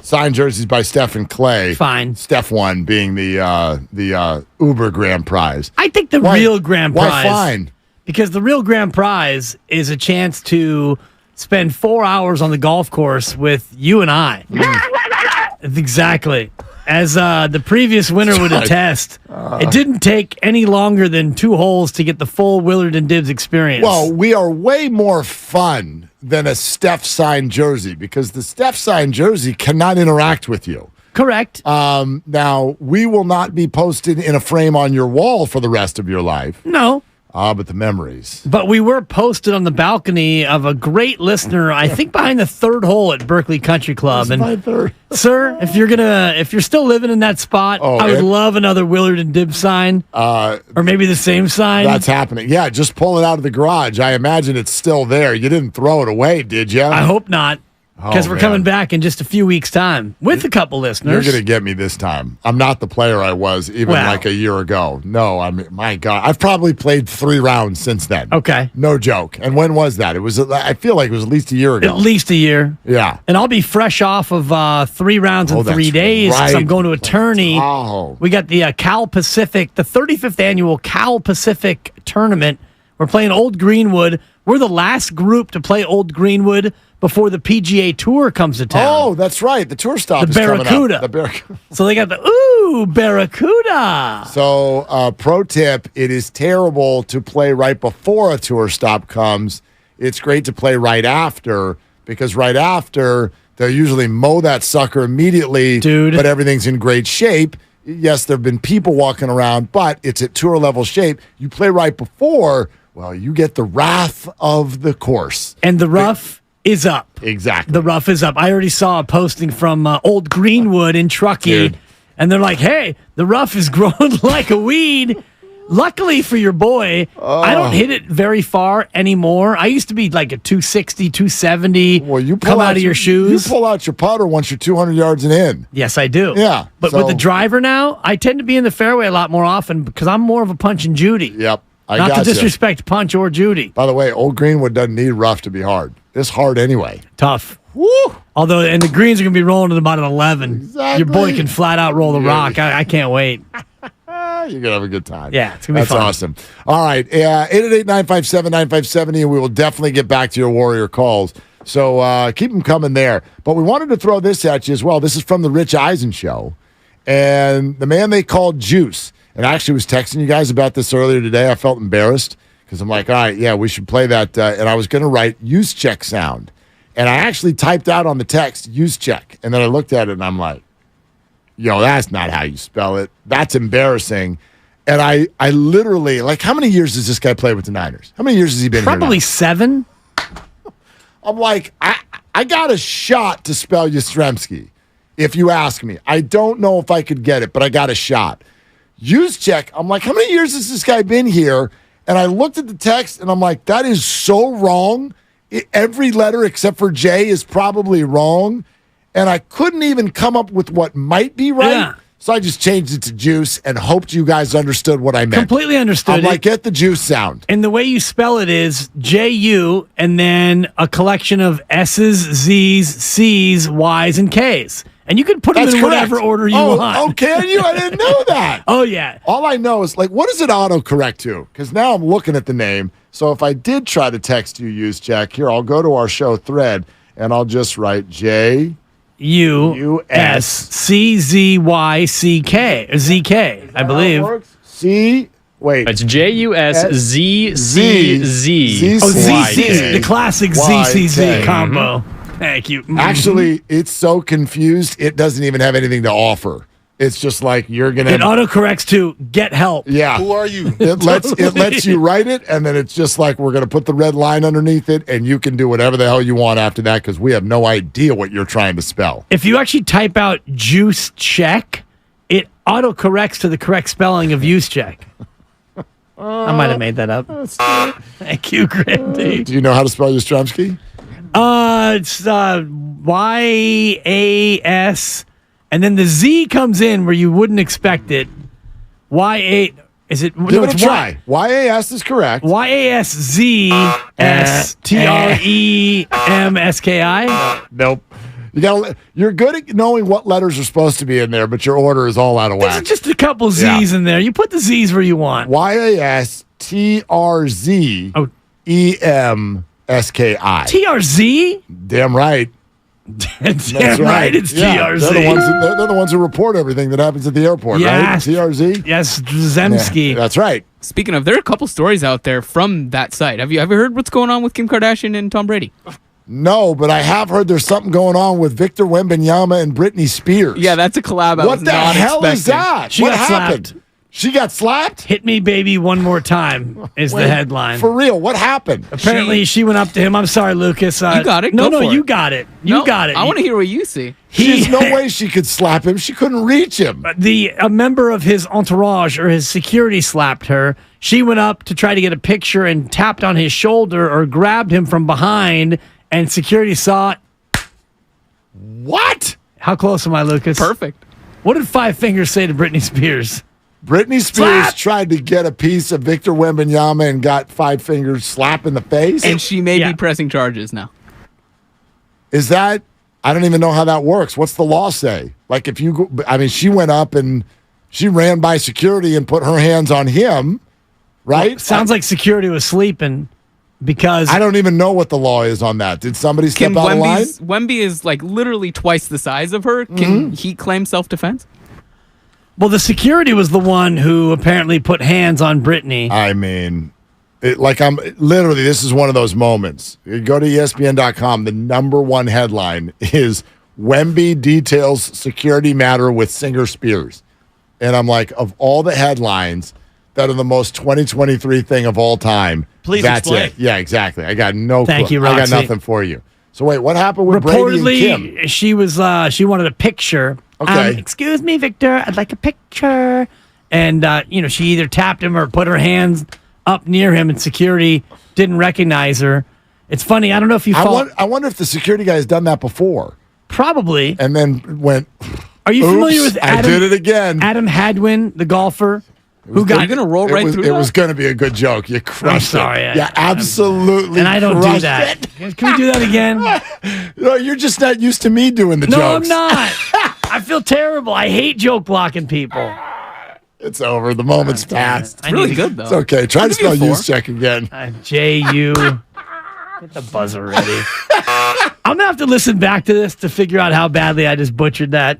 Signed jerseys by Steph and Clay. Fine. Steph won being the Uber grand prize. I think the real grand prize. Why fine? Because the real grand prize is a chance to spend 4 hours on the golf course with you and I. Exactly. As the previous winner would attest, it didn't take any longer than 2 holes to get the full Willard and Dibs experience. Well, we are way more fun than a Steph signed jersey because the Steph signed jersey cannot interact with you. Correct. Now, we will not be posted in a frame on your wall for the rest of your life. No. But the memories. But we were posted on the balcony of a great listener, I think behind the 3rd hole at Berkeley Country Club. And my third. Sir, if you're still living in that spot, I would love another Willard and Dibs sign. Or maybe the same sign. That's happening. Yeah, just pull it out of the garage. I imagine it's still there. You didn't throw it away, did you? I hope not. Because we're coming back in just a few weeks' time with a couple listeners. You're going to get me this time. I'm not the player I was even like a year ago. No, I mean, my God. I've probably played 3 rounds since then. Okay. No joke. And when was that? I feel like it was at least a year ago. At least a year. Yeah. And I'll be fresh off of 3 rounds in 3 days because I'm going to a tourney. We got the Cal Pacific, the 35th annual Cal Pacific tournament. We're playing Old Greenwood. We're the last group to play Old Greenwood before the PGA Tour comes to town. Oh, that's right. The tour stop is coming up. The Barracuda. So they got the, Barracuda. So, pro tip, it is terrible to play right before a tour stop comes. It's great to play right after because right after, they'll usually mow that sucker immediately. Dude. But everything's in great shape. Yes, there have been people walking around, but it's at tour level shape. You play right before, well, you get the wrath of the course. And the rough is up. Exactly. The rough is up. I already saw a posting from Old Greenwood in Truckee, and they're like, hey, the rough is growing like a weed. Luckily for your boy, I don't hit it very far anymore. I used to be like a 260, 270. Well, you come out of your shoes. You pull out your putter once you're 200 yards and in. Yes, I do. Yeah. But with the driver now, I tend to be in the fairway a lot more often because I'm more of a Punch and Judy. Yep. Not to disrespect Punch or Judy. By the way, Old Greenwood doesn't need rough to be hard. It's hard anyway. Tough. Woo! Although, and the greens are going to be rolling at about an 11. Exactly. Your boy can flat out roll the rock. I can't wait. You're going to have a good time. Yeah, it's going to be fun. That's awesome. All right. 888-957-9570. We will definitely get back to your Warrior calls. So keep them coming there. But we wanted to throw this at you as well. This is from the Rich Eisen Show. And the man they called Juice. And I actually was texting you guys about this earlier today. I felt embarrassed because I'm like, all right, yeah, we should play that. And I was going to write use check sound. And I actually typed out on the text use check. And then I looked at it and I'm like, yo, that's not how you spell it. That's embarrassing. And I literally, like, how many years does this guy play with the Niners? How many years has he been here now? Probably 7. I'm like, I got a shot to spell Yastrzemski, if you ask me. I don't know if I could get it, but I got a shot. Use check. I'm like, how many years has this guy been here? And I looked at the text, and I'm like, that is so wrong. Every letter except for J is probably wrong. And I couldn't even come up with what might be right. Yeah. So I just changed it to Juice and hoped you guys understood what I meant. Completely understood. I'm like, get the Juice sound. And the way you spell it is J-U and then a collection of S's, Z's, C's, Y's, and K's. And you can put them in whatever order you want. Oh, can you? I didn't know that. Oh, yeah. All I know is, like, what does it autocorrect to? Because now I'm looking at the name. So if I did try to text you use check, here, I'll go to our show thread, and I'll just write J-U-S-C-Z-Y-C-K, or Z-K, I believe. Wait. It's J-U-S-Z-C-Z. Oh, ZC, the classic ZCZ combo. Thank you. Actually, it's so confused, it doesn't even have anything to offer. It's just like you're gonna. It autocorrects to get help. Yeah. Who are you? It lets you write it, and then it's just like we're gonna put the red line underneath it, and you can do whatever the hell you want after that because we have no idea what you're trying to spell. If you actually type out juice check, it autocorrects to the correct spelling of use check. I might have made that up. Thank you, Grandy. Do you know how to spell Yastrzemski? It's Y-A-S, and then the Z comes in where you wouldn't expect it. Y-A, is it? Give it a try. Y-A-S is correct. Y-A-S-Z-S-T-R-E-M-S-K-I? Nope. You're good at knowing what letters are supposed to be in there, but your order is all out of whack. There's just a couple Z's in there. You put the Z's where you want. Y-A-S-T-R-Z-E-M-S-K-I. T-R-Z? Damn right. Damn right, it's TRZ. They're the ones who report everything that happens at the airport, right? TRZ? Yes, Zemsky. Yeah, that's right. Speaking of, there are a couple stories out there from that site. Have you ever heard what's going on with Kim Kardashian and Tom Brady? No, but I have heard there's something going on with Victor Wembanyama and Britney Spears. Yeah, that's a collab. What the hell is that? What happened? She got slapped? Hit me, baby, one more time is the headline. For real, what happened? Apparently, she went up to him. I'm sorry, Lucas. You got it. No, Go for you it. got it. You got it. I want to hear what you see. There's no way she could slap him. She couldn't reach him. A member of his entourage or his security slapped her. She went up to try to get a picture and tapped on his shoulder or grabbed him from behind, and security saw it. What? How close am I, Lucas? Perfect. What did Five Fingers say to Britney Spears? Britney Spears tried to get a piece of Victor Wembanyama and got Five Fingers slap in the face. And she may be pressing charges now. Is that? I don't even know how that works. What's the law say? Like if you go, I mean, she went up and she ran by security and put her hands on him, right? Well, sounds like security was sleeping because I don't even know what the law is on that. Did somebody step out of line? Wemby is like literally twice the size of her. Can he claim self-defense? Well, the security was the one who apparently put hands on Britney. I mean, this is one of those moments. You go to ESPN.com, the number one headline is Wemby details security matter with singer Spears. And I'm like, of all the headlines that are the most 2023 thing of all time, please that's explain. it. Yeah, exactly. I got no Thank clue. you, Roxy. I got nothing for you. So wait, what happened with Brady and Kim? Reportedly, she was she wanted a picture. Okay. Excuse me, Victor. I'd like a picture. And she either tapped him or put her hands up near him, and security didn't recognize her. It's funny. I don't know if you. I wonder if the security guy has done that before. Probably. And then went. Are you familiar with Adam? I did it again. Adam Hadwin, the golfer. Who got? Are you going to roll right through that? It was going to be a good joke. You crushed I'm sorry. it. Yeah, absolutely. And I don't do crushed that. it. Can we do that again? No, you're just not used to me doing the No, jokes. I'm not. I feel terrible. I hate joke blocking people. It's over. The moment's past. It's really good, though. It's okay. Try to spell give you a use check again. J-U. Get the buzzer ready. I'm going to have to listen back to this to figure out how badly I just butchered that.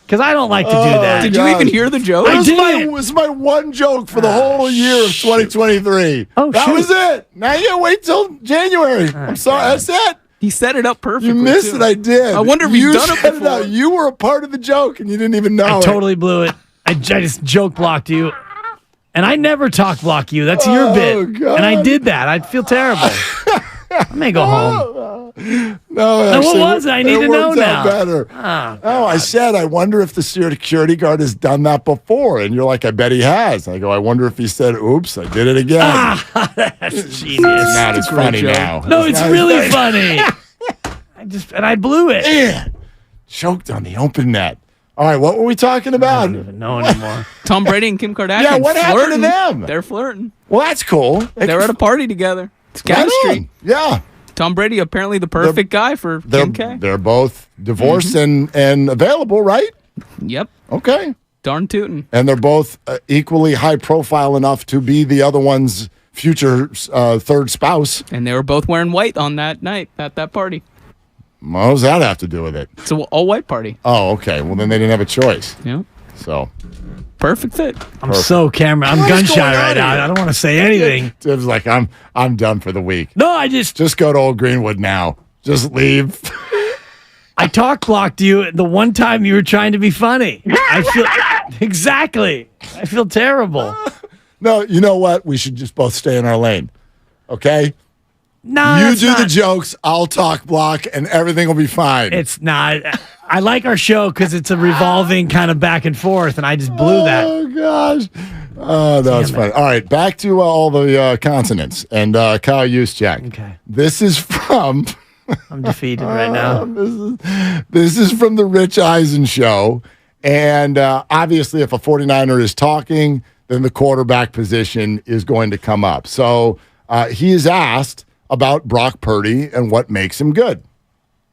Because I don't like to do that. Did you even hear the joke? It was my one joke for the whole year of 2023. Oh, that was it. Now you wait till January. I'm sorry. That's it. He set it up perfectly. You missed it. I did. I wonder if you he's done it set before. out. You were a part of the joke and you didn't even know I it. totally blew it. I just joke blocked you. And I never talk block you. That's your bit. God. And I did that. I'd feel terrible. I may go home. No, Now, what was it? I need to know worked out now. better. Oh, I said, I wonder if the security guard has done that before. And you're like, I bet he has. I go, I wonder if he said, oops, I did it again. That's genius. Not as funny now. No, it's really funny. I blew it. Man, choked on the open net. All right, what were we talking about? I don't even know anymore. Tom Brady and Kim Kardashian. Yeah, what happened to them? They're flirting. Well, that's cool. They're at a party together. It's Right chemistry. on. Yeah. Tom Brady, apparently the perfect guy for Kim K. They're both divorced and available, right? Yep. Okay. Darn tootin'. And they're both equally high profile enough to be the other one's future third spouse. And they were both wearing white on that night at that party. What does that have to do with it? It's an all-white party. Oh, okay. Well, then they didn't have a choice. Yeah. So. Perfect fit. I'm so camera. I'm gun shy right now. I don't want to say anything. Tim's like, I'm done for the week. No, I just go to Old Greenwood now. Just leave. I talk blocked you the one time you were trying to be funny. Exactly. I feel terrible. No, you know what? We should just both stay in our lane. Okay? No, you do the jokes, I'll talk block, and everything will be fine. It's not. I like our show because it's a revolving kind of back and forth, and I just blew that. Oh, gosh. Oh, that was funny. All right, back to all the consonants and Kyle Juszczyk. Okay. This is from... I'm defeated right now. This is from the Rich Eisen show. And obviously, if a 49er is talking, then the quarterback position is going to come up. So he is asked about Brock Purdy and what makes him good.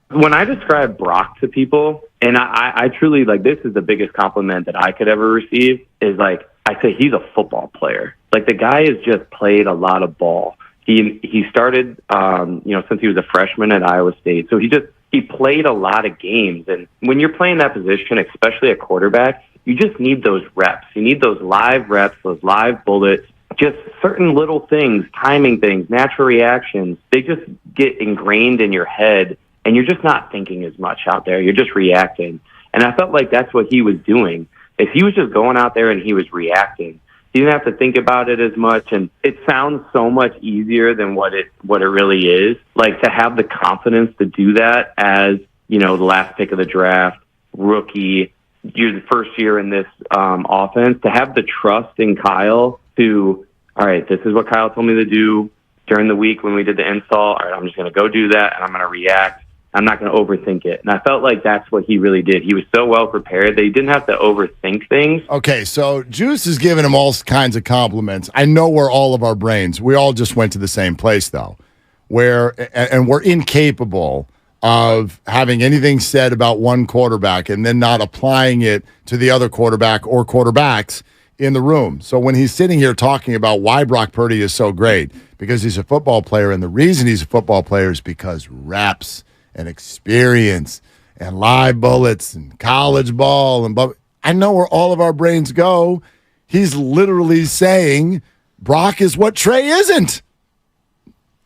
When I describe Brock to people, and I truly, like, this is the biggest compliment that I could ever receive, is like, I say he's a football player. Like, the guy has just played a lot of ball. He started, since he was a freshman at Iowa State. So he played a lot of games. And when you're playing that position, especially a quarterback, you just need those reps. You need those live reps, those live bullets, just certain little things, timing things, natural reactions. They just get ingrained in your head, and you're just not thinking as much out there. You're just reacting. And I felt like that's what he was doing. If he was just going out there and he was reacting, he didn't have to think about it as much. And it sounds so much easier than what it really is. Like, to have the confidence to do that as, the last pick of the draft, rookie, you're the first year in this offense, to have the trust in Kyle to, all right, this is what Kyle told me to do during the week when we did the install. All right, I'm just going to go do that, and I'm going to react. I'm not going to overthink it. And I felt like that's what he really did. He was so well prepared that he didn't have to overthink things. Okay, so Juice is giving him all kinds of compliments. I know we're all of our brains. We all just went to the same place, though, and we're incapable of having anything said about one quarterback and then not applying it to the other quarterback or quarterbacks in the room. So when he's sitting here talking about why Brock Purdy is so great, because he's a football player, and the reason he's a football player is because reps and experience and live bullets and college ball. I know where all of our brains go. He's literally saying Brock is what Trey isn't.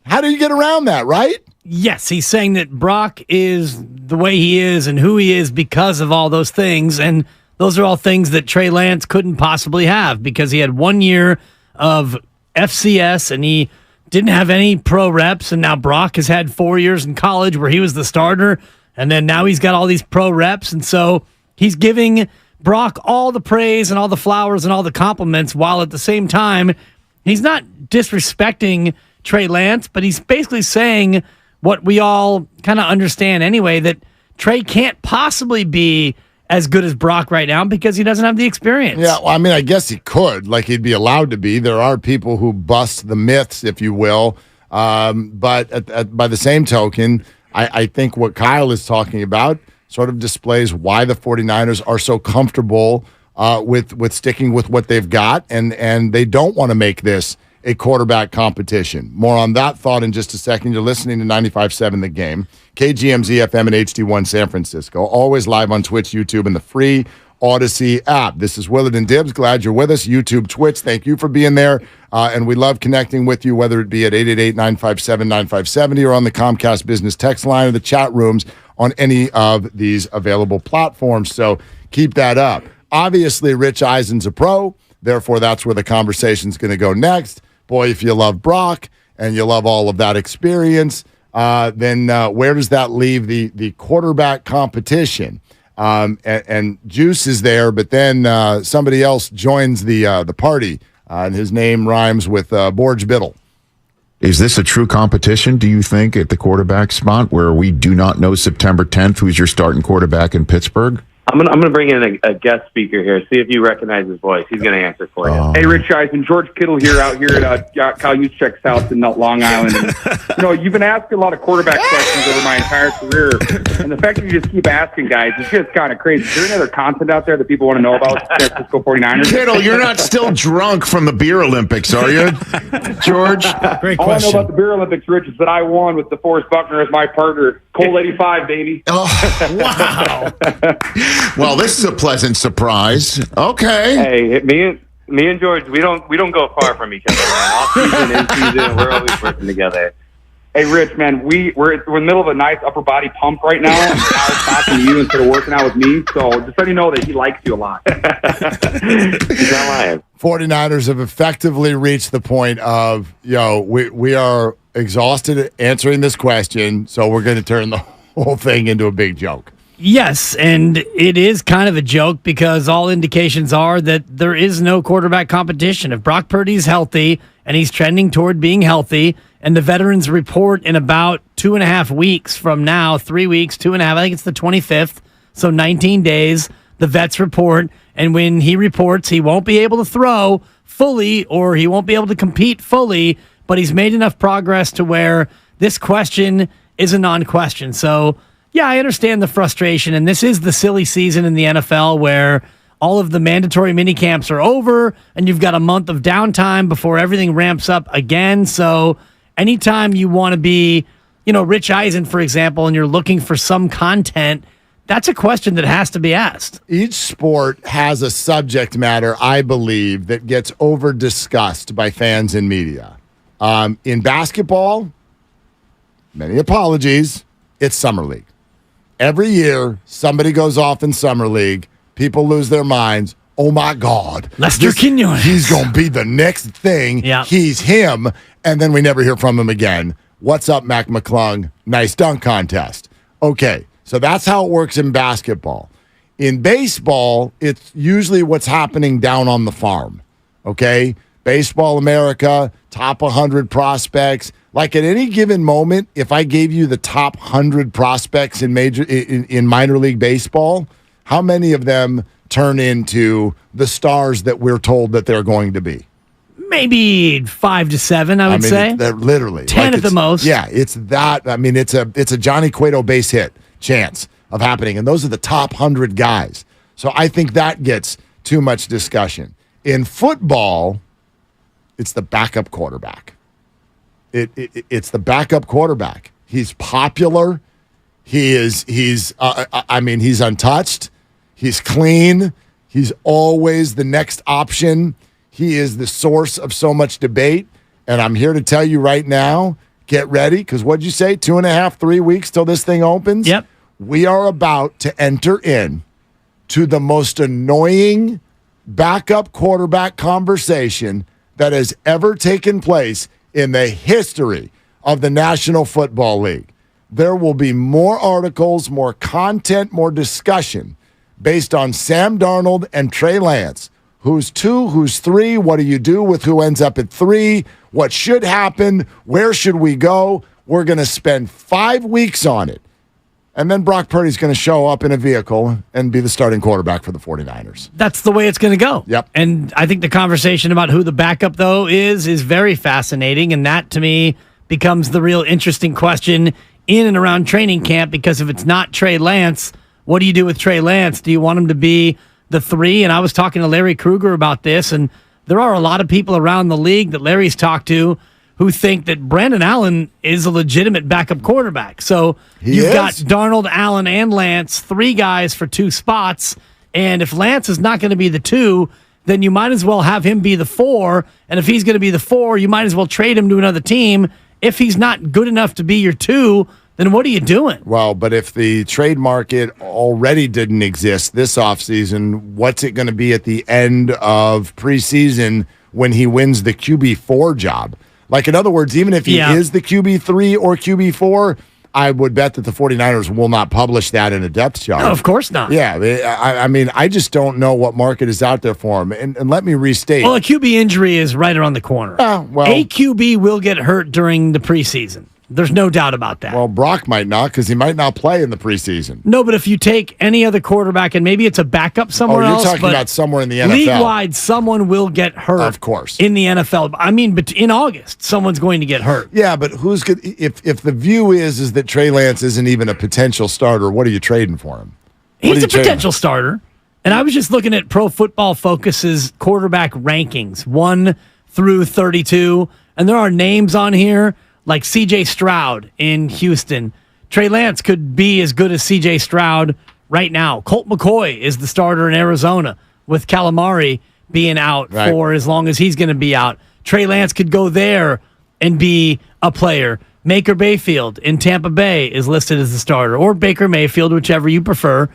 How do you get around that, right? Yes, he's saying that Brock is the way he is and who he is because of all those things. And those are all things that Trey Lance couldn't possibly have because he had 1 year of FCS and he didn't have any pro reps. And now Brock has had 4 years in college where he was the starter. And then now he's got all these pro reps. And so he's giving Brock all the praise and all the flowers and all the compliments, while at the same time, he's not disrespecting Trey Lance, but he's basically saying what we all kind of understand anyway, that Trey can't possibly be as good as Brock right now because he doesn't have the experience. Yeah, well, I mean, I guess he could. Like, he'd be allowed to be. There are people who bust the myths, if you will. But by the same token, I think what Kyle is talking about sort of displays why the 49ers are so comfortable with sticking with what they've got, and they don't want to make this a quarterback competition. More on that thought in just a second. You're listening to 95.7 The Game, KGMZ FM and HD1 San Francisco, always live on Twitch, YouTube, and the free Odyssey app. This is Willard and Dibbs. Glad you're with us. YouTube, Twitch, thank you for being there. And we love connecting with you, whether it be at 888-957-9570 or on the Comcast Business text line or the chat rooms on any of these available platforms. So keep that up. Obviously, Rich Eisen's a pro. Therefore, that's where the conversation's going to go next. Boy, if you love Brock and you love all of that experience, then where does that leave the quarterback competition? And Juice is there, but then somebody else joins the party, and his name rhymes with Borge Biddle. Is this a true competition, do you think, at the quarterback spot where we do not know September 10th who's your starting quarterback in Pittsburgh? I'm gonna bring in a guest speaker here. See if you recognize his voice. He's gonna answer for you. Hey, Rich Eisen, George Kittle here, out here at Kyle Juszczyk's house in Long Island. And, you've been asking a lot of quarterback questions over my entire career, and the fact that you just keep asking guys is just kind of crazy. Is there any other content out there that people want to know about San Francisco 49ers? Kittle, you're not still drunk from the Beer Olympics, are you, George? Great question. All I know about the Beer Olympics, Rich, is that I won with DeForest Buckner as my partner. Cole 85, baby. Oh, wow. Well, this is a pleasant surprise. Okay. Hey, me and George, we don't go far from each other, man. All season, in season, we're always working together. Hey, Rich, man, we're in the middle of a nice upper body pump right now. And Kyle's talking to you instead of working out with me. So just let you know that he likes you a lot. He's not lying. 49ers have effectively reached the point of, we are exhausted answering this question, so we're going to turn the whole thing into a big joke. Yes, and it is kind of a joke because all indications are that there is no quarterback competition. If Brock Purdy's healthy and he's trending toward being healthy, and the veterans report in about 2.5 weeks from now, 3 weeks, 2.5, I think it's the 25th, so 19 days, the vets report, and when he reports, he won't be able to throw fully or he won't be able to compete fully, but he's made enough progress to where this question is a non-question. So, yeah, I understand the frustration, and this is the silly season in the NFL where all of the mandatory minicamps are over, and you've got a month of downtime before everything ramps up again. So anytime you want to be, Rich Eisen, for example, and you're looking for some content, that's a question that has to be asked. Each sport has a subject matter, I believe, that gets over-discussed by fans and media. In basketball, many apologies, it's Summer League. Every year, somebody goes off in Summer League. People lose their minds. Oh, my God. Lester Quinones. He's going to be the next thing. Yeah. He's him. And then we never hear from him again. What's up, Mac McClung? Nice dunk contest. Okay, so that's how it works in basketball. In baseball, it's usually what's happening down on the farm. Okay? Baseball America, top 100 prospects. Like at any given moment, if I gave you the top 100 prospects in minor league baseball, how many of them turn into the stars that we're told that they're going to be? Maybe 5 to 7, I would say. They're literally 10 at the most. Yeah, it's that. I mean, it's a Johnny Cueto base hit chance of happening, and those are the top 100 guys. So I think that gets too much discussion. In football, it's the backup quarterback. It's the backup quarterback. He's popular. He's untouched. He's clean. He's always the next option. He is the source of so much debate. And I'm here to tell you right now, get ready, because what'd you say, 2.5, 3 weeks till this thing opens? Yep. We are about to enter in to the most annoying backup quarterback conversation that has ever taken place in the history of the National Football League. There will be more articles, more content, more discussion based on Sam Darnold and Trey Lance. Who's 2, who's 3, what do you do with who ends up at 3, what should happen, where should we go? We're going to spend 5 weeks on it. And then Brock Purdy's going to show up in a vehicle and be the starting quarterback for the 49ers. That's the way it's going to go. Yep. And I think the conversation about who the backup, though, is very fascinating. And that, to me, becomes the real interesting question in and around training camp, because if it's not Trey Lance, what do you do with Trey Lance? Do you want him to be the 3? And I was talking to Larry Krueger about this, and there are a lot of people around the league that Larry's talked to who think that Brandon Allen is a legitimate backup quarterback. So you've got Darnold, Allen, and Lance, 3 guys for 2 spots. And if Lance is not going to be the 2, then you might as well have him be the 4. And if he's going to be the 4, you might as well trade him to another team. If he's not good enough to be your 2, then what are you doing? Well, but if the trade market already didn't exist this offseason, what's it going to be at the end of preseason when he wins the QB4 job? Like, in other words, even if he is the QB3 or QB4, I would bet that the 49ers will not publish that in a depth chart. No, of course not. Yeah, I mean, I just don't know what market is out there for him. And let me restate. Well, a QB injury is right around the corner. A QB will get hurt during the preseason. There's no doubt about that. Well, Brock might not, because he might not play in the preseason. No, but if you take any other quarterback, and maybe it's a backup somewhere else. You're talking about somewhere in the NFL. League-wide, someone will get hurt. Of course. In the NFL. I mean, but in August, someone's going to get hurt. Yeah, but who's good? If the view is that Trey Lance isn't even a potential starter, what are you trading for him? He's a potential starter. And I was just looking at Pro Football Focus's quarterback rankings, 1 through 32, and there are names on here like C.J. Stroud in Houston. Trey Lance could be as good as C.J. Stroud right now. Colt McCoy is the starter in Arizona with Calamari being out for as long as he's going to be out. Trey Lance could go there and be a player. Baker Mayfield in Tampa Bay is listed as the starter, or Baker Mayfield, whichever you prefer.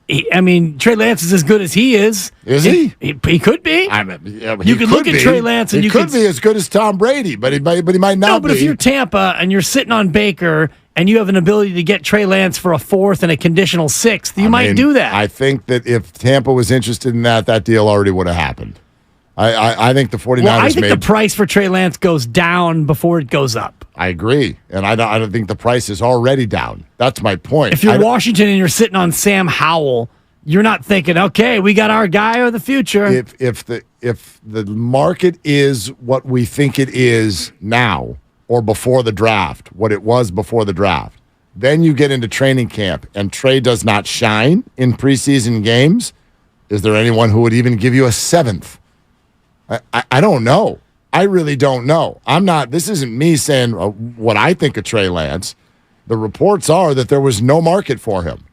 Trey Lance is as good as he is. Is he? He could be. You could look at Trey Lance and he could be as good as Tom Brady, but he might not No, but be. if you're Tampa and you're sitting on Baker and you have an ability to get Trey Lance for a 4th and a conditional 6th, you might do that. I think that if Tampa was interested in that deal already would have happened. I think the 49ers I think the price for Trey Lance goes down before it goes up. I agree, and I don't think the price is already down. That's my point. If you're Washington and you're sitting on Sam Howell, you're not thinking, okay, we got our guy of the future. If the market is what we think it is now or before the draft, what it was before the draft, then you get into training camp and Trey does not shine in preseason games. Is there anyone who would even give you a 7th? I don't know. I really don't know. This isn't me saying what I think of Trey Lance. The reports are that there was no market for him.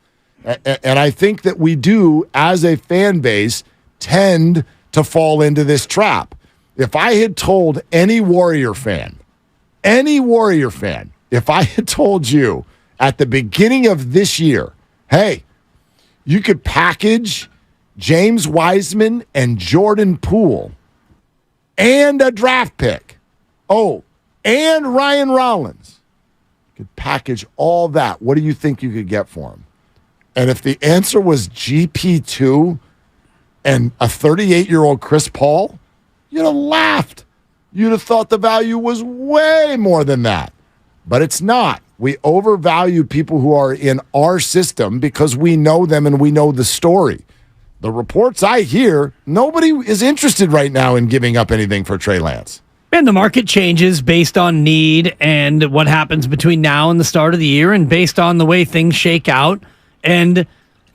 And I think that we do, as a fan base, tend to fall into this trap. If I had told any Warrior fan, if I had told you at the beginning of this year, hey, you could package James Wiseman and Jordan Poole and a draft pick. Oh, and Ryan Rollins. You could package all that. What do you think you could get for him? And if the answer was GP2 and a 38-year-old Chris Paul, you'd have laughed. You'd have thought the value was way more than that. But it's not. We overvalue people who are in our system because we know them and we know the story. The reports I hear, nobody is interested right now in giving up anything for Trey Lance. And the market changes based on need and what happens between now and the start of the year and based on the way things shake out. And,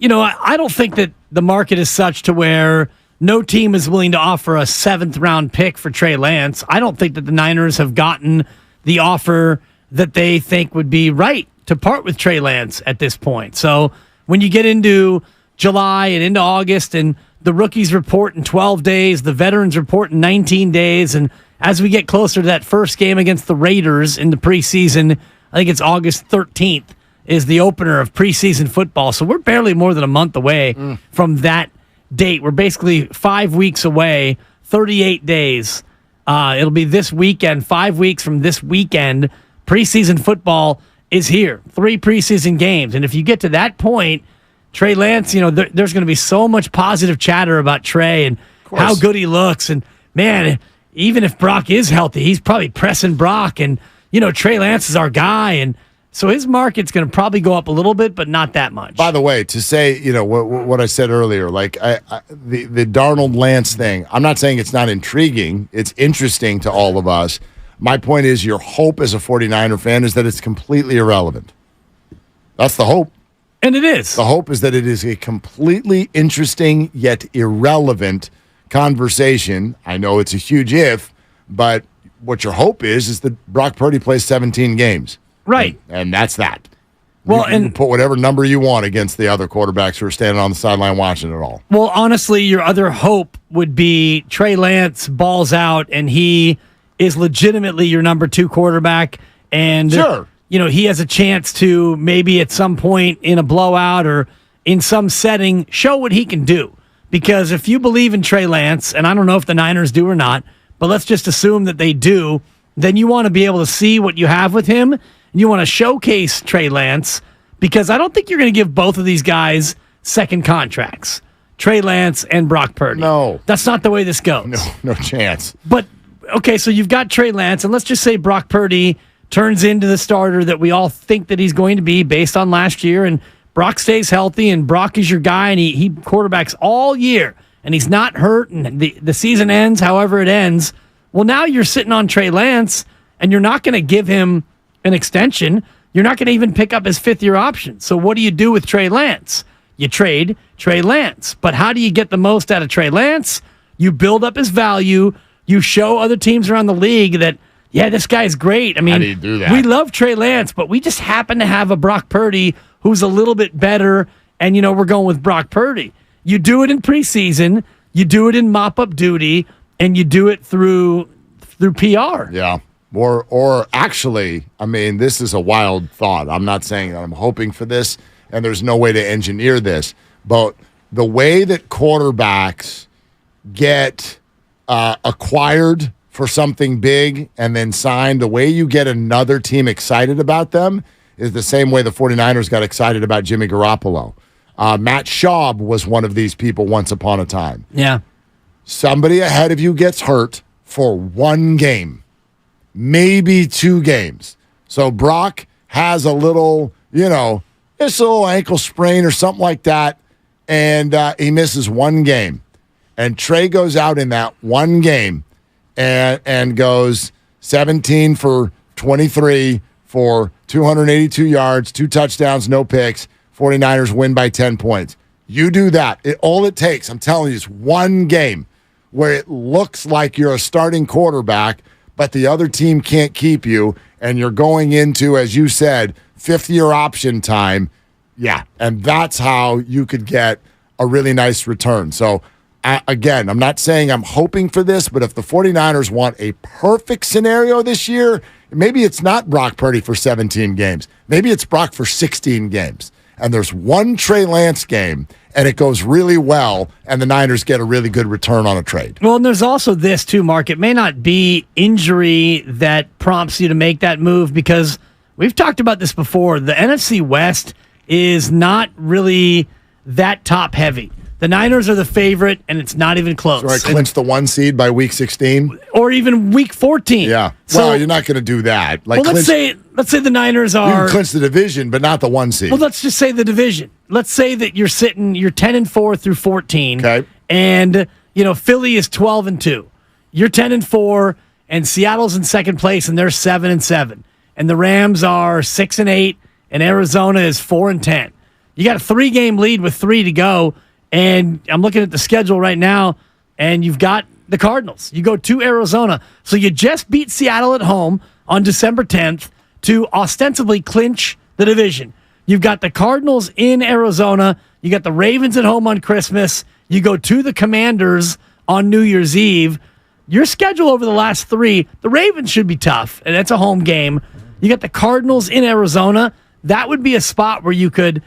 I don't think that the market is such to where no team is willing to offer a 7th-round pick for Trey Lance. I don't think that the Niners have gotten the offer that they think would be right to part with Trey Lance at this point. So when you get into July and into August and the rookies report in 12 days, the veterans report in 19 days, and as we get closer to that first game against the Raiders in the preseason, I think it's August 13th, is the opener of preseason football. So we're barely more than a month away from that date. We're basically 5 weeks away, 38 days. It'll be this weekend, 5 weeks from this weekend. Preseason football is here. 3 preseason games. And if you get to that point, Trey Lance, there's going to be so much positive chatter about Trey and how good he looks. And, man, even if Brock is healthy, he's probably pressing Brock. And, Trey Lance is our guy. And so his market's going to probably go up a little bit, but not that much. By the way, to say, what I said earlier, like the Darnold Lance thing, I'm not saying it's not intriguing. It's interesting to all of us. My point is your hope as a 49er fan is that it's completely irrelevant. That's the hope. And it is. The hope is that it is a completely interesting yet irrelevant conversation. I know it's a huge if, but what your hope is that Brock Purdy plays 17 games. Right. And that's that. Well, you can put whatever number you want against the other quarterbacks who are standing on the sideline watching it all. Well, honestly, your other hope would be Trey Lance balls out and he is legitimately your number 2 quarterback. And sure. He has a chance to maybe at some point in a blowout or in some setting show what he can do. Because if you believe in Trey Lance, and I don't know if the Niners do or not, but let's just assume that they do, then you want to be able to see what you have with him, and you want to showcase Trey Lance, because I don't think you're going to give both of these guys second contracts, Trey Lance and Brock Purdy. No. That's not the way this goes. No chance. But, okay, so you've got Trey Lance, and let's just say Brock Purdy turns into the starter that we all think that he's going to be based on last year, and Brock stays healthy, and Brock is your guy, and he quarterbacks all year, and he's not hurt, and the season ends however it ends. Well, now you're sitting on Trey Lance, and you're not going to give him an extension. You're not going to even pick up his 5th-year option. So what do you do with Trey Lance? You trade Trey Lance. But how do you get the most out of Trey Lance? You build up his value. You show other teams around the league that, yeah, this guy's great. I mean, how do you do that? We love Trey Lance, but we just happen to have a Brock Purdy who's a little bit better, and, we're going with Brock Purdy. You do it in preseason. You do it in mop-up duty, and you do it through PR. Yeah. Or actually, I mean, this is a wild thought. I'm not saying that I'm hoping for this, and there's no way to engineer this, but the way that quarterbacks get acquired for something big and then signed, the way you get another team excited about them is the same way the 49ers got excited about Jimmy Garoppolo. Matt Schaub was one of these people once upon a time. Yeah. Somebody ahead of you gets hurt for one game, maybe 2 games. So Brock has a little, just a little ankle sprain or something like that, and he misses one game. And Trey goes out in that one game and goes 17 for 23 for 282 yards, 2 touchdowns, no picks. 49ers win by 10 points. You do that. All it takes, I'm telling you, is one game where it looks like you're a starting quarterback, but the other team can't keep you, and you're going into, as you said, 5th-year option time. Yeah, and that's how you could get a really nice return. So, again, I'm not saying I'm hoping for this, but if the 49ers want a perfect scenario this year, maybe it's not Brock Purdy for 17 games. Maybe it's Brock for 16 games. And there's one Trey Lance game, and it goes really well, and the Niners get a really good return on a trade. Well, and there's also this, too, Mark. It may not be injury that prompts you to make that move, because we've talked about this before. The NFC West is not really that top-heavy. The Niners are the favorite, and it's not even close. So I clinched the 1 seed by week 16? Or even week 14. Yeah. So, well, you're not going to do that. Well, let's say the Niners are... You can clinch the division, but not the 1 seed. Well, let's just say the division. Let's say that you're 10-4 through 14. Okay. And, Philly is 12-2. You're 10-4, and Seattle's in second place, and they're 7-7. And the Rams are 6-8, and Arizona is 4-10. You got a 3-game lead with 3 to go. And I'm looking at the schedule right now, and you've got the Cardinals. You go to Arizona. So you just beat Seattle at home on December 10th to ostensibly clinch the division. You've got the Cardinals in Arizona. You got the Ravens at home on Christmas. You go to the Commanders on New Year's Eve. Your schedule over the last 3, the Ravens should be tough, and that's a home game. You got the Cardinals in Arizona. That would be a spot where you could...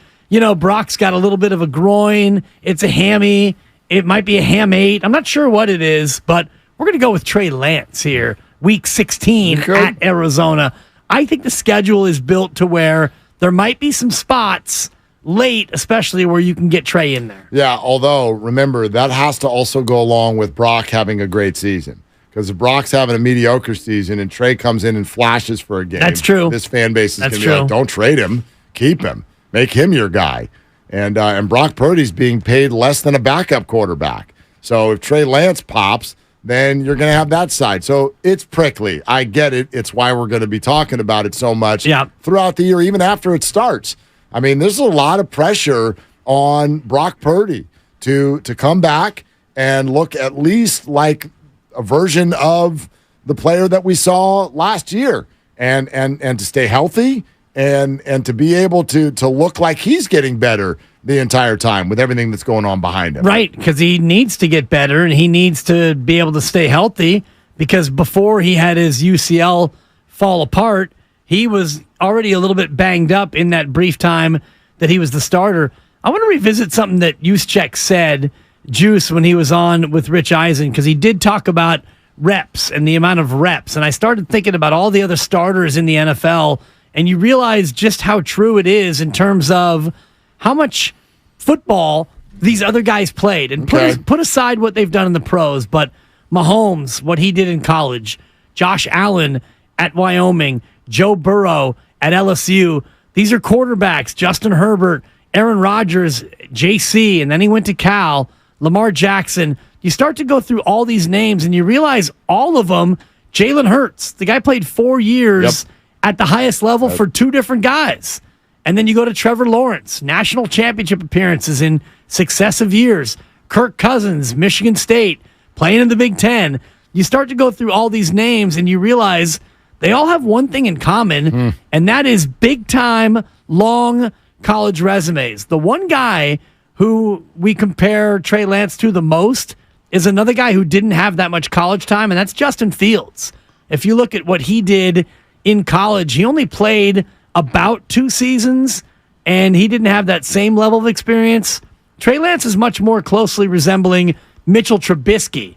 Brock's got a little bit of a groin. It's a hammy. It might be a hamate. I'm not sure what it is, but we're going to go with Trey Lance here, week 16 at Arizona. I think the schedule is built to where there might be some spots late, especially where you can get Trey in there. Yeah, although, remember, that has to also go along with Brock having a great season. Because if Brock's having a mediocre season and Trey comes in and flashes for a game, that's true. This fan base is going to be like, don't trade him, keep him. Make him your guy. And Brock Purdy's being paid less than a backup quarterback. So if Trey Lance pops, then you're going to have that side. So it's prickly. I get it. It's why we're going to be talking about it so much throughout the year, even after it starts. I mean, there's a lot of pressure on Brock Purdy to come back and look at least like a version of the player that we saw last year and to stay healthy. And to be able to look like he's getting better the entire time with everything that's going on behind him. Right, because he needs to get better and he needs to be able to stay healthy, because before he had his UCL fall apart, he was already a little bit banged up in that brief time that he was the starter. I want to revisit something that Juszczyk said, Juice, when he was on with Rich Eisen, because he did talk about reps and the amount of reps. And I started thinking about all the other starters in the NFL, and you realize just how true it is in terms of how much football these other guys played. And put aside what they've done in the pros, but Mahomes, what he did in college, Josh Allen at Wyoming, Joe Burrow at LSU. These are quarterbacks, Justin Herbert, Aaron Rodgers, JC, and then he went to Cal, Lamar Jackson. You start to go through all these names, and you realize all of them, Jalen Hurts, the guy played 4 years at the highest level for 2 different guys. And then you go to Trevor Lawrence, national championship appearances in successive years. Kirk Cousins, Michigan State, playing in the Big Ten. You start to go through all these names, and you realize they all have one thing in common, and that is big-time, long college resumes. The one guy who we compare Trey Lance to the most is another guy who didn't have that much college time, and that's Justin Fields. If you look at what he did in college, he only played about 2 seasons, and he didn't have that same level of experience. Trey Lance is much more closely resembling Mitchell Trubisky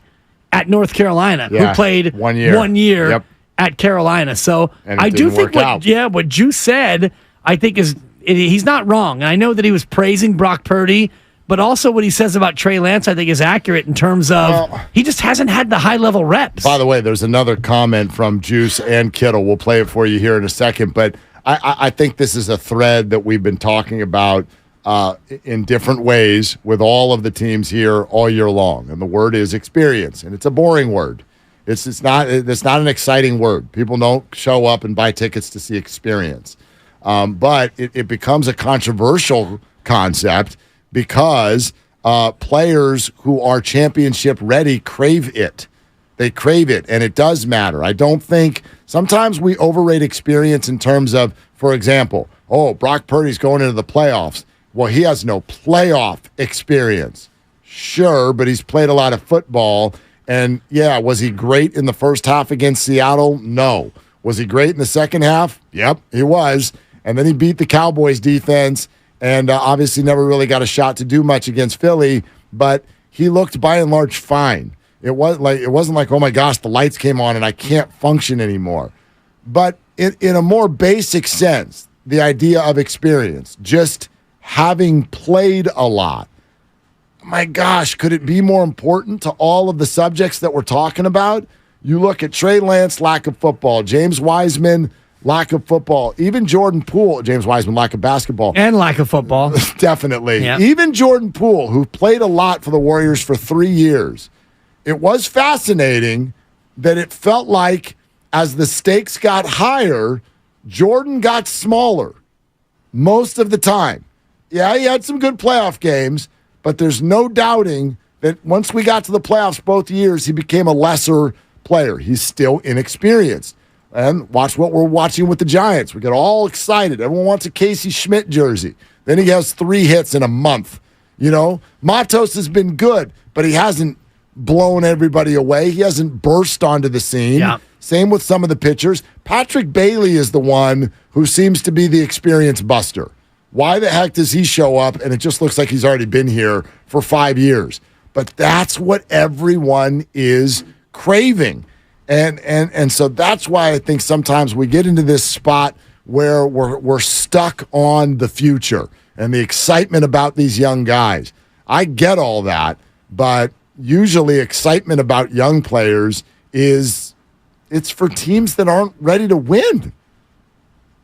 at North Carolina, who played 1 year at Carolina. So I do think what Juice said, I think he's not wrong. And I know that he was praising Brock Purdy, but also what he says about Trey Lance, I think, is accurate in terms of he just hasn't had the high-level reps. By the way, there's another comment from Juice and Kittle. We'll play it for you here in a second, but I think this is a thread that we've been talking about in different ways with all of the teams here all year long, and the word is experience, and it's a boring word. It's not an exciting word. People don't show up and buy tickets to see experience, but it becomes a controversial concept because players who are championship ready crave it. They crave it, and it does matter. I don't think sometimes we overrate experience in terms of, for example, Brock Purdy's going into the playoffs. Well, he has no playoff experience. Sure, but he's played a lot of football. And, was he great in the first half against Seattle? No. Was he great in the second half? Yep, he was. And then he beat the Cowboys defense and obviously never really got a shot to do much against Philly, but he looked by and large fine. It wasn't like, oh my gosh, the lights came on and I can't function anymore. But in a more basic sense, the idea of experience, just having played a lot, my gosh, could it be more important to all of the subjects that we're talking about? You look at Trey Lance, lack of football, James Wiseman, lack of football, even Jordan Poole, James Wiseman, lack of basketball. And lack of football. Definitely. Yep. Even Jordan Poole, who played a lot for the Warriors for 3 years. It was fascinating that it felt like as the stakes got higher, Jordan got smaller most of the time. Yeah, he had some good playoff games, but there's no doubting that once we got to the playoffs both years, he became a lesser player. He's still inexperienced. And watch what we're watching with the Giants. We get all excited. Everyone wants a Casey Schmidt jersey. Then he has 3 hits in a month. Matos has been good, but he hasn't blown everybody away. He hasn't burst onto the scene. Yeah. Same with some of the pitchers. Patrick Bailey is the one who seems to be the experience buster. Why the heck does he show up and it just looks like he's already been here for 5 years? But that's what everyone is craving. And so that's why I think sometimes we get into this spot where we're stuck on the future and the excitement about these young guys. I get all that, but usually excitement about young players it's for teams that aren't ready to win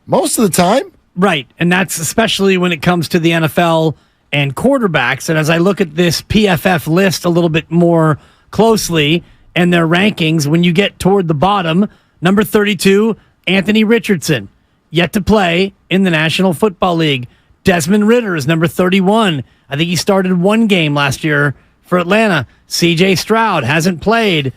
most of the time. Right, and that's especially when it comes to the NFL and quarterbacks. And as I look at this PFF list a little bit more closely and their rankings, when you get toward the bottom, number 32, Anthony Richardson, yet to play in the National Football League. Desmond Ridder is number 31. I think he started 1 game last year for Atlanta. C.J. Stroud hasn't played.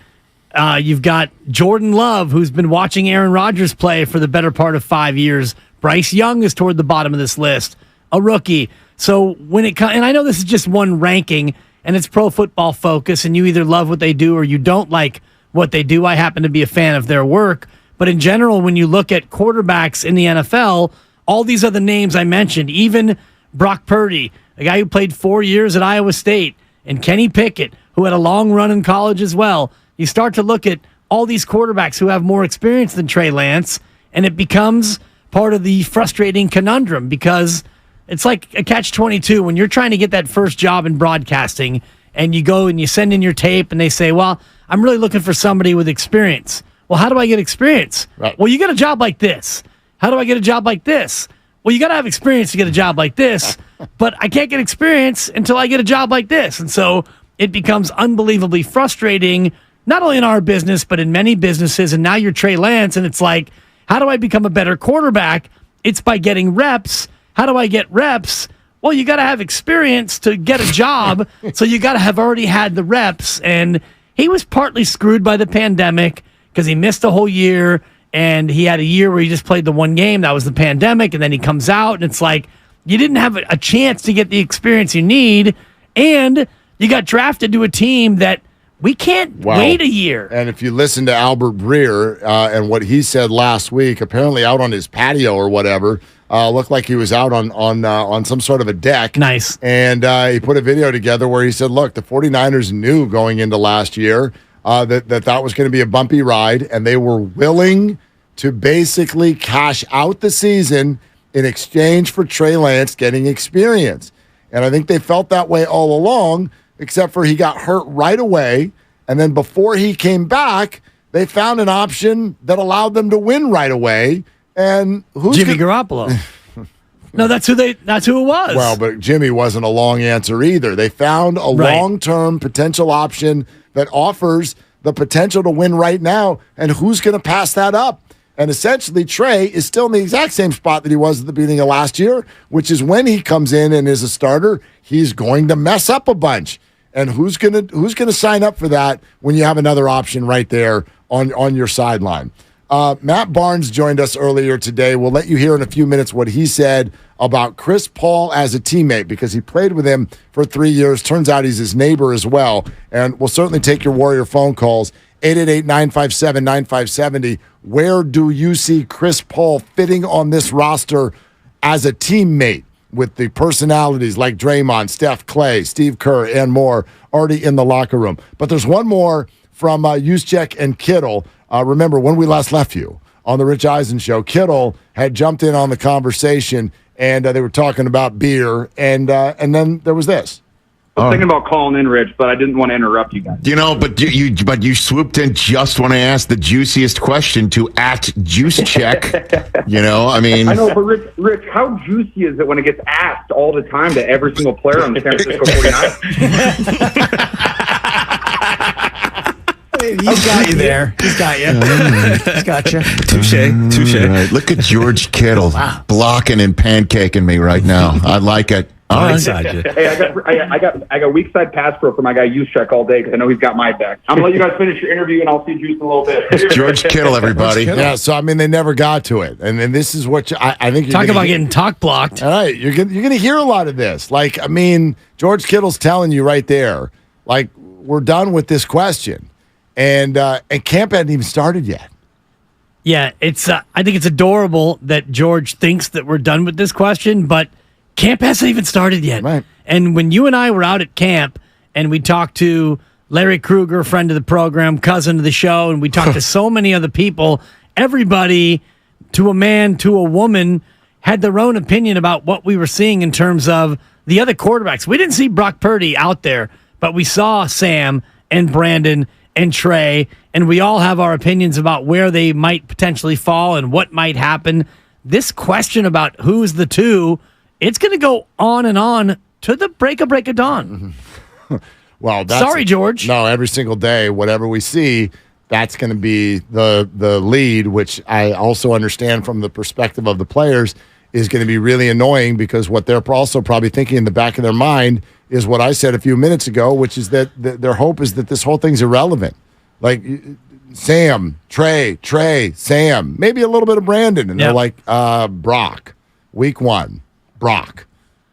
You've got Jordan Love, who's been watching Aaron Rodgers play for the better part of 5 years. Bryce Young is toward the bottom of this list, a rookie. So when it comes, and I know this is just one ranking, and it's Pro Football Focus, and you either love what they do or you don't like what they do. I happen to be a fan of their work. But in general, when you look at quarterbacks in the NFL, all these other names I mentioned, even Brock Purdy, a guy who played 4 years at Iowa State, and Kenny Pickett, who had a long run in college as well, you start to look at all these quarterbacks who have more experience than Trey Lance, and it becomes part of the frustrating conundrum because it's like a catch-22 when you're trying to get that first job in broadcasting and you go and you send in your tape and they say, well, I'm really looking for somebody with experience. Well, how do I get experience? Right. Well, you get a job like this. How do I get a job like this? Well, you got to have experience to get a job like this, but I can't get experience until I get a job like this. And so it becomes unbelievably frustrating, not only in our business, but in many businesses. And now you're Trey Lance, and it's like, how do I become a better quarterback? It's by getting reps. How do I get reps? Well, you got to have experience to get a job, so you got to have already had the reps. And he was partly screwed by the pandemic because he missed a whole year, and he had a year where he just played the 1 game. That was the pandemic, and then he comes out, and it's like you didn't have a chance to get the experience you need, and you got drafted to a team that We can't wait a year. And if you listen to Albert Breer and what he said last week, apparently out on his patio or whatever, looked like he was out on some sort of a deck. Nice. And he put a video together where he said, look, the 49ers knew going into last year that was going to be a bumpy ride, and they were willing to basically cash out the season in exchange for Trey Lance getting experience. And I think they felt that way all along, except for he got hurt right away. And then before he came back, they found an option that allowed them to win right away. And who's Jimmy Garoppolo? No, that's who it was. Well, but Jimmy wasn't a long answer either. They found a long-term potential option that offers the potential to win right now. And who's going to pass that up? And essentially, Trey is still in the exact same spot that he was at the beginning of last year, which is when he comes in and is a starter, he's going to mess up a bunch. And who's gonna sign up for that when you have another option right there on your sideline? Matt Barnes joined us earlier today. We'll let you hear in a few minutes what he said about Chris Paul as a teammate, because he played with him for 3 years. Turns out he's his neighbor as well. And we'll certainly take your Warrior phone calls. 888-957-9570. Where do you see Chris Paul fitting on this roster as a teammate with the personalities like Draymond, Steph, Clay, Steve Kerr, and more already in the locker room? But there's one more from Juszczyk and Kittle. Remember, when we last left you on the Rich Eisen show, Kittle had jumped in on the conversation, and they were talking about beer, and then there was this. I was thinking about calling in, Rich, but I didn't want to interrupt you guys. But you swooped in just when I asked the juiciest question to @JuiceCheck. I know, but Rich, how juicy is it when it gets asked all the time to every single player on the San Francisco 49ers? He's got you there. He's got you. He's got you. Touche. Right. Look at George Kittle blocking and pancaking me right now. I like it. All right. Hey, I got weak side pass pro for my guy Juszczyk all day because I know he's got my back. I'm gonna let you guys finish your interview and I'll see Juice in a little bit. It's George Kittle, everybody. Yeah, so I mean, they never got to it, and this is what I think. Talk about getting talk blocked. All right, you're gonna hear a lot of this. Like, I mean, George Kittle's telling you right there, like, we're done with this question, and camp hadn't even started yet. Yeah, it's. I think it's adorable that George thinks that we're done with this question, but camp hasn't even started yet. Right. And when you and I were out at camp and we talked to Larry Krueger, friend of the program, cousin of the show, and we talked to so many other people, everybody, to a man, to a woman, had their own opinion about what we were seeing in terms of the other quarterbacks. We didn't see Brock Purdy out there, but we saw Sam and Brandon and Trey, and we all have our opinions about where they might potentially fall and what might happen. This question about who's the two, it's going to go on and on to the break of dawn. Well, sorry, George. No, every single day, whatever we see, that's going to be the lead, which I also understand from the perspective of the players is going to be really annoying, because what they're also probably thinking in the back of their mind is what I said a few minutes ago, which is that their hope is that this whole thing's irrelevant. Like Sam, Trey, Sam, maybe a little bit of Brandon, and they're like, Brock, week 1. Brock,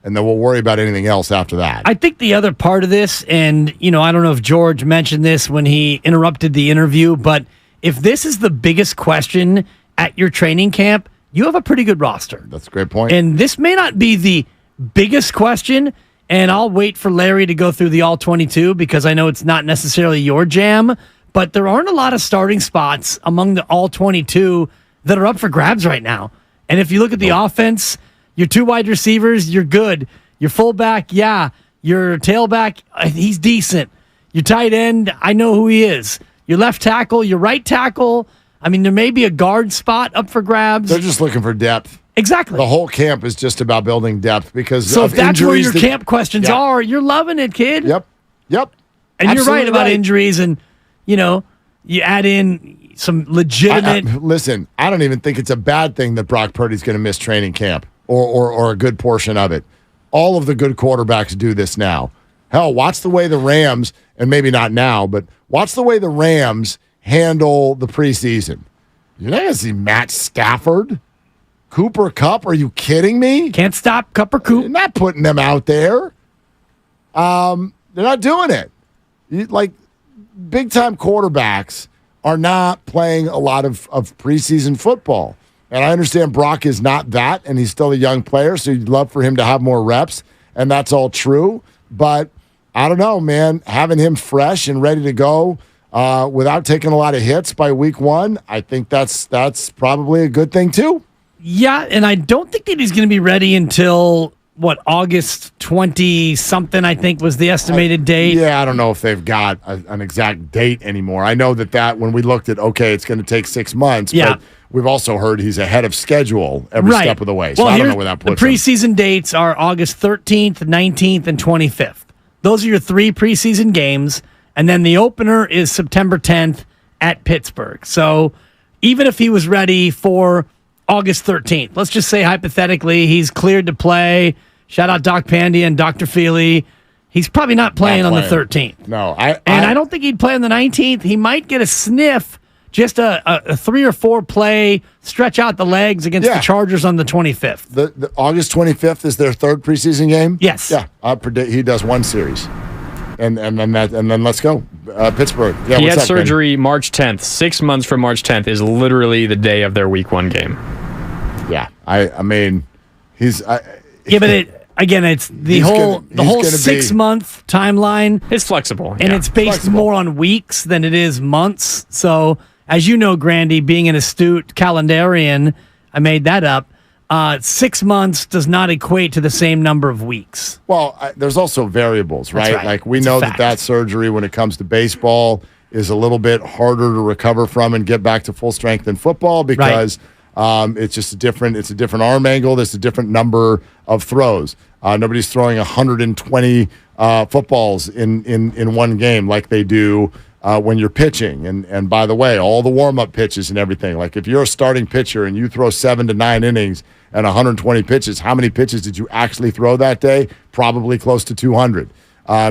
and then we'll worry about anything else after that. I think the other part of this, and I don't know if George mentioned this when he interrupted the interview, but if this is the biggest question at your training camp, you have a pretty good roster. That's a great point. And this may not be the biggest question, and I'll wait for Larry to go through the all-22 because I know it's not necessarily your jam, but there aren't a lot of starting spots among the all-22 that are up for grabs right now. And if you look at the offense, your 2 wide receivers, you're good. Your fullback, yeah. Your tailback, he's decent. Your tight end, I know who he is. Your left tackle, your right tackle, I mean, there may be a guard spot up for grabs. They're just looking for depth. Exactly. The whole camp is just about building depth because so if that's where your that, camp questions are, you're loving it, kid. Yep. And Absolutely you're right about injuries, and you add in some legitimate. Listen, I don't even think it's a bad thing that Brock Purdy's going to miss training camp or a good portion of it. All of the good quarterbacks do this now. Hell, watch the way the Rams, and maybe not now, but watch the way the Rams handle the preseason. You're not going to see Matt Stafford, Cooper Kupp. Are you kidding me? Can't stop Kupp or Coop. You're not putting them out there. They're not doing it. big-time quarterbacks are not playing a lot of preseason football. And I understand Brock is not that, and he's still a young player, so you'd love for him to have more reps, and that's all true. But I don't know, man. Having him fresh and ready to go without taking a lot of hits by week 1, I think that's probably a good thing too. Yeah, and I don't think that he's going to be ready until, August 20-something, I think, was the estimated date. Yeah, I don't know if they've got an exact date anymore. I know that when we looked at, it's going to take 6 months, but we've also heard he's ahead of schedule every step of the way. So I don't know where that puts him. The preseason dates are August 13th, 19th, and 25th. Those are your 3 preseason games, and then the opener is September 10th at Pittsburgh. So even if he was ready for August 13th, let's just say hypothetically he's cleared to play. Shout out Doc Pandia and Dr. Feely. He's probably not playing on the 13th. No, I don't think he'd play on the 19th. He might get a sniff, just a 3 or 4 play, stretch out the legs against the Chargers on the 25th. The August 25th is their 3rd preseason game? Yes. Yeah, I predict he does 1 series. And then let's go. Pittsburgh. Yeah, he had surgery March 10th. 6 months from March 10th is literally the day of their week 1 game. Yeah, I mean, he's. But it's the whole 6-month timeline. It's flexible, and it's based more on weeks than it is months. So, as you know, Grandy, being an astute calendarian, I made that up. 6 months does not equate to the same number of weeks. Well, there's also variables, right? Like we know that surgery, when it comes to baseball, is a little bit harder to recover from and get back to full strength in football because it's just a different arm angle. There's a different number of throws. Nobody's throwing 120 footballs in one game like they do when you're pitching. And by the way, all the warm-up pitches and everything. Like if you're a starting pitcher and you throw 7 to 9 innings and 120 pitches, how many pitches did you actually throw that day? Probably close to 200.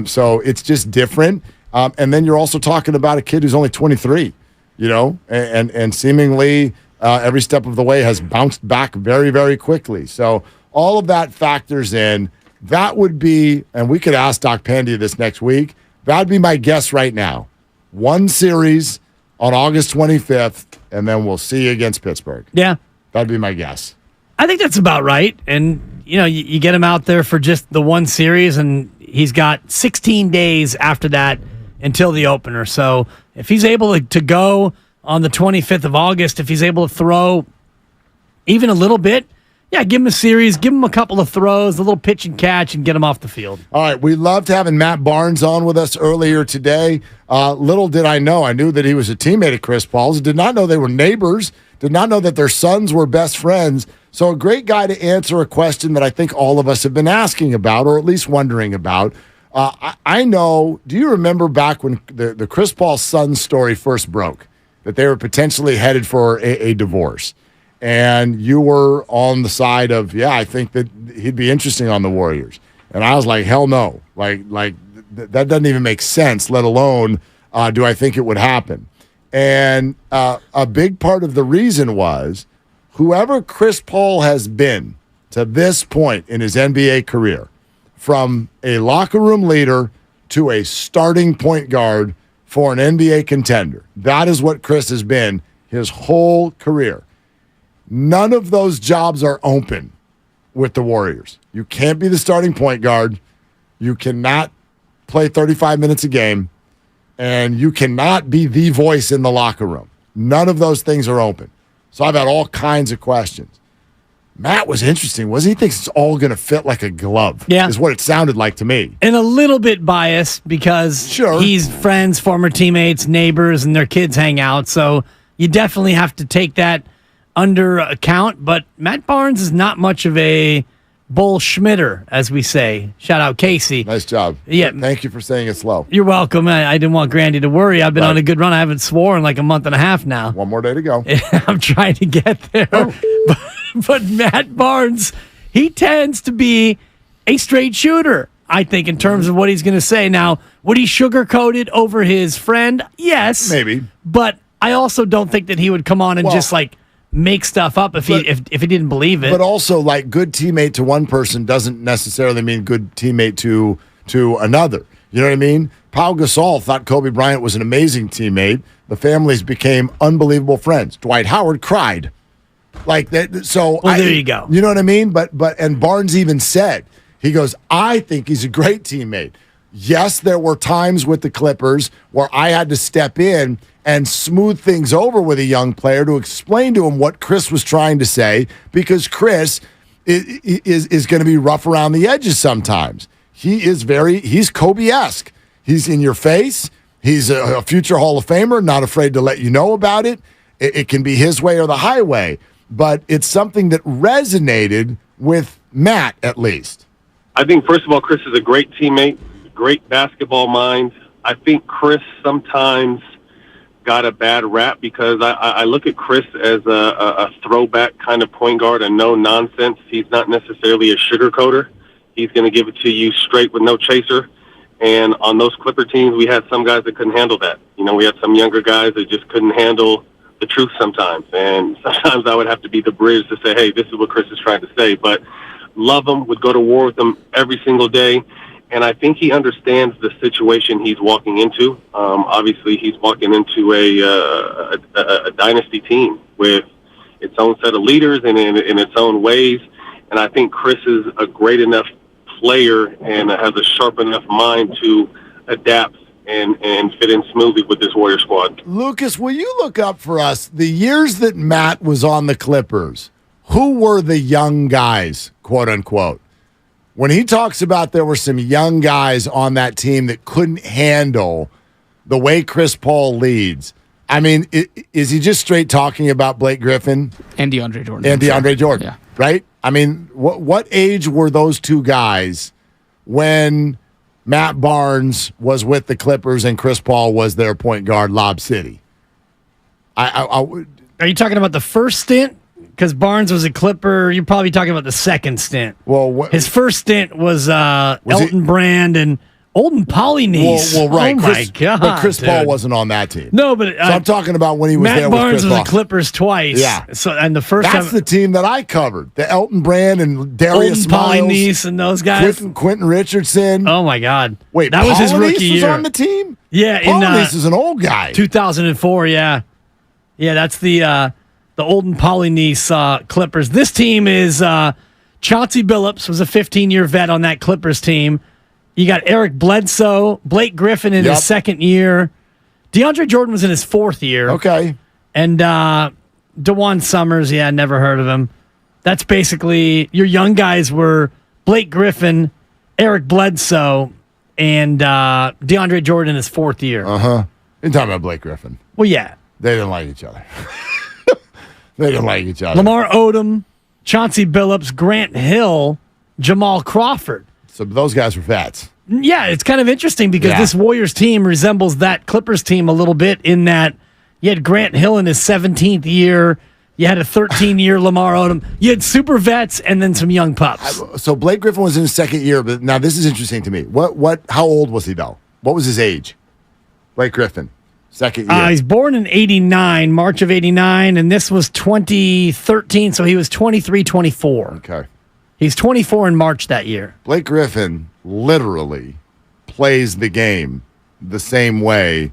So it's just different. And then you're also talking about a kid who's only 23, and seemingly every step of the way has bounced back very, very quickly. So all of that factors in. That would be, and we could ask Doc Pandia this next week, that would be my guess right now. 1 series on August 25th, and then we'll see you against Pittsburgh. Yeah. That'd be my guess. I think that's about right. And, you get him out there for just the 1 series, and he's got 16 days after that until the opener. So if he's able to go on the 25th of August, if he's able to throw even a little bit, give him a series, give him a couple of throws, a little pitch and catch, and get him off the field. All right, we loved having Matt Barnes on with us earlier today. Little did I knew that he was a teammate of Chris Paul's. Did not know they were neighbors. Did not know that their sons were best friends. So a great guy to answer a question that I think all of us have been asking about, or at least wondering about. I know, do you remember back when the Chris Paul son story first broke, that they were potentially headed for a divorce? And you were on the side of, I think that he'd be interesting on the Warriors. And I was like, hell no. That doesn't even make sense, let alone do I think it would happen. And a big part of the reason was whoever Chris Paul has been to this point in his NBA career, from a locker room leader to a starting point guard for an NBA contender, that is what Chris has been his whole career. None of those jobs are open with the Warriors. You can't be the starting point guard. You cannot play 35 minutes a game. And you cannot be the voice in the locker room. None of those things are open. So I've had all kinds of questions. Matt was interesting. He thinks it's all going to fit like a glove. Yeah. Is what it sounded like to me. And a little bit biased because he's friends, former teammates, neighbors, and their kids hang out. So you definitely have to take that under account, but Matt Barnes is not much of a bullschmitter, as we say. Shout out Casey. Nice job. Yeah. Thank you for saying it slow. You're welcome. I didn't want Grandy to worry. I've been on a good run. I haven't swore in like a month and a half now. 1 more day to go. I'm trying to get there. But Matt Barnes, he tends to be a straight shooter, I think, in terms of what he's going to say. Now, would he sugarcoat it over his friend? Yes. Maybe. But I also don't think that he would come on and just make stuff up if he didn't believe it. But also, good teammate to one person doesn't necessarily mean good teammate to another. You know what I mean? Pau Gasol thought Kobe Bryant was an amazing teammate. The families became unbelievable friends. Dwight Howard cried. Like that. So there you go. You know what I mean? But and Barnes even said, he goes, I think he's a great teammate. Yes, there were times with the Clippers where I had to step in and smooth things over with a young player to explain to him what Chris was trying to say, because Chris is going to be rough around the edges sometimes. He's Kobe-esque. He's in your face. He's a future Hall of Famer, not afraid to let you know about it. It can be his way or the highway, but it's something that resonated with Matt, at least. I think, first of all, Chris is a great teammate, great basketball mind. I think Chris sometimes got a bad rap because I look at Chris as a throwback kind of point guard, a no-nonsense. He's not necessarily a sugarcoater. He's going to give it to you straight with no chaser. And on those Clipper teams, we had some guys that couldn't handle that. You know, we had some younger guys that just couldn't handle the truth sometimes. And sometimes I would have to be the bridge to say, hey, this is what Chris is trying to say. But love him, would go to war with him every single day. And I think he understands the situation he's walking into. Obviously, he's walking into a dynasty team with its own set of leaders and in its own ways. And I think Chris is a great enough player and has a sharp enough mind to adapt and fit in smoothly with this Warrior squad. Lucas, will you look up for us the years that Matt was on the Clippers? Who were the young guys, quote unquote? When he talks about there were some young guys on that team that couldn't handle the way Chris Paul leads, I mean, is he just straight talking about Blake Griffin? And DeAndre Jordan. Jordan, yeah. Right? I mean, what age were those two guys when Matt Barnes was with the Clippers and Chris Paul was their point guard, Lob City? Are you talking about the first stint? Because Barnes was a Clipper. You're probably talking about the second stint. Well, his first stint was Elton Brand and Olden Polynice. Well, right. Oh, my God. But Chris dude. Paul wasn't on that team. No, but... so I'm talking about when he was there with Chris Paul. Matt Barnes was a Clippers twice. Yeah. And the first That's time... the team that I covered. The Elton Brand and Darius Olden Polynice and those guys. Quentin Richardson. Oh, my God. Wait, that was his rookie year. was on the team? Yeah. Polynice is an old guy. 2004, yeah. Yeah, that's the Olden Polynice Clippers. This team is Chauncey Billups was a 15-year vet on that Clippers team. You got Eric Bledsoe, Blake Griffin in his second year. DeAndre Jordan was in his fourth year. Okay. And DeJuan Summers, never heard of him. That's basically your young guys were Blake Griffin, Eric Bledsoe, and DeAndre Jordan in his fourth year. Uh-huh. You're talking about Blake Griffin. Well, yeah. They didn't like each other. They didn't like each other. Lamar Odom, Chauncey Billups, Grant Hill, Jamal Crawford. So those guys were vets. Yeah, it's kind of interesting because this Warriors team resembles that Clippers team a little bit in that you had Grant Hill in his 17th year. You had a 13-year Lamar Odom. You had super vets and then some young pups. So Blake Griffin was in his second year, but now this is interesting to me. How old was he, though? What was his age? Blake Griffin, second year. He's born in 89, March of 89, and this was 2013, so he was 23, 24. Okay. He's 24 in March that year. Blake Griffin literally plays the game the same way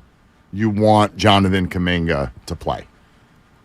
you want Jonathan Kuminga to play.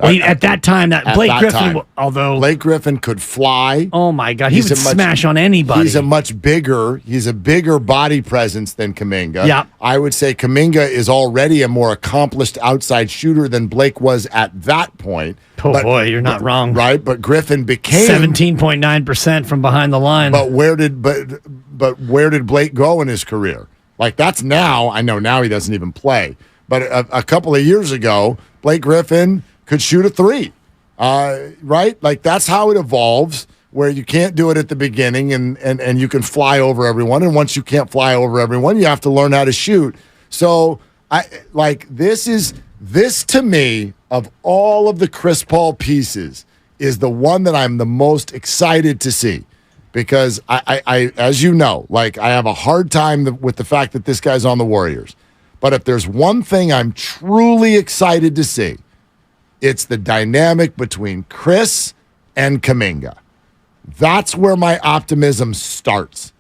Well, at that time, Blake Griffin, although Blake Griffin could fly. Oh my God, he would smash on anybody. He's a bigger body presence than Kuminga. Yeah. I would say Kuminga is already a more accomplished outside shooter than Blake was at that point. Oh boy, you're not wrong. Right, but Griffin became 17.9% from behind the line. But where did Blake go in his career? Like that's now. I know now he doesn't even play. But a couple of years ago, Blake Griffin could shoot a three, right? Like that's how it evolves, where you can't do it at the beginning and you can fly over everyone. And once you can't fly over everyone, you have to learn how to shoot. So this to me, of all of the Chris Paul pieces, is the one that I'm the most excited to see. Because I as you know, like I have a hard time with the fact that this guy's on the Warriors. But if there's one thing I'm truly excited to see, it's the dynamic between Chris and Kuminga. That's where my optimism starts.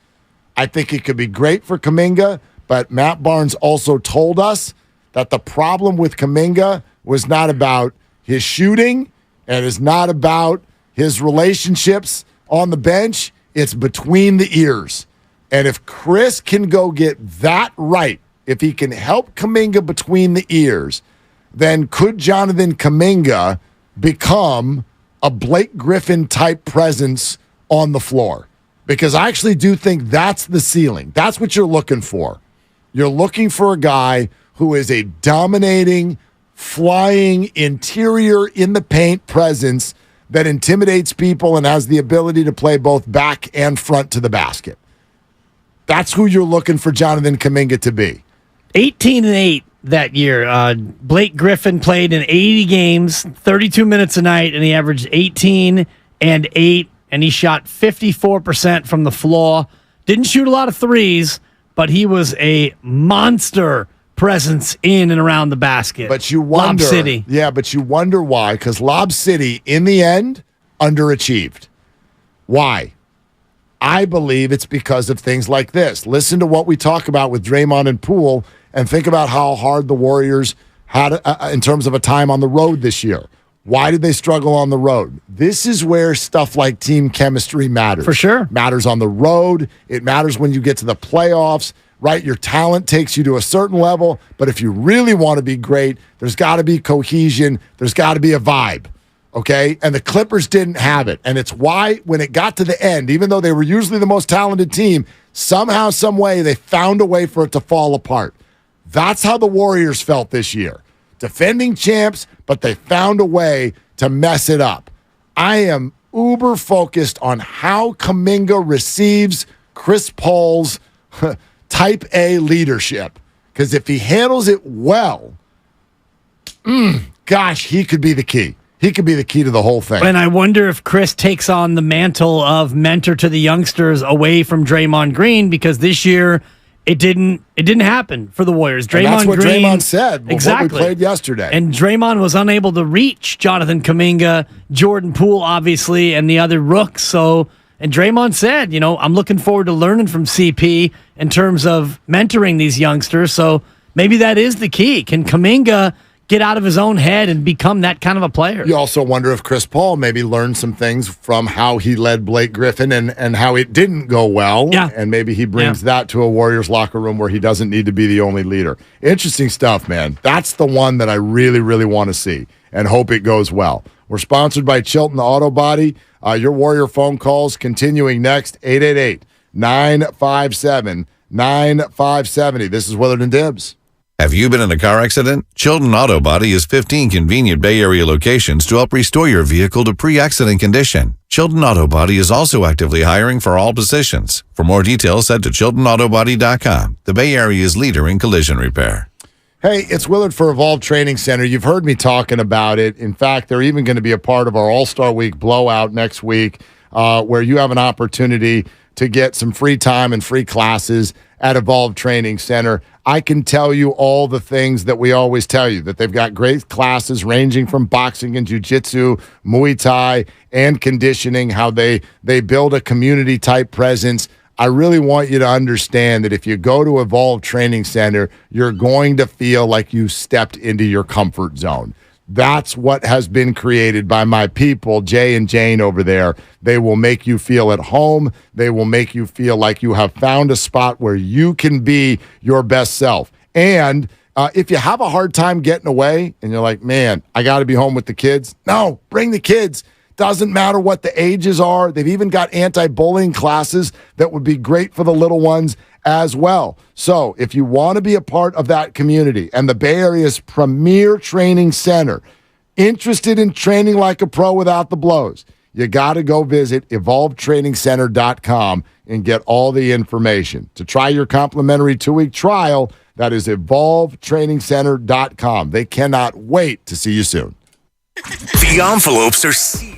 I think it could be great for Kuminga, But Matt Barnes also told us that the problem with Kuminga was not about his shooting and is not about his relationships on the bench. It's between the ears. And if Chris can go get that right, if he can help Kuminga between the ears, then could Jonathan Kuminga become a Blake Griffin type presence on the floor? Because I actually do think that's the ceiling. That's what you're looking for. You're looking for a guy who is a dominating, flying, interior in the paint presence that intimidates people and has the ability to play both back and front to the basket. That's who you're looking for Jonathan Kuminga to be. 18-8 that year. Blake Griffin played in 80 games, 32 minutes a night, and he averaged 18 and 8, and he shot 54% from the floor. Didn't shoot a lot of threes, but he was a monster presence in and around the basket. But you wonder, Lob City. Yeah, but you wonder why, because Lob City, in the end, underachieved. Why? I believe it's because of things like this. Listen to what we talk about with Draymond and Poole, and think about how hard the Warriors had in terms of a time on the road this year. Why did they struggle on the road? This is where stuff like team chemistry matters. For sure. Matters on the road. It matters when you get to the playoffs, right? Your talent takes you to a certain level, but if you really want to be great, there's got to be cohesion. There's got to be a vibe, okay? And the Clippers didn't have it. And it's why when it got to the end, even though they were usually the most talented team, somehow, some way, they found a way for it to fall apart. That's how the Warriors felt this year. Defending champs, but they found a way to mess it up. I am uber focused on how Kuminga receives Chris Paul's type A leadership. Because if he handles it well, gosh, he could be the key. He could be the key to the whole thing. And I wonder if Chris takes on the mantle of mentor to the youngsters away from Draymond Green, because this year it didn't happen for the Warriors. And that's what Green, Draymond said. Exactly. What we played yesterday. And Draymond was unable to reach Jonathan Kuminga, Jordan Poole, obviously, and the other rooks. So, and Draymond said, I'm looking forward to learning from CP in terms of mentoring these youngsters. So maybe that is the key. Can Kuminga get out of his own head and become that kind of a player? You also wonder if Chris Paul maybe learned some things from how he led Blake Griffin and how it didn't go well. Yeah. And maybe he brings that to a Warriors locker room where he doesn't need to be the only leader. Interesting stuff, man. That's the one that I really, really want to see and hope it goes well. We're sponsored by Chilton Auto Body. Your Warrior phone calls continuing next, 888-957-9570. This is Willard and Dibs. Have you been in a car accident? Chilton Auto Body has 15 convenient Bay Area locations to help restore your vehicle to pre-accident condition. Chilton Auto Body is also actively hiring for all positions. For more details, head to ChiltonAutoBody.com, the Bay Area's leader in collision repair. Hey, it's Willard for Evolve Training Center. You've heard me talking about it. In fact, they're even going to be a part of our All-Star Week blowout next week, where you have an opportunity to get some free time and free classes at Evolve Training Center. I can tell you all the things that we always tell you, that they've got great classes ranging from boxing and jiu-jitsu, Muay Thai, and conditioning, how they build a community-type presence. I really want you to understand that if you go to Evolve Training Center, you're going to feel like you stepped into your comfort zone. That's what has been created by my people, Jay and Jane over there. They will make you feel at home. They will make you feel like you have found a spot where you can be your best self. And if you have a hard time getting away and you're like, man, I got to be home with the kids. No, bring the kids. Doesn't matter what the ages are. They've even got anti-bullying classes that would be great for the little ones as well. So if you want to be a part of that community and the Bay Area's premier training center, interested in training like a pro without the blows, you got to go visit evolvetrainingcenter.com and get all the information. To try your complimentary 2-week trial, that is evolvetrainingcenter.com. They cannot wait to see you soon. The envelopes are sealed.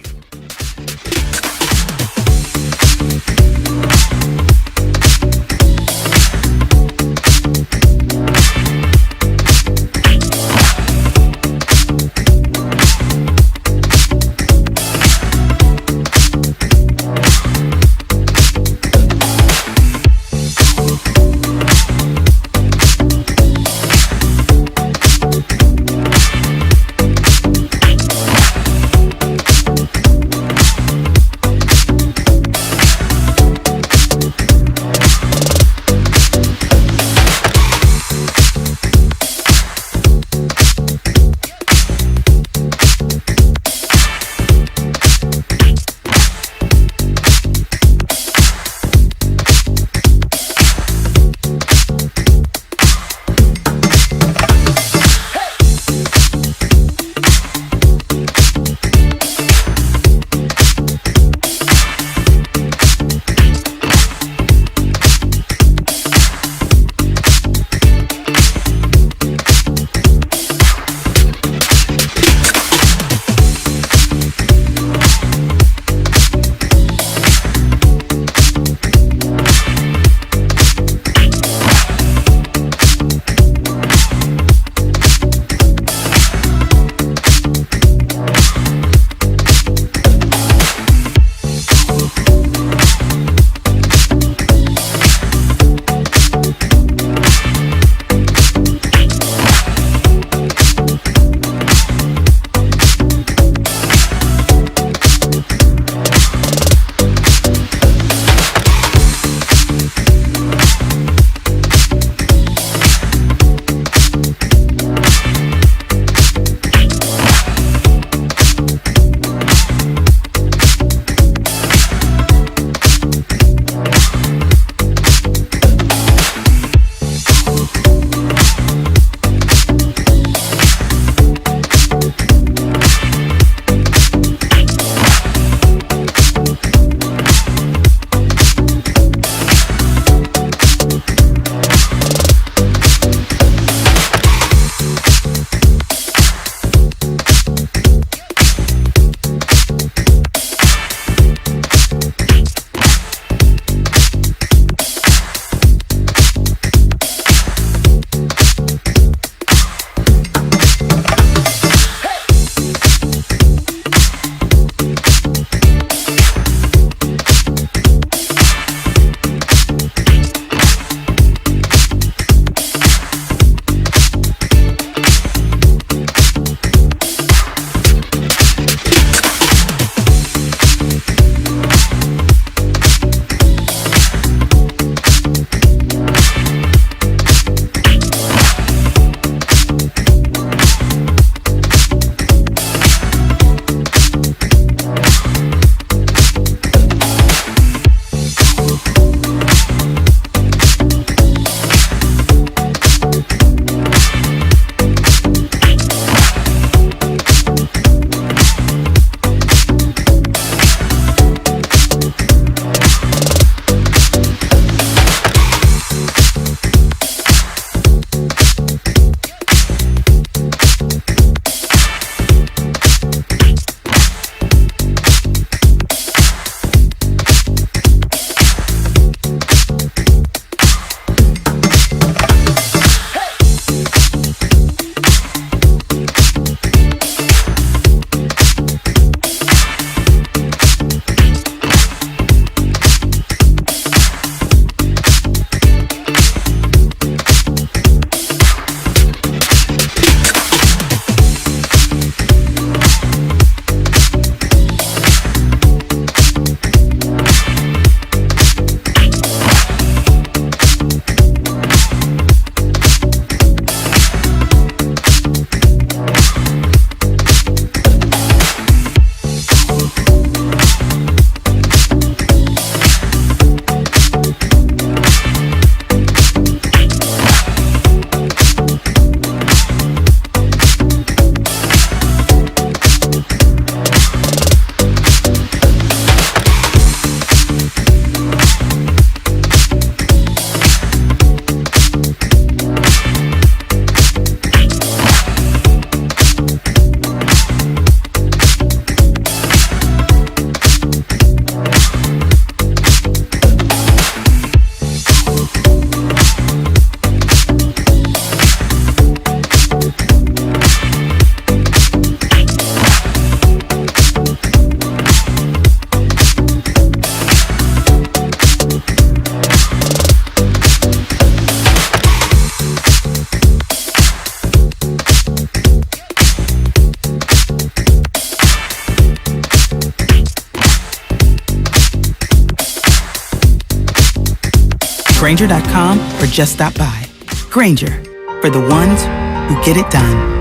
Grainger.com or just stop by. Grainger, for the ones who get it done.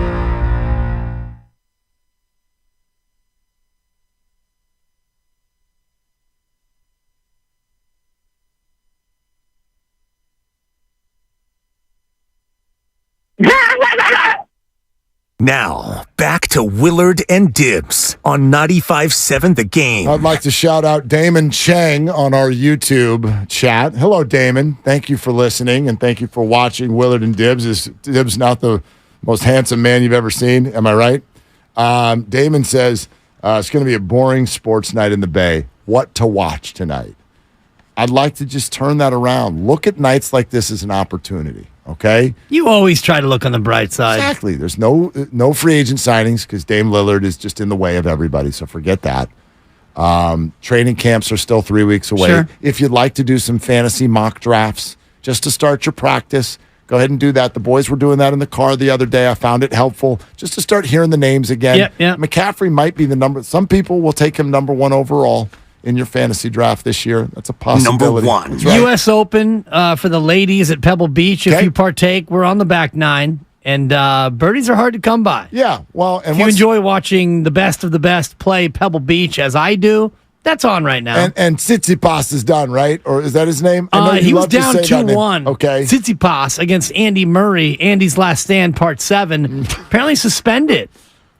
Now, back to Willard and Dibs on 95.7 The Game. I'd like to shout out Damon Chang on our YouTube chat. Hello, Damon. Thank you for listening, and thank you for watching Willard and Dibs. Is Dibs not the most handsome man you've ever seen? Am I right? Damon says, it's going to be a boring sports night in the Bay. What to watch tonight? I'd like to just turn that around. Look at nights like this as an opportunity. Okay? You always try to look on the bright side. Exactly. There's no free agent signings because Dame Lillard is just in the way of everybody, so forget that. Training camps are still 3 weeks away. Sure. If you'd like to do some fantasy mock drafts just to start your practice, go ahead and do that. The boys were doing that in the car the other day. I found it helpful just to start hearing the names again. Yep. McCaffrey might be the number. Some people will take him number 1 overall in your fantasy draft this year. That's a possibility. Number 1. That's right. U.S. Open for the ladies at Pebble Beach. If you partake, we're on the back 9. And birdies are hard to come by. Yeah, well, and if you enjoy watching the best of the best play Pebble Beach, as I do, that's on right now. And Tsitsipas is done, right? Or is that his name? I know he you was love to down say that name. 2-1. Okay. Tsitsipas against Andy Murray. Andy's Last Stand, Part 7. Apparently suspended.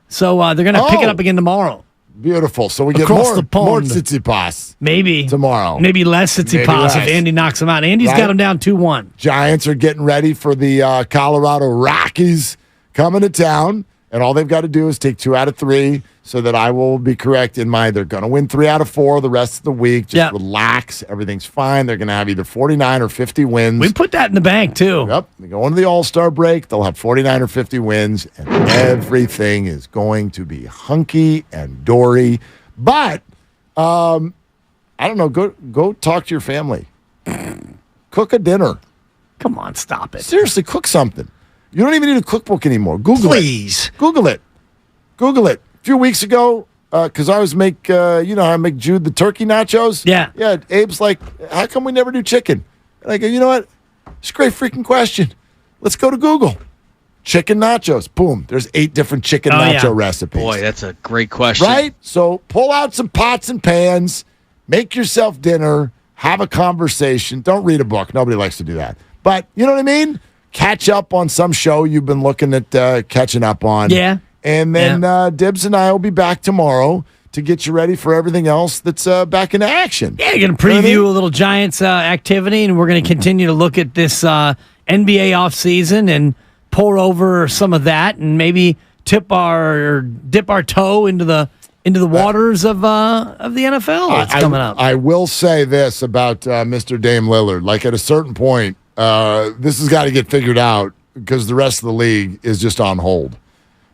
So they're going to pick it up again tomorrow. Beautiful. So we get Across more the pond. more Tsitsipas. Maybe. Tomorrow. Maybe less Tsitsipas if Andy knocks him out. Andy's got him down 2-1. Giants are getting ready for the Colorado Rockies coming to town, and all they've got to do is take 2 out of 3 so that I will be correct in my they're going to win 3 out of 4 the rest of the week. Just relax. Everything's fine. They're going to have either 49 or 50 wins. We put that in the bank, too. Yep. They go into the All-Star break. They'll have 49 or 50 wins, and everything is going to be hunky and dory. But, I don't know, go talk to your family. Cook a dinner. Come on, stop it. Seriously, cook something. You don't even need a cookbook anymore. Google Please. it. Google it. Google it. A few weeks ago, because I always make, I make Jude the turkey nachos. Yeah. Yeah, Abe's like, how come we never do chicken? And I go, you know what? It's a great freaking question. Let's go to Google. Chicken nachos. Boom. There's 8 different chicken nacho recipes. Boy, that's a great question. Right? So pull out some pots and pans, make yourself dinner, have a conversation. Don't read a book. Nobody likes to do that. But you know what I mean? Catch up on some show you've been looking at catching up on. Yeah. And then Dibs and I will be back tomorrow to get you ready for everything else that's back into action. Yeah, you're going to preview a little Giants activity, and we're going to continue to look at this NBA offseason and pour over some of that and maybe dip our toe into the waters of the NFL that's coming up. I will say this about Mr. Dame Lillard. Like, at a certain point, this has got to get figured out because the rest of the league is just on hold.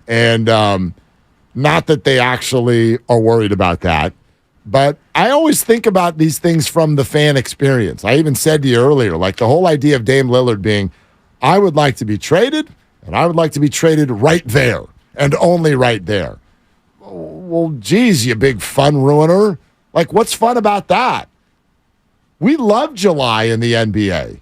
And not that they actually are worried about that, but I always think about these things from the fan experience. I even said to you earlier, like the whole idea of Dame Lillard being, I would like to be traded, and I would like to be traded right there and only right there. Well, geez, you big fun ruiner. Like, what's fun about that? We love July in the NBA.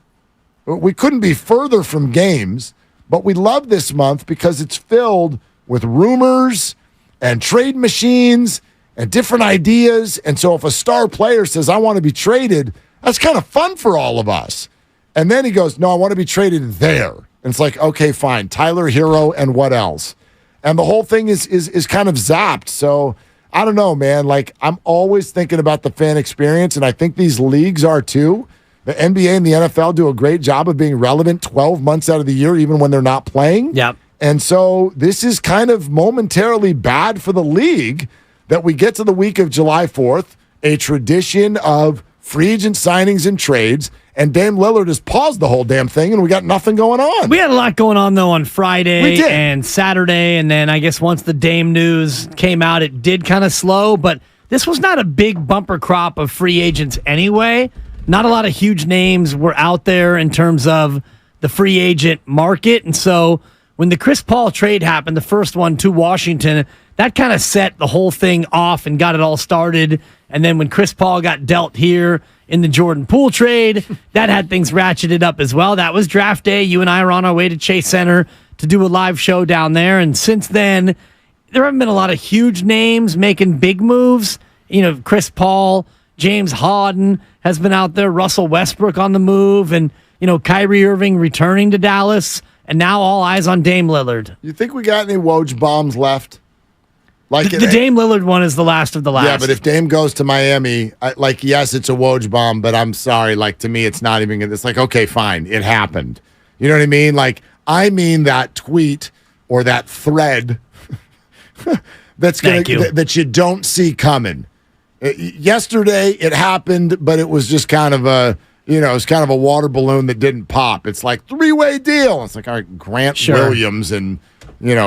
We couldn't be further from games, but we love this month because it's filled with rumors and trade machines and different ideas. And so if a star player says, I want to be traded, that's kind of fun for all of us. And then he goes, no, I want to be traded there. And it's like, okay, fine. Tyler Hero and what else? And the whole thing is kind of zapped. So I don't know, man. Like, I'm always thinking about the fan experience, and I think these leagues are too. The NBA and the NFL do a great job of being relevant 12 months out of the year, even when they're not playing. Yep. And so this is kind of momentarily bad for the league that we get to the week of July 4th, a tradition of free agent signings and trades, and Dame Lillard has paused the whole damn thing, and we got nothing going on. We had a lot going on, though, on Friday and Saturday, and then I guess once the Dame news came out, it did kind of slow, but this was not a big bumper crop of free agents anyway. Not a lot of huge names were out there in terms of the free agent market, and so when the Chris Paul trade happened, the first one to Washington, that kind of set the whole thing off and got it all started. And then when Chris Paul got dealt here in the Jordan Poole trade, that had things ratcheted up as well. That was draft day. You and I were on our way to Chase Center to do a live show down there. And since then, there haven't been a lot of huge names making big moves. Chris Paul, James Harden has been out there, Russell Westbrook on the move, and, Kyrie Irving returning to Dallas, and now all eyes on Dame Lillard. You think we got any Woj bombs left? Like the Dame Lillard one is the last of the last. Yeah, but if Dame goes to Miami, yes, it's a Woj bomb, but I'm sorry. To me, it's not even. It's okay, fine, it happened. You know what I mean? I mean that tweet or that thread that you don't see coming. Yesterday, it happened, but it was just kind of a. It's kind of a water balloon that didn't pop. It's like 3-way deal. It's all right, Grant Williams and.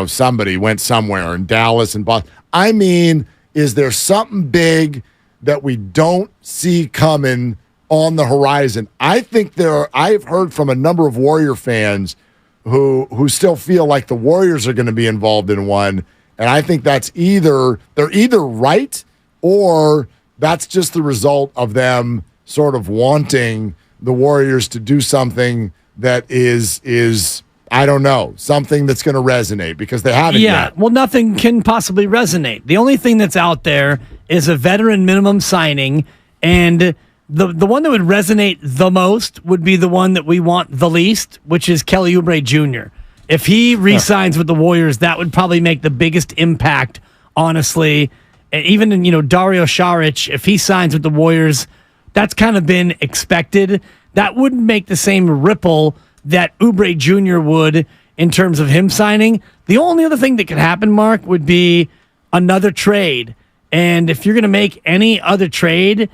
Somebody went somewhere in Dallas and Boston. I mean, is there something big that we don't see coming on the horizon? I think I've heard from a number of Warrior fans who still feel like the Warriors are going to be involved in one. And I think they're either right or that's just the result of them sort of wanting the Warriors to do something that is I don't know, something that's going to resonate because they haven't yet. Well, nothing can possibly resonate. The only thing that's out there is a veteran minimum signing, and the one that would resonate the most would be the one that we want the least, which is Kelly Oubre Jr. If he re-signs with the Warriors, that would probably make the biggest impact, honestly. And even Dario Saric, if he signs with the Warriors, that's kind of been expected. That wouldn't make the same ripple that Oubre Jr. would in terms of him signing. The only other thing that could happen, Mark, would be another trade. And if you're going to make any other trade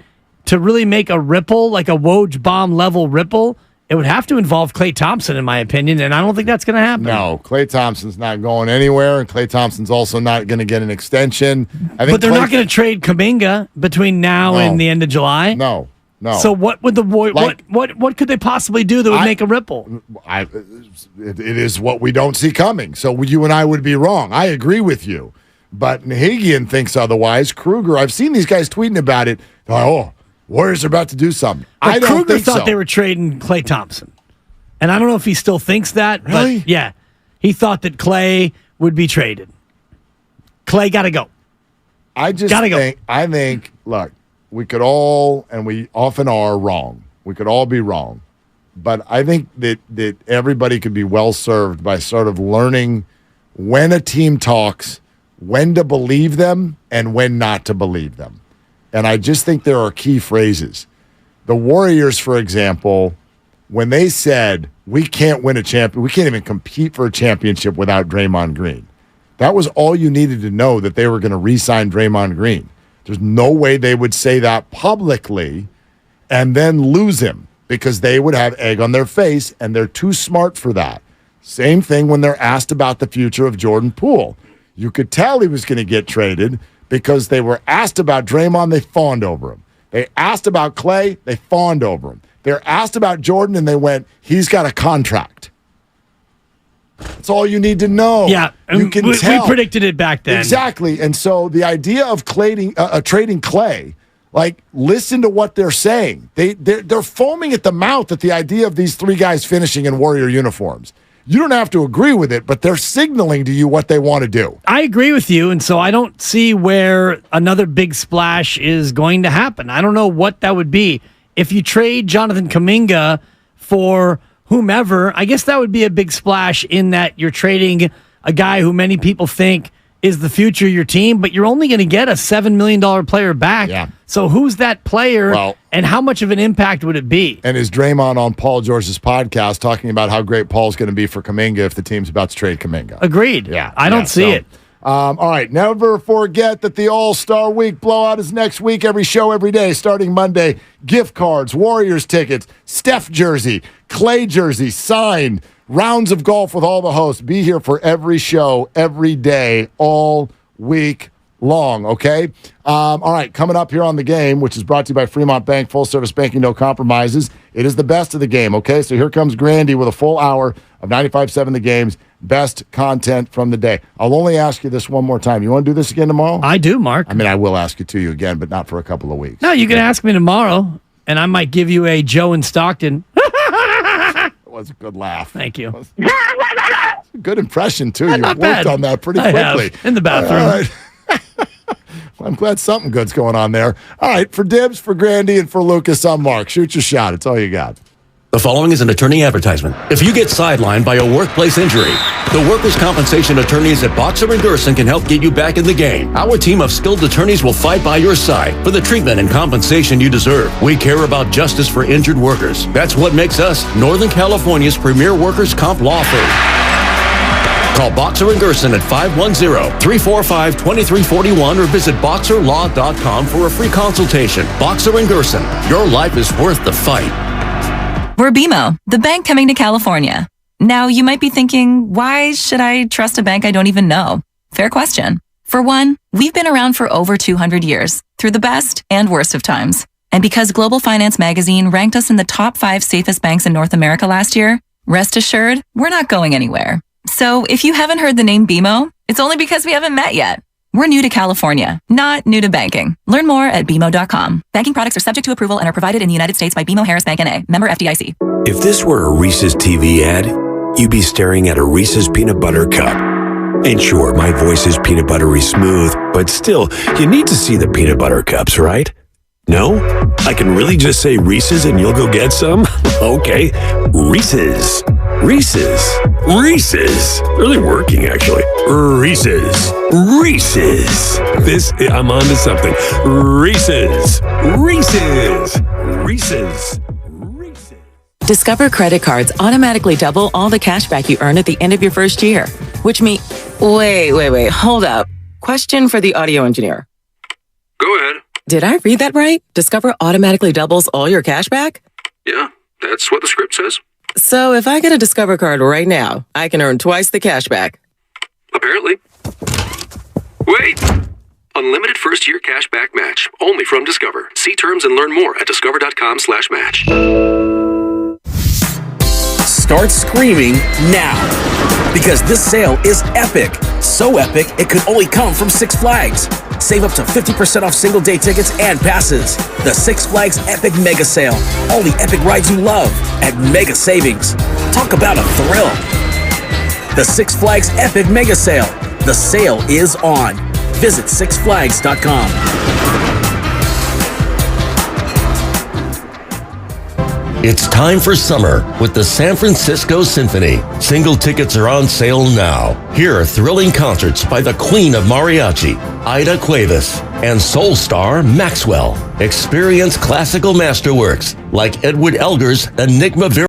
to really make a ripple, like a Woj bomb level ripple, it would have to involve Klay Thompson, in my opinion, and I don't think that's going to happen. No, Klay Thompson's not going anywhere, and Klay Thompson's also not going to get an extension. But they're not going to trade Kuminga between now and the end of July? No. So what would what could they possibly do that would make a ripple? It is what we don't see coming. So you and I would be wrong. I agree with you. But Nahigian thinks otherwise. Kruger, I've seen these guys tweeting about it. Warriors are about to do something. But I don't Kruger think thought they were trading Klay Thompson. And I don't know if he still thinks that. Really? But yeah, he thought that Klay would be traded. Klay got to go. I think, look, we could all, and we often are, wrong. We could all be wrong. But I think that everybody could be well served by sort of learning when a team talks, when to believe them, and when not to believe them. And I just think there are key phrases. The Warriors, for example, when they said, we can't win a champion, we can't even compete for a championship without Draymond Green. That was all you needed to know, that they were going to re-sign Draymond Green. There's no way they would say that publicly and then lose him because they would have egg on their face, and they're too smart for that. Same thing when they're asked about the future of Jordan Poole. You could tell he was going to get traded because they were asked about Draymond, they fawned over him. They asked about Klay, they fawned over him. They're asked about Jordan, and they went, he's got a contract. That's all you need to know. Yeah, you can tell. We predicted it back then. Exactly. And so the idea of trading Klay, listen to what they're saying. They're foaming at the mouth at the idea of these three guys finishing in Warrior uniforms. You don't have to agree with it, but they're signaling to you what they want to do. I agree with you, and so I don't see where another big splash is going to happen. I don't know what that would be. If you trade Jonathan Kuminga for whomever, I guess that would be a big splash in that you're trading a guy who many people think is the future of your team, but you're only going to get a $7 million player back. Yeah. So who's that player, and how much of an impact would it be? And is Draymond on Paul George's podcast talking about how great Paul's going to be for Kuminga if the team's about to trade Kuminga? Agreed. Yeah. I don't see it. All right. Never forget that the All-Star Week blowout is next week. Every show, every day, starting Monday. Gift cards, Warriors tickets, Steph jersey, Klay jersey, signed, rounds of golf with all the hosts. Be here for every show, every day, all week long, okay? All right, coming up here on The Game, which is brought to you by Fremont Bank, full-service banking, no compromises. It is the best of the game, okay? So here comes Grandy with a full hour of 95.7 The Game's best content from the day. I'll only ask you this one more time. You want to do this again tomorrow? I do, Mark. I mean, I will ask it to you again, but not for a couple of weeks. No, you can ask me tomorrow, and I might give you a Joe in Stockton. That was a good laugh. Thank you. Good impression, too. You Not worked bad. on that pretty I have, quickly. in the bathroom. All right. Well, I'm glad something good's going on there. All right, for Dibs, for Grandy, and for Lucas, I'm Mark. Shoot your shot. It's all you got. The following is an attorney advertisement. If you get sidelined by a workplace injury, the workers' compensation attorneys at Boxer and Gerson can help get you back in the game. Our team of skilled attorneys will fight by your side for the treatment and compensation you deserve. We care about justice for injured workers. That's what makes us Northern California's premier workers' comp law firm. Call Boxer and Gerson at 510-345-2341 or visit boxerlaw.com for a free consultation. Boxer and Gerson, your life is worth the fight. We're BMO, the bank coming to California. Now, you might be thinking, why should I trust a bank I don't even know? Fair question. For one, we've been around for over 200 years, through the best and worst of times. And because Global Finance Magazine ranked us in the top 5 safest banks in North America last year, rest assured, we're not going anywhere. So if you haven't heard the name BMO, it's only because we haven't met yet. We're new to California, not new to banking. Learn more at BMO.com. Banking products are subject to approval and are provided in the United States by BMO Harris Bank N.A., member FDIC. If this were a Reese's TV ad, you'd be staring at a Reese's peanut butter cup. And sure, my voice is peanut buttery smooth, but still, you need to see the peanut butter cups, right? No? I can really just say Reese's and you'll go get some? Okay, Reese's. Reese's. Reese's. Really working, actually. Reese's. Reese's. I'm on to something. Reese's. Reese's. Reese's. Discover credit cards automatically double all the cash back you earn at the end of your first year, which means... Wait, hold up. Question for the audio engineer. Go ahead. Did I read that right? Discover automatically doubles all your cash back? Yeah, that's what the script says. So if I get a Discover card right now, I can earn twice the cash back. Apparently. Wait! Unlimited first-year cash back match. Only from Discover. See terms and learn more at discover.com/match. Start screaming now, because this sale is epic. So epic, it could only come from Six Flags. Save up to 50% off single-day tickets and passes. The Six Flags Epic Mega Sale. All the epic rides you love at mega savings. Talk about a thrill. The Six Flags Epic Mega Sale. The sale is on. Visit sixflags.com. It's time for summer with the San Francisco Symphony. Single tickets are on sale now. Here are thrilling concerts by the Queen of Mariachi, Ida Cuevas, and soul star Maxwell. Experience classical masterworks like Edward Elgar's Enigma